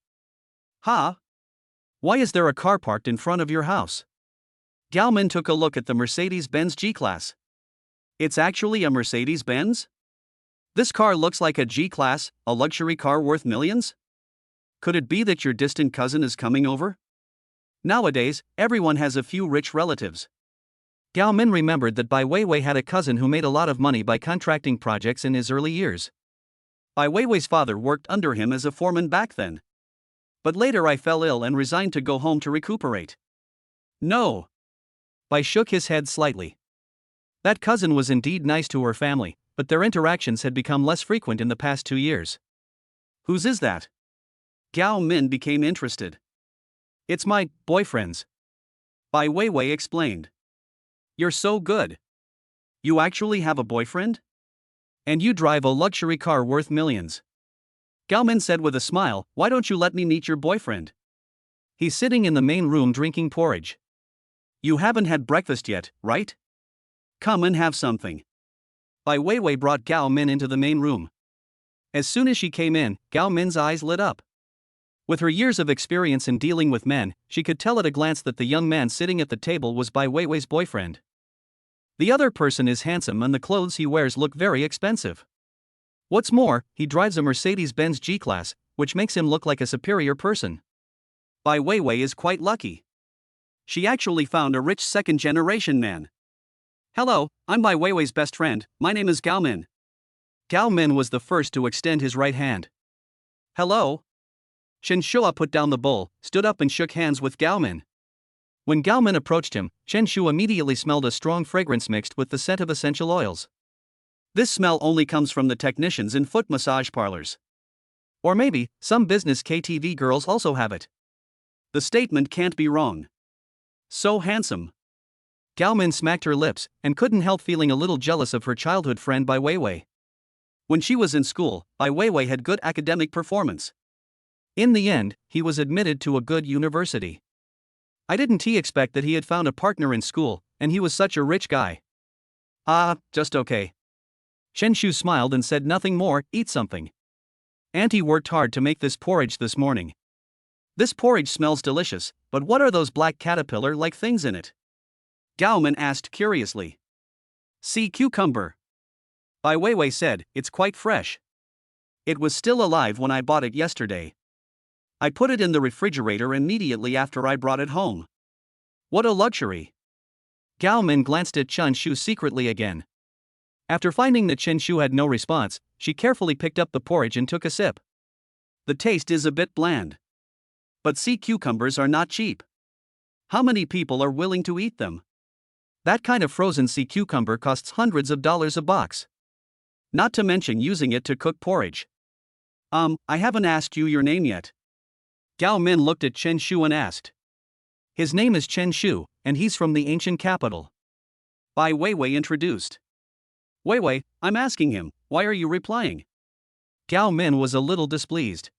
Huh? Why is there a car parked in front of your house? Gaomin took a look at the Mercedes-Benz G-Class. It's actually a Mercedes-Benz? This car looks like a G-Class, a luxury car worth millions? Could it be that your distant cousin is coming over? Nowadays, everyone has a few rich relatives. Gao Min remembered that Bai Weiwei had a cousin who made a lot of money by contracting projects in his early years. Bai Weiwei's father worked under him as a foreman back then. But later I fell ill and resigned to go home to recuperate. No. Bai shook his head slightly. That cousin was indeed nice to her family, but their interactions had become less frequent in the past 2 years. Whose is that? Gao Min became interested. It's my boyfriend's. Bai Weiwei explained. You're so good. You actually have a boyfriend? And you drive a luxury car worth millions. Gao Min said with a smile, why don't you let me meet your boyfriend? He's sitting in the main room drinking porridge. You haven't had breakfast yet, right? Come and have something. Bai Weiwei brought Gao Min into the main room. As soon as she came in, Gao Min's eyes lit up. With her years of experience in dealing with men, she could tell at a glance that the young man sitting at the table was Bai Weiwei's boyfriend. The other person is handsome and the clothes he wears look very expensive. What's more, he drives a Mercedes-Benz G-Class, which makes him look like a superior person. Bai Weiwei is quite lucky. She actually found a rich second-generation man. Hello, I'm Bai Weiwei's best friend, my name is Gao Min. Gao Min was the first to extend his right hand. Hello? Chen Shua put down the bowl, stood up and shook hands with Gao Min. When Gao Min approached him, Chen Shu immediately smelled a strong fragrance mixed with the scent of essential oils. This smell only comes from the technicians in foot massage parlors. Or maybe, some business KTV girls also have it. The statement can't be wrong. So handsome. Gao Min smacked her lips, and couldn't help feeling a little jealous of her childhood friend Bai Weiwei. When she was in school, Bai Weiwei had good academic performance. In the end, he was admitted to a good university. I didn't expect that he had found a partner in school, and he was such a rich guy. Just okay. Chen Shu smiled and said nothing more, eat something. Auntie worked hard to make this porridge this morning. This porridge smells delicious, but what are those black caterpillar-like things in it? Gao Min asked curiously. Sea cucumber. Bai Weiwei said, it's quite fresh. It was still alive when I bought it yesterday. I put it in the refrigerator immediately after I brought it home. What a luxury. Gao Min glanced at Chen Shu secretly again. After finding that Chen Shu had no response, she carefully picked up the porridge and took a sip. The taste is a bit bland. But sea cucumbers are not cheap. How many people are willing to eat them? That kind of frozen sea cucumber costs hundreds of dollars a box. Not to mention using it to cook porridge. I haven't asked you your name yet. Gao Min looked at Chen Shu and asked. His name is Chen Shu, and he's from the ancient capital. Bai Weiwei introduced. Weiwei, I'm asking him, why are you replying? Gao Min was a little displeased.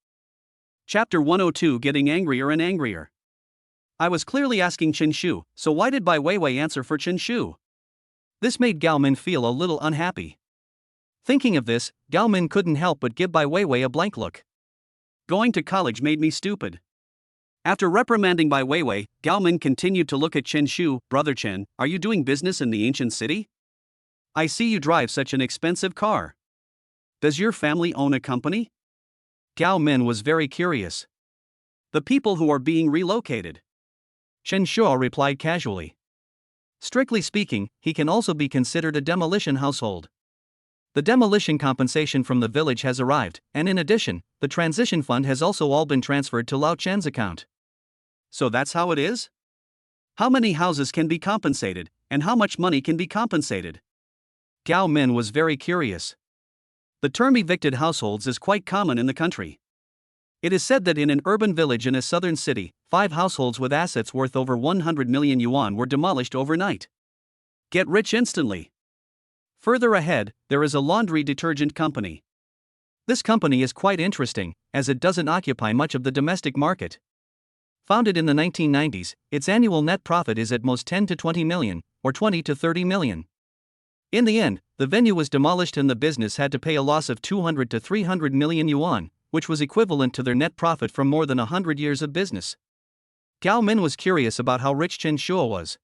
Chapter 102 Getting Angrier and Angrier. I was clearly asking Chen Shu, so why did Bai Weiwei answer for Chen Shu? This made Gao Min feel a little unhappy. Thinking of this, Gao Min couldn't help but give Bai Weiwei a blank look. Going to college made me stupid. After reprimanding Bai Weiwei, Gao Min continued to look at Chen Shu. Brother Chen, are you doing business in the ancient city? I see you drive such an expensive car. Does your family own a company? Gao Min was very curious. The people who are being relocated. Chen Shu replied casually. Strictly speaking, he can also be considered a demolition household. The demolition compensation from the village has arrived, and in addition, the transition fund has also all been transferred to Lao Chen's account. So that's how it is? How many houses can be compensated, and how much money can be compensated? Gao Min was very curious. The term evicted households is quite common in the country. It is said that in an urban village in a southern city, 5 households with assets worth over 100 million yuan were demolished overnight. Get rich instantly. Further ahead, there is a laundry detergent company. This company is quite interesting, as it doesn't occupy much of the domestic market. Founded in the 1990s, its annual net profit is at most 10 to 20 million, or 20 to 30 million. In the end, the venue was demolished and the business had to pay a loss of 200 to 300 million yuan, which was equivalent to their net profit from more than 100 years of business. Gao Min was curious about how rich Chen Shua was.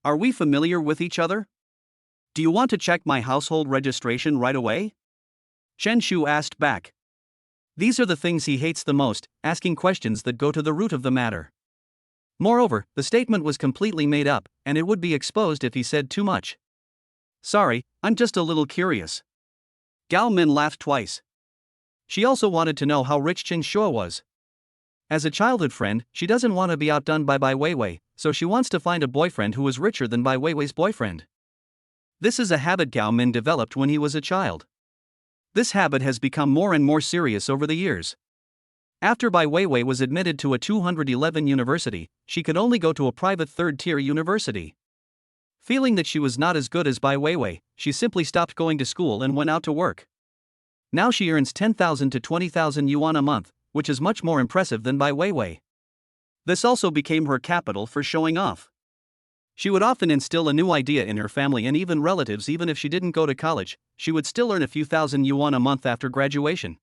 Are we familiar with each other? Do you want to check my household registration right away? Chen Shu asked back. These are the things he hates the most, asking questions that go to the root of the matter. Moreover, the statement was completely made up, and it would be exposed if he said too much. Sorry, I'm just a little curious. Gao Min laughed twice. She also wanted to know how rich Chen Shua was. As a childhood friend, she doesn't want to be outdone by Bai Weiwei, so she wants to find a boyfriend who is richer than Bai Weiwei's boyfriend. This is a habit Gao Min developed when he was a child. This habit has become more and more serious over the years. After Bai Weiwei was admitted to a 211 university, she could only go to a private third-tier university. Feeling that she was not as good as Bai Weiwei, she simply stopped going to school and went out to work. Now she earns 10,000 to 20,000 yuan a month, which is much more impressive than Bai Weiwei. This also became her capital for showing off. She would often instill a new idea in her family and even relatives. Even if she didn't go to college, she would still earn a few thousand yuan a month after graduation.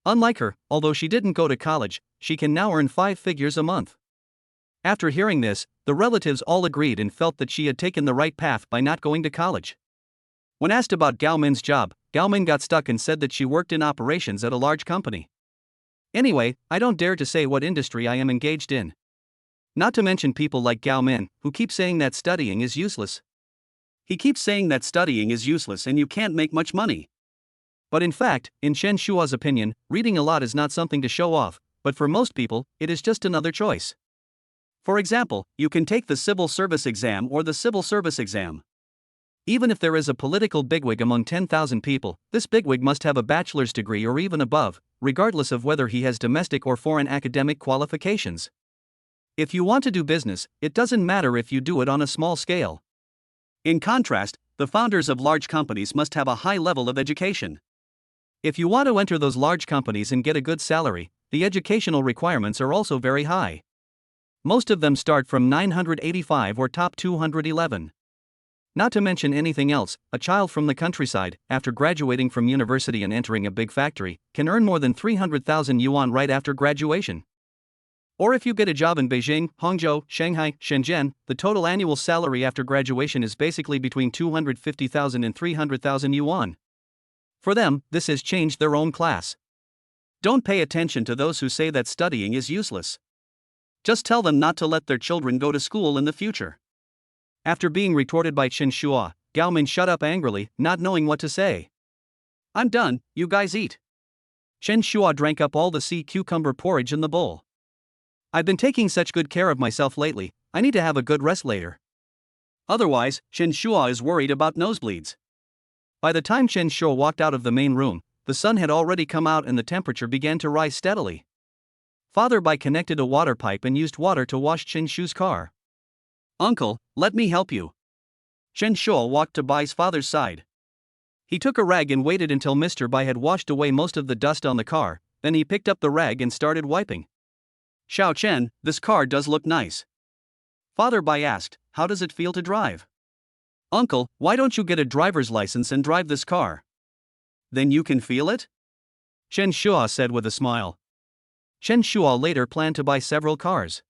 Unlike her, although she didn't go to college, she can now earn 5 figures a month. After hearing this, the relatives all agreed and felt that she had taken the right path by not going to college. When asked about Gao Min's job, Gao Min got stuck and said that she worked in operations at a large company. Anyway, I don't dare to say what industry I am engaged in. Not to mention people like Gao Min, who keep saying that studying is useless. He keeps saying that studying is useless and you can't make much money. But in fact, in Chen Shua's opinion, reading a lot is not something to show off, but for most people, it is just another choice. For example, you can take the civil service exam or the civil service exam. Even if there is a political bigwig among 10,000 people, this bigwig must have a bachelor's degree or even above, regardless of whether he has domestic or foreign academic qualifications. If you want to do business, it doesn't matter if you do it on a small scale. In contrast, the founders of large companies must have a high level of education. If you want to enter those large companies and get a good salary, the educational requirements are also very high. Most of them start from 985 or top 211. Not to mention anything else, a child from the countryside, after graduating from university and entering a big factory, can earn more than 300,000 yuan right after graduation. Or if you get a job in Beijing, Hangzhou, Shanghai, Shenzhen, the total annual salary after graduation is basically between 250,000 and 300,000 yuan. For them, this has changed their own class. Don't pay attention to those who say that studying is useless. Just tell them not to let their children go to school in the future. After being retorted by Chen Shua, Gao Min shut up angrily, not knowing what to say. I'm done, you guys eat. Chen Shua drank up all the sea cucumber porridge in the bowl. I've been taking such good care of myself lately, I need to have a good rest later. Otherwise, Chen Shua is worried about nosebleeds. By the time Chen Shua walked out of the main room, the sun had already come out and the temperature began to rise steadily. Father Bai connected a water pipe and used water to wash Chen Shu's car. Uncle, let me help you. Chen Shua walked to Bai's father's side. He took a rag and waited until Mr. Bai had washed away most of the dust on the car, then he picked up the rag and started wiping. Xiao Chen, this car does look nice. Father Bai asked, how does it feel to drive? Uncle, why don't you get a driver's license and drive this car? Then you can feel it? Chen Shua said with a smile. Chen Shua later planned to buy several cars.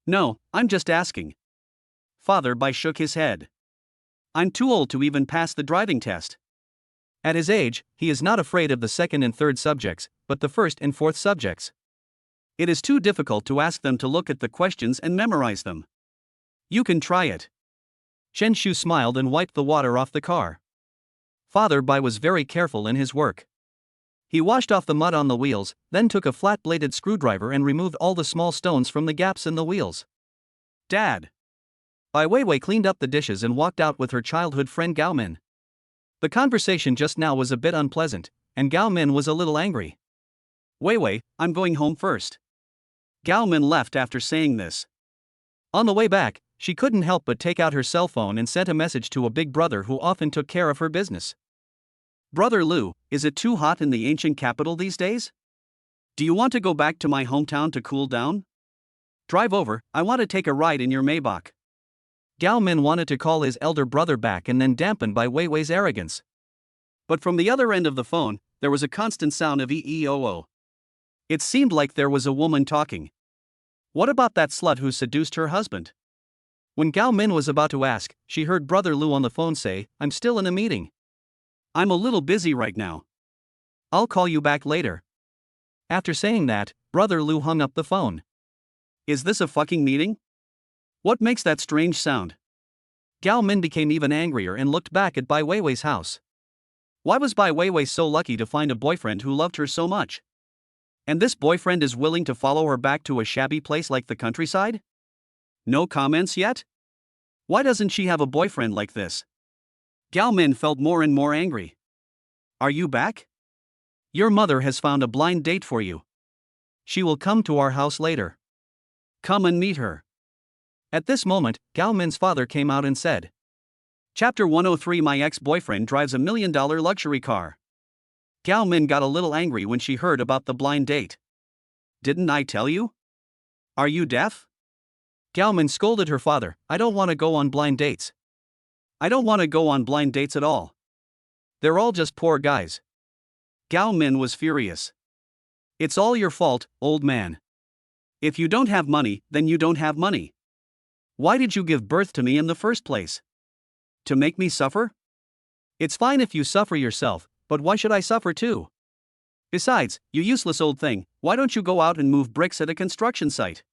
No, I'm just asking. Father Bai shook his head. I'm too old to even pass the driving test. At his age, he is not afraid of the second and third subjects, but the first and fourth subjects. It is too difficult to ask them to look at the questions and memorize them. You can try it. Chen Shu smiled and wiped the water off the car. Father Bai was very careful in his work. He washed off the mud on the wheels, then took a flat-bladed screwdriver and removed all the small stones from the gaps in the wheels. Dad. Bai Weiwei cleaned up the dishes and walked out with her childhood friend Gao Min. The conversation just now was a bit unpleasant, and Gao Min was a little angry. Weiwei, I'm going home first. Gao Min left after saying this. On the way back, she couldn't help but take out her cell phone and sent a message to a big brother who often took care of her business. Brother Lou, is it too hot in the ancient capital these days? Do you want to go back to my hometown to cool down? Drive over, I want to take a ride in your Maybach. Gao Min wanted to call his elder brother back and then dampened by Wei Wei's arrogance. But from the other end of the phone, there was a constant sound of ee-oo. It seemed like there was a woman talking. What about that slut who seduced her husband? When Gao Min was about to ask, she heard Brother Lou on the phone say, "I'm still in a meeting. I'm a little busy right now. I'll call you back later." After saying that, Brother Lou hung up the phone. Is this a fucking meeting? What makes that strange sound? Gao Min became even angrier and looked back at Bai Weiwei's house. Why was Bai Weiwei so lucky to find a boyfriend who loved her so much? And this boyfriend is willing to follow her back to a shabby place like the countryside? No comments yet? Why doesn't she have a boyfriend like this? Gao Min felt more and more angry. Are you back? Your mother has found a blind date for you. She will come to our house later. Come and meet her. At this moment, Gao Min's father came out and said, Chapter 103 My ex-boyfriend drives $1 million luxury car. Gao Min got a little angry when she heard about the blind date. Didn't I tell you? Are you deaf? Gao Min scolded her father, I don't want to go on blind dates. I don't want to go on blind dates at all. They're all just poor guys. Gao Min was furious. It's all your fault, old man. If you don't have money, then you don't have money. Why did you give birth to me in the first place? To make me suffer? It's fine if you suffer yourself, but why should I suffer too? Besides, you useless old thing, why don't you go out and move bricks at a construction site?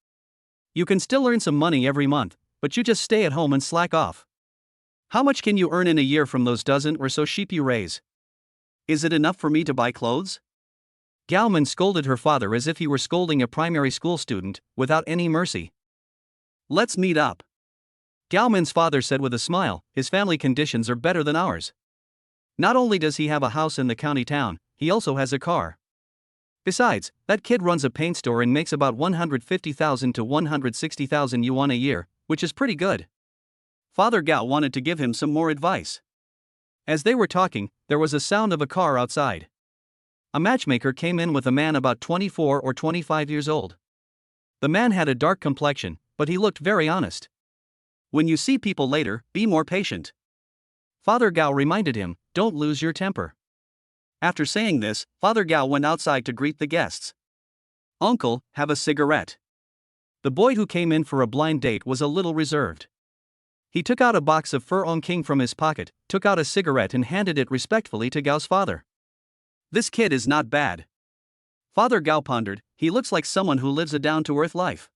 You can still earn some money every month, but you just stay at home and slack off. How much can you earn in a year from those dozen or so sheep you raise? Is it enough for me to buy clothes? Gao Min scolded her father as if he were scolding a primary school student, without any mercy. Let's meet up. Gao Min's father said with a smile, his family conditions are better than ours. Not only does he have a house in the county town, he also has a car. Besides, that kid runs a paint store and makes about 150,000 to 160,000 yuan a year, which is pretty good. Father Gao wanted to give him some more advice. As they were talking, there was a sound of a car outside. A matchmaker came in with a man about 24 or 25 years old. The man had a dark complexion, but he looked very honest. When you see people later, be more patient. Father Gao reminded him, don't lose your temper. After saying this, Father Gao went outside to greet the guests. Uncle, have a cigarette. The boy who came in for a blind date was a little reserved. He took out a box of Fur On King from his pocket, took out a cigarette and handed it respectfully to Gao's father. This kid is not bad. Father Gao pondered, he looks like someone who lives a down-to-earth life.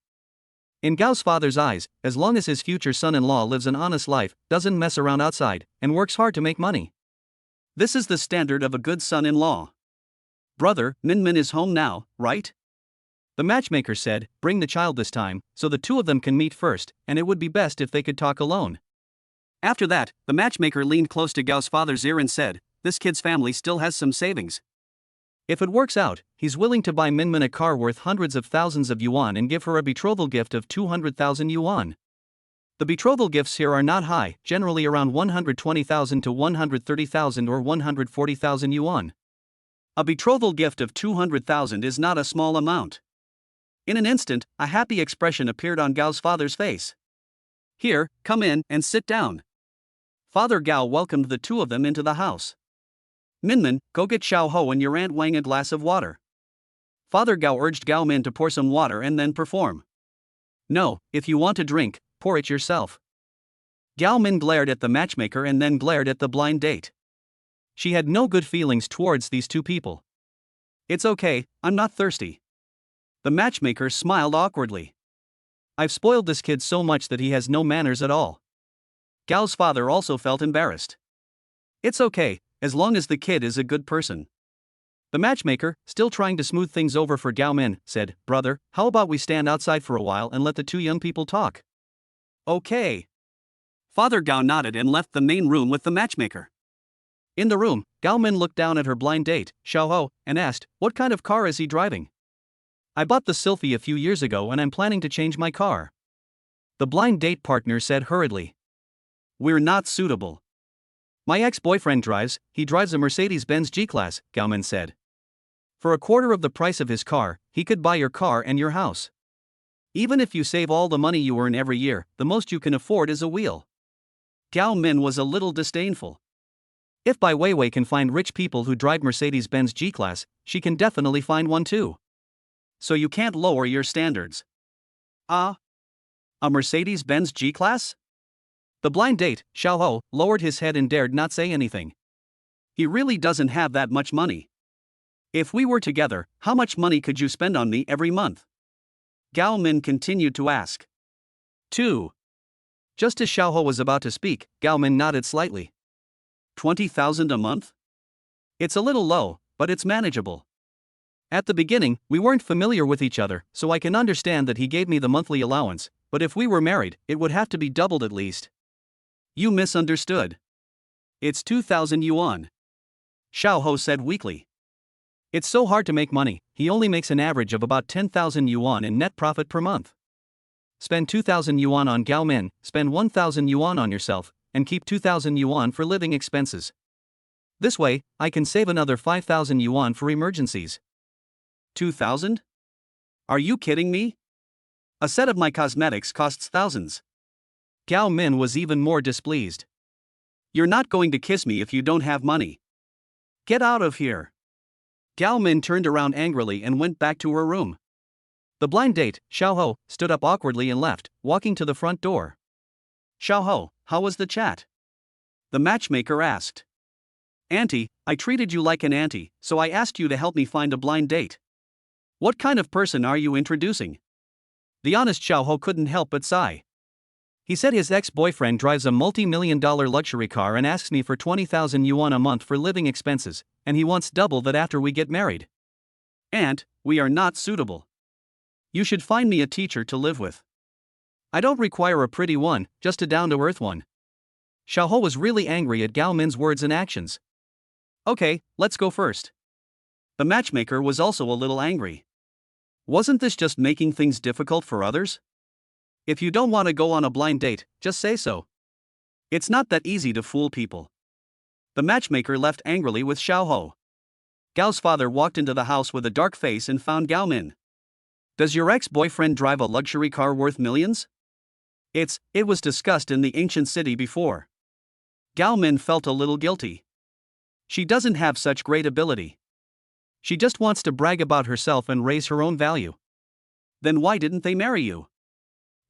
In Gao's father's eyes, as long as his future son-in-law lives an honest life, doesn't mess around outside, and works hard to make money. This is the standard of a good son-in-law. Brother, Min is home now, right? The matchmaker said, bring the child this time, so the two of them can meet first, and it would be best if they could talk alone. After that, the matchmaker leaned close to Gao's father's ear and said, this kid's family still has some savings. If it works out, he's willing to buy Min a car worth hundreds of thousands of yuan and give her a betrothal gift of 200,000 yuan. The betrothal gifts here are not high, generally around 120,000 to 130,000 or 140,000 yuan. A betrothal gift of 200,000 is not a small amount. In an instant, a happy expression appeared on Gao's father's face. Here, come in and sit down. Father Gao welcomed the two of them into the house. Min, go get Xiao Ho and your Aunt Wang a glass of water. Father Gao urged Gao Min to pour some water and then perform. No, if you want to drink, pour it yourself. Gao Min glared at the matchmaker and then glared at the blind date. She had no good feelings towards these two people. It's okay, I'm not thirsty. The matchmaker smiled awkwardly. I've spoiled this kid so much that he has no manners at all. Gao's father also felt embarrassed. It's okay, as long as the kid is a good person. The matchmaker, still trying to smooth things over for Gao Min, said, brother, how about we stand outside for a while and let the two young people talk? Okay. Father Gao nodded and left the main room with the matchmaker. In the room, Gao Min looked down at her blind date, Xiao Ho, and asked, what kind of car is he driving? I bought the Sylphy a few years ago and I'm planning to change my car. The blind date partner said hurriedly. We're not suitable. My ex-boyfriend drives, he drives a Mercedes-Benz G-Class, Gaumin said. For a quarter of the price of his car, he could buy your car and your house. Even if you save all the money you earn every year, the most you can afford is a wheel. Gao Min was a little disdainful. If Bai Weiwei can find rich people who drive Mercedes-Benz G-Class, she can definitely find one too. So you can't lower your standards. A Mercedes-Benz G-Class? The blind date, Xiaohou, lowered his head and dared not say anything. He really doesn't have that much money. If we were together, how much money could you spend on me every month? Gao Min continued to ask. 2. Just as Xiaohou was about to speak, Gao Min nodded slightly. 20,000 a month? It's a little low, but it's manageable. At the beginning, we weren't familiar with each other, so I can understand that he gave me the monthly allowance, but if we were married, it would have to be doubled at least. You misunderstood. It's 2,000 yuan. Xiaohou said weakly. It's so hard to make money, he only makes an average of about 10,000 yuan in net profit per month. Spend 2,000 yuan on Gao Min, spend 1,000 yuan on yourself, and keep 2,000 yuan for living expenses. This way, I can save another 5,000 yuan for emergencies. 2,000? Are you kidding me? A set of my cosmetics costs thousands. Gao Min was even more displeased. You're not going to kiss me if you don't have money. Get out of here. Gao Min turned around angrily and went back to her room. The blind date, Xiaohou, stood up awkwardly and left, walking to the front door. Xiaohou, how was the chat? The matchmaker asked. Auntie, I treated you like an auntie, so I asked you to help me find a blind date. What kind of person are you introducing? The honest Xiaohou couldn't help but sigh. He said his ex-boyfriend drives a multi-million-dollar luxury car and asks me for 20,000 yuan a month for living expenses, and he wants double that after we get married. Aunt, we are not suitable. You should find me a teacher to live with. I don't require a pretty one, just a down-to-earth one. Xiaohou was really angry at Gao Min's words and actions. Okay, let's go first. The matchmaker was also a little angry. Wasn't this just making things difficult for others? If you don't want to go on a blind date, just say so. It's not that easy to fool people. The matchmaker left angrily with Xiaohou. Gao's father walked into the house with a dark face and found Gao Min. Does your ex-boyfriend drive a luxury car worth millions? It was discussed in the ancient city before. Gao Min felt a little guilty. She doesn't have such great ability. She just wants to brag about herself and raise her own value. Then why didn't they marry you?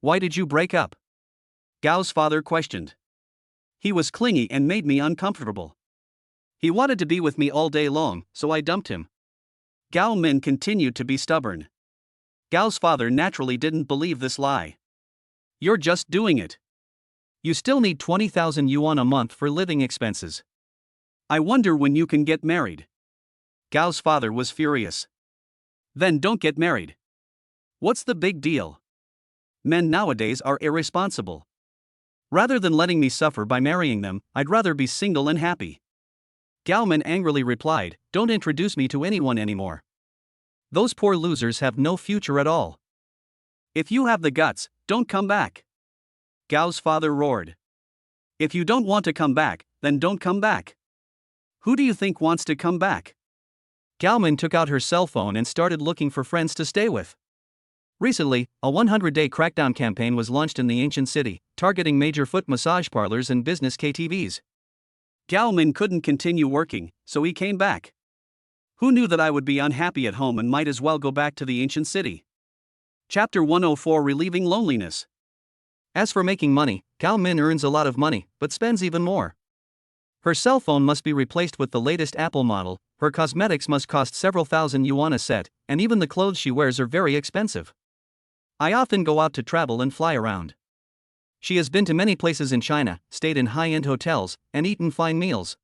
Why did you break up? Gao's father questioned. He was clingy and made me uncomfortable. He wanted to be with me all day long, so I dumped him. Gao Min continued to be stubborn. Gao's father naturally didn't believe this lie. You're just doing it. You still need 20,000 yuan a month for living expenses. I wonder when you can get married. Gao's father was furious. Then don't get married. What's the big deal? Men nowadays are irresponsible. Rather than letting me suffer by marrying them, I'd rather be single and happy. Gao Min angrily replied, Don't introduce me to anyone anymore. Those poor losers have no future at all. If you have the guts, don't come back. Gao's father roared. If you don't want to come back, then don't come back. Who do you think wants to come back? Gao Min took out her cell phone and started looking for friends to stay with. Recently, a 100-day crackdown campaign was launched in the ancient city, targeting major foot massage parlors and business KTVs. Gao Min couldn't continue working, so he came back. Who knew that I would be unhappy at home and might as well go back to the ancient city? Chapter 104 Relieving Loneliness. As for making money, Gao Min earns a lot of money, but spends even more. Her cell phone must be replaced with the latest Apple model, her cosmetics must cost several thousand yuan a set, and even the clothes she wears are very expensive. I often go out to travel and fly around. She has been to many places in China, stayed in high-end hotels, and eaten fine meals.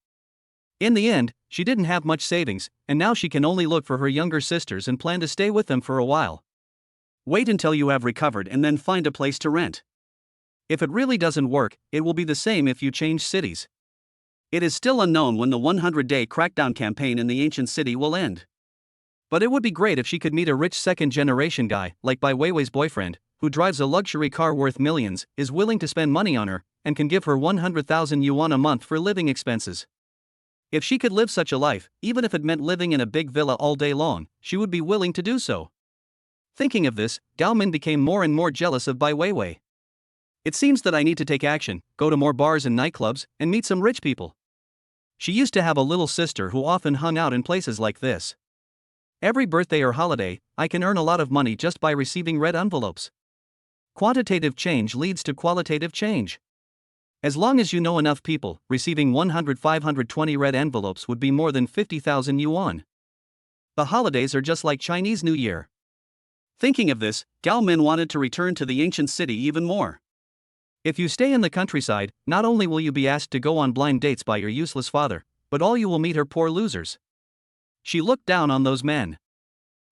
In the end, she didn't have much savings, and now she can only look for her younger sisters and plan to stay with them for a while. Wait until you have recovered and then find a place to rent. If it really doesn't work, it will be the same if you change cities. It is still unknown when the 100-day crackdown campaign in the ancient city will end. But it would be great if she could meet a rich second-generation guy, like Bai Weiwei's boyfriend, who drives a luxury car worth millions, is willing to spend money on her, and can give her 100,000 yuan a month for living expenses. If she could live such a life, even if it meant living in a big villa all day long, she would be willing to do so. Thinking of this, Gao Min became more and more jealous of Bai Weiwei. It seems that I need to take action, go to more bars and nightclubs, and meet some rich people. She used to have a little sister who often hung out in places like this. Every birthday or holiday, I can earn a lot of money just by receiving red envelopes. Quantitative change leads to qualitative change. As long as you know enough people, receiving 520 red envelopes would be more than 50,000 yuan. The holidays are just like Chinese New Year. Thinking of this, Gao Min wanted to return to the ancient city even more. If you stay in the countryside, not only will you be asked to go on blind dates by your useless father, but all you will meet are poor losers. She looked down on those men.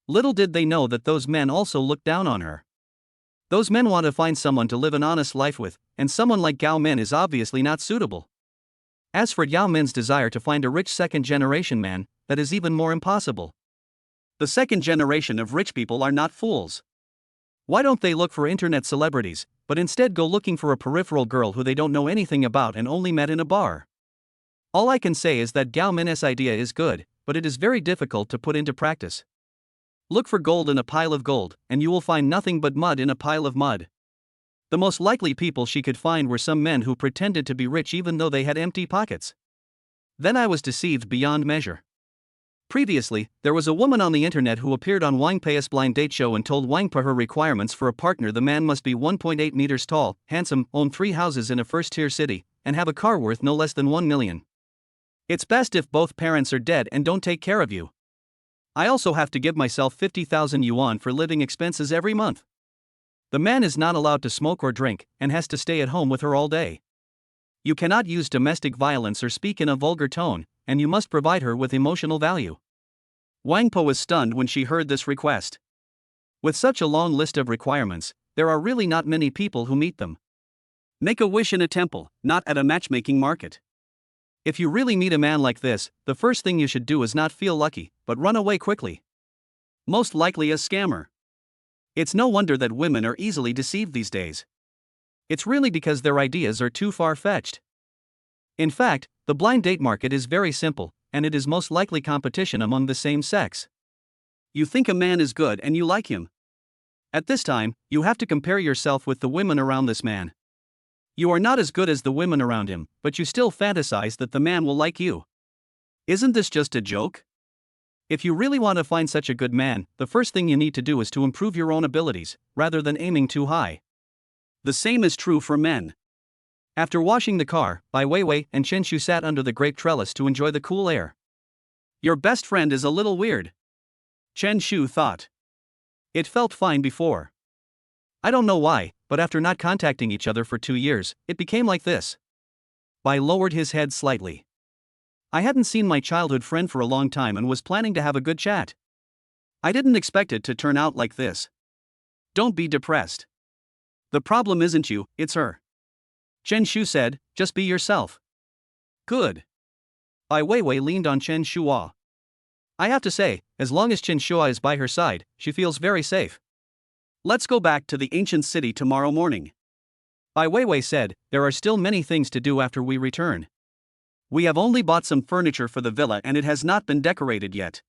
Little did they know that those men also looked down on her. Those men want to find someone to live an honest life with, and someone like Gao Min is obviously not suitable. As for Gao Min's desire to find a rich second-generation man, that is even more impossible. The second generation of rich people are not fools. Why don't they look for internet celebrities, but instead go looking for a peripheral girl who they don't know anything about and only met in a bar? All I can say is that Gao Min's idea is good, but it is very difficult to put into practice. Look for gold in a pile of gold, and you will find nothing but mud in a pile of mud. The most likely people she could find were some men who pretended to be rich even though they had empty pockets. Then I was deceived beyond measure. Previously, there was a woman on the internet who appeared on Wang Pei's blind date show and told Wang Pei her requirements for a partner: the man must be 1.8 meters tall, handsome, own 3 houses in a first-tier city, and have a car worth no less than 1 million. It's best if both parents are dead and don't take care of you. I also have to give myself 50,000 yuan for living expenses every month. The man is not allowed to smoke or drink, and has to stay at home with her all day. You cannot use domestic violence or speak in a vulgar tone, and you must provide her with emotional value. Wang Po was stunned when she heard this request. With such a long list of requirements, there are really not many people who meet them. Make a wish in a temple, not at a matchmaking market. If you really meet a man like this, the first thing you should do is not feel lucky, but run away quickly. Most likely a scammer. It's no wonder that women are easily deceived these days. It's really because their ideas are too far-fetched. In fact, the blind date market is very simple, and it is most likely competition among the same sex. You think a man is good and you like him. At this time, you have to compare yourself with the women around this man. You are not as good as the women around him, but you still fantasize that the man will like you. Isn't this just a joke? If you really want to find such a good man, the first thing you need to do is to improve your own abilities, rather than aiming too high. The same is true for men. After washing the car, Bai Weiwei and Chen Shu sat under the grape trellis to enjoy the cool air. Your best friend is a little weird, Chen Shu thought. It felt fine before. I don't know why, but after not contacting each other for 2 years, it became like this. Bai lowered his head slightly. I hadn't seen my childhood friend for a long time and was planning to have a good chat. I didn't expect it to turn out like this. Don't be depressed. The problem isn't you, it's her. Chen Shu said, just be yourself. Good. Bai Weiwei leaned on Chen Shua. I have to say, as long as Chen Shua is by her side, she feels very safe. Let's go back to the ancient city tomorrow morning. Bai Weiwei said, there are still many things to do after we return. We have only bought some furniture for the villa and it has not been decorated yet.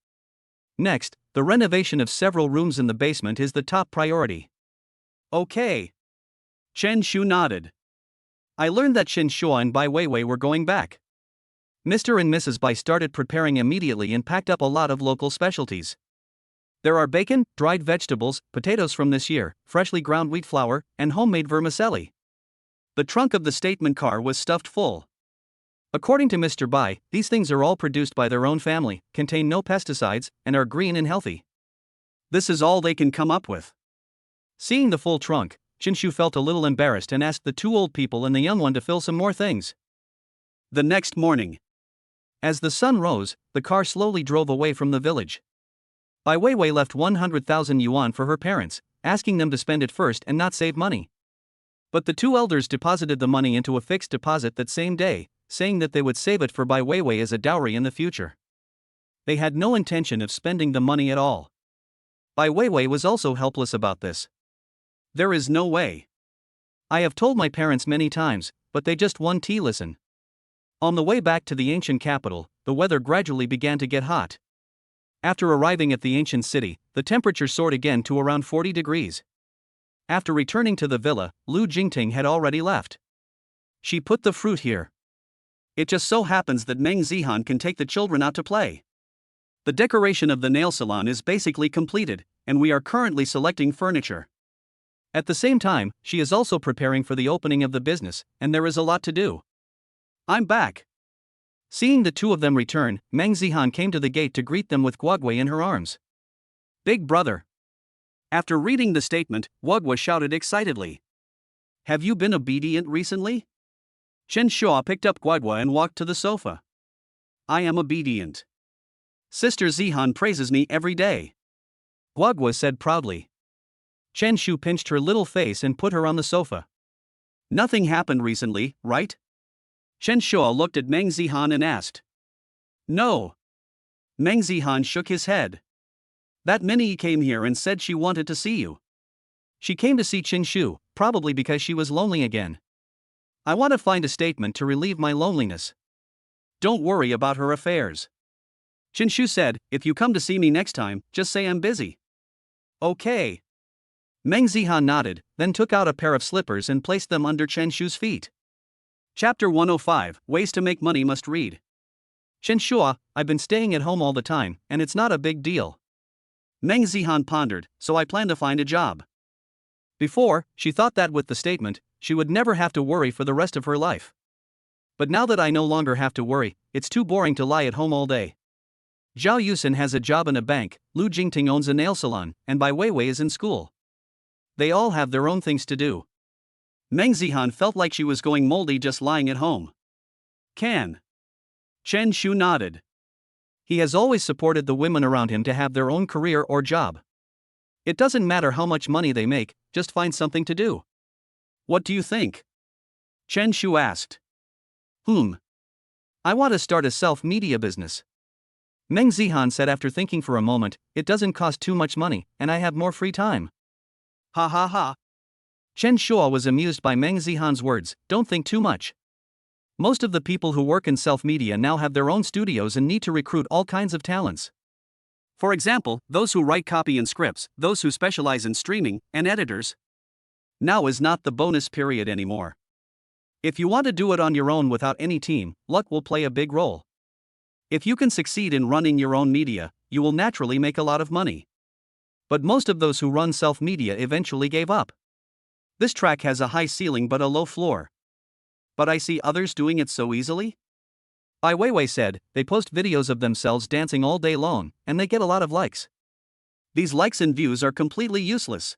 Next, the renovation of several rooms in the basement is the top priority. Okay. Chen Shu nodded. I learned that Chen Shua and Bai Weiwei were going back. Mr. and Mrs. Bai started preparing immediately and packed up a lot of local specialties. There are bacon, dried vegetables, potatoes from this year, freshly ground wheat flour, and homemade vermicelli. The trunk of the statement car was stuffed full. According to Mr. Bai, these things are all produced by their own family, contain no pesticides, and are green and healthy. This is all they can come up with. Seeing the full trunk, Jinshu felt a little embarrassed and asked the 2 old people and the young one to fill some more things. The next morning, as the sun rose, the car slowly drove away from the village. Bai Weiwei left 100,000 yuan for her parents, asking them to spend it first and not save money. But the 2 elders deposited the money into a fixed deposit that same day, saying that they would save it for Bai Weiwei as a dowry in the future. They had no intention of spending the money at all. Bai Weiwei was also helpless about this. There is no way. I have told my parents many times, but they just won't listen. On the way back to the ancient capital, the weather gradually began to get hot. After arriving at the ancient city, the temperature soared again to around 40 degrees. After returning to the villa, Lu Jingting had already left. She put the fruit here. It just so happens that Meng Zihan can take the children out to play. The decoration of the nail salon is basically completed, and we are currently selecting furniture. At the same time, she is also preparing for the opening of the business, and there is a lot to do. I'm back. Seeing the two of them return, Meng Zihan came to the gate to greet them with Guogui in her arms. Big brother. After reading the statement, Guogui shouted excitedly. Have you been obedient recently? Chen Shua picked up Guogui and walked to the sofa. I am obedient. Sister Zihan praises me every day, Guogui said proudly. Chen Shu pinched her little face and put her on the sofa. Nothing happened recently, right? Chen Shua looked at Meng Zihan and asked. No. Meng Zihan shook his head. That Minnie came here and said she wanted to see you. She came to see Chen Shu, probably because she was lonely again. I want to find a statement to relieve my loneliness. Don't worry about her affairs. Chen Shu said, if you come to see me next time, just say I'm busy. Okay. Meng Zihan nodded, then took out a pair of slippers and placed them under Chen Shu's feet. Chapter 105, Ways to Make Money Must Read. Chen Shua, I've been staying at home all the time, and it's not a big deal. Meng Zihan pondered, so I plan to find a job. Before, she thought that with the statement, she would never have to worry for the rest of her life. But now that I no longer have to worry, it's too boring to lie at home all day. Zhao Yusin has a job in a bank, Lu Jingting owns a nail salon, and Bai Weiwei is in school. They all have their own things to do. Meng Zihan felt like she was going moldy just lying at home. Can. Chen Shu nodded. He has always supported the women around him to have their own career or job. It doesn't matter how much money they make, just find something to do. What do you think? Chen Shu asked. I want to start a self-media business. Meng Zihan said after thinking for a moment, it doesn't cost too much money, and I have more free time. Ha ha ha. Chen Shua was amused by Meng Zihan's words, don't think too much. Most of the people who work in self-media now have their own studios and need to recruit all kinds of talents. For example, those who write copy and scripts, those who specialize in streaming, and editors. Now is not the bonus period anymore. If you want to do it on your own without any team, luck will play a big role. If you can succeed in running your own media, you will naturally make a lot of money. But most of those who run self-media eventually gave up. This track has a high ceiling but a low floor. But I see others doing it so easily? Bai Weiwei said, they post videos of themselves dancing all day long, and they get a lot of likes. These likes and views are completely useless.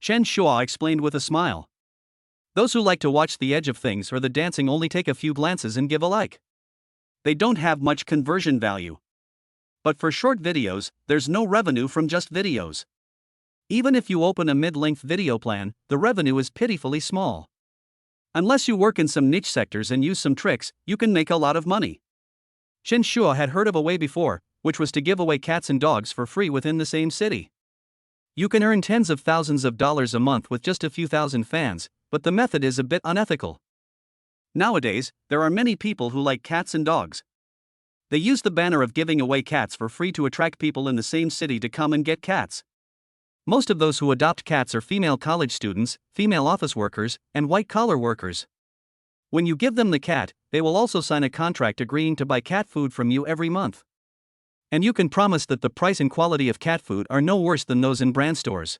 Chen Shua explained with a smile. Those who like to watch the edge of things or the dancing only take a few glances and give a like. They don't have much conversion value. But for short videos, there's no revenue from just videos. Even if you open a mid-length video plan, the revenue is pitifully small. Unless you work in some niche sectors and use some tricks, you can make a lot of money. Chen Shua had heard of a way before, which was to give away cats and dogs for free within the same city. You can earn tens of thousands of dollars a month with just a few thousand fans, but the method is a bit unethical. Nowadays, there are many people who like cats and dogs. They use the banner of giving away cats for free to attract people in the same city to come and get cats. Most of those who adopt cats are female college students, female office workers, and white-collar workers. When you give them the cat, they will also sign a contract agreeing to buy cat food from you every month. And you can promise that the price and quality of cat food are no worse than those in brand stores.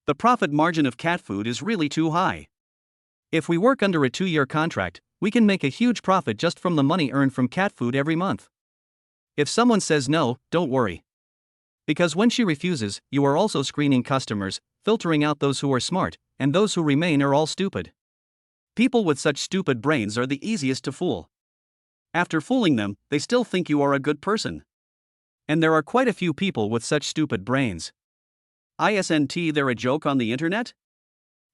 The profit margin of cat food is really too high. If we work under a 2-year contract, we can make a huge profit just from the money earned from cat food every month. If someone says no, don't worry. Because when she refuses, you are also screening customers, filtering out those who are smart, and those who remain are all stupid. People with such stupid brains are the easiest to fool. After fooling them, they still think you are a good person. And there are quite a few people with such stupid brains. Isn't there a joke on the internet?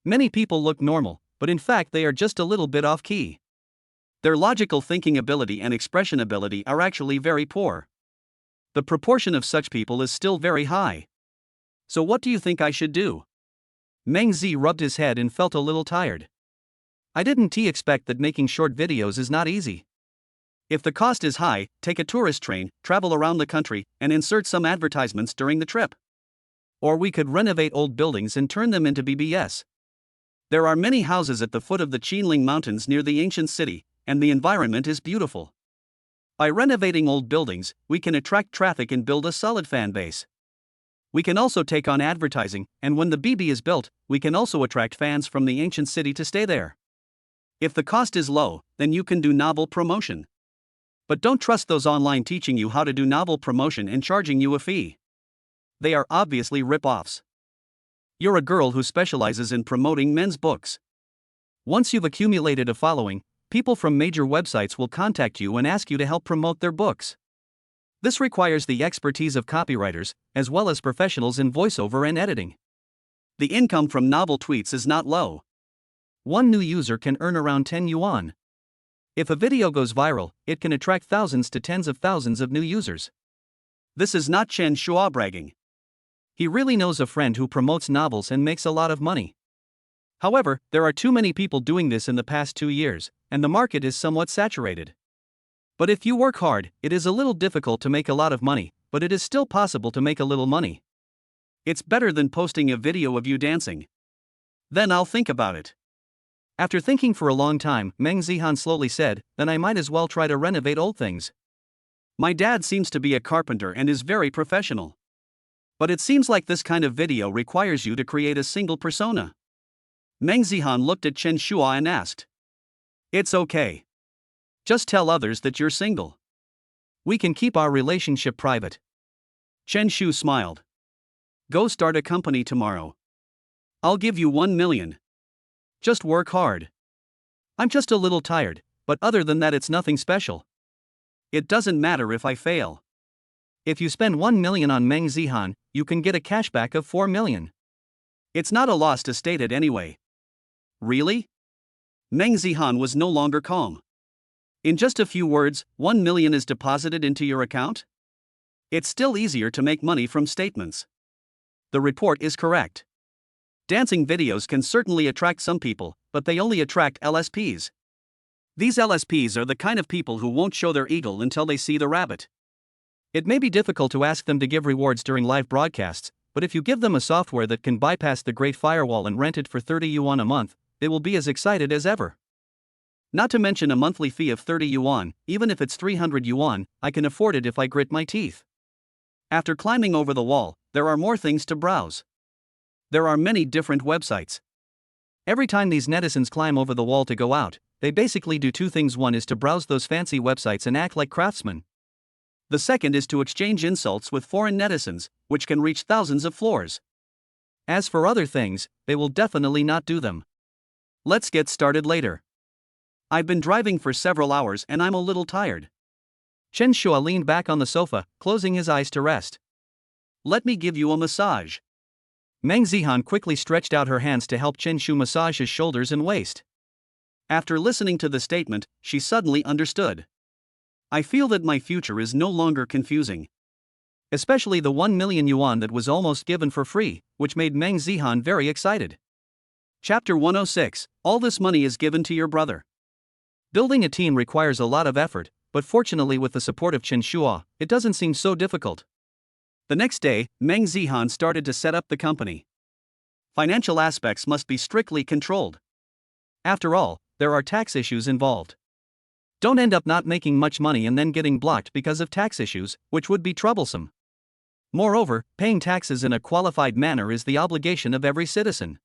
Many people look normal, but in fact they are just a little bit off key. Their logical thinking ability and expression ability are actually very poor. The proportion of such people is still very high. So what do you think I should do? Meng Zi rubbed his head and felt a little tired. I didn't expect that making short videos is not easy. If the cost is high, take a tourist train, travel around the country, and insert some advertisements during the trip. Or we could renovate old buildings and turn them into BBS. There are many houses at the foot of the Qinling Mountains near the ancient city, and the environment is beautiful. By renovating old buildings, we can attract traffic and build a solid fan base. We can also take on advertising, and when the BB is built, we can also attract fans from the ancient city to stay there. If the cost is low, then you can do novel promotion. But don't trust those online teaching you how to do novel promotion and charging you a fee. They are obviously rip-offs. You're a girl who specializes in promoting men's books. Once you've accumulated a following, people from major websites will contact you and ask you to help promote their books. This requires the expertise of copywriters, as well as professionals in voiceover and editing. The income from novel tweets is not low. One new user can earn around 10 yuan. If a video goes viral, it can attract thousands to tens of thousands of new users. This is not Chen Shua bragging. He really knows a friend who promotes novels and makes a lot of money. However, there are too many people doing this in the past 2 years, and the market is somewhat saturated. But if you work hard, it is a little difficult to make a lot of money, but it is still possible to make a little money. It's better than posting a video of you dancing. Then I'll think about it. After thinking for a long time, Meng Zihan slowly said, then I might as well try to renovate old things. My dad seems to be a carpenter and is very professional. But it seems like this kind of video requires you to create a single persona. Meng Zihan looked at Chen Shua and asked. It's okay. Just tell others that you're single. We can keep our relationship private. Chen Shu smiled. Go start a company tomorrow. I'll give you 1 million. Just work hard. I'm just a little tired, but other than that it's nothing special. It doesn't matter if I fail. If you spend 1 million on Meng Zihan, you can get a cashback of 4 million. It's not a loss to state it anyway. Really? Meng Zihan was no longer calm. In just a few words, 1 million is deposited into your account? It's still easier to make money from statements. The report is correct. Dancing videos can certainly attract some people, but they only attract LSPs. These LSPs are the kind of people who won't show their eagle until they see the rabbit. It may be difficult to ask them to give rewards during live broadcasts, but if you give them a software that can bypass the Great Firewall and rent it for 30 yuan a month, they will be as excited as ever. Not to mention a monthly fee of 30 yuan, even if it's 300 yuan, I can afford it if I grit my teeth. After climbing over the wall, there are more things to browse. There are many different websites. Every time these netizens climb over the wall to go out, they basically do two things. One is to browse those fancy websites and act like craftsmen. The second is to exchange insults with foreign netizens, which can reach thousands of floors. As for other things, they will definitely not do them. Let's get started later. I've been driving for several hours and I'm a little tired. Chen Shua leaned back on the sofa, closing his eyes to rest. Let me give you a massage. Meng Zihan quickly stretched out her hands to help Chen Shu massage his shoulders and waist. After listening to the statement, she suddenly understood. I feel that my future is no longer confusing. Especially the 1 million yuan that was almost given for free, which made Meng Zihan very excited. Chapter 106, All this money is given to your brother. Building a team requires a lot of effort, but fortunately with the support of Chen Shua, it doesn't seem so difficult. The next day, Meng Zihan started to set up the company. Financial aspects must be strictly controlled. After all, there are tax issues involved. Don't end up not making much money and then getting blocked because of tax issues, which would be troublesome. Moreover, paying taxes in a qualified manner is the obligation of every citizen.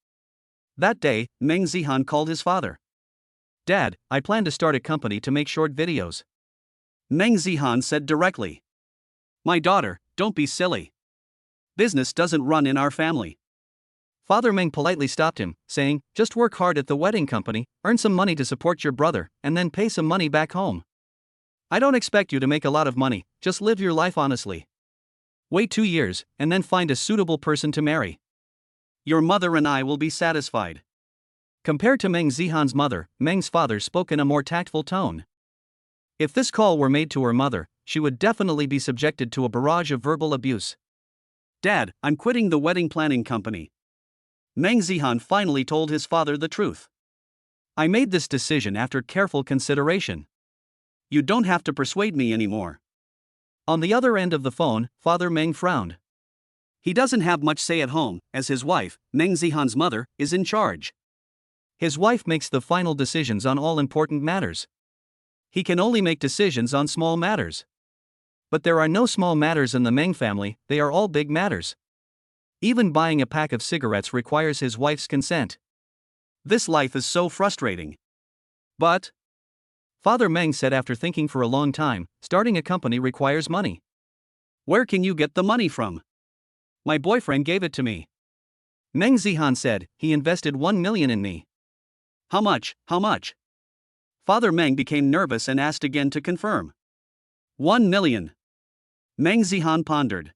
That day, Meng Zihan called his father. Dad, I plan to start a company to make short videos. Meng Zihan said directly. My daughter, don't be silly. Business doesn't run in our family. Father Meng politely stopped him, saying, just work hard at the wedding company, earn some money to support your brother, and then pay some money back home. I don't expect you to make a lot of money, just live your life honestly. Wait 2 years, and then find a suitable person to marry. Your mother and I will be satisfied. Compared to Meng Zihan's mother, Meng's father spoke in a more tactful tone. If this call were made to her mother, she would definitely be subjected to a barrage of verbal abuse. Dad, I'm quitting the wedding planning company. Meng Zihan finally told his father the truth. I made this decision after careful consideration. You don't have to persuade me anymore. On the other end of the phone, Father Meng frowned. He doesn't have much say at home, as his wife, Meng Zihan's mother, is in charge. His wife makes the final decisions on all important matters. He can only make decisions on small matters. But there are no small matters in the Meng family, they are all big matters. Even buying a pack of cigarettes requires his wife's consent. This life is so frustrating. But, Father Meng said after thinking for a long time, starting a company requires money. Where can you get the money from? My boyfriend gave it to me. Meng Zihan said, he invested 1 million in me. How much? How much? Father Meng became nervous and asked again to confirm. 1 million. Meng Zihan pondered.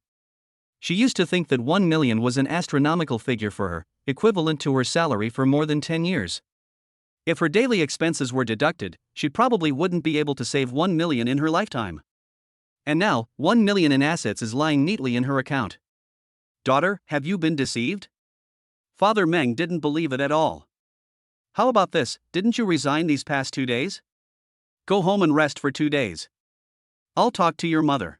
She used to think that 1 million was an astronomical figure for her, equivalent to her salary for more than 10 years. If her daily expenses were deducted, she probably wouldn't be able to save 1 million in her lifetime. And now, 1 million in assets is lying neatly in her account. Daughter, have you been deceived? Father Meng didn't believe it at all. How about this, didn't you resign these past 2 days? Go home and rest for 2 days. I'll talk to your mother.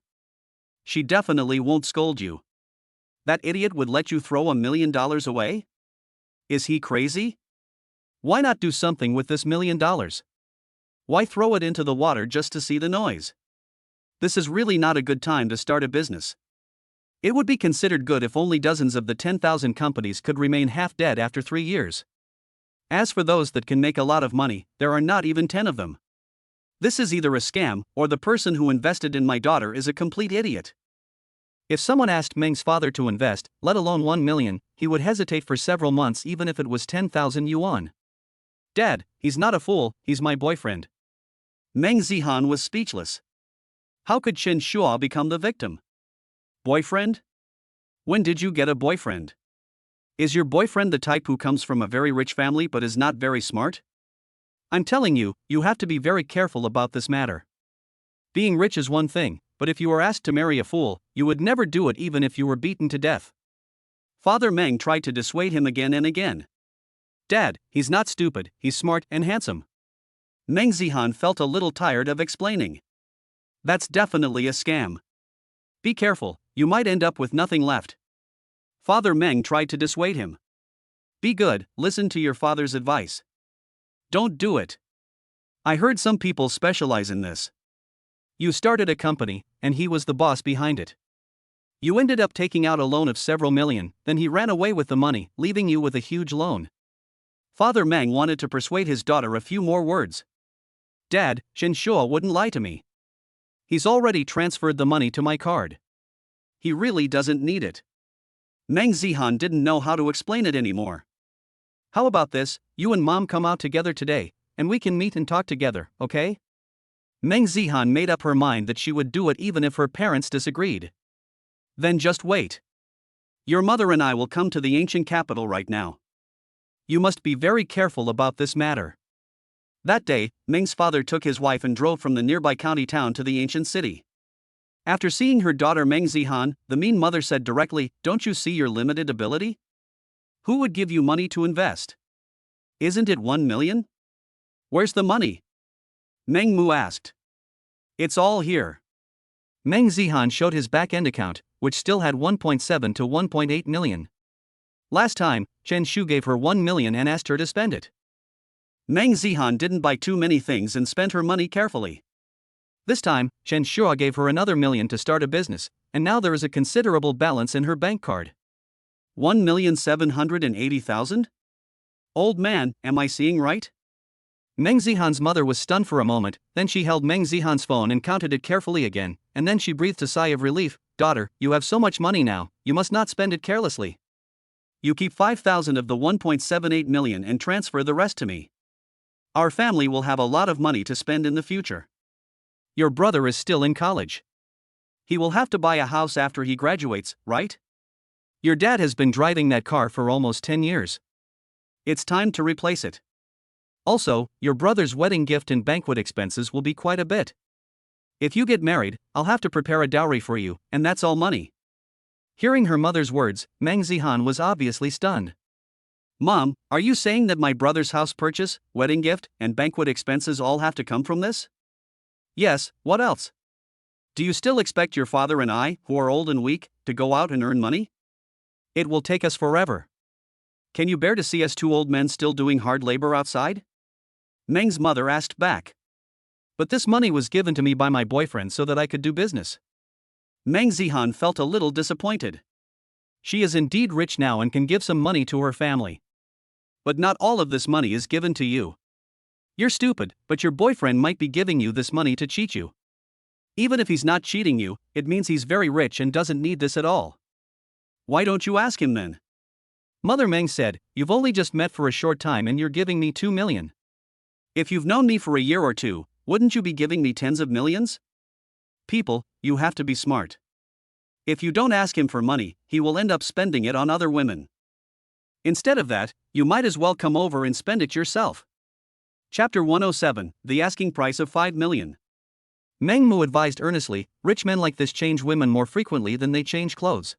She definitely won't scold you. That idiot would let you throw $1 million away? Is he crazy? Why not do something with this $1 million? Why throw it into the water just to see the noise? This is really not a good time to start a business. It would be considered good if only dozens of the 10,000 companies could remain half dead after 3 years. As for those that can make a lot of money, there are not even 10 of them. This is either a scam, or the person who invested in my daughter is a complete idiot. If someone asked Meng's father to invest, let alone 1 million, he would hesitate for several months even if it was 10,000 yuan. Dad, he's not a fool, he's my boyfriend. Meng Zihan was speechless. How could Chen Shua become the victim? Boyfriend? When did you get a boyfriend? Is your boyfriend the type who comes from a very rich family but is not very smart? I'm telling you, you have to be very careful about this matter. Being rich is one thing, but if you were asked to marry a fool, you would never do it even if you were beaten to death. Father Meng tried to dissuade him again and again. Dad, he's not stupid, he's smart and handsome. Meng Zihan felt a little tired of explaining. That's definitely a scam. Be careful, you might end up with nothing left. Father Meng tried to dissuade him. Be good, listen to your father's advice. Don't do it. I heard some people specialize in this. You started a company, and he was the boss behind it. You ended up taking out a loan of several million, then he ran away with the money, leaving you with a huge loan. Father Meng wanted to persuade his daughter a few more words. Dad, Chen Shua wouldn't lie to me. He's already transferred the money to my card. He really doesn't need it. Meng Zihan didn't know how to explain it anymore. How about this, you and Mom come out together today, and we can meet and talk together, okay? Meng Zihan made up her mind that she would do it even if her parents disagreed. Then just wait. Your mother and I will come to the ancient capital right now. You must be very careful about this matter. That day, Meng's father took his wife and drove from the nearby county town to the ancient city. After seeing her daughter Meng Zihan, the mean mother said directly, "Don't you see your limited ability? Who would give you money to invest? Isn't it 1 million? Where's the money?" Meng Mu asked. It's all here. Meng Zihan showed his back-end account, which still had 1.7 to 1.8 million. Last time, Chen Shu gave her 1 million and asked her to spend it. Meng Zihan didn't buy too many things and spent her money carefully. This time, Chen Shua gave her another million to start a business, and now there is a considerable balance in her bank card. 1,780,000? Old man, am I seeing right? Meng Zihan's mother was stunned for a moment, then she held Meng Zihan's phone and counted it carefully again, and then she breathed a sigh of relief. Daughter, you have so much money now, you must not spend it carelessly. You keep 5,000 of the 1.78 million and transfer the rest to me. Our family will have a lot of money to spend in the future. Your brother is still in college. He will have to buy a house after he graduates, right? Your dad has been driving that car for almost 10 years. It's time to replace it. Also, your brother's wedding gift and banquet expenses will be quite a bit. If you get married, I'll have to prepare a dowry for you, and that's all money. Hearing her mother's words, Meng Zihan was obviously stunned. Mom, are you saying that my brother's house purchase, wedding gift, and banquet expenses all have to come from this? Yes, what else? Do you still expect your father and I, who are old and weak, to go out and earn money? It will take us forever. Can you bear to see us two old men still doing hard labor outside? Meng's mother asked back. But this money was given to me by my boyfriend so that I could do business. Meng Zihan felt a little disappointed. She is indeed rich now and can give some money to her family. But not all of this money is given to you. You're stupid, but your boyfriend might be giving you this money to cheat you. Even if he's not cheating you, it means he's very rich and doesn't need this at all. Why don't you ask him then? Mother Meng said, you've only just met for a short time and you're giving me 2 million. If you've known me for a year or two, wouldn't you be giving me tens of millions? People, you have to be smart. If you don't ask him for money, he will end up spending it on other women. Instead of that, you might as well come over and spend it yourself. Chapter 107, The Asking Price of 5 Million. Meng Mu advised earnestly, rich men like this change women more frequently than they change clothes.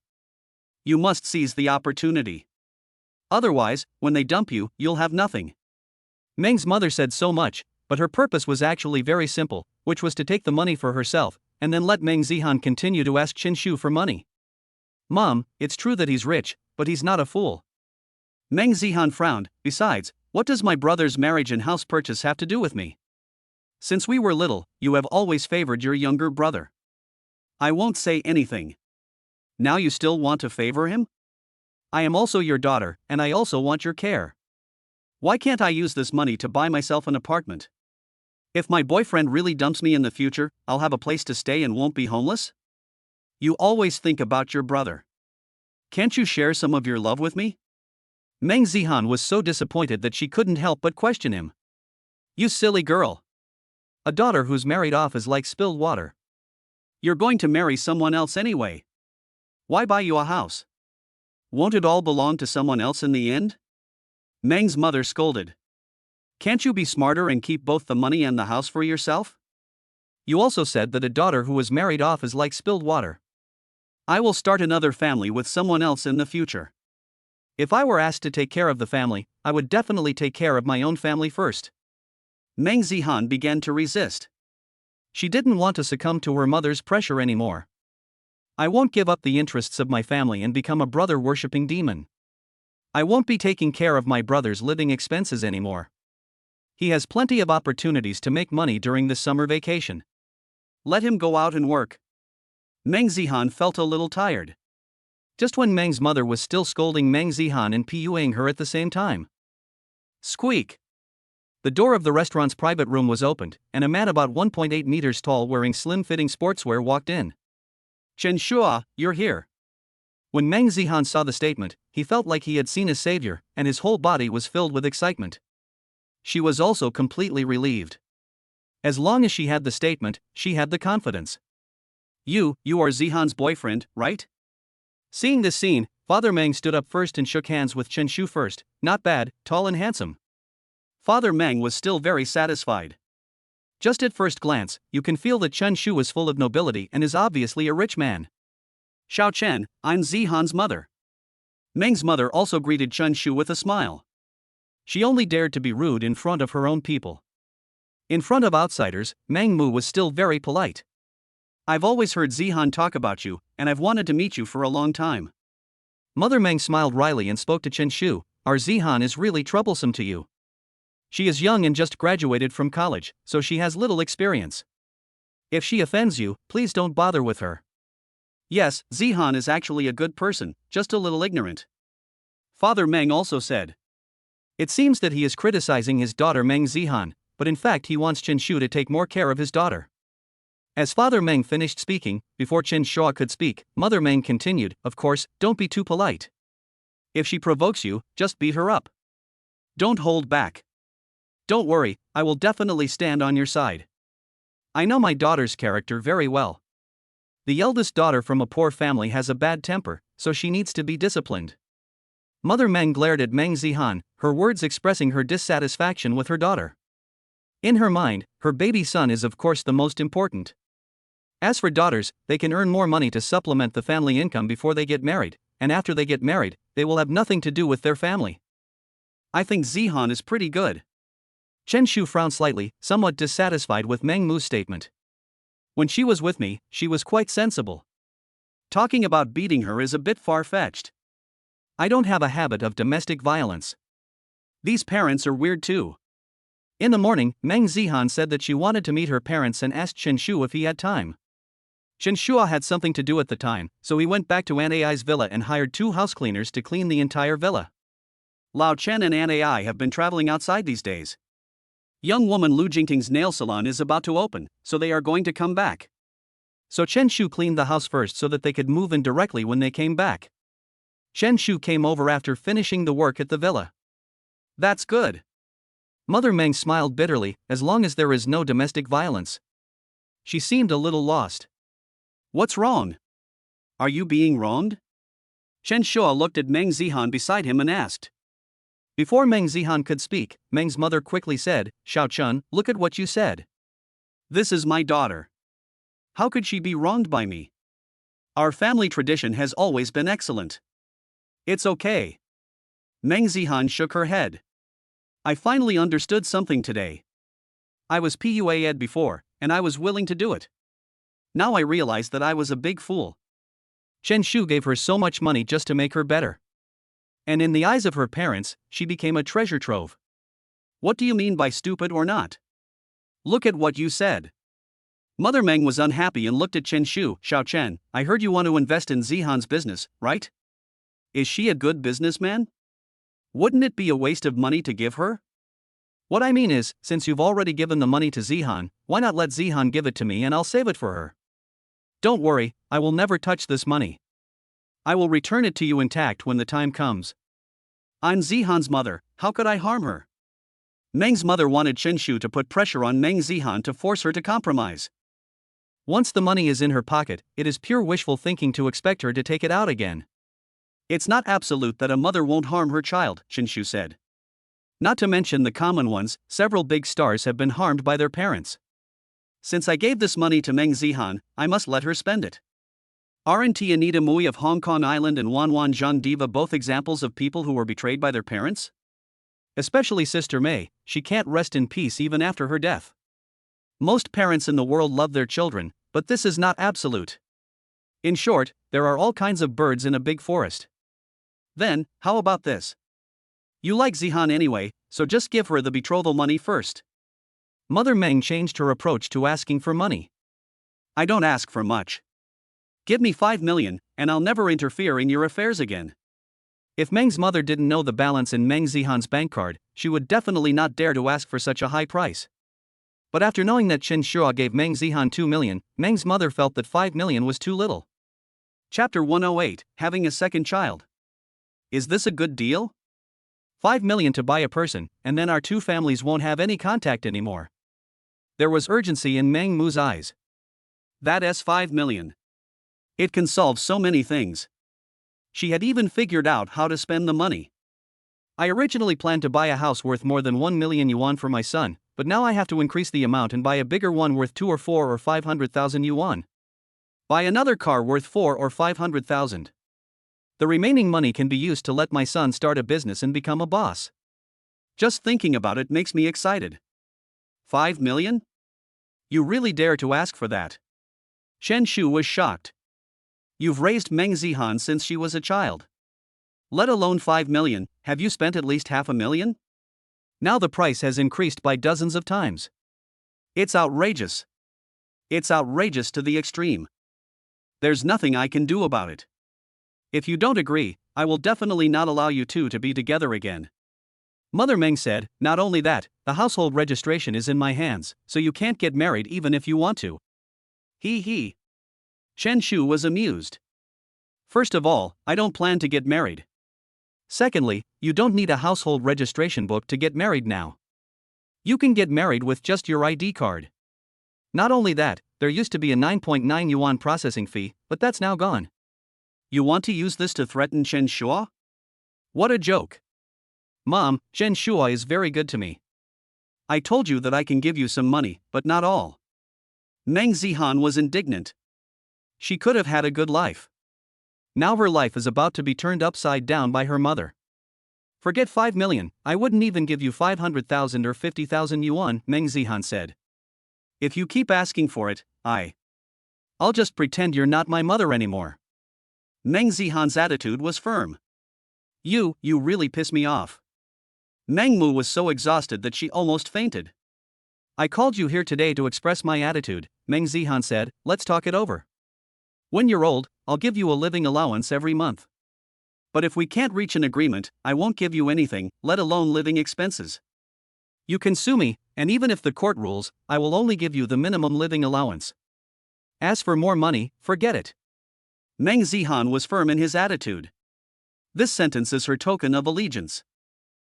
You must seize the opportunity. Otherwise, when they dump you, you'll have nothing. Meng's mother said so much, but her purpose was actually very simple, which was to take the money for herself, and then let Meng Zihan continue to ask Chen Shu for money. Mom, it's true that he's rich, but he's not a fool. Meng Zihan frowned. Besides, what does my brother's marriage and house purchase have to do with me? Since we were little, you have always favored your younger brother. I won't say anything. Now you still want to favor him? I am also your daughter, and I also want your care. Why can't I use this money to buy myself an apartment? If my boyfriend really dumps me in the future, I'll have a place to stay and won't be homeless? You always think about your brother. Can't you share some of your love with me? Meng Zihan was so disappointed that she couldn't help but question him. You silly girl. A daughter who's married off is like spilled water. You're going to marry someone else anyway. Why buy you a house? Won't it all belong to someone else in the end? Meng's mother scolded. Can't you be smarter and keep both the money and the house for yourself? You also said that a daughter who was married off is like spilled water. I will start another family with someone else in the future. If I were asked to take care of the family, I would definitely take care of my own family first. Meng Zihan began to resist. She didn't want to succumb to her mother's pressure anymore. I won't give up the interests of my family and become a brother-worshipping demon. I won't be taking care of my brother's living expenses anymore. He has plenty of opportunities to make money during the summer vacation. Let him go out and work. Meng Zihan felt a little tired. Just when Meng's mother was still scolding Meng Zihan and PUing her at the same time. Squeak! The door of the restaurant's private room was opened, and a man about 1.8 meters tall wearing slim-fitting sportswear walked in. Chen Shua, you're here. When Meng Zihan saw the statement, he felt like he had seen his savior, and his whole body was filled with excitement. She was also completely relieved. As long as she had the statement, she had the confidence. You are Zihan's boyfriend, right? Seeing this scene, Father Meng stood up first and shook hands with Chen Shu first. Not bad, tall and handsome. Father Meng was still very satisfied. Just at first glance, you can feel that Chen Shu is full of nobility and is obviously a rich man. Xiao Chen, I'm Zihan's mother. Meng's mother also greeted Chen Shu with a smile. She only dared to be rude in front of her own people. In front of outsiders, Meng Mu was still very polite. I've always heard Zihan talk about you, and I've wanted to meet you for a long time. Mother Meng smiled wryly and spoke to Chen Shu. Our Zihan is really troublesome to you. She is young and just graduated from college, so she has little experience. If she offends you, please don't bother with her. Yes, Zihan is actually a good person, just a little ignorant. Father Meng also said. It seems that he is criticizing his daughter Meng Zihan, but in fact he wants Chen Shu to take more care of his daughter. As Father Meng finished speaking, before Chen Shua could speak, Mother Meng continued, of course, don't be too polite. If she provokes you, just beat her up. Don't hold back. Don't worry, I will definitely stand on your side. I know my daughter's character very well. The eldest daughter from a poor family has a bad temper, so she needs to be disciplined. Mother Meng glared at Meng Zihan, her words expressing her dissatisfaction with her daughter. In her mind, her baby son is of course the most important. As for daughters, they can earn more money to supplement the family income before they get married, and after they get married, they will have nothing to do with their family. I think Zihan is pretty good. Chen Shu frowned slightly, somewhat dissatisfied with Meng Mu's statement. When she was with me, she was quite sensible. Talking about beating her is a bit far-fetched. I don't have a habit of domestic violence. These parents are weird too. In the morning, Meng Zihan said that she wanted to meet her parents and asked Chen Shu if he had time. Chen Shua had something to do at the time, so he went back to Aunt Ai's villa and hired 2 house cleaners to clean the entire villa. Lao Chen and Aunt Ai have been traveling outside these days. Young woman Lu Jingting's nail salon is about to open, so they are going to come back. So Chen Shu cleaned the house first so that they could move in directly when they came back. Chen Shu came over after finishing the work at the villa. That's good. Mother Meng smiled bitterly, as long as there is no domestic violence. She seemed a little lost. What's wrong? Are you being wronged? Chen Shua looked at Meng Zihan beside him and asked. Before Meng Zihan could speak, Meng's mother quickly said, Xiao Chun, look at what you said. This is my daughter. How could she be wronged by me? Our family tradition has always been excellent. It's okay. Meng Zihan shook her head. I finally understood something today. I was PUA'd before, and I was willing to do it. Now I realize that I was a big fool. Chen Shu gave her so much money just to make her better. And in the eyes of her parents, she became a treasure trove. What do you mean by stupid or not? Look at what you said. Mother Meng was unhappy and looked at Chen Shu. Xiao Chen, I heard you want to invest in Zihan's business, right? Is she a good businessman? Wouldn't it be a waste of money to give her? What I mean is, since you've already given the money to Zihan, why not let Zihan give it to me and I'll save it for her? Don't worry, I will never touch this money. I will return it to you intact when the time comes. I'm Zihan's mother, how could I harm her? Meng's mother wanted Chen Shu to put pressure on Meng Zihan to force her to compromise. Once the money is in her pocket, it is pure wishful thinking to expect her to take it out again. It's not absolute that a mother won't harm her child, Chen Shu said. Not to mention the common ones, several big stars have been harmed by their parents. Since I gave this money to Meng Zihan, I must let her spend it. Aren't Anita Mui of Hong Kong Island and Wan Wan Zhan Diva both examples of people who were betrayed by their parents? Especially Sister May, she can't rest in peace even after her death. Most parents in the world love their children, but this is not absolute. In short, there are all kinds of birds in a big forest. Then, how about this? You like Zihan anyway, so just give her the betrothal money first. Mother Meng changed her approach to asking for money. I don't ask for much. Give me 5 million, and I'll never interfere in your affairs again. If Meng's mother didn't know the balance in Meng Zihan's bank card, she would definitely not dare to ask for such a high price. But after knowing that Chen Shua gave Meng Zihan 2 million, Meng's mother felt that 5 million was too little. Chapter 108, Having a Second Child. Is this a good deal? 5 million to buy a person, and then our two families won't have any contact anymore. There was urgency in Meng Mu's eyes. That's 5 million. It can solve so many things. She had even figured out how to spend the money. I originally planned to buy a house worth more than 1 million yuan for my son, but now I have to increase the amount and buy a bigger one worth 2 or 4 or 500,000 yuan. Buy another car worth 4 or 500,000. The remaining money can be used to let my son start a business and become a boss. Just thinking about it makes me excited. 5 million? You really dare to ask for that? Chen Shu was shocked. You've raised Meng Zihan since she was a child. Let alone 5 million, have you spent at least 500,000? Now the price has increased by dozens of times. It's outrageous. It's outrageous to the extreme. There's nothing I can do about it. If you don't agree, I will definitely not allow you two to be together again. Mother Meng said, not only that, the household registration is in my hands, so you can't get married even if you want to. He. Chen Shu was amused. First of all, I don't plan to get married. Secondly, you don't need a household registration book to get married now. You can get married with just your ID card. Not only that, there used to be a 9.9 yuan processing fee, but that's now gone. You want to use this to threaten Chen Shua? What a joke. Mom, Chen Shua is very good to me. I told you that I can give you some money, but not all. Meng Zihan was indignant. She could have had a good life. Now her life is about to be turned upside down by her mother. Forget 5 million, I wouldn't even give you 500,000 or 50,000 yuan, Meng Zihan said. If you keep asking for it, I'll just pretend you're not my mother anymore. Meng Zihan's attitude was firm. You really piss me off. Meng Mu was so exhausted that she almost fainted. I called you here today to express my attitude, Meng Zihan said, let's talk it over. When you're old, I'll give you a living allowance every month. But if we can't reach an agreement, I won't give you anything, let alone living expenses. You can sue me, and even if the court rules, I will only give you the minimum living allowance. As for more money, forget it. Meng Zihan was firm in his attitude. This sentence is her token of allegiance.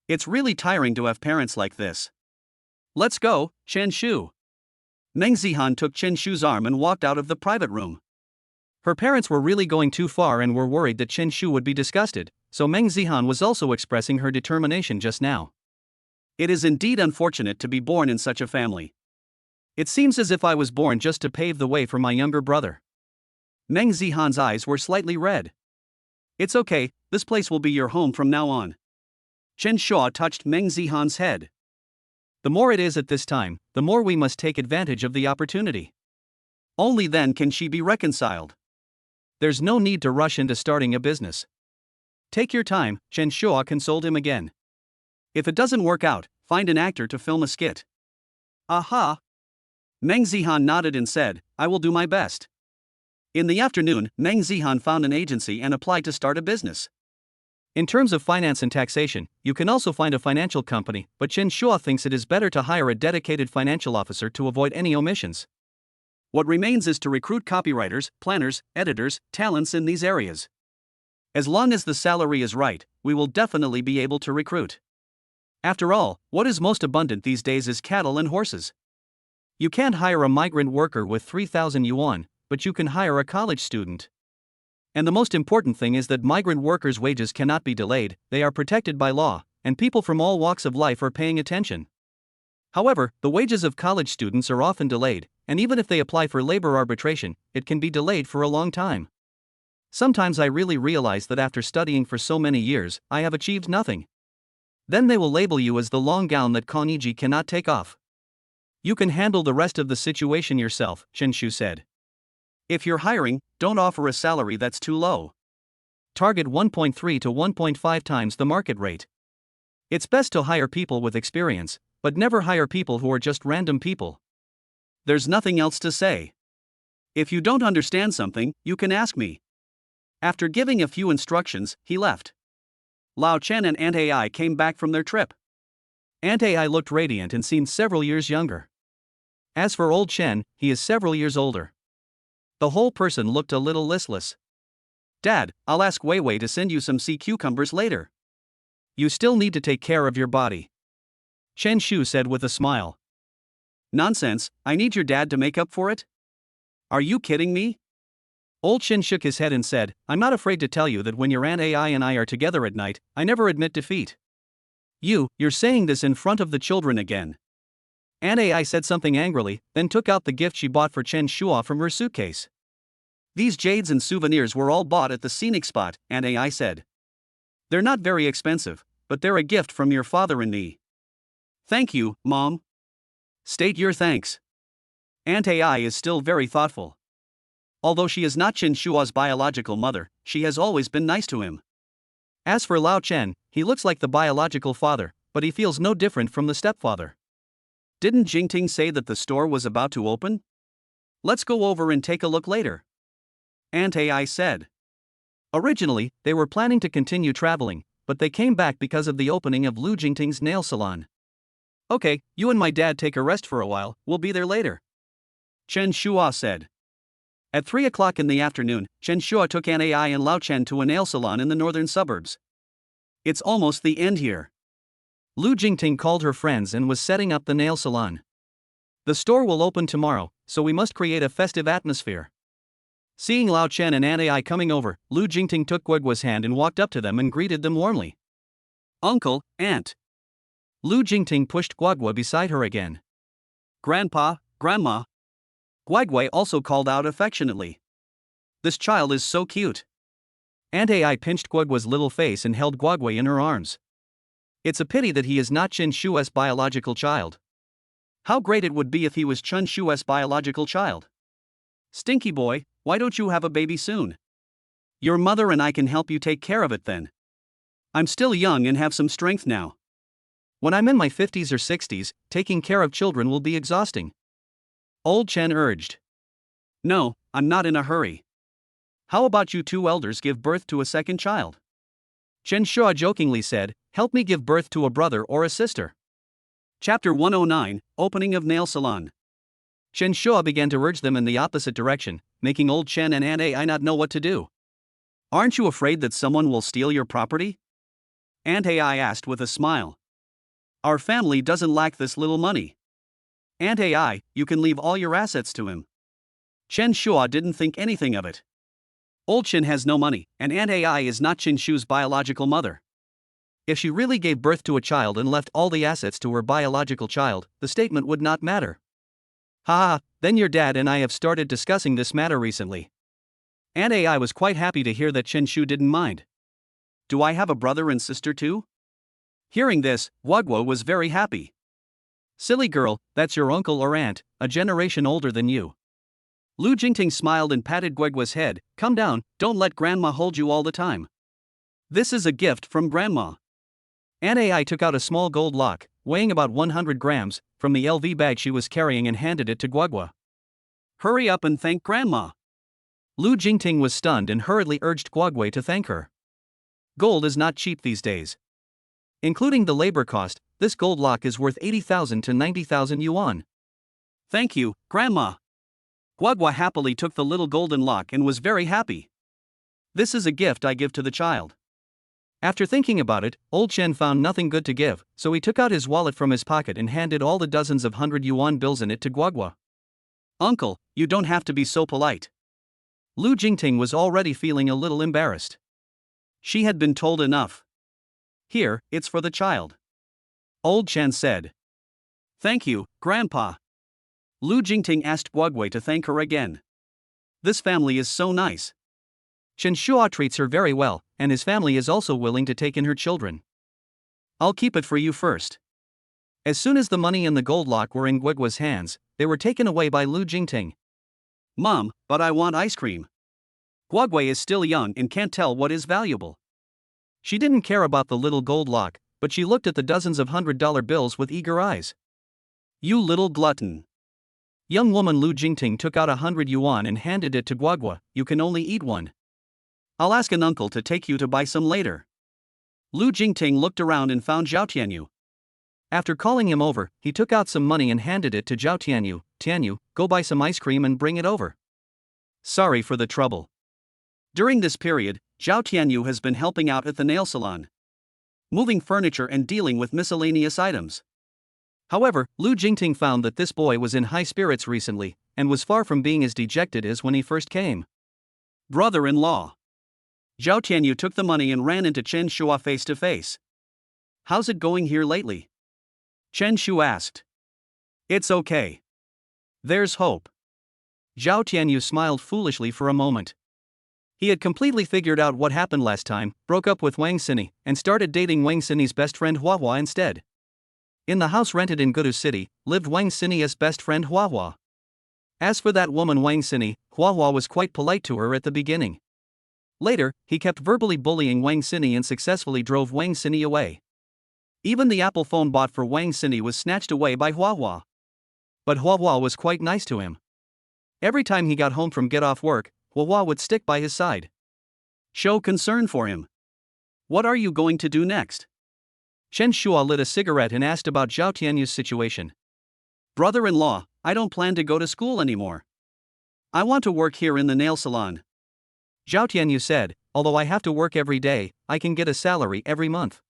It's really tiring to have parents like this. Let's go, Chen Shu. Meng Zihan took Chen Shu's arm and walked out of the private room. Her parents were really going too far and were worried that Chen Shu would be disgusted, so Meng Zihan was also expressing her determination just now. It is indeed unfortunate to be born in such a family. It seems as if I was born just to pave the way for my younger brother. Meng Zihan's eyes were slightly red. It's okay, this place will be your home from now on. Chen Shu touched Meng Zihan's head. The more it is at this time, the more we must take advantage of the opportunity. Only then can she be reconciled. There's no need to rush into starting a business. Take your time, Chen Shu consoled him again. If it doesn't work out, find an actor to film a skit. Aha! Meng Zihan nodded and said, I will do my best. In the afternoon, Meng Zihan found an agency and applied to start a business. In terms of finance and taxation, you can also find a financial company, but Chen Shu thinks it is better to hire a dedicated financial officer to avoid any omissions. What remains is to recruit copywriters, planners, editors, talents in these areas. As long as the salary is right, we will definitely be able to recruit. After all, what is most abundant these days is cattle and horses. You can't hire a migrant worker with 3,000 yuan, but you can hire a college student. And the most important thing is that migrant workers' wages cannot be delayed, they are protected by law, and people from all walks of life are paying attention. However, the wages of college students are often delayed, and even if they apply for labor arbitration, it can be delayed for a long time. Sometimes I really realize that after studying for so many years, I have achieved nothing. Then they will label you as the long gown that Koniji cannot take off. You can handle the rest of the situation yourself, Chen Shu said. If you're hiring, don't offer a salary that's too low. Target 1.3 to 1.5 times the market rate. It's best to hire people with experience, but never hire people who are just random people. There's nothing else to say. If you don't understand something, you can ask me. After giving a few instructions, he left. Lao Chen and Aunt Ai came back from their trip. Aunt Ai looked radiant and seemed several years younger. As for old Chen, he is several years older. The whole person looked a little listless. Dad, I'll ask Wei Wei to send you some sea cucumbers later. You still need to take care of your body, Chen Shu said with a smile. Nonsense, I need your dad to make up for it? Are you kidding me? Old Chen shook his head and said, I'm not afraid to tell you that when your Aunt Ai and I are together at night, I never admit defeat. You're saying this in front of the children again. Aunt Ai said something angrily, then took out the gift she bought for Chen Shu from her suitcase. These jades and souvenirs were all bought at the scenic spot, Aunt Ai said. They're not very expensive, but they're a gift from your father and me. Thank you, Mom. State your thanks. Aunt Ai is still very thoughtful. Although she is not Chen Shua's biological mother, she has always been nice to him. As for Lao Chen, he looks like the biological father, but he feels no different from the stepfather. Didn't Jingting say that the store was about to open? Let's go over and take a look later, Aunt Ai said. Originally, they were planning to continue traveling, but they came back because of the opening of Lu Jingting's nail salon. Okay, you and my dad take a rest for a while, we'll be there later, Chen Shua said. At 3 o'clock in the afternoon, Chen Shua took Aunt Ai and Lao Chen to a nail salon in the northern suburbs. It's almost the end here. Lu Jingting called her friends and was setting up the nail salon. The store will open tomorrow, so we must create a festive atmosphere. Seeing Lao Chen and Aunt Ai coming over, Lu Jingting took Guoguo's hand and walked up to them and greeted them warmly. Uncle, Aunt. Lu Jingting pushed Guoguo beside her again. Grandpa, Grandma. Guoguo also called out affectionately. This child is so cute. Aunt Ai pinched Guoguo's little face and held Guoguo in her arms. It's a pity that he is not Chen Shua's biological child. How great it would be if he was Chen Shua's biological child. Stinky boy, why don't you have a baby soon? Your mother and I can help you take care of it then. I'm still young and have some strength now. When I'm in my 50s or 60s, taking care of children will be exhausting. Old Chen urged. No, I'm not in a hurry. How about you two elders give birth to a second child? Chen Shua jokingly said, help me give birth to a brother or a sister. Chapter 109, Opening of Nail Salon. Chen Shua began to urge them in the opposite direction, making old Chen and Aunt Ai not know what to do. Aren't you afraid that someone will steal your property? Aunt Ai asked with a smile. Our family doesn't lack this little money. Aunt Ai, you can leave all your assets to him. Chen Shua didn't think anything of it. Old Chen has no money, and Aunt Ai is not Chen Shu's biological mother. If she really gave birth to a child and left all the assets to her biological child, the statement would not matter. Ha ha, then your dad and I have started discussing this matter recently. Aunt Ai was quite happy to hear that Chen Shu didn't mind. Do I have a brother and sister too? Hearing this, Guoguo was very happy. Silly girl, that's your uncle or aunt, a generation older than you. Lu Jingting smiled and patted Guoguo's head. Calm down, don't let grandma hold you all the time. This is a gift from grandma. Aunt Ai took out a small gold lock, weighing about 100 grams, from the LV bag she was carrying and handed it to Guoguo. Hurry up and thank grandma. Lu Jingting was stunned and hurriedly urged Guoguo to thank her. Gold is not cheap these days. Including the labor cost, this gold lock is worth 80,000 to 90,000 yuan. Thank you, grandma. Guoguo happily took the little golden lock and was very happy. This is a gift I give to the child. After thinking about it, old Chen found nothing good to give, so he took out his wallet from his pocket and handed all the dozens of 100 yuan bills in it to Guoguo. Uncle, you don't have to be so polite. Lu Jingting was already feeling a little embarrassed. She had been told enough. Here, it's for the child. Old Chen said. Thank you, Grandpa. Lu Jingting asked Guoguo to thank her again. This family is so nice. Chen Shua treats her very well, and his family is also willing to take in her children. I'll keep it for you first. As soon as the money and the gold lock were in Guoguo's hands, they were taken away by Lu Jingting. Mom, but I want ice cream. Guoguo is still young and can't tell what is valuable. She didn't care about the little gold lock, but she looked at the dozens of $100 bills with eager eyes. You little glutton. Young woman Lu Jingting took out 100 yuan and handed it to Guoguo. You can only eat one. I'll ask an uncle to take you to buy some later. Lu Jingting looked around and found Zhao Tianyu. After calling him over, he took out some money and handed it to Zhao Tianyu. Tianyu, go buy some ice cream and bring it over. Sorry for the trouble. During this period, Zhao Tianyu has been helping out at the nail salon, moving furniture and dealing with miscellaneous items. However, Lu Jingting found that this boy was in high spirits recently, and was far from being as dejected as when he first came. Brother-in-law. Zhao Tianyu took the money and ran into Chen Shua face to face. How's it going here lately? Chen Shu asked. It's okay. There's hope. Zhao Tianyu smiled foolishly for a moment. He had completely figured out what happened last time, broke up with Wang Sini, and started dating Wang Sini's best friend Huahua instead. In the house rented in Gudu City, lived Wang Sini's best friend Huahua. As for that woman Wang Sini, Huahua was quite polite to her at the beginning. Later, he kept verbally bullying Wang Sini and successfully drove Wang Sini away. Even the Apple phone bought for Wang Sini was snatched away by Huahua. But Huahua was quite nice to him. Every time he got home from get off work, Huahua would stick by his side. Show concern for him. What are you going to do next? Chen Shua lit a cigarette and asked about Zhao Tianyu's situation. Brother-in-law, I don't plan to go to school anymore. I want to work here in the nail salon. Zhao Tianyu said, although I have to work every day, I can get a salary every month.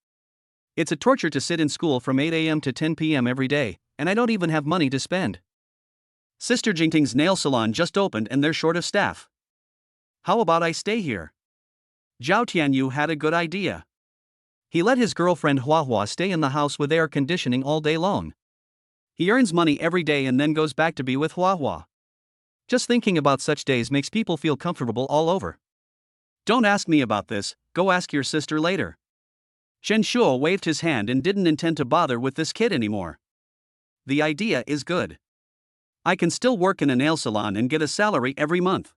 It's a torture to sit in school from 8 a.m. to 10 p.m. every day, and I don't even have money to spend. Sister Jingting's nail salon just opened and they're short of staff. How about I stay here? Zhao Tianyu had a good idea. He let his girlfriend Huahua stay in the house with air conditioning all day long. He earns money every day and then goes back to be with Huahua. Just thinking about such days makes people feel comfortable all over. Don't ask me about this, go ask your sister later. Chen Shuo waved his hand and didn't intend to bother with this kid anymore. The idea is good. I can still work in a nail salon and get a salary every month.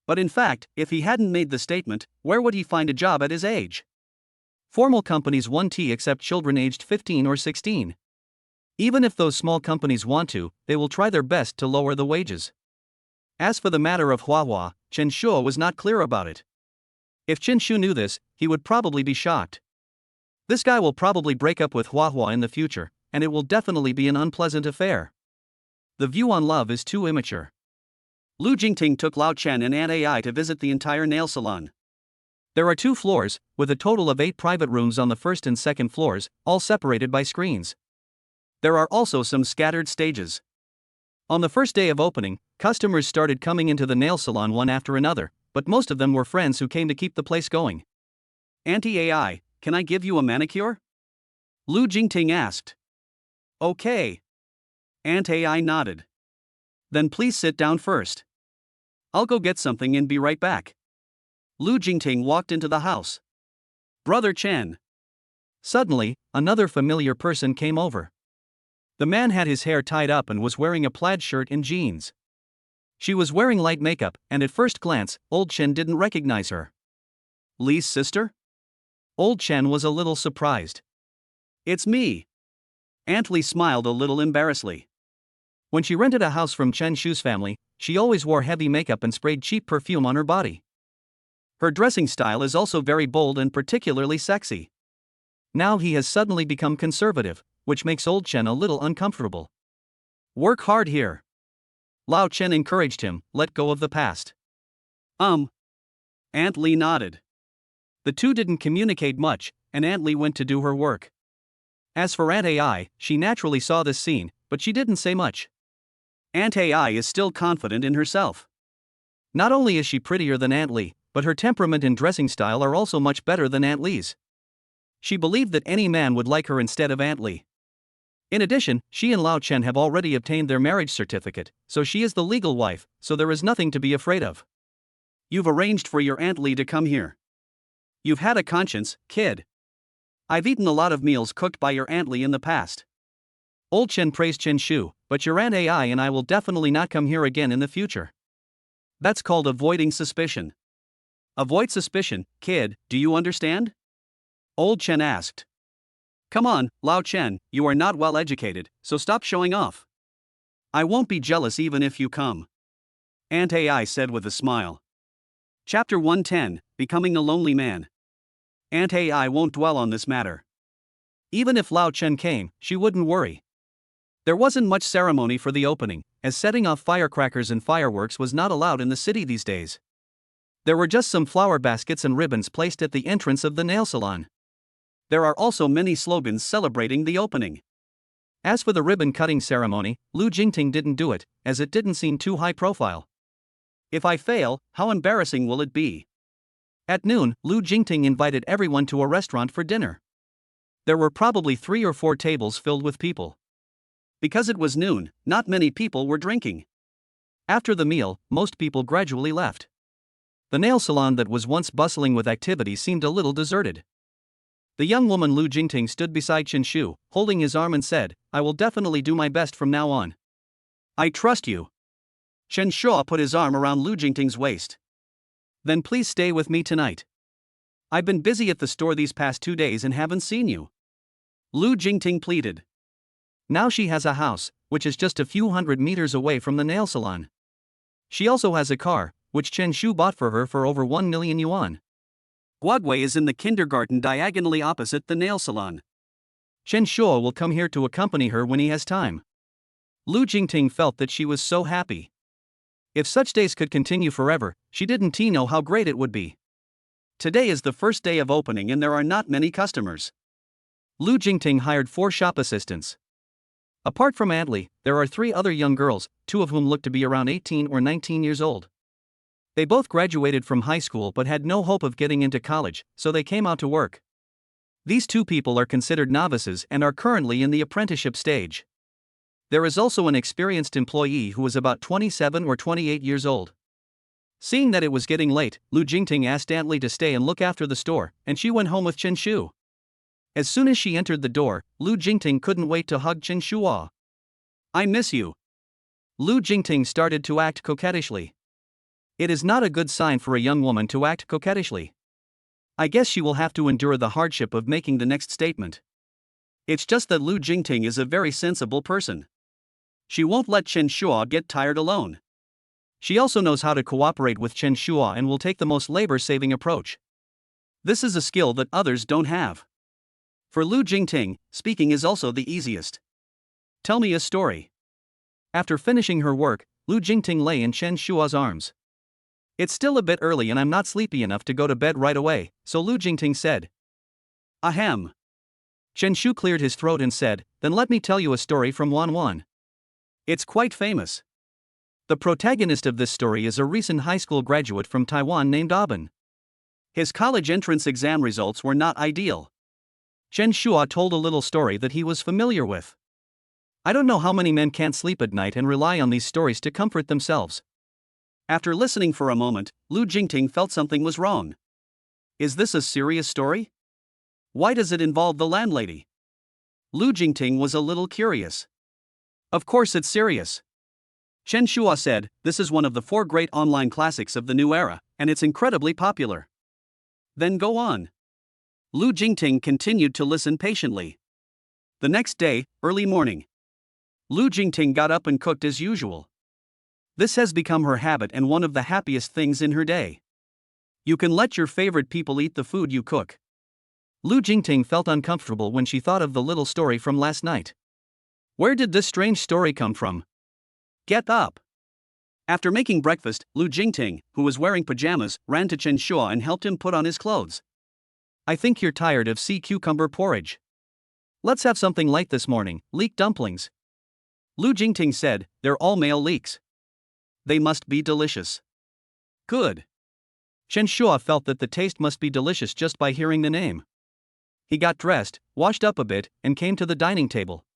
But in fact, if he hadn't made the statement, where would he find a job at his age? Formal companies won't accept children aged 15 or 16. Even if those small companies want to, they will try their best to lower the wages. As for the matter of Huahua, Chen Shuo was not clear about it. If Chen Shu knew this, he would probably be shocked. This guy will probably break up with Huahua in the future, and it will definitely be an unpleasant affair. The view on love is too immature. Lu Jingting took Lao Chen and Aunt Ai to visit the entire nail salon. There are 2 floors, with a total of 8 private rooms on the first and second floors, all separated by screens. There are also some scattered stages. On the first day of opening, customers started coming into the nail salon one after another, but most of them were friends who came to keep the place going. Auntie Ai, can I give you a manicure? Lu Jingting asked. Okay. Aunt Ai nodded. Then please sit down first. I'll go get something and be right back. Lu Jingting walked into the house. Brother Chen. Suddenly, another familiar person came over. The man had his hair tied up and was wearing a plaid shirt and jeans. She was wearing light makeup, and at first glance, Old Chen didn't recognize her. Li's sister? Old Chen was a little surprised. It's me. Aunt Li smiled a little embarrassedly. When she rented a house from Chen Shu's family, she always wore heavy makeup and sprayed cheap perfume on her body. Her dressing style is also very bold and particularly sexy. Now he has suddenly become conservative, which makes Old Chen a little uncomfortable. Work hard here. Lao Chen encouraged him, let go of the past. Aunt Li nodded. The two didn't communicate much, and Aunt Li went to do her work. As for Aunt Ai, she naturally saw this scene, but she didn't say much. Aunt Ai is still confident in herself. Not only is she prettier than Aunt Li, but her temperament and dressing style are also much better than Aunt Li's. She believed that any man would like her instead of Aunt Li. In addition, she and Lao Chen have already obtained their marriage certificate, so she is the legal wife, so there is nothing to be afraid of. You've arranged for your Aunt Li to come here. You've had a conscience, kid. I've eaten a lot of meals cooked by your Aunt Li in the past. Old Chen praised Chen Shu, but your Aunt Ai and I will definitely not come here again in the future. That's called avoiding suspicion. Avoid suspicion, kid, do you understand? Old Chen asked. Come on, Lao Chen, you are not well educated, so stop showing off. I won't be jealous even if you come. Aunt Ai said with a smile. Chapter 110, Becoming a Lonely Man. Aunt Ai won't dwell on this matter. Even if Lao Chen came, she wouldn't worry. There wasn't much ceremony for the opening, as setting off firecrackers and fireworks was not allowed in the city these days. There were just some flower baskets and ribbons placed at the entrance of the nail salon. There are also many slogans celebrating the opening. As for the ribbon-cutting ceremony, Lu Jingting didn't do it, as it didn't seem too high profile. If I fail, how embarrassing will it be? At noon, Lu Jingting invited everyone to a restaurant for dinner. There were probably 3 or 4 tables filled with people. Because it was noon, not many people were drinking. After the meal, most people gradually left. The nail salon that was once bustling with activity seemed a little deserted. The young woman Lu Jingting stood beside Chen Shu, holding his arm and said, I will definitely do my best from now on. I trust you. Chen Shu put his arm around Lu Jingting's waist. Then please stay with me tonight. I've been busy at the store these past 2 days and haven't seen you. Lu Jingting pleaded. Now she has a house, which is just a few hundred meters away from the nail salon. She also has a car, which Chen Shu bought for her for over 1 million yuan. Guodwei is in the kindergarten diagonally opposite the nail salon. Chen Shu will come here to accompany her when he has time. Lu Jingting felt that she was so happy. If such days could continue forever, she didn't know how great it would be. Today is the first day of opening and there are not many customers. Lu Jingting hired 4 shop assistants. Apart from Aunt Li, there are 3 other young girls, 2 of whom look to be around 18 or 19 years old. They both graduated from high school but had no hope of getting into college, so they came out to work. These 2 people are considered novices and are currently in the apprenticeship stage. There is also an experienced employee who is about 27 or 28 years old. Seeing that it was getting late, Lu Jingting asked Aunt Li to stay and look after the store, and she went home with Chen Shu. As soon as she entered the door, Lu Jingting couldn't wait to hug Chen Shua. I miss you. Lu Jingting started to act coquettishly. It is not a good sign for a young woman to act coquettishly. I guess she will have to endure the hardship of making the next statement. It's just that Lu Jingting is a very sensible person. She won't let Chen Shua get tired alone. She also knows how to cooperate with Chen Shua and will take the most labor-saving approach. This is a skill that others don't have. For Lu Jingting, speaking is also the easiest. Tell me a story. After finishing her work, Lu Jingting lay in Chen Shua's arms. It's still a bit early and I'm not sleepy enough to go to bed right away, so Lu Jingting said. Ahem. Chen Shu cleared his throat and said, then let me tell you a story from Wanwan. It's quite famous. The protagonist of this story is a recent high school graduate from Taiwan named Aben. His college entrance exam results were not ideal. Chen Shua told a little story that he was familiar with. I don't know how many men can't sleep at night and rely on these stories to comfort themselves. After listening for a moment, Lu Jingting felt something was wrong. Is this a serious story? Why does it involve the landlady? Lu Jingting was a little curious. Of course it's serious. Chen Shua said, this is one of the 4 great online classics of the new era, and it's incredibly popular. Then go on. Lu Jingting continued to listen patiently. The next day, early morning, Lu Jingting got up and cooked as usual. This has become her habit and one of the happiest things in her day. You can let your favorite people eat the food you cook. Lu Jingting felt uncomfortable when she thought of the little story from last night. Where did this strange story come from? Get up. After making breakfast, Lu Jingting, who was wearing pajamas, ran to Chen Shua and helped him put on his clothes. I think you're tired of sea cucumber porridge. Let's have something light this morning, leek dumplings. Lu Jingting said, they're all male leeks. They must be delicious. Good. Chen Shua felt that the taste must be delicious just by hearing the name. He got dressed, washed up a bit, and came to the dining table.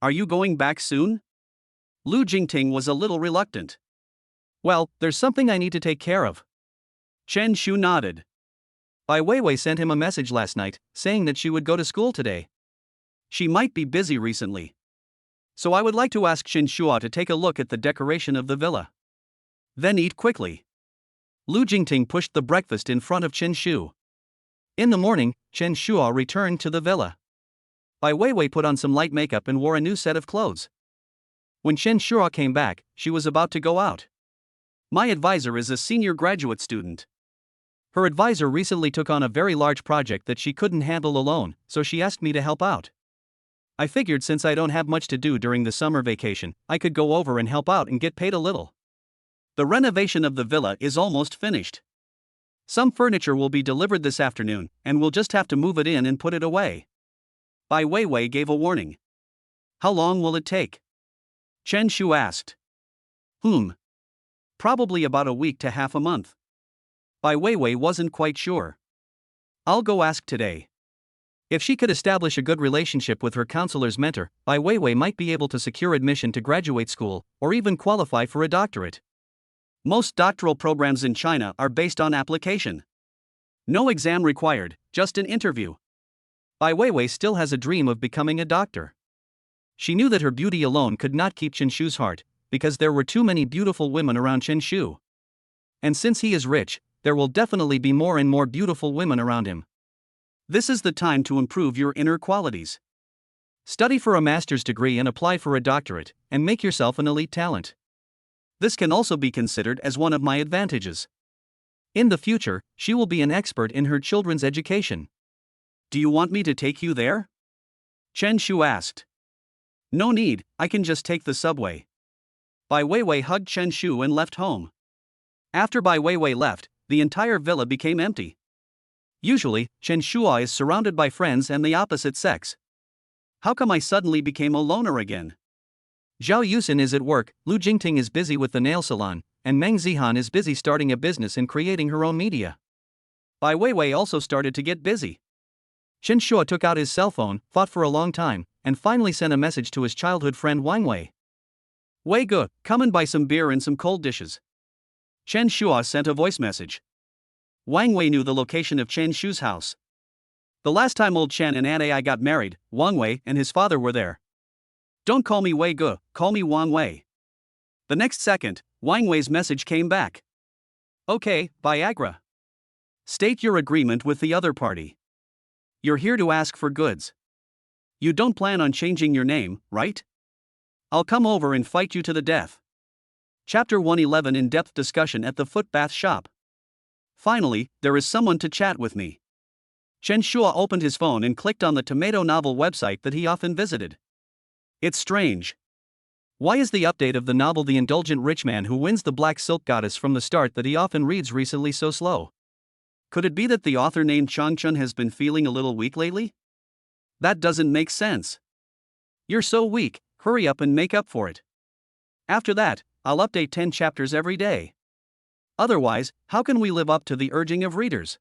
Are you going back soon? Lu Jingting was a little reluctant. Well, there's something I need to take care of. Chen Shu nodded. Bai Weiwei sent him a message last night, saying that she would go to school today. She might be busy recently. So I would like to ask Chen Shua to take a look at the decoration of the villa. Then eat quickly. Lu Jingting pushed the breakfast in front of Chen Shu. In the morning, Chen Shua returned to the villa. Bai Weiwei put on some light makeup and wore a new set of clothes. When Chen Shua came back, she was about to go out. My advisor is a senior graduate student. Her advisor recently took on a very large project that she couldn't handle alone, so she asked me to help out. I figured since I don't have much to do during the summer vacation, I could go over and help out and get paid a little. The renovation of the villa is almost finished. Some furniture will be delivered this afternoon, and we'll just have to move it in and put it away. Bai Weiwei gave a warning. How long will it take? Chen Shu asked. Probably about a week to half a month. Bai Weiwei wasn't quite sure. I'll go ask today. If she could establish a good relationship with her counselor's mentor, Bai Weiwei might be able to secure admission to graduate school, or even qualify for a doctorate. Most doctoral programs in China are based on application. No exam required, just an interview. Bai Weiwei still has a dream of becoming a doctor. She knew that her beauty alone could not keep Chen Shu's heart, because there were too many beautiful women around Chen Shu. And since he is rich, there will definitely be more and more beautiful women around him. This is the time to improve your inner qualities. Study for a master's degree and apply for a doctorate, and make yourself an elite talent. This can also be considered as one of my advantages. In the future, she will be an expert in her children's education. Do you want me to take you there? Chen Shu asked. No need, I can just take the subway. Bai Weiwei hugged Chen Shu and left home. After Bai Weiwei left, the entire villa became empty. Usually, Chen Shua is surrounded by friends and the opposite sex. How come I suddenly became a loner again? Zhao Yusin is at work, Lu Jingting is busy with the nail salon, and Meng Zihan is busy starting a business and creating her own media. Bai Weiwei also started to get busy. Chen Shua took out his cell phone, thought for a long time, and finally sent a message to his childhood friend Wang Wei. Wei Ge, come and buy some beer and some cold dishes. Chen Shua sent a voice message. Wang Wei knew the location of Chen Shu's house. The last time old Chen and Aunt Ai got married, Wang Wei and his father were there. Don't call me Wei Ge, call me Wang Wei. The next second, Wang Wei's message came back. Okay, Viagra. State your agreement with the other party. You're here to ask for goods. You don't plan on changing your name, right? I'll come over and fight you to the death. Chapter 111 In-depth discussion at the foot bath shop. Finally, there is someone to chat with me. Chen Shua opened his phone and clicked on the tomato novel website that he often visited. It's strange. Why is the update of the novel The Indulgent Rich Man Who Wins the Black Silk Goddess from the start that he often reads recently so slow? Could it be that the author named Chang Chun has been feeling a little weak lately? That doesn't make sense. You're so weak, hurry up and make up for it. After that, I'll update 10 chapters every day. Otherwise, how can we live up to the urging of readers?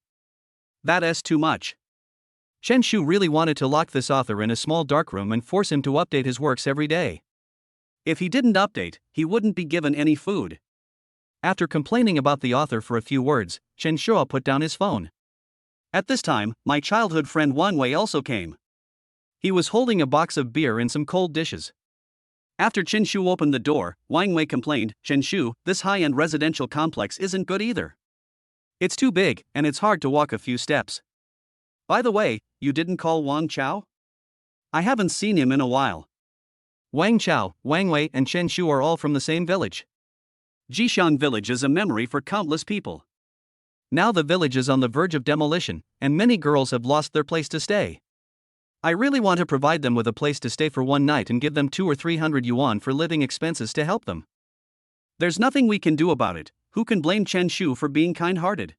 That's too much. Chen Shu really wanted to lock this author in a small darkroom and force him to update his works every day. If he didn't update, he wouldn't be given any food. After complaining about the author for a few words, Chen Shua put down his phone. At this time, my childhood friend Wang Wei also came. He was holding a box of beer and some cold dishes. After Chen Shu opened the door, Wang Wei complained, Chen Shu, this high-end residential complex isn't good either. It's too big, and it's hard to walk a few steps. By the way, you didn't call Wang Chao? I haven't seen him in a while. Wang Chao, Wang Wei, and Chen Shu are all from the same village. Jishan village is a memory for countless people. Now the village is on the verge of demolition, and many girls have lost their place to stay. I really want to provide them with a place to stay for one night and give them 200 or 300 yuan for living expenses to help them. There's nothing we can do about it. Who can blame Chen Shu for being kind-hearted?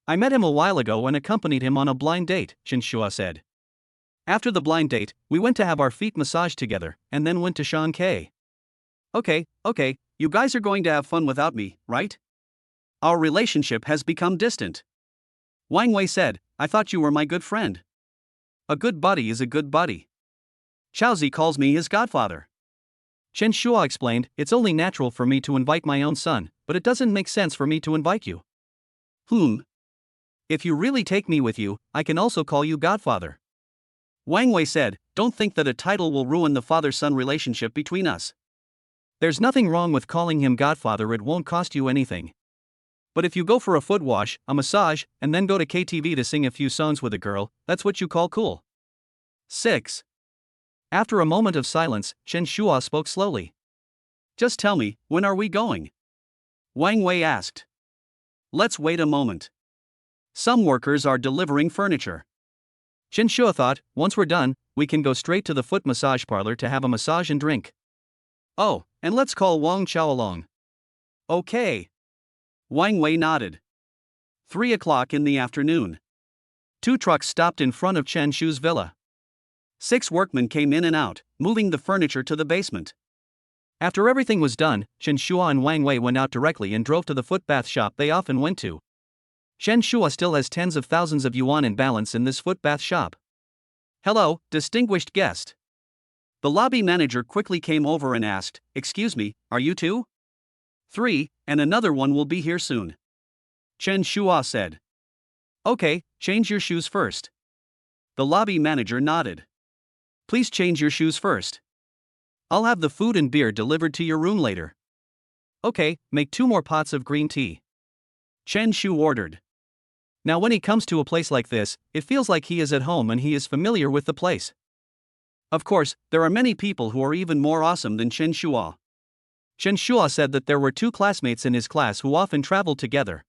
I met him a while ago and accompanied him on a blind date, Chen Shua said. After the blind date, we went to have our feet massaged together, and then went to Shanghai. Okay, you guys are going to have fun without me, right? Our relationship has become distant. Wang Wei said, I thought you were my good friend. A good buddy is a good buddy. Chaozi calls me his godfather. Chen Shua explained, it's only natural for me to invite my own son, but it doesn't make sense for me to invite you. If you really take me with you, I can also call you godfather. Wang Wei said, don't think that a title will ruin the father-son relationship between us. There's nothing wrong with calling him godfather, it won't cost you anything. But if you go for a foot wash, a massage, and then go to KTV to sing a few songs with a girl, that's what you call cool. 6. After a moment of silence, Chen Shua spoke slowly. Just tell me, when are we going? Wang Wei asked. Let's wait a moment. Some workers are delivering furniture. Chen Shua thought, once we're done, we can go straight to the foot massage parlor to have a massage and drink. Oh, and let's call Wang Chao along. Okay. Wang Wei nodded. 3 o'clock in the afternoon. 2 trucks stopped in front of Chen Shu's villa. 6 workmen came in and out, moving the furniture to the basement. After everything was done, Chen Shua and Wang Wei went out directly and drove to the foot bath shop they often went to. Chen Shua still has tens of thousands of yuan in balance in this foot bath shop. Hello, distinguished guest. The lobby manager quickly came over and asked, excuse me, are you 2? 3, and another one will be here soon. Chen Shua said. Okay, change your shoes first. The lobby manager nodded. Please change your shoes first. I'll have the food and beer delivered to your room later. Okay, make 2 more pots of green tea. Chen Shu ordered. Now when he comes to a place like this, it feels like he is at home and he is familiar with the place. Of course, there are many people who are even more awesome than Chen Shua. Chen Shua said that there were 2 classmates in his class who often traveled together.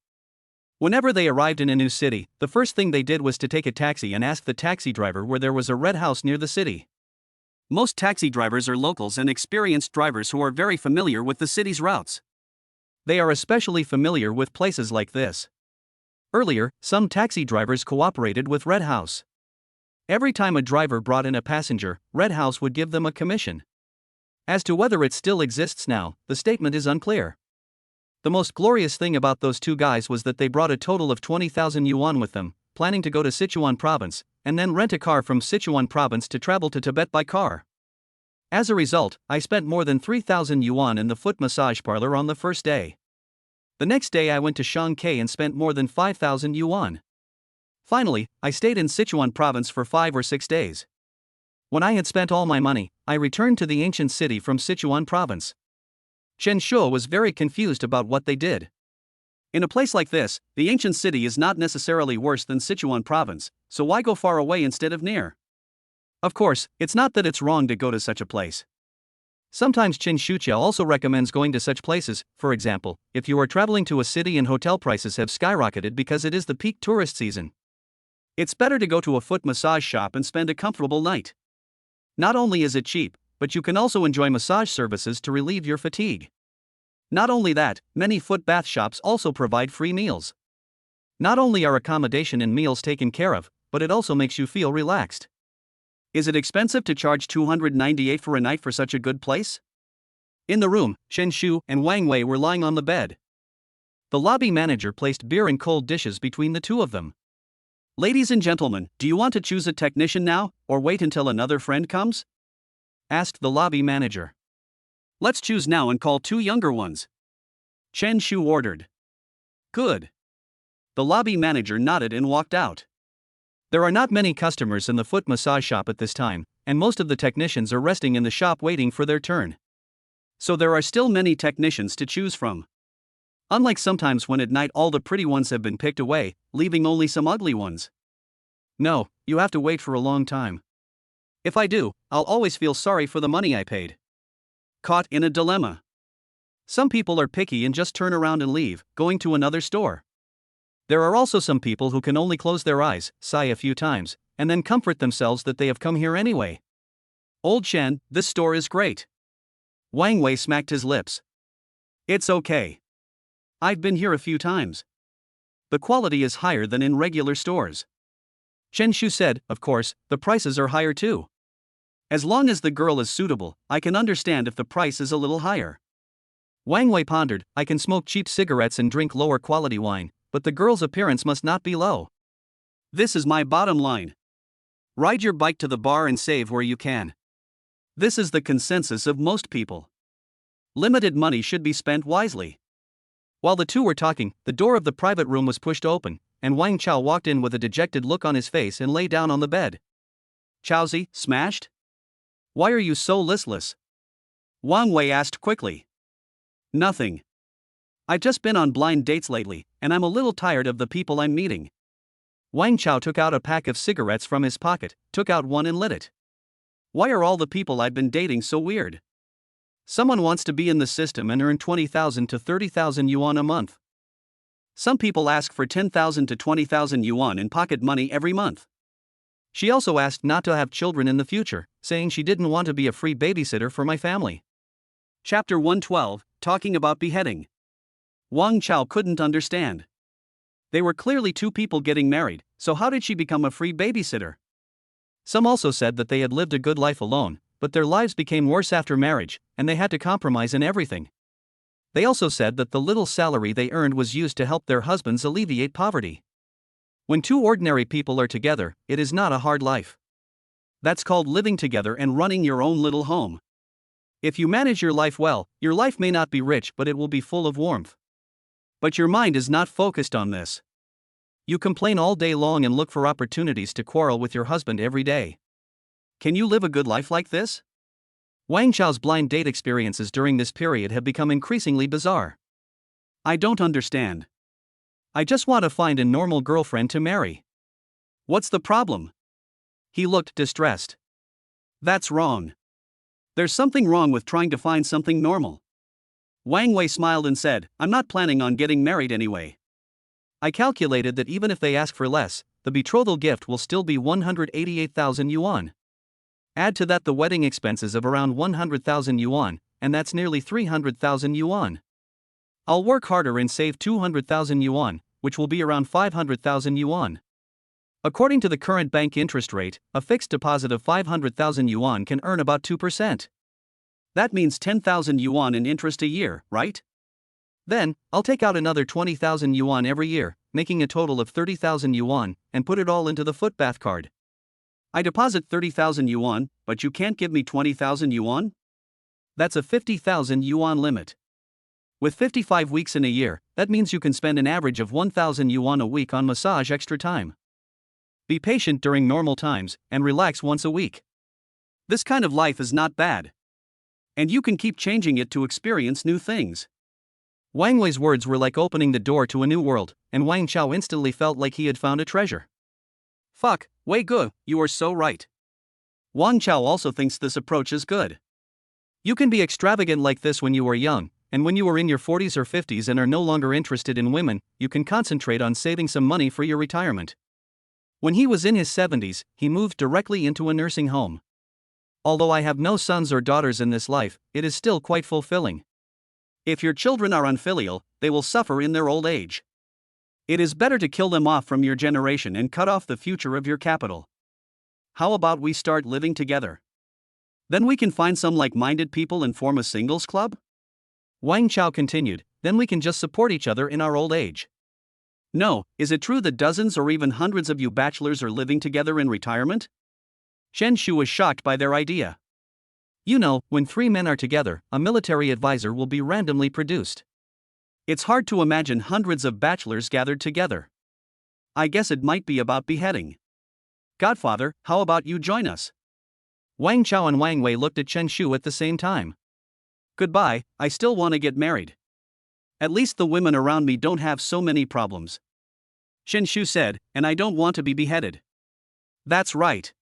Whenever they arrived in a new city, the first thing they did was to take a taxi and ask the taxi driver where there was a red house near the city. Most taxi drivers are locals and experienced drivers who are very familiar with the city's routes. They are especially familiar with places like this. Earlier, some taxi drivers cooperated with Red House. Every time a driver brought in a passenger, Red House would give them a commission. As to whether it still exists now, the statement is unclear. The most glorious thing about those 2 guys was that they brought a total of 20,000 yuan with them, planning to go to Sichuan province, and then rent a car from Sichuan province to travel to Tibet by car. As a result, I spent more than 3,000 yuan in the foot massage parlor on the first day. The next day I went to Shanghai and spent more than 5,000 yuan. Finally, I stayed in Sichuan province for 5 or 6 days. When I had spent all my money, I returned to the ancient city from Sichuan province. Chen Shuo was very confused about what they did. In a place like this, the ancient city is not necessarily worse than Sichuan province, so why go far away instead of near? Of course, it's not that it's wrong to go to such a place. Sometimes Chen Shuqiao also recommends going to such places. For example, if you are traveling to a city and hotel prices have skyrocketed because it is the peak tourist season, it's better to go to a foot massage shop and spend a comfortable night. Not only is it cheap, but you can also enjoy massage services to relieve your fatigue. Not only that, many foot bath shops also provide free meals. Not only are accommodation and meals taken care of, but it also makes you feel relaxed. Is it expensive to charge 298 for a night for such a good place? In the room, Chen Shu and Wang Wei were lying on the bed. The lobby manager placed beer and cold dishes between the two of them. Ladies and gentlemen, do you want to choose a technician now, or wait until another friend comes? Asked the lobby manager. Let's choose now and call 2 younger ones. Chen Shu ordered. Good. The lobby manager nodded and walked out. There are not many customers in the foot massage shop at this time, and most of the technicians are resting in the shop waiting for their turn. So there are still many technicians to choose from. Unlike sometimes when at night all the pretty ones have been picked away, leaving only some ugly ones. No, you have to wait for a long time. If I do, I'll always feel sorry for the money I paid. Caught in a dilemma. Some people are picky and just turn around and leave, going to another store. There are also some people who can only close their eyes, sigh a few times, and then comfort themselves that they have come here anyway. Old Chen, this store is great. Wang Wei smacked his lips. It's okay. I've been here a few times. The quality is higher than in regular stores. Chen Shu said, of course, the prices are higher too. As long as the girl is suitable, I can understand if the price is a little higher. Wang Wei pondered, I can smoke cheap cigarettes and drink lower quality wine, but the girl's appearance must not be low. This is my bottom line. Ride your bike to the bar and save where you can. This is the consensus of most people. Limited money should be spent wisely. While the two were talking, the door of the private room was pushed open, and Wang Chao walked in with a dejected look on his face and lay down on the bed. Chaozi, smashed? Why are you so listless? Wang Wei asked quickly. Nothing. I've just been on blind dates lately, and I'm a little tired of the people I'm meeting. Wang Chao took out a pack of cigarettes from his pocket, took out one and lit it. Why are all the people I've been dating so weird? Someone wants to be in the system and earn 20,000 to 30,000 yuan a month. Some people ask for 10,000 to 20,000 yuan in pocket money every month. She also asked not to have children in the future, saying she didn't want to be a free babysitter for my family. Chapter 112, Talking about Beheading. Wang Chao couldn't understand. They were clearly 2 people getting married, so how did she become a free babysitter? Some also said that they had lived a good life alone, but their lives became worse after marriage, and they had to compromise in everything. They also said that the little salary they earned was used to help their husbands alleviate poverty. When 2 ordinary people are together, it is not a hard life. That's called living together and running your own little home. If you manage your life well, your life may not be rich, but it will be full of warmth. But your mind is not focused on this. You complain all day long and look for opportunities to quarrel with your husband every day. Can you live a good life like this? Wang Chao's blind date experiences during this period have become increasingly bizarre. I don't understand. I just want to find a normal girlfriend to marry. What's the problem? He looked distressed. That's wrong. There's something wrong with trying to find something normal. Wang Wei smiled and said, I'm not planning on getting married anyway. I calculated that even if they ask for less, the betrothal gift will still be 188,000 yuan. Add to that the wedding expenses of around 100,000 yuan, and that's nearly 300,000 yuan. I'll work harder and save 200,000 yuan, which will be around 500,000 yuan. According to the current bank interest rate, a fixed deposit of 500,000 yuan can earn about 2%. That means 10,000 yuan in interest a year, right? Then, I'll take out another 20,000 yuan every year, making a total of 30,000 yuan, and put it all into the foot bath card. I deposit 30,000 yuan, but you can't give me 20,000 yuan? That's a 50,000 yuan limit. With 55 weeks in a year, that means you can spend an average of 1,000 yuan a week on massage extra time. Be patient during normal times, and relax once a week. This kind of life is not bad. And you can keep changing it to experience new things. Wang Wei's words were like opening the door to a new world, and Wang Chao instantly felt like he had found a treasure. Fuck, Wei Ge, you are so right. Wang Chao also thinks this approach is good. You can be extravagant like this when you are young, and when you are in your 40s or 50s and are no longer interested in women, you can concentrate on saving some money for your retirement. When he was in his 70s, he moved directly into a nursing home. Although I have no sons or daughters in this life, it is still quite fulfilling. If your children are unfilial, they will suffer in their old age. It is better to kill them off from your generation and cut off the future of your capital. How about we start living together? Then we can find some like-minded people and form a singles club? Wang Chao continued, then we can just support each other in our old age. No, is it true that dozens or even hundreds of you bachelors are living together in retirement? Chen Shu was shocked by their idea. You know, when 3 men are together, a military advisor will be randomly produced. It's hard to imagine hundreds of bachelors gathered together. I guess it might be about beheading. Godfather, how about you join us? Wang Chao and Wang Wei looked at Chen Shu at the same time. Goodbye, I still want to get married. At least the women around me don't have so many problems. Chen Shu said, and I don't want to be beheaded. That's right.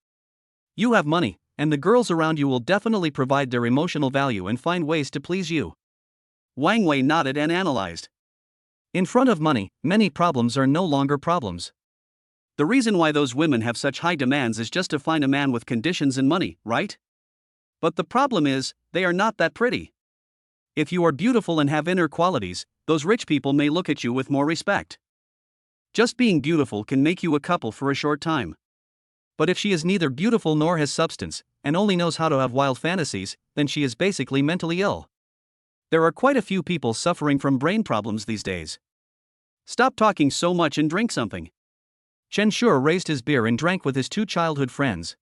You have money, and the girls around you will definitely provide their emotional value and find ways to please you. Wang Wei nodded and analyzed. In front of money, many problems are no longer problems. The reason why those women have such high demands is just to find a man with conditions and money, right? But the problem is, they are not that pretty. If you are beautiful and have inner qualities, those rich people may look at you with more respect. Just being beautiful can make you a couple for a short time. But if she is neither beautiful nor has substance, and only knows how to have wild fantasies, then she is basically mentally ill. There are quite a few people suffering from brain problems these days. Stop talking so much and drink something. Chen Shu raised his beer and drank with his 2 childhood friends.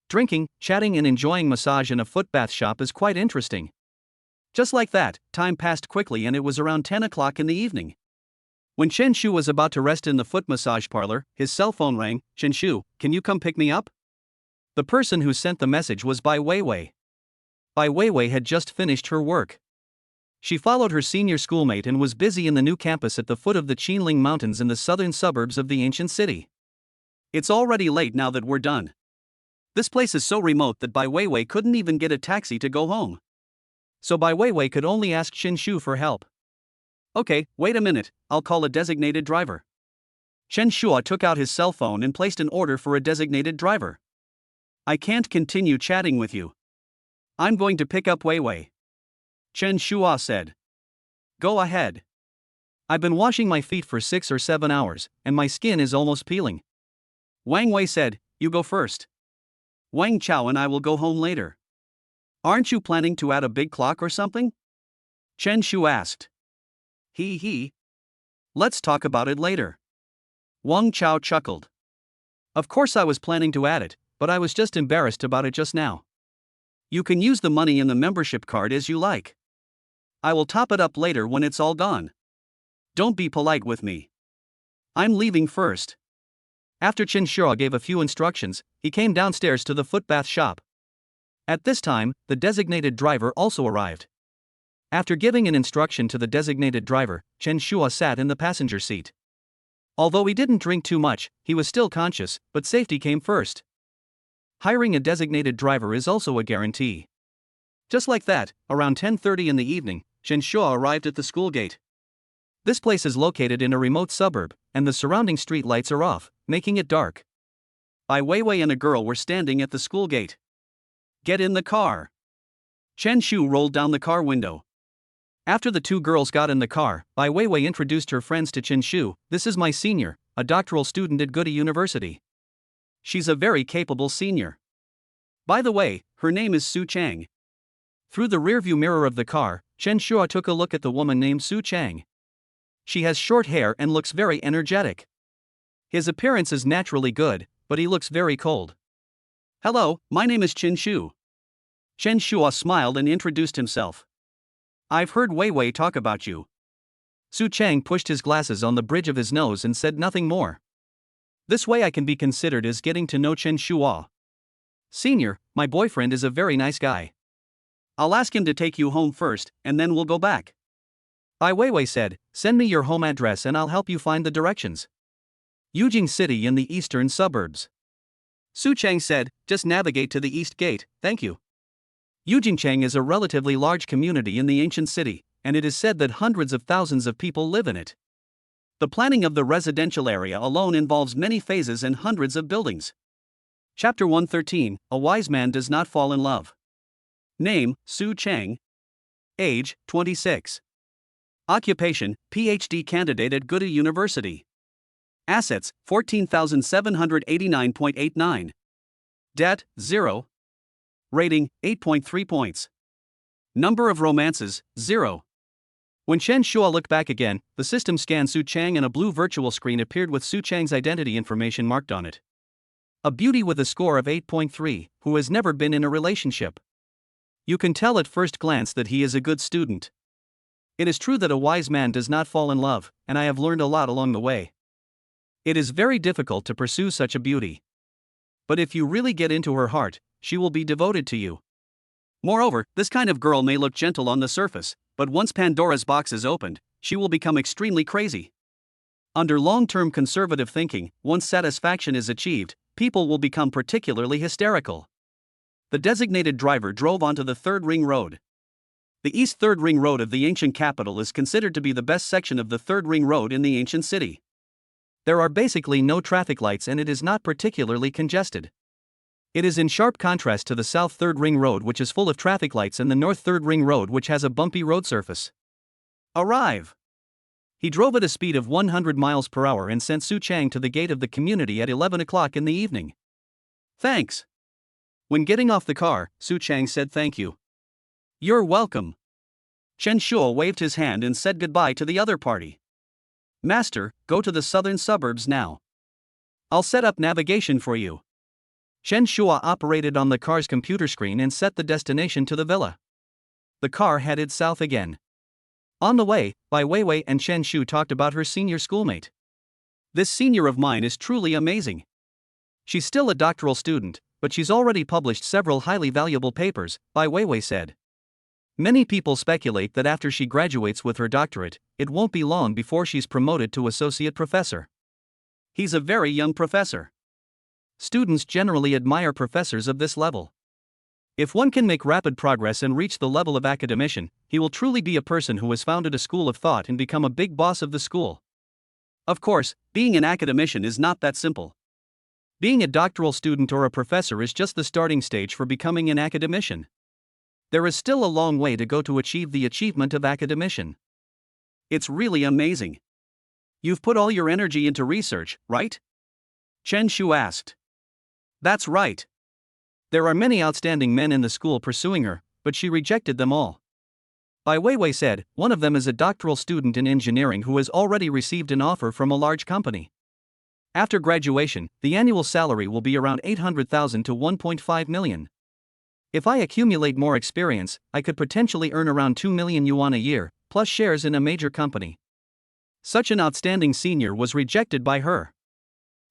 Drinking, chatting and enjoying massage in a foot bath shop is quite interesting. Just like that, time passed quickly and it was around 10 o'clock in the evening. When Chen Shu was about to rest in the foot massage parlor, his cell phone rang. Chen Shu, can you come pick me up? The person who sent the message was Bai Weiwei. Bai Weiwei had just finished her work. She followed her senior schoolmate and was busy in the new campus at the foot of the Qinling Mountains in the southern suburbs of the ancient city. It's already late now that we're done. This place is so remote that Bai Weiwei couldn't even get a taxi to go home. So Bai Weiwei could only ask Chen Shu for help. Okay, wait a minute, I'll call a designated driver. Chen Shu took out his cell phone and placed an order for a designated driver. I can't continue chatting with you. I'm going to pick up Weiwei. Chen Shu said. Go ahead. I've been washing my feet for 6 or 7 hours, and my skin is almost peeling. Wang Wei said, you go first. Wang Chao and I will go home later. Aren't you planning to add a big clock or something? Chen Shu asked. He. Let's talk about it later. Wang Chao chuckled. Of course I was planning to add it, but I was just embarrassed about it just now. You can use the money in the membership card as you like. I will top it up later when it's all gone. Don't be polite with me. I'm leaving first. After Chen Shu gave a few instructions, he came downstairs to the footbath shop. At this time, the designated driver also arrived. After giving an instruction to the designated driver, Chen Shu sat in the passenger seat. Although he didn't drink too much, he was still conscious, but safety came first. Hiring a designated driver is also a guarantee. Just like that, around 10:30 in the evening, Chen Shu arrived at the school gate. This place is located in a remote suburb, and the surrounding street lights are off, making it dark. Bai Weiwei and a girl were standing at the school gate. Get in the car. Chen Shu rolled down the car window. After the 2 girls got in the car, Bai Weiwei introduced her friends to Chen Shu. This is my senior, a doctoral student at Goody University. She's a very capable senior. By the way, her name is Su Chang. Through the rearview mirror of the car, Chen Shu took a look at the woman named Su Chang. She has short hair and looks very energetic. His appearance is naturally good, but he looks very cold. Hello, my name is Chen Shu. Chen Shu smiled and introduced himself. I've heard Weiwei talk about you. Su Chang pushed his glasses on the bridge of his nose and said nothing more. This way I can be considered as getting to know Chen Shua. Senior, my boyfriend is a very nice guy. I'll ask him to take you home first, and then we'll go back. Ai Weiwei said, send me your home address and I'll help you find the directions. Yujing City in the eastern suburbs. Su Chang said, just navigate to the east gate, thank you. Yujingchang is a relatively large community in the ancient city, and it is said that hundreds of thousands of people live in it. The planning of the residential area alone involves many phases and hundreds of buildings. Chapter 113, A Wise Man Does Not Fall in Love. Name, Su Chang. Age, 26. Occupation, PhD candidate at Goethe University. Assets, 14,789.89. Debt, 0. Rating, 8.3 points. Number of romances, 0. When Chen Shua looked back again, the system scanned Su Chang and a blue virtual screen appeared with Su Chang's identity information marked on it. A beauty with a score of 8.3, who has never been in a relationship. You can tell at first glance that he is a good student. It is true that a wise man does not fall in love, and I have learned a lot along the way. It is very difficult to pursue such a beauty. But if you really get into her heart, she will be devoted to you. Moreover, this kind of girl may look gentle on the surface, but once Pandora's box is opened, she will become extremely crazy. Under long-term conservative thinking, once satisfaction is achieved, people will become particularly hysterical. The designated driver drove onto the Third Ring Road. The East Third Ring Road of the ancient capital is considered to be the best section of the Third Ring Road in the ancient city. There are basically no traffic lights and it is not particularly congested. It is in sharp contrast to the South Third Ring Road, which is full of traffic lights, and the North Third Ring Road, which has a bumpy road surface. Arrive. He drove at a speed of 100 miles per hour and sent Su Chang to the gate of the community at 11 o'clock in the evening. Thanks. When getting off the car, Su Chang said thank you. You're welcome. Chen Shua waved his hand and said goodbye to the other party. Master, go to the southern suburbs now. I'll set up navigation for you. Chen Shua operated on the car's computer screen and set the destination to the villa. The car headed south again. On the way, Bai Weiwei and Chen Shu talked about her senior schoolmate. This senior of mine is truly amazing. She's still a doctoral student, but she's already published several highly valuable papers, Bai Weiwei said. Many people speculate that after she graduates with her doctorate, it won't be long before she's promoted to associate professor. He's a very young professor. Students generally admire professors of this level. If one can make rapid progress and reach the level of academician, he will truly be a person who has founded a school of thought and become a big boss of the school. Of course, being an academician is not that simple. Being a doctoral student or a professor is just the starting stage for becoming an academician. There is still a long way to go to achieve the achievement of academician. It's really amazing. You've put all your energy into research, right? Chen Shu asked. That's right. There are many outstanding men in the school pursuing her, but she rejected them all. Bai Weiwei said, one of them is a doctoral student in engineering who has already received an offer from a large company. After graduation, the annual salary will be around 800,000 to 1.5 million. If I accumulate more experience, I could potentially earn around 2 million yuan a year, plus shares in a major company. Such an outstanding senior was rejected by her.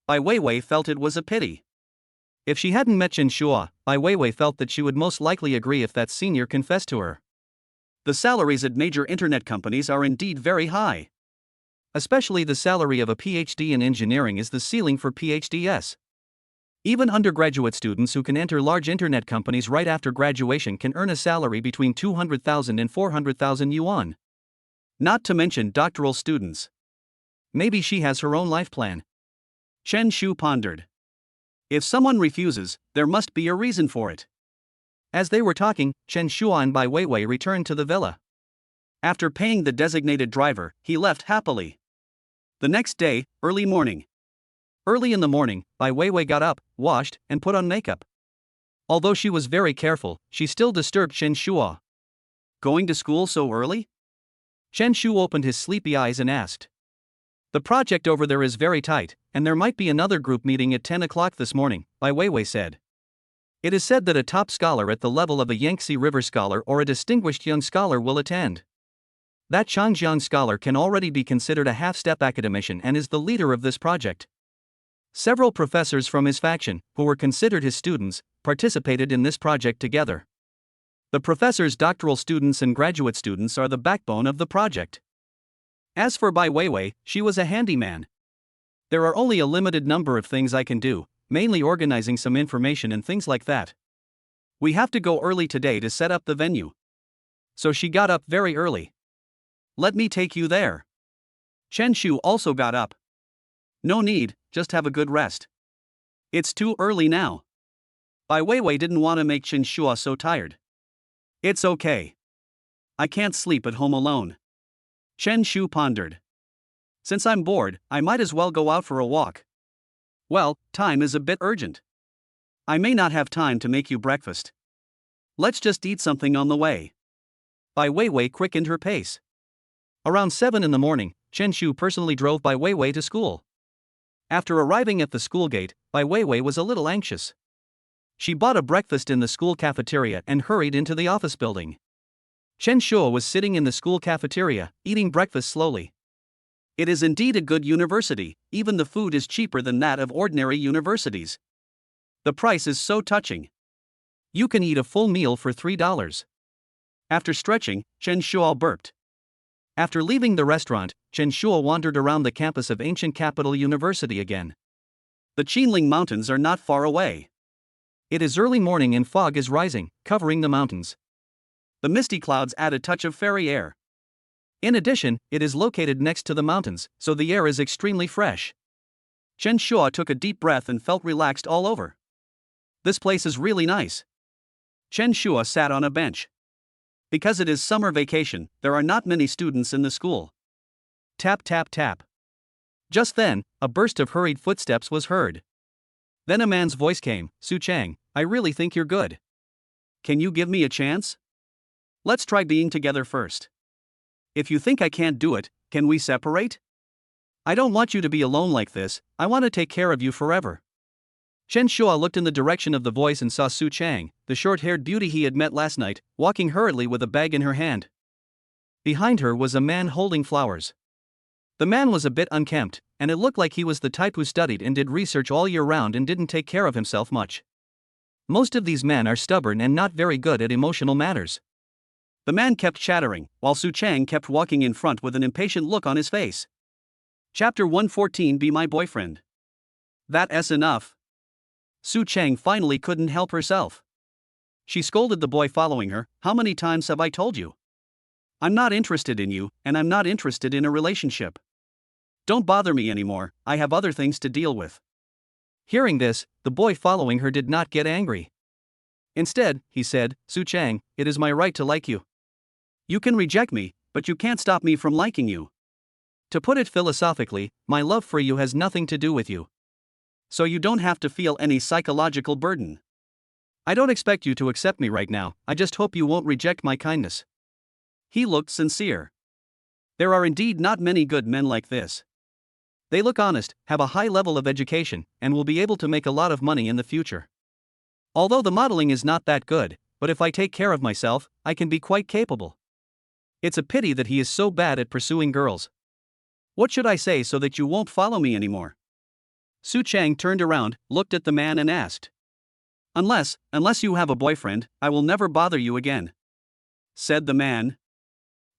Bai Weiwei felt it was a pity. If she hadn't met Chen Shua, Bai Weiwei felt that she would most likely agree if that senior confessed to her. The salaries at major internet companies are indeed very high. Especially the salary of a PhD in engineering is the ceiling for PhDs. Even undergraduate students who can enter large internet companies right after graduation can earn a salary between 200,000 and 400,000 yuan. Not to mention doctoral students. Maybe she has her own life plan. Chen Shu pondered. If someone refuses, there must be a reason for it. As they were talking, Chen Shua and Bai Weiwei returned to the villa. After paying the designated driver, he left happily. The next day, early morning. Early in the morning, Bai Weiwei got up, washed, and put on makeup. Although she was very careful, she still disturbed Chen Shua. Going to school so early? Chen Shu opened his sleepy eyes and asked. The project over there is very tight, and there might be another group meeting at 10 o'clock this morning, Bai Weiwei said. It is said that a top scholar at the level of a Yangtze River scholar or a distinguished young scholar will attend. That Changjiang scholar can already be considered a half-step academician and is the leader of this project. Several professors from his faction, who were considered his students, participated in this project together. The professor's doctoral students and graduate students are the backbone of the project. As for Bai Weiwei, she was a handyman. There are only a limited number of things I can do, mainly organizing some information and things like that. We have to go early today to set up the venue. So she got up very early. Let me take you there. Chen Shu also got up. No need, just have a good rest. It's too early now. Bai Weiwei didn't want to make Chen Shua so tired. It's okay. I can't sleep at home alone. Chen Shu pondered. Since I'm bored, I might as well go out for a walk. Well, time is a bit urgent. I may not have time to make you breakfast. Let's just eat something on the way. Bai Weiwei quickened her pace. Around 7 in the morning, Chen Shu personally drove Bai Weiwei to school. After arriving at the school gate, Bai Weiwei was a little anxious. She bought a breakfast in the school cafeteria and hurried into the office building. Chen Shu was sitting in the school cafeteria, eating breakfast slowly. It is indeed a good university, even the food is cheaper than that of ordinary universities. The price is so touching. You can eat a full meal for $3. After stretching, Chen Shu burped. After leaving the restaurant, Chen Shu wandered around the campus of ancient capital university again. The Qinling Mountains are not far away. It is early morning and fog is rising, covering the mountains. The misty clouds add a touch of fairy air. In addition, it is located next to the mountains, so the air is extremely fresh. Chen Shu took a deep breath and felt relaxed all over. This place is really nice. Chen Shu sat on a bench. Because it is summer vacation, there are not many students in the school. Tap tap tap. Just then, a burst of hurried footsteps was heard. Then a man's voice came, Su Chang, I really think you're good. Can you give me a chance? Let's try being together first. If you think I can't do it, can we separate? I don't want you to be alone like this, I want to take care of you forever. Chen Shu looked in the direction of the voice and saw Su Chang, the short-haired beauty he had met last night, walking hurriedly with a bag in her hand. Behind her was a man holding flowers. The man was a bit unkempt, and it looked like he was the type who studied and did research all year round and didn't take care of himself much. Most of these men are stubborn and not very good at emotional matters. The man kept chattering, while Su Chang kept walking in front with an impatient look on his face. Chapter 114 Be My Boyfriend. That's enough. Su Chang finally couldn't help herself. She scolded the boy following her, how many times have I told you? I'm not interested in you, and I'm not interested in a relationship. Don't bother me anymore, I have other things to deal with. Hearing this, the boy following her did not get angry. Instead, he said, Su Chang, it is my right to like you. You can reject me, but you can't stop me from liking you. To put it philosophically, my love for you has nothing to do with you. So you don't have to feel any psychological burden. I don't expect you to accept me right now, I just hope you won't reject my kindness. He looked sincere. There are indeed not many good men like this. They look honest, have a high level of education, and will be able to make a lot of money in the future. Although the modeling is not that good, but if I take care of myself, I can be quite capable. It's a pity that he is so bad at pursuing girls. What should I say so that you won't follow me anymore? Su Chang turned around, looked at the man and asked. Unless you have a boyfriend, I will never bother you again. Said the man.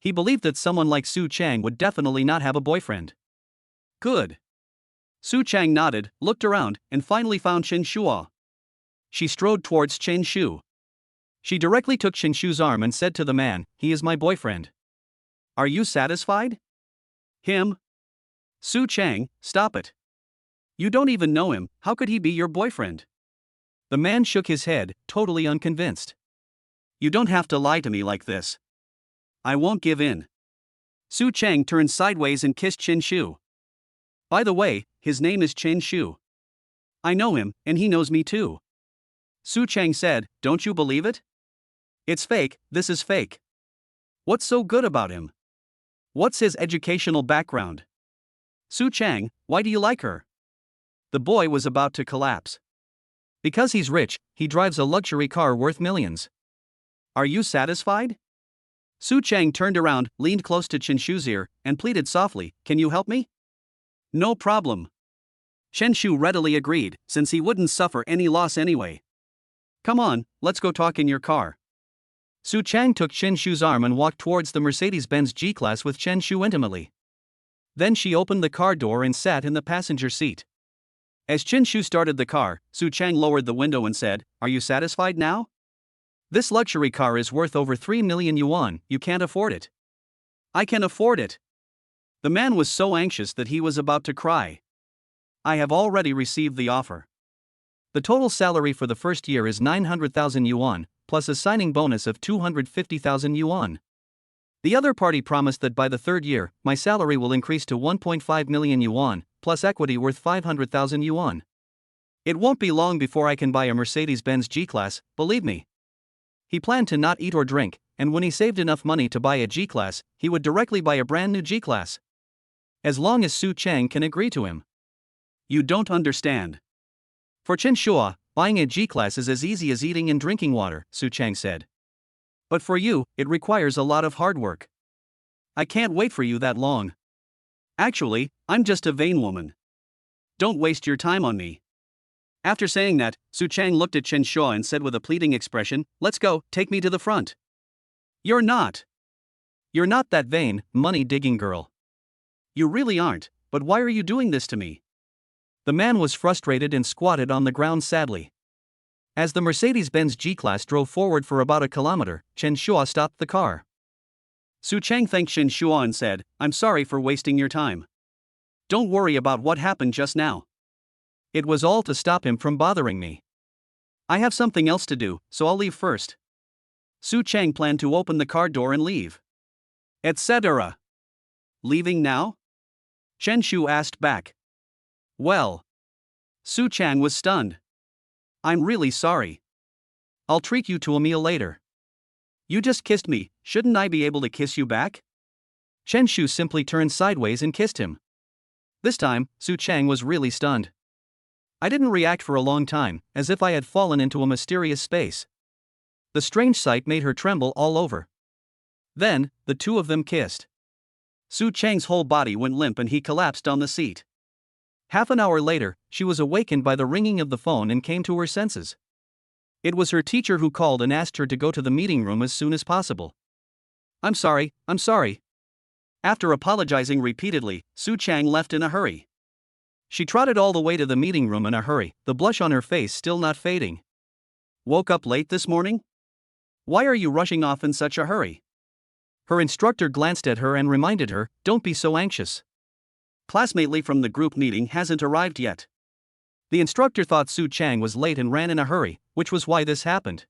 He believed that someone like Su Chang would definitely not have a boyfriend. Good. Su Chang nodded, looked around, and finally found Chen Shu. She strode towards Chen Shu. She directly took Chen Shu's arm and said to the man, he is my boyfriend. Are you satisfied? Him? Su Chang, stop it. You don't even know him, how could he be your boyfriend? The man shook his head, totally unconvinced. You don't have to lie to me like this. I won't give in. Su Chang turned sideways and kissed Chen Shu. By the way, his name is Chen Shu. I know him, and he knows me too. Su Chang said, don't you believe it? It's fake, this is fake. What's so good about him? What's his educational background? Su Chang, why do you like her? The boy was about to collapse. Because he's rich, he drives a luxury car worth millions. Are you satisfied? Su Chang turned around, leaned close to Chen Shu's ear, and pleaded softly, can you help me? No problem. Chen Shu readily agreed, since he wouldn't suffer any loss anyway. Come on, let's go talk in your car. Su Chang took Chen Shu's arm and walked towards the Mercedes-Benz G-Class with Chen Shu intimately. Then she opened the car door and sat in the passenger seat. As Chen Shu started the car, Su Chang lowered the window and said, "Are you satisfied now? This luxury car is worth over 3 million yuan, you can't afford it." "I can afford it." The man was so anxious that he was about to cry. "I have already received the offer. The total salary for the first year is 900,000 yuan, plus a signing bonus of 250,000 yuan. The other party promised that by the third year, my salary will increase to 1.5 million yuan, plus equity worth 500,000 yuan. It won't be long before I can buy a Mercedes-Benz G-Class, believe me." He planned to not eat or drink, and when he saved enough money to buy a G-Class, he would directly buy a brand new G-Class. As long as Su Chang can agree to him. "You don't understand. For Chen Shua, buying a G-Class is as easy as eating and drinking water," Su Chang said. But for you, it requires a lot of hard work. I can't wait for you that long. Actually, I'm just a vain woman. Don't waste your time on me." After saying that, Su Chang looked at Chen Shua and said with a pleading expression, "Let's go, take me to the front." "You're not. You're not that vain, money-digging girl. You really aren't, but why are you doing this to me?" The man was frustrated and squatted on the ground sadly. As the Mercedes-Benz G-Class drove forward for about a kilometer, Chen Shua stopped the car. Su Chang thanked Chen Shua and said, "I'm sorry for wasting your time. Don't worry about what happened just now. It was all to stop him from bothering me. I have something else to do, so I'll leave first." Su Chang planned to open the car door and leave. Etc. "Leaving now?" Chen Shu asked back. "Well." Su Chang was stunned. "I'm really sorry. I'll treat you to a meal later." "You just kissed me, shouldn't I be able to kiss you back?" Chen Shu simply turned sideways and kissed him. This time, Su Chang was really stunned. I didn't react for a long time, as if I had fallen into a mysterious space. The strange sight made her tremble all over. Then, the two of them kissed. Su Chang's whole body went limp and he collapsed on the seat. Half an hour later, she was awakened by the ringing of the phone and came to her senses. It was her teacher who called and asked her to go to the meeting room as soon as possible. I'm sorry. After apologizing repeatedly, Su Chang left in a hurry. She trotted all the way to the meeting room in a hurry, the blush on her face still not fading. "Woke up late this morning? Why are you rushing off in such a hurry?" Her instructor glanced at her and reminded her, "Don't be so anxious. Classmate Lee from the group meeting hasn't arrived yet." The instructor thought Su Chang was late and ran in a hurry, which was why this happened.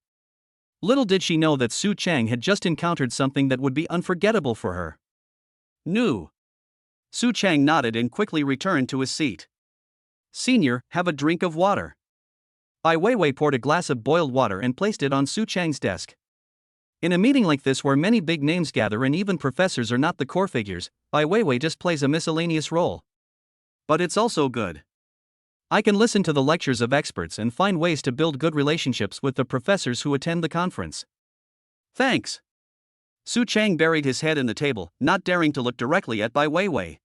Little did she know that Su Chang had just encountered something that would be unforgettable for her. "No." Su Chang nodded and quickly returned to his seat. "Senior, have a drink of water." Bai Weiwei poured a glass of boiled water and placed it on Su Chang's desk. In a meeting like this where many big names gather and even professors are not the core figures, Bai Weiwei just plays a miscellaneous role. But it's also good. I can listen to the lectures of experts and find ways to build good relationships with the professors who attend the conference. Thanks. Su Chang buried his head in the table, not daring to look directly at Bai Weiwei.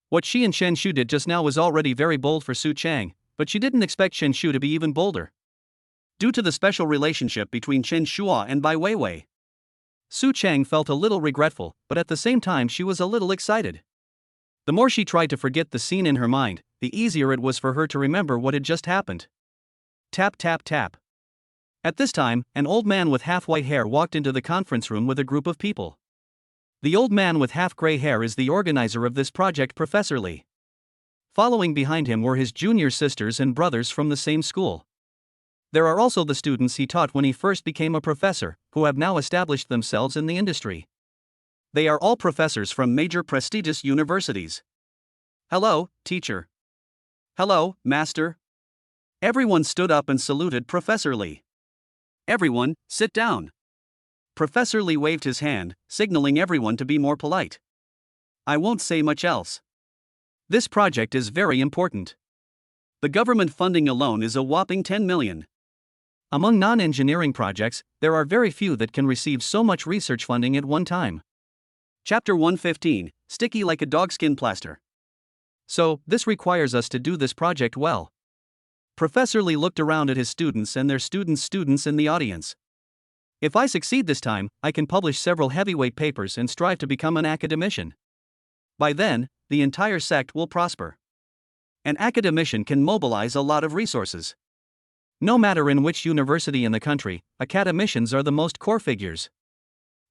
What she and Chen Shu did just now was already very bold for Su Chang, but she didn't expect Chen Shu to be even bolder. Due to the special relationship between Chen Shua and Bai Weiwei, Su Chang felt a little regretful, but at the same time she was a little excited. The more she tried to forget the scene in her mind, the easier it was for her to remember what had just happened. Tap tap tap. At this time, an old man with half-white hair walked into the conference room with a group of people. The old man with half-gray hair is the organizer of this project, Professor Lee. Following behind him were his junior sisters and brothers from the same school. There are also the students he taught when he first became a professor, who have now established themselves in the industry. They are all professors from major prestigious universities. "Hello, teacher." "Hello, master." Everyone stood up and saluted Professor Lee. "Everyone, sit down." Professor Lee waved his hand, signaling everyone to be more polite. "I won't say much else. This project is very important. The government funding alone is a whopping 10 million. Among non-engineering projects, there are very few that can receive so much research funding at one time. Chapter 115, Sticky Like a Dogskin Plaster. So, this requires us to do this project well. Professor Lee looked around at his students and their students in the audience. If I succeed this time, I can publish several heavyweight papers and strive to become an academician. By then, the entire sect will prosper. An academician can mobilize a lot of resources. No matter in which university in the country, academicians are the most core figures.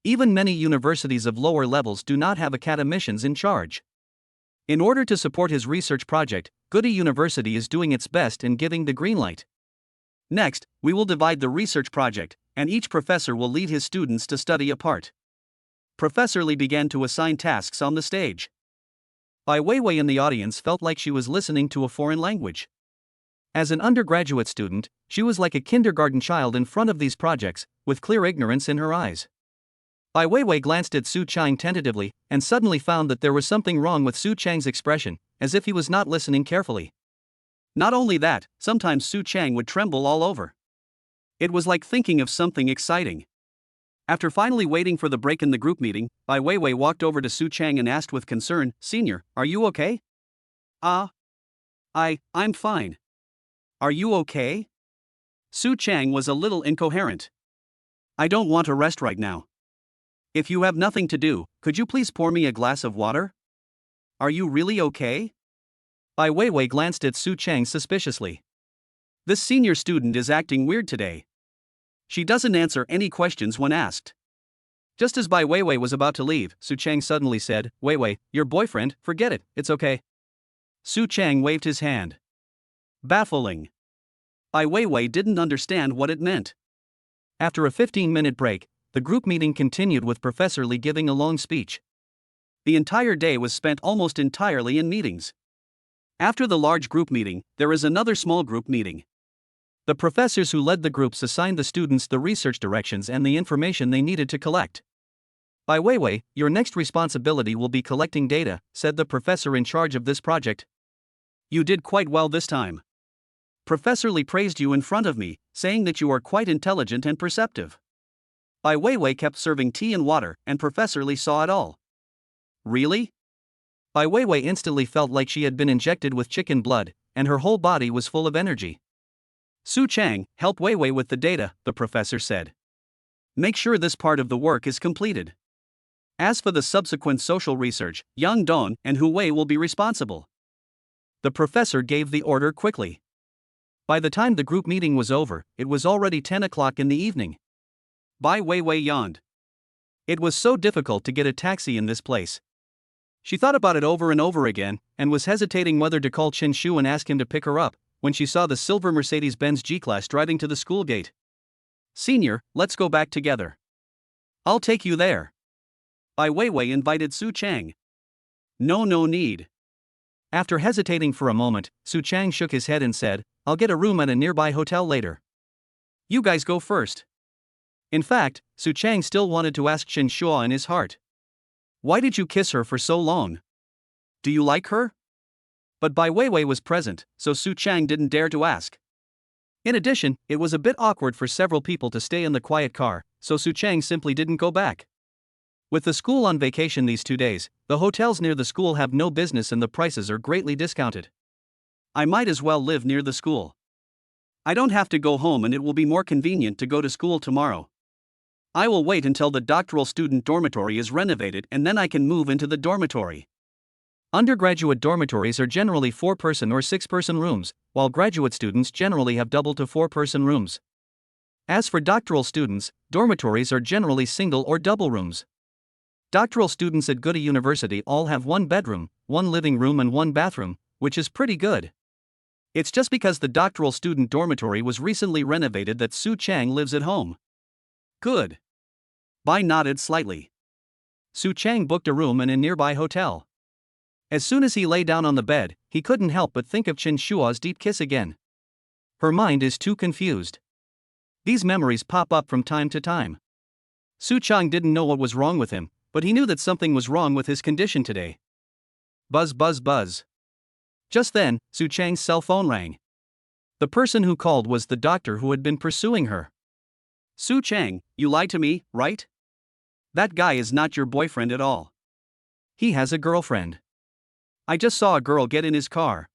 Even many universities of lower levels do not have academicians in charge. In order to support his research project, Goody University is doing its best in giving the green light. Next, we will divide the research project, and each professor will lead his students to study apart. Professor Lee began to assign tasks on the stage. Bai Weiwei in the audience felt like she was listening to a foreign language. As an undergraduate student, she was like a kindergarten child in front of these projects, with clear ignorance in her eyes. Bai Weiwei glanced at Su Chang tentatively, and suddenly found that there was something wrong with Su Chang's expression, as if he was not listening carefully. Not only that, sometimes Su Chang would tremble all over. It was like thinking of something exciting. After finally waiting for the break in the group meeting, Bai Weiwei walked over to Su Chang and asked with concern, "Senior, are you okay?" I'm fine. Are you okay?" Su Chang was a little incoherent. "I don't want to rest right now. If you have nothing to do, could you please pour me a glass of water? Are you really okay?" Bai Weiwei glanced at Su Chang suspiciously. This senior student is acting weird today. She doesn't answer any questions when asked. Just as Bai Weiwei was about to leave, Su Chang suddenly said, "Weiwei, your boyfriend, forget it, it's okay." Su Chang waved his hand. Baffling. Bai Weiwei didn't understand what it meant. After a 15-minute break, the group meeting continued with Professor Lee giving a long speech. The entire day was spent almost entirely in meetings. After the large group meeting, there is another small group meeting. The professors who led the groups assigned the students the research directions and the information they needed to collect. "Bai Weiwei, your next responsibility will be collecting data," said the professor in charge of this project. "You did quite well this time. Professor Lee praised you in front of me, saying that you are quite intelligent and perceptive." Bai Weiwei kept serving tea and water, and Professor Lee saw it all. "Really?" Bai Weiwei instantly felt like she had been injected with chicken blood, and her whole body was full of energy. "Su Chang, help Weiwei with the data," the professor said. "Make sure this part of the work is completed. As for the subsequent social research, Yang Dong and Hu Wei will be responsible." The professor gave the order quickly. By the time the group meeting was over, it was already 10 o'clock in the evening. Bai Weiwei yawned. It was so difficult to get a taxi in this place. She thought about it over and over again, and was hesitating whether to call Chen Shu and ask him to pick her up, when she saw the silver Mercedes-Benz G-Class driving to the school gate. "Senior, let's go back together. I'll take you there." Bai Weiwei invited Su Chang. "No need." After hesitating for a moment, Su Chang shook his head and said, "I'll get a room at a nearby hotel later. You guys go first." In fact, Su Chang still wanted to ask Chen Shua in his heart. "Why did you kiss her for so long? Do you like her?" But Bai Weiwei was present, so Su Chang didn't dare to ask. In addition, it was a bit awkward for several people to stay in the quiet car, so Su Chang simply didn't go back. With the school on vacation these 2 days, the hotels near the school have no business and the prices are greatly discounted. I might as well live near the school. I don't have to go home and it will be more convenient to go to school tomorrow. I will wait until the doctoral student dormitory is renovated and then I can move into the dormitory. Undergraduate dormitories are generally 4-person or 6-person rooms, while graduate students generally have double to 4-person rooms. As for doctoral students, dormitories are generally single or double rooms. Doctoral students at Goody University all have 1 bedroom, 1 living room and 1 bathroom, which is pretty good. It's just because the doctoral student dormitory was recently renovated that Su Chang lives at home. Good. Bai nodded slightly. Su Chang booked a room in a nearby hotel. As soon as he lay down on the bed, he couldn't help but think of Chen Shua's deep kiss again. Her mind is too confused. These memories pop up from time to time. Su Chang didn't know what was wrong with him, but he knew that something was wrong with his condition today. Buzz buzz buzz. Just then, Su Chang's cell phone rang. The person who called was the doctor who had been pursuing her. "Su Chang, you lied to me, right? That guy is not your boyfriend at all. He has a girlfriend." I just saw a girl get in his car.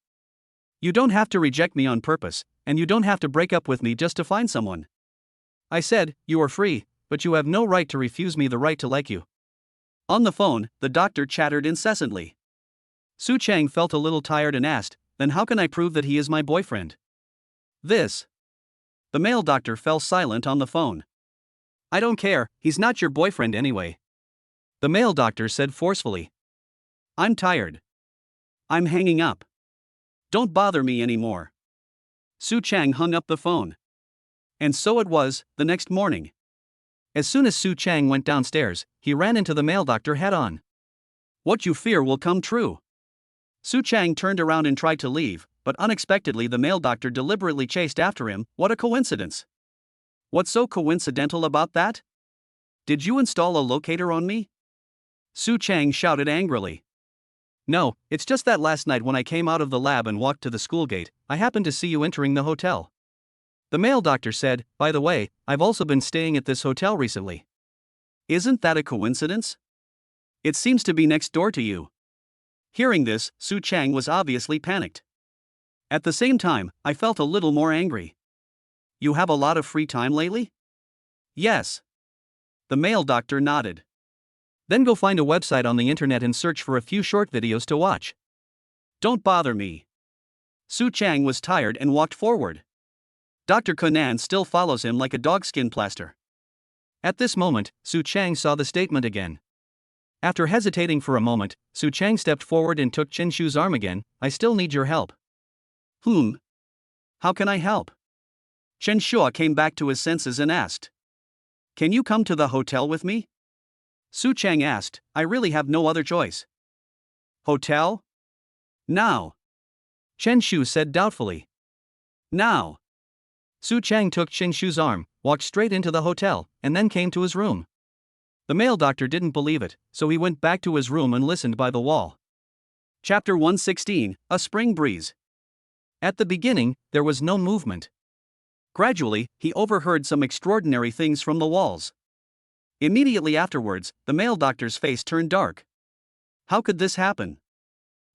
You don't have to reject me on purpose, and you don't have to break up with me just to find someone. I said, you are free, but you have no right to refuse me the right to like you. On the phone, the doctor chattered incessantly. Su Chang felt a little tired and asked, then how can I prove that he is my boyfriend? The male doctor fell silent on the phone. I don't care, he's not your boyfriend anyway. The male doctor said forcefully. I'm tired. I'm hanging up. Don't bother me anymore. Su Chang hung up the phone. And so it was, the next morning. As soon as Su Chang went downstairs, he ran into the male doctor head on. What you fear will come true. Su Chang turned around and tried to leave, but unexpectedly the male doctor deliberately chased after him. What a coincidence. What's so coincidental about that? Did you install a locator on me? Su Chang shouted angrily. No, it's just that last night when I came out of the lab and walked to the school gate, I happened to see you entering the hotel. The male doctor said, by the way, I've also been staying at this hotel recently. Isn't that a coincidence? It seems to be next door to you. Hearing this, Su Chang was obviously panicked. At the same time, I felt a little more angry. You have a lot of free time lately? Yes. The male doctor nodded. Then go find a website on the internet and search for a few short videos to watch. Don't bother me. Su Chang was tired and walked forward. Dr. Conan still follows him like a dogskin plaster. At this moment, Su Chang saw the statement again. After hesitating for a moment, Su Chang stepped forward and took Chen Shu's arm again. I still need your help. How can I help? Chen Shu came back to his senses and asked. Can you come to the hotel with me? Su Chang asked, I really have no other choice. Hotel? Now. Chen Shu said doubtfully. Now. Su Chang took Chen Shu's arm, walked straight into the hotel, and then came to his room. The male doctor didn't believe it, so he went back to his room and listened by the wall. Chapter 116, A Spring Breeze. At the beginning, there was no movement. Gradually, he overheard some extraordinary things from the walls. Immediately afterwards, the male doctor's face turned dark. How could this happen?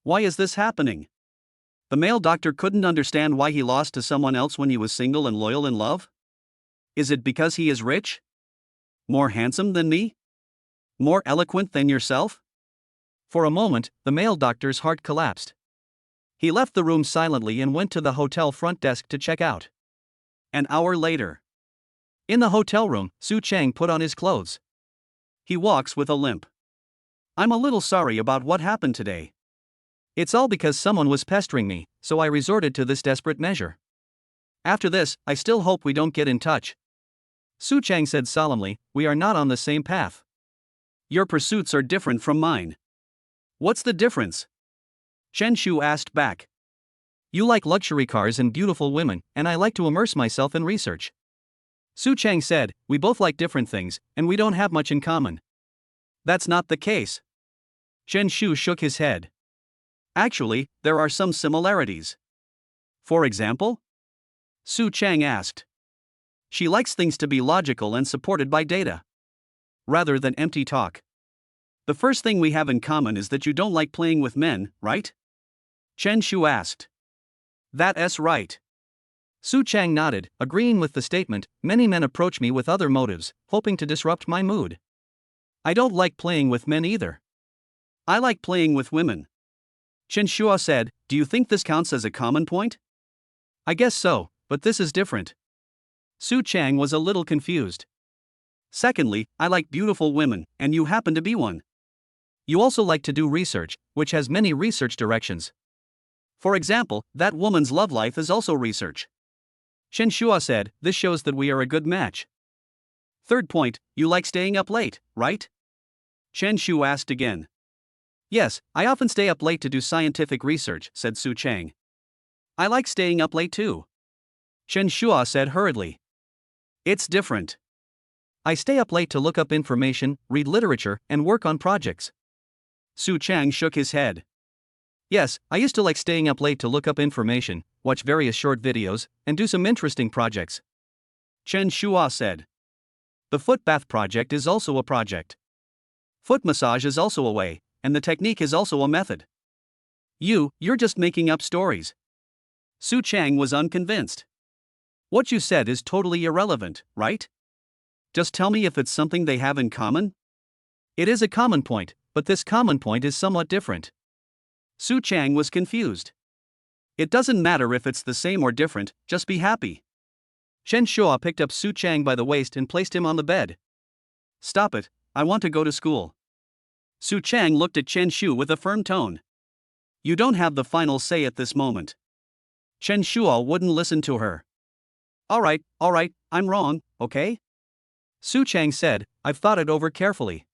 Why is this happening? The male doctor couldn't understand why he lost to someone else when he was single and loyal in love. Is it because he is rich? More handsome than me? More eloquent than yourself? For a moment, the male doctor's heart collapsed. He left the room silently and went to the hotel front desk to check out. An hour later. In the hotel room, Su Chang put on his clothes. He walks with a limp. I'm a little sorry about what happened today. It's all because someone was pestering me, so I resorted to this desperate measure. After this, I still hope we don't get in touch. Su Chang said solemnly, we are not on the same path. Your pursuits are different from mine. What's the difference? Chen Shu asked back. You like luxury cars and beautiful women, and I like to immerse myself in research. Su Chang said, we both like different things, and we don't have much in common. That's not the case. Chen Shu shook his head. Actually, there are some similarities. For example? Su Chang asked. She likes things to be logical and supported by data, rather than empty talk. The first thing we have in common is that you don't like playing with men, right? Chen Shu asked. That's right. Su Chang nodded, agreeing with the statement. Many men approach me with other motives, hoping to disrupt my mood. I don't like playing with men either. I like playing with women. Chen Shu said, do you think this counts as a common point? I guess so, but this is different. Su Chang was a little confused. Secondly, I like beautiful women, and you happen to be one. You also like to do research, which has many research directions. For example, that woman's love life is also research. Chen Shu said, this shows that we are a good match. Third point, you like staying up late, right? Chen Shu asked again. Yes, I often stay up late to do scientific research, said Su Chang. I like staying up late too. Chen Shu said hurriedly. It's different. I stay up late to look up information, read literature, and work on projects. Su Chang shook his head. Yes, I used to like staying up late to look up information, watch various short videos, and do some interesting projects. Chen Shu said. The foot bath project is also a project. Foot massage is also a way, and the technique is also a method. You're just making up stories. Su Chang was unconvinced. What you said is totally irrelevant, right? Just tell me if it's something they have in common? It is a common point, but this common point is somewhat different. Su Chang was confused. It doesn't matter if it's the same or different, just be happy. Chen Shua picked up Su Chang by the waist and placed him on the bed. Stop it, I want to go to school. Su Chang looked at Chen Shu with a firm tone. You don't have the final say at this moment. Chen Shua wouldn't listen to her. Alright, I'm wrong, okay? Su Chang said, I've thought it over carefully.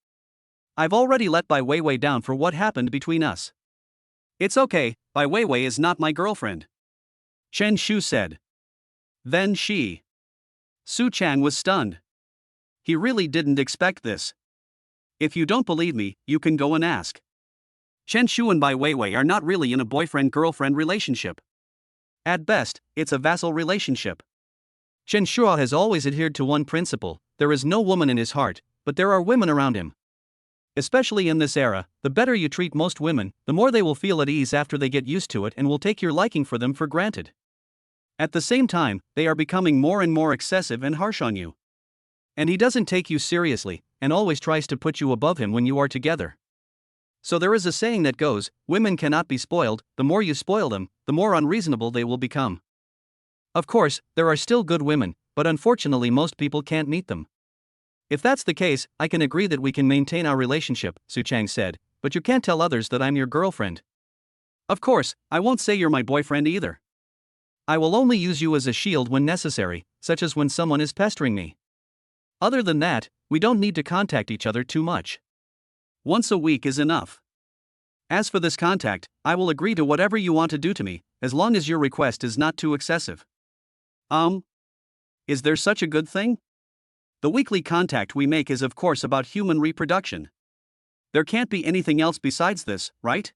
I've already let Bai Weiwei down for what happened between us. It's okay, Bai Weiwei is not my girlfriend. Chen Shu said. Then she. Su Chang was stunned. He really didn't expect this. If you don't believe me, you can go and ask. Chen Shu and Bai Weiwei are not really in a boyfriend-girlfriend relationship. At best, it's a vassal relationship. Chen Shua has always adhered to one principle: there is no woman in his heart, but there are women around him. Especially in this era, the better you treat most women, the more they will feel at ease after they get used to it and will take your liking for them for granted. At the same time, they are becoming more and more excessive and harsh on you. And he doesn't take you seriously, and always tries to put you above him when you are together. So there is a saying that goes, women cannot be spoiled, the more you spoil them, the more unreasonable they will become. Of course, there are still good women, but unfortunately most people can't meet them. If that's the case, I can agree that we can maintain our relationship, Su Chang said, but you can't tell others that I'm your girlfriend. Of course, I won't say you're my boyfriend either. I will only use you as a shield when necessary, such as when someone is pestering me. Other than that, we don't need to contact each other too much. Once a week is enough. As for this contact, I will agree to whatever you want to do to me, as long as your request is not too excessive. Is there such a good thing? The weekly contact we make is of course about human reproduction. There can't be anything else besides this, right?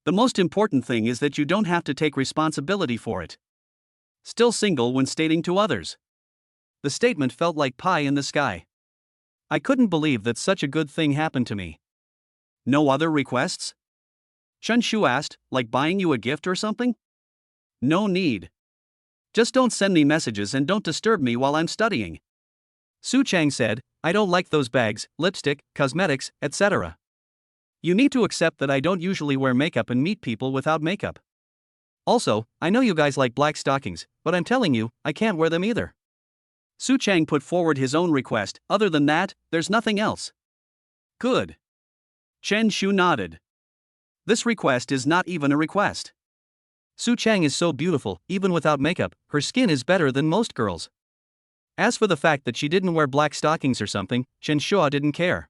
The most important thing is that you don't have to take responsibility for it. Still single when stating to others. The statement felt like pie in the sky. I couldn't believe that such a good thing happened to me. No other requests? Chen Shu asked, like buying you a gift or something? No need. Just don't send me messages and don't disturb me while I'm studying. Su Chang said, I don't like those bags, lipstick, cosmetics, etc. You need to accept that I don't usually wear makeup and meet people without makeup. Also, I know you guys like black stockings, but I'm telling you, I can't wear them either. Su Chang put forward his own request. Other than that, there's nothing else. Good. Chen Shu nodded. This request is not even a request. Su Chang is so beautiful, even without makeup, her skin is better than most girls. As for the fact that she didn't wear black stockings or something, Chen Shua didn't care.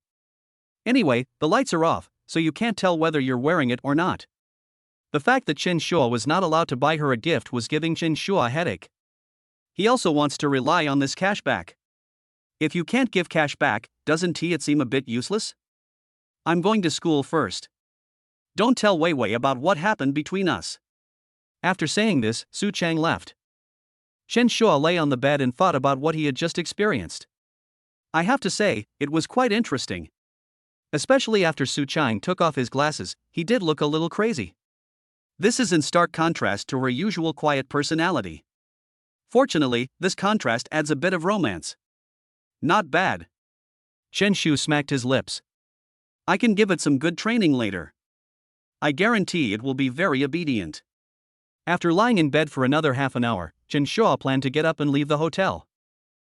Anyway, the lights are off, so you can't tell whether you're wearing it or not. The fact that Chen Shua was not allowed to buy her a gift was giving Chen Shua a headache. He also wants to rely on this cashback. If you can't give cash back, doesn't it seem a bit useless? I'm going to school first. Don't tell Weiwei about what happened between us. After saying this, Su Chang left. Chen Shua lay on the bed and thought about what he had just experienced. I have to say, it was quite interesting. Especially after Su Chang took off his glasses, he did look a little crazy. This is in stark contrast to her usual quiet personality. Fortunately, this contrast adds a bit of romance. Not bad. Chen Shu smacked his lips. I can give it some good training later. I guarantee it will be very obedient. After lying in bed for another half an hour, Chen Shua planned to get up and leave the hotel.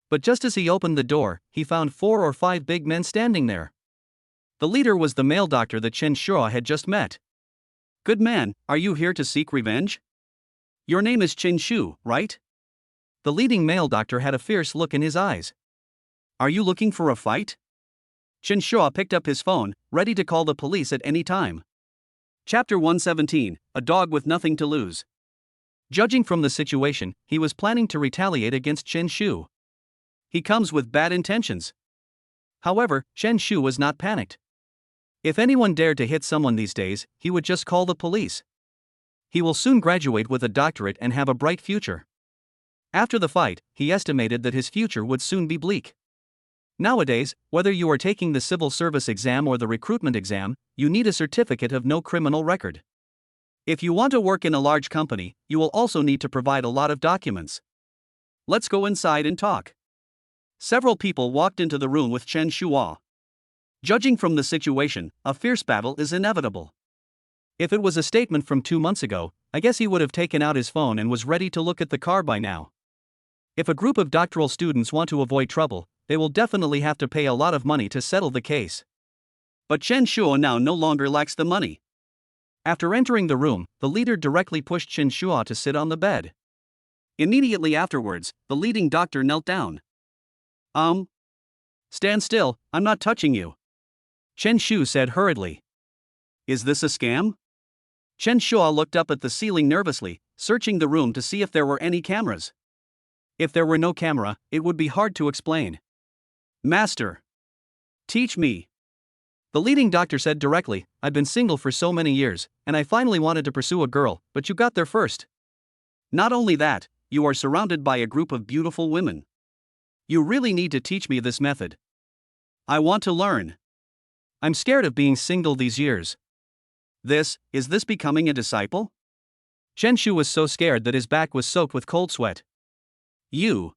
But just as he opened the door, he found 4 or 5 big men standing there. The leader was the male doctor that Chen Shua had just met. Good man, are you here to seek revenge? Your name is Chen Shu, right? The leading male doctor had a fierce look in his eyes. Are you looking for a fight? Chen Shua picked up his phone, ready to call the police at any time. Chapter 117, A Dog with Nothing to Lose. Judging from the situation, he was planning to retaliate against Chen Shu. He comes with bad intentions. However, Chen Shu was not panicked. If anyone dared to hit someone these days, he would just call the police. He will soon graduate with a doctorate and have a bright future. After the fight, he estimated that his future would soon be bleak. Nowadays, whether you are taking the civil service exam or the recruitment exam, you need a certificate of no criminal record. If you want to work in a large company, you will also need to provide a lot of documents. Let's go inside and talk. Several people walked into the room with Chen Shua. Judging from the situation, a fierce battle is inevitable. If it was a statement from 2 months ago, I guess he would have taken out his phone and was ready to look at the car by now. If a group of doctoral students want to avoid trouble, they will definitely have to pay a lot of money to settle the case. But Chen Shua now no longer lacks the money. After entering the room, the leader directly pushed Chen Shua to sit on the bed. Immediately afterwards, the leading doctor knelt down. Stand still, I'm not touching you. Chen Shu said hurriedly. Is this a scam? Chen Shua looked up at the ceiling nervously, searching the room to see if there were any cameras. If there were no camera, it would be hard to explain. Master, teach me. The leading doctor said directly, I've been single for so many years, and I finally wanted to pursue a girl, but you got there first. Not only that, you are surrounded by a group of beautiful women. You really need to teach me this method. I want to learn. I'm scared of being single these years. Is this becoming a disciple? Chen Shu was so scared that his back was soaked with cold sweat. You.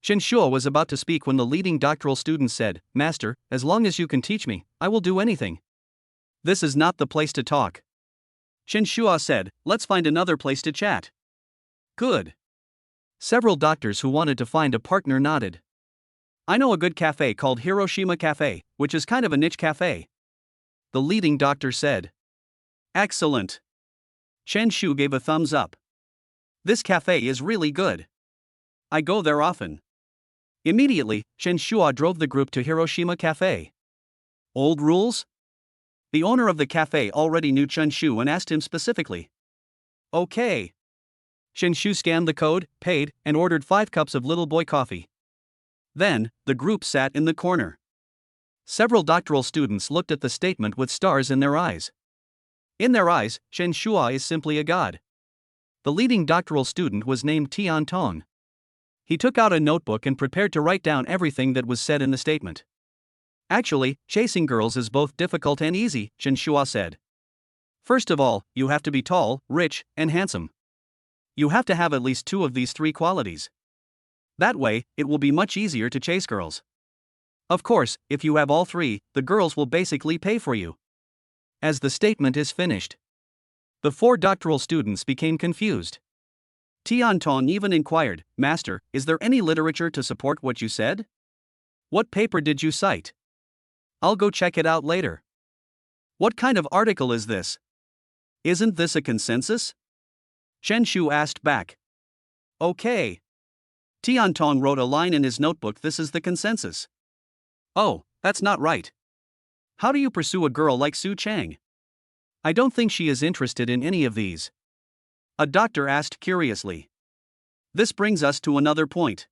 Chen Shua was about to speak when the leading doctoral student said, Master, as long as you can teach me, I will do anything. This is not the place to talk. Chen Shua said, let's find another place to chat. Good. Several doctors who wanted to find a partner nodded. I know a good cafe called Hiroshima Cafe, which is kind of a niche cafe. The leading doctor said. Excellent. Chen Shu gave a thumbs up. This cafe is really good. I go there often. Immediately, Chen Shua drove the group to Hiroshima Cafe. Old rules? The owner of the cafe already knew Chen Shu and asked him specifically. Okay. Chen Shu scanned the code, paid, and ordered 5 cups of little boy coffee. Then, the group sat in the corner. Several doctoral students looked at the statement with stars in their eyes. In their eyes, Chen Shua is simply a god. The leading doctoral student was named Tian Tong. He took out a notebook and prepared to write down everything that was said in the statement. Actually, chasing girls is both difficult and easy, Chen Shua said. First of all, you have to be tall, rich, and handsome. You have to have at least 2 of these 3 qualities. That way, it will be much easier to chase girls. Of course, if you have all 3, the girls will basically pay for you. As the statement is finished, the 4 doctoral students became confused. Tian Tong even inquired, Master, is there any literature to support what you said? What paper did you cite? I'll go check it out later. What kind of article is this? Isn't this a consensus? Chen Shu asked back. Okay. Tian Tong wrote a line in his notebook, this is the consensus. Oh, that's not right. How do you pursue a girl like Su Chang? I don't think she is interested in any of these. A doctor asked curiously. This brings us to another point.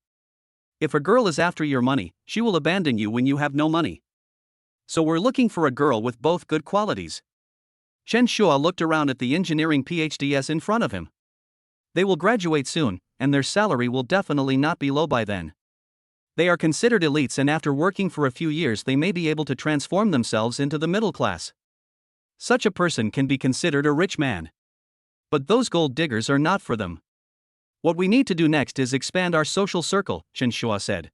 If a girl is after your money, she will abandon you when you have no money. So we're looking for a girl with both good qualities. Chen Shua looked around at the engineering PhDs in front of him. They will graduate soon, and their salary will definitely not be low by then. They are considered elites, and after working for a few years they may be able to transform themselves into the middle class. Such a person can be considered a rich man. But those gold diggers are not for them. What we need to do next is expand our social circle, Chen Shua said.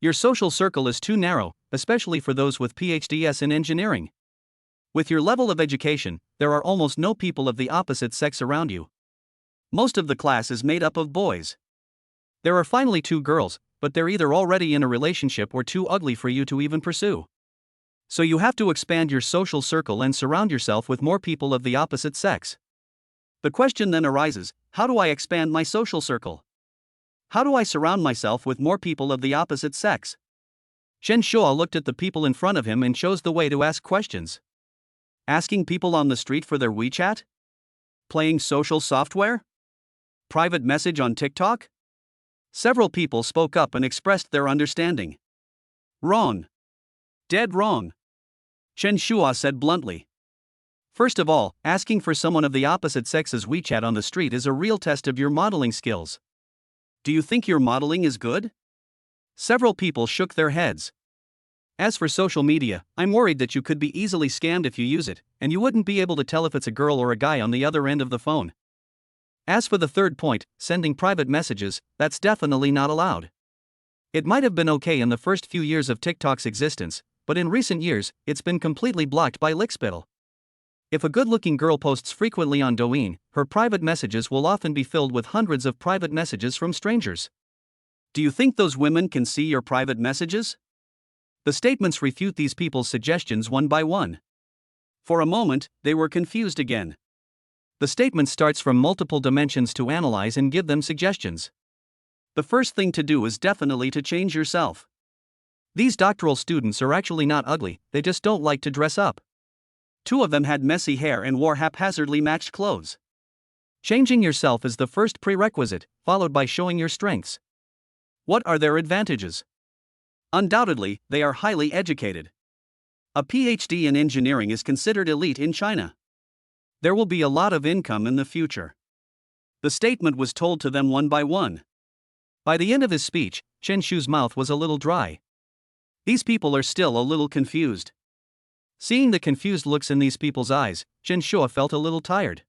Your social circle is too narrow, especially for those with PhDs in engineering. With your level of education, there are almost no people of the opposite sex around you. Most of the class is made up of boys. There are finally 2 girls, but they're either already in a relationship or too ugly for you to even pursue. So you have to expand your social circle and surround yourself with more people of the opposite sex. The question then arises, how do I expand my social circle? How do I surround myself with more people of the opposite sex? Chen Shua looked at the people in front of him and chose the way to ask questions. Asking people on the street for their WeChat? Playing social software? Private message on TikTok? Several people spoke up and expressed their understanding. Wrong. Dead wrong. Chen Shua said bluntly. First of all, asking for someone of the opposite sex's WeChat on the street is a real test of your modeling skills. Do you think your modeling is good? Several people shook their heads. As for social media, I'm worried that you could be easily scammed if you use it, and you wouldn't be able to tell if it's a girl or a guy on the other end of the phone. As for the third point, sending private messages, that's definitely not allowed. It might have been okay in the first few years of TikTok's existence, but in recent years, it's been completely blocked by Lickspittle. If a good-looking girl posts frequently on Douyin, her private messages will often be filled with hundreds of private messages from strangers. Do you think those women can see your private messages? The statements refute these people's suggestions one by one. For a moment, they were confused again. The statement starts from multiple dimensions to analyze and give them suggestions. The first thing to do is definitely to change yourself. These doctoral students are actually not ugly, they just don't like to dress up. 2 of them had messy hair and wore haphazardly matched clothes. Changing yourself is the first prerequisite, followed by showing your strengths. What are their advantages? Undoubtedly, they are highly educated. A PhD in engineering is considered elite in China. There will be a lot of income in the future. The statement was told to them one by one. By the end of his speech, Chen Shu's mouth was a little dry. These people are still a little confused. Seeing the confused looks in these people's eyes, Chen Shu felt a little tired.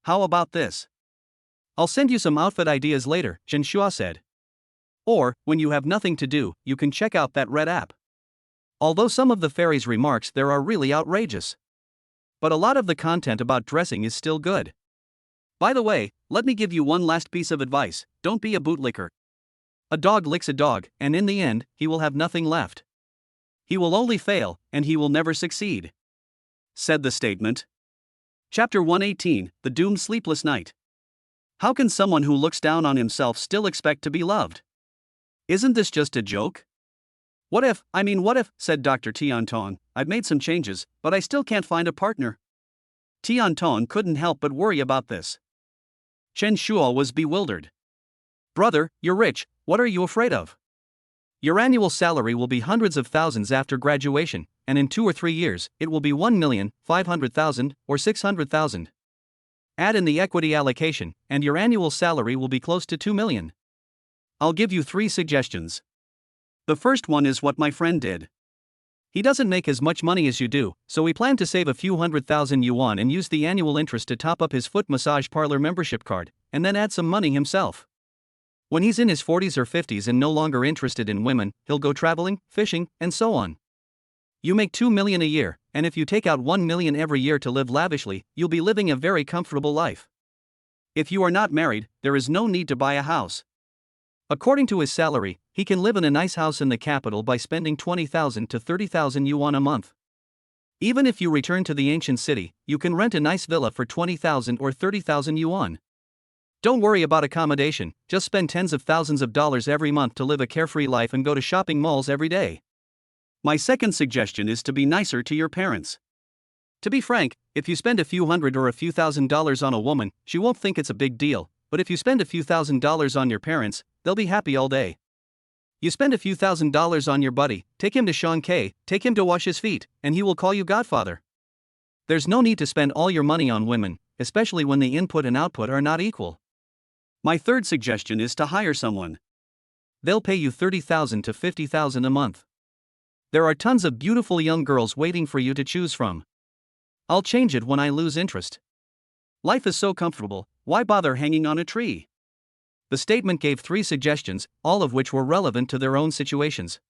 How about this? I'll send you some outfit ideas later, Chen Shu said. Or, when you have nothing to do, you can check out that red app. Although some of the fairy's remarks there are really outrageous. But a lot of the content about dressing is still good. By the way, let me give you one last piece of advice: don't be a bootlicker. A dog licks a dog, and in the end, he will have nothing left. He will only fail, and he will never succeed, said the statement. Chapter 118, The Doomed Sleepless Night. How can someone who looks down on himself still expect to be loved? Isn't this just a joke? What if, said Dr. Tianton, I've made some changes, but I still can't find a partner. Tianton couldn't help but worry about this. Chen Shuo was bewildered. Brother, you're rich, what are you afraid of? Your annual salary will be hundreds of thousands after graduation, and in 2 or 3 years, it will be 1,500,000 or 600,000. Add in the equity allocation, and your annual salary will be close to 2 million. I'll give you 3 suggestions. The first one is what my friend did. He doesn't make as much money as you do, so he planned to save a few 100,000 yuan and use the annual interest to top up his foot massage parlor membership card, and then add some money himself. When he's in his 40s or 50s and no longer interested in women, he'll go traveling, fishing, and so on. You make 2 million a year, and if you take out 1 million every year to live lavishly, you'll be living a very comfortable life. If you are not married, there is no need to buy a house. According to his salary, he can live in a nice house in the capital by spending 20,000 to 30,000 yuan a month. Even if you return to the ancient city, you can rent a nice villa for 20,000 or 30,000 yuan. Don't worry about accommodation, just spend tens of thousands of dollars every month to live a carefree life and go to shopping malls every day. My second suggestion is to be nicer to your parents. To be frank, if you spend a few hundred or a few $1,000s on a woman, she won't think it's a big deal, but if you spend a few $1,000s on your parents, they'll be happy all day. You spend a few $1,000s on your buddy, take him to Shanghai, take him to wash his feet, and he will call you godfather. There's no need to spend all your money on women, especially when the input and output are not equal. My third suggestion is to hire someone. They'll pay you 30,000 to 50,000 a month. There are tons of beautiful young girls waiting for you to choose from. I'll change it when I lose interest. Life is so comfortable, why bother hanging on a tree? The statement gave 3 suggestions, all of which were relevant to their own situations.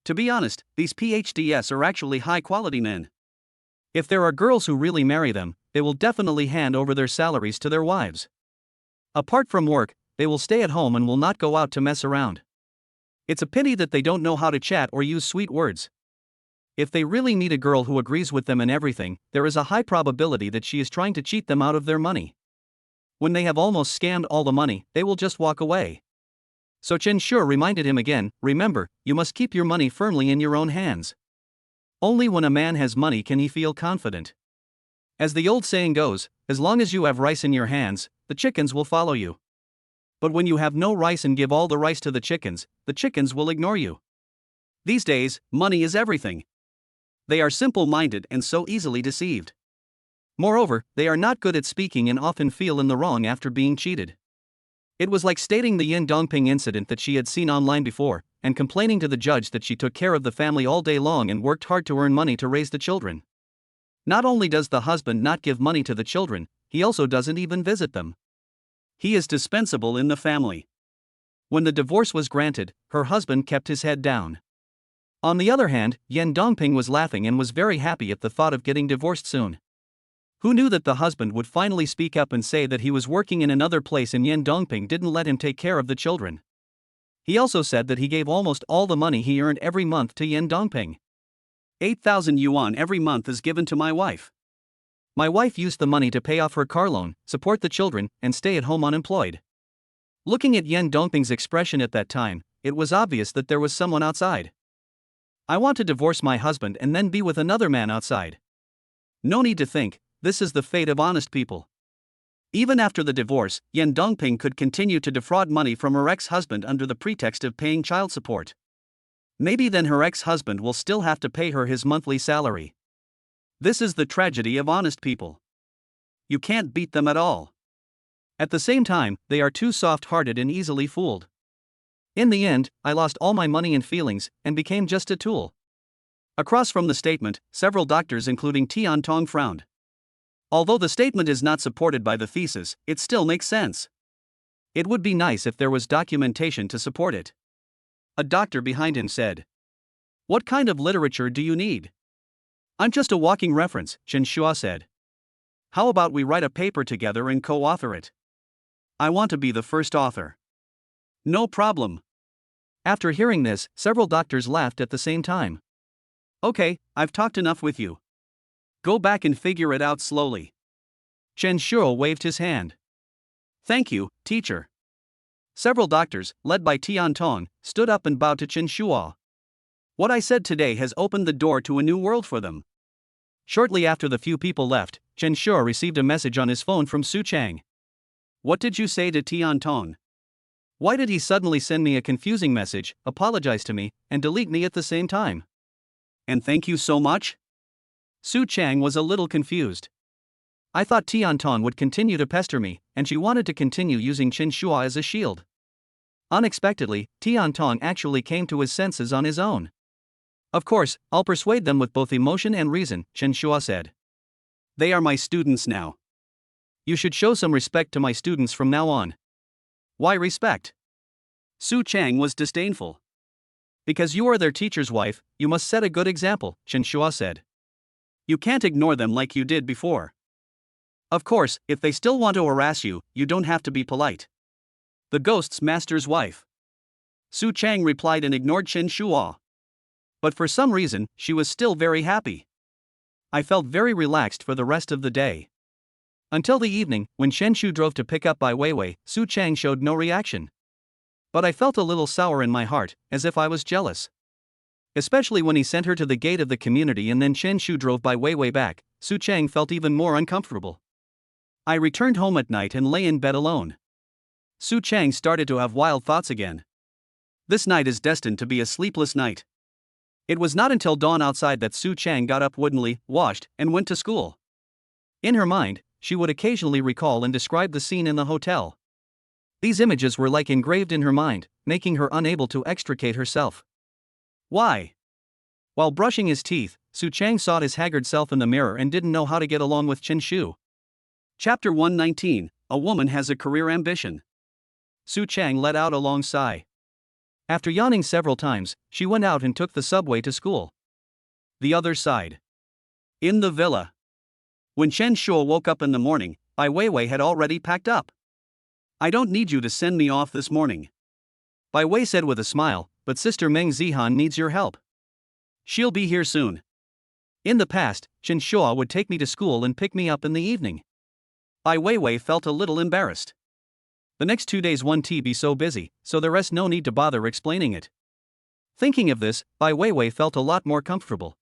To be honest, these PhDs are actually high-quality men. If there are girls who really marry them, they will definitely hand over their salaries to their wives. Apart from work, they will stay at home and will not go out to mess around. It's a pity that they don't know how to chat or use sweet words. If they really need a girl who agrees with them in everything, there is a high probability that she is trying to cheat them out of their money. When they have almost scammed all the money, they will just walk away. So Chen Shu reminded him again, remember, you must keep your money firmly in your own hands. Only when a man has money can he feel confident. As the old saying goes, as long as you have rice in your hands, the chickens will follow you. But when you have no rice and give all the rice to the chickens will ignore you. These days, money is everything. They are simple-minded and so easily deceived. Moreover, they are not good at speaking and often feel in the wrong after being cheated. It was like stating the Yin Dongping incident that she had seen online before, and complaining to the judge that she took care of the family all day long and worked hard to earn money to raise the children. Not only does the husband not give money to the children, he also doesn't even visit them. He is dispensable in the family. When the divorce was granted, her husband kept his head down. On the other hand, Yan Dongping was laughing and was very happy at the thought of getting divorced soon. Who knew that the husband would finally speak up and say that he was working in another place and Yan Dongping didn't let him take care of the children. He also said that he gave almost all the money he earned every month to Yan Dongping. 8,000 yuan every month is given to my wife. My wife used the money to pay off her car loan, support the children, and stay at home unemployed. Looking at Yan Dongping's expression at that time, it was obvious that there was someone outside. I want to divorce my husband and then be with another man outside. No need to think, this is the fate of honest people. Even after the divorce, Yan Dongping could continue to defraud money from her ex-husband under the pretext of paying child support. Maybe then her ex-husband will still have to pay her his monthly salary. This is the tragedy of honest people. You can't beat them at all. At the same time, they are too soft-hearted and easily fooled. In the end, I lost all my money and feelings, and became just a tool. Across from the statement, several doctors including Tian Tong frowned. Although the statement is not supported by the thesis, it still makes sense. It would be nice if there was documentation to support it. A doctor behind him said. What kind of literature do you need? I'm just a walking reference, Chen Shua said. How about we write a paper together and co-author it? I want to be the first author. No problem. After hearing this, several doctors laughed at the same time. Okay, I've talked enough with you. Go back and figure it out slowly. Chen Shua waved his hand. Thank you, teacher. Several doctors, led by Tian Tong, stood up and bowed to Chen Shua. What I said today has opened the door to a new world for them. Shortly after the few people left, Chen Shua received a message on his phone from Su Chang. What did you say to Tian Tong? Why did he suddenly send me a confusing message, apologize to me, and delete me at the same time? And thank you so much? Su Chang was a little confused. I thought Tian Tong would continue to pester me, and she wanted to continue using Chen Shua as a shield. Unexpectedly, Tian Tong actually came to his senses on his own. Of course, I'll persuade them with both emotion and reason, Chen Shua said. They are my students now. You should show some respect to my students from now on. Why respect? Su Chang was disdainful. Because you are their teacher's wife, you must set a good example, Chen Shua said. You can't ignore them like you did before. Of course, if they still want to harass you, you don't have to be polite. The ghost's master's wife. Su Chang replied and ignored Chen Shua. But for some reason, she was still very happy. I felt very relaxed for the rest of the day. Until the evening, when Shen Shu drove to pick up Bai Weiwei, Su Chang showed no reaction. But I felt a little sour in my heart, as if I was jealous. Especially when he sent her to the gate of the community and then Shen Shu drove Bai Weiwei back, Su Chang felt even more uncomfortable. I returned home at night and lay in bed alone. Su Chang started to have wild thoughts again. This night is destined to be a sleepless night. It was not until dawn outside that Su Chang got up woodenly, washed, and went to school. In her mind, she would occasionally recall and describe the scene in the hotel. These images were like engraved in her mind, making her unable to extricate herself. Why? While brushing his teeth, Su Chang saw his haggard self in the mirror and didn't know how to get along with Chen Shu. Chapter 119, A Woman Has a Career Ambition. Su Chang let out a long sigh. After yawning several times, she went out and took the subway to school. The other side. In the villa. When Chen Shu woke up in the morning, Bai Weiwei had already packed up. I don't need you to send me off this morning, Bai Wei said with a smile, but Sister Meng Zihan needs your help. She'll be here soon. In the past, Chen Shua would take me to school and pick me up in the evening. Bai Weiwei felt a little embarrassed. The next 2 days won't be so busy, so the rest no need to bother explaining it. Thinking of this, Bai Weiwei felt a lot more comfortable.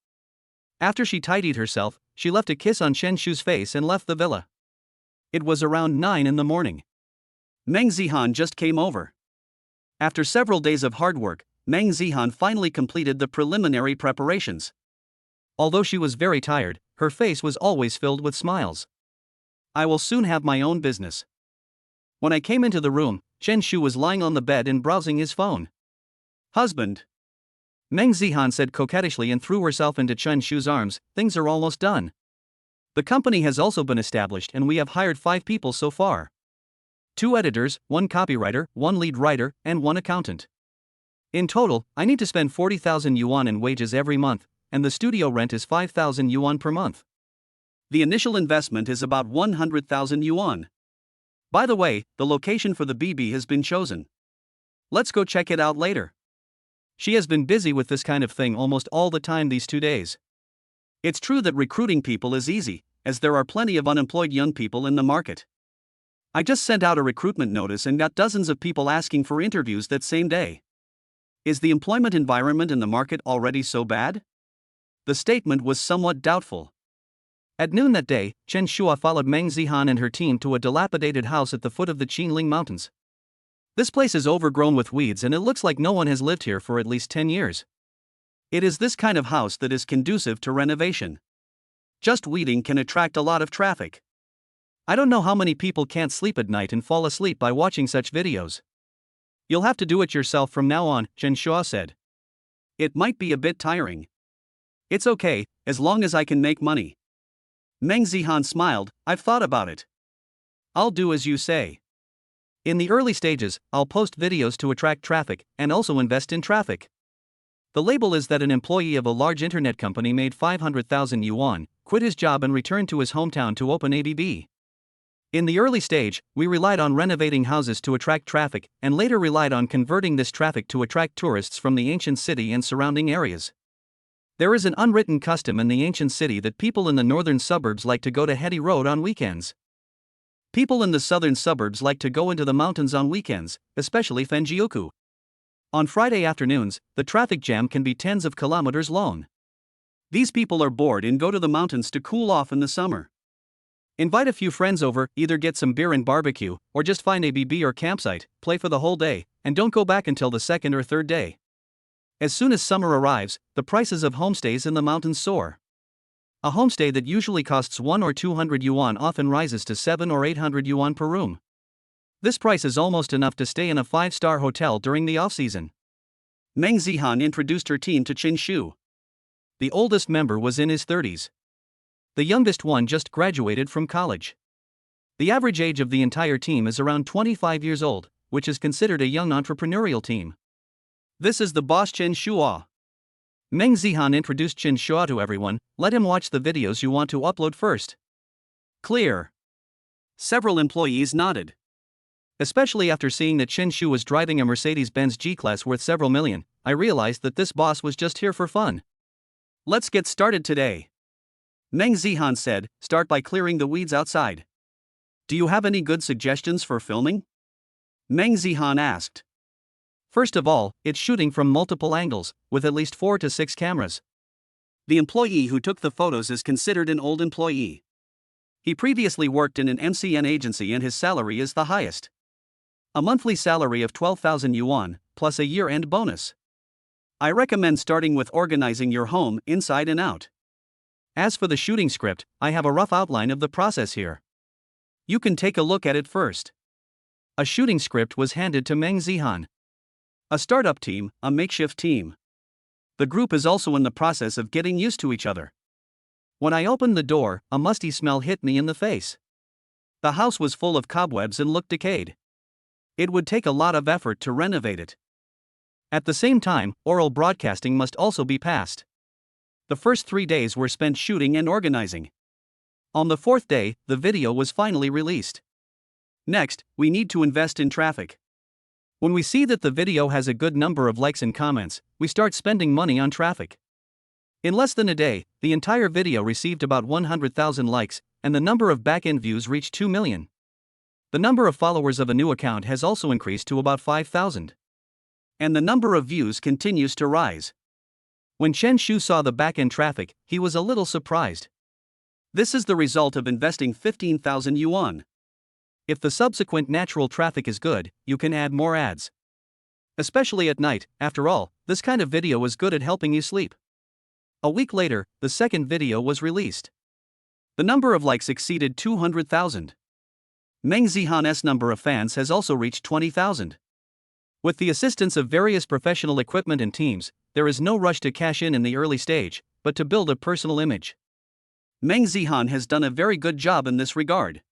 After she tidied herself, she left a kiss on Shen Shu's face and left the villa. It was around 9 in the morning. Meng Zihan just came over. After several days of hard work, Meng Zihan finally completed the preliminary preparations. Although she was very tired, her face was always filled with smiles. I will soon have my own business. When I came into the room, Chen Shu was lying on the bed and browsing his phone. Husband. Meng Zihan said coquettishly and threw herself into Chen Shu's arms. Things are almost done. The company has also been established and we have hired 5 people so far. 2 editors, 1 copywriter, 1 lead writer, and 1 accountant. In total, I need to spend 40,000 yuan in wages every month, and the studio rent is 5,000 yuan per month. The initial investment is about 100,000 yuan. By the way, the location for the BB has been chosen. Let's go check it out later. She has been busy with this kind of thing almost all the time these 2 days. It's true that recruiting people is easy, as there are plenty of unemployed young people in the market. I just sent out a recruitment notice and got dozens of people asking for interviews that same day. Is the employment environment in the market already so bad? The statement was somewhat doubtful. At noon that day, Chen Shua followed Meng Zihan and her team to a dilapidated house at the foot of the Qinling Mountains. This place is overgrown with weeds and it looks like no one has lived here for at least 10 years. It is this kind of house that is conducive to renovation. Just weeding can attract a lot of traffic. I don't know how many people can't sleep at night and fall asleep by watching such videos. You'll have to do it yourself from now on, Chen Shua said. It might be a bit tiring. It's okay, as long as I can make money. Meng Zihan smiled. I've thought about it. I'll do as you say. In the early stages, I'll post videos to attract traffic and also invest in traffic. The label is that an employee of a large internet company made 500,000 yuan, quit his job and returned to his hometown to open ABB. In the early stage, we relied on renovating houses to attract traffic and later relied on converting this traffic to attract tourists from the ancient city and surrounding areas. There is an unwritten custom in the ancient city that people in the northern suburbs like to go to Hedi Road on weekends. People in the southern suburbs like to go into the mountains on weekends, especially Fenjiuku. On Friday afternoons, the traffic jam can be tens of kilometers long. These people are bored and go to the mountains to cool off in the summer. Invite a few friends over, either get some beer and barbecue, or just find a BB or campsite, play for the whole day, and don't go back until the 2nd or 3rd day. As soon as summer arrives, the prices of homestays in the mountains soar. A homestay that usually costs 1 or 200 yuan often rises to 7 or 800 yuan per room. This price is almost enough to stay in a 5-star hotel during the off-season. Meng Zihan introduced her team to Chen Shu. The oldest member was in his 30s. The youngest one just graduated from college. The average age of the entire team is around 25 years old, which is considered a young entrepreneurial team. This is the boss Chen Shua. Meng Zihan introduced Chen Shua to everyone. Let him watch the videos you want to upload first. Clear. Several employees nodded. Especially after seeing that Chen Shu was driving a Mercedes-Benz G-Class worth several million, I realized that this boss was just here for fun. Let's get started today. Meng Zihan said, start by clearing the weeds outside. Do you have any good suggestions for filming? Meng Zihan asked. First of all, it's shooting from multiple angles, with at least 4 to 6 cameras. The employee who took the photos is considered an old employee. He previously worked in an MCN agency and his salary is the highest. A monthly salary of 12,000 yuan, plus a year-end bonus. I recommend starting with organizing your home inside and out. As for the shooting script, I have a rough outline of the process here. You can take a look at it first. A shooting script was handed to Meng Zihan. A startup team, a makeshift team. The group is also in the process of getting used to each other. When I opened the door, a musty smell hit me in the face. The house was full of cobwebs and looked decayed. It would take a lot of effort to renovate it. At the same time, oral broadcasting must also be passed. The first 3 days were spent shooting and organizing. On the 4th day, the video was finally released. Next, we need to invest in traffic. When we see that the video has a good number of likes and comments, we start spending money on traffic. In less than a day, the entire video received about 100,000 likes, and the number of back-end views reached 2 million. The number of followers of a new account has also increased to about 5,000. And the number of views continues to rise. When Chen Shu saw the back-end traffic, he was a little surprised. This is the result of investing 15,000 yuan. If the subsequent natural traffic is good, you can add more ads. Especially at night, after all, this kind of video is good at helping you sleep. A week later, the second video was released. The number of likes exceeded 200,000. Meng Zihan's number of fans has also reached 20,000. With the assistance of various professional equipment and teams, there is no rush to cash in the early stage, but to build a personal image. Meng Zihan has done a very good job in this regard.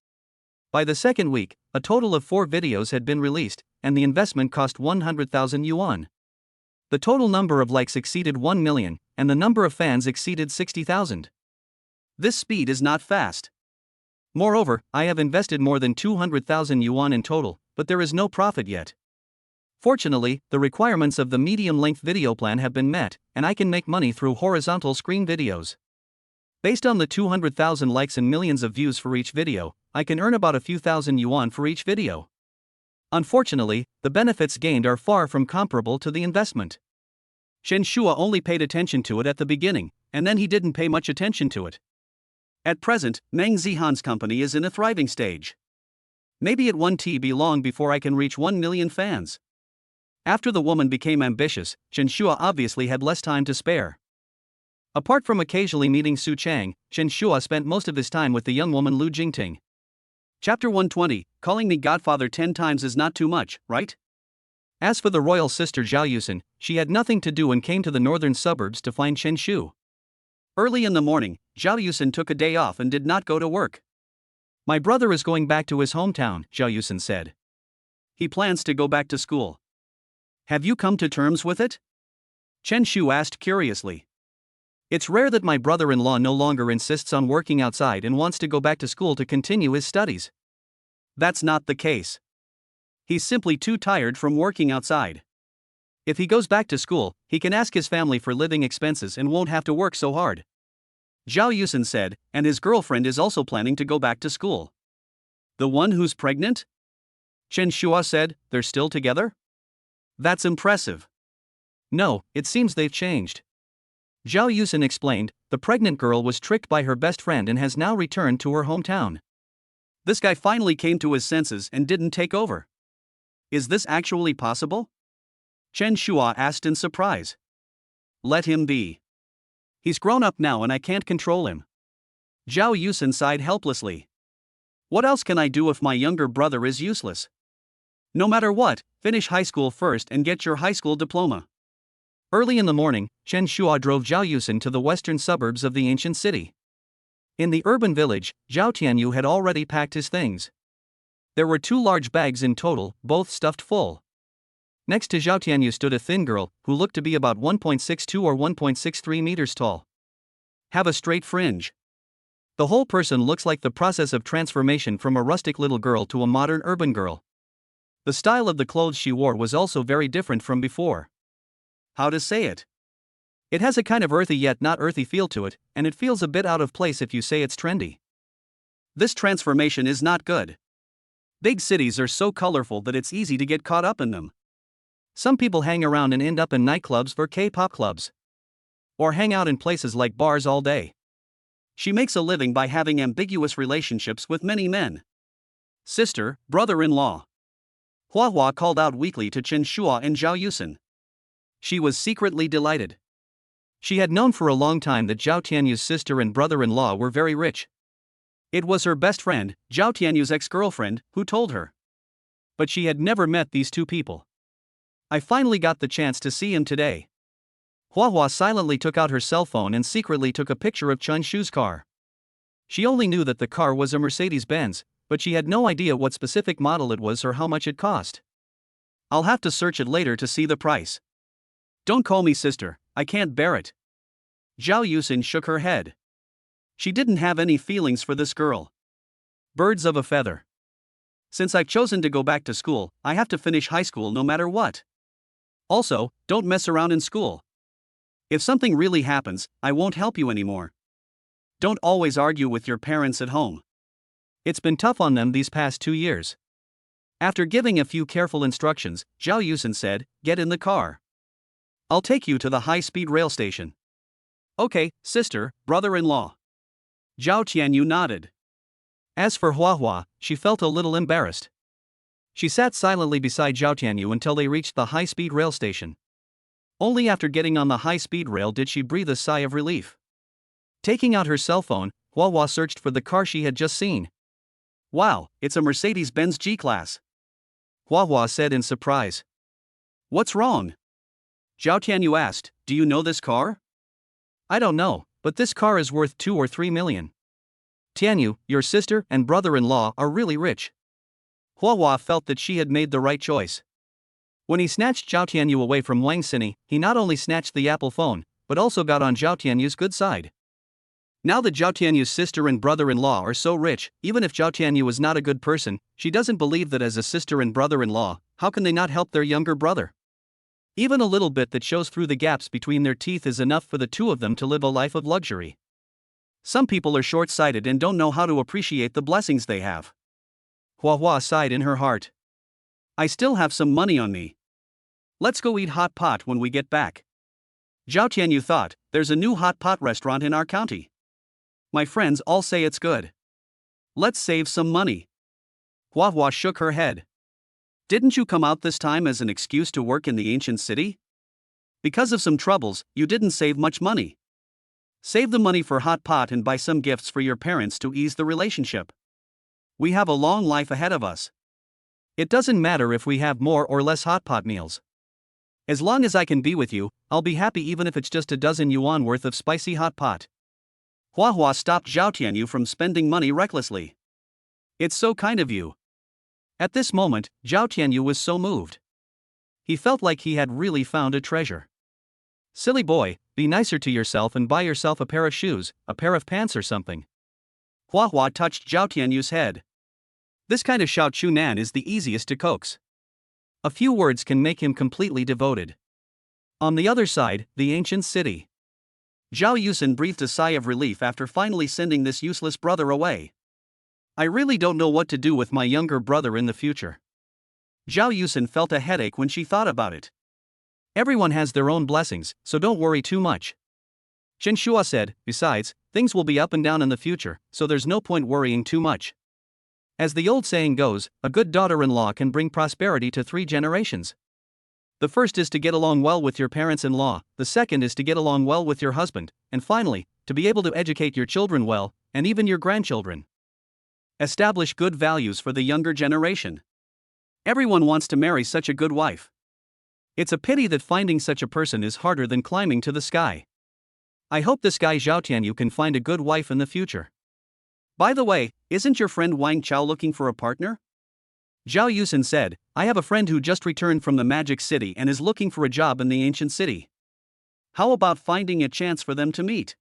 By the second week, a total of 4 videos had been released, and the investment cost 100,000 yuan. The total number of likes exceeded 1 million, and the number of fans exceeded 60,000. This speed is not fast. Moreover, I have invested more than 200,000 yuan in total, but there is no profit yet. Fortunately, the requirements of the medium-length video plan have been met, and I can make money through horizontal screen videos. Based on the 200,000 likes and millions of views for each video, I can earn about a few thousand yuan for each video. Unfortunately, the benefits gained are far from comparable to the investment. Chen Shua only paid attention to it at the beginning, and then he didn't pay much attention to it. At present, Meng Zihan's company is in a thriving stage. Maybe it won't be long before I can reach 1 million fans. After the woman became ambitious, Chen Shua obviously had less time to spare. Apart from occasionally meeting Su Chang, Chen Shua spent most of his time with the young woman Lu Jingting. Chapter 120, calling me godfather 10 times is not too much, right? As for the royal sister Zhao Yusin, she had nothing to do and came to the northern suburbs to find Chen Shu. Early in the morning, Zhao Yusin took a day off and did not go to work. My brother is going back to his hometown, Zhao Yusin said. He plans to go back to school. Have you come to terms with it? Chen Shu asked curiously. It's rare that my brother-in-law no longer insists on working outside and wants to go back to school to continue his studies. That's not the case. He's simply too tired from working outside. If he goes back to school, he can ask his family for living expenses and won't have to work so hard. Zhao Yusin said, and his girlfriend is also planning to go back to school. The one who's pregnant? Chen Shua said, they're still together? That's impressive. No, it seems they've changed. Zhao Yusin explained, the pregnant girl was tricked by her best friend and has now returned to her hometown. This guy finally came to his senses and didn't take over. Is this actually possible? Chen Shua asked in surprise. Let him be. He's grown up now and I can't control him. Zhao Yusin sighed helplessly. What else can I do if my younger brother is useless? No matter what, finish high school first and get your high school diploma. Early in the morning, Chen Shua drove Zhao Yusin to the western suburbs of the ancient city. In the urban village, Zhao Tianyu had already packed his things. There were 2 large bags in total, both stuffed full. Next to Zhao Tianyu stood a thin girl, who looked to be about 1.62 or 1.63 meters tall. Have a straight fringe. The whole person looks like the process of transformation from a rustic little girl to a modern urban girl. The style of the clothes she wore was also very different from before. How to say it? It has a kind of earthy yet not earthy feel to it, and it feels a bit out of place if you say it's trendy. This transformation is not good. Big cities are so colorful that it's easy to get caught up in them. Some people hang around and end up in nightclubs or K-pop clubs. Or hang out in places like bars all day. She makes a living by having ambiguous relationships with many men. Sister, brother-in-law. Hua Hua called out weakly to Chen Shua and Zhao Yusin. She was secretly delighted. She had known for a long time that Zhao Tianyu's sister and brother-in-law were very rich. It was her best friend, Zhao Tianyu's ex-girlfriend, who told her. But she had never met these 2 people. I finally got the chance to see him today. Hua Hua silently took out her cell phone and secretly took a picture of Chen Shu's car. She only knew that the car was a Mercedes-Benz, but she had no idea what specific model it was or how much it cost. I'll have to search it later to see the price. Don't call me sister, I can't bear it. Zhao Yusin shook her head. She didn't have any feelings for this girl. Birds of a feather. Since I've chosen to go back to school, I have to finish high school no matter what. Also, don't mess around in school. If something really happens, I won't help you anymore. Don't always argue with your parents at home. It's been tough on them these past 2 years. After giving a few careful instructions, Zhao Yusin said, get in the car. I'll take you to the high-speed rail station. Okay, sister, brother-in-law. Zhao Tianyu nodded. As for Hua Hua, she felt a little embarrassed. She sat silently beside Zhao Tianyu until they reached the high-speed rail station. Only after getting on the high-speed rail did she breathe a sigh of relief. Taking out her cell phone, Hua Hua searched for the car she had just seen. Wow, it's a Mercedes-Benz G-Class. Hua Hua said in surprise. What's wrong? Zhao Tianyu asked, do you know this car? I don't know, but this car is worth 2 or 3 million. Tianyu, your sister and brother-in-law are really rich. Hua Hua felt that she had made the right choice. When he snatched Zhao Tianyu away from Wang Sini, he not only snatched the Apple phone, but also got on Zhao Tianyu's good side. Now that Zhao Tianyu's sister and brother-in-law are so rich, even if Zhao Tianyu is not a good person, she doesn't believe that as a sister and brother-in-law, how can they not help their younger brother? Even a little bit that shows through the gaps between their teeth is enough for the two of them to live a life of luxury. Some people are short-sighted and don't know how to appreciate the blessings they have. Hua Hua sighed in her heart. I still have some money on me. Let's go eat hot pot when we get back. Zhao Tianyu thought, there's a new hot pot restaurant in our county. My friends all say it's good. Let's save some money. Hua Hua shook her head. Didn't you come out this time as an excuse to work in the ancient city? Because of some troubles, you didn't save much money. Save the money for hot pot and buy some gifts for your parents to ease the relationship. We have a long life ahead of us. It doesn't matter if we have more or less hot pot meals. As long as I can be with you, I'll be happy even if it's just a dozen yuan worth of spicy hot pot. Hua Hua stopped Zhao Tianyu from spending money recklessly. It's so kind of you. At this moment, Zhao Tianyu was so moved. He felt like he had really found a treasure. Silly boy, be nicer to yourself and buy yourself a pair of shoes, a pair of pants or something. Hua Hua touched Zhao Tianyu's head. This kind of Xiao Chunan is the easiest to coax. A few words can make him completely devoted. On the other side, the ancient city. Zhao Yusen breathed a sigh of relief after finally sending this useless brother away. I really don't know what to do with my younger brother in the future. Zhao Yusen felt a headache when she thought about it. Everyone has their own blessings, so don't worry too much. Chen Shua said, besides, things will be up and down in the future, so there's no point worrying too much. As the old saying goes, a good daughter-in-law can bring prosperity to 3 generations. The first is to get along well with your parents-in-law, the second is to get along well with your husband, and finally, to be able to educate your children well, and even your grandchildren. Establish good values for the younger generation. Everyone wants to marry such a good wife. It's a pity that finding such a person is harder than climbing to the sky. I hope this guy Zhao Tianyu can find a good wife in the future. By the way, isn't your friend Wang Chao looking for a partner? Zhao Yusen said, I have a friend who just returned from the Magic City and is looking for a job in the ancient city. How about finding a chance for them to meet?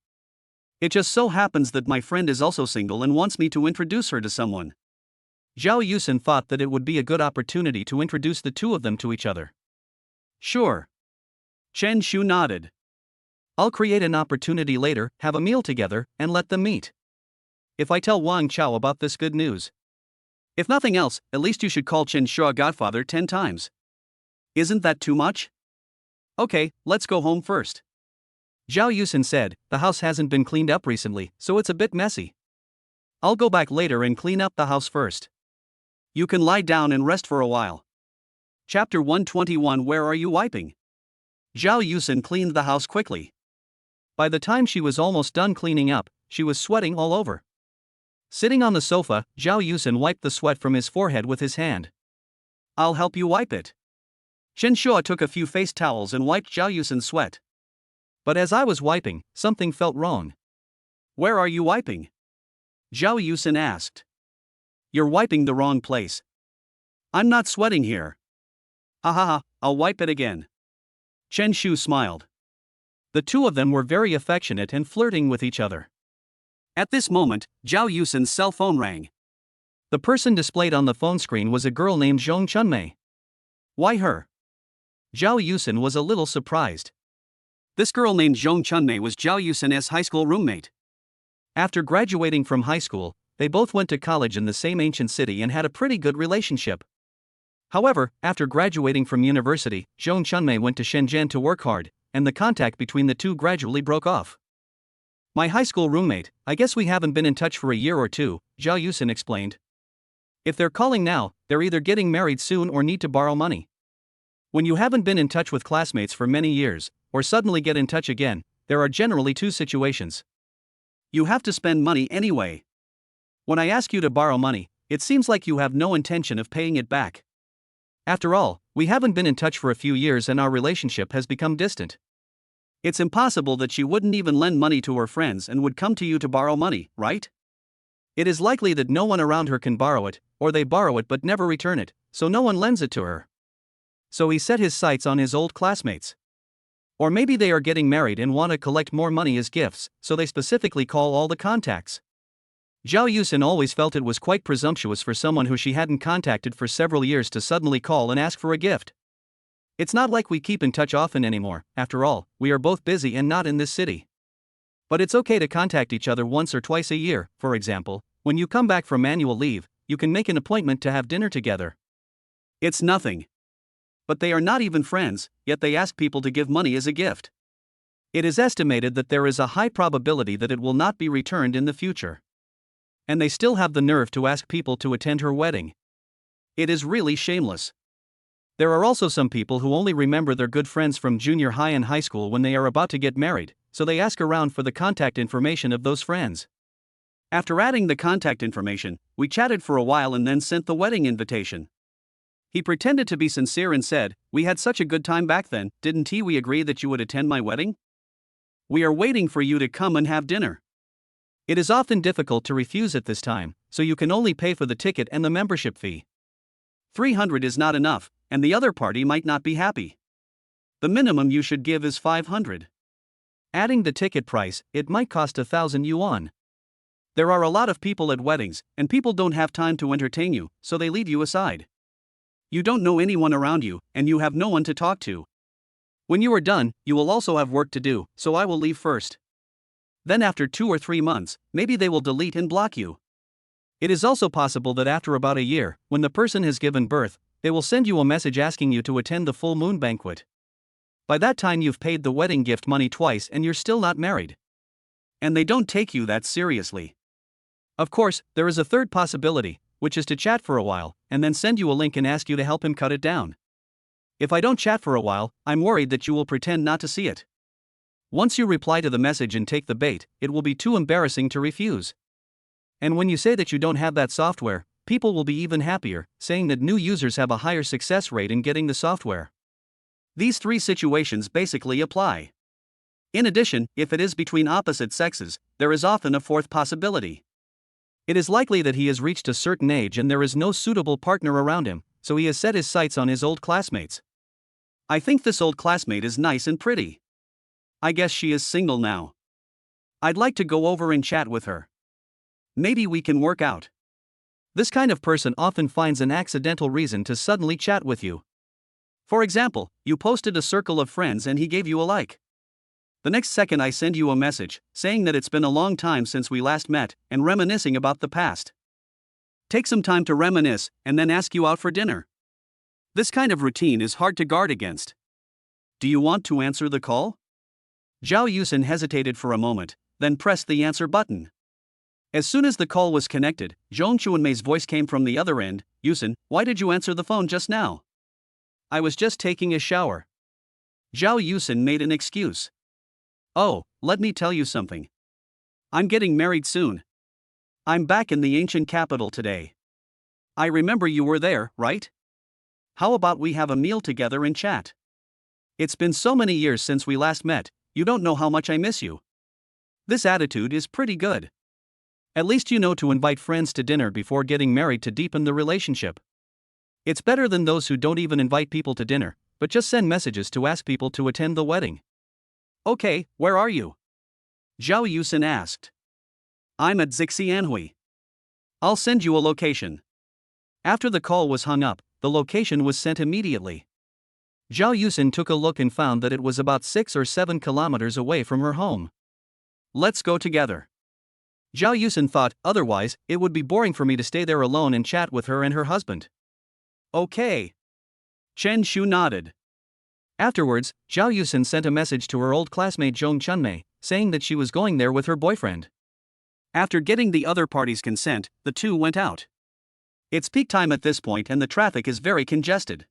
It just so happens that my friend is also single and wants me to introduce her to someone. Zhao Yusen thought that it would be a good opportunity to introduce the two of them to each other. Sure. Chen Shu nodded. I'll create an opportunity later, have a meal together, and let them meet. If I tell Wang Chao about this good news. If nothing else, at least you should call Chen Shua godfather 10 times. Isn't that too much? Okay, let's go home first. Zhao Yusen said, the house hasn't been cleaned up recently, so it's a bit messy. I'll go back later and clean up the house first. You can lie down and rest for a while. Chapter 121 Where are you wiping? Zhao Yusen cleaned the house quickly. By the time she was almost done cleaning up, she was sweating all over. Sitting on the sofa, Zhao Yusen wiped the sweat from his forehead with his hand. I'll help you wipe it. Chen Shua took a few face towels and wiped Zhao Yusen's sweat. But as I was wiping, something felt wrong. Where are you wiping? Zhao Yusen asked. You're wiping the wrong place. I'm not sweating here. Ha ha ha, I'll wipe it again. Chen Shu smiled. The two of them were very affectionate and flirting with each other. At this moment, Zhao Yusen's cell phone rang. The person displayed on the phone screen was a girl named Zhong Chunmei. Why her? Zhao Yusen was a little surprised. This girl named Zhong Chunmei was Zhao Yusen's high school roommate. After graduating from high school, they both went to college in the same ancient city and had a pretty good relationship. However, after graduating from university, Zhong Chunmei went to Shenzhen to work hard, and the contact between the two gradually broke off. My high school roommate, I guess we haven't been in touch for a year or two, Zhao Yusen explained. If they're calling now, they're either getting married soon or need to borrow money. When you haven't been in touch with classmates for many years, or suddenly get in touch again, there are generally two situations. You have to spend money anyway. When I ask you to borrow money, it seems like you have no intention of paying it back. After all, We haven't been in touch for a few years and our relationship has become distant. It's impossible that she wouldn't even lend money to her friends and would come to you to borrow money, right? It is likely that no one around her can borrow it, or they borrow it but never return it, so no one lends it to her. So he set his sights on his old classmates. Or maybe they are getting married and want to collect more money as gifts, so they specifically call all the contacts. Zhao Yusin always felt it was quite presumptuous for someone who she hadn't contacted for several years to suddenly call and ask for a gift. It's not like we keep in touch often anymore, after all, we are both busy and not in this city. But it's okay to contact each other once or twice a year. For example, when you come back from annual leave, you can make an appointment to have dinner together. It's nothing. But they are not even friends, yet they ask people to give money as a gift. It is estimated that there is a high probability that it will not be returned in the future. And they still have the nerve to ask people to attend her wedding. It is really shameless. There are also some people who only remember their good friends from junior high and high school when they are about to get married, so they ask around for the contact information of those friends. After adding the contact information, we chatted for a while and then sent the wedding invitation. He pretended to be sincere and said, "We had such a good time back then, didn't we agree that you would attend my wedding? We are waiting for you to come and have dinner." It is often difficult to refuse at this time, so you can only pay for the ticket and the membership fee. 300 is not enough, and the other party might not be happy. The minimum you should give is 500. Adding the ticket price, it might cost 1,000 yuan. There are a lot of people at weddings, and people don't have time to entertain you, so they leave you aside. You don't know anyone around you, and you have no one to talk to. When you are done, you will also have work to do, so I will leave first. Then after 2 or 3 months, maybe they will delete and block you. It is also possible that after about a year, when the person has given birth, they will send you a message asking you to attend the full moon banquet. By that time you've paid the wedding gift money twice and you're still not married. And they don't take you that seriously. Of course, there is a third possibility, which is to chat for a while, and then send you a link and ask you to help him cut it down. If I don't chat for a while, I'm worried that you will pretend not to see it. Once you reply to the message and take the bait, it will be too embarrassing to refuse. And when you say that you don't have that software, people will be even happier, saying that new users have a higher success rate in getting the software. These 3 situations basically apply. In addition, if it is between opposite sexes, there is often a 4th possibility. It is likely that he has reached a certain age and there is no suitable partner around him, so he has set his sights on his old classmates. I think this old classmate is nice and pretty. I guess she is single now. I'd like to go over and chat with her. Maybe we can work out. This kind of person often finds an accidental reason to suddenly chat with you. For example, you posted a circle of friends and he gave you a like. The next second I send you a message, saying that it's been a long time since we last met, and reminiscing about the past. Take some time to reminisce, and then ask you out for dinner. This kind of routine is hard to guard against. Do you want to answer the call? Zhao Yusin hesitated for a moment, then pressed the answer button. As soon as the call was connected, Zhong Chuanmei's voice came from the other end. "Yusin, why did you answer the phone just now?" "I was just taking a shower." Zhao Yusin made an excuse. "Oh, let me tell you something. I'm getting married soon. I'm back in the ancient capital today. I remember you were there, right? How about we have a meal together and chat? It's been so many years since we last met, you don't know how much I miss you." This attitude is pretty good. At least you know to invite friends to dinner before getting married to deepen the relationship. It's better than those who don't even invite people to dinner, but just send messages to ask people to attend the wedding. "Okay, where are you?" Zhao Yusin asked. "I'm at Zixianhui. I'll send you a location." After the call was hung up, the location was sent immediately. Zhao Yusin took a look and found that it was about 6 or 7 kilometers away from her home. "Let's go together." Zhao Yusin thought, otherwise, it would be boring for me to stay there alone and chat with her and her husband. "Okay." Chen Shu nodded. Afterwards, Zhao Yusin sent a message to her old classmate Zhong Chunmei, saying that she was going there with her boyfriend. After getting the other party's consent, the two went out. It's peak time at this point and the traffic is very congested.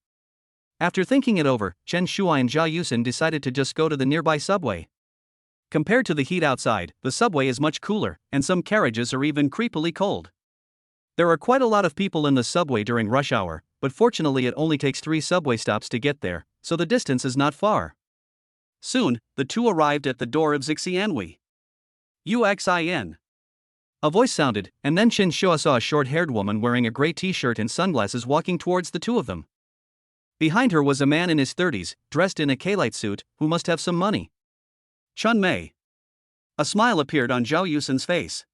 After thinking it over, Chen Shuai and Zhao Yusin decided to just go to the nearby subway. Compared to the heat outside, the subway is much cooler, and some carriages are even creepily cold. There are quite a lot of people in the subway during rush hour, but fortunately it only takes 3 subway stops to get there, so the distance is not far. Soon, the two arrived at the door of Xixianhui. UXIN. A voice sounded, and then Chen Shua saw a short-haired woman wearing a gray t-shirt and sunglasses walking towards the two of them. Behind her was a man in his 30s, dressed in a K-Lite suit, who must have some money. Chun Mei. A smile appeared on Zhao Yusin's face.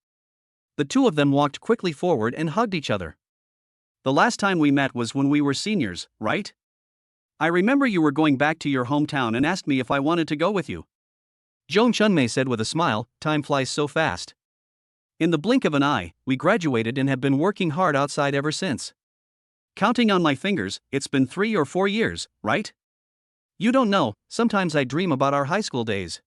The two of them walked quickly forward and hugged each other. The last time we met was when we were seniors, right? I remember you were going back to your hometown and asked me if I wanted to go with you. Joan Chunmei said with a smile, time flies so fast. In the blink of an eye, we graduated and have been working hard outside ever since. Counting on my fingers, it's been 3 or 4 years, right? You don't know, sometimes I dream about our high school days.